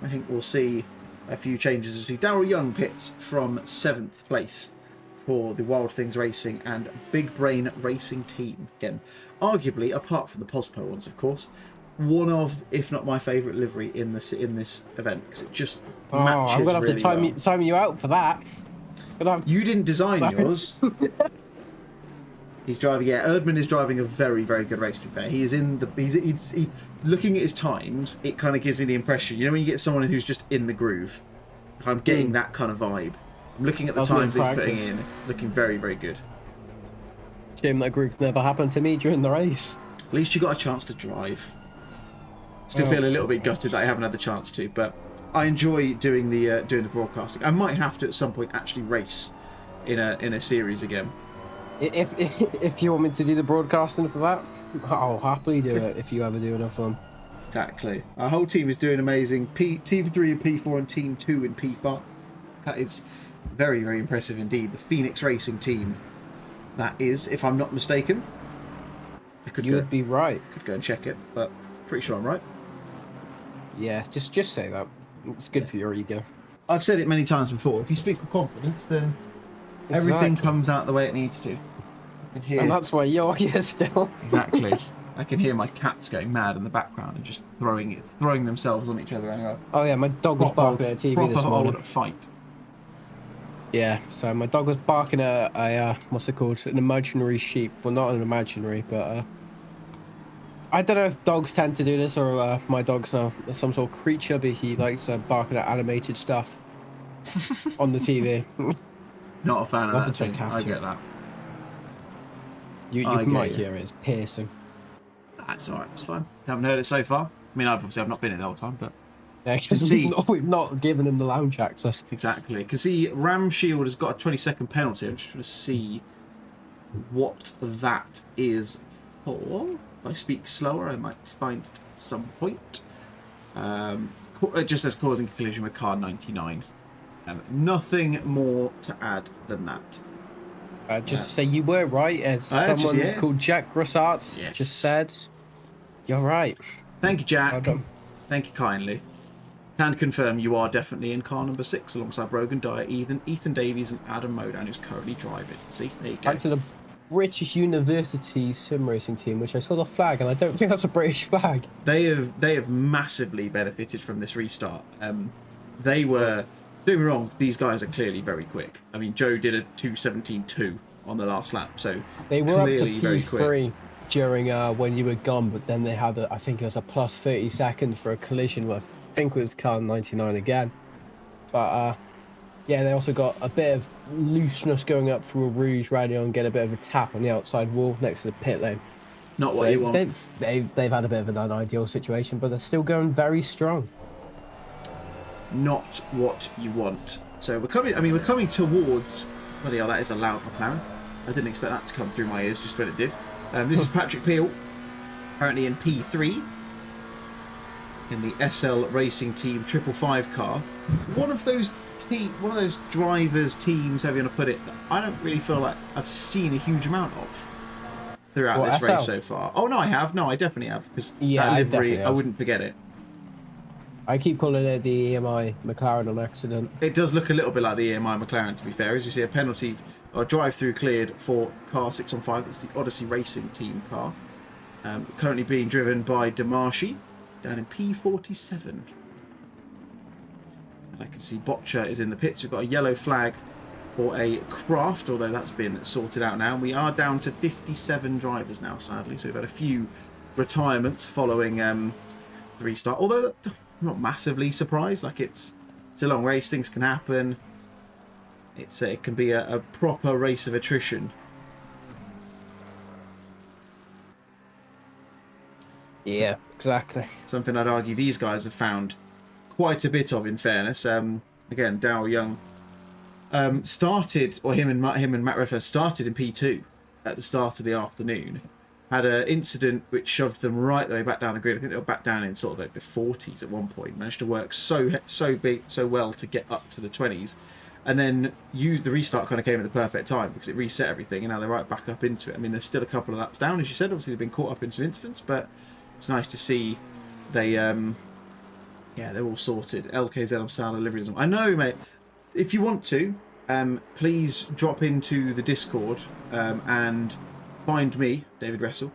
I think we'll see a few changes. As Darryl Young pits from 7th place for the Wild Things Racing and Big Brain Racing team. Again, arguably, apart from the Pospo ones, of course, one of, if not my favourite livery in this event, because it just matches I'm gonna have really to time you out for that. You didn't design yours. He's driving. Yeah, Erdmann is driving a very good race. To be fair, he is in the. He's looking at his times. It kind of gives me the impression, you know, when you get someone who's just in the groove. I'm getting that kind of vibe. I'm looking at the times he's putting in. It's looking very good. Shame that groove never happened to me during the race. At least you got a chance to drive. Still feel a little bit gutted that I haven't had the chance to, but I enjoy doing the broadcasting. I might have to at some point actually race in a series again. If you want me to do the broadcasting for that, I'll happily do it if you ever do enough one. Exactly. Our whole team is doing amazing. Team 3 in P4 and Team 2 in P5. That is very impressive indeed. The Phoenix Racing team. That is, if I'm not mistaken. You would be right. Could go and check it, but pretty sure I'm right. Yeah, just say that. It's good for your ego. I've said it many times before. If you speak with confidence, then everything comes out the way it needs to. I can hear. And that's why you're here still. Exactly. I can hear my cats going mad in the background and just throwing themselves on each other. Anyway. Oh yeah, my dog was barking at a TV this morning. Old fight. Yeah, so my dog was barking at a what's it called? An imaginary sheep. Well, not an imaginary, but I don't know if dogs tend to do this or my dog's some sort of creature, but he likes barking at animated stuff on the TV. Not a fan of that. I get that. You might hear it. It's piercing. That's alright. It's fine. Haven't heard it so far. I mean, obviously I've not been here the whole time, but yeah, because we've not given him the lounge access. Exactly. Because Ram Shield has got a 20-second penalty. I'm just trying to see what that is for. If I speak slower, I might find it at some point. It just says causing a collision with car 99. Nothing more to add than that. Just to say you were right, as someone called Jack Grossart just said. You're right. Thank you, Jack. Well, thank you kindly. Can confirm you are definitely in car number 6 alongside Brogan Dyer, Ethan Davies, and Adam Modan, who's currently driving. See, there you go. Back to the British University sim racing team, which I saw the flag, and I don't think that's a British flag. They have massively benefited from this restart. They were, don't get me wrong, these guys are clearly very quick. I mean, Joe did a 2:17.2 on the last lap, so they were clearly up to very P3. quick. during when you were gone, but then they had I think it was a plus 30 seconds for a collision with, I think it was car 99 again. But yeah, they also got a bit of looseness going up through a Rouge radio and get a bit of a tap on the outside wall next to the pit lane. Not what you want. They've had a bit of an unideal situation, but they're still going very strong. Not what you want. So we're coming. I mean, we're coming towards. Bloody hell, that is a loud McLaren. I didn't expect that to come through my ears just when it did. This is Patrick Peel, currently in P3 in the SL Racing Team 555 car. One of those drivers, teams, however you want to put it, that I don't really feel like I've seen a huge amount of throughout this race so far. Oh no, I have. No, I definitely have, because that livery, I wouldn't forget it. I keep calling it the EMI McLaren on accident. It does look a little bit like the EMI McLaren, to be fair. As you see, a penalty or drive-through cleared for car 615. That's the Odyssey Racing Team car. Currently being driven by Demarschi down in P47. And I can see Botcha is in the pits. We've got a yellow flag for a Craft, although that's been sorted out now. We are down to 57 drivers now, sadly. So we've had a few retirements following the restart. Although I'm not massively surprised. Like, it's a long race. Things can happen. It can be a proper race of attrition. Yeah, exactly. Something I'd argue these guys have found quite a bit of, in fairness. Again, Daryl Young started, or him and Matt Redford started in P2 at the start of the afternoon. Had an incident which shoved them right the way back down the grid. I think they were back down in sort of like the 40s at one point. Managed to work so well to get up to the 20s, and then the restart kind of came at the perfect time because it reset everything, and now they're right back up into it. I mean, there's still a couple of laps down, as you said. Obviously, they've been caught up in some incidents, but it's nice to see they they're all sorted. LKZ on Sala liveries. I know, mate. If you want to, please drop into the Discord and find me, David Wrestle.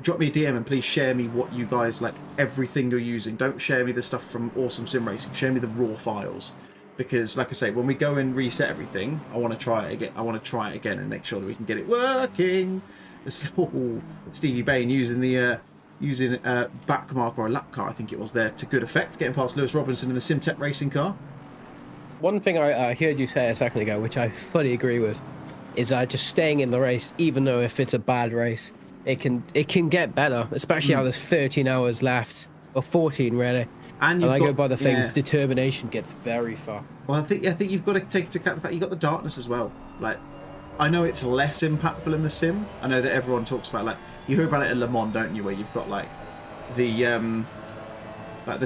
Drop me a DM and please share me what you guys like, everything you're using. Don't share me the stuff from Awesome Sim Racing. Share me the raw files, because, like I say, when we go and reset everything, I want to try it again. I want to try it again and make sure that we can get it working. Stevie Bain using the back mark or a lap car, I think it was, there to good effect, getting past Lewis Robinson in the SimTech racing car. One thing I heard you say a second ago, which I fully agree with, is just staying in the race, even though if it's a bad race, it can get better, especially how there's 13 hours left, or 14 really. And I go by the thing, determination gets very far. Well, I think you've got to take into account the fact you've got the darkness as well. Like, I know it's less impactful in the sim. I know that everyone talks about, like, you hear about it in Le Mans, don't you, where you've got like the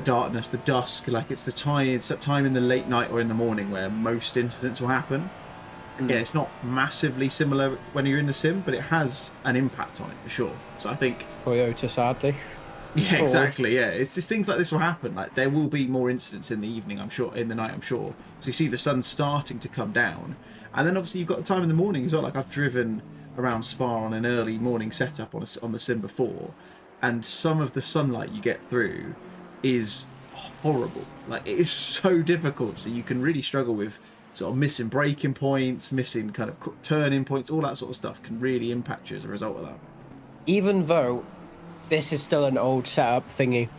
darkness, the dusk, like it's that time in the late night or in the morning where most incidents will happen. Yeah, it's not massively similar when you're in the sim, but it has an impact on it for sure. So I think Toyota, sadly. Yeah, exactly. Yeah, it's just things like this will happen. Like, there will be more incidents in the evening, I'm sure, in the night, I'm sure. So you see the sun starting to come down, and then obviously you've got the time in the morning as well. Like, I've driven around Spa on an early morning setup on the sim before, and some of the sunlight you get through is horrible. Like, it is so difficult. So you can really struggle with sort of missing braking points, missing kind of turning points, all that sort of stuff can really impact you as a result of that. Even though this is still an old setup thingy,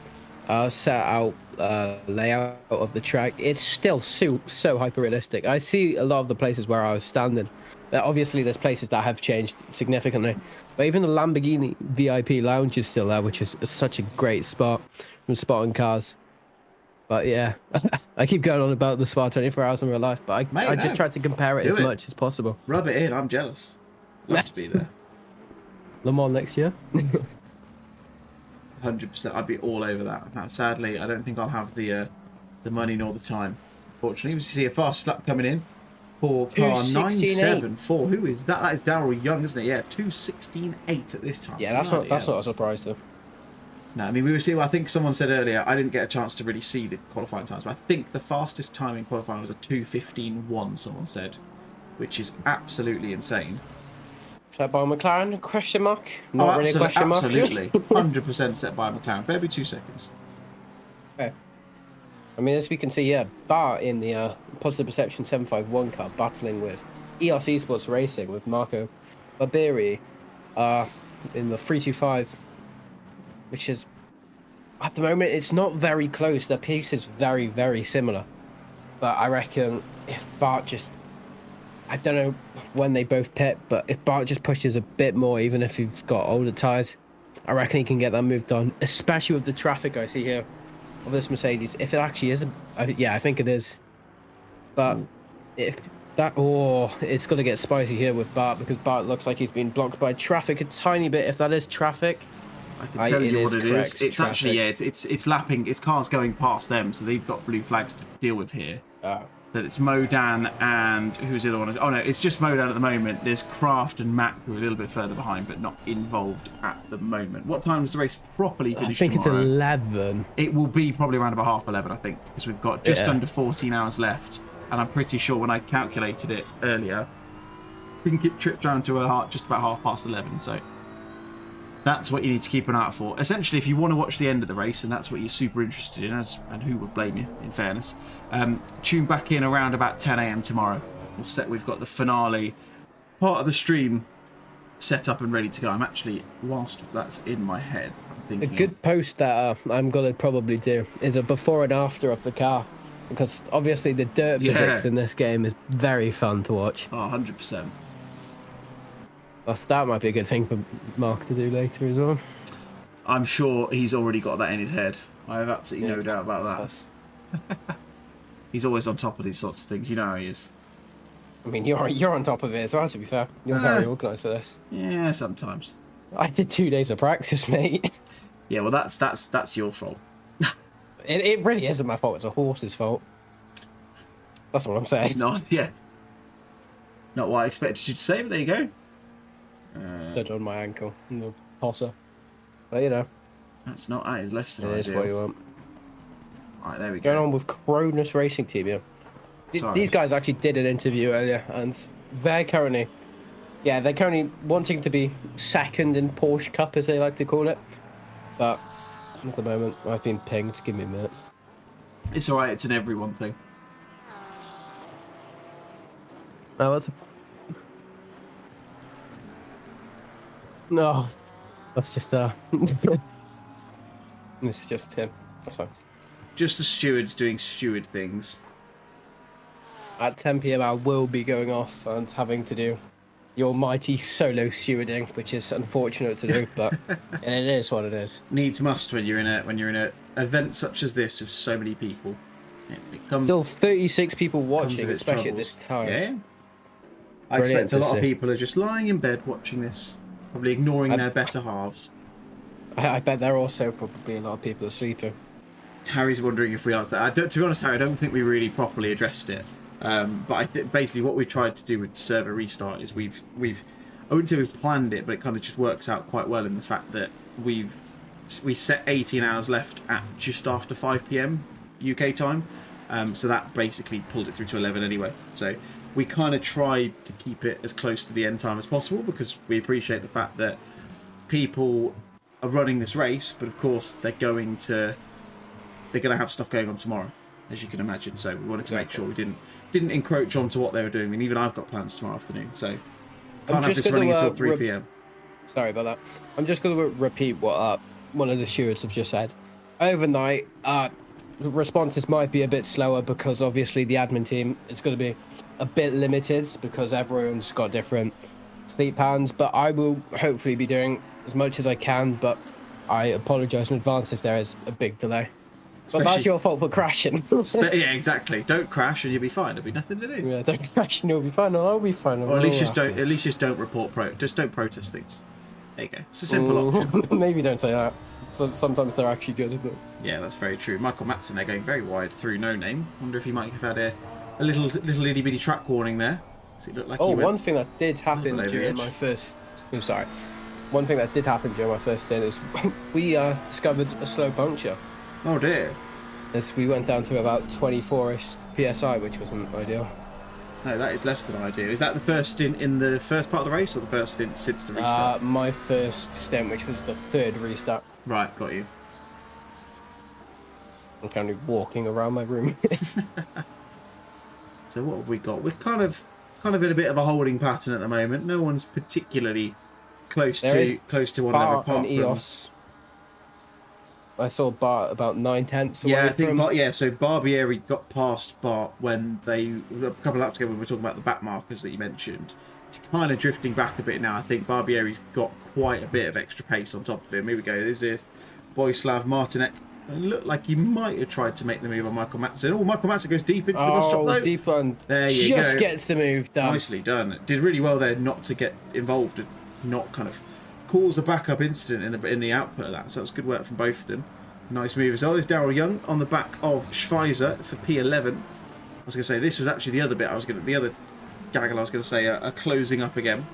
layout of the track, it's still so hyper realistic. I see a lot of the places where I was standing. Obviously, there's places that have changed significantly, but even the Lamborghini VIP lounge is still there, which is such a great spot from spotting cars. But yeah, I keep going on about the Spa 24 hours in real life, but I just try to compare it as much as possible. Rub it in, I'm jealous. Love to be there. Le Mans next year. 100%, I'd be all over that. Sadly, I don't think I'll have the money nor the time. Fortunately, we see a fast slap coming in for car 974. Who is that? That is Daryl Young, isn't it? Yeah, 2:16.8 at this time. Yeah, that's not a surprise though. No, I mean, we were seeing. I think someone said earlier. I didn't get a chance to really see the qualifying times, but I think the fastest time in qualifying was a 2:15.1. Someone said, which is absolutely insane. Set by McLaren? Question mark? Not really a question mark. Absolutely, 100% set by McLaren. Maybe 2 seconds. Okay. I mean, as we can see, yeah, Bar in the Positive Perception 751 car battling with EOS Esports Racing with Marco Barbieri. in the 325, which is, at the moment, it's not very close. The pace is very, very similar. But I reckon if Bart just, I don't know when they both pit, but if Bart just pushes a bit more, even if he's got older tyres, I reckon he can get that move done, especially with the traffic I see here of this Mercedes. If it actually is, yeah, I think it is. But if that, it's going to get spicy here with Bart, because Bart looks like he's been blocked by traffic a tiny bit. If that is traffic, I can tell you what it is. It's traffic. actually, yeah, it's lapping. It's cars going past them, so they've got blue flags to deal with here. So it's Modan and who's the other one? Oh no, it's just Modan at the moment. There's Kraft and Mac who are a little bit further behind, but not involved at the moment. What time does the race properly finish? I think tomorrow? it's 11. It will be probably around about 11:30, I think, because we've got just under 14 hours left, and I'm pretty sure when I calculated it earlier, I think it tripped down to just about 11:30. So that's what you need to keep an eye out for. Essentially, if you want to watch the end of the race, and that's what you're super interested in, and who would blame you, in fairness, tune back in around about 10 a.m. tomorrow. We've got the finale part of the stream set up and ready to go. I'm actually, whilst that's in my head, I'm thinking... A good post that I'm going to probably do is a before and after of the car, because obviously the dirt physics in this game is very fun to watch. Oh, 100%. That might be a good thing for Mark to do later as well. I'm sure he's already got that in his head. I have absolutely no doubt about that. He's always on top of these sorts of things. You know how he is. I mean, you're on top of it as well, to be fair. You're very organised for this. Yeah, sometimes. I did 2 days of practice, mate. Yeah, well, that's your fault. It really isn't my fault. It's a horse's fault. That's what I'm saying. It's not, yeah. Not what I expected you to say, but there you go. Dead on my ankle. No posser. But, you know. That is less than ideal. It is what you want. Right, there we go. Going on with Cronus Racing Team, yeah. These guys actually did an interview earlier, and they're currently wanting to be second in Porsche Cup, as they like to call it. But at the moment, I've been pinged. Give me a minute. It's alright, it's an everyone thing. Oh, that's... No, that's just it's just him. That's fine. Just the stewards doing steward things. At 10 p.m. I will be going off and having to do your mighty solo stewarding, which is unfortunate to do, but and it is what it is. Needs must when you're in a event such as this of so many people. Still 36 people watching, especially at this time. Yeah. I expect a lot of people are just lying in bed watching this. Probably ignoring their better halves. I bet there are also probably a lot of people are sleeping. Harry's wondering if we answered that. To be honest, Harry, I don't think we really properly addressed it. But I think basically what we've tried to do with the server restart is we've I wouldn't say we've planned it, but it kind of just works out quite well in the fact that we set 18 hours left at just after 5 p.m. UK time. So that basically pulled it through to 11 anyway. So we kind of tried to keep it as close to the end time as possible because we appreciate the fact that people are running this race, but of course they're going to have stuff going on tomorrow, as you can imagine. So we wanted to make sure we didn't encroach onto what they were doing. I mean, even I've got plans tomorrow afternoon, so can't have this running until 3 p.m. Sorry about that. I'm just going to repeat what one of the stewards have just said. Overnight, responses might be a bit slower because obviously the admin team is going to be a bit limited because everyone's got different sleep patterns, but I will hopefully be doing as much as I can, but I apologize in advance if there is a big delay. But that's your fault for crashing. Yeah, exactly. Don't crash and you'll be fine. There'll be nothing to do. Yeah, don't crash and you'll be fine. I'll be fine. Or at least just don't report just don't protest things. There you go. It's a simple option. Maybe don't say that. Sometimes they're actually good, isn't it? Yeah, that's very true. Michael Matson there going very wide through No Name. Wonder if he might have had a little itty bitty track warning there. Does it look like one thing that did happen during my first one thing that did happen during my first stint is we discovered a slow puncture. Oh dear. As we went down to about 24ish PSI, which wasn't ideal. No, that is less than ideal. Is that the first stint in the first part of the race or the first stint since the restart? My first stint, which was the third restart. Right, got you. I'm currently walking around my room. So what have we got? We're kind of in a bit of a holding pattern at the moment. No one's particularly close There to one of them Bart apart and from Eos. I saw Bart about 9/10 away Yeah, I think from... so Barbieri got past Bart when a couple of laps ago when we were talking about the back markers that you mentioned. He's kind of drifting back a bit now. I think Barbieri's got quite a bit of extra pace on top of him. Here we go. This is Boyslav Martinek. It looked like he might have tried to make the move on Michael Matson. Oh, Michael Matson goes deep into the bus stop though. Deep on. There you go. Just gets the move done. Nicely done. Did really well there not to get involved and not kind of cause a backup incident in the output of that. So that's good work from both of them. Nice move as well. There's Daryl Young on the back of Schweizer for P11. I was going to say this was actually the other bit. The other gaggle I was going to say are closing up again.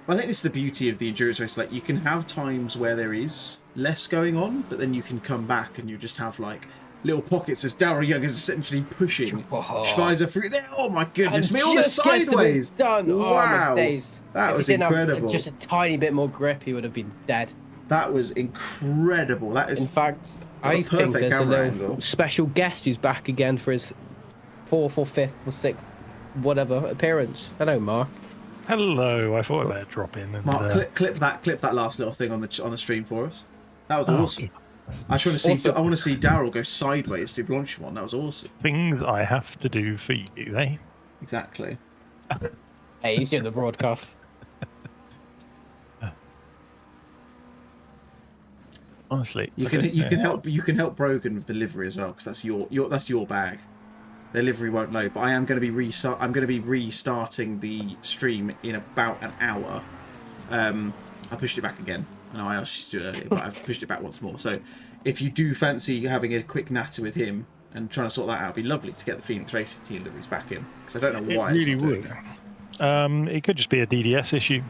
But I think this is the beauty of the endurance race. Like, you can have times where there is less going on, but then you can come back and you just have like little pockets as Daryl Young is essentially pushing Schweizer through there. Oh my goodness me! All the sideways done. Wow, Oh, my days. That was if he didn't incredible. Have just a tiny bit more grip, he would have been dead. That was incredible. That is, in fact, I think there's a little special guest who's back again for his 4th or 5th or 6th, whatever appearance. Hello, Mark. Hello. I thought I'd better drop in. And, Mark, clip that last little thing on the stream for us. That was awesome. I want to see Daryl go sideways to Blanchimont. That was awesome. Things I have to do for you, eh? Exactly. Hey, he's doing the broadcast. Honestly, you can help Brogan with the livery as well, because that's your bag. Their livery won't load, but I am going to be restarting the stream in about an hour. I pushed it back again. I know I asked you to do it earlier, but I've pushed it back once more. So if you do fancy having a quick natter with him and trying to sort that out, it'd be lovely to get the Phoenix Racing Team liveries back in, because I don't know why. It really would. It could just be a DDS issue.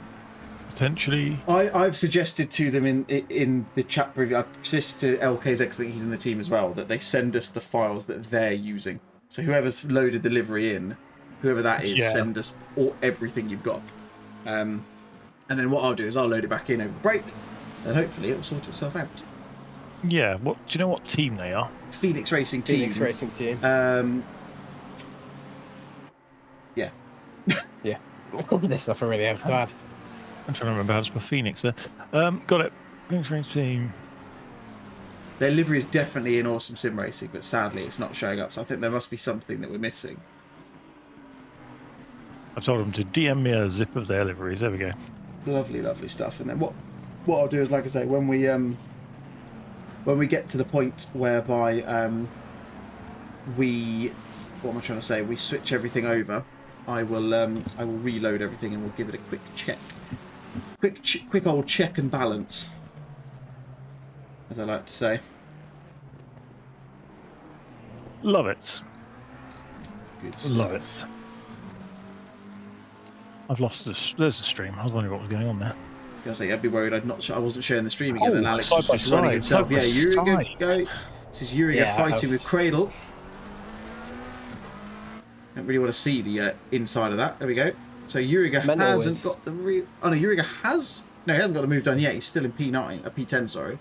Potentially, I've suggested to them in the chat preview. I've suggested to LK's I think he's in the team as well, that they send us the files that they're using. So whoever's loaded the livery in, whoever that is, send us everything you've got. And then what I'll do is I'll load it back in over the break, and hopefully it'll sort itself out. Yeah. Do you know what team they are? Phoenix Racing Team. Phoenix Racing Team. Yeah. Yeah. This stuff I really have to add. I'm trying to remember how to spell Phoenix there. Got it. Phoenix Racing Team. Their livery is definitely in Awesome Sim Racing, but sadly it's not showing up, so I think there must be something that we're missing. I've told them to DM me a zip of their liveries. There we go. Lovely, lovely stuff. And then what I'll do is, like I say, when we get to the point whereby what am I trying to say? We switch everything over. I will reload everything and we'll give it a quick check. Quick old check and balance, as I like to say. Love it. Good stuff. Love it. I've lost this. There's the stream. I was wondering what was going on there. I say, I'd be worried I wasn't sharing the stream again, and Alex side was just by running side, himself. Yeah, Uriga go. This is Uriga fighting with Cradle. Don't really want to see the inside of that. There we go. So Uriga hasn't got the real. Oh no, Uriga has. No, he hasn't got the move done yet. He's still in P9, P10. Sorry.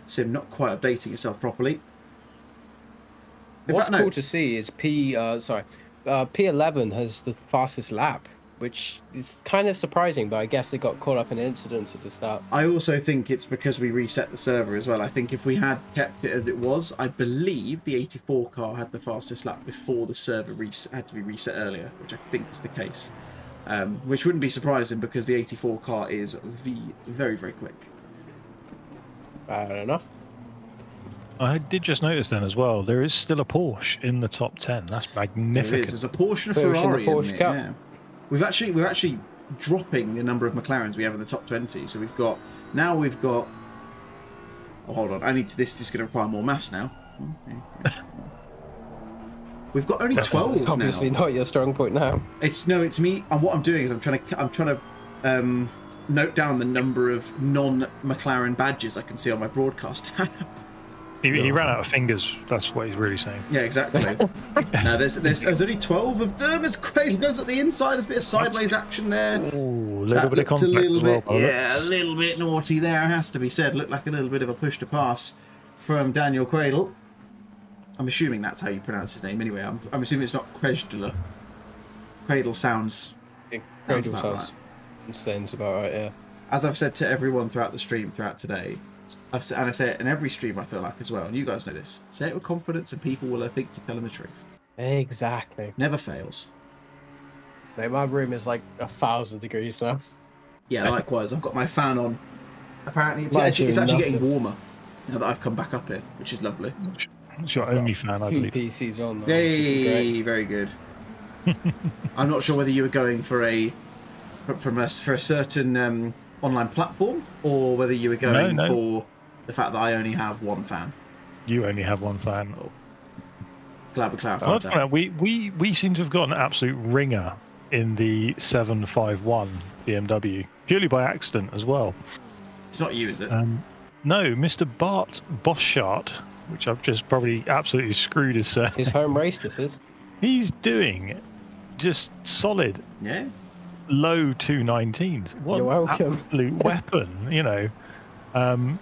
Sim not quite updating itself properly. What's cool to see is P11 has the fastest lap, which is kind of surprising, but I guess they got caught up in incidents at the start. I also think it's because we reset the server as well. I think if we had kept it as it was, I believe the 84 car had the fastest lap before the server had to be reset earlier, which I think is the case. Which wouldn't be surprising because the 84 car is very, very quick. Fair enough. I did just notice then as well, there is still a Porsche in the top 10. That's magnificent. There is. There's a Porsche and a Ferrari in it, yeah. We're actually dropping the number of McLarens we have in the top 20. So we've got. Oh, hold on. This is going to require more maths now. We've got only 12 now. Obviously not your strong point now. It's me. And what I'm doing is I'm trying to note down the number of non-McLaren badges I can see on my broadcast tab. He ran out of fingers. That's what he's really saying. Yeah, exactly. No, there's only 12 of them. As Cradle goes at the inside, there's a bit of sideways action there. Ooh, a little bit of contact as well. Yeah, a little bit naughty there, has to be said. Looked like a little bit of a push to pass from Daniel Cradle. I'm assuming that's how you pronounce his name. Anyway, I'm assuming it's not Krejdler. Cradle sounds. Cradle sounds. Sounds about right, yeah. As I've said to everyone throughout the stream, throughout today, and I say it in every stream I feel like as well, and you guys know this, say it with confidence and people will think you're telling the truth. Exactly. Never fails. Mate, my room is like 1,000 degrees now. Yeah, likewise. I've got my fan on. Apparently, it's actually getting warmer now that I've come back up here, which is lovely. It's your only fan, I believe. PCs on. Yay! Very good. I'm not sure whether you were going for a certain online platform or whether you were going for the fact that I only have one fan. You only have one fan. Oh. Glad we clarified that. We seem to have got an absolute ringer in the 751 BMW, purely by accident as well. It's not you, is it? No, Mr. Bart Boschart, which I've just probably absolutely screwed his surname. His home race, this is. He's doing just solid. Yeah. Low 219s. What You're welcome. Absolute weapon, you know. I'm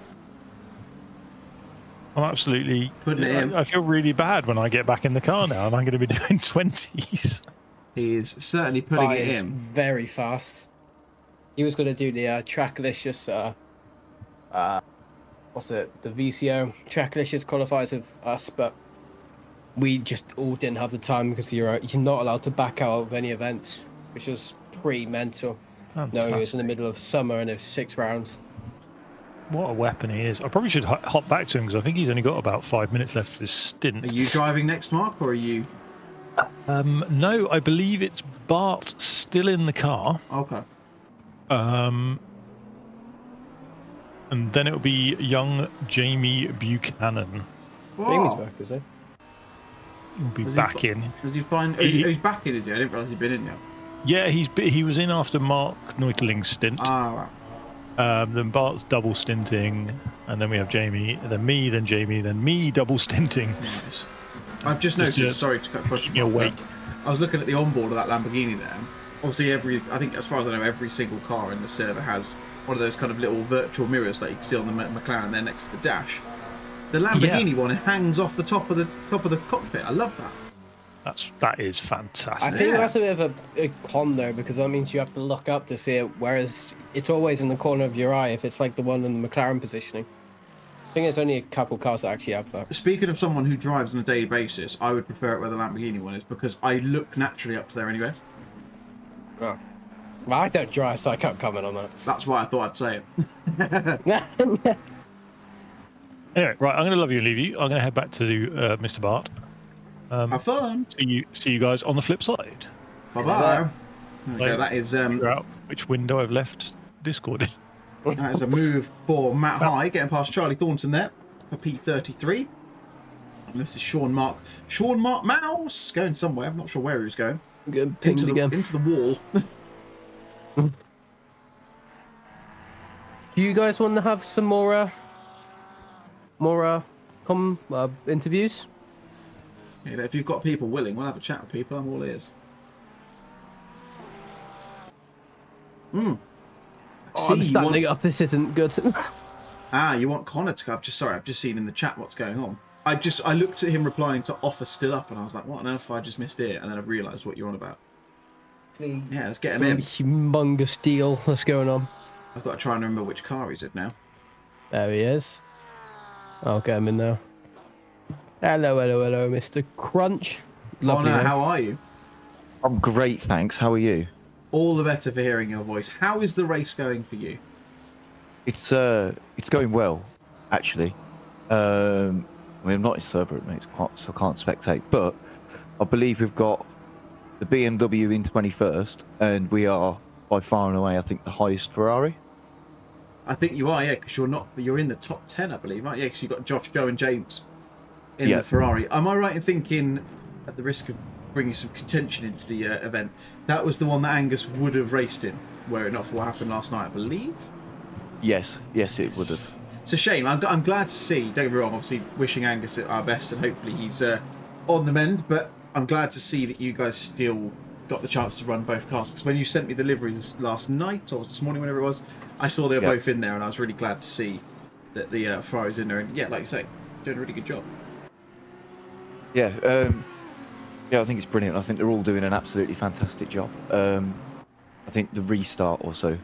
absolutely putting it in. I feel really bad when I get back in the car now and I'm going to be doing 20s. He is certainly putting it in. Very fast. He was going to do the Tracklicious, what's it? The VCO Tracklicious qualifiers with us, but we just all didn't have the time because you're not allowed to back out of any events, which was pretty mental. No, it was in the middle of summer and it was 6 rounds. What a weapon he is. I probably should hop back to him because I think he's only got about 5 minutes left of his stint. Are you driving next, Mark, or are you? No, I believe it's Bart still in the car. Okay. And then it'll be young Jamie Buchanan. Jamie's back, is he? He'll be back in. Does he find? He's back in, is he? I didn't realise he'd been in yet. Yeah, he was in after Mark Neutling's stint. Ah, right. Then Bart's double stinting, and then we have Jamie, and then me, then Jamie, then me double stinting. Nice. I've just noticed. Sorry to cut across your weight. I was looking at the onboard of that Lamborghini there. Obviously, I think as far as I know, every single car in the server has one of those kind of little virtual mirrors that you can see on the McLaren there next to the dash. The Lamborghini one hangs off the top of the cockpit. I love that. That is fantastic. I think that's a bit of a con though, because that means you have to look up to see it, whereas it's always in the corner of your eye if it's like the one in the McLaren positioning. I think there's only a couple cars that actually have that. Speaking of someone who drives on a daily basis, I would prefer it where the Lamborghini one is because I look naturally up there anyway. Oh. Well, I don't drive, so I can't comment on that. That's why I thought I'd say it. Anyway, right, I'm going to love you and leave you. I'm going to head back to Mr. Bart. Have fun. See you guys on the flip side. Bye-bye. Okay, that is... figure out which window I've left Discord in. That is a move for Matt High, getting past Charlie Thornton there for P33. And this is Sean Mark Mouse going somewhere. I'm not sure where he was going. Into the wall. Do you guys want to have some more interviews? You know, if you've got people willing, we'll have a chat with people. I'm all ears. Oh, I'm standing up. This isn't good. You want Connor to go? I've just seen in the chat what's going on. I looked at him replying to offer still up, and I was like, what on earth? I just missed it, and then I've realised what you're on about. Yeah, let's get him in. Humongous deal that's going on. I've got to try and remember which car he's in now. There he is. I'll get him in now. Hello, Mr. Crunch. Lovely. Connor, how are you? I'm great, thanks. How are you? All the better for hearing your voice. How is the race going for you? It's going well, actually. I mean, I'm not in server, mate, so I can't spectate. But I believe we've got the BMW in 21st, and we are by far and away, I think, the highest Ferrari. I think you are, yeah, because you're in the top 10, I believe, aren't you? Because you've got Josh, Joe, and James in the Ferrari. Am I right in thinking, at the risk of bringing some contention into the event, that was the one that Angus would have raced in, were it not for what happened last night, I believe? Yes, it would have. It's a shame. I'm glad to see, don't get me wrong, obviously wishing Angus our best and hopefully he's on the mend, but I'm glad to see that you guys still got the chance to run both cars, because when you sent me the liveries last night, or this morning, whenever it was, I saw they were both in there, and I was really glad to see that the Ferrari's in there, and yeah, like you say, doing a really good job. Yeah, I think it's brilliant. I think they're all doing an absolutely fantastic job. I think the restart also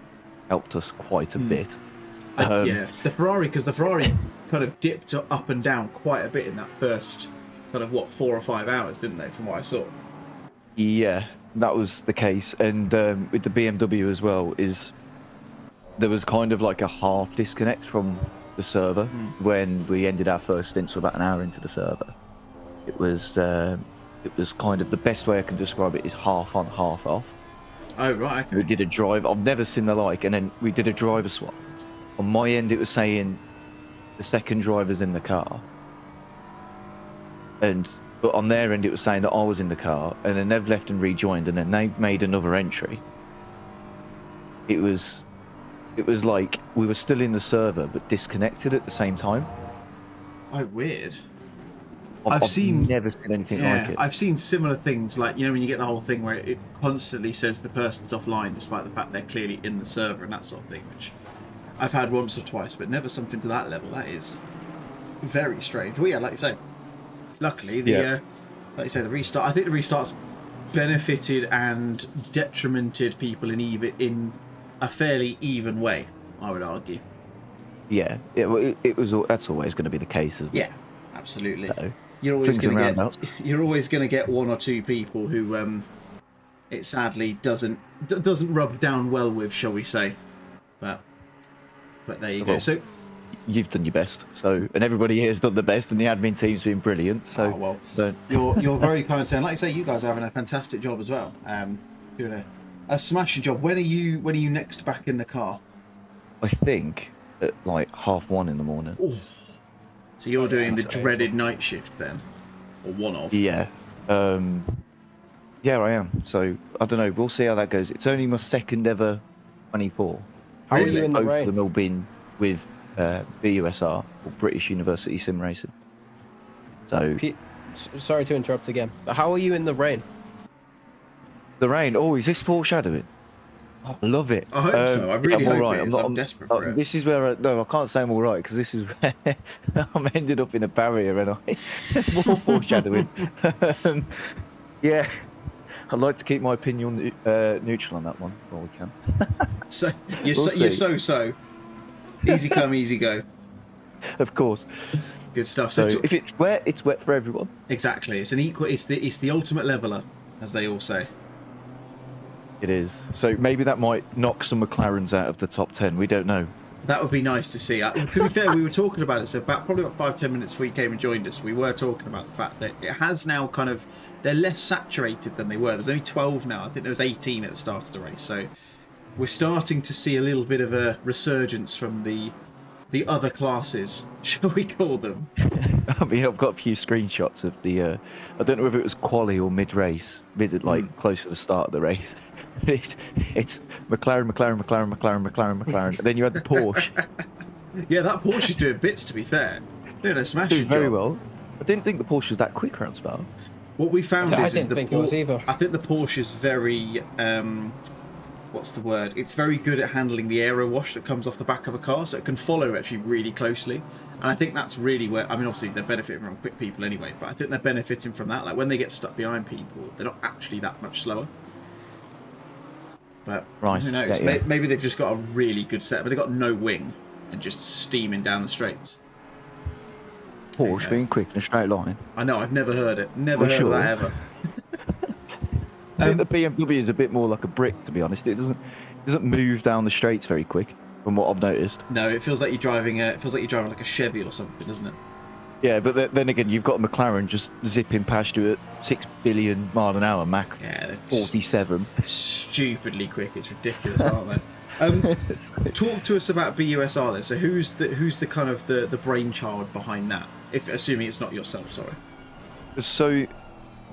helped us quite a bit. Yeah, the Ferrari kind of dipped up and down quite a bit in that first kind of 4 or 5 hours, didn't they? From what I saw. Yeah, that was the case, and with the BMW as well, there was kind of like a half disconnect from the server when we ended our first stint, so about an hour into the server. It was kind of the best way I can describe it is half on, half off. Oh right. Okay. We did a drive. I've never seen the like, and then we did a driver swap. On my end, it was saying the second driver's in the car, but on their end, it was saying that I was in the car, and then they've left and rejoined, and then they made another entry. It was like we were still in the server but disconnected at the same time. Oh, weird. I've never seen anything like it. I've seen similar things, like, you know, when you get the whole thing where it constantly says the person's offline despite the fact they're clearly in the server and that sort of thing, which I've had once or twice, but never something to that level. That is very strange. Well, yeah, like you say, luckily like you say, the restart. I think the restart's benefited and detrimented people in a fairly even way, I would argue. Yeah, it was. That's always going to be the case, isn't it? Yeah, absolutely. So, you're always going to get one or two people who it sadly doesn't rub down well with, shall we say? But there you go. So you've done your best. So, and everybody here has done the best, and the admin team's been brilliant. So you're very kind, saying, like you say, you guys are having a fantastic job as well. Doing a smashing job. When are you next back in the car? I think at like 1:30 in the morning. Ooh. So you're doing the dreaded night shift then, or one of? Yeah, yeah, I am. So I don't know. We'll see how that goes. It's only my second ever 24. How are you in the Both rain? of them all been with BUSR, or British University Sim Racing. So sorry to interrupt again, but how are you in the rain? The rain. Oh, is this foreshadowing? Oh, I love it. I hope so. I really hope right. it is. I'm desperate for it. This is where I can't say I'm all right, because this is where I'm ended up in a barrier, and more foreshadowing. Yeah, I'd like to keep my opinion neutral on that one while we can. So you're so easy come, easy go. Of course. Good stuff. So if it's wet for everyone. Exactly. It's the ultimate leveler, as they all say. It is. So maybe that might knock some McLarens out of the top 10. We don't know. That would be nice to see. To be fair, we were talking about it. So probably about 5-10 minutes before you came and joined us, we were talking about the fact that it has now kind of, they're less saturated than they were. There's only 12 now. I think there was 18 at the start of the race. So we're starting to see a little bit of a resurgence from the other classes, shall we call them? I mean, I've got a few screenshots of the. I don't know if it was quali or mid-race, close to the start of the race. It's McLaren, and then you had the Porsche. Yeah, that Porsche is doing bits, to be fair. Doing a smashing job. Very job. well. I didn't think the Porsche was that quick around Spa. What we found I didn't think it was either. I think the Porsche is very. What's the word? It's very good at handling the aero wash that comes off the back of a car, so it can follow actually really closely. And I think that's really where, I mean, obviously they're benefiting from quick people anyway, but I think they're benefiting from that. Like when they get stuck behind people, they're not actually that much slower. But who knows? Yeah. Maybe they've just got a really good set, but they've got no wing and just steaming down the straights. Porsche being quick in a straight line. I know, I've never heard it. Never heard of that ever. I think the BMW is a bit more like a brick, to be honest. It doesn't move down the straights very quick, from what I've noticed. No, it feels like you're driving like a Chevy or something, doesn't it? Yeah, but then again, you've got a McLaren just zipping past you at 6 billion mile an hour, Mach 47. Stupidly quick. It's ridiculous, aren't they? Talk to us about BUSR then. So who's the kind of the brainchild behind that? If assuming it's not yourself, sorry. So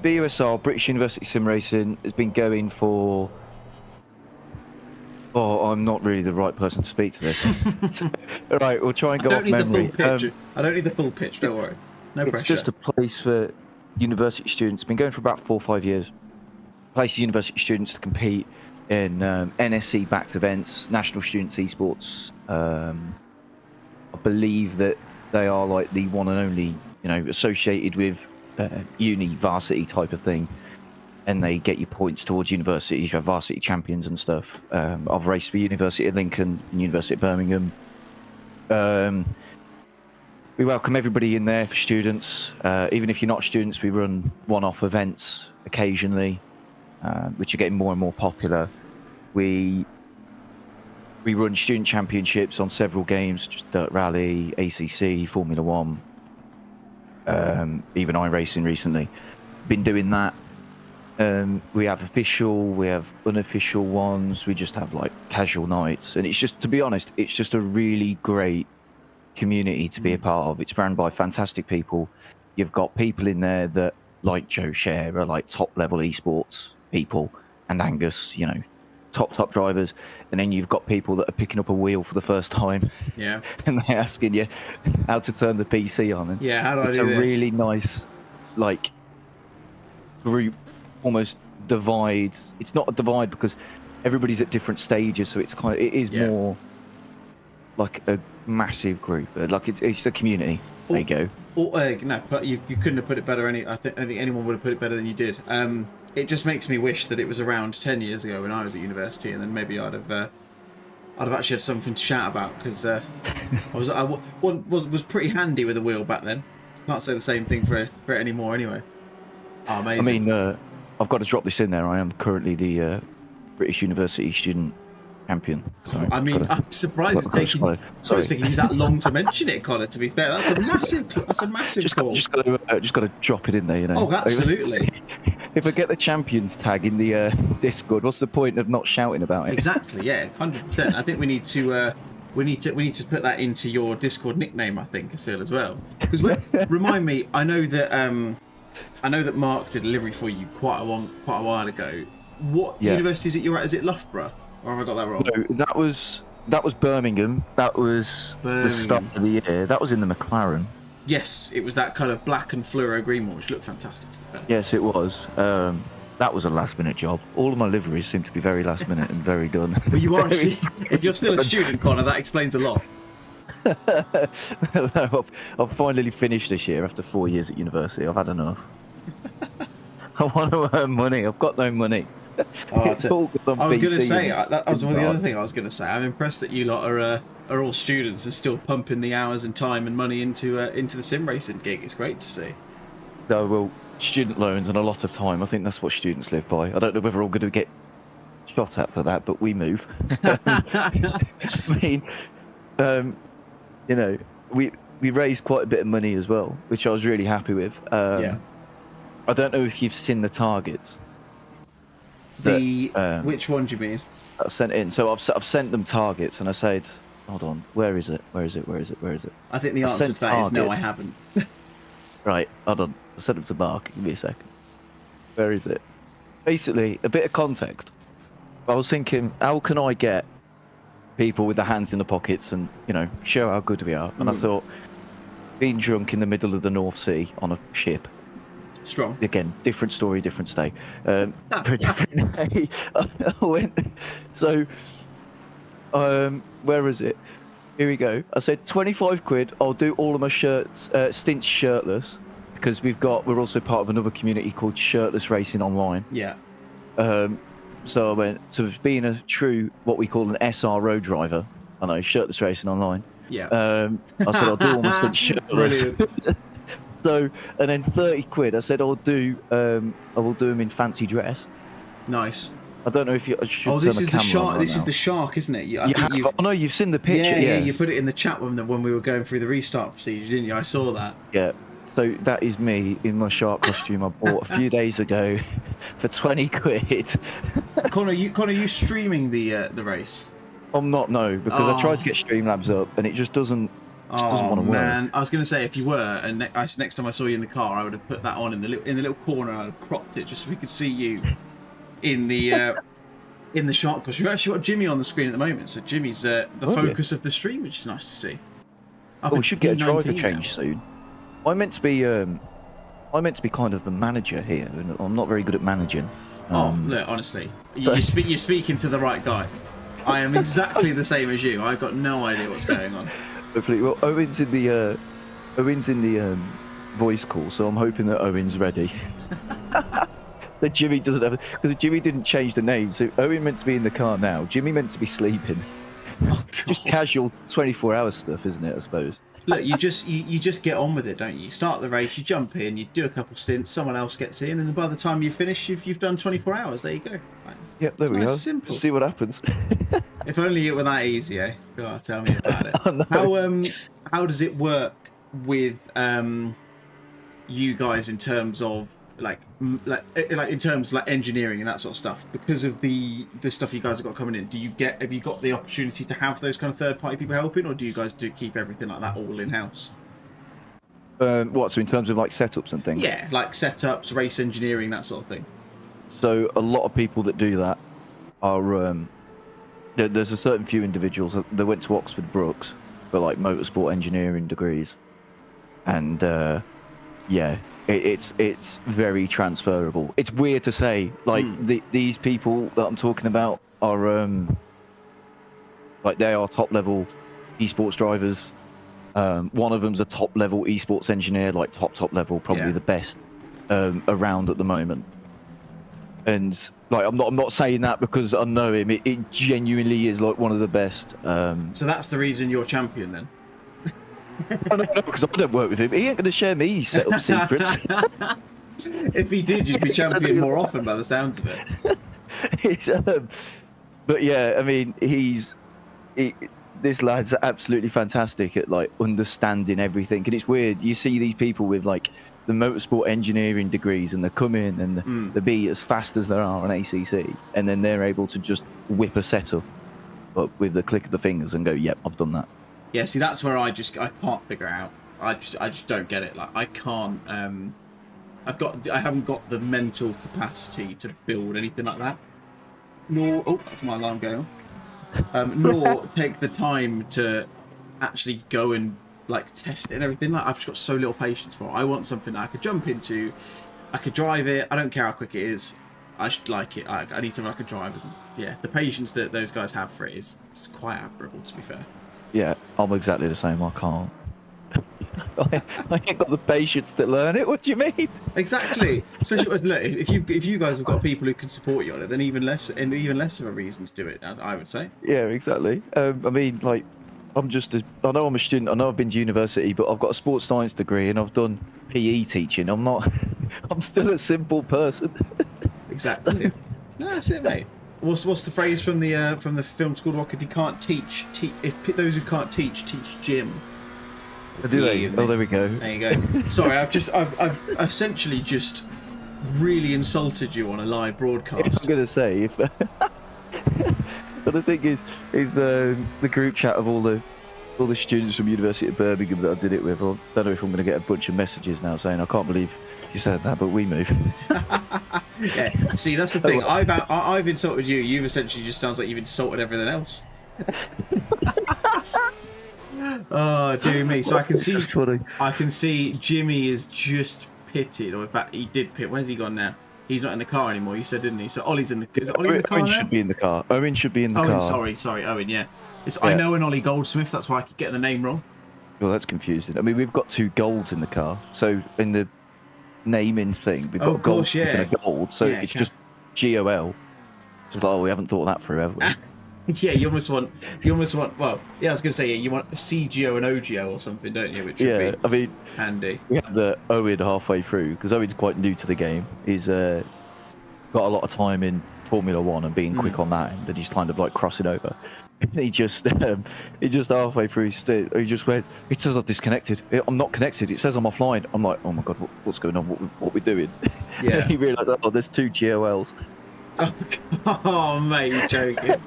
BUSR, British University Sim Racing, has been going for. Oh, I'm not really the right person to speak to this. All right, we'll try and go off memory. I don't need the full pitch. Don't worry. No pressure. It's just a place for university students. It's been going for about 4 or 5 years. Place for university students to compete in NSC-backed events, National Students Esports. I believe that they are like the one and only, associated with uni varsity type of thing. and they get you points towards universities. You have varsity champions and stuff. I've raced for University of Lincoln and University of Birmingham. We welcome everybody in there for students. Even if you're not students, we run one-off events occasionally, which are getting more and more popular. We run student championships on several games, just Dirt Rally, ACC, Formula One, even iRacing recently. Been doing that. We have official, we have unofficial ones. We just have like casual nights, and it's just, to be honest, it's just a really great community to be a part of. It's run by fantastic people. You've got people in there that, like Joe Share, are like top level esports people, and Angus, you know, top drivers. And then you've got people that are picking up a wheel for the first time. Yeah. And they're asking you how to turn the PC on. And yeah, how do I do this? It's a really nice, like, group, almost divide. It's not a divide because everybody's at different stages, so it's kind of, it is more like a massive group. Like it's a community. There you go. No, but you couldn't have put it better. I think anyone would have put it better than you did. It just makes me wish that it was around 10 years ago when I was at university, and then maybe I'd have actually had something to shout about, because I was pretty handy with a wheel back then. Can't say the same thing for it anymore anyway. Oh, amazing. I mean, I've got to drop this in there. I am currently the British University student champion. So I mean, I'm surprised it's taking you that long to mention it, Connor. To be fair, that's a massive call. Just got to drop it in there, you know. Oh, absolutely. If I get the champions tag in the Discord, what's the point of not shouting about it? Exactly. Yeah, 100%. I think we need to put that into your Discord nickname. I think, Phil, as well. Because remind me, I know that Mark did a livery for you quite a while ago. What university is it you're at? Is it Loughborough? Or have I got that wrong? No, that was Birmingham. That was the start of the year. That was in the McLaren. Yes, it was that kind of black and fluoro green one, which looked fantastic to be fair. Yes, it was. That was a last-minute job. All of my liveries seem to be very last-minute and very done. Well, you are. If you're still a student, Connor, that explains a lot. I've finally finished this year after 4 years at university. I've had enough. I want to earn money. I've got no money. I was going to say that was one of the other thing I was going to say. I'm impressed that you lot are all students and still pumping the hours and time and money into the sim racing gig. It's great to see. No, well, student loans and a lot of time. I think that's what students live by. I don't know whether we're all going to get shot at for that, but we move. I mean, you know, we raised quite a bit of money as well, which I was really happy with. I don't know if you've seen the targets. Which one do you mean? I sent in. So I've sent them targets, and I said, hold on, where is it? I think the answer to that is no, I haven't. Right, hold on. I sent them to Mark. Give me a second. Where is it? Basically, a bit of context. I was thinking, how can I get people with their hands in the pockets and, you know, show how good we are? And I thought, being drunk in the middle of the North Sea on a ship. Strong. Again, different story, different stay. For a different day. I went. So, where is it? Here we go. I said 25 quid. I'll do all of my stints shirtless, because we're also part of another community called Shirtless Racing Online. Yeah. So I went to being a true what we call an SRO driver. I know, Shirtless Racing Online. Yeah. I said I'll do all my stints shirtless. So, and then 30 quid, I said I will do them in fancy dress. Nice. I don't know if you should. Oh, this is the shark. This is the shark, isn't it? Oh no, you've seen the picture. Yeah, you put it in the chat when we were going through the restart procedure, didn't you? I saw that. Yeah. So that is me in my shark costume I bought a few days ago for 20 quid. Connor, you streaming the race? I'm not, no, because I tried to get Streamlabs up and it just doesn't. Doesn't want to work. Man, I was going to say, if you were, and next time I saw you in the car, I would have put that on in the little corner. I'd have cropped it just so we could see you in the shark costume. We've actually got Jimmy on the screen at the moment, so Jimmy's the focus of the stream, which is nice to see. We should get a driver change soon. I'm meant to be kind of the manager here, and I'm not very good at managing. Look, honestly, you're speaking to the right guy. I am exactly the same as you. I've got no idea what's going on. Hopefully, well, Owen's in the voice call, so I'm hoping that Owen's ready. that Jimmy doesn't have, because Jimmy didn't change the name. So Owen meant to be in the car now. Jimmy meant to be sleeping. Oh, just casual 24-hour stuff, isn't it? I suppose. Look, you just get on with it, don't you? You start the race, you jump in, you do a couple stints, someone else gets in, and then by the time you finish, you've done 24 hours. There you go. Right. Yep, there It's we nice, go. simple. See what happens. If only it were that easy, eh? God, tell me about it. How does it work with you guys in terms of like in terms of like engineering and that sort of stuff? Because of the stuff you guys have got coming in, have you got the opportunity to have those kind of third-party people helping, or do you guys keep everything like that all in-house? What, so in terms of like setups and things? Yeah, like setups, race engineering, that sort of thing. So a lot of people that do that are there's a certain few individuals that went to Oxford Brookes for like motorsport engineering degrees, and yeah, it's very transferable. It's weird to say, like these people that I'm talking about are like they are top level esports drivers. One of them's a top level esports engineer, like top level, probably the best around at the moment. And like I'm not saying that because I know him. It genuinely is like one of the best. So that's the reason you're champion then? No, because I don't work with him. He ain't going to share me setup secrets. If he did, you'd be champion more often by the sounds of it. But yeah, I mean, this lad's absolutely fantastic at like understanding everything. And it's weird. You see these people with like the motorsport engineering degrees, and they come in and they be as fast as there are on ACC, and then they're able to just whip a setup up with the click of the fingers and go, "Yep, I've done that." Yeah, see, that's where I can't figure out. I just don't get it. Like I can't. I haven't got the mental capacity to build anything like that. Nor, oh, that's my alarm going on. Nor take the time to actually go and like test it and everything. Like I've just got so little patience for it. I want something that I could jump into. I could drive it. I don't care how quick it is. I should like it. I need something I could drive. And yeah, the patience that those guys have for it is quite admirable, to be fair. Yeah, I'm exactly the same. I can't. I ain't got the patience to learn it. What do you mean? Exactly. Especially look, if you guys have got people who can support you on it, then even less of a reason to do it. I would say. Yeah, exactly. I mean, like, I know I'm a student. I know I've been to university, but I've got a sports science degree and I've done PE teaching. I'm not. I'm still a simple person. Exactly. No, that's it, mate. What's the phrase from the film School Rock? If you can't teach, if those who can't teach Jim. Do they? Oh, there we go. There you go. Sorry, I've essentially just really insulted you on a live broadcast. I was going to say, but the thing is the group chat of all the students from University of Birmingham that I did it with. I don't know if I'm going to get a bunch of messages now saying I can't believe you said that, but we move. Yeah. See, that's the thing. I've insulted you. You've essentially just sounds like you've insulted everything else. Oh, dear me. So I can see Jimmy is just pitted, or in fact he did pit. Where's he gone now? He's not in the car anymore. You said, didn't he? So Ollie's in the. Is Ollie in the car Owen now? should be in the car. Owen should be in the car. Sorry, Owen. Yeah. I know an Ollie Goldsmith. That's why I keep getting the name wrong. Well, that's confusing. I mean, we've got 2 golds in the car, so in the naming thing, we've got a gold and a gold, so it's just GOL. It's like, we haven't thought that through, have we? Yeah, you almost want. Well, yeah, I was going to say, you want CGO and OGO or something, don't you? Which would be I mean, handy. We had Owen halfway through because Owen's quite new to the game. He's got a lot of time in Formula 1 and being quick on that end, and he's kind of like crossing over. He just halfway through his stint, he just went, it says I've disconnected. I'm not connected. It says I'm offline. I'm like, oh my god, what's going on? What we doing? Yeah. He realised, oh, there's 2 GOLs. Oh, mate, you're joking.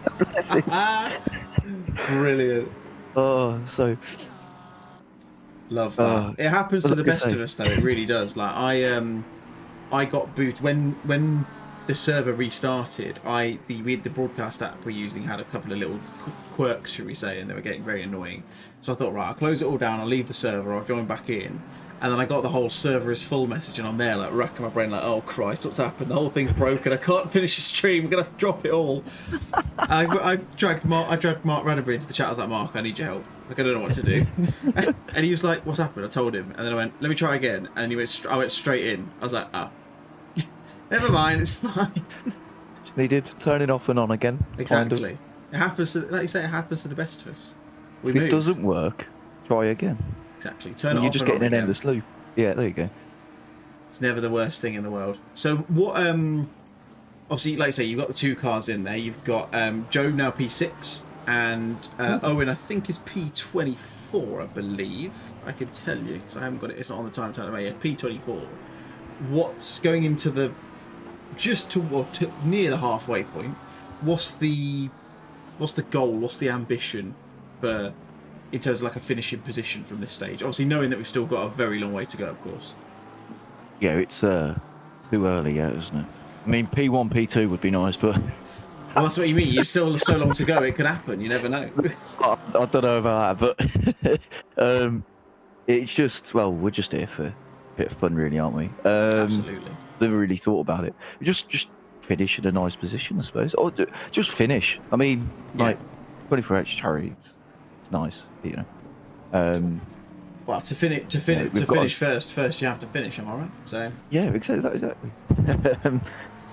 Brilliant. Oh, so love that. It happens to the best of us, though. It really does. Like I got booted when the server restarted. The broadcast app we're using had a couple of little quirks, should we say, and they were getting very annoying. So I thought, right, I'll close it all down. I'll leave the server. I'll join back in. And then I got the whole server is full message, and I'm there like racking my brain like, oh Christ, what's happened? The whole thing's broken. I can't finish the stream. I'm gonna have to drop it all. I dragged Mark Raddenberry into the chat. I was like, Mark, I need your help. Like, I don't know what to do. And he was like, what's happened? I told him, and then I went, let me try again. And I went straight in. I was like, Never mind, it's fine. Just needed turning off and on again. Exactly. Kind of. It happens, like you say, it happens to the best of us. If it doesn't work, try again. Exactly. Turn it off. You're just getting an endless loop. Yeah, there you go. It's never the worst thing in the world. So what? Obviously, like I say, you've got the 2 cars in there. You've got Joe now P6 and Owen, I think, is P24. I believe I could tell you because I haven't got it. It's not on the time yet. P24. What's going into the near the halfway point? What's the goal? What's the ambition for in terms of like a finishing position from this stage? Obviously, knowing that we've still got a very long way to go, of course. Yeah, it's too early yet, isn't it? I mean, P1, P2 would be nice, but... Well, that's what you mean. You've still so long to go. It could happen. You never know. I don't know about that, but it's just, well, we're just here for a bit of fun, really, aren't we? Absolutely. Never really thought about it. Just finish in a nice position, I suppose. Or just finish. I mean, like 24H charity, it's nice, you know. Well, to finish first you have to finish. Am I right? So yeah, exactly.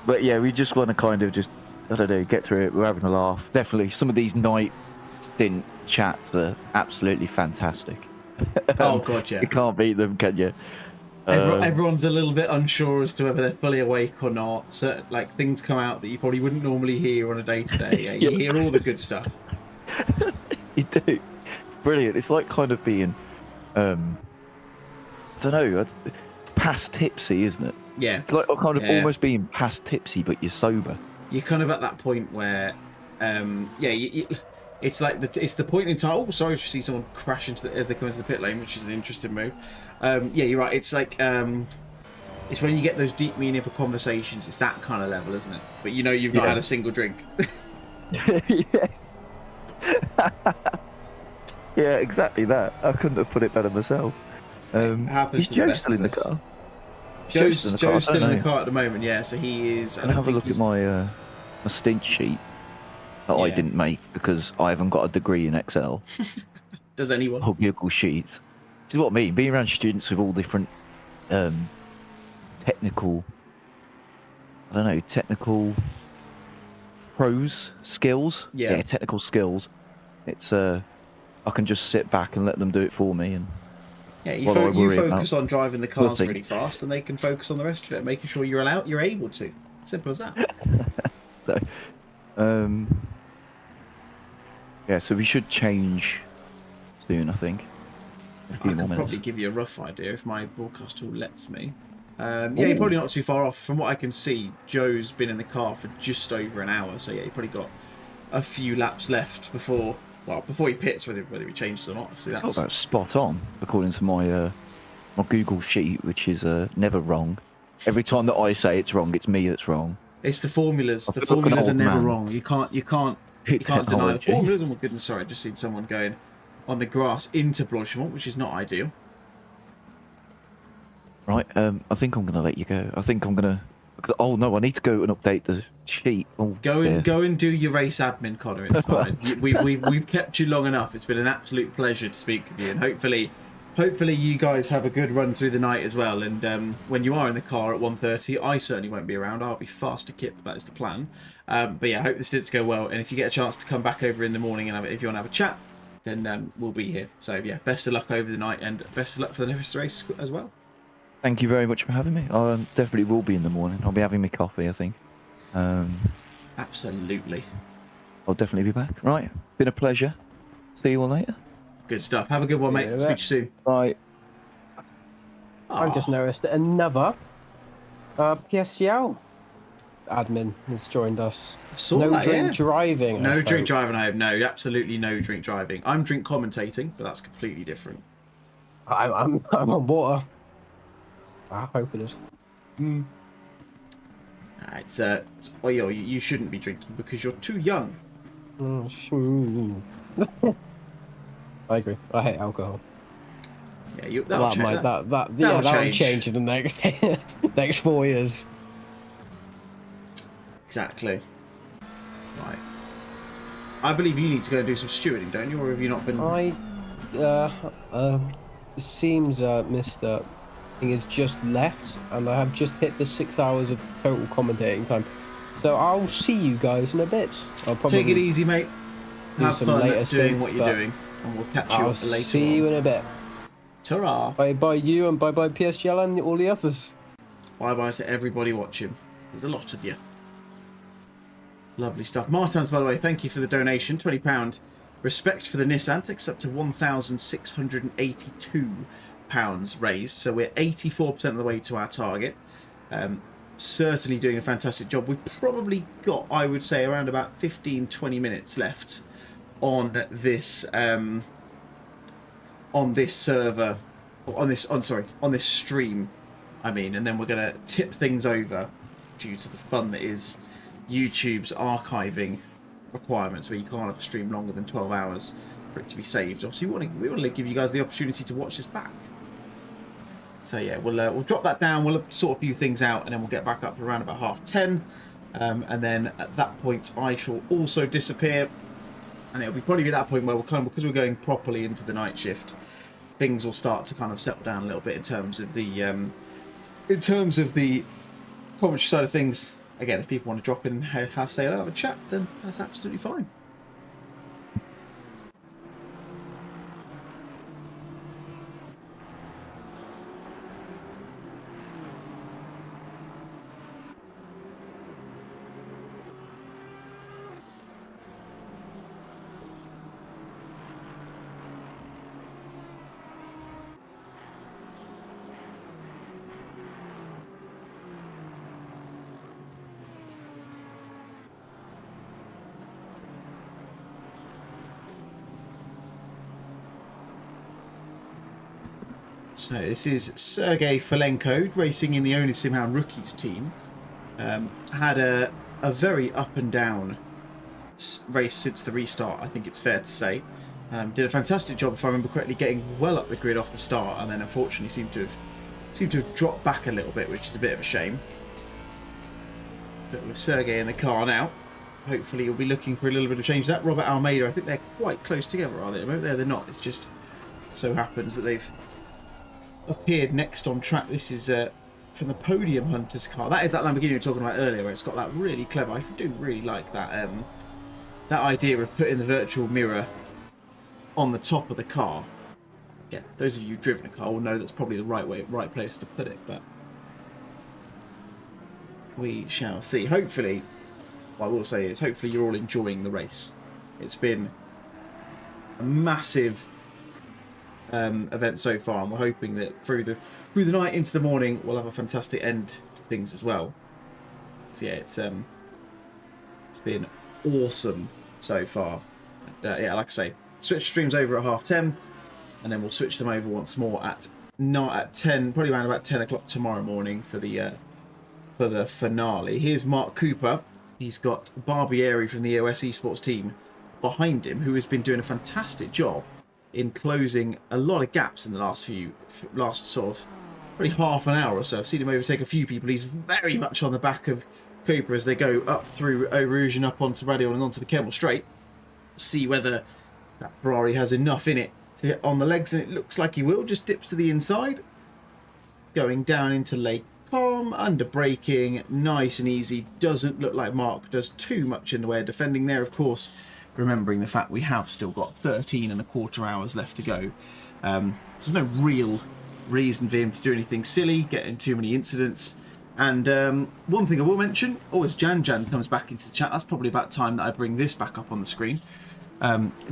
But yeah, we just want to kind of just, I don't know, get through it. We're having a laugh. Definitely, some of these night stint chats are absolutely fantastic. Oh god, yeah. You can't beat them, can you? Everyone's a little bit unsure as to whether they're fully awake or not. So, like, things come out that you probably wouldn't normally hear on a day-to-day. Yeah, you hear all the good stuff. You do. It's brilliant. It's like kind of being, I don't know, past tipsy, isn't it? Yeah. It's like kind of almost being past tipsy, but you're sober. You're kind of at that point where, it's like it's the point in time. Oh, sorry to see someone crash as they come into the pit lane, which is an interesting move. Yeah, you're right. It's like it's when you get those deep, meaningful conversations. It's that kind of level, isn't it? But you know, you've not had a single drink. Yeah. Yeah, exactly that. I couldn't have put it better myself. Is Joe still in the car? Joe's still in the car at the moment. Yeah, so he is. And have a look at my my stint sheet that I didn't make because I haven't got a degree in Excel. Does anyone? Or Google Sheets. This is what I mean. Being around students with all different technical skills. Yeah, technical skills. It's I can just sit back and let them do it for me. And yeah, you focus on driving the cars really fast, and they can focus on the rest of it, making sure you're able to. Simple as that. So, yeah, so we should change soon, I think. I can probably give you a rough idea if my broadcast tool lets me. Yeah, you're probably not too far off. From what I can see, Joe's been in the car for just over an hour, so yeah, you probably got a few laps left before he pits, whether he changes or not. Obviously, that's about spot on, according to my my Google sheet, which is never wrong. Every time that I say it's wrong, it's me that's wrong. It's the formulas. The formulas are never wrong. You can't deny the formulas. Oh my goodness, sorry, I just seen someone going on the grass into Blanchimont, which is not ideal. Right, I think I'm going to let you go. I think I'm going to... Oh, no, I need to go and update the sheet. Oh, go and do your race admin, Connor. It's fine. We've kept you long enough. It's been an absolute pleasure to speak with you. And hopefully you guys have a good run through the night as well. And when you are in the car at 1:30, I certainly won't be around. I'll be fast to kip. That is the plan. But yeah, I hope the stints go well. And if you get a chance to come back over in the morning and if you want to have a chat, then we'll be here. So yeah, best of luck over the night and best of luck for the next race as well. Thank you very much for having me. I definitely will be in the morning. I'll be having my coffee, I think. Absolutely. I'll definitely be back. Right. Been a pleasure. See you all later. Good stuff. Have a good one, mate. Speak to you soon. Bye. I've just noticed that another PSGL admin has joined us. No drink driving. No drink driving, I hope. No, absolutely no drink driving. I'm drink commentating, but that's completely different. I'm on water. I hope it is. You shouldn't be drinking because you're too young. I agree. I hate alcohol. Yeah, that'll change in the next next 4 years. Exactly. Right. I believe you need to go and do some stewarding, don't you? Or have you not been? It seems Mr. thing is just left, and I have just hit the 6 hours of total commentating time. So I'll see you guys in a bit. I'll probably take it easy, mate. do Have some fun later doing stints, what you're but doing, and we'll catch you I'll up later see you in a bit. Ta-ra. Bye bye you, and bye bye PSGL and all the others. Bye bye to everybody watching. There's a lot of you. Lovely stuff. Martins, by the way, thank you for the donation. £20. Respect for the Nissan takes up to £1,682 raised. So we're 84% of the way to our target. Certainly doing a fantastic job. We've probably got, I would say, around about 15-20 minutes left on this server, on this stream, I mean, and then we're going to tip things over due to the fun that is YouTube's archiving requirements, where you can't have a stream longer than 12 hours for it to be saved. Obviously, we want to give you guys the opportunity to watch this back. So yeah, we'll drop that down. We'll sort a few things out, and then we'll get back up for around about 10:30, and then at that point, I shall also disappear, and it'll probably be that point where because we're going properly into the night shift, things will start to kind of settle down a little bit in terms of the commentary side of things. Again, if people want to drop in and have a chat, then that's absolutely fine. So this is Sergei Folenko racing in the Only SimHound Rookies team. Had a very up and down race since the restart, I think it's fair to say. Did a fantastic job, if I remember correctly, getting well up the grid off the start, and then unfortunately seemed to have dropped back a little bit, which is a bit of a shame. But with Sergei in the car now, hopefully he'll be looking for a little bit of change. That Robert Almeida, I think they're quite close together, are they? They're not. It's just so happens that they've appeared next on track. This is from the Podium Hunters car. That is that Lamborghini we were talking about earlier, where it's got that really clever. I do really like that that idea of putting the virtual mirror on the top of the car. Yeah, those of you who've driven a car will know that's probably the right place to put it, but we shall see. Hopefully, what I will say is, hopefully you're all enjoying the race. It's been a massive event so far, and we're hoping that through the night into the morning we'll have a fantastic end to things as well. So yeah, it's been awesome so far. And, yeah, like I say, switch streams over at 10:30, and then we'll switch them over once more at 10, probably around about 10 o'clock tomorrow morning for the finale. Here's Mark Cooper. He's got Barbieri from the EOS Esports team behind him, who has been doing a fantastic job in closing a lot of gaps in the last sort of probably half an hour or so. I've seen him overtake a few people. He's very much on the back of Cooper as they go up through Eau Rouge and up onto Radion and onto the Kemmel Straight. See whether that Ferrari has enough in it to hit on the legs, and it looks like he will. Just dips to the inside, going down into Lake Com, under braking, nice and easy. Doesn't look like Mark does too much in the way of defending there, of course, remembering the fact we have still got 13 and a quarter hours left to go. There's no real reason for him to do anything silly, getting too many incidents. And one thing I will mention, as Jan comes back into the chat, that's probably about time that I bring this back up on the screen,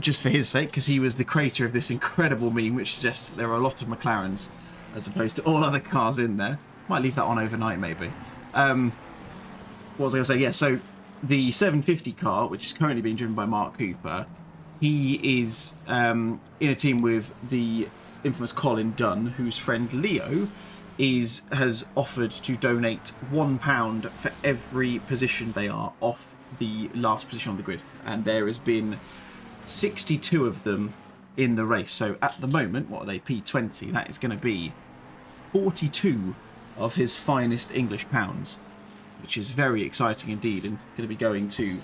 just for his sake, because he was the creator of this incredible meme which suggests that there are a lot of McLarens as opposed to all other cars in there. Might leave that on overnight maybe. What was I going to say? Yeah, so the 750 car, which is currently being driven by Mark Cooper, he is in a team with the infamous Colin Dunn, whose friend Leo has offered to donate £1 for every position they are off the last position on the grid. And there has been 62 of them in the race. So at the moment, what are they, P20? That is going to be 42 of his finest English pounds, which is very exciting indeed, and going to be going to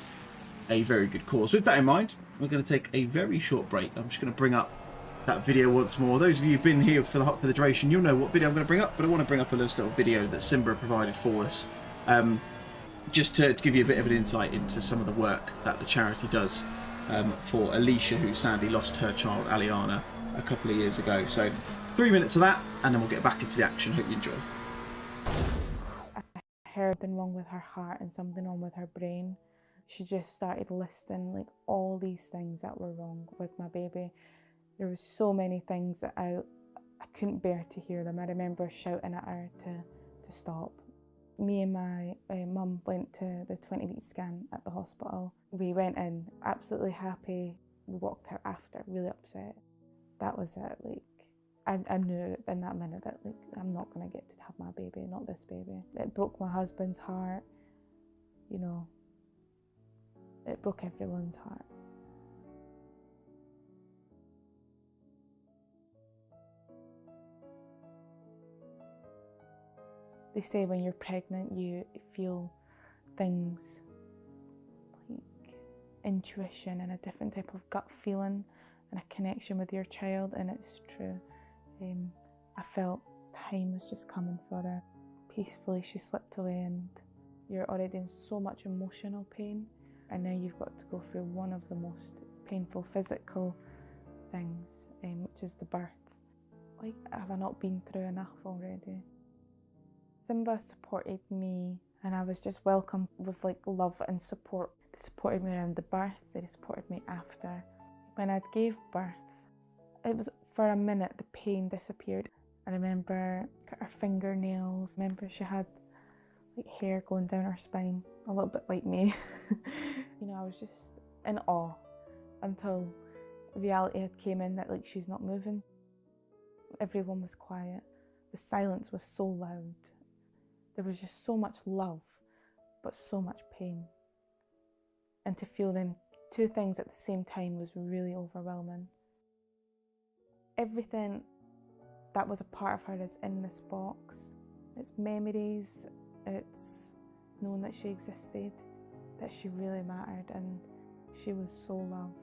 a very good cause. With that in mind, we're going to take a very short break. I'm just going to bring up that video once more. Those of you who've been here for the duration, you'll know what video I'm going to bring up, but I want to bring up a little video that SiMBA provided for us, just to give you a bit of an insight into some of the work that the charity does for Alicia, who sadly lost her child Aliana a couple of years ago. So 3 minutes of that, and then we'll get back into the action. Hope you enjoy. I heard something wrong with her heart and something wrong with her brain. She just started listing like all these things that were wrong with my baby. There was so many things that I couldn't bear to hear them. I remember shouting at her to stop. Me and my mum went to the 20-week scan at the hospital. We went in absolutely happy. We walked out after really upset. That was it. Like, I knew in that minute that like I'm not gonna get to have my baby, not this baby. It broke my husband's heart, you know. It broke everyone's heart. They say when you're pregnant you feel things like intuition and a different type of gut feeling and a connection with your child, and it's true. I felt time was just coming for her. Peacefully she slipped away, and you're already in so much emotional pain, and now you've got to go through one of the most painful physical things, which is the birth. Like, have I not been through enough already? SiMBA supported me, and I was just welcomed with like love and support. They supported me around the birth, they supported me after. When I gave birth, it was for a minute the pain disappeared. I remember her fingernails. I remember she had like hair going down her spine, a little bit like me. You know, I was just in awe until reality had came in that like she's not moving. Everyone was quiet. The silence was so loud. There was just so much love, but so much pain. And to feel them two things at the same time was really overwhelming. Everything that was a part of her is in this box. It's memories, it's knowing that she existed, that she really mattered, and she was so loved.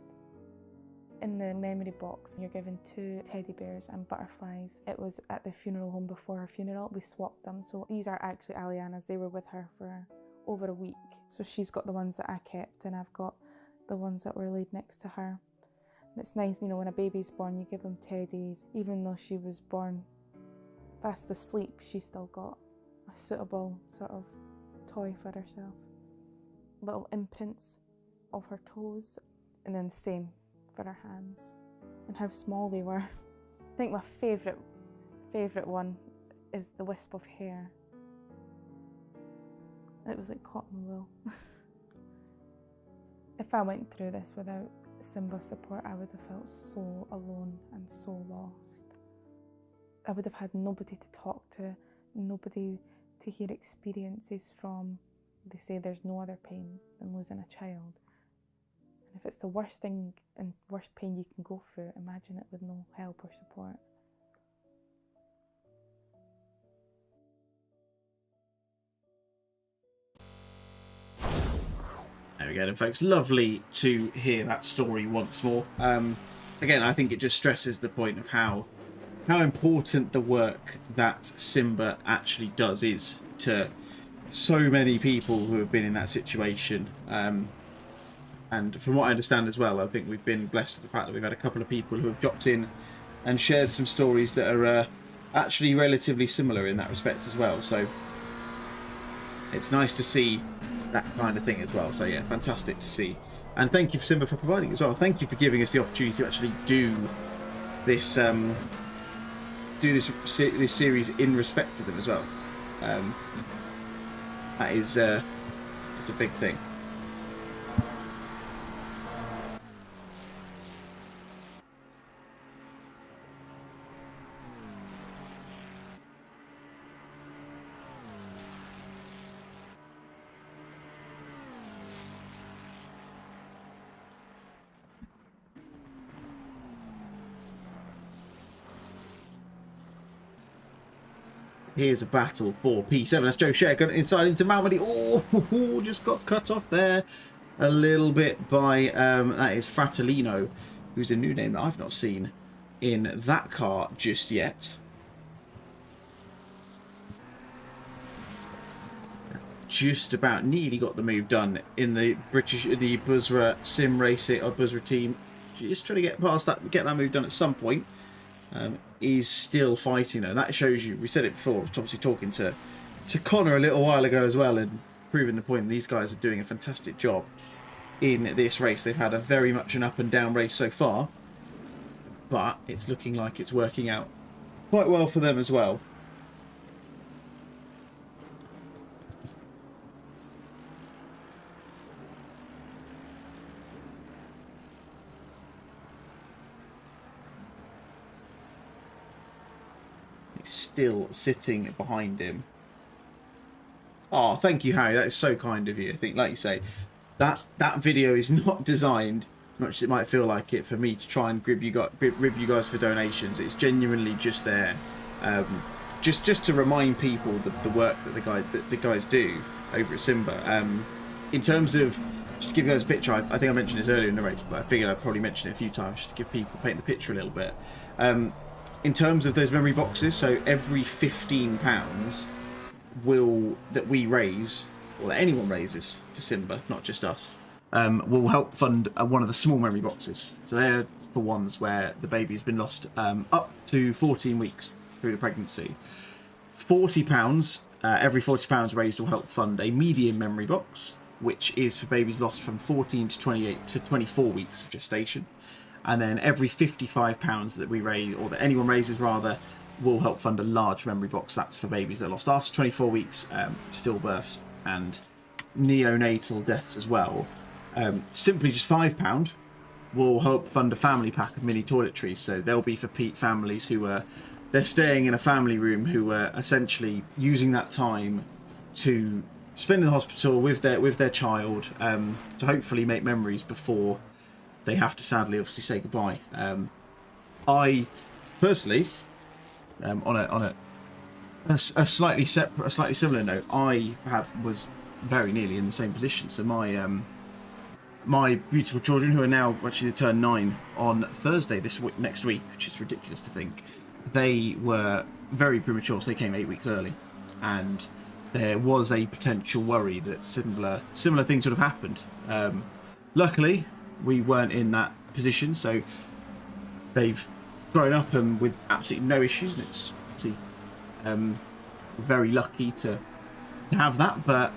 In the memory box, you're given 2 teddy bears and butterflies. It was at the funeral home before her funeral. We swapped them. So these are actually Aliana's. They were with her for over a week. So she's got the ones that I kept, and I've got the ones that were laid next to her. And it's nice, you know, when a baby's born, you give them teddies. Even though she was born fast asleep, she still got a suitable sort of toy for herself. Little imprints of her toes, and then the same for her hands, and how small they were. I think my favourite one is the wisp of hair. It was like cotton wool. If I went through this without SiMBA support, I would have felt so alone and so lost. I would have had nobody to talk to, nobody to hear experiences from. They say there's no other pain than losing a child. And if it's the worst thing and worst pain you can go through, imagine it with no help or support. There we go then, folks. Lovely to hear that story once more. Again, I think it just stresses the point of how important the work that SiMBA actually does is to so many people who have been in that situation. And from what I understand as well, I think we've been blessed with the fact that we've had a couple of people who have dropped in and shared some stories that are actually relatively similar in that respect as well. So it's nice to see that kind of thing as well. So yeah, fantastic to see. And thank you for SiMBA for providing as well. Thank you for giving us the opportunity to actually do this this series in respect to them as well. That is it's a big thing. Here's a battle for P7. That's Joe Share going inside into Malmedy. Oh, just got cut off there a little bit by that is Fratellino, who's a new name that I've not seen in that car just yet. Just about nearly got the move done in the Busra Sim Racing or Busra team. Just trying to get past that, get that move done at some point. Is still fighting though. That shows you. We said it before. I was obviously talking to Connor a little while ago as well, and proving the point. These guys are doing a fantastic job in this race. They've had a very much an up and down race so far, but it's looking like it's working out quite well for them as well. Still sitting behind him. Oh, thank you, Harry. That is so kind of you. I think, like you say, that video is not designed, as much as it might feel like it, for me to try and rib you guys for donations. It's genuinely just there, just to remind people the work that the guys do over at SiMBA. In terms of, just to give you guys a picture, I think I mentioned this earlier in the race, but I figured I'd probably mention it a few times just to give people, paint the picture a little bit. In terms of those memory boxes, so every £15 that we raise, or that anyone raises for SiMBA, not just us, will help fund one of the small memory boxes. So they're for ones where the baby's been lost up to 14 weeks through the pregnancy. £40, every £40 raised will help fund a medium memory box, which is for babies lost from 14 to 28 to 24 weeks of gestation. And then every £55 that we raise, or that anyone raises rather, will help fund a large memory box. That's for babies that are lost after 24 weeks, stillbirths and neonatal deaths as well. Simply just £5 will help fund a family pack of mini toiletries. So they'll be for families who are they're staying in a family room, who are essentially using that time to spend in the hospital with their child, to hopefully make memories before they have to sadly obviously say goodbye. I personally, on a slightly similar note, I was very nearly in the same position. So my beautiful children, who are now actually turn 9 on Thursday next week, which is ridiculous to think, they were very premature. So they came 8 weeks early, and there was a potential worry that similar things would have happened. Luckily, we weren't in that position, so they've grown up and with absolutely no issues, and it's very lucky to have that. But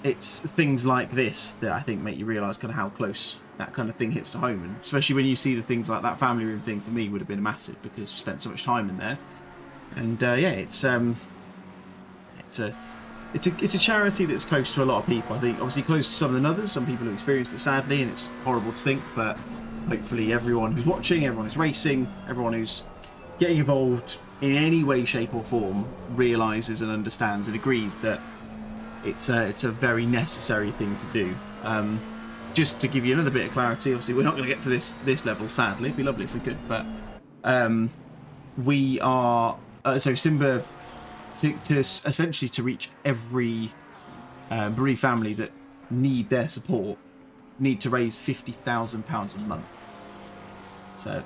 it's things like this that I think make you realise kind of how close that kind of thing hits to home, and especially when you see the things like that family room thing. For me, would have been massive because we spent so much time in there, and it's a charity that's close to a lot of people. I think obviously close to some than others. Some people have experienced it sadly, and it's horrible to think, but hopefully everyone who's watching, everyone who's racing, everyone who's getting involved in any way, shape or form realises and understands and agrees that it's a very necessary thing to do. Just to give you another bit of clarity, obviously we're not going to get to this level, sadly. It'd be lovely if we could, but we are so SiMBA, to essentially to reach every bereaved family that need their support, need to raise £50,000 a month. So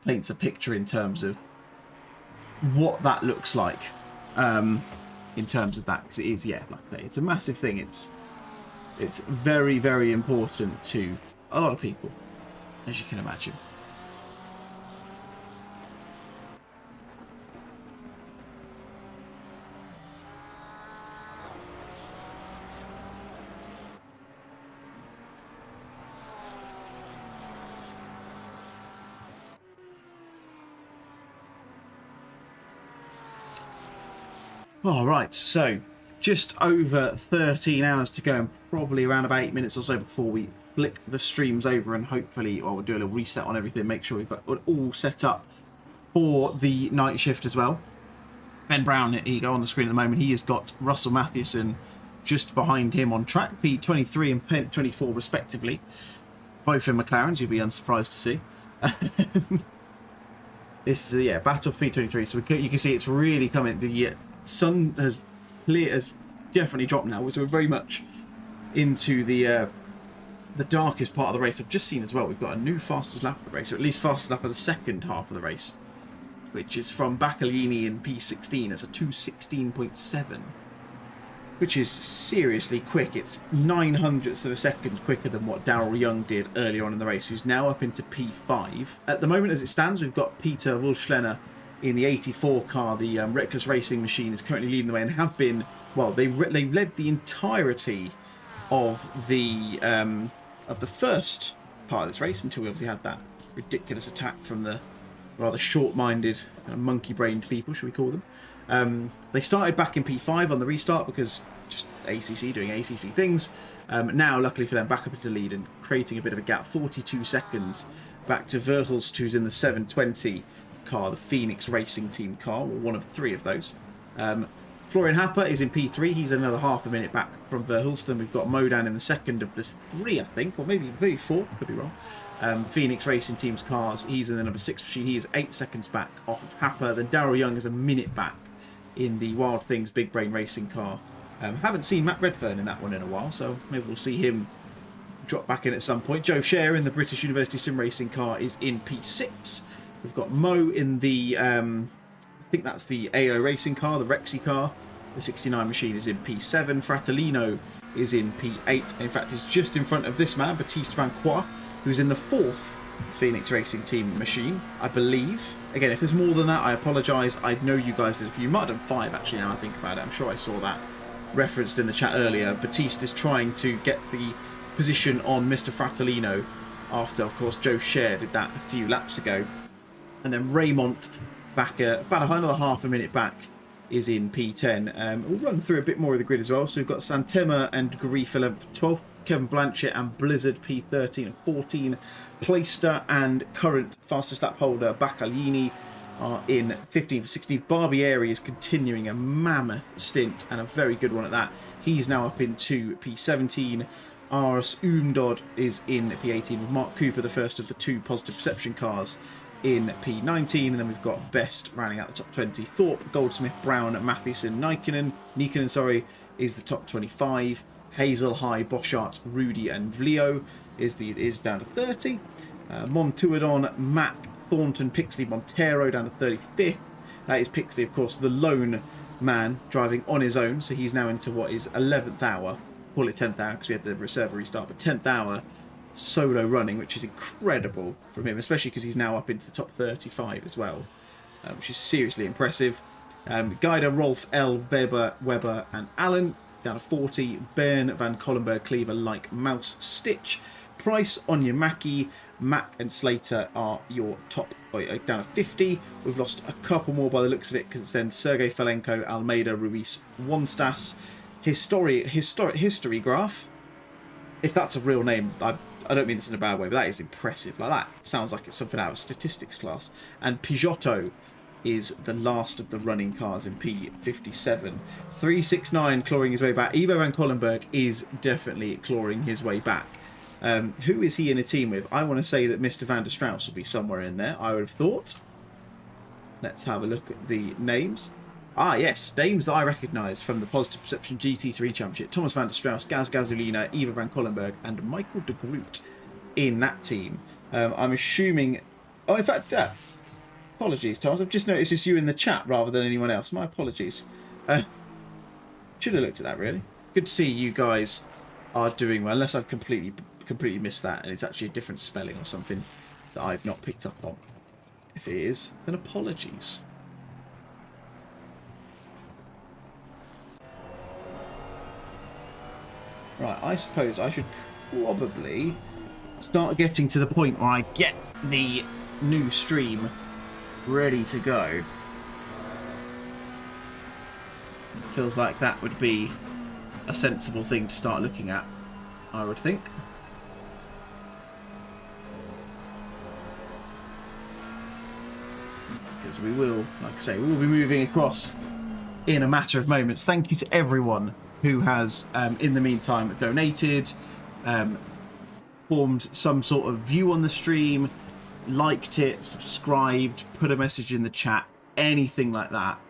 paints a picture in terms of what that looks like, in terms of that, because it is, yeah, like I say, it's a massive thing. It's very, very important to a lot of people, as you can imagine. All right, so just over 13 hours to go, and probably around about 8 minutes or so before we flick the streams over, and hopefully, we'll do a little reset on everything, make sure we've got it all set up for the night shift as well. Ben Brown, here you go on the screen at the moment. He has got Russell Mathewson just behind him on track, P23 and P24 respectively. Both in McLarens, you'll be unsurprised to see. This is battle for P23, so you can see it's really coming. The sun has definitely dropped now, so we're very much into the the darkest part of the race. I've just seen as well, we've got a new fastest lap of the race, or at least fastest lap of the second half of the race, which is from Baccalini in P16. It's a 2:16.7, which is seriously quick. It's 900ths of a second quicker than what Daryl Young did earlier on in the race, who's now up into P5. At the moment, as it stands, we've got Peter Wulschlener in the 84 car. The Reckless Racing machine is currently leading the way and have been, well, they led the entirety of the first part of this race until we obviously had that ridiculous attack from the rather short-minded, kind of monkey-brained people, should we call them. They started back in P5 on the restart because just ACC doing ACC things. Now, luckily for them, back up into the lead and creating a bit of a gap, 42 seconds back to Verhulst, who's in the 720 car, the Phoenix Racing Team car, or one of three of those. Florian Happer is in P3. He's another half a minute back from Verhulst. We've got Modan in the second of this three, I think, or maybe four, could be wrong. Phoenix Racing Team's cars. He's in the number 6 machine. He is 8 seconds back off of Happer. Then Daryl Young is a minute back in the Wild Things Big Brain Racing car. Haven't seen Matt Redfern in that one in a while, so maybe we'll see him drop back in at some point. Joe Scher in the British University Sim Racing car is in P6. We've got Mo in the, I think that's the AO Racing car, the Rexy car. The 69 machine is in P7. Fratellino is in P8. In fact, is just in front of this man, Baptiste Francois, who's in the 4th Phoenix Racing Team machine, I believe. Again, if there's more than that, I apologise. I know you guys did a few. You might have done 5, actually, now I think about it. I'm sure I saw that referenced in the chat earlier. Baptiste is trying to get the position on Mr. Fratellino after, of course, Joe Scher did that a few laps ago. And then Raymond, back about another half a minute back, is in P10. We'll run through a bit more of the grid as well. So we've got Santema and Grief 11th, 12th, Kevin Blanchett and Blizzard P13 and 14. Playster and current fastest lap holder Baccalini are in 15th, 16th. Barbieri is continuing a mammoth stint and a very good one at that. He's now up into P17. Ars Umdod is in P18 with Mark Cooper, the first of the 2 positive perception cars, in P19, and then we've got Best rounding out the top 20. Thorpe, Goldsmith, Brown, Mathieson, Nikkanen is the top 25. Hazel, High, Boschart, Rudy, and Leo is down to 30. Montuadon, Mac, Thornton, Pixley, Montero down to 35th. That is Pixley, of course, the lone man driving on his own, so he's now into what is 11th hour. Call it 10th hour because we had the reserve restart, but 10th hour solo running, which is incredible from him, especially because he's now up into the top 35 as well, which is seriously impressive. Guider, Rolf, L, Weber and Allen down to 40. Bern, Van Collenberg, Cleaver, Like, Mouse, Stitch, Price, Onyemaki, Mac and Slater are your top, down to 50. We've lost a couple more by the looks of it because it's then Sergei Felenko, Almeida, Ruiz, Wonstas, History Graph. If that's a real name, I don't mean this in a bad way, but that is impressive. Like, that sounds like it's something out of statistics class. And Peugeot is the last of the running cars in P57. 369 clawing his way back. Ivo Van Collenberg is definitely clawing his way back. Who is he in a team with? I want to say that Mr. Van der Strauss will be somewhere in there, I would have thought. Let's have a look at the names. Ah, yes, names that I recognise from the Positive Perception GT3 Championship. Thomas van der Strauss, Gaz Gasolina, Eva van Collenberg and Michael de Groot in that team. I'm assuming... Oh, in fact, apologies, Thomas. I've just noticed it's you in the chat rather than anyone else. My apologies. Should have looked at that, really. Good to see you guys are doing well, unless I've completely missed that and it's actually a different spelling or something that I've not picked up on. If it is, then apologies. Right, I suppose I should probably start getting to the point where I get the new stream ready to go. It feels like that would be a sensible thing to start looking at, I would think. Because we will, like I say, we will be moving across in a matter of moments. Thank you to everyone who has, in the meantime, donated, formed some sort of view on the stream, liked it, subscribed, put a message in the chat, anything like that.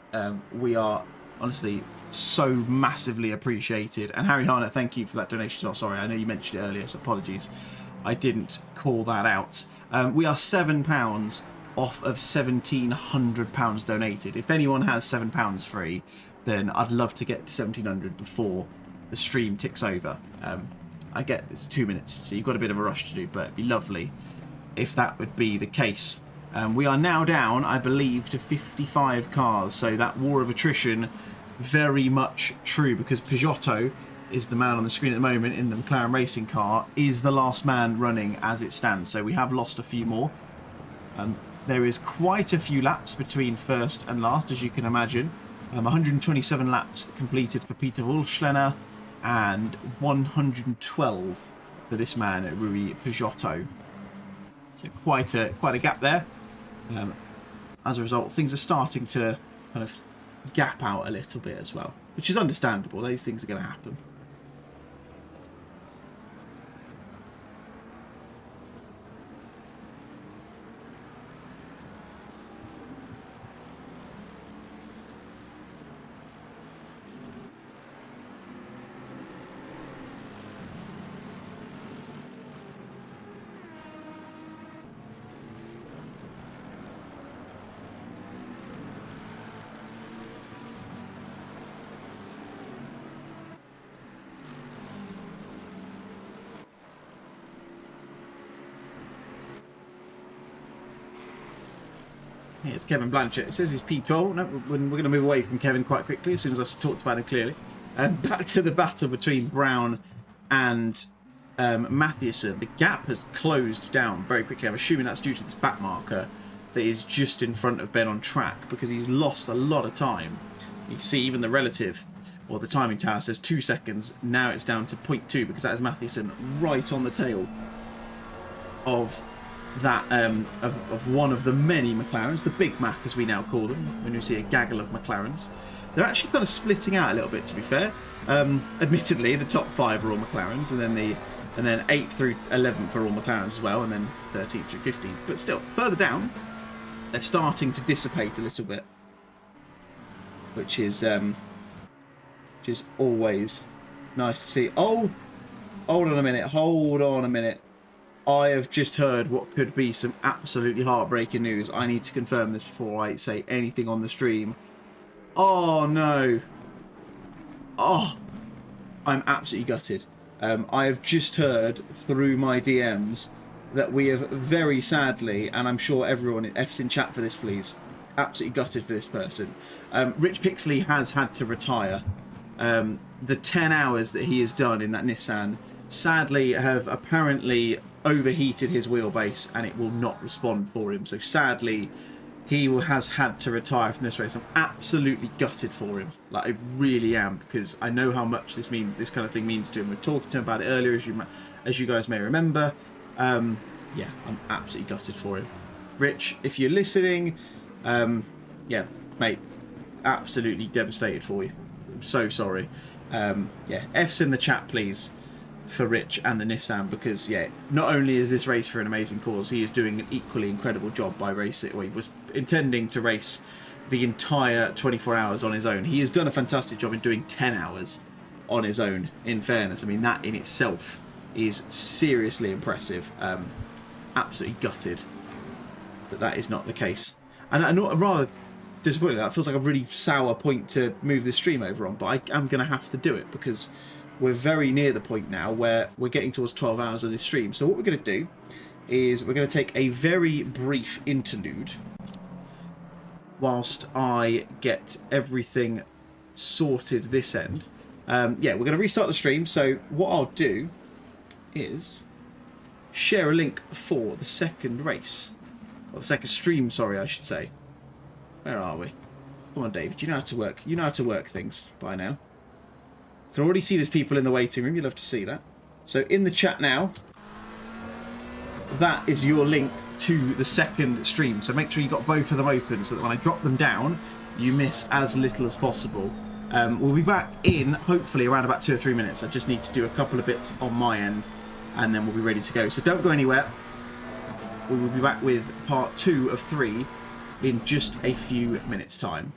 We are Honestly, so massively appreciated. And Harry Harnett, thank you for that donation. Oh, sorry, I know you mentioned it earlier, so apologies. I didn't call that out. We are £7 off of £1,700 donated. If anyone has £7 free, then I'd love to get to 1,700 before the stream ticks over. I get it's 2 minutes, so you've got a bit of a rush to do, but it'd be lovely if that would be the case. We are now down, I believe, to 55 cars, so that war of attrition, very much true, because Peugeot is the man on the screen at the moment in the McLaren racing car, is the last man running as it stands, so we have lost a few more. There is quite a few laps between first and last, as you can imagine. 127 laps completed for Peter Wolfschlener and 112 for this man at Rui Peugeot. So quite a gap there. As a result, things are starting to kind of gap out a little bit as well, which is understandable. These things are going to happen. It's Kevin Blanchett. It says he's P12. No, we're going to move away from Kevin quite quickly as soon as I talked about him clearly. Back to the battle between Brown and Mathiesen. The gap has closed down very quickly. I'm assuming that's due to this back marker that is just in front of Ben on track, because he's lost a lot of time. You can see even the relative, or the timing tower says 2 seconds. Now it's down to 0.2 because that is Mathiesen right on the tail of that of one of the many McLarens, the Big Mac as we now call them, when you see a gaggle of McLarens. They're actually kind of splitting out a little bit, to be fair. Admittedly, the top 5 are all McLarens, and then 8 through 11 for all McLarens as well, and then 13 through 15. But still, further down, they're starting to dissipate a little bit, which is always nice to see. Oh, hold on a minute. I have just heard what could be some absolutely heartbreaking news. I need to confirm this before I say anything on the stream. Oh no. Oh, I'm absolutely gutted. I have just heard through my DMs that we have very sadly, and I'm sure everyone, F's in chat for this please, absolutely gutted for this person. Rich Pixley has had to retire. The 10 hours that he has done in that Nissan sadly have apparently overheated his wheelbase and it will not respond for him. So sadly, he has had to retire from this race. I'm absolutely gutted for him. Like, I really am, because I know how much this kind of thing means to him. We're talking to him about it earlier, as you guys may remember. Yeah, I'm absolutely gutted for him. Rich, if you're listening, yeah, mate, absolutely devastated for you. I'm so sorry. Yeah, F's in the chat, please, for Rich and the Nissan, because yeah, not only is this race for an amazing cause, he is doing an equally incredible job by racing. Well, he was intending to race the entire 24 hours on his own. He has done a fantastic job in doing 10 hours on his own, in fairness. I mean, that in itself is seriously impressive. Absolutely gutted that is not the case. And I'm rather disappointed. That feels like a really sour point to move this stream over on, but I am going to have to do it, because we're very near the point now where we're getting towards 12 hours of this stream. So what we're going to do is we're going to take a very brief interlude whilst I get everything sorted this end. Yeah, we're going to restart the stream. So what I'll do is share a link for the second race. Or the second stream, sorry, I should say. Where are we? Come on, David. You know how to work. You know how to work things by now. You can already see there's people in the waiting room. You'll love to see that. So in the chat now, that is your link to the second stream. So make sure you've got both of them open so that when I drop them down, you miss as little as possible. We'll be back in, hopefully, around about 2 or 3 minutes. I just need to do a couple of bits on my end, and then we'll be ready to go. So don't go anywhere. We will be back with part 2 of 3 in just a few minutes' time.